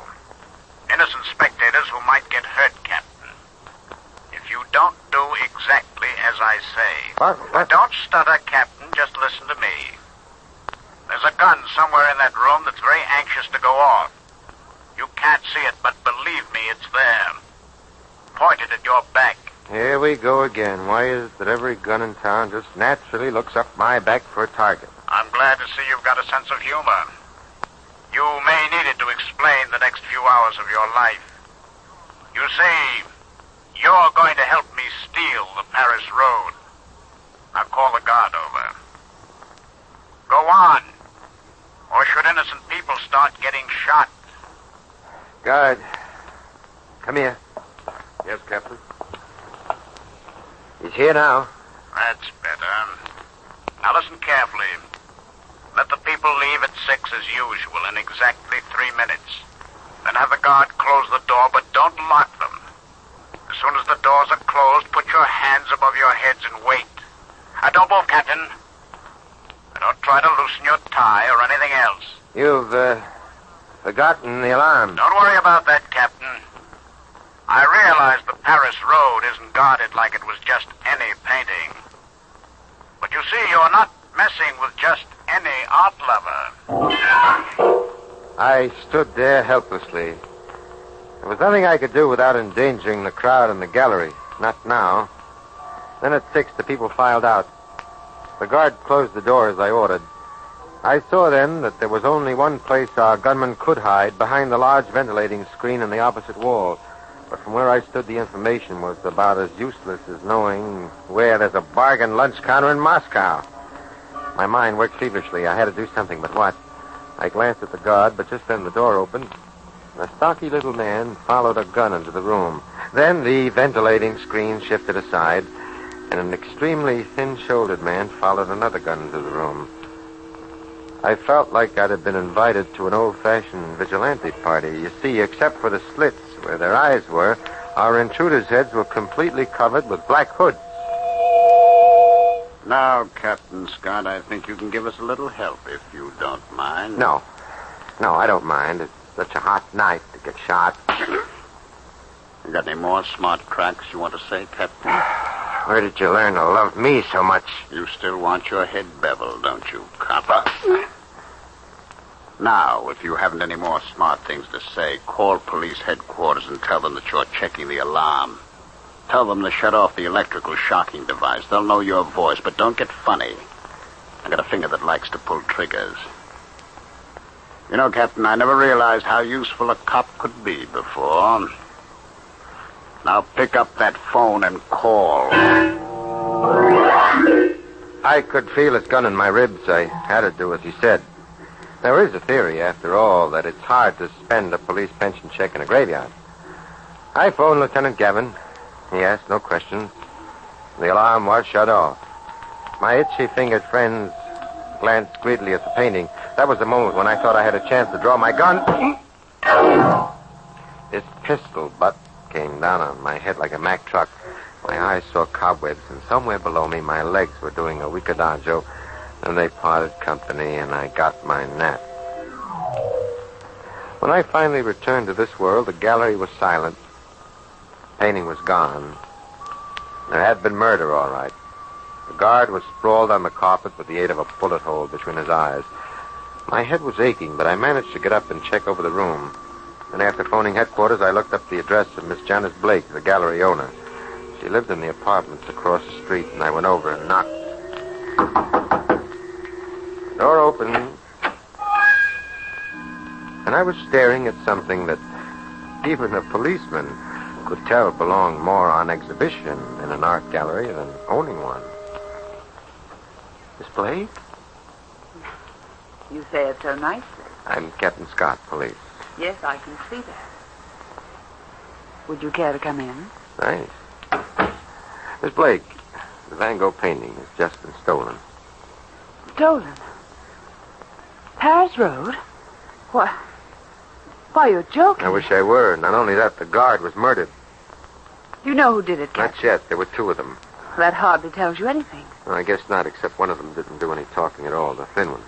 Innocent spectators who might get hurt, Captain. If you don't do exactly as I say... What? Don't stutter, Captain. Just listen to me. There's a gun somewhere in that room that's very anxious to go off. You can't see it, but believe me, it's there. Pointed at your back. Here we go again. Why is it that every gun in town just naturally looks up my back for a target? I'm glad to see you've got a sense of humor. You may need it to explain the next few hours of your life. You see, you're going to help me steal the Paris Road. Now call the guard over. Go on. Or should innocent people start getting shot? Guard, come here. Yes, Captain. He's here now. That's better. Now listen carefully. Let the people leave at 6 as usual in exactly 3 minutes. Then have the guard close the door, but don't lock them. As soon as the doors are closed, put your hands above your heads and wait. Don't move, Captain. Don't try to loosen your tie or anything else. You've forgotten the alarm. Don't worry about that, Captain. I realize Harris Road isn't guarded like it was just any painting. But you see, you're not messing with just any art lover. I stood there helplessly. There was nothing I could do without endangering the crowd in the gallery. Not now. Then at 6, the people filed out. The guard closed the door as I ordered. I saw then that there was only one place our gunman could hide, behind the large ventilating screen in the opposite wall. But from where I stood, the information was about as useless as knowing where there's a bargain lunch counter in Moscow. My mind worked feverishly. I had to do something, but what? I glanced at the guard, but just then the door opened. A stocky little man followed a gun into the room. Then the ventilating screen shifted aside, and an extremely thin-shouldered man followed another gun into the room. I felt like I'd have been invited to an old-fashioned vigilante party. You see, except for the slits where their eyes were, our intruders' heads were completely covered with black hoods. Now, Captain Scott, I think you can give us a little help, if you don't mind. No, I don't mind. It's such a hot night to get shot. You got any more smart cracks you want to say, Captain? Where did you learn to love me so much? You still want your head beveled, don't you, copper? Now, if you haven't any more smart things to say, call police headquarters and tell them that you're checking the alarm. Tell them to shut off the electrical shocking device. They'll know your voice, but don't get funny. I got a finger that likes to pull triggers. You know, Captain, I never realized how useful a cop could be before. Now pick up that phone and call. I could feel his gun in my ribs. I had to do as he said. There is a theory, after all, that it's hard to spend a police pension check in a graveyard. I phoned Lieutenant Gavin. He asked no questions. The alarm was shut off. My itchy-fingered friends glanced greedily at the painting. That was the moment when I thought I had a chance to draw my gun. This pistol butt came down on my head like a Mack truck. My eyes saw cobwebs, and somewhere below me, my legs were doing a ricadaggio. Then they parted company, and I got my nap. When I finally returned to this world, the gallery was silent. The painting was gone. There had been murder, all right. The guard was sprawled on the carpet with the aid of a bullet hole between his eyes. My head was aching, but I managed to get up and check over the room. And after phoning headquarters, I looked up the address of Miss Janice Blake, the gallery owner. She lived in the apartments across the street, and I went over and knocked. The door opened, and I was staring at something that even a policeman could tell belonged more on exhibition in an art gallery than owning one. Miss Blake? You say it so nicely. I'm Captain Scott, police. Yes, I can see that. Would you care to come in? Thanks. Miss Blake, the Van Gogh painting has just been stolen. Stolen? Paris Road? Why, you're joking. I wish I were. Not only that, the guard was murdered. You know who did it, Captain? Not yet. There were two of them. That hardly tells you anything. Well, I guess not, except one of them didn't do any talking at all, the thin one.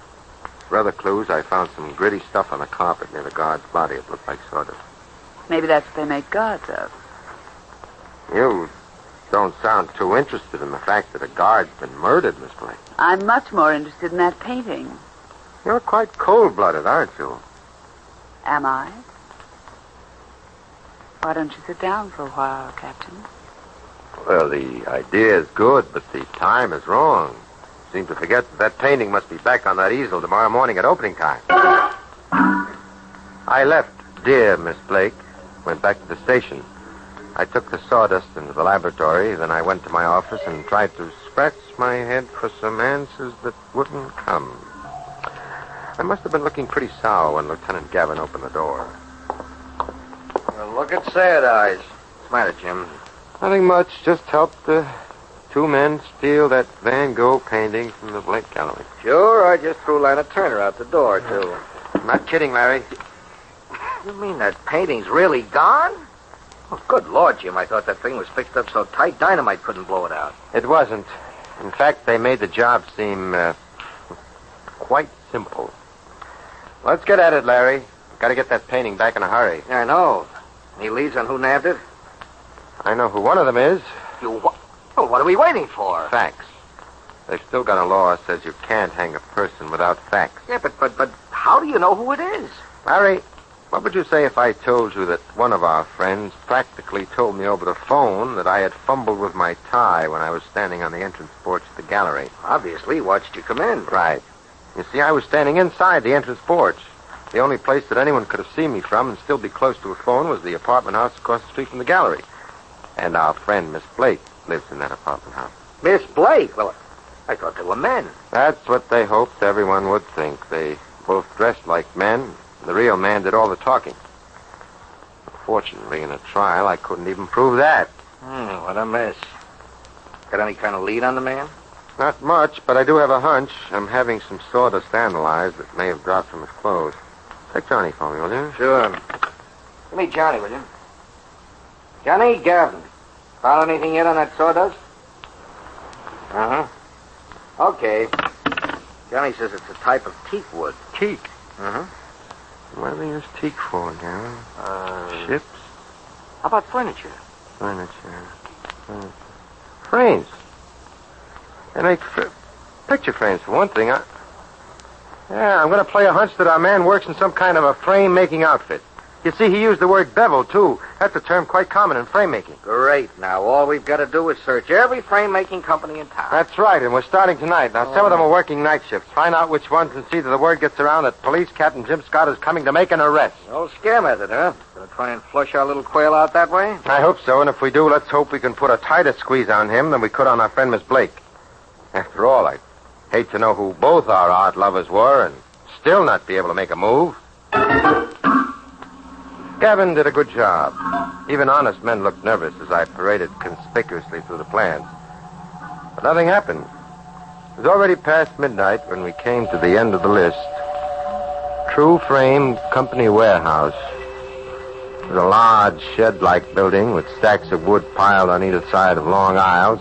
For other clues, I found some gritty stuff on the carpet near the guard's body. It looked like sawdust. Maybe that's what they make guards of. You don't sound too interested in the fact that a guard's been murdered, Miss Blake. I'm much more interested in that painting. You're quite cold-blooded, aren't you? Am I? Why don't you sit down for a while, Captain? Well, the idea is good, but the time is wrong. Seem to forget that painting must be back on that easel tomorrow morning at opening time. I left, dear Miss Blake, went back to the station. I took the sawdust into the laboratory, then I went to my office and tried to scratch my head for some answers that wouldn't come. I must have been looking pretty sour when Lieutenant Gavin opened the door. Well, look at sad eyes. What's the matter, Jim? Nothing much. Just helped two men steal that Van Gogh painting from the Blake Gallery. Sure, I just threw Lana Turner out the door, too. I'm not kidding, Larry. You mean that painting's really gone? Oh, good Lord, Jim. I thought that thing was fixed up so tight dynamite couldn't blow it out. It wasn't. In fact, they made the job seem quite simple. Let's get at it, Larry. Got to get that painting back in a hurry. I know. Any leads on who nabbed it? I know who one of them is. Well, what are we waiting for? Facts. They've still got a law that says you can't hang a person without facts. Yeah, but how do you know who it is? Larry, what would you say if I told you that one of our friends practically told me over the phone that I had fumbled with my tie when I was standing on the entrance porch of the gallery? Obviously, he watched you come in. Right. You see, I was standing inside the entrance porch. The only place that anyone could have seen me from and still be close to a phone was the apartment house across the street from the gallery. And our friend, Miss Blake, lives in that apartment house. Miss Blake? Well, I thought they were men. That's what they hoped everyone would think. They both dressed like men. The real man did all the talking. Fortunately, in a trial, I couldn't even prove that. What a mess. Got any kind of lead on the man? Not much, but I do have a hunch. I'm having some sawdust analyzed that may have dropped from his clothes. Take Johnny for me, will you? Sure. Give me Johnny, will you? Johnny, Gavin. Found anything yet on that sawdust? Uh-huh. Okay. Johnny says it's a type of teak wood. Teak? Uh-huh. What do they use teak for, Gavin? Ships? How about furniture? Furniture. Frames. They make picture frames, for one thing. Yeah, I'm going to play a hunch that our man works in some kind of a frame-making outfit. You see, he used the word bevel, too. That's a term quite common in frame making. Great. Now, all we've got to do is search every frame-making company in town. That's right, and we're starting tonight. Now, some of them are working night shifts. Find out which ones and see that the word gets around that Police Captain Jim Scott is coming to make an arrest. No scare method, huh? Gonna try and flush our little quail out that way? I hope so, and if we do, let's hope we can put a tighter squeeze on him than we could on our friend Miss Blake. After all, I'd hate to know who both our art lovers were and still not be able to make a move. Gavin did a good job. Even honest men looked nervous as I paraded conspicuously through the plans. But nothing happened. It was already past midnight when we came to the end of the list. True Frame Company Warehouse. It was a large shed-like building with stacks of wood piled on either side of long aisles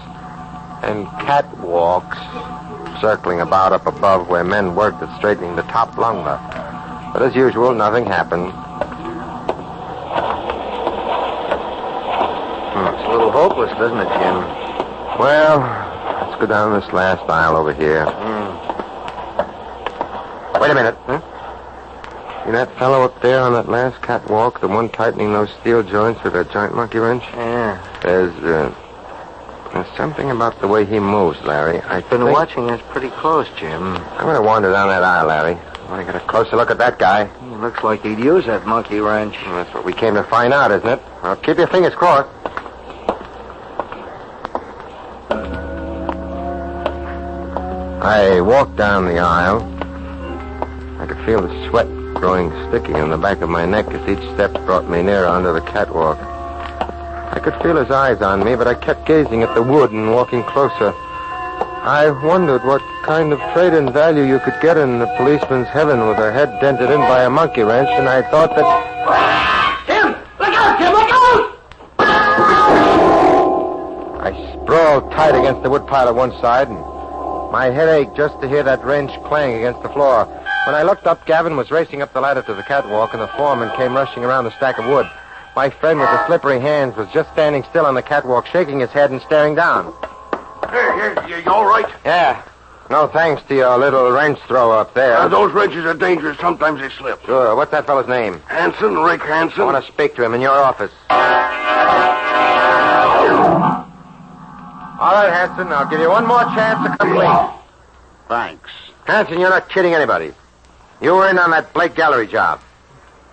and catwalks circling about up above where men worked at straightening the top lumber. But as usual, nothing happened. It's a little hopeless, doesn't it, Jim? Well, let's go down this last aisle over here. Wait a minute. See that fellow up there on that last catwalk, the one tightening those steel joints with a giant monkey wrench? Yeah. There's something about the way he moves, Larry. I've been watching us pretty close, Jim. I'm going to wander down that aisle, Larry. I want to get a closer look at that guy. He looks like he'd use that monkey wrench. Well, that's what we came to find out, isn't it? Well, keep your fingers crossed. I walked down the aisle. I could feel the sweat growing sticky on the back of my neck as each step brought me nearer onto the catwalk. I could feel his eyes on me, but I kept gazing at the wood and walking closer. I wondered what kind of trade-in value you could get in the policeman's heaven with a head dented in by a monkey wrench, and I thought that... Jim! Look out, Jim! Look out! I sprawled tight against the wood pile at one side, and my head ached just to hear that wrench clang against the floor. When I looked up, Gavin was racing up the ladder to the catwalk, and the foreman came rushing around the stack of wood. My friend with the slippery hands was just standing still on the catwalk, shaking his head and staring down. Hey, you all right? Yeah. No thanks to your little wrench throw up there. Those wrenches are dangerous. Sometimes they slip. Sure. What's that fellow's name? Hanson, Rick Hanson. I want to speak to him in your office. All right, Hanson. I'll give you one more chance to come clean. Thanks. Hanson, you're not kidding anybody. You were in on that Blake Gallery job.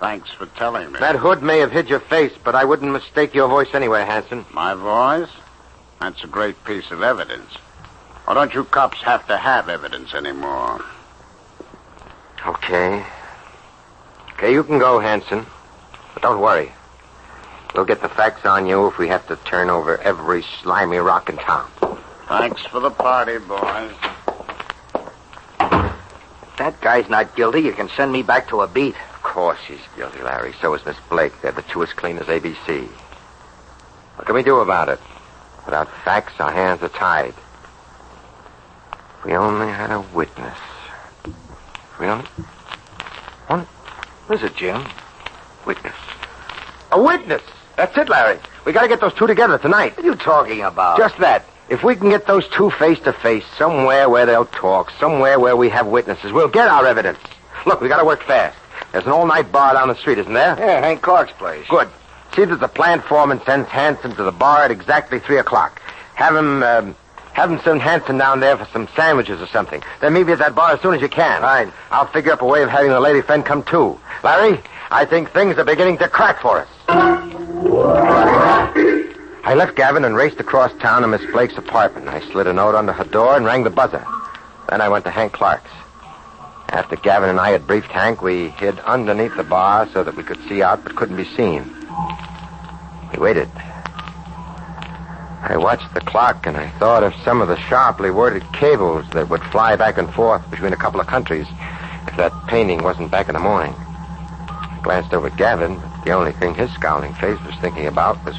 Thanks for telling me. That hood may have hid your face, but I wouldn't mistake your voice anyway, Hanson. My voice? That's a great piece of evidence. Or don't you cops have to have evidence anymore? Okay. Okay, you can go, Hanson. But don't worry. We'll get the facts on you if we have to turn over every slimy rock in town. Thanks for the party, boys. If that guy's not guilty, you can send me back to a beat. Of course she's guilty, Larry. So is Miss Blake. They're the two as clean as ABC. What can we do about it? Without facts, our hands are tied. If we only had a witness. If we only... What is it, Jim? Witness. A witness! That's it, Larry. We got to get those two together tonight. What are you talking about? Just that. If we can get those two face-to-face, somewhere where they'll talk, somewhere where we have witnesses, we'll get our evidence. Look, we got to work fast. There's an all-night bar down the street, isn't there? Yeah, Hank Clark's place. Good. See that the plant foreman sends Hanson to the bar at exactly 3 o'clock. Have him send Hanson down there for some sandwiches or something. Then meet me at that bar as soon as you can. Right. I'll figure up a way of having the lady friend come too. Larry, I think things are beginning to crack for us. I left Gavin and raced across town to Miss Blake's apartment. I slid a note under her door and rang the buzzer. Then I went to Hank Clark's. After Gavin and I had briefed Hank, we hid underneath the bar so that we could see out but couldn't be seen. We waited. I watched the clock and I thought of some of the sharply worded cables that would fly back and forth between a couple of countries if that painting wasn't back in the morning. I glanced over at Gavin, but the only thing his scowling face was thinking about was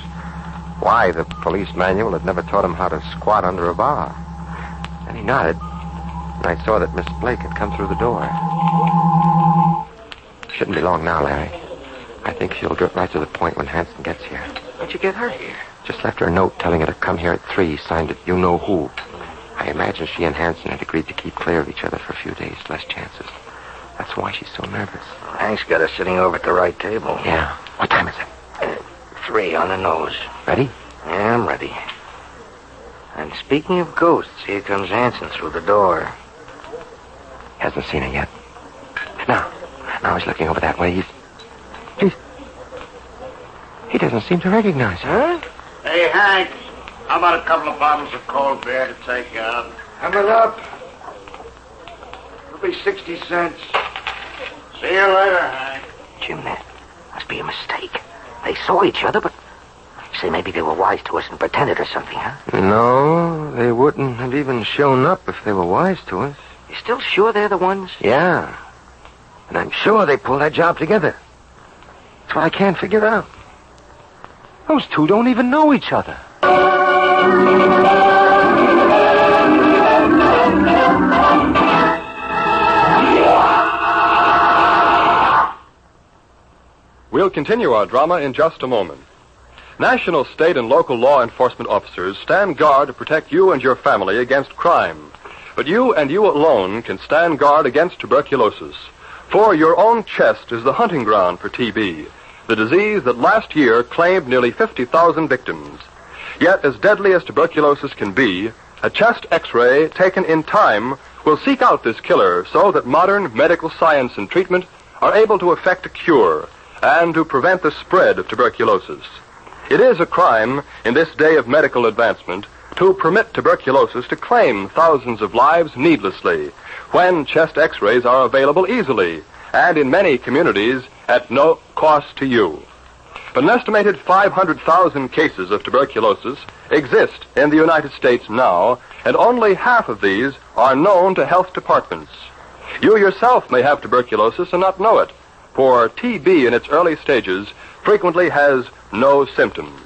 why the police manual had never taught him how to squat under a bar. And he nodded, and I saw that Miss Blake had come through the door. Shouldn't be long now, Larry. I think she'll get right to the point when Hanson gets here. How'd you get her here? Just left her a note telling her to come here at 3, signed it you-know-who. I imagine she and Hanson had agreed to keep clear of each other for a few days, less chances. That's why she's so nervous. Hank's got us sitting over at the right table. Yeah. What time is it? 3 on the nose. Ready? Yeah, I'm ready. And speaking of ghosts, here comes Hanson through the door. Hasn't seen her yet. Now he's looking over that way. He doesn't seem to recognize her. Huh? Hey, Hank, how about a couple of bottles of cold beer to take out? Coming up. It'll be 60 cents. See you later, Hank. Jim, that must be a mistake. They saw each other, but... Say, maybe they were wise to us and pretended or something, huh? No, they wouldn't have even shown up if they were wise to us. You still sure they're the ones? Yeah. And I'm sure they pulled that job together. That's what I can't figure out. Those two don't even know each other. We'll continue our drama in just a moment. National, state, and local law enforcement officers stand guard to protect you and your family against crime. But you and you alone can stand guard against tuberculosis. For your own chest is the hunting ground for TB, the disease that last year claimed nearly 50,000 victims. Yet, as deadly as tuberculosis can be, a chest X-ray taken in time will seek out this killer so that modern medical science and treatment are able to effect a cure and to prevent the spread of tuberculosis. It is a crime in this day of medical advancement to permit tuberculosis to claim thousands of lives needlessly when chest X-rays are available easily and in many communities at no cost to you. But an estimated 500,000 cases of tuberculosis exist in the United States now, and only half of these are known to health departments. You yourself may have tuberculosis and not know it, for TB in its early stages frequently has no symptoms.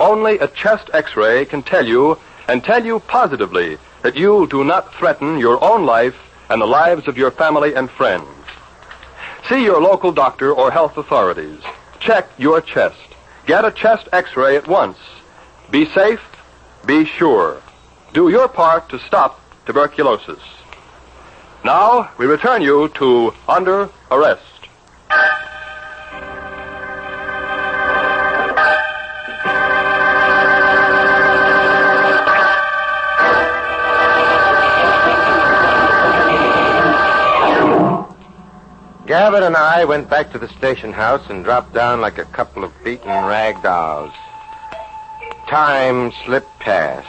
Only a chest X-ray can tell you, and tell you positively, that you do not threaten your own life and the lives of your family and friends. See your local doctor or health authorities. Check your chest. Get a chest X-ray at once. Be safe. Be sure. Do your part to stop tuberculosis. Now, we return you to Under Arrest. Gavin and I went back to the station house and dropped down like a couple of beaten rag dolls. Time slipped past.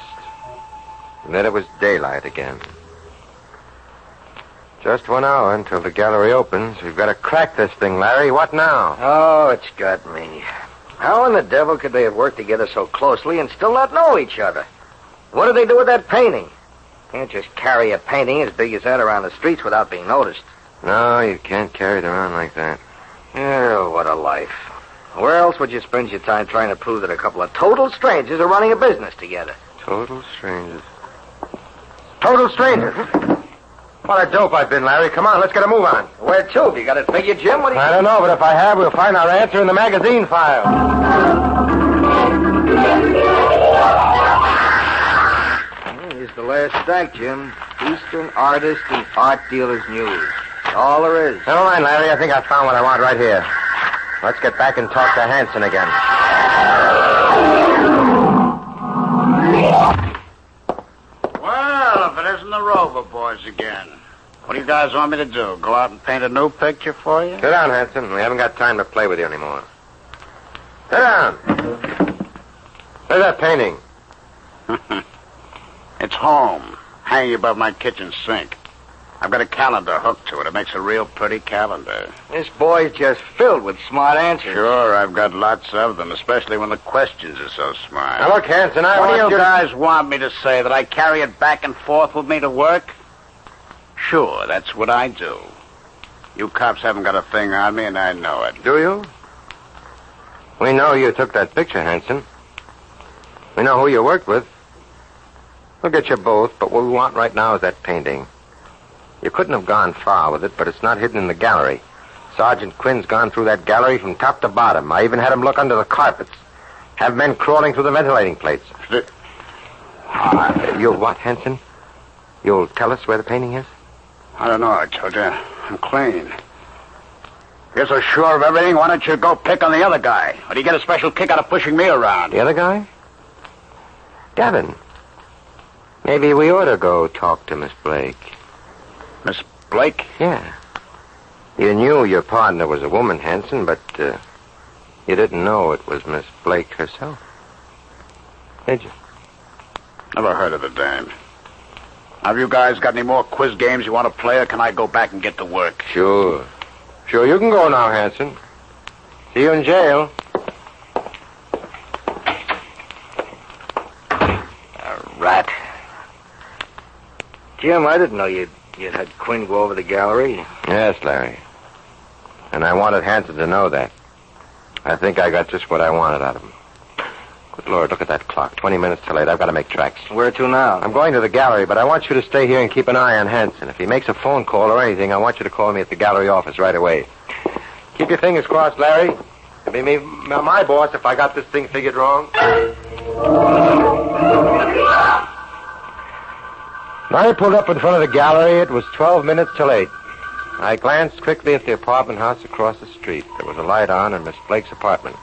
And then it was daylight again. Just 1 hour until the gallery opens. We've got to crack this thing, Larry. What now? Oh, it's got me. How in the devil could they have worked together so closely and still not know each other? What did they do with that painting? Can't just carry a painting as big as that around the streets without being noticed. No, you can't carry it around like that. Oh, what a life. Where else would you spend your time trying to prove that a couple of total strangers are running a business together? Total strangers. Total strangers? What a dope I've been, Larry. Come on, let's get a move on. Where to? Have you got it figured, Jim? What do you... I don't know, but if I have, we'll find our answer in the magazine file. Here's the last strike, Jim. Eastern Artist and Art Dealers News. All there is. Never mind, Larry. I think I found what I want right here. Let's get back and talk to Hanson again. Well, if it isn't the Rover boys again. What do you guys want me to do? Go out and paint a new picture for you? Sit down, Hanson. We haven't got time to play with you anymore. Sit down. There's that painting. It's home, hanging above my kitchen sink. I've got a calendar hooked to it. It makes a real pretty calendar. This boy's just filled with smart answers. Sure, I've got lots of them, especially when the questions are so smart. Now, look, Hanson, What want do you to... guys want me to say? That I carry it back and forth with me to work? Sure, that's what I do. You cops haven't got a thing on me, and I know it. Do you? We know you took that picture, Hanson. We know who you worked with. We'll get you both, but what we want right now is that painting. You couldn't have gone far with it, but it's not hidden in the gallery. Sergeant Quinn's gone through that gallery from top to bottom. I even had him look under the carpets. Have men crawling through the ventilating plates. You'll what, Hanson? You'll tell us where the painting is? I don't know, I told you. I'm clean. You're so sure of everything, why don't you go pick on the other guy? Or do you get a special kick out of pushing me around? The other guy? Gavin. Maybe we ought to go talk to Miss Blake. Miss Blake? Yeah. You knew your partner was a woman, Hanson, but you didn't know it was Miss Blake herself. Did you? Never heard of the dame. Have you guys got any more quiz games you want to play, or can I go back and get to work? Sure. Sure, you can go now, Hanson. See you in jail. A rat. Jim, I didn't know you'd had Quinn go over the gallery. Yes, Larry. And I wanted Hanson to know that. I think I got just what I wanted out of him. Good Lord, look at that clock. 20 minutes till 8. I've got to make tracks. Where to now? I'm going to the gallery, but I want you to stay here and keep an eye on Hanson. If he makes a phone call or anything, I want you to call me at the gallery office right away. Keep your fingers crossed, Larry. It'll be my boss if I got this thing figured wrong. When I pulled up in front of the gallery, it was 12 minutes till 8. I glanced quickly at the apartment house across the street. There was a light on in Miss Blake's apartment.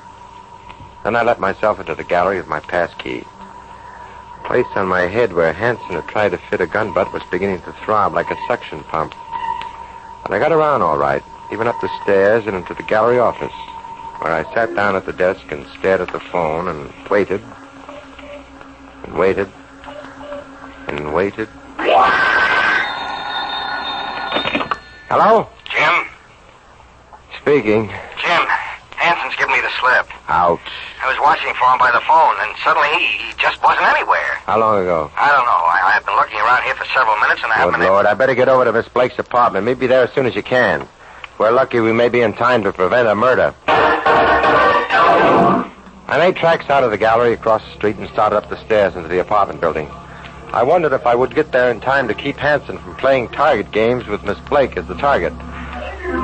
Then I let myself into the gallery with my pass key. The place on my head where Hanson had tried to fit a gun butt was beginning to throb like a suction pump. But I got around all right, even up the stairs and into the gallery office, where I sat down at the desk and stared at the phone and waited, and waited, and waited. Hello? Jim? Speaking. Jim, Hanson's given me the slip. Ouch. I was watching for him by the phone, and suddenly he just wasn't anywhere. How long ago? I don't know. I've been looking around here for several minutes, and I haven't Good Lord, I better get over to Miss Blake's apartment. Maybe be there as soon as you can. If we're lucky, we may be in time to prevent a murder. I made tracks out of the gallery across the street and started up the stairs into the apartment building. I wondered if I would get there in time to keep Hanson from playing target games with Miss Blake as the target.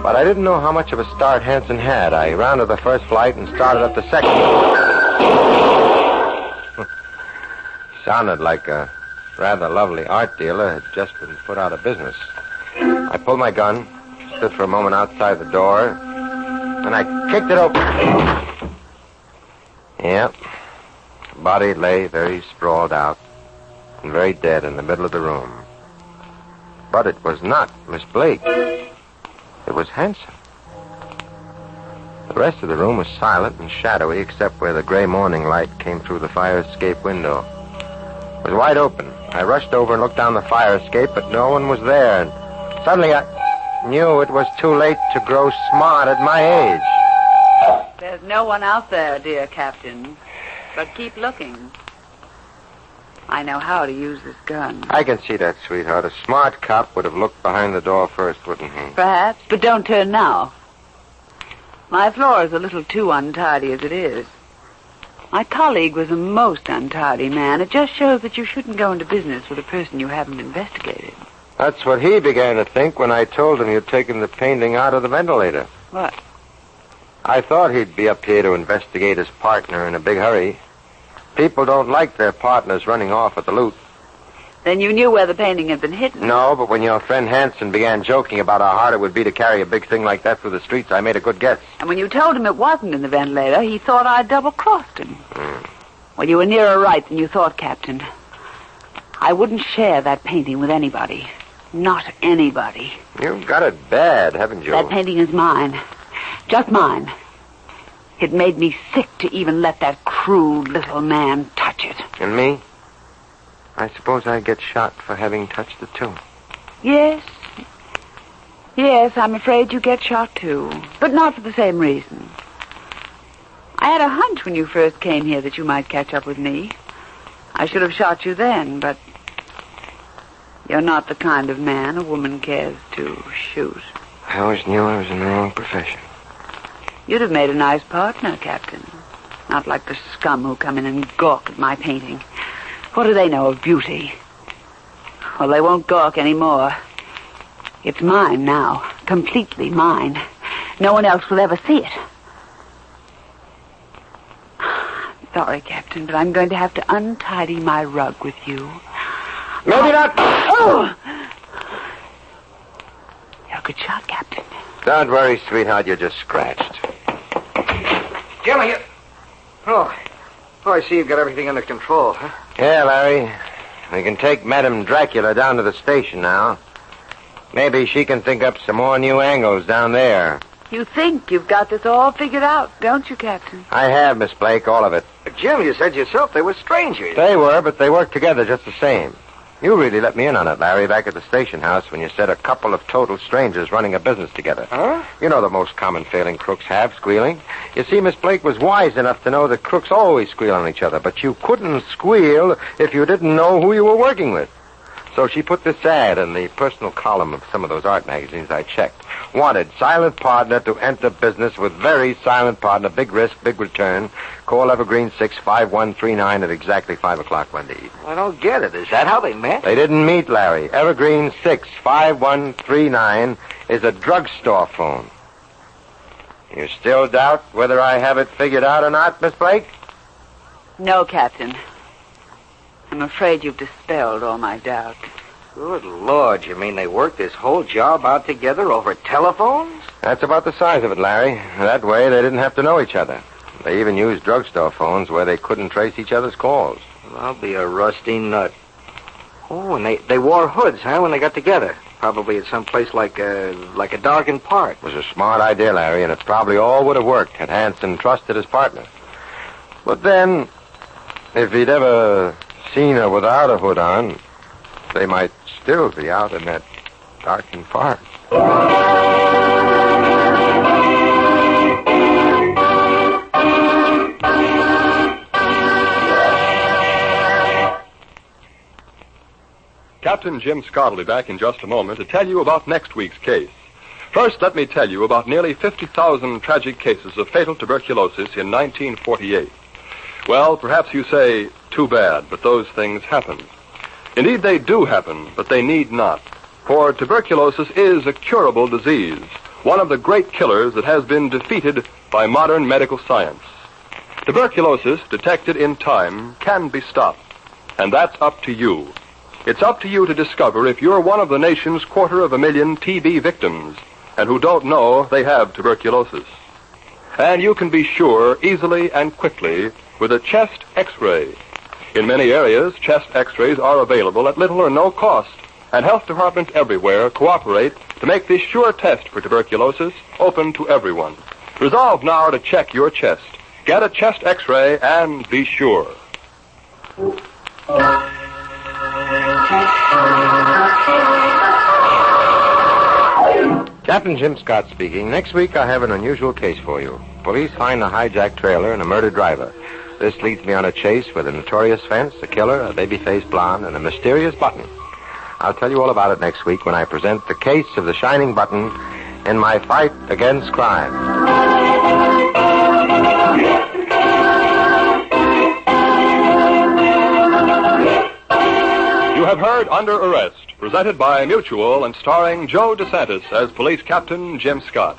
But I didn't know how much of a start Hanson had. I rounded the first flight and started up the second. Sounded like a rather lovely art dealer had just been put out of business. I pulled my gun, stood for a moment outside the door, and I kicked it open. Yep. The body lay very sprawled out and very dead in the middle of the room. But it was not Miss Blake. It was Hanson. The rest of the room was silent and shadowy, except where the gray morning light came through the fire escape window. It was wide open. I rushed over and looked down the fire escape, but no one was there. And suddenly I knew it was too late to grow smart at my age. There's no one out there, dear Captain. But keep looking. I know how to use this gun. I can see that, sweetheart. A smart cop would have looked behind the door first, wouldn't he? Perhaps, but don't turn now. My floor is a little too untidy as it is. My colleague was a most untidy man. It just shows that you shouldn't go into business with a person you haven't investigated. That's what he began to think when I told him you'd taken the painting out of the ventilator. What? I thought he'd be up here to investigate his partner in a big hurry. People don't like their partners running off with the loot. Then you knew where the painting had been hidden. No, but when your friend Hanson began joking about how hard it would be to carry a big thing like that through the streets, I made a good guess. And when you told him it wasn't in the ventilator, he thought I'd double-crossed him. Well, you were nearer right than you thought, Captain. I wouldn't share that painting with anybody. Not anybody. You've got it bad, haven't you? That painting is mine. Just mine. It made me sick to even let that crude little man touch it. And me? I suppose I get shot for having touched it, too. Yes. Yes, I'm afraid you get shot, too. But not for the same reason. I had a hunch when you first came here that you might catch up with me. I should have shot you then, but you're not the kind of man a woman cares to shoot. I always knew I was in the wrong profession. You'd have made a nice partner, Captain. Not like the scum who come in and gawk at my painting. What do they know of beauty? Well, they won't gawk anymore. It's mine now. Completely mine. No one else will ever see it. Sorry, Captain, but I'm going to have to untidy my rug with you. Maybe not. Oh! You're a good shot, Captain. Don't worry, sweetheart. You're just scratched. Jimmy, you... Oh, I see you've got everything under control, huh? Yeah, Larry. We can take Madame Dracula down to the station now. Maybe she can think up some more new angles down there. You think you've got this all figured out, don't you, Captain? I have, Miss Blake, all of it. But Jim, you said yourself they were strangers. They were, but they worked together just the same. You really let me in on it, Larry, back at the station house when you said a couple of total strangers running a business together. Huh? You know the most common failing crooks have, squealing. You see, Miss Blake was wise enough to know that crooks always squeal on each other, but you couldn't squeal if you didn't know who you were working with. So she put this ad in the personal column of some of those art magazines I checked. Wanted silent partner to enter business with very silent partner. Big risk, big return. Call Evergreen 65139 at exactly 5 o'clock Monday evening. I don't get it. Is that how they met? They didn't meet, Larry. Evergreen 65139 is a drugstore phone. You still doubt whether I have it figured out or not, Miss Blake? No, Captain. I'm afraid you've dispelled all my doubt. Good Lord, you mean they worked this whole job out together over telephones? That's about the size of it, Larry. That way they didn't have to know each other. They even used drugstore phones where they couldn't trace each other's calls. Well, I'll be a rusty nut. Oh, and they wore hoods, huh, when they got together? Probably at some place like a darkened park. It was a smart idea, Larry, and it probably all would have worked had Hanson trusted his partner. But then, if he'd ever seen her without a hood on, they might still be out in that darkened park. Captain Jim Scott will be back in just a moment to tell you about next week's case. First, let me tell you about nearly 50,000 tragic cases of fatal tuberculosis in 1948. Well, perhaps you say, too bad, but those things happen. Indeed, they do happen, but they need not. For tuberculosis is a curable disease, one of the great killers that has been defeated by modern medical science. Tuberculosis, detected in time, can be stopped, and that's up to you. It's up to you to discover if you're one of the nation's 250,000 TB victims and who don't know they have tuberculosis. And you can be sure easily and quickly with a chest X-ray. In many areas, chest X-rays are available at little or no cost, and health departments everywhere cooperate to make this sure test for tuberculosis open to everyone. Resolve now to check your chest. Get a chest X-ray and be sure. Captain Jim Scott speaking. Next week I have an unusual case for you. Police find a hijacked trailer and a murdered driver. This leads me on a chase with a notorious fence, a killer, a baby-faced blonde, and a mysterious button. I'll tell you all about it next week when I present the case of the shining button in my fight against crime. You have heard Under Arrest, presented by Mutual and starring Joe DeSantis as Police Captain Jim Scott.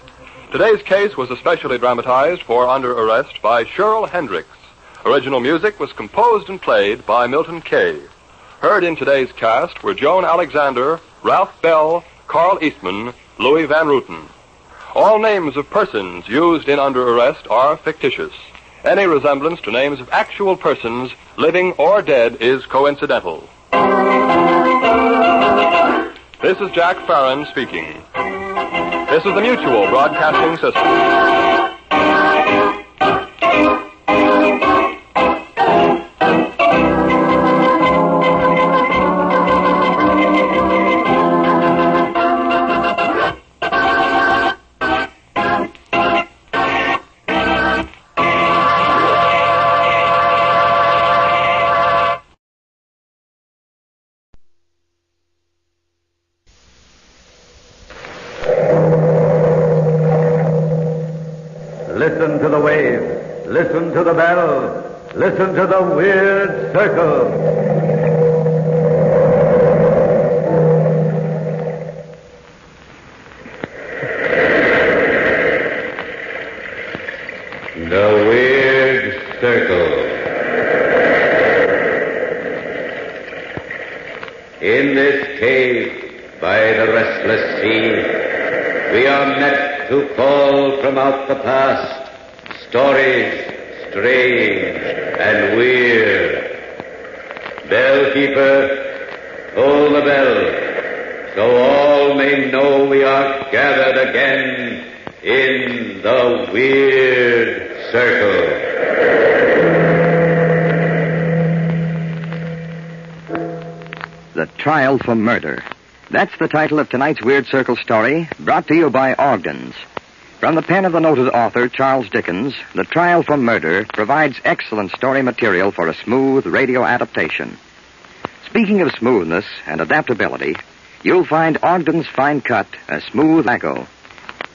Today's case was especially dramatized for Under Arrest by Cheryl Hendricks. Original music was composed and played by Milton Kay. Heard in today's cast were Joan Alexander, Ralph Bell, Carl Eastman, Louis Van Rooten. All names of persons used in Under Arrest are fictitious. Any resemblance to names of actual persons, living or dead, is coincidental. This is Jack Farron speaking. This is the Mutual Broadcasting System. Listen to the wave. Listen to the bell. Listen to the weird circle. The weird circle. In this cave by the restless sea, we are met to call from out the past stories strange and weird. Bellkeeper, toll the bell, so all may know we are gathered again in the weird circle. The Trial for Murder. That's the title of tonight's Weird Circle story, brought to you by Ogden's. From the pen of the noted author, Charles Dickens, The Trial for Murder provides excellent story material for a smooth radio adaptation. Speaking of smoothness and adaptability, you'll find Ogden's Fine Cut a smooth tobacco.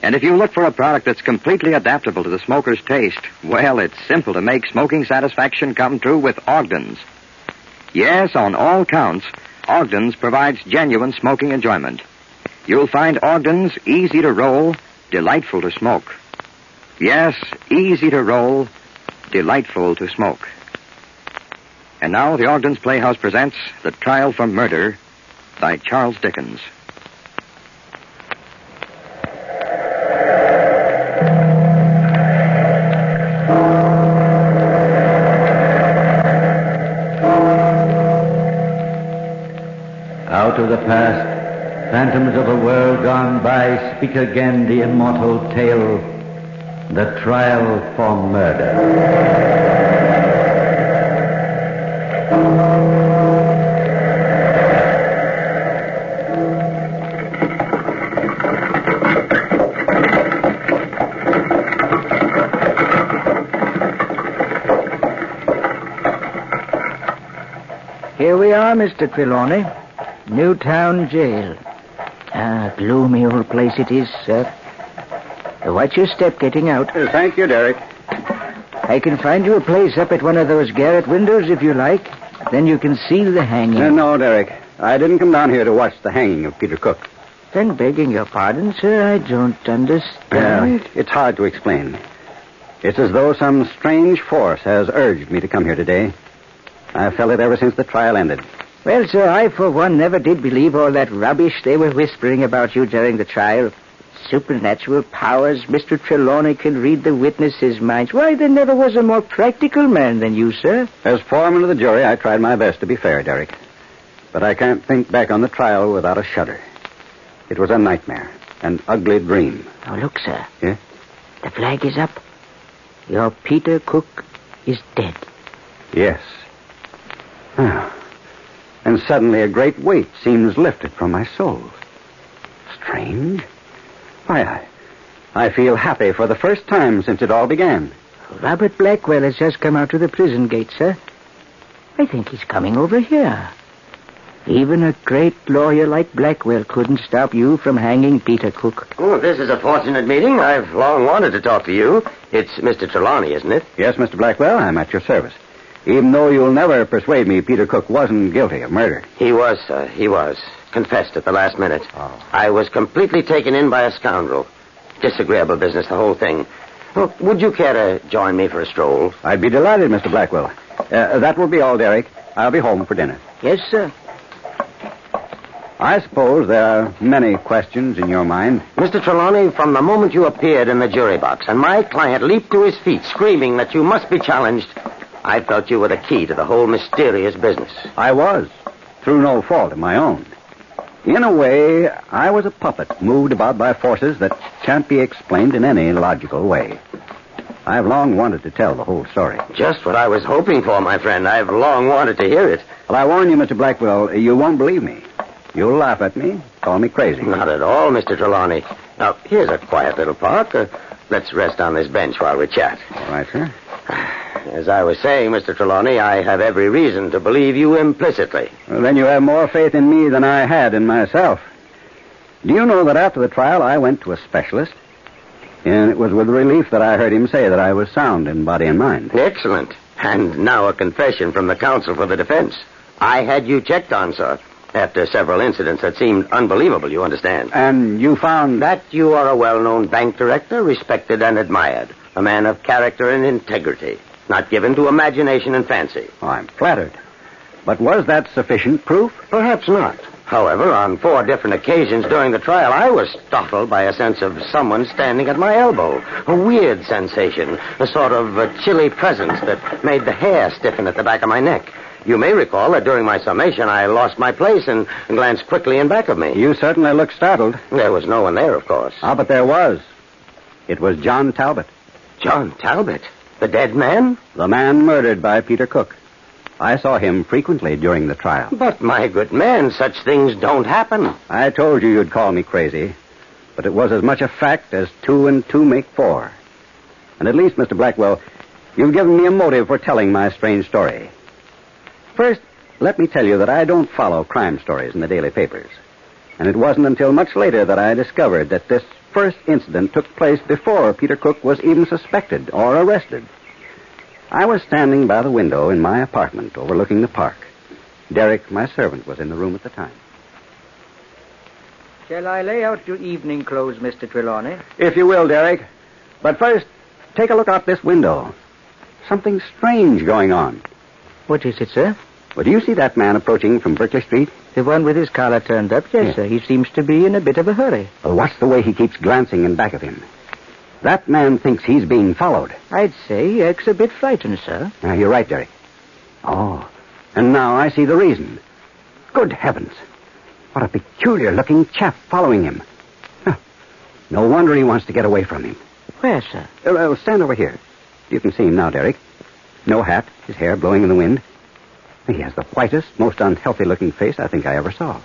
And if you look for a product that's completely adaptable to the smoker's taste, well, it's simple to make smoking satisfaction come true with Ogden's. Yes, on all counts, Ogden's provides genuine smoking enjoyment. You'll find Ogden's easy to roll, delightful to smoke. Yes, easy to roll, delightful to smoke. And now the Ogden's Playhouse presents The Trial for Murder by Charles Dickens. Out of the past, phantoms of a world gone by, speak again the immortal tale, The Trial for Murder. Here we are, Mr. Trelawney. Newtown Jail. Gloomy old place it is, sir. Watch your step getting out. Thank you, Derek. I can find you a place up at one of those garret windows if you like. Then you can see the hanging. No, Derek. I didn't come down here to watch the hanging of Peter Cook. Then, begging your pardon, sir, I don't understand. It's hard to explain. It's as though some strange force has urged me to come here today. I've felt it ever since the trial ended. Well, sir, I, for one, never did believe all that rubbish they were whispering about you during the trial. Supernatural powers. Mr. Trelawney can read the witnesses' minds. Why, there never was a more practical man than you, sir. As foreman of the jury, I tried my best to be fair, Derek. But I can't think back on the trial without a shudder. It was a nightmare, an ugly dream. Oh, look, sir. Yeah? The flag is up. Your Peter Cook is dead. Yes. And suddenly a great weight seems lifted from my soul. Strange. Why, I feel happy for the first time since it all began. Robert Blackwell has just come out to the prison gate, sir. I think he's coming over here. Even a great lawyer like Blackwell couldn't stop you from hanging Peter Cook. Oh, this is a fortunate meeting. I've long wanted to talk to you. It's Mr. Trelawney, isn't it? Yes, Mr. Blackwell, I'm at your service. Even though you'll never persuade me Peter Cook wasn't guilty of murder. He was, sir. He was. Confessed at the last minute. Oh. I was completely taken in by a scoundrel. Disagreeable business, the whole thing. Look, would you care to join me for a stroll? I'd be delighted, Mr. Blackwell. That will be all, Derek. I'll be home for dinner. Yes, sir. I suppose there are many questions in your mind. Mr. Trelawney, from the moment you appeared in the jury box and my client leaped to his feet screaming that you must be challenged, I felt you were the key to the whole mysterious business. I was, through no fault of my own. In a way, I was a puppet moved about by forces that can't be explained in any logical way. I've long wanted to tell the whole story. Just what I was hoping for, my friend. I've long wanted to hear it. Well, I warn you, Mr. Blackwell, you won't believe me. You'll laugh at me, call me crazy. Not at all, Mr. Trelawney. Now, here's a quiet little park. Let's rest on this bench while we chat. All right, sir. As I was saying, Mr. Trelawney, I have every reason to believe you implicitly. Well, then you have more faith in me than I had in myself. Do you know that after the trial, I went to a specialist? And it was with relief that I heard him say that I was sound in body and mind. Excellent. And now a confession from the counsel for the defense. I had you checked on, sir, after several incidents that seemed unbelievable, you understand. And you found... That you are a well-known bank director, respected and admired. A man of character and integrity, not given to imagination and fancy. Oh, I'm flattered. But was that sufficient proof? Perhaps not. However, on 4 different occasions during the trial, I was startled by a sense of someone standing at my elbow. A weird sensation, a sort of a chilly presence that made the hair stiffen at the back of my neck. You may recall that during my summation, I lost my place and glanced quickly in back of me. You certainly looked startled. There was no one there, of course. Ah, but there was. It was John Talbot. John Talbot? The dead man? The man murdered by Peter Cook. I saw him frequently during the trial. But, my good man, such things don't happen. I told you you'd call me crazy. But it was as much a fact as 2 and 2 make 4. And at least, Mr. Blackwell, you've given me a motive for telling my strange story. First, let me tell you that I don't follow crime stories in the daily papers. And it wasn't until much later that I discovered that this first incident took place before Peter Cook was even suspected or arrested. I was standing by the window in my apartment overlooking the park. Derek, my servant, was in the room at the time. Shall I lay out your evening clothes, Mr. Trelawney? If you will, Derek. But first, take a look out this window. Something strange going on. What is it, sir? Well, do you see that man approaching from Berkeley Street? The one with his collar turned up? Yes, sir. He seems to be in a bit of a hurry. Well, watch the way he keeps glancing in back of him. That man thinks he's being followed. I'd say he acts a bit frightened, sir. Now, you're right, Derek. Oh, and now I see the reason. Good heavens. What a peculiar-looking chap following him. Huh. No wonder he wants to get away from him. Where, sir? Stand over here. You can see him now, Derek. No hat, his hair blowing in the wind. He has the whitest, most unhealthy-looking face I think I ever saw.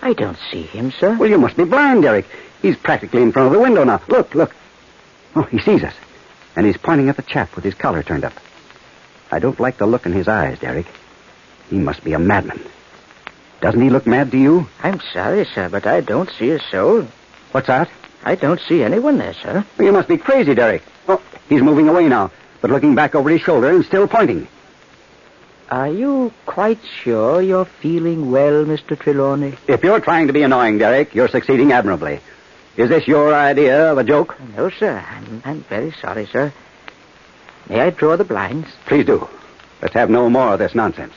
I don't see him, sir. Well, you must be blind, Derek. He's practically in front of the window now. Look. Oh, he sees us. And he's pointing at the chap with his collar turned up. I don't like the look in his eyes, Derek. He must be a madman. Doesn't he look mad to you? I'm sorry, sir, but I don't see a soul. What's that? I don't see anyone there, sir. Well, you must be crazy, Derek. Oh, he's moving away now, but looking back over his shoulder and still pointing. Are you quite sure you're feeling well, Mr. Trelawney? If you're trying to be annoying, Derek, you're succeeding admirably. Is this your idea of a joke? No, sir. I'm very sorry, sir. May I draw the blinds? Please do. Let's have no more of this nonsense.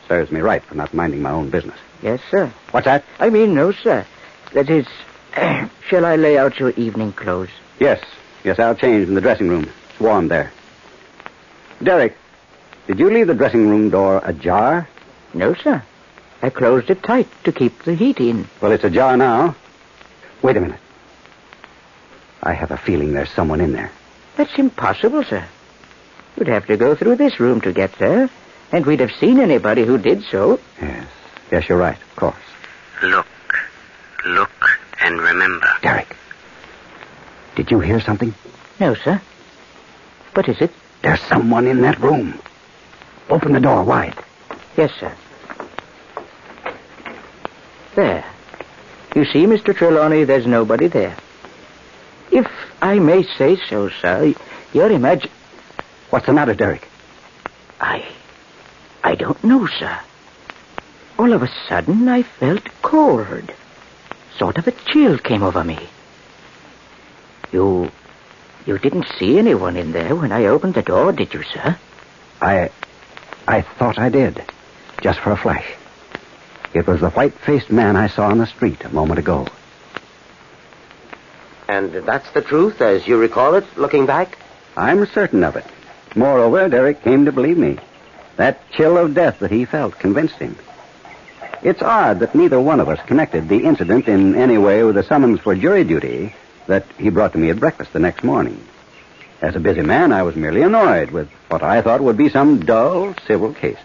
Serves me right for not minding my own business. Yes, sir. What's that? I mean, no, sir. That is, shall I lay out your evening clothes? Yes, I'll change in the dressing room. It's warm there. Derek, did you leave the dressing room door ajar? No, sir. I closed it tight to keep the heat in. Well, it's ajar now. Wait a minute. I have a feeling there's someone in there. That's impossible, sir. You'd have to go through this room to get there, and we'd have seen anybody who did so. Yes, you're right, of course. Look and remember. Derek, did you hear something? No, sir. What is it? There's someone in that room. Open the door wide. Yes, sir. There. You see, Mr. Trelawney, there's nobody there. If I may say so, sir, your What's the matter, Derek? I don't know, sir. All of a sudden, I felt cold. Sort of a chill came over me. You You didn't see anyone in there when I opened the door, did you, sir? I thought I did. Just for a flash. It was the white-faced man I saw on the street a moment ago. And that's the truth, as you recall it, looking back? I'm certain of it. Moreover, Derek came to believe me. That chill of death that he felt convinced him. It's odd that neither one of us connected the incident in any way with the summons for jury duty that he brought to me at breakfast the next morning. As a busy man, I was merely annoyed with what I thought would be some dull civil case.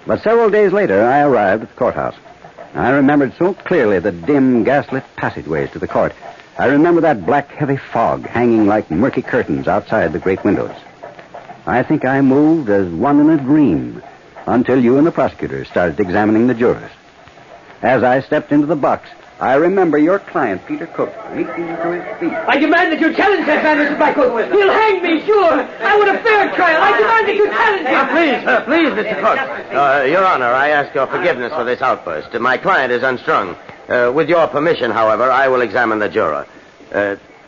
But several days later, I arrived at the courthouse. I remembered so clearly the dim, gaslit passageways to the court. I remember that black, heavy fog hanging like murky curtains outside the great windows. I think I moved as one in a dream until you and the prosecutor started examining the jurors. As I stepped into the box, I remember your client, Peter Cook, leaping to his feet. I demand that you challenge that man, Mr. Blackwood. He'll hang me, sure. I want a fair trial. I demand that you challenge him. Please, Mr. Cook. Your Honor, I ask your forgiveness for this outburst. My client is unstrung. With your permission, however, I will examine the juror.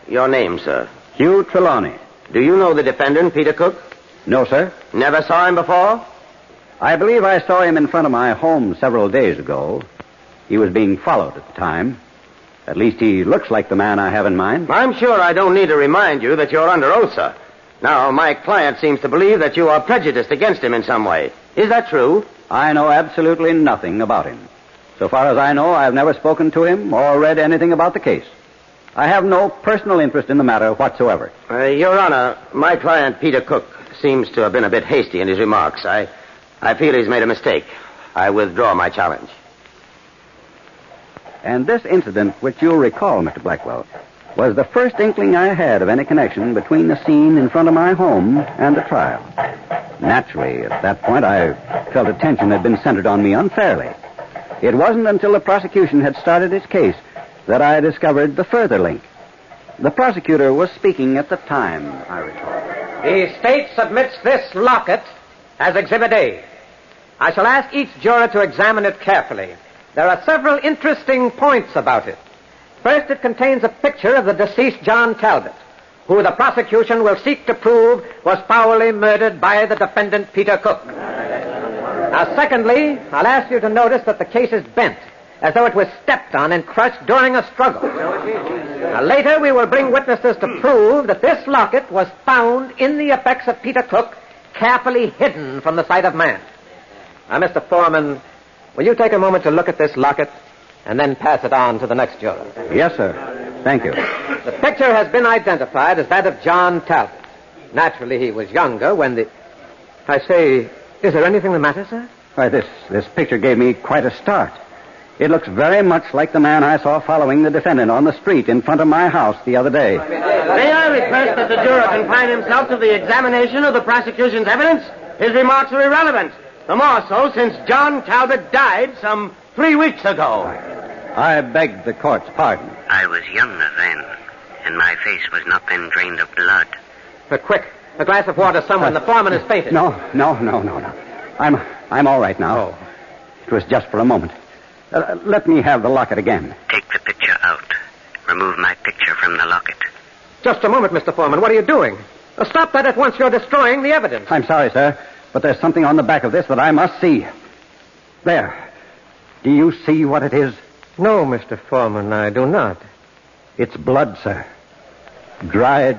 Your name, sir? Hugh Trelawney. Do you know the defendant, Peter Cook? No, sir. Never saw him before? I believe I saw him in front of my home several days ago. He was being followed at the time. At least he looks like the man I have in mind. I'm sure I don't need to remind you that you're under oath, sir. Now, my client seems to believe that you are prejudiced against him in some way. Is that true? I know absolutely nothing about him. So far as I know, I've never spoken to him or read anything about the case. I have no personal interest in the matter whatsoever. Your Honor, my client, Peter Cook, seems to have been a bit hasty in his remarks. I feel he's made a mistake. I withdraw my challenge. And this incident, which you'll recall, Mr. Blackwell, was the first inkling I had of any connection between the scene in front of my home and the trial. Naturally, at that point, I felt attention had been centered on me unfairly. It wasn't until the prosecution had started its case that I discovered the further link. The prosecutor was speaking at the time, I recall. The state submits this locket as Exhibit A. I shall ask each juror to examine it carefully. There are several interesting points about it. First, it contains a picture of the deceased John Talbot, who the prosecution will seek to prove was foully murdered by the defendant, Peter Cook. Now, secondly, I'll ask you to notice that the case is bent, as though it was stepped on and crushed during a struggle. Now, later, we will bring witnesses to prove that this locket was found in the effects of Peter Cook, carefully hidden from the sight of man. Now, Mr. Foreman, will you take a moment to look at this locket and then pass it on to the next juror? Yes, sir. Thank you. The picture has been identified as that of John Talbot. Naturally, he was younger when the... I say, is there anything the matter, sir? Why, this picture gave me quite a start. It looks very much like the man I saw following the defendant on the street in front of my house the other day. May I request that the juror confine himself to the examination of the prosecution's evidence? His remarks are irrelevant. The more so since John Talbot died some 3 weeks ago. I beg the court's pardon. I was younger then, and my face was not then drained of blood. Quick, a glass of water somewhere. The foreman is fainted. No. I'm all right now. Oh. It was just for a moment. Let me have the locket again. Take the picture out. Remove my picture from the locket. Just a moment, Mr. Foreman. What are you doing? Stop that at once. You're destroying the evidence. I'm sorry, sir, but there's something on the back of this that I must see. There. Do you see what it is? No, Mr. Foreman, I do not. It's blood, sir. Dried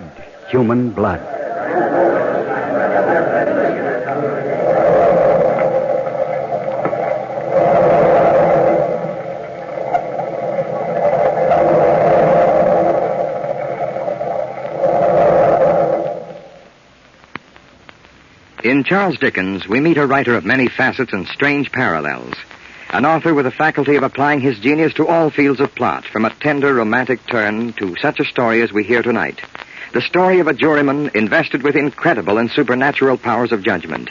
human blood. In Charles Dickens, we meet a writer of many facets and strange parallels. An author with the faculty of applying his genius to all fields of plot, from a tender, romantic turn to such a story as we hear tonight. The story of a juryman invested with incredible and supernatural powers of judgment.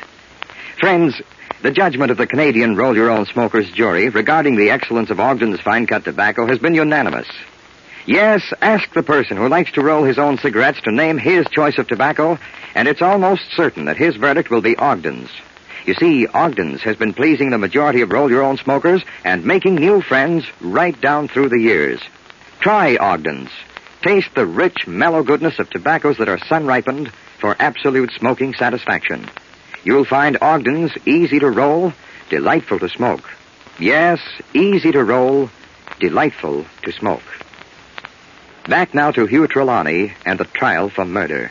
Friends, the judgment of the Canadian roll-your-own smokers jury regarding the excellence of Ogden's fine-cut tobacco has been unanimous. Yes, ask the person who likes to roll his own cigarettes to name his choice of tobacco, and it's almost certain that his verdict will be Ogden's. You see, Ogden's has been pleasing the majority of roll-your-own smokers and making new friends right down through the years. Try Ogden's. Taste the rich, mellow goodness of tobaccos that are sun-ripened for absolute smoking satisfaction. You'll find Ogden's easy to roll, delightful to smoke. Yes, easy to roll, delightful to smoke. Back now to Hugh Trelawney and the trial for murder.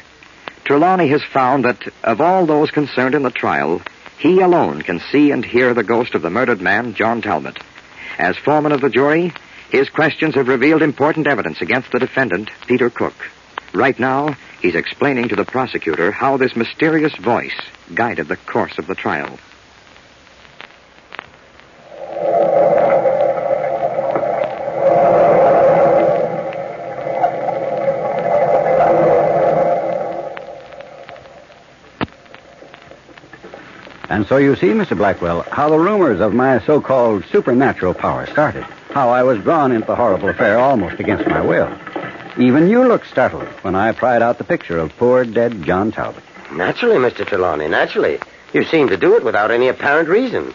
Trelawney has found that of all those concerned in the trial, he alone can see and hear the ghost of the murdered man, John Talbot. As foreman of the jury, his questions have revealed important evidence against the defendant, Peter Cook. Right now, he's explaining to the prosecutor how this mysterious voice guided the course of the trial. And so you see, Mr. Blackwell, how the rumors of my so-called supernatural power started. How I was drawn into the horrible affair almost against my will. Even you looked startled when I pried out the picture of poor dead John Talbot. Naturally, Mr. Trelawney, naturally. You seemed to do it without any apparent reason.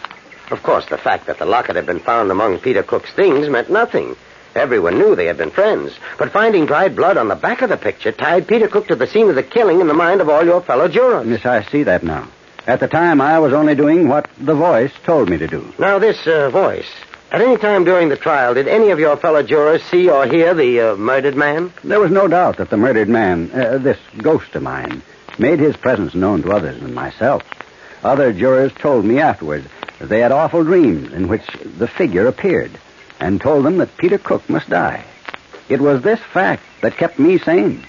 Of course, the fact that the locket had been found among Peter Cook's things meant nothing. Everyone knew they had been friends. But finding dried blood on the back of the picture tied Peter Cook to the scene of the killing in the mind of all your fellow jurors. Yes, I see that now. At the time, I was only doing what the voice told me to do. Now, this voice. At any time during the trial, did any of your fellow jurors see or hear the murdered man? There was no doubt that the murdered man, this ghost of mine, made his presence known to others than myself. Other jurors told me afterwards that they had awful dreams in which the figure appeared and told them that Peter Cook must die. It was this fact that kept me sane.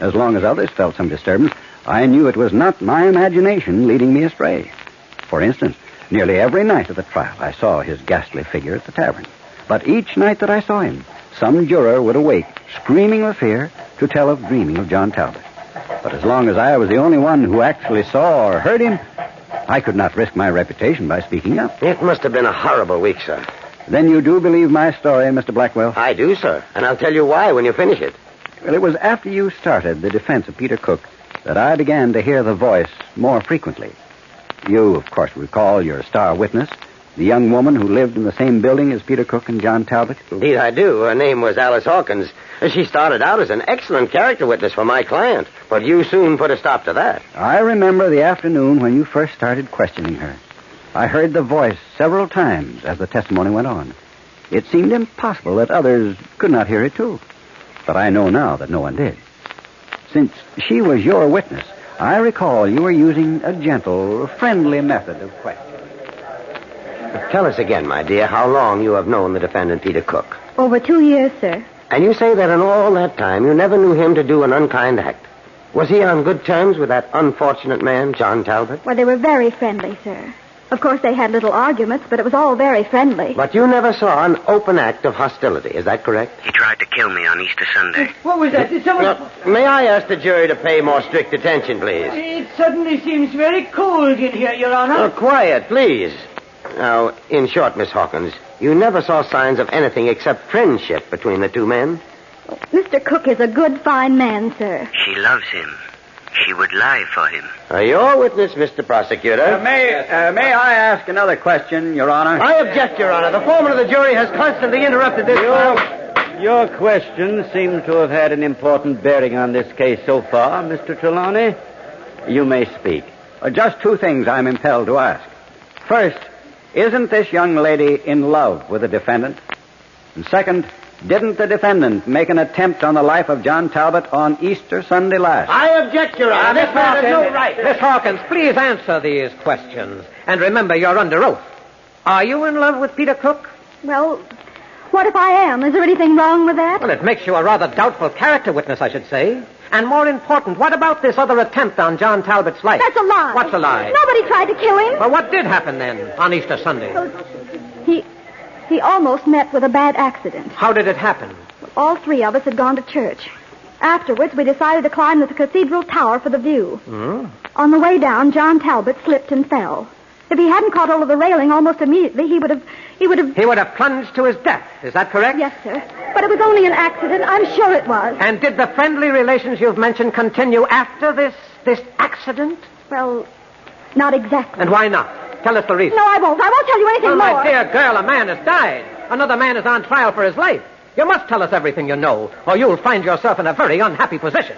As long as others felt some disturbance, I knew it was not my imagination leading me astray. For instance, nearly every night of the trial, I saw his ghastly figure at the tavern. But each night that I saw him, some juror would awake, screaming with fear, to tell of dreaming of John Talbot. But as long as I was the only one who actually saw or heard him, I could not risk my reputation by speaking up. It must have been a horrible week, sir. Then you do believe my story, Mr. Blackwell? I do, sir, and I'll tell you why when you finish it. Well, it was after you started the defense of Peter Cook that I began to hear the voice more frequently. You, of course, recall your star witness, the young woman who lived in the same building as Peter Cook and John Talbot? Indeed, I do. Her name was Alice Hawkins. She started out as an excellent character witness for my client, but you soon put a stop to that. I remember the afternoon when you first started questioning her. I heard the voice several times as the testimony went on. It seemed impossible that others could not hear it, too. But I know now that no one did. Since she was your witness, I recall you were using a gentle, friendly method of questioning. Tell us again, my dear, how long you have known the defendant, Peter Cook. Over 2 years, sir. And you say that in all that time you never knew him to do an unkind act. Was he on good terms with that unfortunate man, John Talbot? Well, they were very friendly, sir. Of course, they had little arguments, but it was all very friendly. But you never saw an open act of hostility, is that correct? He tried to kill me on Easter Sunday. What was that? Did someone... May I ask the jury to pay more strict attention, please? It suddenly seems very cold in here, Your Honor. Quiet, please. Now, in short, Miss Hawkins, you never saw signs of anything except friendship between the two men? Mr. Cook is a good, fine man, sir. She loves him. She would lie for him. Your witness, Mr. Prosecutor. May I ask another question, Your Honor? I object, Your Honor. The foreman of the jury has constantly interrupted this trial. Your question seems to have had an important bearing on this case so far, Mr. Trelawney. You may speak. Just two things I'm impelled to ask. First, isn't this young lady in love with the defendant? And second, didn't the defendant make an attempt on the life of John Talbot on Easter Sunday last? I object, Your Honor. This man has no right. Miss Hawkins, please answer these questions. And remember, you're under oath. Are you in love with Peter Cook? Well, what if I am? Is there anything wrong with that? Well, it makes you a rather doubtful character witness, I should say. And more important, what about this other attempt on John Talbot's life? That's a lie. What's a lie? Nobody tried to kill him. Well, what did happen then on Easter Sunday? He almost met with a bad accident. How did it happen? All three of us had gone to church. Afterwards, we decided to climb the cathedral tower for the view. On the way down, John Talbot slipped and fell. If he hadn't caught hold of the railing almost immediately, he would have... He would have plunged to his death. Is that correct? Yes, sir. But it was only an accident. I'm sure it was. And did the friendly relations you've mentioned continue after this accident? Well, not exactly. And why not? Tell us the reason. No, I won't. I won't tell you anything more. My dear girl, a man has died. Another man is on trial for his life. You must tell us everything you know, or you'll find yourself in a very unhappy position.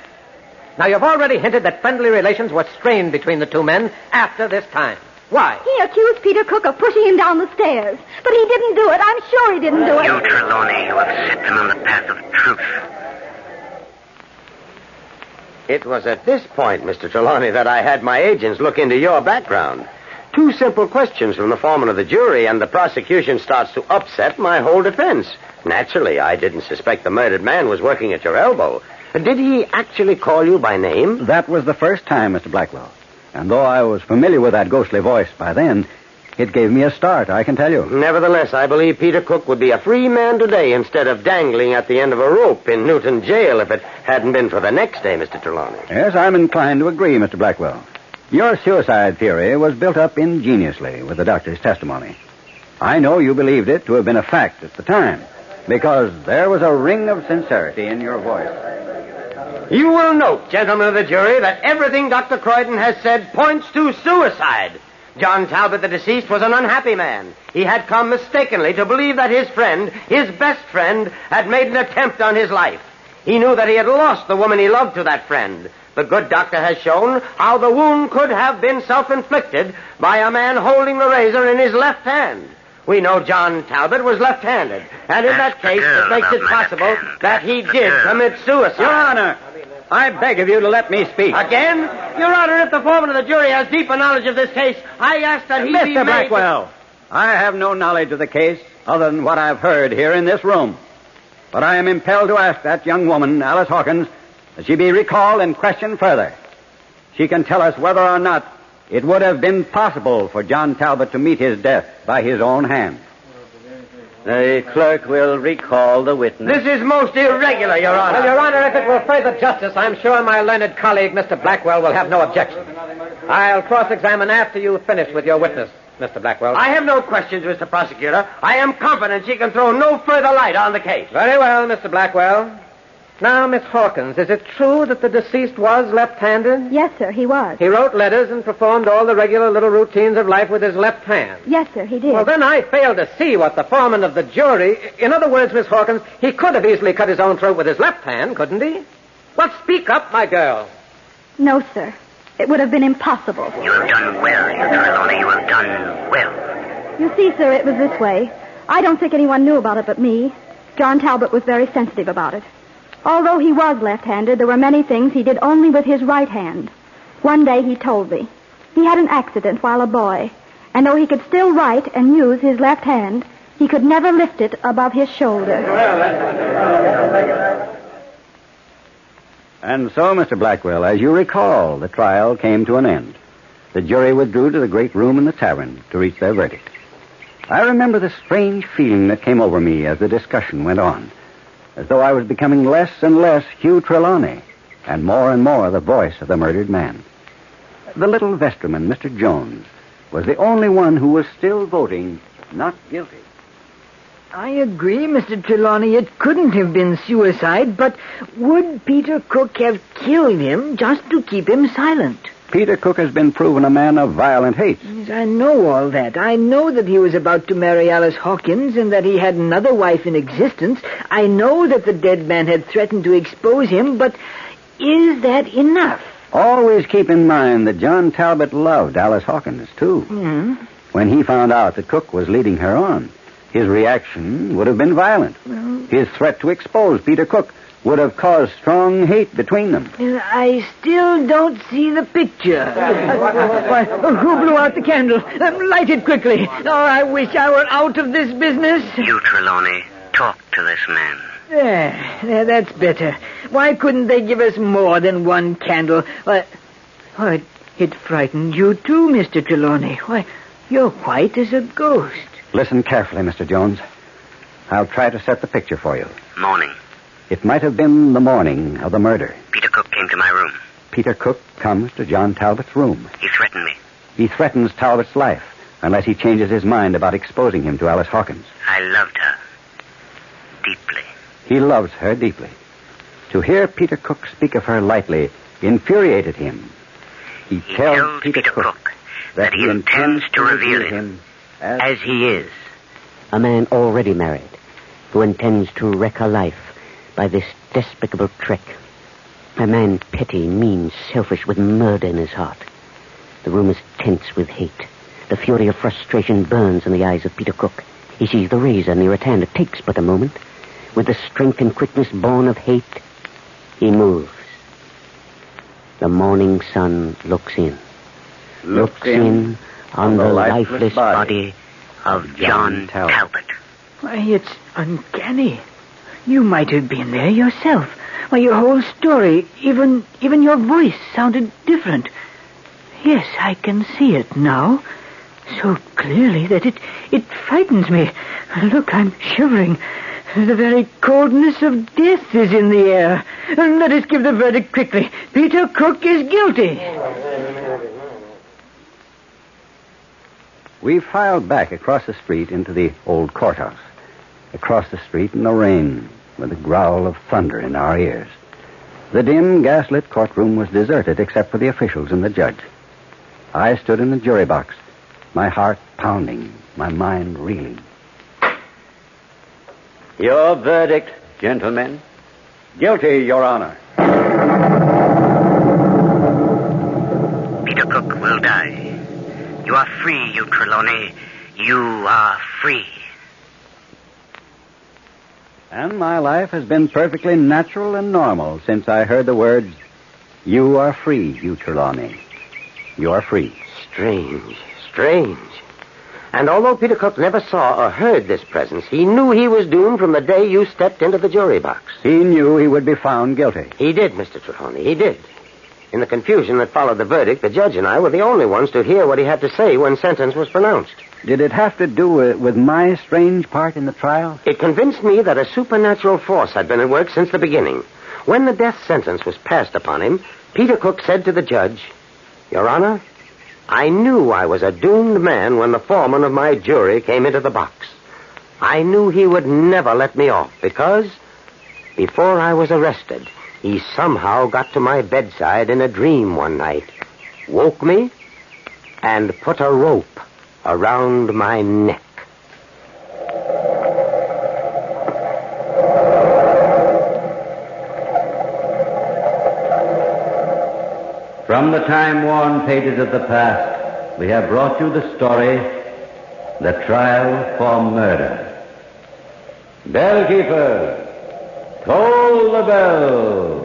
Now, you've already hinted that friendly relations were strained between the two men after this time. Why? He accused Peter Cook of pushing him down the stairs. But he didn't do it. I'm sure he didn't do it. You, Trelawney, you have set them on the path of truth. It was at this point, Mr. Trelawney, that I had my agents look into your background. 2 simple questions from the foreman of the jury, and the prosecution starts to upset my whole defense. Naturally, I didn't suspect the murdered man was working at your elbow. Did he actually call you by name? That was the first time, Mr. Blackwell. And though I was familiar with that ghostly voice by then, it gave me a start, I can tell you. Nevertheless, I believe Peter Cook would be a free man today instead of dangling at the end of a rope in Newton jail if it hadn't been for the next day, Mr. Trelawney. Yes, I'm inclined to agree, Mr. Blackwell. Your suicide theory was built up ingeniously with the doctor's testimony. I know you believed it to have been a fact at the time, because there was a ring of sincerity in your voice. You will note, gentlemen of the jury, that everything Dr. Croydon has said points to suicide. John Talbot, the deceased, was an unhappy man. He had come mistakenly to believe that his friend, his best friend, had made an attempt on his life. He knew that he had lost the woman he loved to that friend. The good doctor has shown how the wound could have been self-inflicted by a man holding the razor in his left hand. We know John Talbot was left-handed, and in that case, it makes it possible that he did commit suicide. Your Honor, I beg of you to let me speak. Again? Your Honor, if the foreman of the jury has deeper knowledge of this case, I ask that he be made... Mr. Blackwell, I have no knowledge of the case other than what I've heard here in this room. But I am impelled to ask that young woman, Alice Hawkins, that she be recalled and questioned further. She can tell us whether or not it would have been possible for John Talbot to meet his death by his own hand. The clerk will recall the witness. This is most irregular, Your Honor. Well, Your Honor, if it will further justice, I'm sure my learned colleague, Mr. Blackwell, will have no objection. I'll cross-examine after you've finished with your witness, Mr. Blackwell. I have no questions, Mr. Prosecutor. I am confident she can throw no further light on the case. Very well, Mr. Blackwell. Now, Miss Hawkins, is it true that the deceased was left-handed? Yes, sir, he was. He wrote letters and performed all the regular little routines of life with his left hand. Yes, sir, he did. Well, then I fail to see what the foreman of the jury... In other words, Miss Hawkins, he could have easily cut his own throat with his left hand, couldn't he? Well, speak up, my girl. No, sir. It would have been impossible. You have done well, you Trelawney. You have done well. You see, sir, it was this way. I don't think anyone knew about it but me. John Talbot was very sensitive about it. Although he was left-handed, there were many things he did only with his right hand. One day he told me. He had an accident while a boy, and though he could still write and use his left hand, he could never lift it above his shoulder. And so, Mr. Blackwell, as you recall, the trial came to an end. The jury withdrew to the great room in the tavern to reach their verdict. I remember the strange feeling that came over me as the discussion went on, as though I was becoming less and less Hugh Trelawney, and more the voice of the murdered man. The little vestryman, Mr. Jones, was the only one who was still voting not guilty. I agree, Mr. Trelawney. It couldn't have been suicide, but would Peter Cook have killed him just to keep him silent? Peter Cook has been proven a man of violent hate. Yes, I know all that. I know that he was about to marry Alice Hawkins and that he had another wife in existence. I know that the dead man had threatened to expose him, but is that enough? Always keep in mind that John Talbot loved Alice Hawkins, too. Hmm? When he found out that Cook was leading her on, his reaction would have been violent. Well, his threat to expose Peter Cook would have caused strong hate between them. I still don't see the picture. Why, who blew out the candle? Light it quickly. Oh, I wish I were out of this business. You, Trelawney, talk to this man. There, that's better. Why couldn't they give us more than one candle? Why, it frightened you too, Mr. Trelawney. Why, you're white as a ghost. Listen carefully, Mr. Jones. I'll try to set the picture for you. Morning. It might have been the morning of the murder. Peter Cook came to my room. Peter Cook comes to John Talbot's room. He threatened me. He threatens Talbot's life unless he changes his mind about exposing him to Alice Hawkins. I loved her. Deeply. He loves her deeply. To hear Peter Cook speak of her lightly infuriated him. He tells Peter Cook that he intends to reveal him as he is. A man already married. who intends to wreck her life by this despicable trick. A man petty, mean, selfish, with murder in his heart. The room is tense with hate. The fury of frustration burns in the eyes of Peter Cook. He sees the razor near at hand. It takes but a moment. With the strength and quickness born of hate, he moves. The morning sun looks in. Looks in on the lifeless body of John Talbot. Why, it's uncanny. You might have been there yourself. Why, your whole story, even your voice sounded different. Yes, I can see it now. So clearly that it frightens me. Look, I'm shivering. The very coldness of death is in the air. Let us give the verdict quickly. Peter Cook is guilty. We filed back across the street into the old courthouse. Across the street in the rain, with a growl of thunder in our ears. The dim, gas-lit courtroom was deserted except for the officials and the judge. I stood in the jury box, my heart pounding, my mind reeling. Your verdict, gentlemen. Guilty, Your Honor. Peter Cook will die. You are free, you Trelawney. You are free. And my life has been perfectly natural and normal since I heard the words, "You are free, you Trelawney. You are free." Strange. And although Peter Cook never saw or heard this presence, he knew he was doomed from the day you stepped into the jury box. He knew he would be found guilty. He did, Mr. Trelawney, he did. In the confusion that followed the verdict, the judge and I were the only ones to hear what he had to say when sentence was pronounced. Did it have to do with my strange part in the trial? It convinced me that a supernatural force had been at work since the beginning. When the death sentence was passed upon him, Peter Cook said to the judge, "Your Honor, I knew I was a doomed man when the foreman of my jury came into the box. I knew he would never let me off because, before I was arrested, he somehow got to my bedside in a dream one night, woke me, and put a rope around my neck." From the time-worn pages of the past, we have brought you the story, The Trial for Murder. Bellkeeper, toll the bell.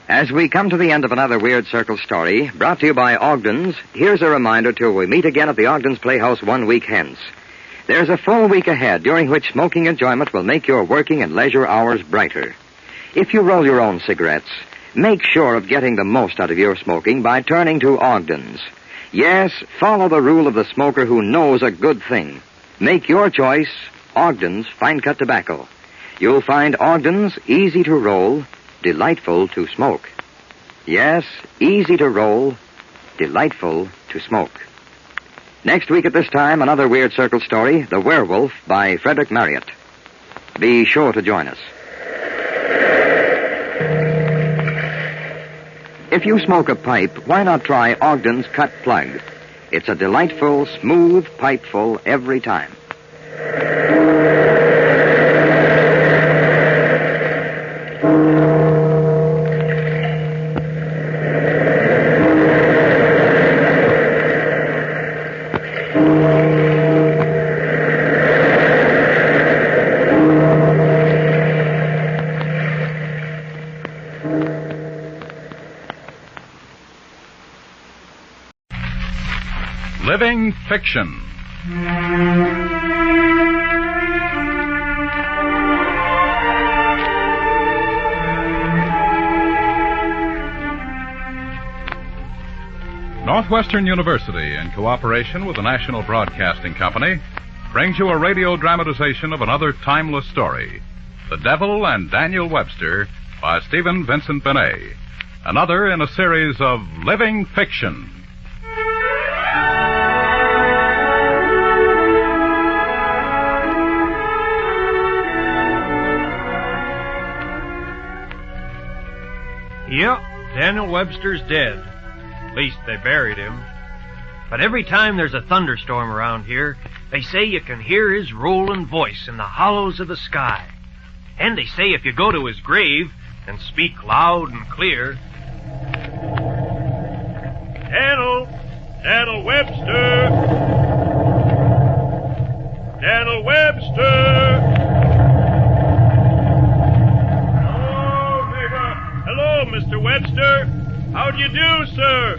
As we come to the end of another Weird Circle story, brought to you by Ogden's, here's a reminder till we meet again at the Ogden's Playhouse 1 week hence. There's a full week ahead during which smoking enjoyment will make your working and leisure hours brighter. If you roll your own cigarettes, make sure of getting the most out of your smoking by turning to Ogden's. Yes, follow the rule of the smoker who knows a good thing. Make your choice Ogden's Fine Cut Tobacco. You'll find Ogden's easy to roll, delightful to smoke. Yes, easy to roll, delightful to smoke. Next week at this time, another Weird Circle story, The Werewolf by Frederick Marriott. Be sure to join us. If you smoke a pipe, why not try Ogden's Cut Plug? It's a delightful, smooth pipeful every time. Living Fiction. Northwestern University, in cooperation with the National Broadcasting Company, brings you a radio dramatization of another timeless story, The Devil and Daniel Webster by Stephen Vincent Benet. Another in a series of Living Fiction. Yep, Daniel Webster's dead. At least they buried him. But every time there's a thunderstorm around here, they say you can hear his rolling voice in the hollows of the sky. And they say if you go to his grave and speak loud and clear, Daniel Webster! Daniel Webster! Oh, neighbor! Hello, Mr. Webster! How do you do, sir?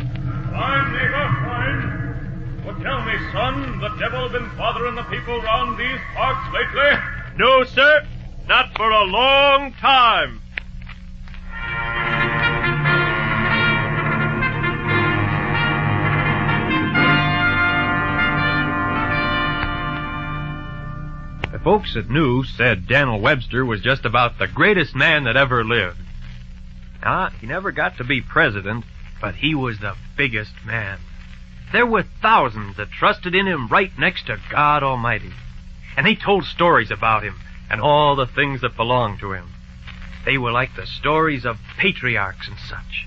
Fine, neighbor, fine. Well, tell me, son, the devil been bothering the people round these parts lately? No, sir. Not for a long time. The folks that knew said Daniel Webster was just about the greatest man that ever lived. He never got to be president, but he was the biggest man. There were thousands that trusted in him right next to God Almighty. And they told stories about him and all the things that belonged to him. They were like the stories of patriarchs and such.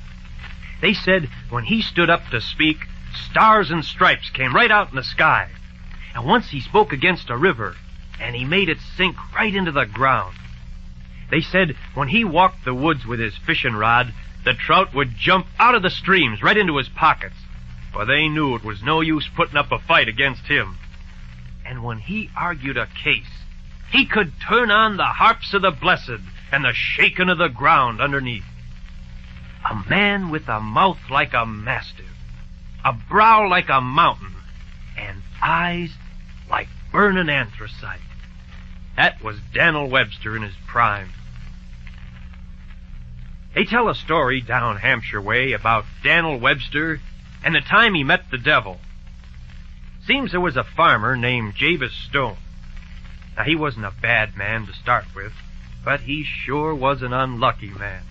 They said when he stood up to speak, stars and stripes came right out in the sky. And once he spoke against a river, and he made it sink right into the ground. They said when he walked the woods with his fishing rod, the trout would jump out of the streams right into his pockets, for they knew it was no use putting up a fight against him. And when he argued a case, he could turn on the harps of the blessed and the shaking of the ground underneath. A man with a mouth like a mastiff, a brow like a mountain, and eyes like burning anthracite. That was Daniel Webster in his prime. They tell a story down Hampshire way about Daniel Webster and the time he met the devil. Seems there was a farmer named Jabez Stone. Now, he wasn't a bad man to start with, but he sure was an unlucky man.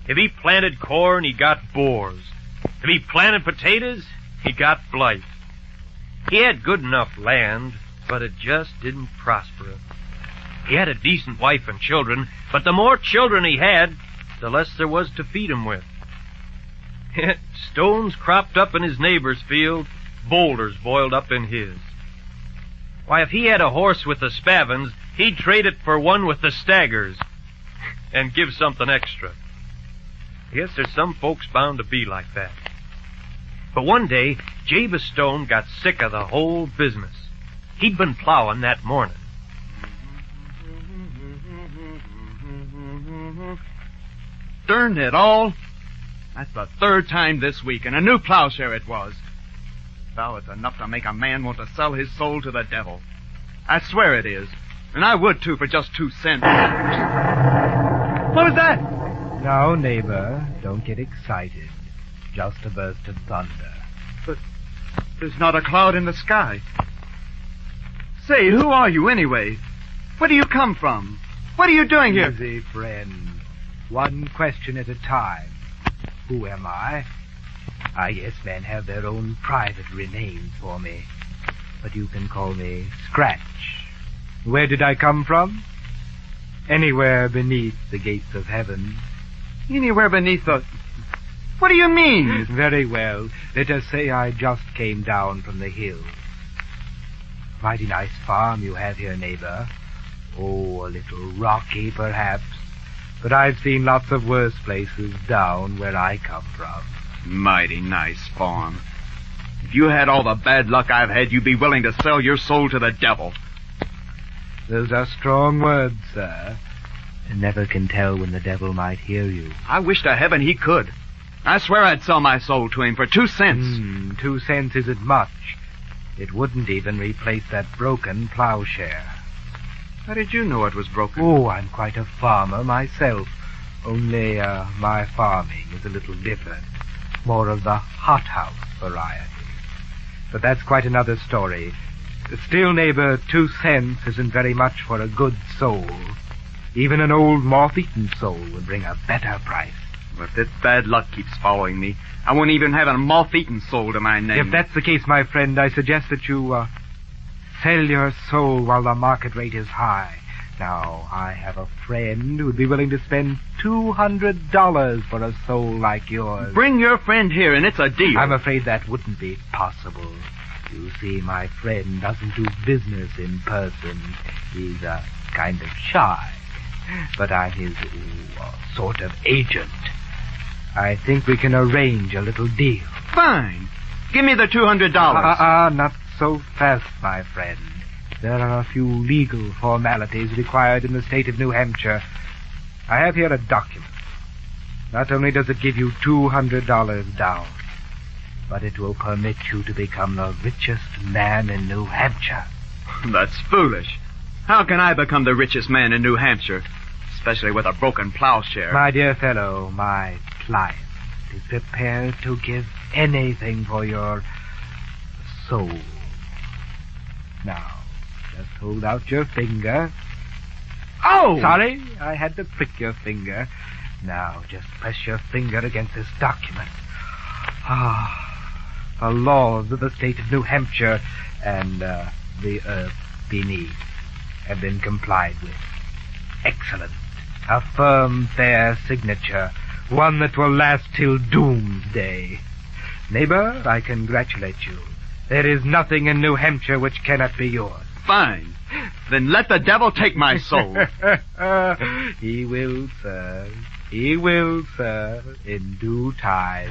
If he planted corn, he got boars. If he planted potatoes, he got blight. He had good enough land, but it just didn't prosper him. He had a decent wife and children, but the more children he had, the less there was to feed him with. Stones cropped up in his neighbor's field, boulders boiled up in his. Why, if he had a horse with the spavins, he'd trade it for one with the staggers and give something extra. I guess there's some folks bound to be like that. But one day, Jabez Stone got sick of the whole business. He'd been plowing that morning. Darn it all. That's the third time this week, and a new plowshare it was. Well, it's enough to make a man want to sell his soul to the devil. I swear it is. And I would, too, for just 2 cents. What was that? Now, neighbor, don't get excited. Just a burst of thunder. But there's not a cloud in the sky. Say, who are you anyway? Where do you come from? What are you doing here? Easy, friend. One question at a time. Who am I? I guess men have their own private names for me. But you can call me Scratch. Where did I come from? Anywhere beneath the gates of heaven. Anywhere beneath the... What do you mean? Very well. Let us say I just came down from the hills. Mighty nice farm you have here, neighbor. Oh, a little rocky, perhaps. But I've seen lots of worse places down where I come from. Mighty nice farm. If you had all the bad luck I've had, you'd be willing to sell your soul to the devil. Those are strong words, sir. And never can tell when the devil might hear you. I wish to heaven he could. I swear I'd sell my soul to him for 2 cents. 2 cents isn't much. It wouldn't even replace that broken plowshare. How did you know it was broken? Oh, I'm quite a farmer myself. Only, my farming is a little different. More of the hothouse variety. But that's quite another story. Still, neighbor, 2 cents isn't very much for a good soul. Even an old moth-eaten soul would bring a better price. Well, if this bad luck keeps following me, I won't even have a moth-eaten soul to my name. If that's the case, my friend, I suggest that you, sell your soul while the market rate is high. Now, I have a friend who'd be willing to spend $200 for a soul like yours. Bring your friend here, and it's a deal. I'm afraid that wouldn't be possible. You see, my friend doesn't do business in person. He's kind of shy. But I'm his sort of agent. I think we can arrange a little deal. Fine. Give me the $200. Not so fast, my friend. There are a few legal formalities required in the state of New Hampshire. I have here a document. Not only does it give you $200 down, but it will permit you to become the richest man in New Hampshire. That's foolish. How can I become the richest man in New Hampshire, especially with a broken plowshare? My dear fellow, my client is prepared to give anything for your soul. Now, just hold out your finger. Oh! Sorry, I had to prick your finger. Now, just press your finger against this document. The laws of the state of New Hampshire and the earth beneath have been complied with. Excellent. A firm, fair signature. One that will last till doomsday. Neighbor, I congratulate you. There is nothing in New Hampshire which cannot be yours. Fine. Then let the devil take my soul. He will, sir. He will, sir, in due time.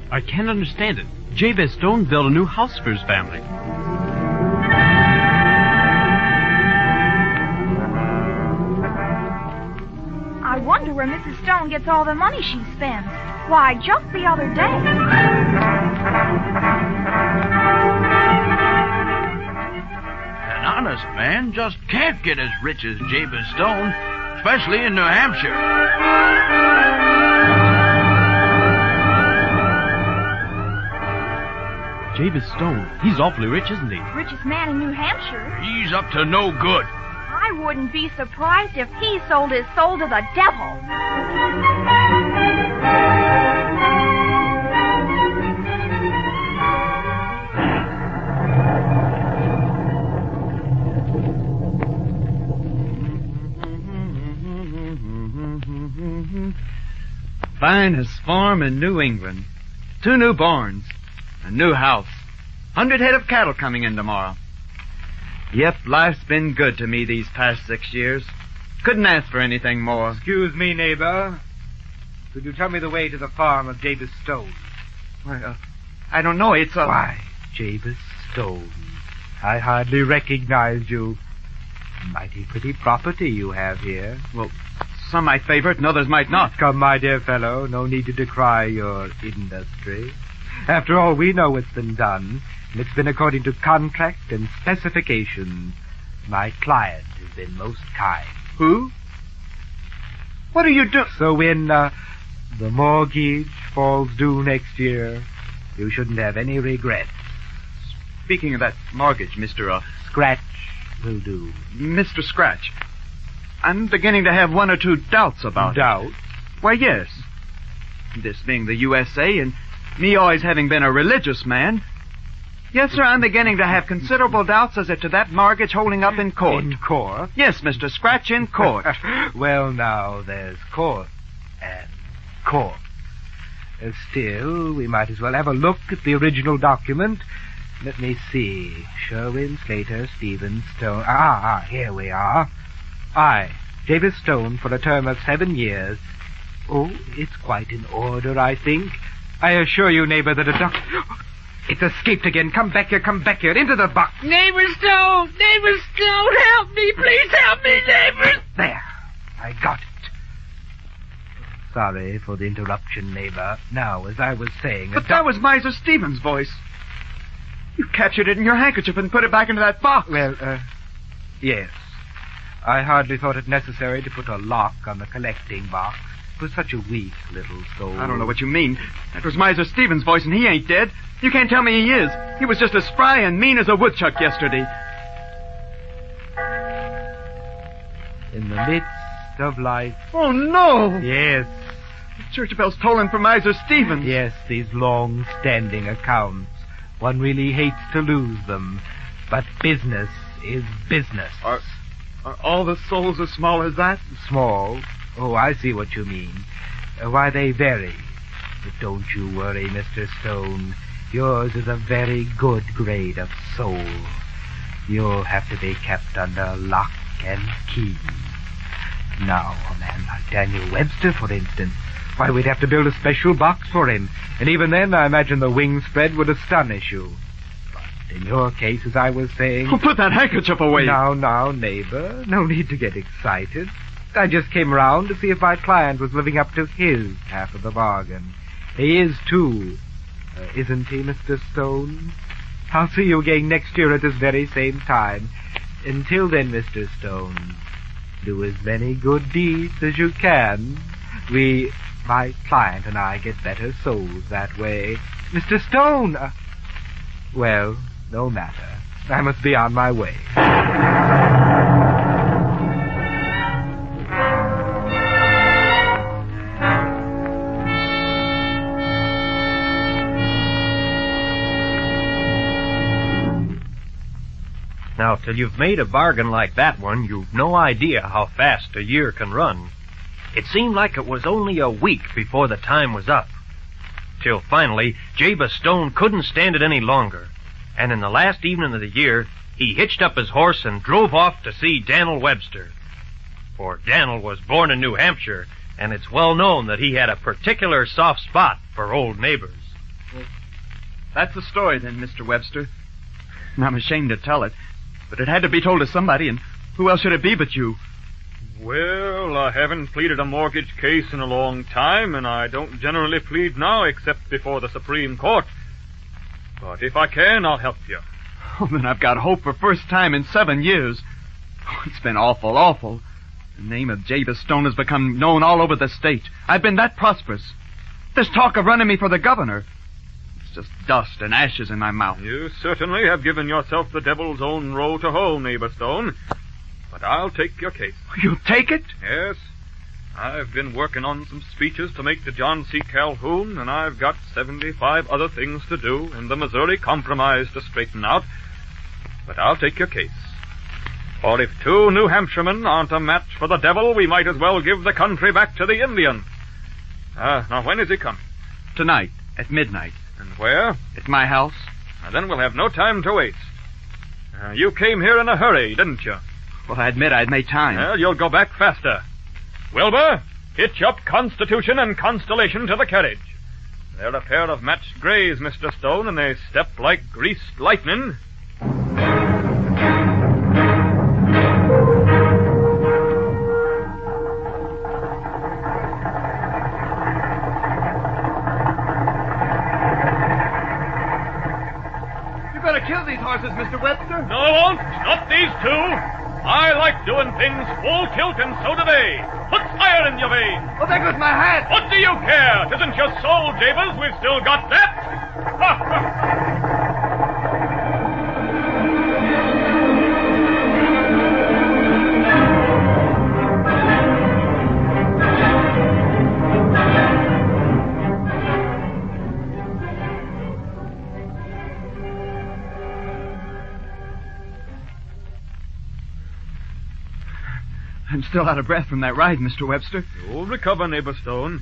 I can't understand it. Jabez Stone built a new house for his family. I wonder where Mrs. Stone gets all the money she spends. Why, just the other day. An honest man just can't get as rich as Jabez Stone, especially in New Hampshire. Jabez Stone, he's awfully rich, isn't he? Richest man in New Hampshire. He's up to no good. I wouldn't be surprised if he sold his soul to the devil. Finest farm in New England. 2 new barns. A new house. 100 head of cattle coming in tomorrow. Yep, life's been good to me these past 6 years. Couldn't ask for anything more. Excuse me, neighbor. Could you tell me the way to the farm of Jabez Stone? Well, I don't know. It's a... Why, Jabez Stone. I hardly recognized you. Mighty pretty property you have here. Well, some might favor it and others might not. Come, my dear fellow, no need to decry your industry. After all, we know what's been done, and it's been according to contract and specifications. My client has been most kind. Who? What are you doing? So when the mortgage falls due next year, you shouldn't have any regrets. Speaking of that mortgage, Mr. Scratch will do. Mr. Scratch, I'm beginning to have 1 or 2 doubts about it. Doubts? Why, yes. This being the USA and me always having been a religious man. Yes, sir, I'm beginning to have considerable doubts as to that mortgage holding up in court. In court? Yes, Mr. Scratch, in court. Well, now, there's court and court. Still, we might as well have a look at the original document. Let me see. Sherwin, Slater, Stevens, Stone. Here we are. I, Jabez Stone, for a term of 7 years. Oh, it's quite in order, I think. I assure you, neighbor, that it's escaped again. Come back here, into the box. Neighbor Stone, help me, please help me, neighbor. There, I got it. Sorry for the interruption, neighbor. Now, as I was saying... But that was Miser Stevens' voice. You captured it in your handkerchief and put it back into that box. Well, yes. I hardly thought it necessary to put a lock on the collecting box. It was such a weak little soul. I don't know what you mean. That was Miser Stevens' voice, and he ain't dead. You can't tell me he is. He was just as spry and mean as a woodchuck yesterday. in the midst of life. Oh, no! Yes. The church bell's tolling for Miser Stevens. Yes, these long-standing accounts. One really hates to lose them. But business is business. Are all the souls as small as that? Small? Oh, I see what you mean. Why, they vary. But don't you worry, Mr. Stone. Yours is a very good grade of soul. You'll have to be kept under lock and key. Now, a man like Daniel Webster, for instance, why, we'd have to build a special box for him. And even then, I imagine the wing spread would astonish you. But in your case, as I was saying... Oh, put that handkerchief away. Now, neighbor. No need to get excited. I just came round to see if my client was living up to his half of the bargain. He is, too. Isn't he, Mr. Stone? I'll see you again next year at this very same time. Until then, Mr. Stone, do as many good deeds as you can. My client and I get better souls that way. Mr. Stone! Well, no matter. I must be on my way. Now, till you've made a bargain like that one, you've no idea how fast a year can run. It seemed like it was only a week before the time was up. Till finally, Jabez Stone couldn't stand it any longer. And in the last evening of the year, he hitched up his horse and drove off to see Daniel Webster. For Daniel was born in New Hampshire, and it's well known that he had a particular soft spot for old neighbors. Well, that's the story then, Mr. Webster. And I'm ashamed to tell it. But it had to be told to somebody, and who else should it be but you? Well, I haven't pleaded a mortgage case in a long time, and I don't generally plead now except before the Supreme Court. But if I can, I'll help you. Oh, then I've got hope for first time in 7 years. Oh, it's been awful. The name of Jabez Stone has become known all over the state. I've been that prosperous. There's talk of running me for the governor. Just dust and ashes in my mouth. You certainly have given yourself the devil's own road to hoe, Neighbor Stone. But I'll take your case. You'll take it? Yes. I've been working on some speeches to make to John C. Calhoun, and I've got 75 other things to do and the Missouri Compromise to straighten out. But I'll take your case. For if 2 New Hampshiremen aren't a match for the devil, we might as well give the country back to the Indian. Now, when is he coming? Tonight, at midnight. And where? At my house. Now, then we'll have no time to waste. You came here in a hurry, didn't you? Well, I admit I'd made time. Well, you'll go back faster. Wilbur, hitch up Constitution and Constellation to the carriage. They're a pair of matched grays, Mr. Stone, and they step like greased lightning. Kill these horses, Mr. Webster. No, I won't. Not these 2. I like doing things full tilt, and so do they. Put fire in your veins. Oh, there goes my hat. What do you care? 'Tisn't your soul, Jabez. We've still got that. I'm still out of breath from that ride, Mr. Webster. You'll recover, Neighbor Stone.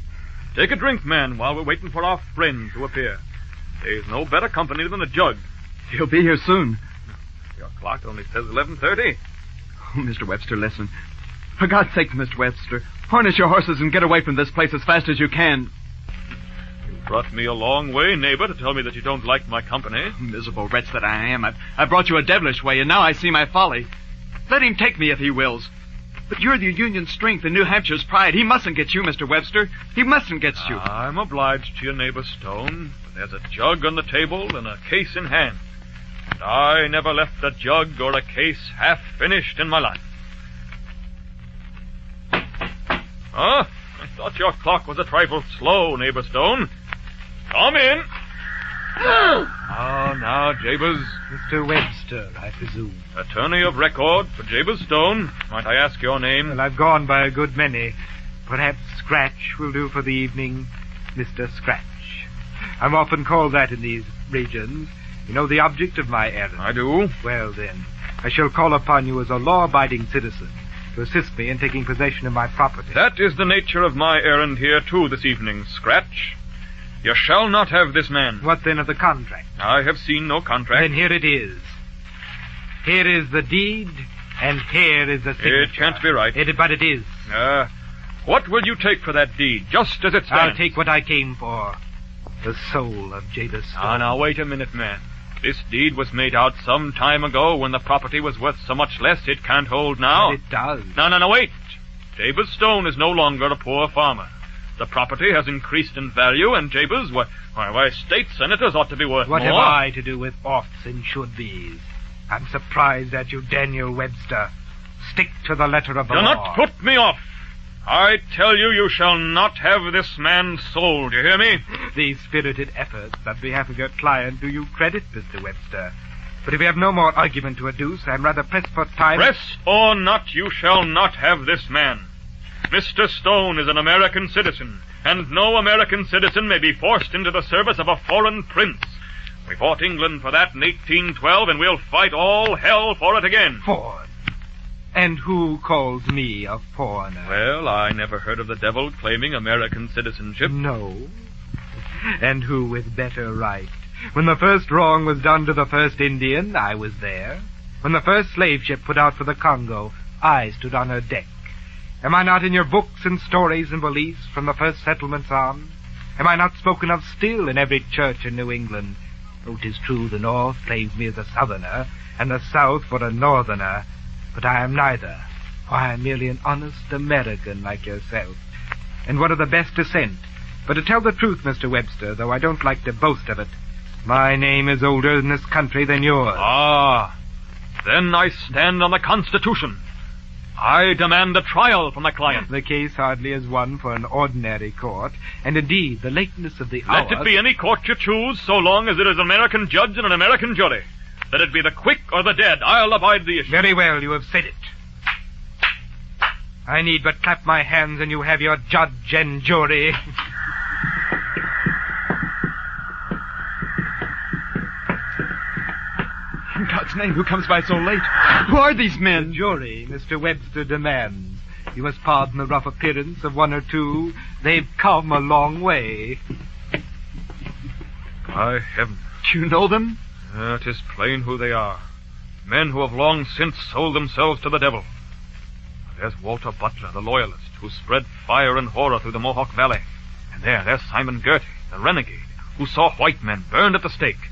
Take a drink, man, while we're waiting for our friend to appear. There's no better company than a jug. He'll be here soon. Your clock only says 11:30. Oh, Mr. Webster, listen. For God's sake, Mr. Webster, harness your horses and get away from this place as fast as you can. You brought me a long way, neighbor, to tell me that you don't like my company. Miserable wretch that I am. I've brought you a devilish way, and now I see my folly. Let him take me if he wills. But you're the Union's strength and New Hampshire's pride. He mustn't get you, Mr. Webster. He mustn't get you. I'm obliged to you, Neighbor Stone. But there's a jug on the table and a case in hand. And I never left a jug or a case half finished in my life. I thought your clock was a trifle slow, Neighbor Stone. Come in. Oh, Now, Jabez. Mr. Webster, I presume. Attorney of record for Jabez Stone. Might I ask your name? Well, I've gone by a good many. Perhaps Scratch will do for the evening. Mr. Scratch. I'm often called that in these regions. You know the object of my errand? I do. Well, then, I shall call upon you as a law-abiding citizen to assist me in taking possession of my property. That is the nature of my errand here, too, this evening, Scratch. You shall not have this man. What then of the contract? I have seen no contract. Then here it is. Here is the deed, and here is the signature. It can't be right. But it is. What will you take for that deed, just as it stands? I'll take what I came for. The soul of Jabez Stone. Now, wait a minute, man. This deed was made out some time ago when the property was worth so much less it can't hold now. But it does. No, wait. Jabez Stone is no longer a poor farmer. The property has increased in value, and Jabez, why, state senators ought to be worth what more. What have I to do with oughts and should-bes? I'm surprised at you, Daniel Webster. Stick to the letter of the law. Do not put me off. I tell you, you shall not have this man sold. You hear me? These spirited efforts on behalf of your client do you credit, Mr. Webster. But if you have no more argument to adduce, I'm rather pressed for time. Pressed or not, you shall not have this man. Mr. Stone is an American citizen, and no American citizen may be forced into the service of a foreign prince. We fought England for that in 1812, and we'll fight all hell for it again. Foreign? And who calls me a foreigner? Well, I never heard of the devil claiming American citizenship. No. And who with better right? When the first wrong was done to the first Indian, I was there. When the first slave ship put out for the Congo, I stood on her deck. Am I not in your books and stories and beliefs from the first settlements on? Am I not spoken of still in every church in New England? Oh, 'tis true the North claims me as a Southerner, and the South for a Northerner. But I am neither. I am merely an honest American like yourself, and one of the best descent. But to tell the truth, Mr. Webster, though I don't like to boast of it, my name is older in this country than yours. Ah, then I stand on the Constitution. I demand a trial from the client. The case hardly is one for an ordinary court, and indeed the lateness of the hour... Let it be any court you choose, so long as it is an American judge and an American jury. Let it be the quick or the dead. I'll abide the issue. Very well, you have said it. I need but clap my hands and you have your judge and jury. In God's name, who comes by so late? Who are these men? The jury, Mr. Webster demands. You must pardon the rough appearance of one or two. They've come a long way. By heaven. Do you know them? It is plain who they are. Men who have long since sold themselves to the devil. There's Walter Butler, the loyalist, who spread fire and horror through the Mohawk Valley. And there's Simon Girty, the renegade, who saw white men burned at the stake.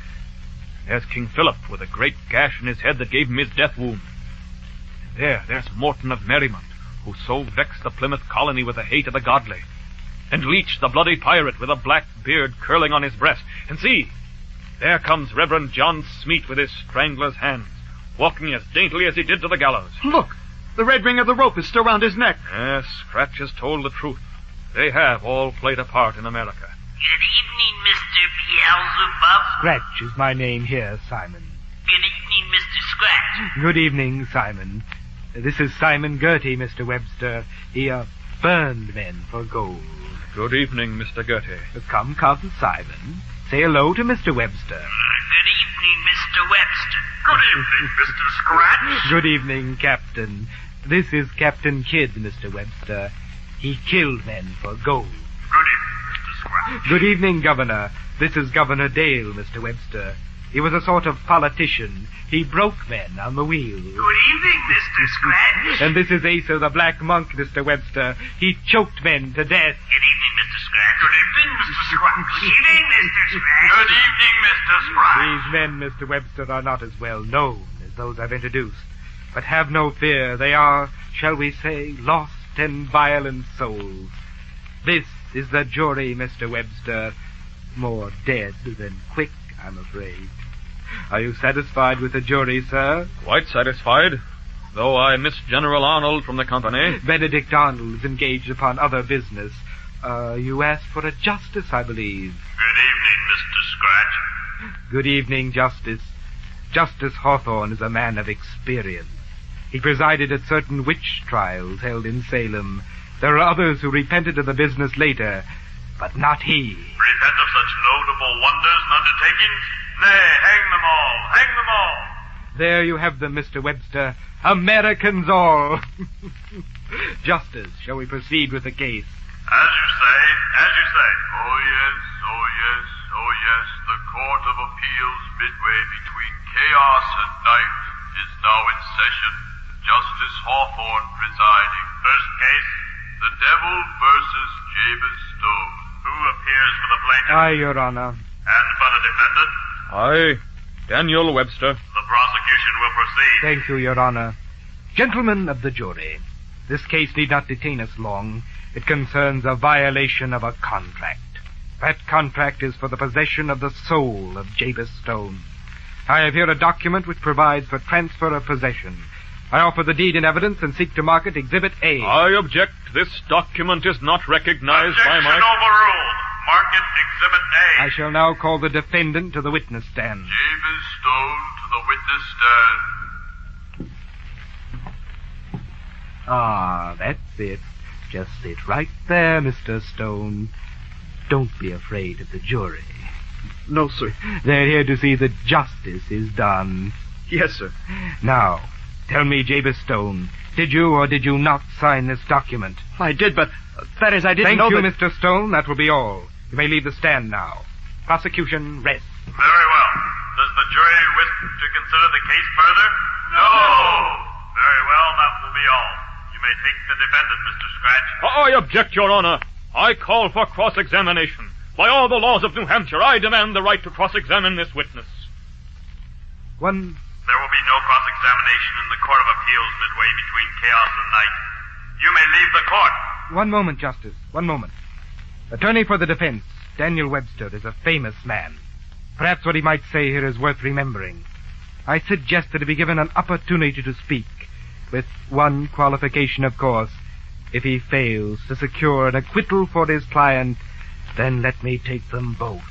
There's King Philip with a great gash in his head that gave him his death wound. And there's Morton of Merrimont, who so vexed the Plymouth colony with the hate of the godly. And Leach, the bloody pirate, with a black beard curling on his breast. And see, there comes Reverend John Smeet with his strangler's hands, walking as daintily as he did to the gallows. Look, the red ring of the rope is still round his neck. Yes, Scratch has told the truth. They have all played a part in America. Good evening, Mr. Beelzebub. Scratch is my name here, Simon. Good evening, Mr. Scratch. Good evening, Simon. This is Simon Girty, Mr. Webster. He, burned men for gold. Good evening, Mr. Girty. Come, Simon. Say hello to Mr. Webster. Good evening, Mr. Webster. Good evening, Mr. Scratch. Good evening, Captain. This is Captain Kidd, Mr. Webster. He killed men for gold. Good evening, Mr. Scratch. Good evening, Governor. This is Governor Dale, Mr. Webster. He was a sort of politician. He broke men on the wheel. Good evening, Mr. Scratch. And this is Asa the Black Monk, Mr. Webster. He choked men to death. Good evening, Mr. Scratch. Good evening, Mr. Scratch. Good evening, Mr. Scratch. Good evening, Mr. Scratch. These men, Mr. Webster, are not as well known as those I've introduced. But have no fear. They are, shall we say, lost and violent souls. This is the jury, Mr. Webster. More dead than quick, I'm afraid. Are you satisfied with the jury, sir? Quite satisfied, though I miss General Arnold from the company. Benedict Arnold is engaged upon other business. You asked for a justice, I believe. Good evening, Mr. Scratch. Good evening, Justice. Justice Hawthorne is a man of experience. He presided at certain witch trials held in Salem. There are others who repented of the business later, but not he. Repent of such notable wonders and undertakings? Nay, hang them all! Hang them all! There you have them, Mr. Webster. Americans all. Justice, shall we proceed with the case? As you say, as you say. Oh yes, oh yes, oh yes, the Court of Appeals midway between chaos and night is now in session. Justice Hawthorne presiding. First case, the Devil versus Jabez Stone. Who appears for the plaintiff? Aye, Your Honor. And for the defendant? Aye, Daniel Webster. The prosecution will proceed. Thank you, Your Honor. Gentlemen of the jury, this case need not detain us long. It concerns a violation of a contract. That contract is for the possession of the soul of Jabez Stone. I have here a document which provides for transfer of possession. I offer the deed in evidence and seek to mark it Exhibit A. I object. This document is not recognized by my... Objection overruled. Mark it Exhibit A. I shall now call the defendant to the witness stand. Jabez Stone to the witness stand. Ah, that's it. Just sit right there, Mr. Stone. Don't be afraid of the jury. No, sir. They're here to see that justice is done. Yes, sir. Now, tell me, Jabez Stone, did you or did you not sign this document? I did, but that is, I didn't know that... that... Thank you, Mr. Stone. That will be all. You may leave the stand now. Prosecution, rest. Very well. Does the jury wish to consider the case further? No! Very well, that will be all. You may take the defendant, Mr. Scratch. I object, Your Honor. I call for cross-examination. By all the laws of New Hampshire, I demand the right to cross-examine this witness. There will be no cross-examination in the Court of Appeals midway between chaos and night. You may leave the court. One moment, Justice. One moment. Attorney for the defense, Daniel Webster, is a famous man. Perhaps what he might say here is worth remembering. I suggest that he be given an opportunity to speak, with one qualification, of course. If he fails to secure an acquittal for his client, then let me take them both,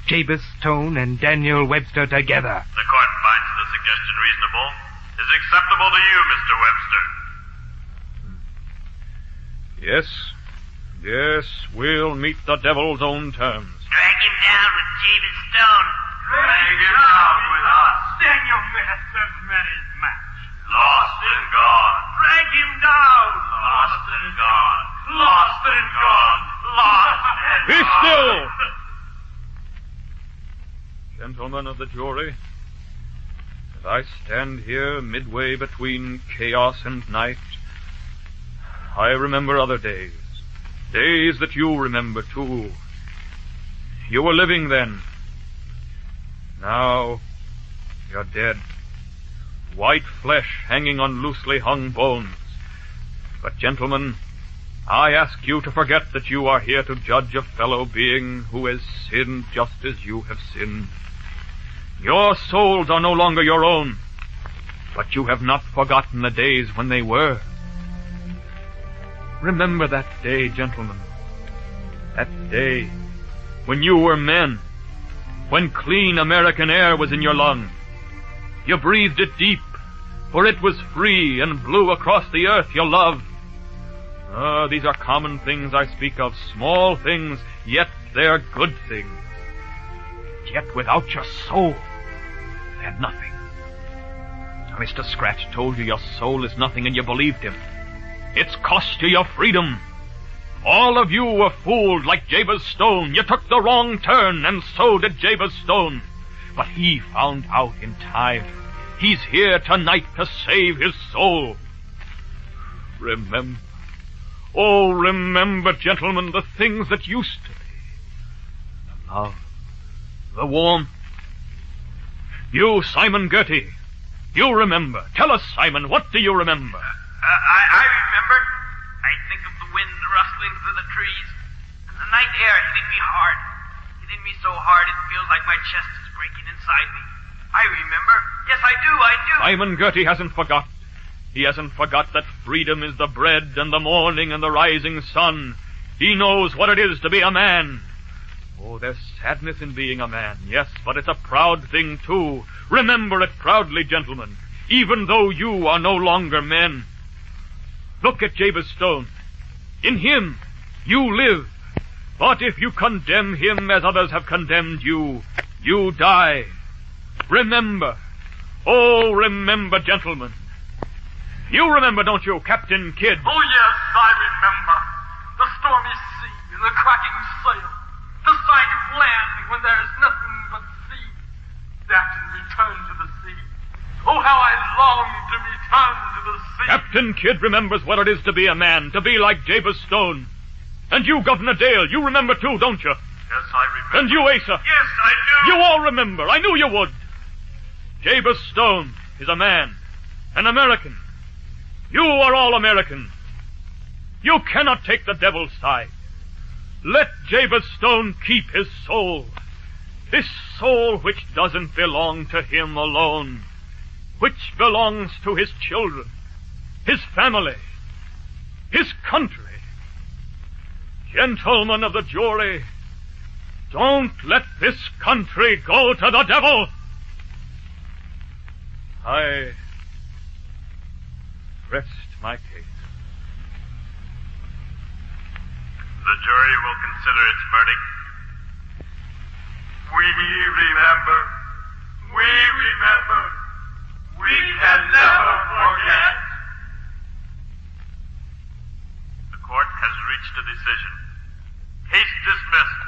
Jabez Stone and Daniel Webster, together. The court finds the suggestion reasonable. Is acceptable to you, Mr. Webster? Yes. Yes, we'll meet the devil's own terms. Drag him down with Jabez Stone. Drag him down with us. Daniel Webster's met his match. Lost and gone. Drag him down. Lost and gone. Lost and gone. Lost and Be gone. still! Gentlemen of the jury, as I stand here midway between chaos and night, I remember other days. Days that you remember, too. You were living then. Now, you're dead. White flesh hanging on loosely hung bones. But, gentlemen, I ask you to forget that you are here to judge a fellow being who has sinned just as you have sinned. Your souls are no longer your own, but you have not forgotten the days when they were. Remember that day, gentlemen. That day when you were men, when clean American air was in your lungs. You breathed it deep, for it was free and blew across the earth you loved. These are common things I speak of, small things, yet they're good things. Yet without your soul, they're nothing. Mr. Scratch told you your soul is nothing, and you believed him. It's cost you your freedom. All of you were fooled like Jabez Stone. You took the wrong turn, and so did Jabez Stone. But he found out in time. He's here tonight to save his soul. Remember. Oh, remember, gentlemen, the things that used to be. The love. The warmth. You, Simon Gertie. You remember. Tell us, Simon, what do you remember? I remember. I think of the wind rustling through the trees, and the night air hitting me hard. Hitting me so hard it feels like my chest is breaking inside me. I remember. Yes, I do. Simon Gertie hasn't forgot. He hasn't forgot that freedom is the bread and the morning and the rising sun. He knows what it is to be a man. Oh, there's sadness in being a man, yes, but it's a proud thing, too. Remember it proudly, gentlemen, even though you are no longer men. Look at Jabez Stone. In him, you live. But if you condemn him as others have condemned you, you die. Remember. Oh, remember, gentlemen. You remember, don't you, Captain Kidd? Oh, yes, I remember. The stormy sea and the cracking sail. The sight of land when there is nothing but sea. That and return to the sea. Oh, how I long to return to the sea. Captain Kidd remembers what it is to be a man, to be like Jabez Stone. And you, Governor Dale, you remember too, don't you? Yes, I remember. And you, Asa. Yes, I do. You all remember. I knew you would. Jabez Stone is a man, an American. You are all Americans. You cannot take the devil's side. Let Jabez Stone keep his soul. This soul which doesn't belong to him alone, which belongs to his children, his family, his country. Gentlemen of the jury, don't let this country go to the devil. I rest my case. The jury will consider its verdict. We remember. We remember. We can never forget. The court has reached a decision. Case dismissed.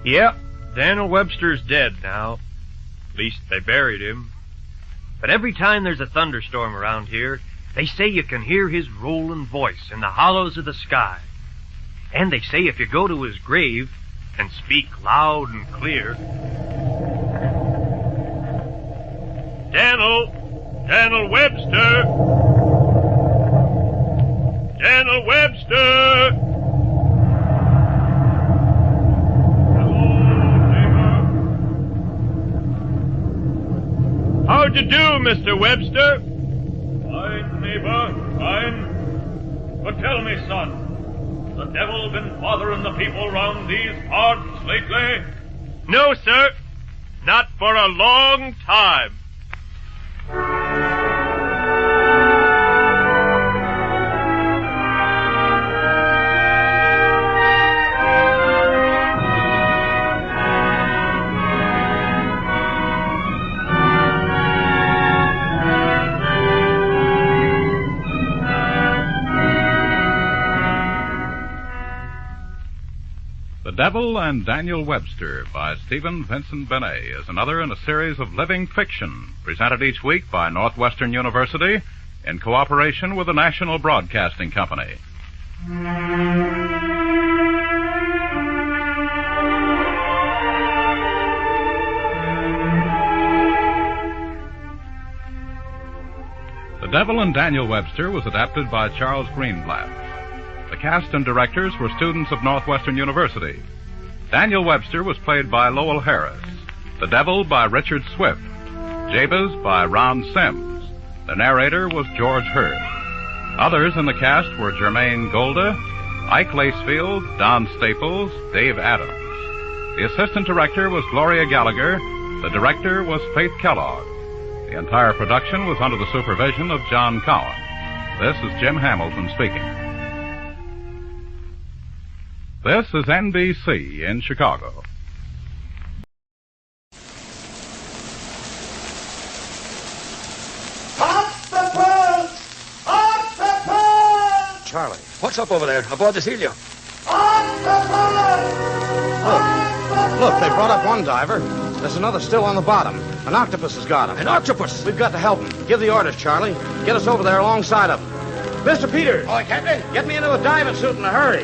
Yep, Daniel Webster's dead now. At least they buried him. But every time there's a thunderstorm around here, they say you can hear his rolling voice in the hollows of the sky. And they say if you go to his grave and speak loud and clear, Daniel Webster! Daniel Webster! How'd you do, Mr. Webster? Fine, neighbor, fine. But tell me, son, the devil been bothering the people round these parts lately? No, sir. Not for a long time. The Devil and Daniel Webster by Stephen Vincent Benet is another in a series of living fiction presented each week by Northwestern University in cooperation with the National Broadcasting Company. The Devil and Daniel Webster was adapted by Charles Greenblatt. The cast and directors were students of Northwestern University. Daniel Webster was played by Lowell Harris. The Devil by Richard Swift. Jabez by Ron Sims. The narrator was George Hurd. Others in the cast were Jermaine Golda, Ike Lacefield, Don Staples, Dave Adams. The assistant director was Gloria Gallagher. The director was Faith Kellogg. The entire production was under the supervision of John Cowan. This is Jim Hamilton speaking. This is NBC in Chicago. Octopus! Octopus! Charlie, what's up over there aboard the Celia? Octopus! Look, they brought up one diver. There's another still on the bottom. An octopus has got him. An octopus? We've got to help him. Give the orders, Charlie. Get us over there alongside of him. Mr. Peters! Aye, Captain. Get me into a diving suit in a hurry.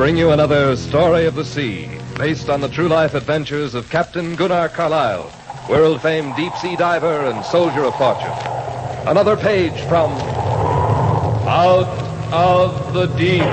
bring you another Story of the Sea, based on the true life adventures of Captain Gunnar Carlyle, world-famed deep-sea diver and soldier of fortune. Another page from Out of the Deep.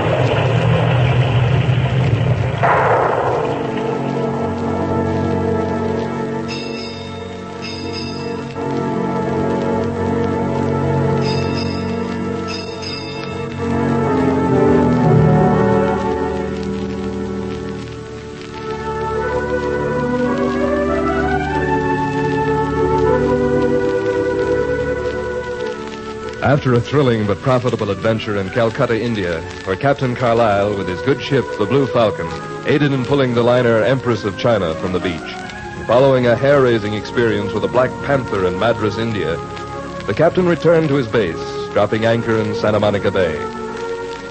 After a thrilling but profitable adventure in Calcutta, India, where Captain Carlyle, with his good ship, the Blue Falcon, aided in pulling the liner Empress of China from the beach, and following a hair-raising experience with a Black Panther in Madras, India, the captain returned to his base, dropping anchor in Santa Monica Bay.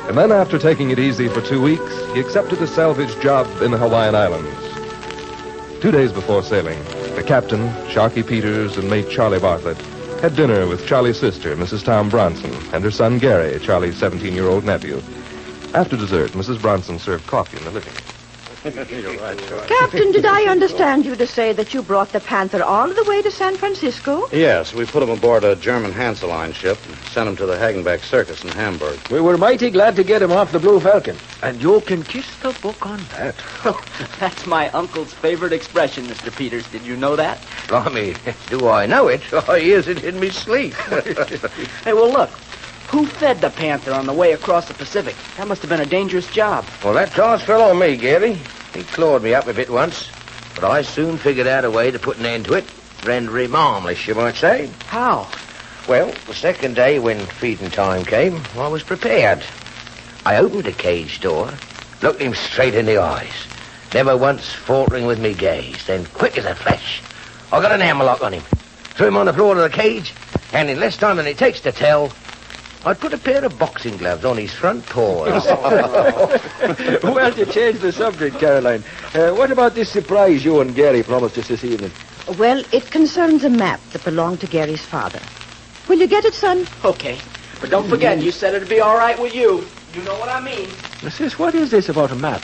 And then, after taking it easy for 2 weeks, he accepted a salvage job in the Hawaiian Islands. 2 days before sailing, the captain, Sharky Peters, and mate Charlie Bartlett had dinner with Charlie's sister, Mrs. Tom Bronson, and her son Gary, Charlie's 17-year-old nephew. After dessert, Mrs. Bronson served coffee in the living room. Captain, did I understand you to say that you brought the Panther all the way to San Francisco? Yes, we put him aboard a German Hansa Line ship and sent him to the Hagenbeck Circus in Hamburg. We were mighty glad to get him off the Blue Falcon. And you can kiss the book on that. That's my uncle's favorite expression, Mr. Peters. Did you know that? Blimey, do I know it? I hears it in me sleep. Hey, well, look. Who fed the Panther on the way across the Pacific? That must have been a dangerous job. Well, that task fell on me, Gary. He clawed me up a bit once, but I soon figured out a way to put an end to it. Render him harmless, you might say. How? Well, the second day when feeding time came, I was prepared. I opened the cage door, looked him straight in the eyes, never once faltering with me gaze. Then, quick as a flash, I got an hammerlock on him, threw him on the floor of the cage, and in less time than it takes to tell, I'd put a pair of boxing gloves on his front paws. Well, to change the subject, Caroline, what about this surprise you and Gary promised us this evening? Well, it concerns a map that belonged to Gary's father. Will you get it, son? Okay. But don't forget, you said it'd be all right with you. You know what I mean. Sis, what is this about a map?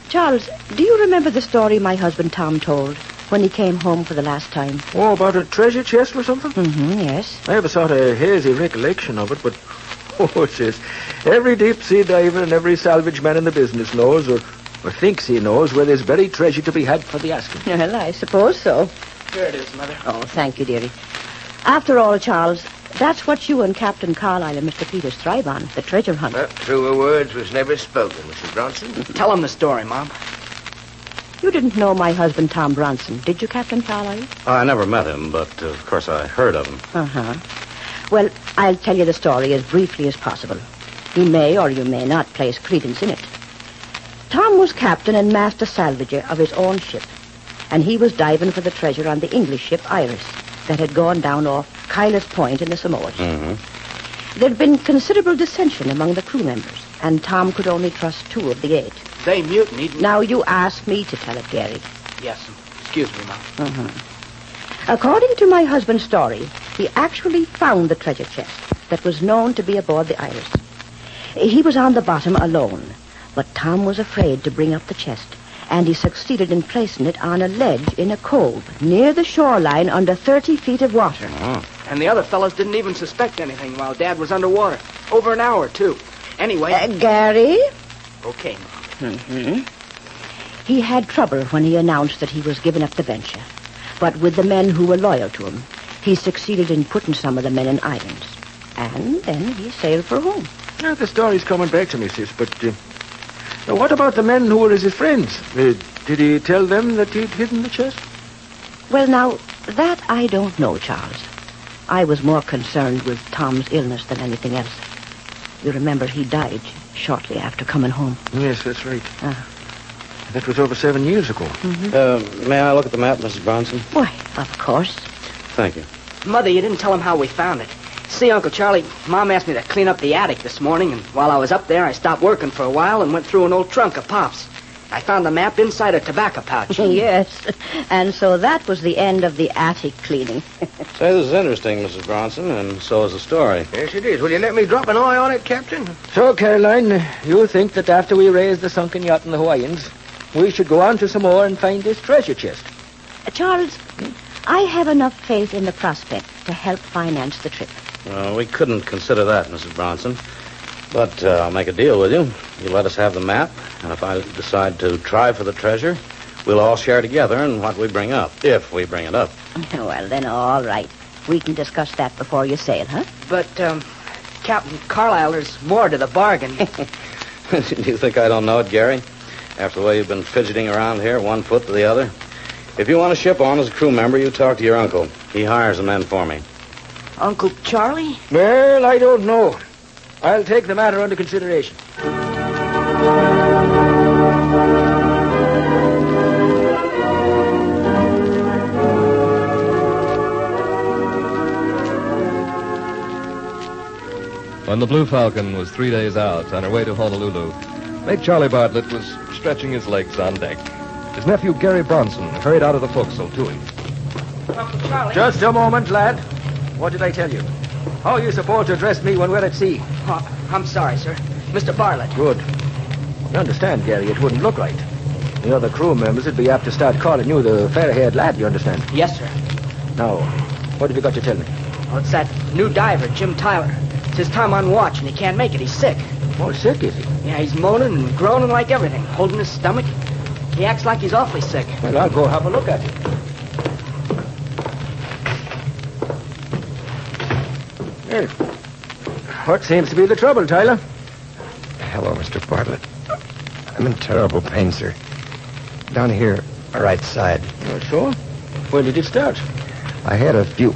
Charles, do you remember the story my husband Tom told when he came home for the last time? Oh, about a treasure chest or something? Mm-hmm, yes. I have a sort of hazy recollection of it, but... Oh, sis, every deep-sea diver and every salvage man in the business knows, or thinks he knows, where there's buried treasure to be had for the asking. Well, I suppose so. Here it is, Mother. Oh, thank you, dearie. After all, Charles, that's what you and Captain Carlyle and Mr. Peters thrive on, the treasure hunt. Truer words was never spoken, Mrs. Bronson. Tell him the story, Mom. You didn't know my husband, Tom Bronson, did you, Captain Carlyle? I never met him, but, of course, I heard of him. Uh-huh. Well, I'll tell you the story as briefly as possible. You may or you may not place credence in it. Tom was captain and master salvager of his own ship, and he was diving for the treasure on the English ship Iris that had gone down off Kylas Point in the Samoas. Mm-hmm. There'd been considerable dissension among the crew members, and Tom could only trust 2 of the 8. They mutinied. Now you ask me to tell it, Gary. Yes, excuse me, Mom. Mm-hmm. According to my husband's story, he actually found the treasure chest that was known to be aboard the Iris. He was on the bottom alone, but Tom was afraid to bring up the chest, and he succeeded in placing it on a ledge in a cove near the shoreline under 30 feet of water. Oh. And the other fellows didn't even suspect anything while Dad was underwater. Over an hour, too. Anyway... Gary? Okay, Mom. Mm-hmm. He had trouble when he announced that he was giving up the venture. But with the men who were loyal to him, he succeeded in putting some of the men in irons. And then he sailed for home. Now, the story's coming back to me, sis, but... what about the men who were his friends? Did he tell them that he'd hidden the chest? Well, now, that I don't know, Charles. I was more concerned with Tom's illness than anything else. You remember he died shortly after coming home. Yes, that's right. That was over 7 years ago. Mm-hmm. May I look at the map, Mrs. Bronson? Why, of course. Thank you. Mother, you didn't tell him how we found it. See, Uncle Charlie, Mom asked me to clean up the attic this morning, and while I was up there, I stopped working for a while and went through an old trunk of Pop's. I found the map inside a tobacco pouch. Yes, and so that was the end of the attic cleaning. Say, this is interesting, Mrs. Bronson, and so is the story. Yes, it is. Will you let me drop an eye on it, Captain? So, Caroline, you think that after we raise the sunken yacht in the Hawaiians, we should go on to some more and find this treasure chest? Charles, I have enough faith in the prospect to help finance the trip. We couldn't consider that, Mrs. Bronson. But I'll make a deal with you. You let us have the map, and if I decide to try for the treasure, we'll all share together in what we bring up, if we bring it up. Well, then, all right. We can discuss that before you sail, huh? But, Captain Carlyle, there's more to the bargain. Do you think I don't know it, Gary? After the way you've been fidgeting around here, one foot to the other. If you want a ship on as a crew member, you talk to your uncle. He hires the men for me. Uncle Charlie? Well, I don't know. I'll take the matter under consideration. When the Blue Falcon was 3 days out on her way to Honolulu, Mate Charlie Bartlett was stretching his legs on deck. His nephew, Gary Bronson, hurried out of the forecastle to him. Uncle Charlie? Just a moment, lad. What did I tell you? How are you supposed to address me when we're at sea? Oh, I'm sorry, sir. Mr. Bartlett. Good. You understand, Gary, it wouldn't look right. The other crew members would be apt to start calling you the fair-haired lad, you understand? Yes, sir. Now, what have you got to tell me? Oh, it's that new diver, Jim Tyler. It's his time on watch, and he can't make it. He's sick. Oh, sick, is he? Yeah, he's moaning and groaning like everything, holding his stomach. He acts like he's awfully sick. Well, I'll go have a look at it. Well, what seems to be the trouble, Tyler? Hello, Mr. Bartlett. I'm in terrible pain, sir. Down here, right side. Oh, so? When did it start? I had a few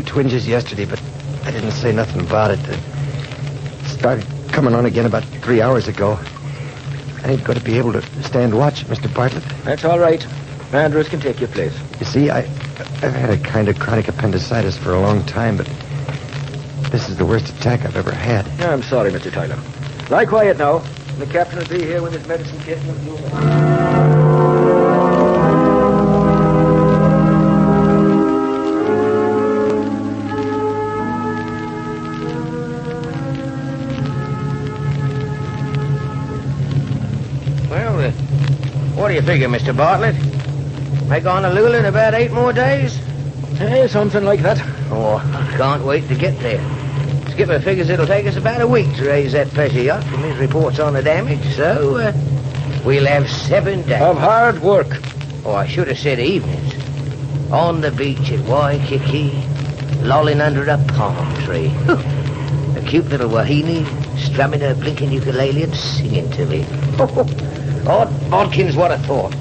twinges yesterday, but I didn't say nothing about it. It started coming on again about 3 hours ago. I ain't going to be able to stand watch, Mr. Bartlett. That's all right. Andrews can take your place. You see, I've had a kind of chronic appendicitis for a long time, but this is the worst attack I've ever had. I'm sorry, Mr. Tyler. Lie quiet now. The captain will be here with his medicine kit in a few minutes. Well, what do you figure, Mr. Bartlett? Make Honolulu in about 8 more days? Hey, something like that. Oh, I can't wait to get there. Skipper figures it'll take us about a week to raise that pleasure yacht from his reports on the damage, so we'll have 7 days. Of hard work. Oh, I should have said evenings. On the beach at Waikiki, lolling under a palm tree. A cute little wahine strumming her blinking ukulele and singing to me. Odkins, what a thought.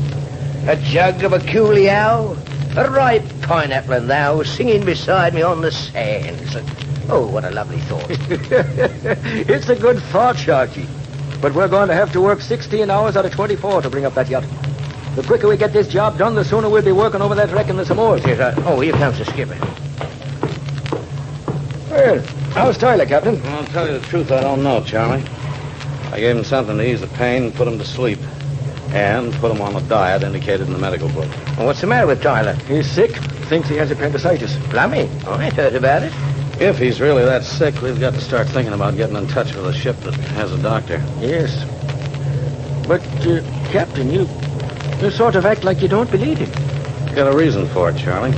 A jug of a coolio, a ripe pineapple and thou singing beside me on the sands. Oh, what a lovely thought. It's a good thought, Sharky. But we're going to have to work 16 hours out of 24 to bring up that yacht. The quicker we get this job done, the sooner we'll be working over that wreck in the Samoas. Yes, oh, here comes the skipper. Well, how's Tyler, Captain? Well, I'll tell you the truth, I don't know, Charlie. I gave him something to ease the pain and put him to sleep. And put him on a diet indicated in the medical book. Well, what's the matter with Tyler? He's sick. Thinks he has appendicitis. Blimey, I ain't heard about it. If he's really that sick, we've got to start thinking about getting in touch with a ship that has a doctor. Yes. But, Captain, you sort of act like you don't believe him. Got a reason for it, Charlie.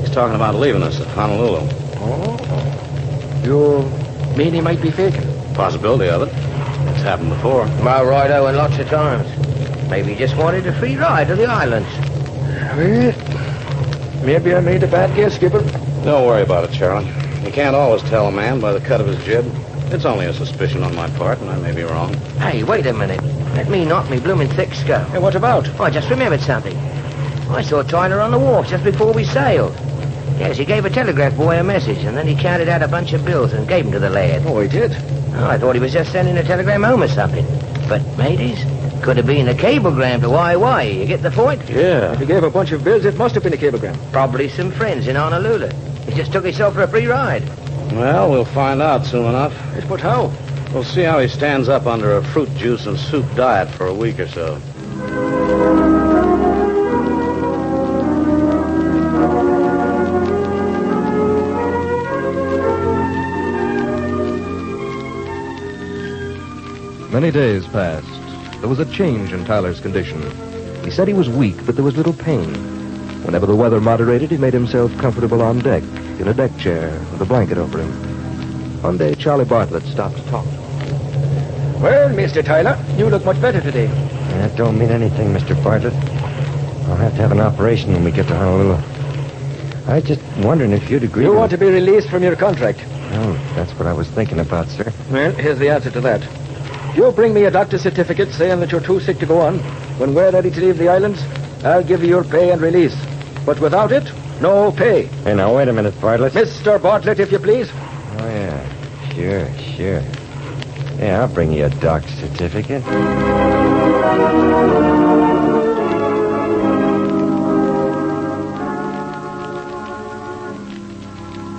He's talking about leaving us at Honolulu. Oh. You mean he might be faking? Possibility of it. It's happened before. My righto, and lots of times. Maybe he just wanted a free ride to the islands. Well, maybe I made a bad guess, Skipper. Don't worry about it, Charlie. You can't always tell a man by the cut of his jib. It's only a suspicion on my part, and I may be wrong. Hey, wait a minute. Let me knock me blooming thick skull. Hey, what about? Oh, I just remembered something. I saw Tyler on the wharf just before we sailed. Yes, he gave a telegraph boy a message, and then he counted out a bunch of bills and gave them to the lad. Oh, he did? Oh, I thought he was just sending a telegram home or something. But, mateys, could have been a cablegram to Hawaii. You get the point? Yeah. If he gave a bunch of bills, it must have been a cablegram. Probably some friends in Honolulu. He just took himself for a free ride. Well, we'll find out soon enough. Yes, but how? We'll see how he stands up under a fruit juice and soup diet for a week or so. Many days passed. There was a change in Tyler's condition. He said he was weak, but there was little pain. Whenever the weather moderated, he made himself comfortable on deck, in a deck chair, with a blanket over him. One day, Charlie Bartlett stopped to talk to him. Well, Mr. Tyler, you look much better today. That don't mean anything, Mr. Bartlett. I'll have to have an operation when we get to Honolulu. I was just wondering if you'd agree You want to be released from your contract. Oh, that's what I was thinking about, sir. Well, here's the answer to that. You bring me a doctor's certificate saying that you're too sick to go on. When we're ready to leave the islands, I'll give you your pay and release. But without it, no pay. Hey, now, wait a minute, Bartlett. Mr. Bartlett, if you please. Oh, yeah. Sure. Yeah, I'll bring you a doc's certificate.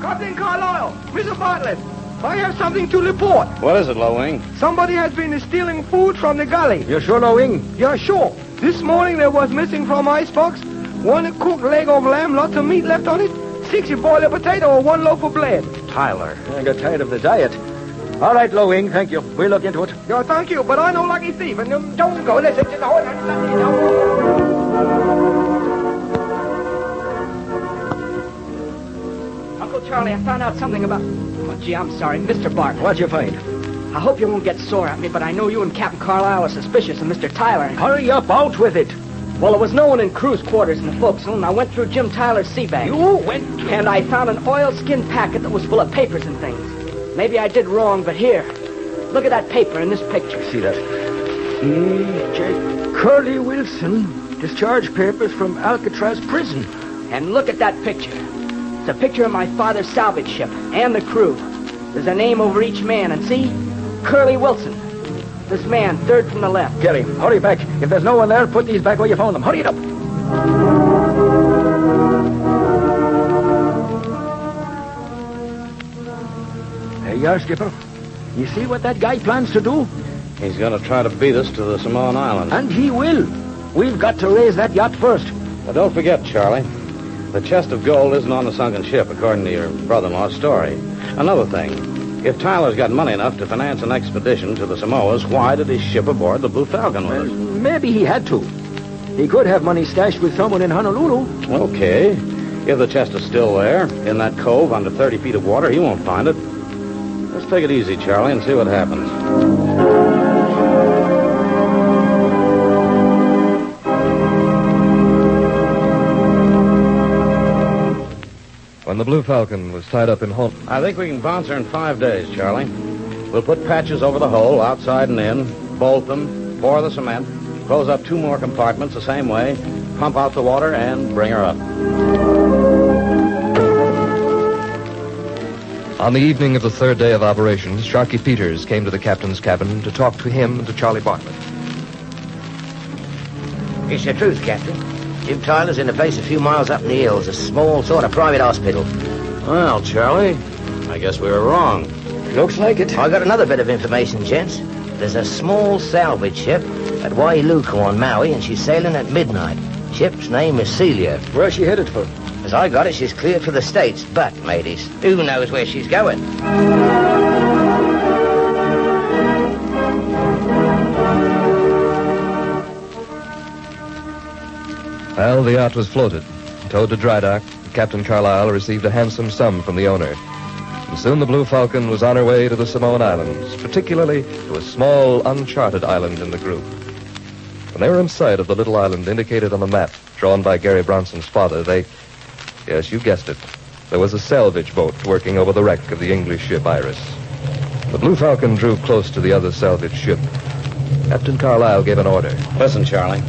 Captain Carlyle, Mr. Bartlett, I have something to report. What is it, Low Wing? Somebody has been stealing food from the galley. You sure, Low Wing? Yeah, sure. This morning there was missing from icebox 1 cooked leg of lamb, lots of meat left on it, 6 boiled potato, or 1 loaf of bread. Tyler. I got tired of the diet. All right, Low Wing, thank you. We'll look into it. Yeah, thank you, but I know lucky thief, and don't go. Listen, Uncle Charlie, I found out something about... Oh, gee, I'm sorry. Mr. Bartlett. What'd you find? I hope you won't get sore at me, but I know you and Captain Carlyle are suspicious of Mr. Tyler. Hurry up, out with it. Well, it was no one in crew's quarters in the forecastle, and I went through Jim Tyler's sea bag. You went through... And I found an oilskin packet that was full of papers and things. Maybe I did wrong, but here. Look at that paper in this picture. See that? E.J. Curly Wilson, discharge papers from Alcatraz prison. And look at that picture. It's a picture of my father's salvage ship and the crew. There's a name over each man, and see? Curly Wilson. This man, third from the left. Gary, hurry back. If there's no one there, put these back where you found them. Hurry it up. There you are, Skipper. You see what that guy plans to do? He's going to try to beat us to the Samoan Islands. And he will. We've got to raise that yacht first. Now, don't forget, Charlie, the chest of gold isn't on the sunken ship, according to your brother-in-law's story. Another thing, if Tyler's got money enough to finance an expedition to the Samoas, why did he ship aboard the Blue Falcon with us? Maybe he had to. He could have money stashed with someone in Honolulu. Okay. If the chest is still there, in that cove under 30 feet of water, he won't find it. Let's take it easy, Charlie, and see what happens. When the Blue Falcon was tied up in Honolulu... I think we can bounce her in 5 days, Charlie. We'll put patches over the hull, outside and in, bolt them, pour the cement, close up 2 more compartments the same way, pump out the water, and bring her up. On the evening of the 3rd day of operations, Sharky Peters came to the captain's cabin to talk to him and to Charlie Bartlett. It's the truth, Captain. Jim Tyler's in a base a few miles up in the hills, a small sort of private hospital. Well, Charlie, I guess we were wrong. Looks like it. I got another bit of information, gents. There's a small salvage ship at Wailuku on Maui, and she's sailing at midnight. Ship's name is Celia. Where's she headed for? As I got it, she's cleared for the States. But, mateys, who knows where she's going? Well, the yacht was floated, towed to dry dock. Captain Carlyle received a handsome sum from the owner. And soon the Blue Falcon was on her way to the Samoan Islands, particularly to a small, uncharted island in the group. When they were in sight of the little island indicated on the map drawn by Gary Bronson's father, yes, you guessed it, there was a salvage boat working over the wreck of the English ship Iris. The Blue Falcon drew close to the other salvage ship. Captain Carlyle gave an order. Listen, Charlie.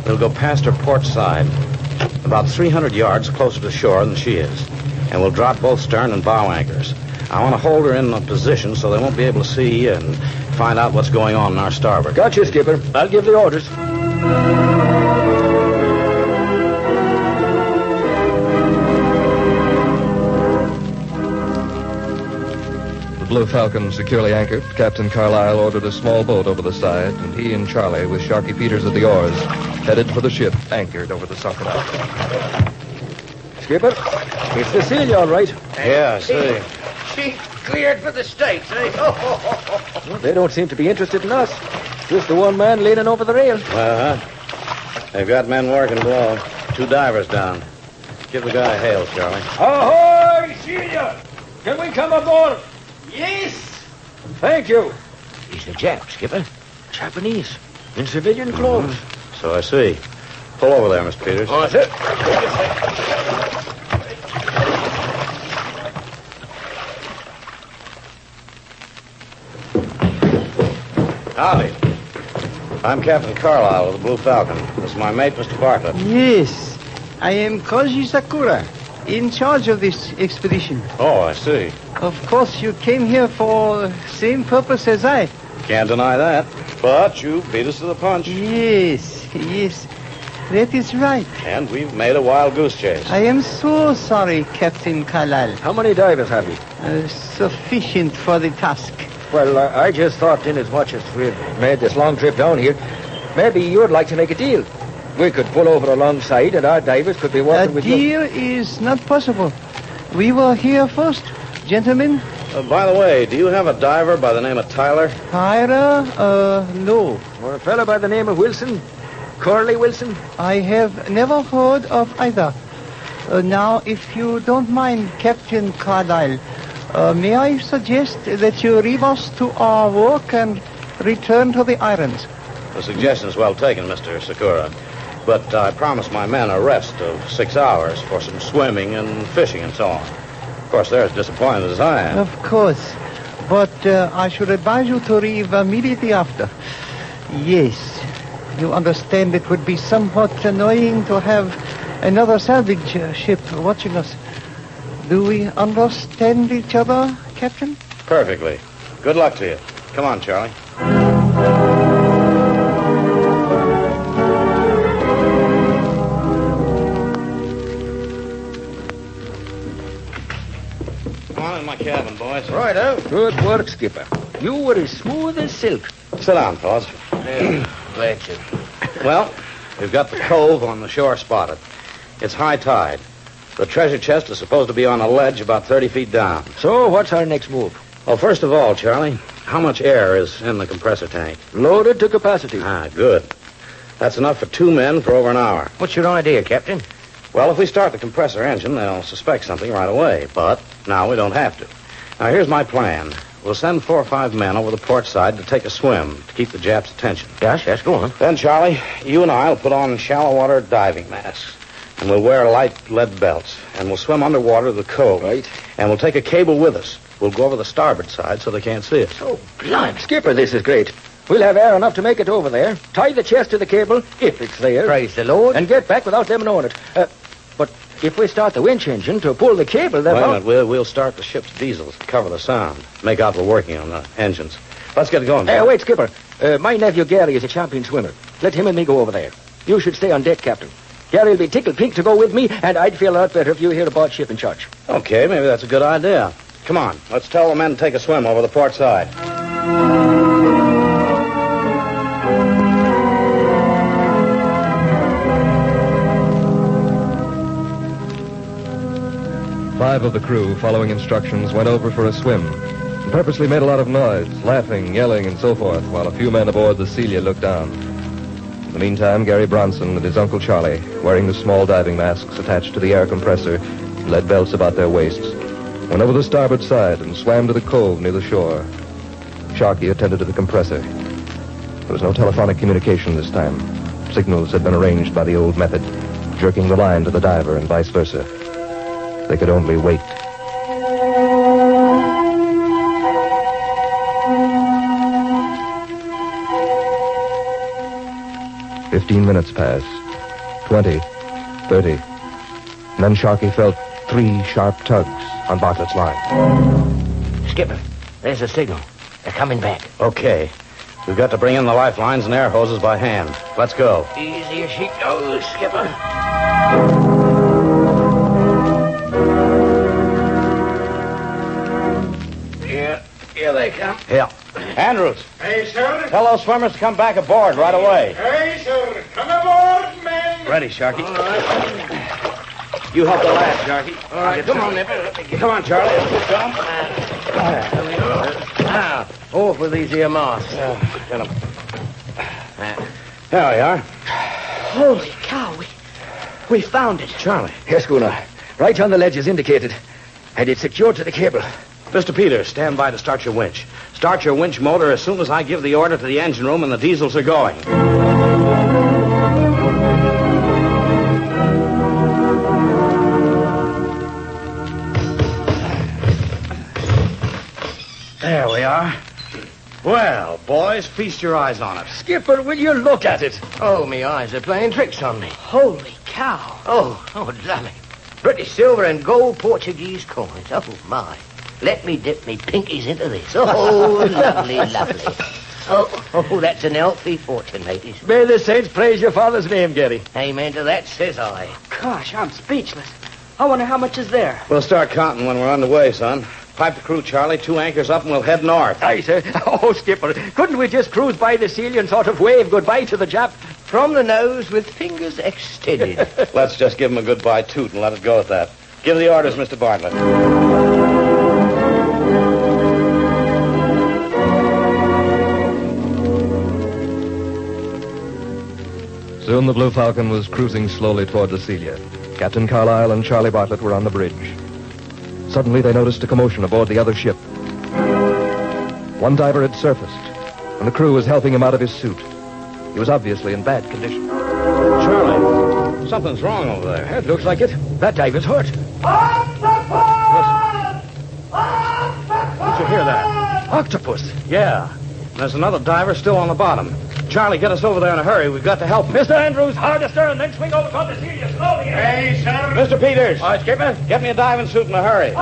We'll go past her port side, about 300 yards closer to shore than she is. And we'll drop both stern and bow anchors. I want to hold her in a position so they won't be able to see and find out what's going on in our starboard. Gotcha, Skipper. I'll give the orders. The Blue Falcon securely anchored, Captain Carlyle ordered a small boat over the side, and he and Charlie, with Sharky Peters at the oars, headed for the ship anchored over the sunken island. Skipper, it's the Celia, all right. Yeah, I see. She cleared for the States, eh? Well, they don't seem to be interested in us. Just the one man leaning over the rail. They've got men working below. 2 divers down. Give the guy a hail, Charlie. Ahoy, Celia! Can we come aboard? Yes. Thank you. He's a Jap, Skipper. Japanese. In civilian clothes. So I see. Pull over there, Mr. Peters. Oh, sir. Howdy. I'm Captain Carlyle of the Blue Falcon. This is my mate, Mr. Bartlett. Yes. I am Koji Sakura, in charge of this expedition. Oh, I see. Of course, you came here for same purpose as I. Can't deny that. But you beat us to the punch. Yes. That is right. And we've made a wild goose chase. I am so sorry, Captain Carlyle. How many divers have you? Sufficient for the task. Well, I just thought inasmuch as we've made this long trip down here, maybe you'd like to make a deal. We could pull over alongside and our divers could be working with you. A deal is not possible. We were here first, gentlemen. By the way, do you have a diver by the name of Tyler? Tyler? No. Or a fellow by the name of Wilson? Curly Wilson? I have never heard of either. Now, if you don't mind, Captain Carlyle, may I suggest that you leave us to our work and return to the islands? The suggestion's well taken, Mr. Sakura. But I promised my men a rest of 6 hours for some swimming and fishing and so on. Of course, they're as disappointed as I am. Of course. But I should advise you to leave immediately after. Yes. You understand it would be somewhat annoying to have another salvage ship watching us. Do we understand each other, Captain? Perfectly. Good luck to you. Come on, Charlie. Come on in my cabin, boys. Righto. Good work, Skipper. You were as smooth as silk. Sit down, fellas. Glad to. Well, we've got the cove on the shore spotted. It's high tide. The treasure chest is supposed to be on a ledge about 30 feet down. So, what's our next move? Well, first of all, Charlie, how much air is in the compressor tank? Loaded to capacity. Good. That's enough for 2 men for over an hour. What's your idea, Captain? Well, if we start the compressor engine, they'll suspect something right away. But now we don't have to. Now, here's my plan. We'll send 4 or 5 men over the port side to take a swim to keep the Japs' attention. Yes, go on. Then, Charlie, you and I will put on shallow water diving masks. And we'll wear light lead belts. And we'll swim underwater to the cove. Right. And we'll take a cable with us. We'll go over the starboard side so they can't see us. Oh, blimey. Skipper, this is great. We'll have air enough to make it over there, tie the chest to the cable, if it's there. Praise the Lord. And get back without them knowing it. But if we start the winch engine to pull the cable, then... Wait a minute. We'll start the ship's diesels to cover the sound. Make out we're working on the engines. Let's get going. Wait, Skipper. My nephew Gary is a champion swimmer. Let him and me go over there. You should stay on deck, Captain. Gary'll be tickled pink to go with me, and I'd feel a lot better if you were here aboard ship in charge. Okay, maybe that's a good idea. Come on, let's tell the men to take a swim over the port side. Five of the crew, following instructions, went over for a swim and purposely made a lot of noise, laughing, yelling, and so forth, while a few men aboard the Celia looked down. In the meantime, Gary Bronson and his Uncle Charlie, wearing the small diving masks attached to the air compressor, lead belts about their waists, went over the starboard side and swam to the cove near the shore. Sharky attended to the compressor. There was no telephonic communication this time. Signals had been arranged by the old method, jerking the line to the diver and vice versa. They could only wait. "15 minutes passed. 20, 30. And then Sharky felt 3 sharp tugs on Bartlett's line. Skipper, there's a signal. They're coming back. Okay. We've got to bring in the lifelines and air hoses by hand. Let's go. Easy as she goes, Skipper. they come. Yeah. Andrews, Hey, sir. tell those swimmers to come back aboard right away. Hey, sir. Come aboard, men. Ready, Sharky. You help the lad, Sharky. All right, come on, Nipper. Come on, Charlie. Now, off with these here masks. Get 'em. There we are. Holy cow, we found it. Charlie. Yes, schooner. Right on the ledge as indicated. And it's secured to the cable. Mr. Peters, stand by to start your winch. Start your winch motor as soon as I give the order to the engine room and the diesels are going. There we are. Well, boys, feast your eyes on it. Skipper, will you look at it? Oh, me eyes are playing tricks on me. Holy cow. Oh, lovely. British silver and gold Portuguese coins. Oh, my. Let me dip me pinkies into this. Oh, lovely, lovely. Oh, that's an healthy fortune, mateys. May the saints praise your father's name, Gary. Amen to that, says I. Gosh, I'm speechless. I wonder how much is there. We'll start counting when we're underway, son. Pipe the crew, Charlie. 2 anchors up and we'll head north. Aye, sir. Oh, Skipper, couldn't we just cruise by the seal and sort of wave goodbye to the Jap? From the nose with fingers extended. Let's just give him a goodbye toot and let it go at that. Give the orders, Mr. Bartlett. Soon the Blue Falcon was cruising slowly toward the Celia. Captain Carlyle and Charlie Bartlett were on the bridge. Suddenly they noticed a commotion aboard the other ship. One diver had surfaced, and the crew was helping him out of his suit. He was obviously in bad condition. Charlie, something's wrong over there. It looks like it. That diver's hurt. Did you hear that? Octopus. Yeah. There's another diver still on the bottom. Charlie, get us over there in a hurry. We've got to help him. Mr. Andrews, hard astern, then swing over toward the Celia slowly. Hey, sir. Mr. Peters. All right, Skipper. Get me a diving suit in a hurry.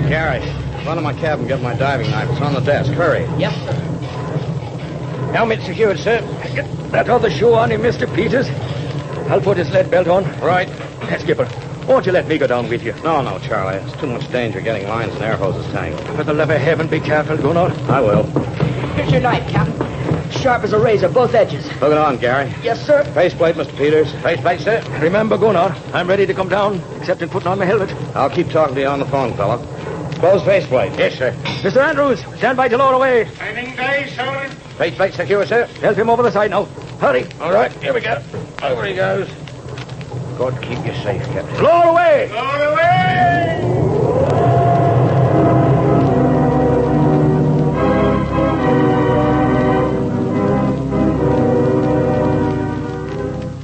Gary, run to my cabin and get my diving knife. It's on the desk. Hurry. Yes, sir. Helmet secured, sir. Get that other shoe on him, Mr. Peters. I'll put his lead belt on. Right. Skipper, won't you let me go down with you? No, Charlie. It's too much danger getting lines and air hoses tangled. For the love of heaven, be careful, Gunnar. I will. Here's your knife, Captain. Sharp as a razor, both edges. Hook it on, Gary. Yes, sir. Faceplate, Mr. Peters. Faceplate, sir. Remember, Gunnar, I'm ready to come down, except in putting on my helmet. I'll keep talking to you on the phone, fella. Close faceplate. Yes, sir. Mr. Andrews, stand by to lower away. Standing day, sir. Faceplate secure, sir. Help him over the side now. Hurry. All right, here we go. Over he goes. God keep you safe, Captain. Lower away! Lower away!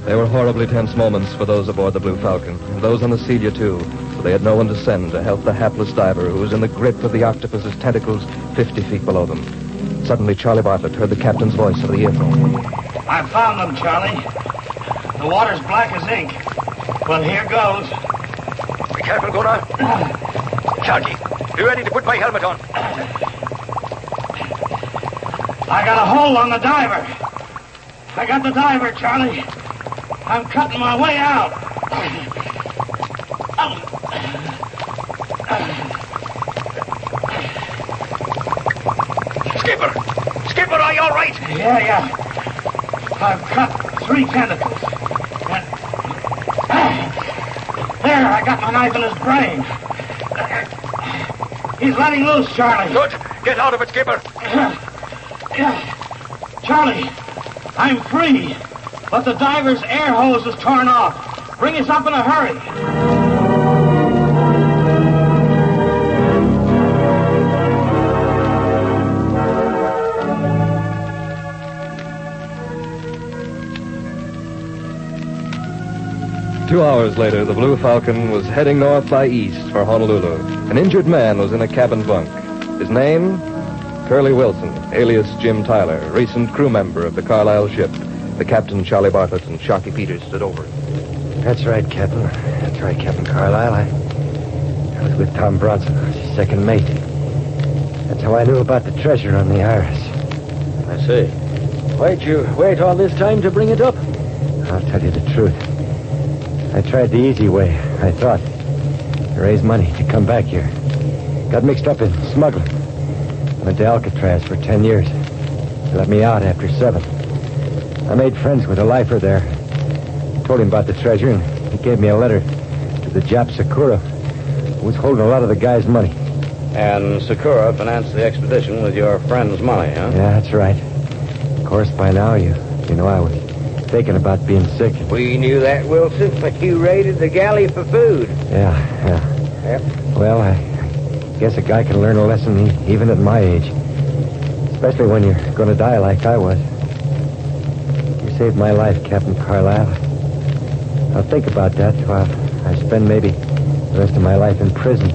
They were horribly tense moments for those aboard the Blue Falcon, and those on the Celia, too, for they had no one to send to help the hapless diver who was in the grip of the octopus's tentacles 50 feet below them. Suddenly, Charlie Bartlett heard the captain's voice over the earphone. I found them, Charlie. The water's black as ink. Well, here goes. Be careful, Gunnar. Sharky, be ready to put my helmet on. I got a hold on the diver. I got the diver, Charlie. I'm cutting my way out. Skipper, are you all right? Yeah. I've cut 3 tentacles. There, I got my knife in his brain. He's letting loose, Charlie. Good. Get out of it, Skipper. Charlie, I'm free, but the diver's air hose is torn off. Bring us up in a hurry. 2 hours later, the Blue Falcon was heading north by east for Honolulu. An injured man was in a cabin bunk. His name? Curly Wilson, alias Jim Tyler, recent crew member of the Carlisle ship. The captain, Charlie Bartlett, and Sharky Peters stood over him. That's right, Captain. That's right, Captain Carlisle. I was with Tom Bronson. I was his second mate. That's how I knew about the treasure on the Iris. I see. Why'd you wait all this time to bring it up? I'll tell you the truth. I tried the easy way, I thought. To raise money to come back here. Got mixed up in smuggling. Went to Alcatraz for 10 years. They let me out after 7. I made friends with a lifer there. Told him about the treasure, and he gave me a letter to the Jap Sakura, who was holding a lot of the guy's money. And Sakura financed the expedition with your friend's money, huh? Yeah, that's right. Of course, by now, you know I was thinking about being sick. We knew that, Wilson, but you raided the galley for food. Yeah. Yep. Well, I guess a guy can learn a lesson even at my age. Especially when you're going to die like I was. You saved my life, Captain Carlyle. I'll think about that while I spend maybe the rest of my life in prison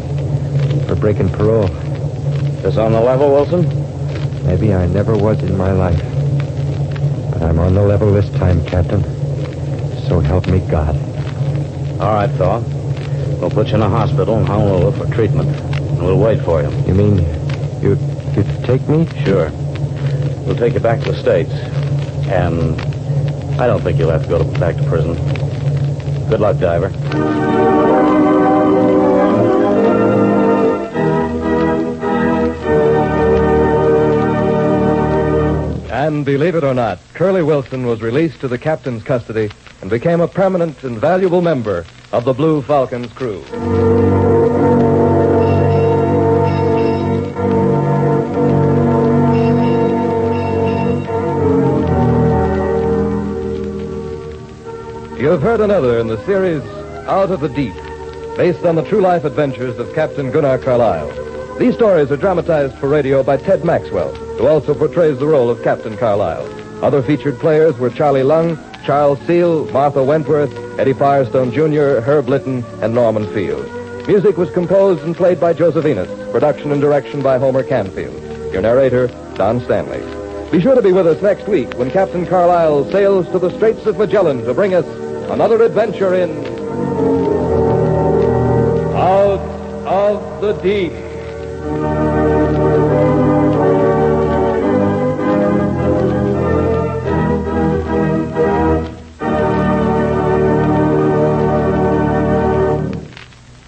for breaking parole. This on the level, Wilson? Maybe I never was in my life. But I'm on the level this time, Captain. So help me God. All right, Thor. We'll put you in a hospital in Honolulu for treatment. And we'll wait for you. You mean you'd take me? Sure. We'll take you back to the States. And I don't think you'll have to go back to prison. Good luck, diver. And believe it or not, Curly Wilson was released to the captain's custody and became a permanent and valuable member of the Blue Falcon's crew. You've heard another in the series Out of the Deep, based on the true life adventures of Captain Gunnar Carlyle. These stories are dramatized for radio by Ted Maxwell, who also portrays the role of Captain Carlyle. Other featured players were Charlie Lung, Charles Seal, Martha Wentworth, Eddie Firestone Jr., Herb Litton, and Norman Field. Music was composed and played by Joseph Enos. Production and direction by Homer Canfield. Your narrator, Don Stanley. Be sure to be with us next week when Captain Carlyle sails to the Straits of Magellan to bring us another adventure in Out of the Deep.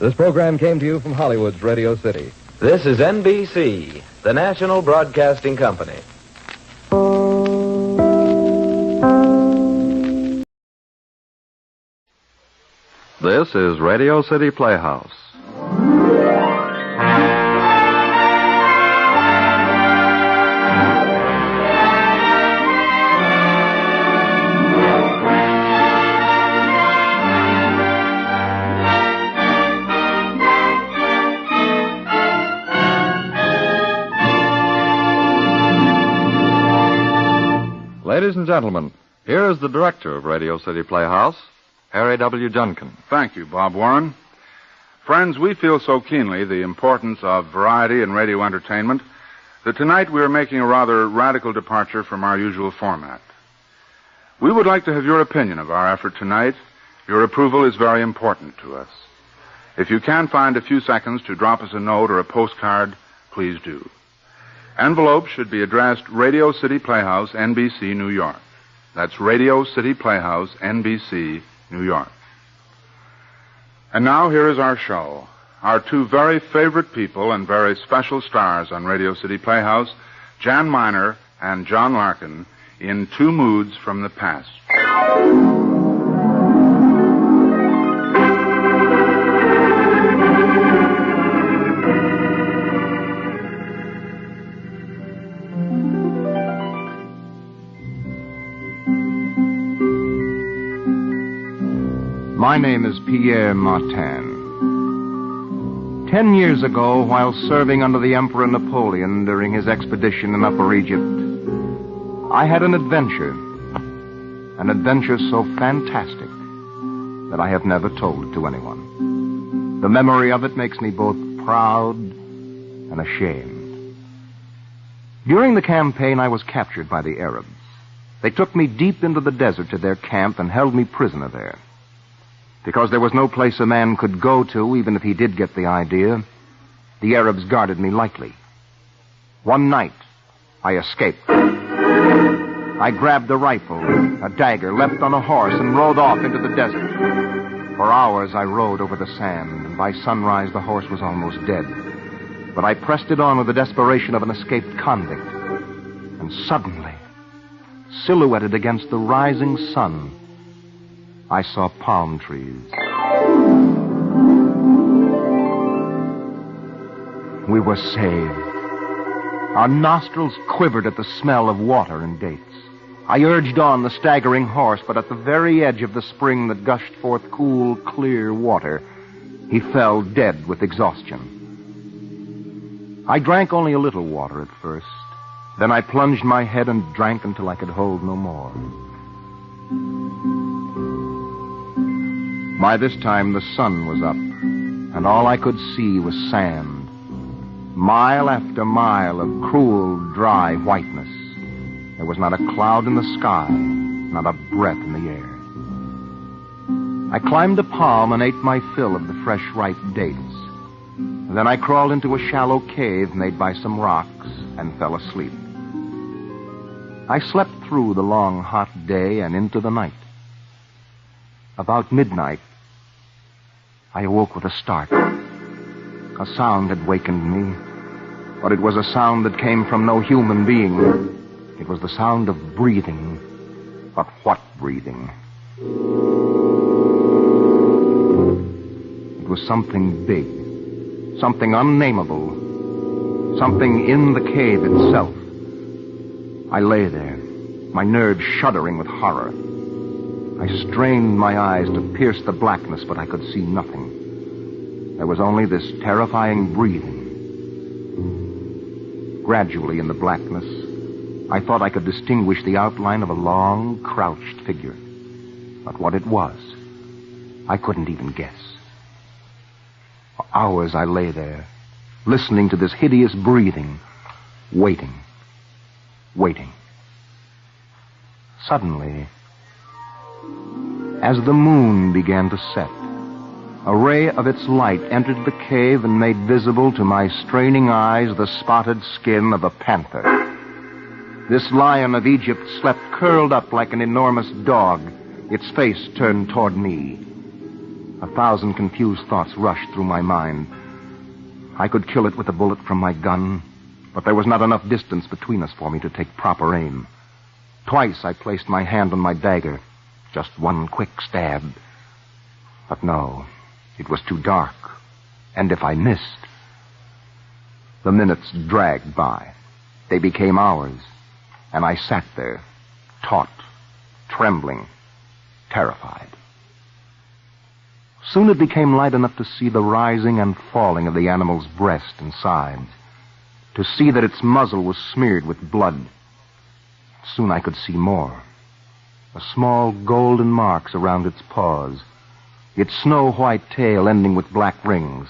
This program came to you from Hollywood's Radio City. This is NBC, the National Broadcasting Company. This is Radio City Playhouse. Ladies and gentlemen, here is the director of Radio City Playhouse, Harry W. Junkin. Thank you, Bob Warren. Friends, we feel so keenly the importance of variety in radio entertainment that tonight we are making a rather radical departure from our usual format. We would like to have your opinion of our effort tonight. Your approval is very important to us. If you can find a few seconds to drop us a note or a postcard, please do. Envelopes should be addressed Radio City Playhouse, NBC, New York. That's Radio City Playhouse, NBC, New York. And now here is our show. Our two very favorite people and very special stars on Radio City Playhouse, Jan Miner and John Larkin, in Two Moods from the Past. My name is Pierre Martin. 10 years ago, while serving under the Emperor Napoleon during his expedition in Upper Egypt, I had an adventure so fantastic that I have never told it to anyone. The memory of it makes me both proud and ashamed. During the campaign, I was captured by the Arabs. They took me deep into the desert to their camp and held me prisoner there. Because there was no place a man could go to, even if he did get the idea, the Arabs guarded me lightly. One night, I escaped. I grabbed a rifle, a dagger, leapt on a horse, and rode off into the desert. For hours I rode over the sand, and by sunrise the horse was almost dead. But I pressed it on with the desperation of an escaped convict. And suddenly, silhouetted against the rising sun, I saw palm trees. We were saved. Our nostrils quivered at the smell of water and dates. I urged on the staggering horse, but at the very edge of the spring that gushed forth cool, clear water, he fell dead with exhaustion. I drank only a little water at first. Then I plunged my head and drank until I could hold no more. By this time, the sun was up, and all I could see was sand. Mile after mile of cruel, dry whiteness. There was not a cloud in the sky, not a breath in the air. I climbed a palm and ate my fill of the fresh, ripe dates. Then I crawled into a shallow cave made by some rocks and fell asleep. I slept through the long, hot day and into the night. About midnight, I awoke with a start. A sound had wakened me, but it was a sound that came from no human being. It was the sound of breathing. But what breathing? It was something big, something unnameable, something in the cave itself. I lay there, my nerves shuddering with horror. I strained my eyes to pierce the blackness, but I could see nothing. There was only this terrifying breathing. Gradually, in the blackness, I thought I could distinguish the outline of a long, crouched figure. But what it was, I couldn't even guess. For hours I lay there, listening to this hideous breathing, waiting. Suddenly, as the moon began to set, a ray of its light entered the cave and made visible to my straining eyes the spotted skin of a panther. This lion of Egypt slept curled up like an enormous dog, its face turned toward me. 1,000 confused thoughts rushed through my mind. I could kill it with a bullet from my gun, but there was not enough distance between us for me to take proper aim. Twice I placed my hand on my dagger, just one quick stab. But no, it was too dark, and if I missed... The minutes dragged by. They became hours, and I sat there, taut, trembling, terrified. Soon it became light enough to see the rising and falling of the animal's breast and sides, to see that its muzzle was smeared with blood. Soon I could see more. The small golden marks around its paws, its snow-white tail ending with black rings.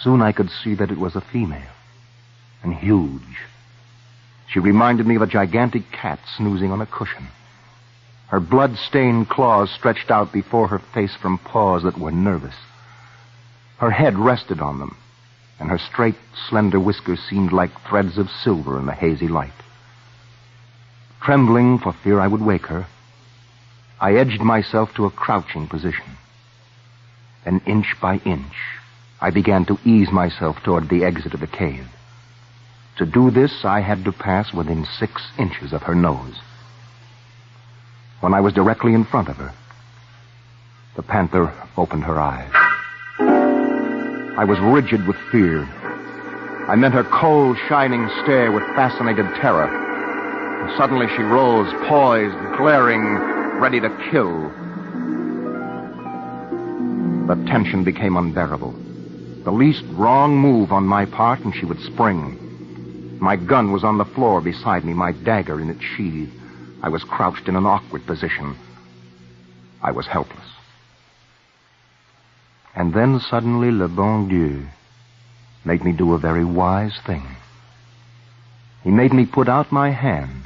Soon I could see that it was a female, and huge. She reminded me of a gigantic cat snoozing on a cushion. Her blood-stained claws stretched out before her face from paws that were nervous. Her head rested on them, and her straight, slender whiskers seemed like threads of silver in the hazy light. Trembling for fear I would wake her, I edged myself to a crouching position. Then, inch by inch, I began to ease myself toward the exit of the cave. To do this, I had to pass within 6 inches of her nose. When I was directly in front of her, the panther opened her eyes. I was rigid with fear. I met her cold, shining stare with fascinated terror. And suddenly she rose, poised, glaring, ready to kill. The tension became unbearable. The least wrong move on my part and she would spring. My gun was on the floor beside me, my dagger in its sheath. I was crouched in an awkward position. I was helpless. And then suddenly le bon Dieu made me do a very wise thing. He made me put out my hand,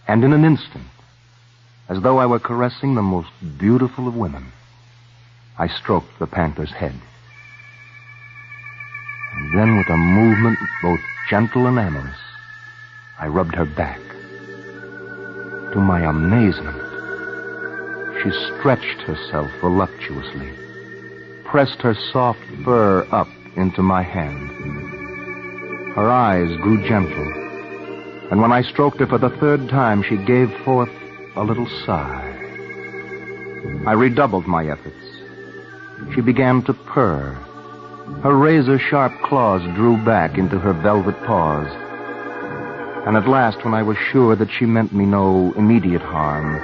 and in an instant, as though I were caressing the most beautiful of women, I stroked the panther's head. And then with a movement both gentle and amorous, I rubbed her back, to my amazement, she stretched herself voluptuously, pressed her soft fur up into my hand. Her eyes grew gentle, and when I stroked her for the third time, she gave forth a little sigh. I redoubled my efforts. She began to purr. Her razor-sharp claws drew back into her velvet paws. And at last, when I was sure that she meant me no immediate harm,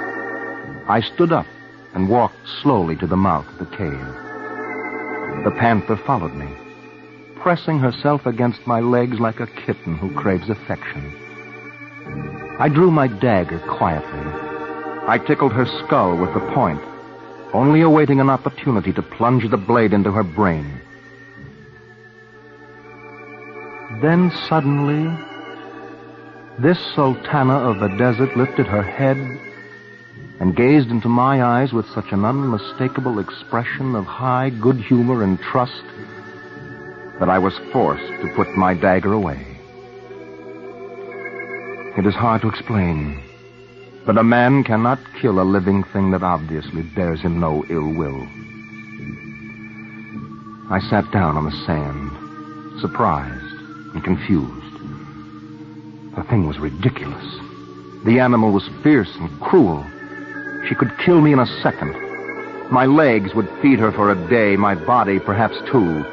I stood up and walked slowly to the mouth of the cave. The panther followed me, pressing herself against my legs like a kitten who craves affection. I drew my dagger quietly. I tickled her skull with the point, only awaiting an opportunity to plunge the blade into her brain. Then suddenly, this sultana of the desert lifted her head and gazed into my eyes with such an unmistakable expression of high good humor and trust that I was forced to put my dagger away. It is hard to explain, but a man cannot kill a living thing that obviously bears him no ill will. I sat down on the sand, surprised and confused. The thing was ridiculous. The animal was fierce and cruel. She could kill me in a second. My legs would feed her for a day, my body perhaps 2.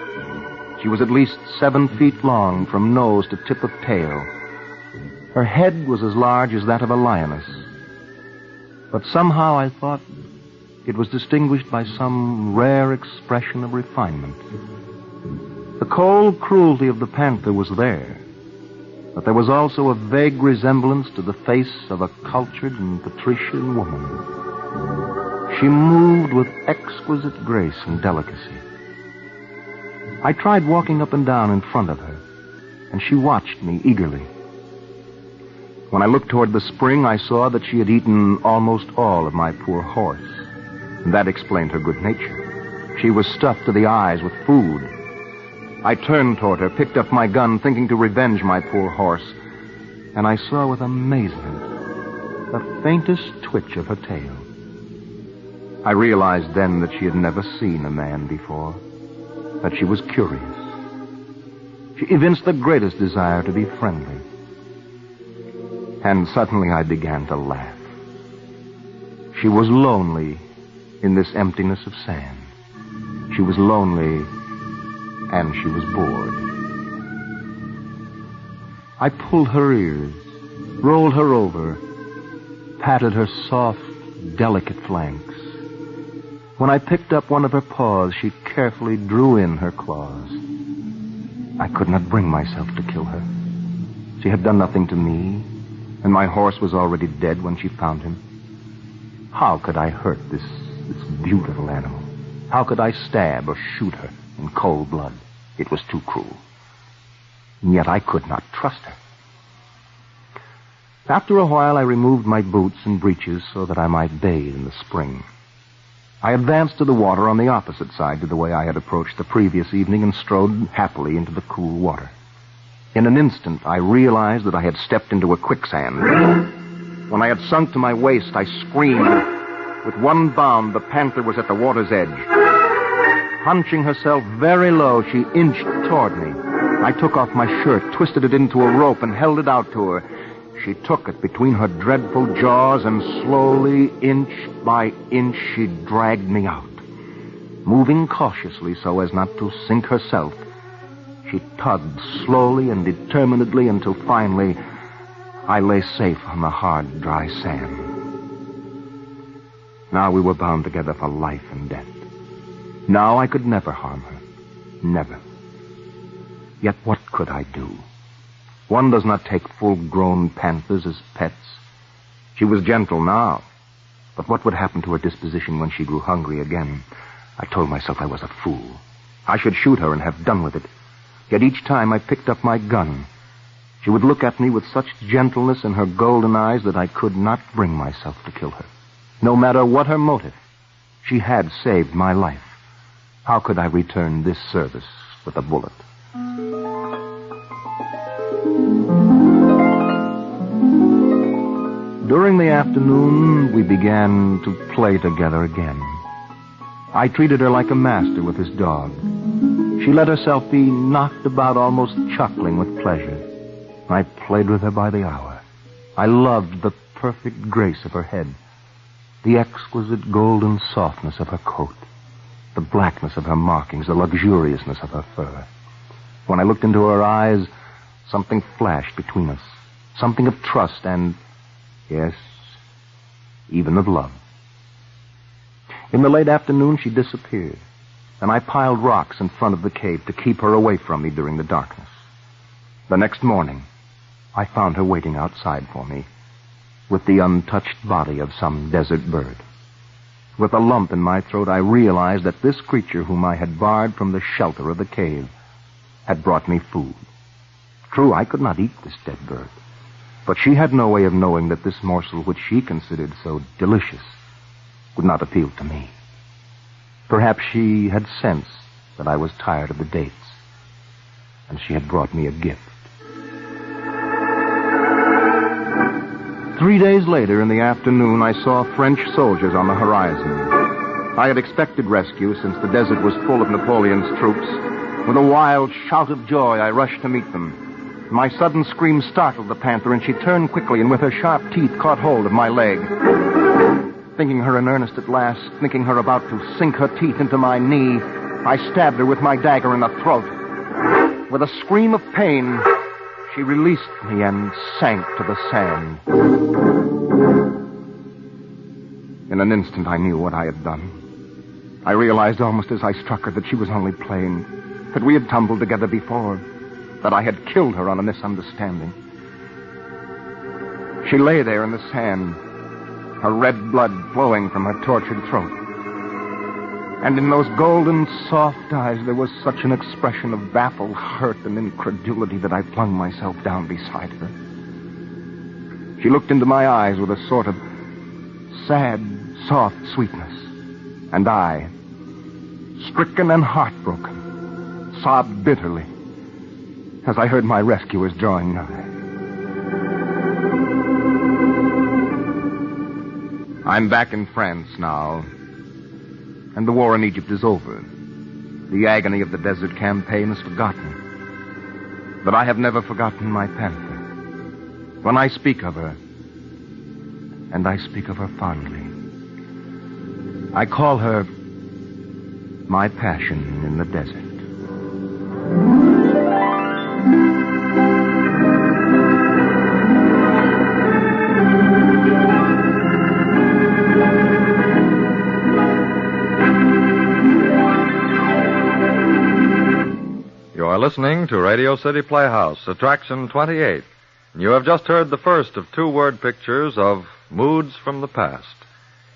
She was at least 7 feet long from nose to tip of tail. Her head was as large as that of a lioness. But somehow I thought it was distinguished by some rare expression of refinement. The cold cruelty of the panther was there, but there was also a vague resemblance to the face of a cultured and patrician woman. She moved with exquisite grace and delicacy. I tried walking up and down in front of her, and she watched me eagerly. When I looked toward the spring, I saw that she had eaten almost all of my poor horse, and that explained her good nature. She was stuffed to the eyes with food. I turned toward her, picked up my gun, thinking to revenge my poor horse, and I saw with amazement the faintest twitch of her tail. I realized then that she had never seen a man before, that she was curious. She evinced the greatest desire to be friendly. And suddenly I began to laugh. She was lonely in this emptiness of sand. She was lonely, and she was bored. I pulled her ears, rolled her over, patted her soft, delicate flanks. When I picked up one of her paws, she carefully drew in her claws. I could not bring myself to kill her. She had done nothing to me, and my horse was already dead when she found him. How could I hurt this beautiful animal? How could I stab or shoot her in cold blood? It was too cruel. And yet I could not trust her. After a while, I removed my boots and breeches so that I might bathe in the spring. I advanced to the water on the opposite side to the way I had approached the previous evening and strode happily into the cool water. In an instant, I realized that I had stepped into a quicksand. When I had sunk to my waist, I screamed. With one bound, the panther was at the water's edge. Hunching herself very low, she inched toward me. I took off my shirt, twisted it into a rope, and held it out to her. She took it between her dreadful jaws, and slowly, inch by inch, she dragged me out. Moving cautiously so as not to sink herself, she tugged slowly and determinedly until finally I lay safe on the hard, dry sand. Now we were bound together for life and death. Now I could never harm her. Never. Yet what could I do? One does not take full-grown panthers as pets. She was gentle now, but what would happen to her disposition when she grew hungry again? I told myself I was a fool. I should shoot her and have done with it. Yet each time I picked up my gun, she would look at me with such gentleness in her golden eyes that I could not bring myself to kill her. No matter what her motive, she had saved my life. How could I return this service with a bullet? During the afternoon, we began to play together again. I treated her like a master with his dog. She let herself be knocked about, almost chuckling with pleasure. I played with her by the hour. I loved the perfect grace of her head, the exquisite golden softness of her coat, the blackness of her markings, the luxuriousness of her fur. When I looked into her eyes, something flashed between us, something of trust and, yes, even of love. In the late afternoon, she disappeared, and I piled rocks in front of the cave to keep her away from me during the darkness. The next morning, I found her waiting outside for me with the untouched body of some desert bird. With a lump in my throat, I realized that this creature whom I had barred from the shelter of the cave had brought me food. True, I could not eat this dead bird, but she had no way of knowing that this morsel, which she considered so delicious, would not appeal to me. Perhaps she had sensed that I was tired of the dates, and she had brought me a gift. 3 days later, in the afternoon, I saw French soldiers on the horizon. I had expected rescue, since the desert was full of Napoleon's troops. With a wild shout of joy, I rushed to meet them. My sudden scream startled the panther, and she turned quickly and with her sharp teeth caught hold of my leg. Thinking her in earnest at last, thinking her about to sink her teeth into my knee, I stabbed her with my dagger in the throat. With a scream of pain, she released me and sank to the sand. In an instant, I knew what I had done. I realized almost as I struck her that she was only playing, that we had tumbled together before, that I had killed her on a misunderstanding. She lay there in the sand, her red blood flowing from her tortured throat. And in those golden, soft eyes, there was such an expression of baffled hurt and incredulity that I flung myself down beside her. She looked into my eyes with a sort of sad, soft sweetness. And I, stricken and heartbroken, sobbed bitterly as I heard my rescuers drawing nigh. I'm back in France now, and the war in Egypt is over. The agony of the desert campaign is forgotten. But I have never forgotten my panther. When I speak of her, and I speak of her fondly, I call her my passion in the desert. You're listening to Radio City Playhouse, Attraction 28. You have just heard the first of 2 word pictures of Moods from the Past.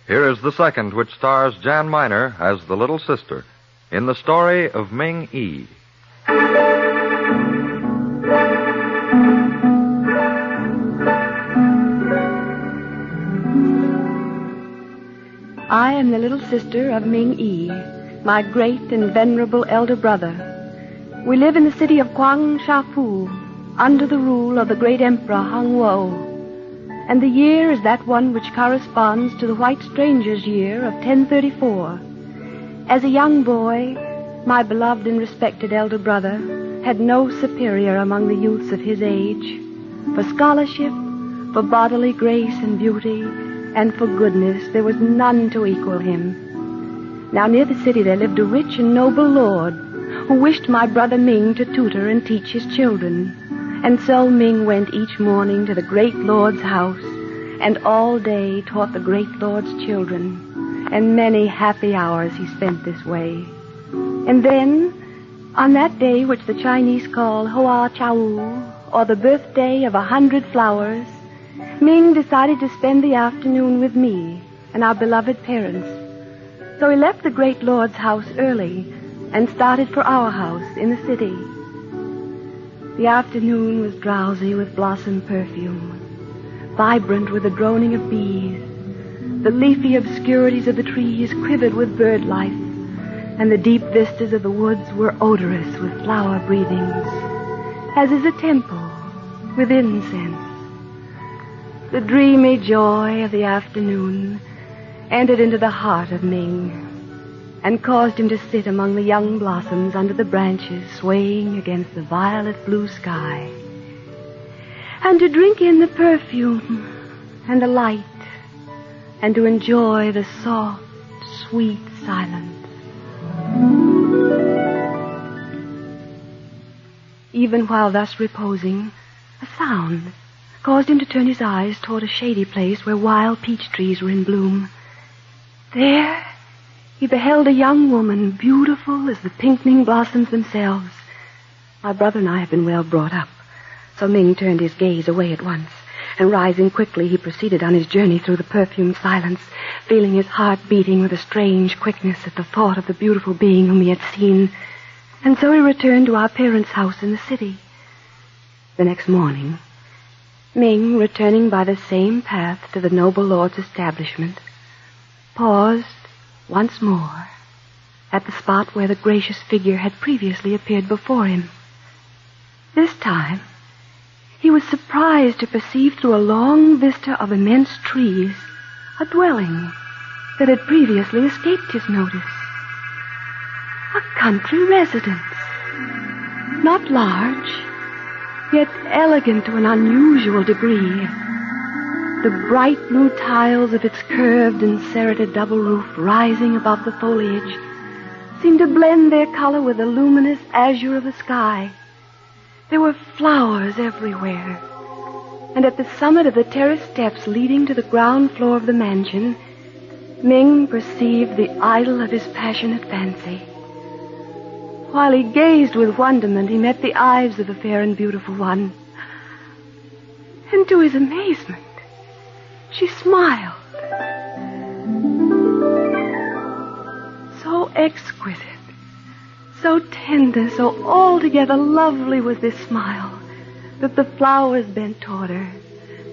Here is the second, which stars Jan Miner as the little sister in the story of Ming Yi. I am the little sister of Ming Yi, my great and venerable elder brother. We live in the city of Kwang Shafu, under the rule of the great emperor Hung Wo. And the year is that one which corresponds to the white stranger's year of 1034. As a young boy, my beloved and respected elder brother had no superior among the youths of his age. For scholarship, for bodily grace and beauty, and for goodness, there was none to equal him. Now near the city there lived a rich and noble lord, who wished my brother Ming to tutor and teach his children. And so Ming went each morning to the great lord's house, and all day taught the great lord's children. And many happy hours he spent this way. And then, on that day which the Chinese call Hoa Chau, or the birthday of 100 flowers, Ming decided to spend the afternoon with me and our beloved parents. So he left the great lord's house early and started for our house in the city. The afternoon was drowsy with blossom perfume, vibrant with the droning of bees. The leafy obscurities of the trees quivered with bird life, and the deep vistas of the woods were odorous with flower breathings, as is a temple with incense. The dreamy joy of the afternoon entered into the heart of Ming and caused him to sit among the young blossoms under the branches swaying against the violet blue sky, and to drink in the perfume and the light, and to enjoy the soft, sweet silence. Even while thus reposing, a sound caused him to turn his eyes toward a shady place where wild peach trees were in bloom. There he beheld a young woman, beautiful as the pinkening blossoms themselves. My brother and I had been well brought up, so Ming turned his gaze away at once, and rising quickly, he proceeded on his journey through the perfumed silence, feeling his heart beating with a strange quickness at the thought of the beautiful being whom he had seen. And so he returned to our parents' house in the city. The next morning, Ming, returning by the same path to the noble lord's establishment, paused once more at the spot where the gracious figure had previously appeared before him. This time, he was surprised to perceive through a long vista of immense trees a dwelling that had previously escaped his notice. A country residence. Not large, yet elegant to an unusual degree. The bright blue tiles of its curved and serrated double roof rising above the foliage seemed to blend their color with the luminous azure of the sky. There were flowers everywhere, and at the summit of the terrace steps leading to the ground floor of the mansion, Ming perceived the idol of his passionate fancy. While he gazed with wonderment, he met the eyes of the fair and beautiful one. And to his amazement, she smiled. So exquisite, so tender, so altogether lovely was this smile that the flowers bent toward her.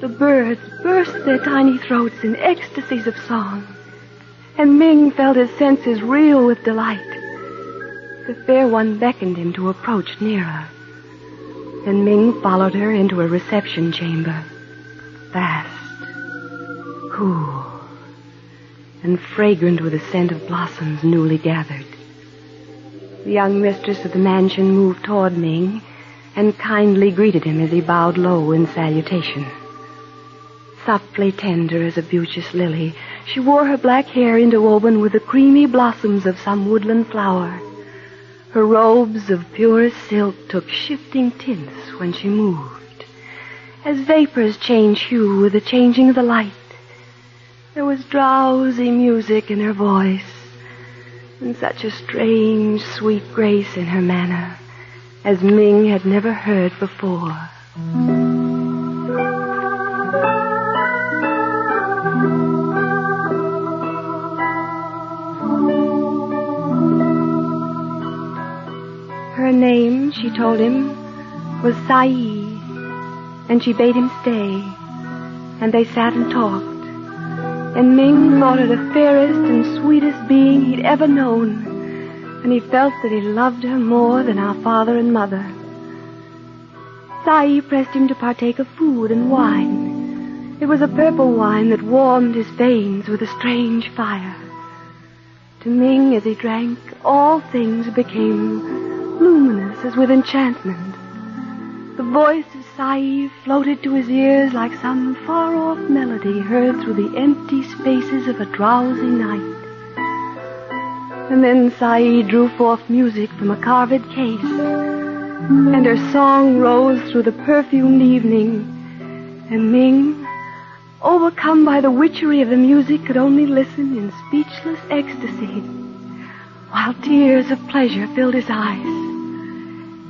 The birds burst their tiny throats in ecstasies of song, and Ming felt his senses reel with delight. The fair one beckoned him to approach nearer, and Ming followed her into a reception chamber, vast, cool, and fragrant with the scent of blossoms newly gathered. The young mistress of the mansion moved toward Ming and kindly greeted him as he bowed low in salutation. Softly tender as a beauteous lily, she wore her black hair interwoven with the creamy blossoms of some woodland flower. Her robes of purest silk took shifting tints when she moved, as vapors change hue with the changing of the light. There was drowsy music in her voice, and such a strange, sweet grace in her manner as Ming had never heard before. Her name, she told him, was Sai, and she bade him stay, and they sat and talked, and Ming thought her the fairest and sweetest being he'd ever known, and he felt that he loved her more than our father and mother. Sai pressed him to partake of food and wine. It was a purple wine that warmed his veins with a strange fire. To Ming, as he drank, all things became luminous as with enchantment. The voice of Sai floated to his ears like some far-off melody heard through the empty spaces of a drowsy night. And then Sai drew forth music from a carved case, and her song rose through the perfumed evening, and Ming, overcome by the witchery of the music, could only listen in speechless ecstasy, while tears of pleasure filled his eyes,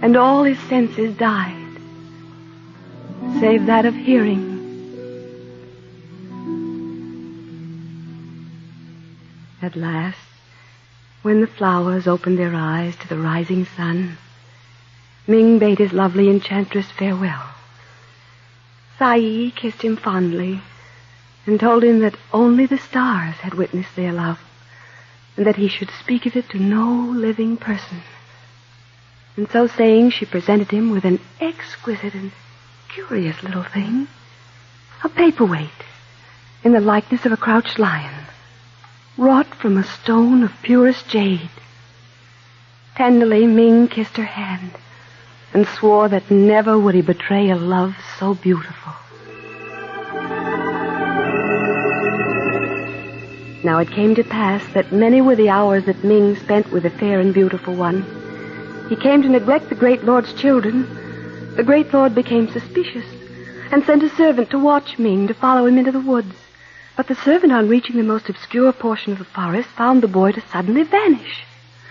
and all his senses died, save that of hearing. At last, when the flowers opened their eyes to the rising sun, Ming bade his lovely enchantress farewell. Sai kissed him fondly and told him that only the stars had witnessed their love, and that he should speak of it to no living person. And so saying, she presented him with an exquisite and curious little thing, A paperweight in the likeness of a crouched lion, wrought from a stone of purest jade. Tenderly, Ming kissed her hand and swore that never would he betray a love so beautiful. Now it came to pass that many were the hours that Ming spent with the fair and beautiful one. He came to neglect the great lord's children. The great lord became suspicious and sent a servant to watch Ming, to follow him into the woods. But the servant, on reaching the most obscure portion of the forest, found the boy to suddenly vanish,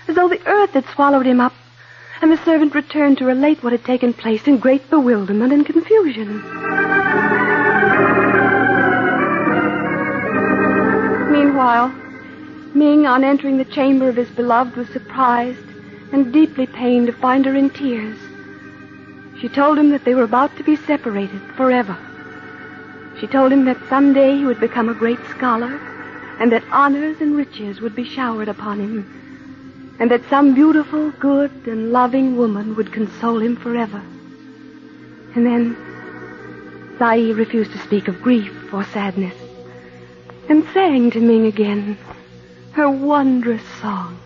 as though the earth had swallowed him up, and the servant returned to relate what had taken place in great bewilderment and confusion. Meanwhile, Ming, on entering the chamber of his beloved, was surprised and deeply pained to find her in tears. She told him that they were about to be separated forever. She told him that someday he would become a great scholar, and that honors and riches would be showered upon him, and that some beautiful, good, and loving woman would console him forever. And then Sai refused to speak of grief or sadness, and sang to Ming again her wondrous song.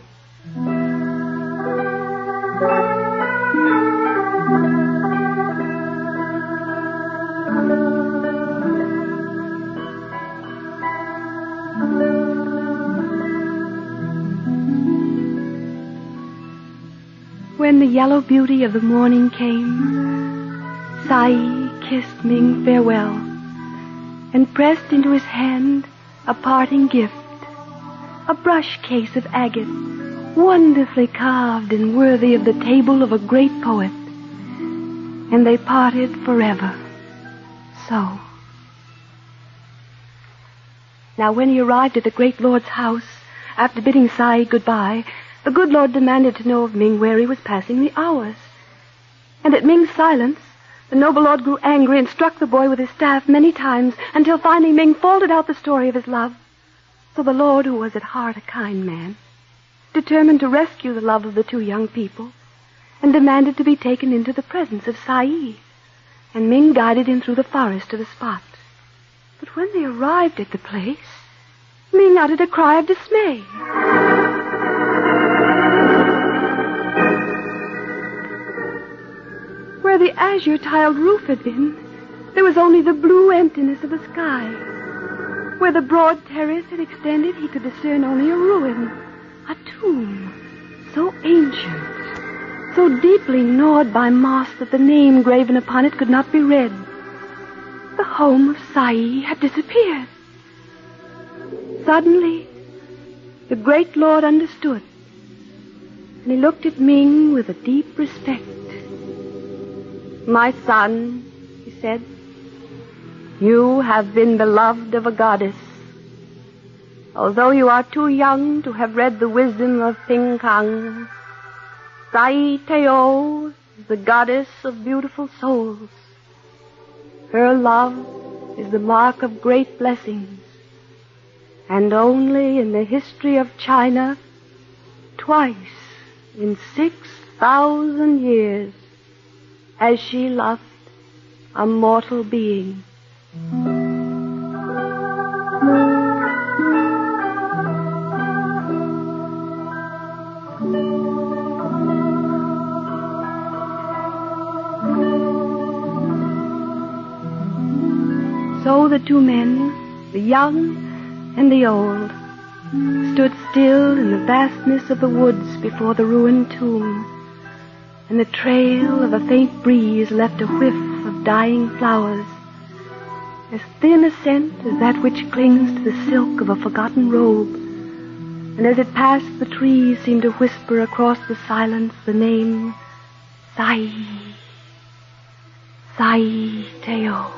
When the yellow beauty of the morning came, Sai kissed Ming farewell and pressed into his hand a parting gift, a brush case of agate, wonderfully carved and worthy of the table of a great poet. And they parted forever. So. Now, when he arrived at the great lord's house, after bidding Sai goodbye, the good lord demanded to know of Ming where he was passing the hours. And at Ming's silence, the noble lord grew angry and struck the boy with his staff many times, until finally Ming faltered out the story of his love. So the lord, who was at heart a kind man, determined to rescue the love of the two young people, and demanded to be taken into the presence of Sai. And Ming guided him through the forest to the spot. But when they arrived at the place, Ming uttered a cry of dismay. Where the azure-tiled roof had been, there was only the blue emptiness of the sky. Where the broad terrace had extended, he could discern only a ruin, a tomb, so ancient, so deeply gnawed by moss that the name graven upon it could not be read. The home of Sai had disappeared. Suddenly, the great lord understood, and he looked at Ming with a deep respect. "My son," he said, "you have been beloved of a goddess. Although you are too young to have read the wisdom of Ping Kang, Sai Teo is the goddess of beautiful souls. Her love is the mark of great blessings, and only in the history of China, twice in 6,000 years, has she loved a mortal being." So the two men, the young and the old, stood still in the vastness of the woods before the ruined tomb, and the trail of a faint breeze left a whiff of dying flowers, as thin a scent as that which clings to the silk of a forgotten robe, and as it passed the trees seemed to whisper across the silence the name Sai, Sai Teo.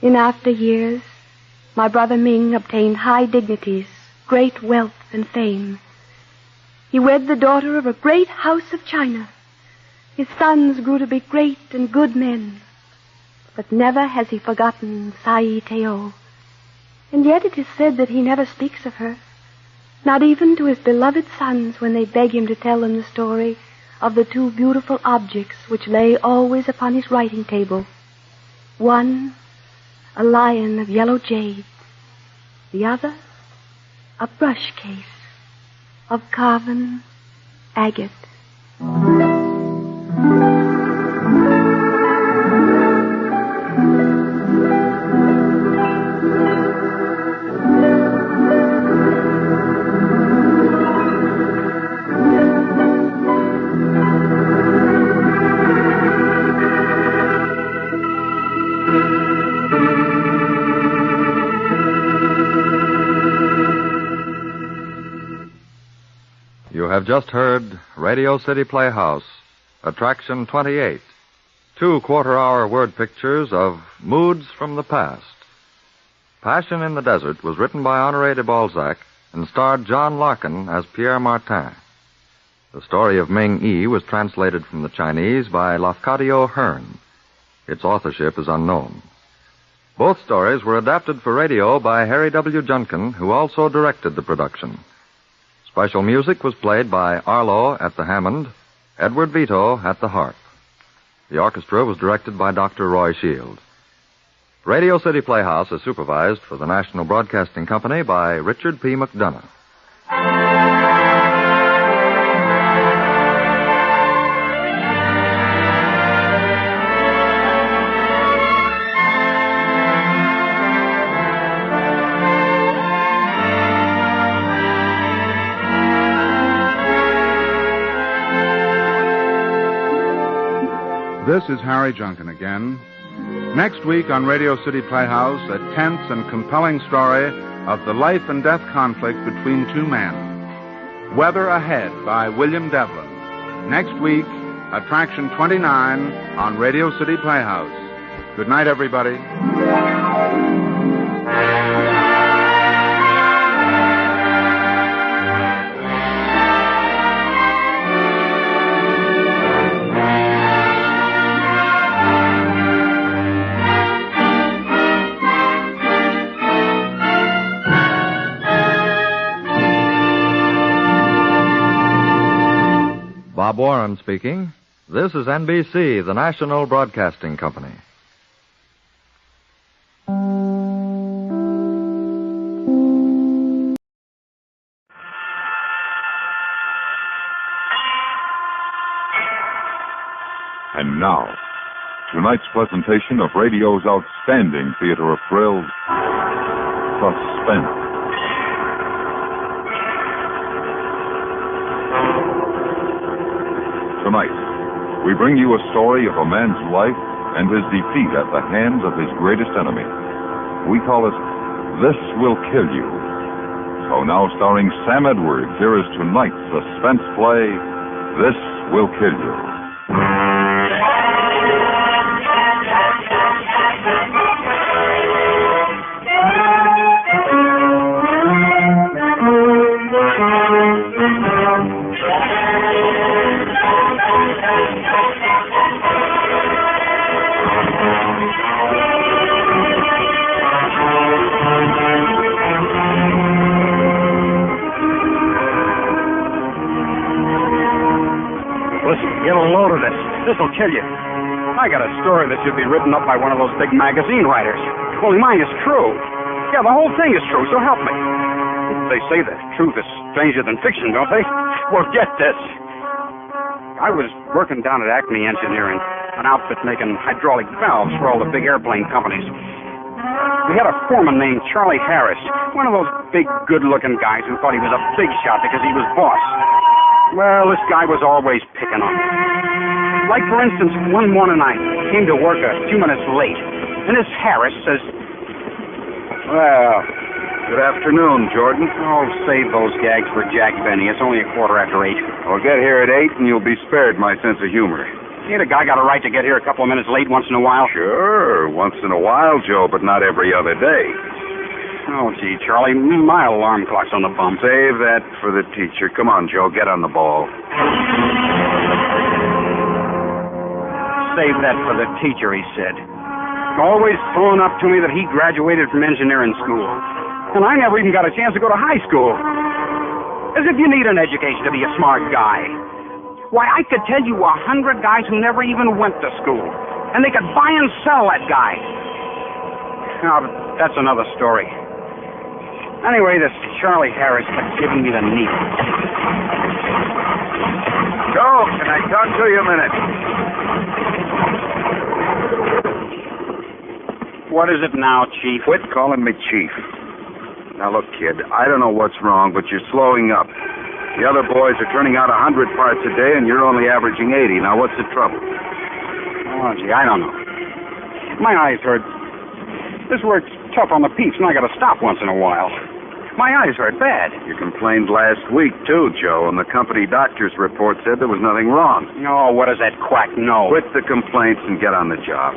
In after years, my brother Ming obtained high dignities, great wealth and fame. He wed the daughter of a great house of China. His sons grew to be great and good men. But never has he forgotten Sai Teo. And yet it is said that he never speaks of her, not even to his beloved sons when they beg him to tell them the story of the two beautiful objects which lay always upon his writing table, One, a lion of yellow jade. The other, a brush case of carven agate. You have just heard Radio City Playhouse, Attraction 28, 2 quarter-hour word pictures of Moods from the Past. Passion in the Desert was written by Honoré de Balzac and starred John Larkin as Pierre Martin. The story of Ming Yi was translated from the Chinese by Lafcadio Hearn. Its authorship is unknown. Both stories were adapted for radio by Harry W. Junkin, who also directed the production. Special music was played by Arlo at the Hammond, Edward Vito at the harp. The orchestra was directed by Dr. Roy Shield. Radio City Playhouse is supervised for the National Broadcasting Company by Richard P. McDonough. This is Harry Junkin again. Next week on Radio City Playhouse, a tense and compelling story of the life and death conflict between two men. Weather Ahead by William Devlin. Next week, Attraction 29 on Radio City Playhouse. Good night, everybody. Bob Warren speaking. This is NBC, the National Broadcasting Company. And now, tonight's presentation of radio's outstanding theater of thrills, Suspense. Tonight, we bring you a story of a man's life and his defeat at the hands of his greatest enemy. We call it This Will Kill You. So now, starring Sam Edwards, here is tonight's suspense play, This Will Kill You. Get a load of this. This'll kill you. I got a story that should be written up by one of those big magazine writers. Only mine is true. Yeah, the whole thing is true, so help me. They say that truth is stranger than fiction, don't they? Well, get this. I was working down at Acme Engineering, an outfit making hydraulic valves for all the big airplane companies. We had a foreman named Charlie Harris, one of those big, good-looking guys who thought he was a big shot because he was boss. Well, this guy was always picking on me. Like, for instance, one morning I came to work a few minutes late, and this Harris says, "Well, good afternoon, Jordan." Oh, save those gags for Jack Benny. It's only 8:15. I'll get here at 8 and you'll be spared my sense of humor. Ain't a guy got a right to get here a couple of minutes late once in a while? Sure, once in a while, Joe, but not every other day. Oh, gee, Charlie, my alarm clock's on the bum. Save that for the teacher. Come on, Joe, get on the ball. Save that for the teacher, he said. Always throwing up to me that he graduated from engineering school. And I never even got a chance to go to high school. As if you need an education to be a smart guy. Why, I could tell you 100 guys who never even went to school. And they could buy and sell that guy. Now, that's another story. Anyway, this Charlie Harris kept giving me the needle. Joe, can I talk to you a minute? What is it now, Chief? Quit calling me Chief. Now, look, kid, I don't know what's wrong, but you're slowing up. The other boys are turning out 100 parts a day, and you're only averaging 80. Now, what's the trouble? Oh, gee, I don't know. My eyes hurt. This work's tough on the peeps, and I gotta stop once in a while. My eyes hurt bad. You complained last week, too, Joe, and the company doctor's report said there was nothing wrong. Oh, what does that quack know? Quit the complaints and get on the job.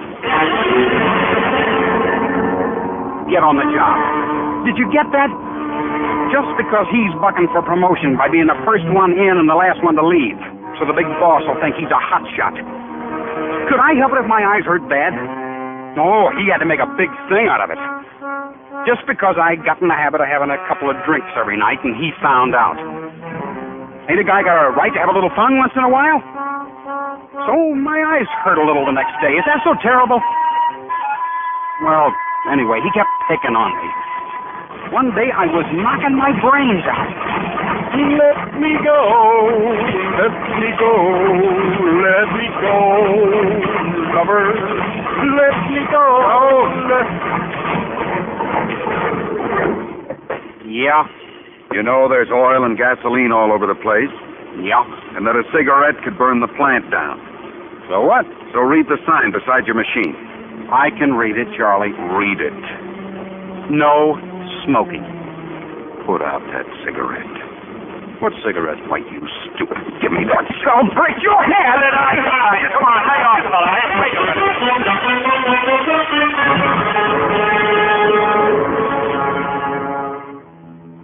Get on the job. Did you get that? Just because he's bucking for promotion by being the first one in and the last one to leave. So the big boss will think he's a hotshot. Could I help it if my eyes hurt bad? No, he had to make a big thing out of it. Just because I got in the habit of having a couple of drinks every night and he found out. Ain't a guy got a right to have a little fun once in a while? So my eyes hurt a little the next day. Is that so terrible? Well, anyway, he kept picking on me. One day I was knocking my brains out. Let me go, let me go, let me go, lover, let me go. Yeah? You know there's oil and gasoline all over the place? Yeah. And that a cigarette could burn the plant down. So what? So read the sign beside your machine. I can read it, Charlie. Read it. No smoking. Put out that cigarette. What cigarette? Why, you stupid. Give me that. I'll break your hand. Come on, hang on, fella.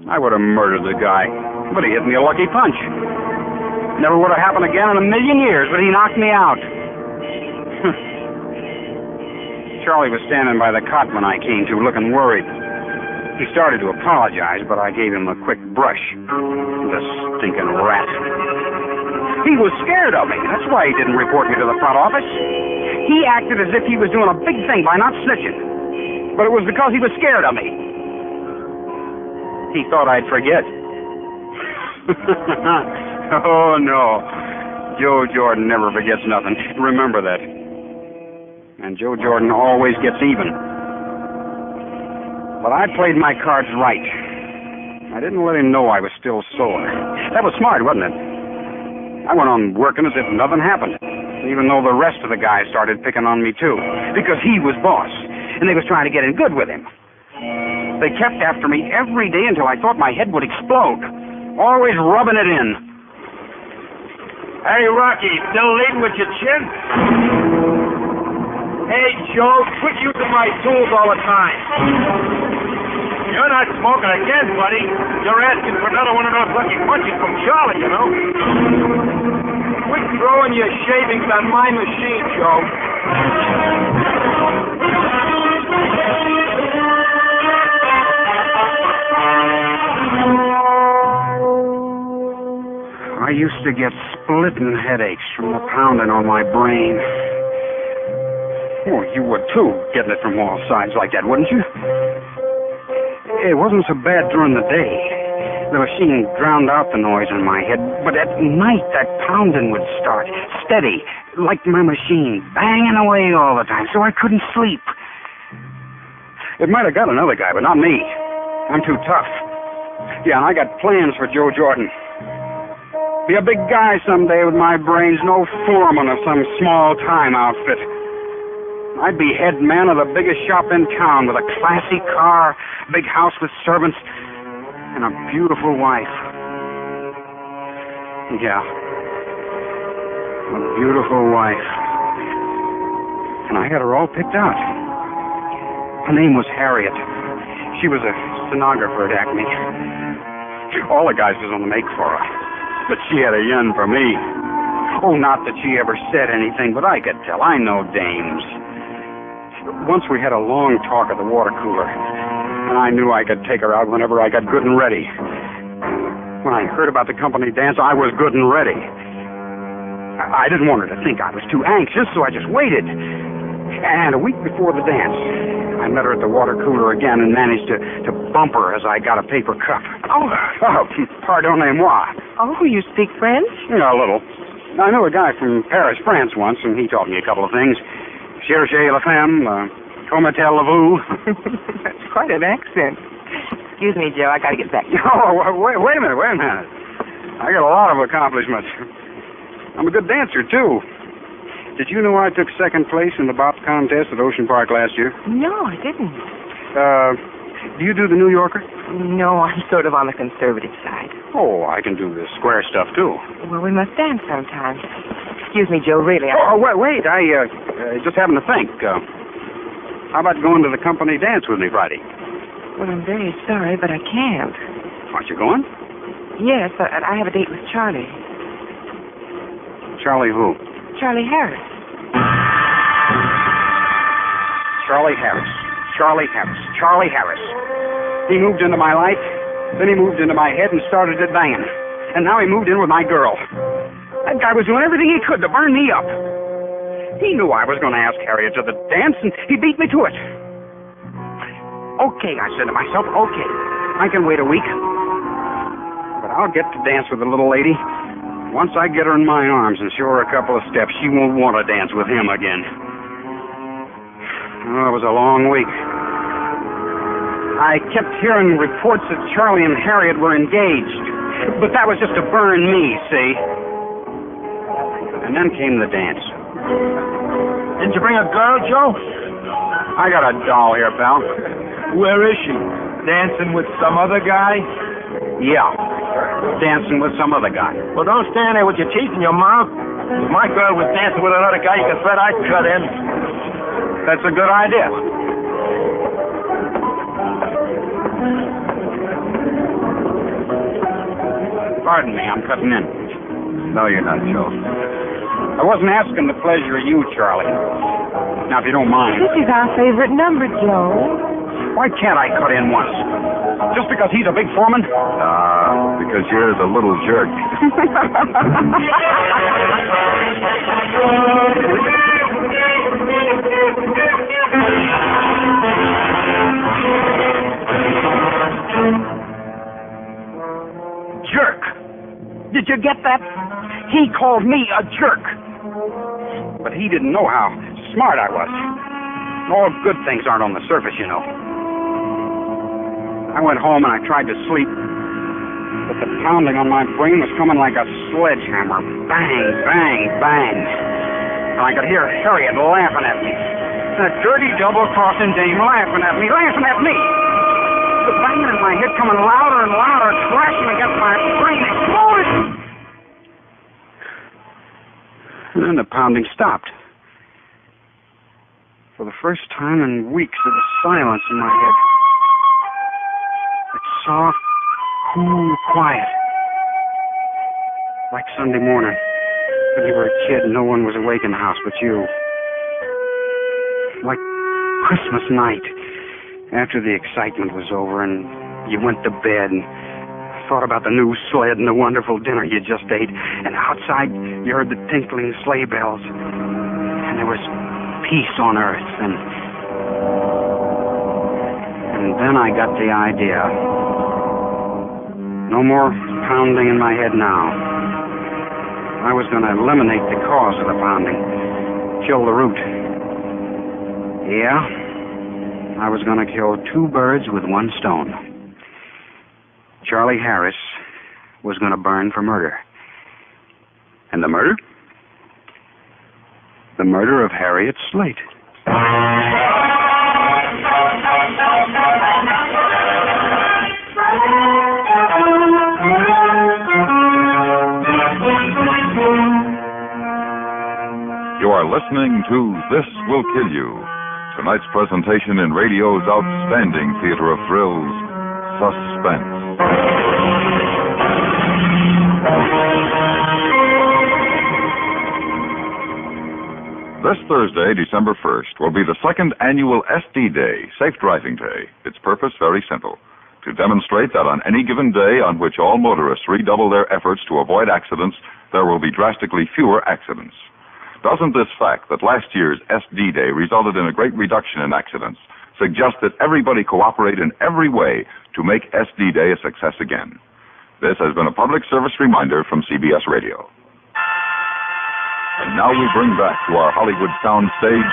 I would have murdered the guy, but he hit me a lucky punch. Never would have happened again in a million years, but he knocked me out. Charlie was standing by the cot when I came to, looking worried. He started to apologize, but I gave him a quick brush. The stinking rat. He was scared of me. That's why he didn't report me to the front office. He acted as if he was doing a big thing by not snitching. But it was because he was scared of me. He thought I'd forget. Oh, no. Joe Jordan never forgets nothing. Remember that. And Joe Jordan always gets even. But I played my cards right. I didn't let him know I was still sore. That was smart, wasn't it? I went on working as if nothing happened, even though the rest of the guys started picking on me, too, because he was boss, and they was trying to get in good with him. They kept after me every day until I thought my head would explode, always rubbing it in. Hey, Rocky, still leading with your chin? Hey, Joe, quit using my tools all the time. You're not smoking again, buddy. You're asking for another one of those lucky punches from Charlie, you know. Quit throwing your shavings on my machine, Joe. I used to get splitting headaches from the pounding on my brain. Oh, you would too, getting it from all sides like that, wouldn't you? It wasn't so bad during the day. The machine drowned out the noise in my head, but at night that pounding would start, steady, like my machine, banging away all the time, so I couldn't sleep. It might have got another guy, but not me. I'm too tough. Yeah, and I got plans for Joe Jordan. Be a big guy someday with my brains, no foreman of some small-time outfit. I'd be head man of the biggest shop in town with a classy car, big house with servants, and a beautiful wife. Yeah, a beautiful wife. And I had her all picked out. Her name was Harriet. She was a stenographer at Acme. All the guys was on the make for her. But she had a yen for me. Oh, not that she ever said anything, but I could tell. I know dames. Once we had a long talk at the water cooler, and I knew I could take her out whenever I got good and ready. When I heard about the company dance, I was good and ready. I didn't want her to think I was too anxious, so I just waited. And a week before the dance, I met her at the water cooler again and managed to bump her as I got a paper cup. Oh, pardonnez-moi. oh, you speak French? Yeah, a little. I knew a guy from Paris, France once, and he taught me a couple of things. Cherchez la femme, comment elle-vous. That's quite an accent. Excuse me, Joe, I gotta get back. Oh, wait a minute. I got a lot of accomplishments. I'm a good dancer, too. Did you know I took second place in the bop contest at Ocean Park last year? No, I didn't. Do you do the New Yorker? No, I'm sort of on the conservative side. Oh, I can do the square stuff, too. Well, we must dance sometime. Excuse me, Joe, really. Wait, I just happened to think. How about going to the company dance with me Friday? Well, I'm very sorry, but I can't. Aren't you going? Yes, but I have a date with Charlie. Charlie who? Charlie Harris. Charlie Harris. He moved into my life, then he moved into my head and started it banging. And now he moved in with my girl. That guy was doing everything he could to burn me up. He knew I was going to ask Harriet to the dance, and he beat me to it. Okay, I said to myself, okay, I can wait a week. But I'll get to dance with the little lady. Once I get her in my arms and show her a couple of steps, she won't want to dance with him again. Oh, it was a long week. I kept hearing reports that Charlie and Harriet were engaged. But that was just to burn me, see? And then came the dance. Didn't you bring a girl, Joe? I got a doll here, pal. Where is she? Dancing with some other guy? Yeah, dancing with some other guy. Well, don't stand there with your teeth in your mouth. If my girl was dancing with another guy, you can bet I'd cut in. That's a good idea. Pardon me, I'm cutting in. No, you're not, Joe. I wasn't asking the pleasure of you, Charlie. Now, if you don't mind. This is our favorite number, Joe. Why can't I cut in once? Just because he's a big foreman? Because you're the little jerk. Jerk. Did you get that? He called me a jerk. But he didn't know how smart I was. All good things aren't on the surface, you know. I went home and I tried to sleep, but the pounding on my brain was coming like a sledgehammer. Bang, bang, bang. And I could hear Harriet laughing at me. That dirty double-crossing dame laughing at me. The banging in my head coming louder and louder, crashing against my brain, exploded. And then the pounding stopped. For the first time in weeks, there was silence in my head. It's soft, cool, quiet. Like Sunday morning, when you were a kid and no one was awake in the house but you. Like Christmas night, after the excitement was over and you went to bed and thought about the new sled and the wonderful dinner you just ate. And outside, you heard the tinkling sleigh bells. And there was peace on earth. And then I got the idea. No more pounding in my head now. I was going to eliminate the cause of the pounding. Kill the root. Yeah, I was going to kill two birds with one stone. Charlie Harris was going to burn for murder. And the murder? The murder of Harriet Slate. You are listening to This Will Kill You, tonight's presentation in radio's outstanding theater of thrills, Suspense. This Thursday, December 1st, will be the second annual SD Day, Safe Driving Day. Its purpose very simple, to demonstrate that on any given day on which all motorists redouble their efforts to avoid accidents, there will be drastically fewer accidents. Doesn't this fact that last year's SD Day resulted in a great reduction in accidents suggest that everybody cooperate in every way to make SD Day a success again? This has been a public service reminder from CBS Radio. And now we bring back to our Hollywood sound stage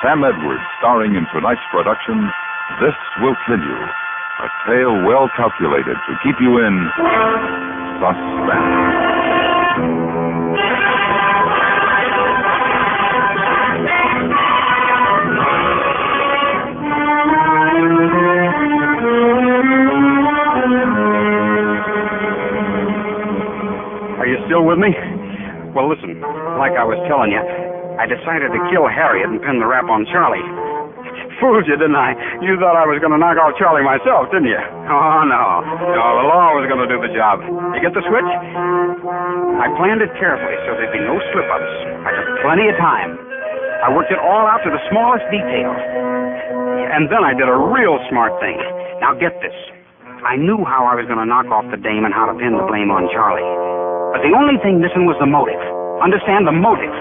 Sam Edwards, starring in tonight's production, This Will Kill You, a tale well calculated to keep you in suspense. Are you still with me? Well, listen, like I was telling you, I decided to kill Harriet and pin the rap on Charlie. Fooled you, didn't I? You thought I was going to knock out Charlie myself, didn't you? Oh, no. No, the law was going to do the job. You get the switch? I planned it carefully so there'd be no slip-ups. I took plenty of time. I worked it all out to the smallest detail. And then I did a real smart thing. Now, get this. I knew how I was going to knock off the dame and how to pin the blame on Charlie. But the only thing missing was the motive. Understand, the motive.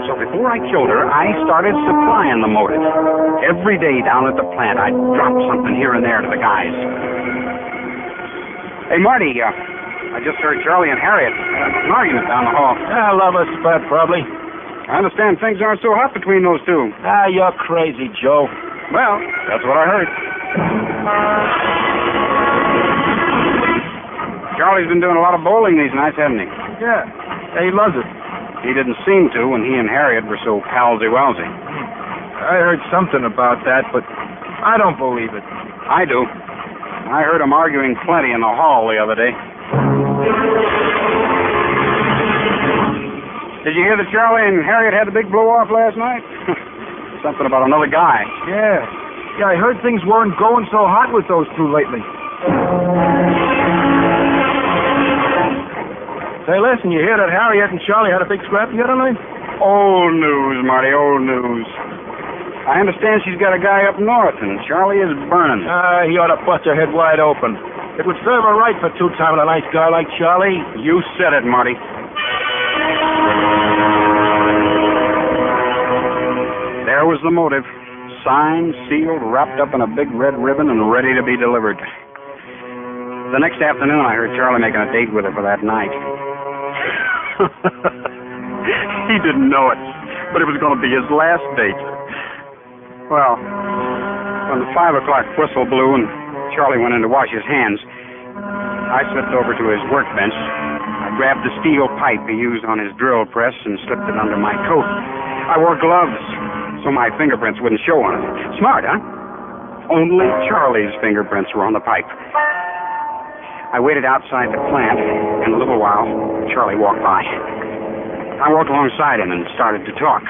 So before I killed her, I started supplying the motive. Every day down at the plant, I'd drop something here and there to the guys. Hey, Marty, I just heard Charlie and Harriet an argument down the hall. Love a spat, probably. I understand things aren't so hot between those two. You're crazy, Joe. Well, that's what I heard. Charlie's been doing a lot of bowling these nights, hasn't he? Yeah, he loves it. He didn't seem to when he and Harriet were so palsy-walsy. I heard something about that, but I don't believe it. I do. I heard him arguing plenty in the hall the other day. Did you hear that Charlie and Harriet had the big blow-off last night? Something about another guy. Yeah, I heard things weren't going so hot with those two lately. Say, listen, you hear that Harriet and Charlie had a big scrap the other night? Old news, Marty, old news. I understand she's got a guy up north, and Charlie is burning. He ought to bust her head wide open. It would serve her right for two-timing a nice guy like Charlie. You said it, Marty. There was the motive. Signed, sealed, wrapped up in a big red ribbon, and ready to be delivered. The next afternoon, I heard Charlie making a date with her for that night. He didn't know it, but it was going to be his last date. Well, when the 5 o'clock whistle blew and Charlie went in to wash his hands, I slipped over to his workbench. I grabbed the steel pipe he used on his drill press and slipped it under my coat. I wore gloves so my fingerprints wouldn't show on it. Smart, huh? Only Charlie's fingerprints were on the pipe. I waited outside the plant. In a little while, Charlie walked by. I walked alongside him and started to talk.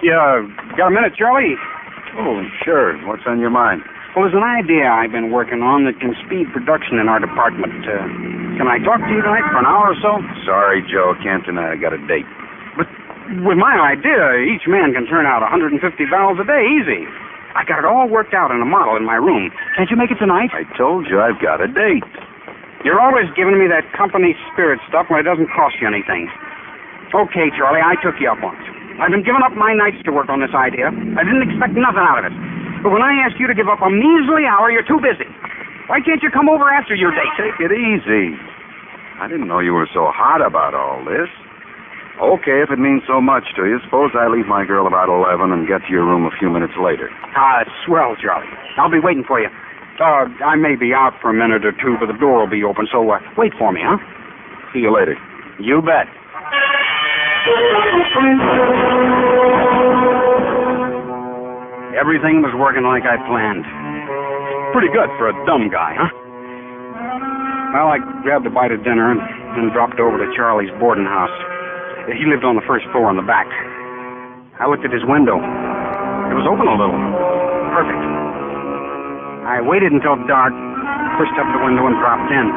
Yeah, got a minute, Charlie? Oh, sure. What's on your mind? Well, there's an idea I've been working on that can speed production in our department. Can I talk to you tonight for an hour or so? Sorry, Joe. Can't tonight. I got a date. But with my idea, each man can turn out 150 barrels a day, easy. I got it all worked out in a model in my room. Can't you make it tonight? I told you I've got a date. You're always giving me that company spirit stuff when it doesn't cost you anything. Okay, Charlie, I took you up on it. I've been giving up my nights to work on this idea. I didn't expect nothing out of it. But when I asked you to give up a measly hour, you're too busy. Why can't you come over after your date? Take it easy. I didn't know you were so hot about all this. Okay, if it means so much to you, suppose I leave my girl about 11 and get to your room a few minutes later. Swell, Charlie. I'll be waiting for you. I may be out for a minute or two, but the door will be open, so wait for me, huh? See you later. You bet. Everything was working like I planned. Pretty good for a dumb guy, huh? Well, I grabbed a bite of dinner and dropped over to Charlie's boarding house. He lived on the first floor in the back. I looked at his window. It was open a little. Perfect. I waited until dark, pushed up the window and dropped in.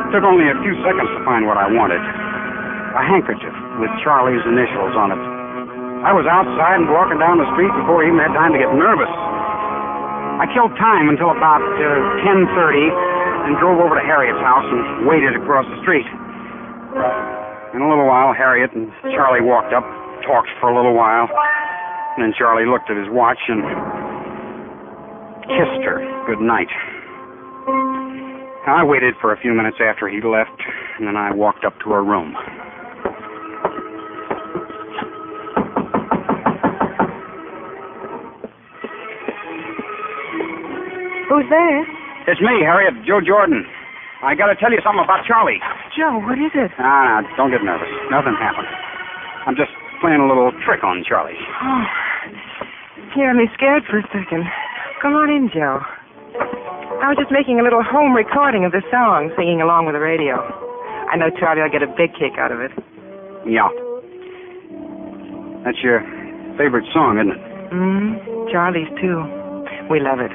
It took only a few seconds to find what I wanted. A handkerchief with Charlie's initials on it. I was outside and walking down the street before I even had time to get nervous. I killed time until about 10:30 and drove over to Harriet's house and waited across the street. In a little while, Harriet and Charlie walked up. talked for a little while. And then Charlie looked at his watch and kissed her good night. I waited for a few minutes after he left, and then I walked up to her room. Who's there? It's me, Harriet, Joe Jordan. I got to tell you something about Charlie. Joe, what is it? No, don't get nervous. Nothing happened. I'm just playing a little trick on Charlie. Oh, you had me scared for a second. Come on in, Joe. I was just making a little home recording of the song, singing along with the radio. I know Charlie will get a big kick out of it. Yeah. That's your favorite song, isn't it? Charlie's, too. We love it.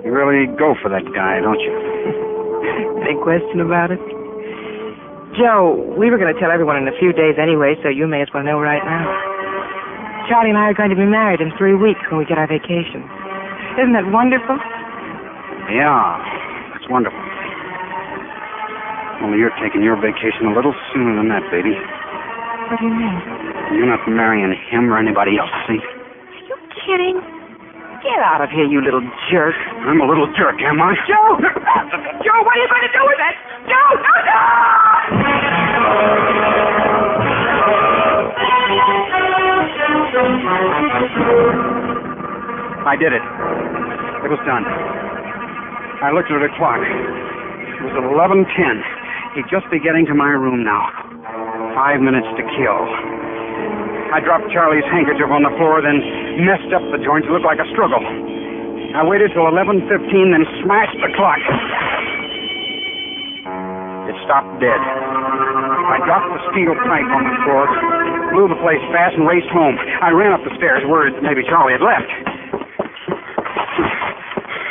You really go for that guy, don't you? Big question about it. Joe, we were going to tell everyone in a few days anyway, so you may as well know right now. Charlie and I are going to be married in 3 weeks when we get our vacation. Isn't that wonderful? Yeah, that's wonderful. Only you're taking your vacation a little sooner than that, baby. What do you mean? You're not marrying him or anybody else, see? Are you kidding? Get out of here, you little jerk. I'm a little jerk, am I? Joe! Joe, what are you going to do with it? Joe, no, no! I did it. It was done. I looked at the clock. It was 11:10. He'd just be getting to my room now. 5 minutes to kill. I dropped Charlie's handkerchief on the floor, then messed up the joint to look like a struggle. I waited till 11:15, then smashed the clock. It stopped dead. I dropped the steel pipe on the floor, blew the place fast, and raced home. I ran up the stairs, worried maybe Charlie had left.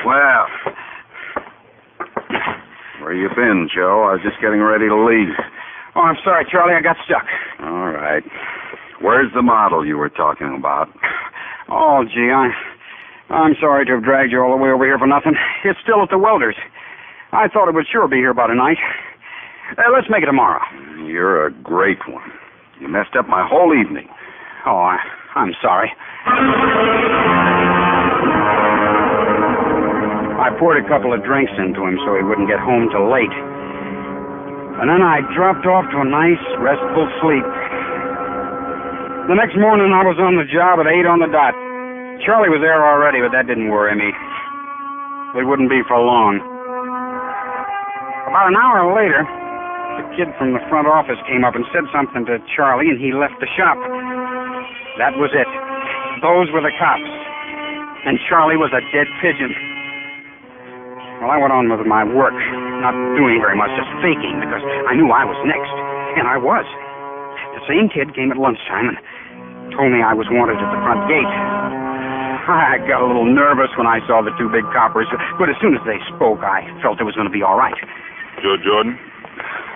Well, where you been, Joe? I was just getting ready to leave. Oh, I'm sorry, Charlie. I got stuck. All right. Where's the model you were talking about? Oh, gee, I'm sorry to have dragged you all the way over here for nothing. It's still at the welder's. I thought it would sure be here by tonight. Let's make it tomorrow. You're a great one. You messed up my whole evening. Oh, I'm sorry. I poured a couple of drinks into him so he wouldn't get home till late. And then I dropped off to a nice, restful sleep. The next morning, I was on the job at 8 on the dot. Charlie was there already, but that didn't worry me. It wouldn't be for long. About an hour later, the kid from the front office came up and said something to Charlie, and he left the shop. That was it. Those were the cops. And Charlie was a dead pigeon. Well, I went on with my work, not doing very much, just faking, because I knew I was next. And I was. The same kid came at lunchtime and told me I was wanted at the front gate. I got a little nervous when I saw the two big coppers, but as soon as they spoke, I felt it was going to be all right. Joe Jordan?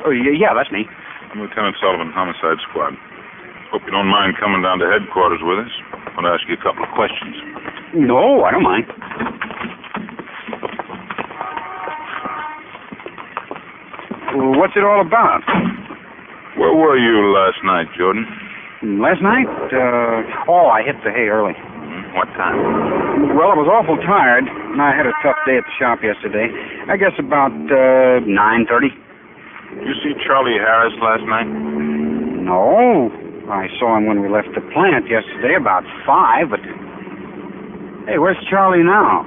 Oh, yeah, that's me. I'm Lieutenant Sullivan, Homicide Squad. Hope you don't mind coming down to headquarters with us. I want to ask you a couple of questions. No, I don't mind. What's it all about? Where were you last night, Jordan? Last night? I hit the hay early. What time? Well, I was awful tired, and I had a tough day at the shop yesterday. I guess about 9:30. Did you see Charlie Harris last night? No. I saw him when we left the plant yesterday about 5, but... Hey, where's Charlie now?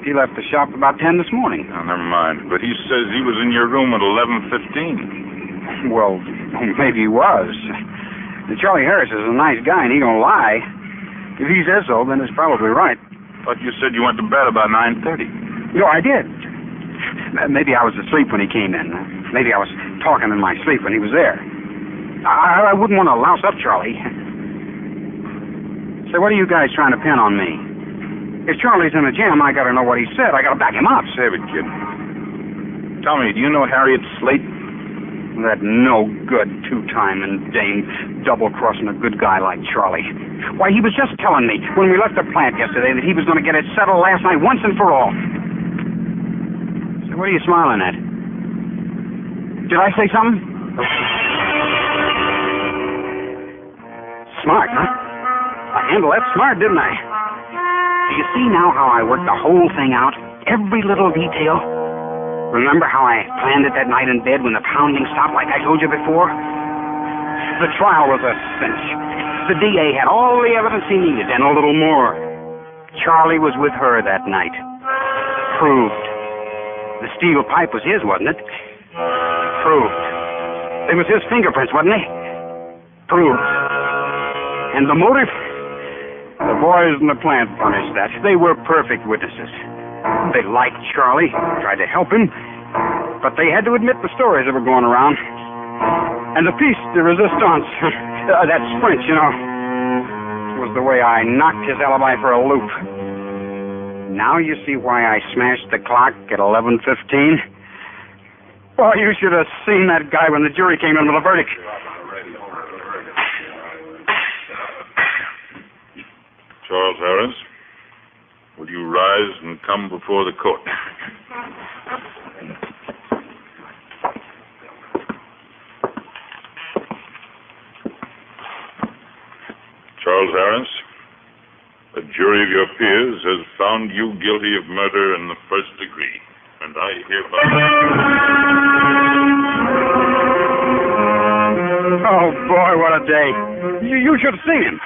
He left the shop about 10 this morning. Oh, never mind. But he says he was in your room at 11:15. Well, maybe he was. Charlie Harris is a nice guy, and he don't lie. If he says so, then it's probably right. But you said you went to bed about 9:30. No, I did. Maybe I was asleep when he came in. Maybe I was talking in my sleep when he was there. I wouldn't want to louse up Charlie. So what are you guys trying to pin on me? If Charlie's in a jam, I got to know what he said. I got to back him up. Save it, kid. Tell me, do you know Harriet Slate? That no-good two-timing dame double-crossing a good guy like Charlie. Why, he was just telling me when we left the plant yesterday that he was going to get it settled last night once and for all. So what are you smiling at? Did I say something? Smart, huh? I handled that smart, didn't I? Do you see now how I worked the whole thing out? Every little detail? Remember how I planned it that night in bed when the pounding stopped like I told you before? The trial was a cinch. The DA had all the evidence he needed and a little more. Charlie was with her that night. Proved. The steel pipe was his, wasn't it? Proved. It was his fingerprints, wasn't it? Proved. And the motive? The boys in the plant furnished that. They were perfect witnesses. They liked Charlie, tried to help him, but they had to admit the stories that were going around. And the piece de resistance, that's French, you know, was the way I knocked his alibi for a loop. Now you see why I smashed the clock at 11:15? Well, you should have seen that guy when the jury came in with a verdict. Charles Harris, will you rise and come before the court? Charles Harris, a jury of your peers has found you guilty of murder in the first degree, and I hereby... Oh, boy, what a day. You should have seen him.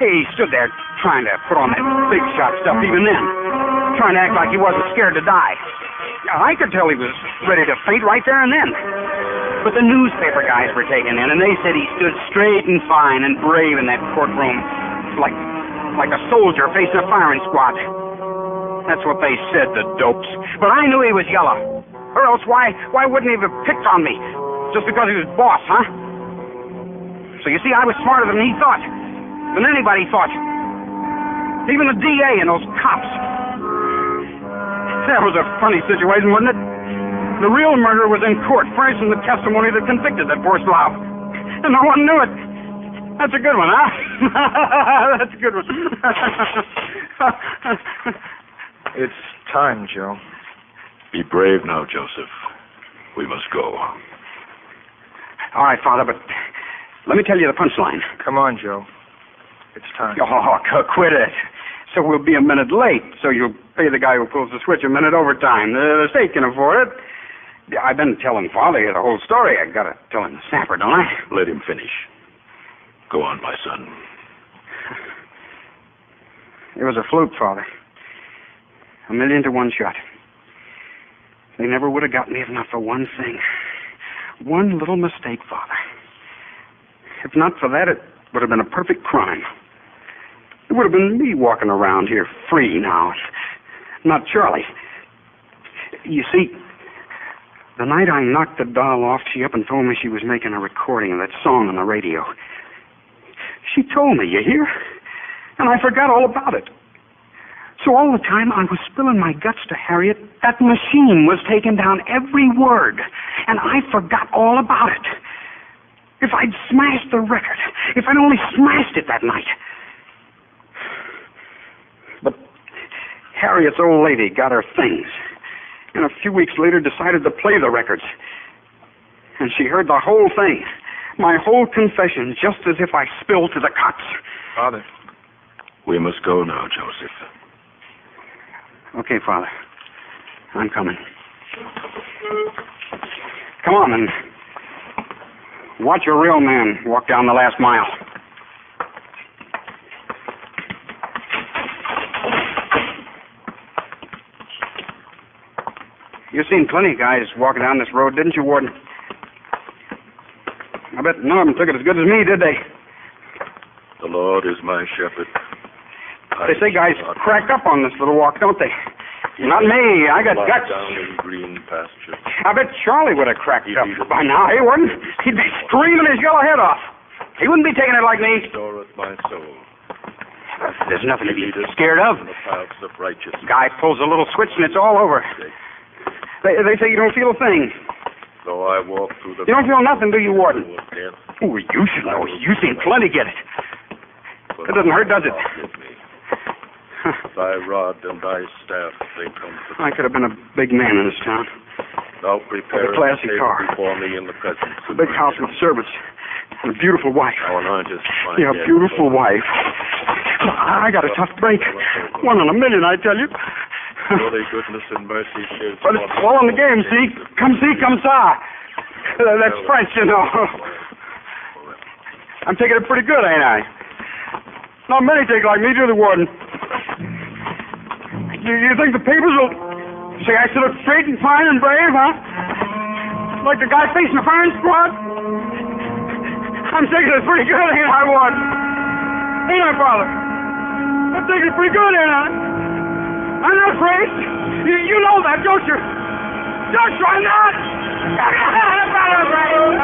He stood there trying to put on that big shot stuff even then, trying to act like he wasn't scared to die. I could tell he was ready to faint right there and then. But the newspaper guys were taken in, and they said he stood straight and fine and brave in that courtroom, like a soldier facing a firing squad. That's what they said, the dopes. But I knew he was yellow. Or else why wouldn't he have picked on me? Just because he was boss, huh? So you see, I was smarter than he thought. Than anybody thought. Even the DA and those cops. That was a funny situation, wasn't it? The real murderer was in court, furnishing the testimony that convicted that poor slob. And no one knew it. That's a good one, huh? That's a good one. It's time, Joe. Be brave now, Joseph. We must go. All right, Father, but let me tell you the punchline. Come on, Joe. It's time. Oh, quit it. So we'll be a minute late, so you'll pay the guy who pulls the switch a minute overtime. The state can afford it. I've been telling Father the whole story. I gotta tell him the snapper, don't I? Let him finish. Go on, my son. It was a fluke, Father. 1,000,000 to 1 shot. They never would have got me if not for one thing. One little mistake, Father. If not for that, it would have been a perfect crime. It would have been me walking around here free now, not Charlie. You see, the night I knocked the doll off, she up and told me she was making a recording of that song on the radio. She told me, you hear? And I forgot all about it. So all the time I was spilling my guts to Harriet, that machine was taking down every word, and I forgot all about it. If I'd smashed the record, if I'd only smashed it that night. But Harriet's old lady got her things, and a few weeks later decided to play the records. And she heard the whole thing, my whole confession, just as if I spilled to the cops. Father. We must go now, Joseph. Okay, Father. I'm coming. Come on, and watch a real man walk down the last mile. You've seen plenty of guys walking down this road, didn't you, Warden? I bet none of them took it as good as me, did they? The Lord is my shepherd. They say guys crack up on this little walk, don't they? Not me. I got guts. Down in green pasture. I bet Charlie would have cracked up by now. He wouldn't. He'd be screaming his yellow head off. He wouldn't be taking it like me. Restoreth my soul. There's nothing to be scared of. The paths of righteousness. Guy pulls a little switch and it's all over. They say you don't feel a thing. Though I walk through the... You don't feel nothing, do you, Warden? Death, oh, you should know. You've seen plenty get it. It doesn't hurt, does it? Thy rod and thy staff, they comfort. I could have been a big man in this town. Thou prepare a classy car before me in the presence a big house with servants. And a beautiful wife. Oh, no, just fine. Yeah, a beautiful wife. I got a tough break. 1 in a million, I tell you. Surely goodness and mercy should... But it's all in the game, see? Come see, come saw. That's French, you know. I'm taking it pretty good, ain't I? Not many take like me, do the warden. You think the papers will say I stood up straight and fine and brave, huh? Like the guy facing the firing squad? I'm taking it pretty good, ain't I, Warden? Ain't I, Father? I'm taking it pretty good, ain't I? I'm not afraid. You know that, don't you? Don't you? I'm not. I'm not afraid.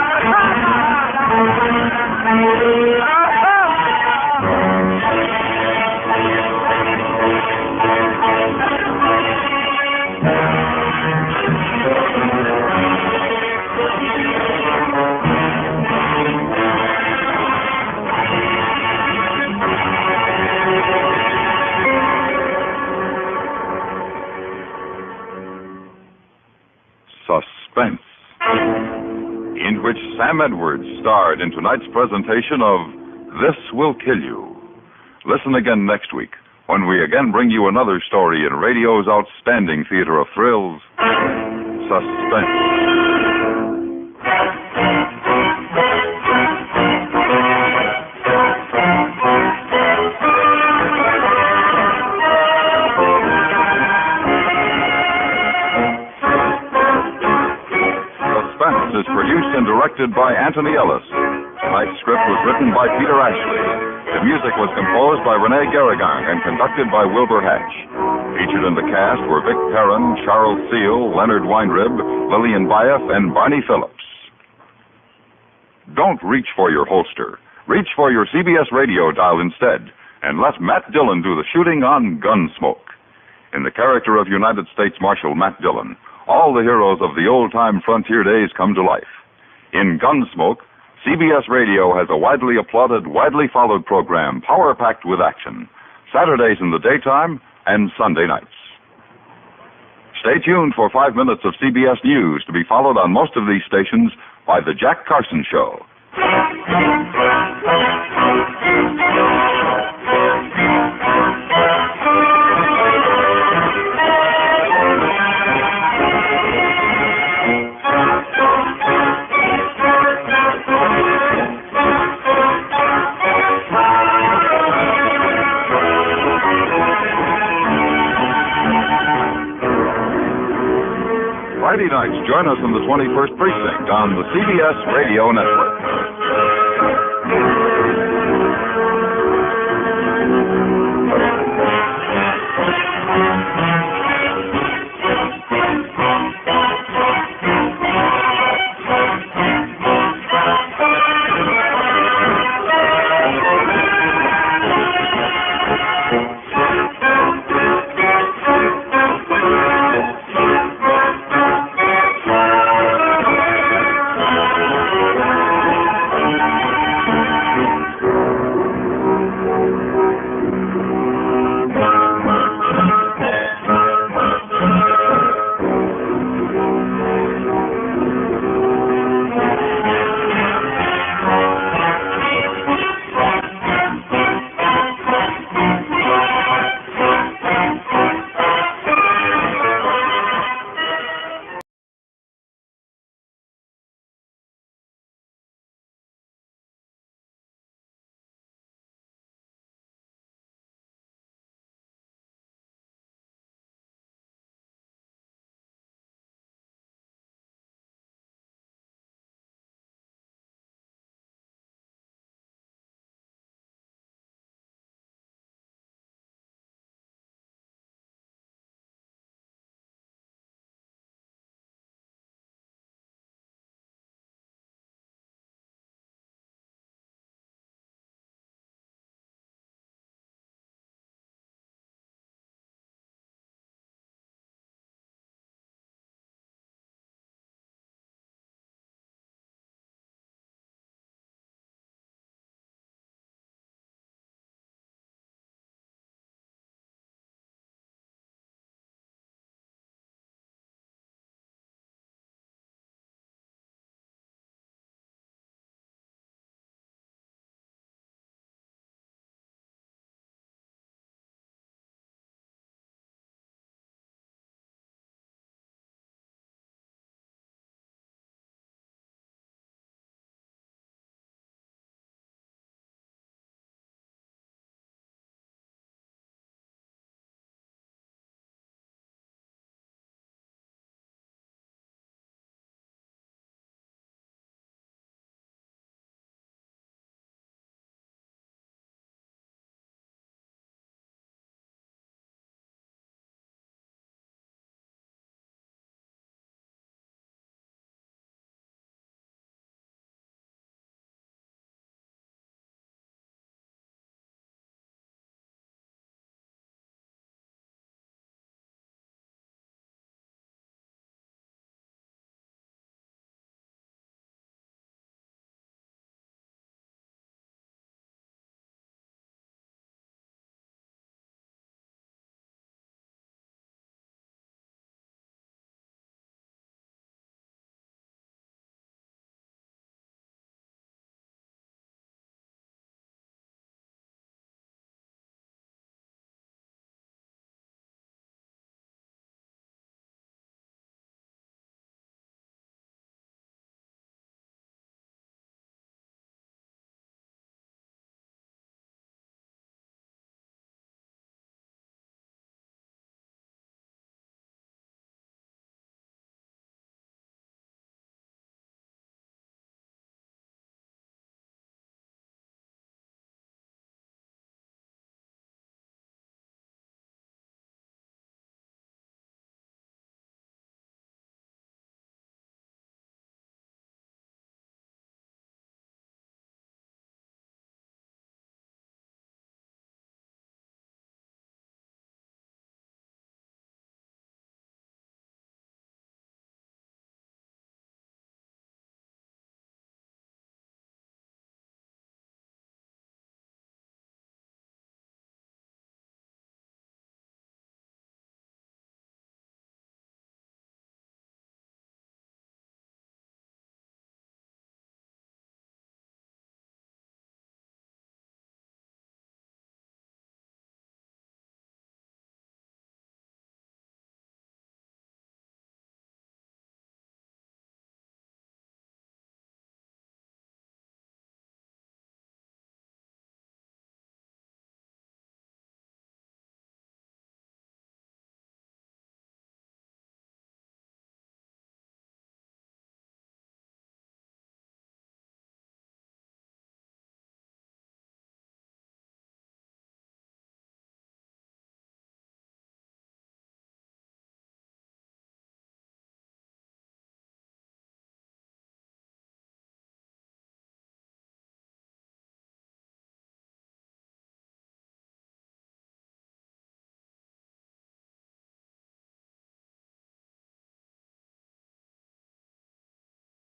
Suspense, in which Sam Edwards starred in tonight's presentation of This Will Kill You. Listen again next week when we again bring you another story in radio's outstanding theater of thrills, Suspense. Is produced and directed by Anthony Ellis. Tonight's script was written by Peter Ashley. The music was composed by Rene Garrigan and conducted by Wilbur Hatch. Featured in the cast were Vic Perrin, Charles Seal, Leonard Weinrib, Lillian Baeff, and Barney Phillips. Don't reach for your holster. Reach for your CBS radio dial instead, and let Matt Dillon do the shooting on Gunsmoke. In the character of United States Marshal Matt Dillon, all the heroes of the old-time frontier days come to life. In Gunsmoke, CBS Radio has a widely applauded, widely followed program, power-packed with action, Saturdays in the daytime and Sunday nights. Stay tuned for 5 minutes of CBS News to be followed on most of these stations by The Jack Carson Show. Friday nights, join us in the 21st Precinct on the CBS Radio Network.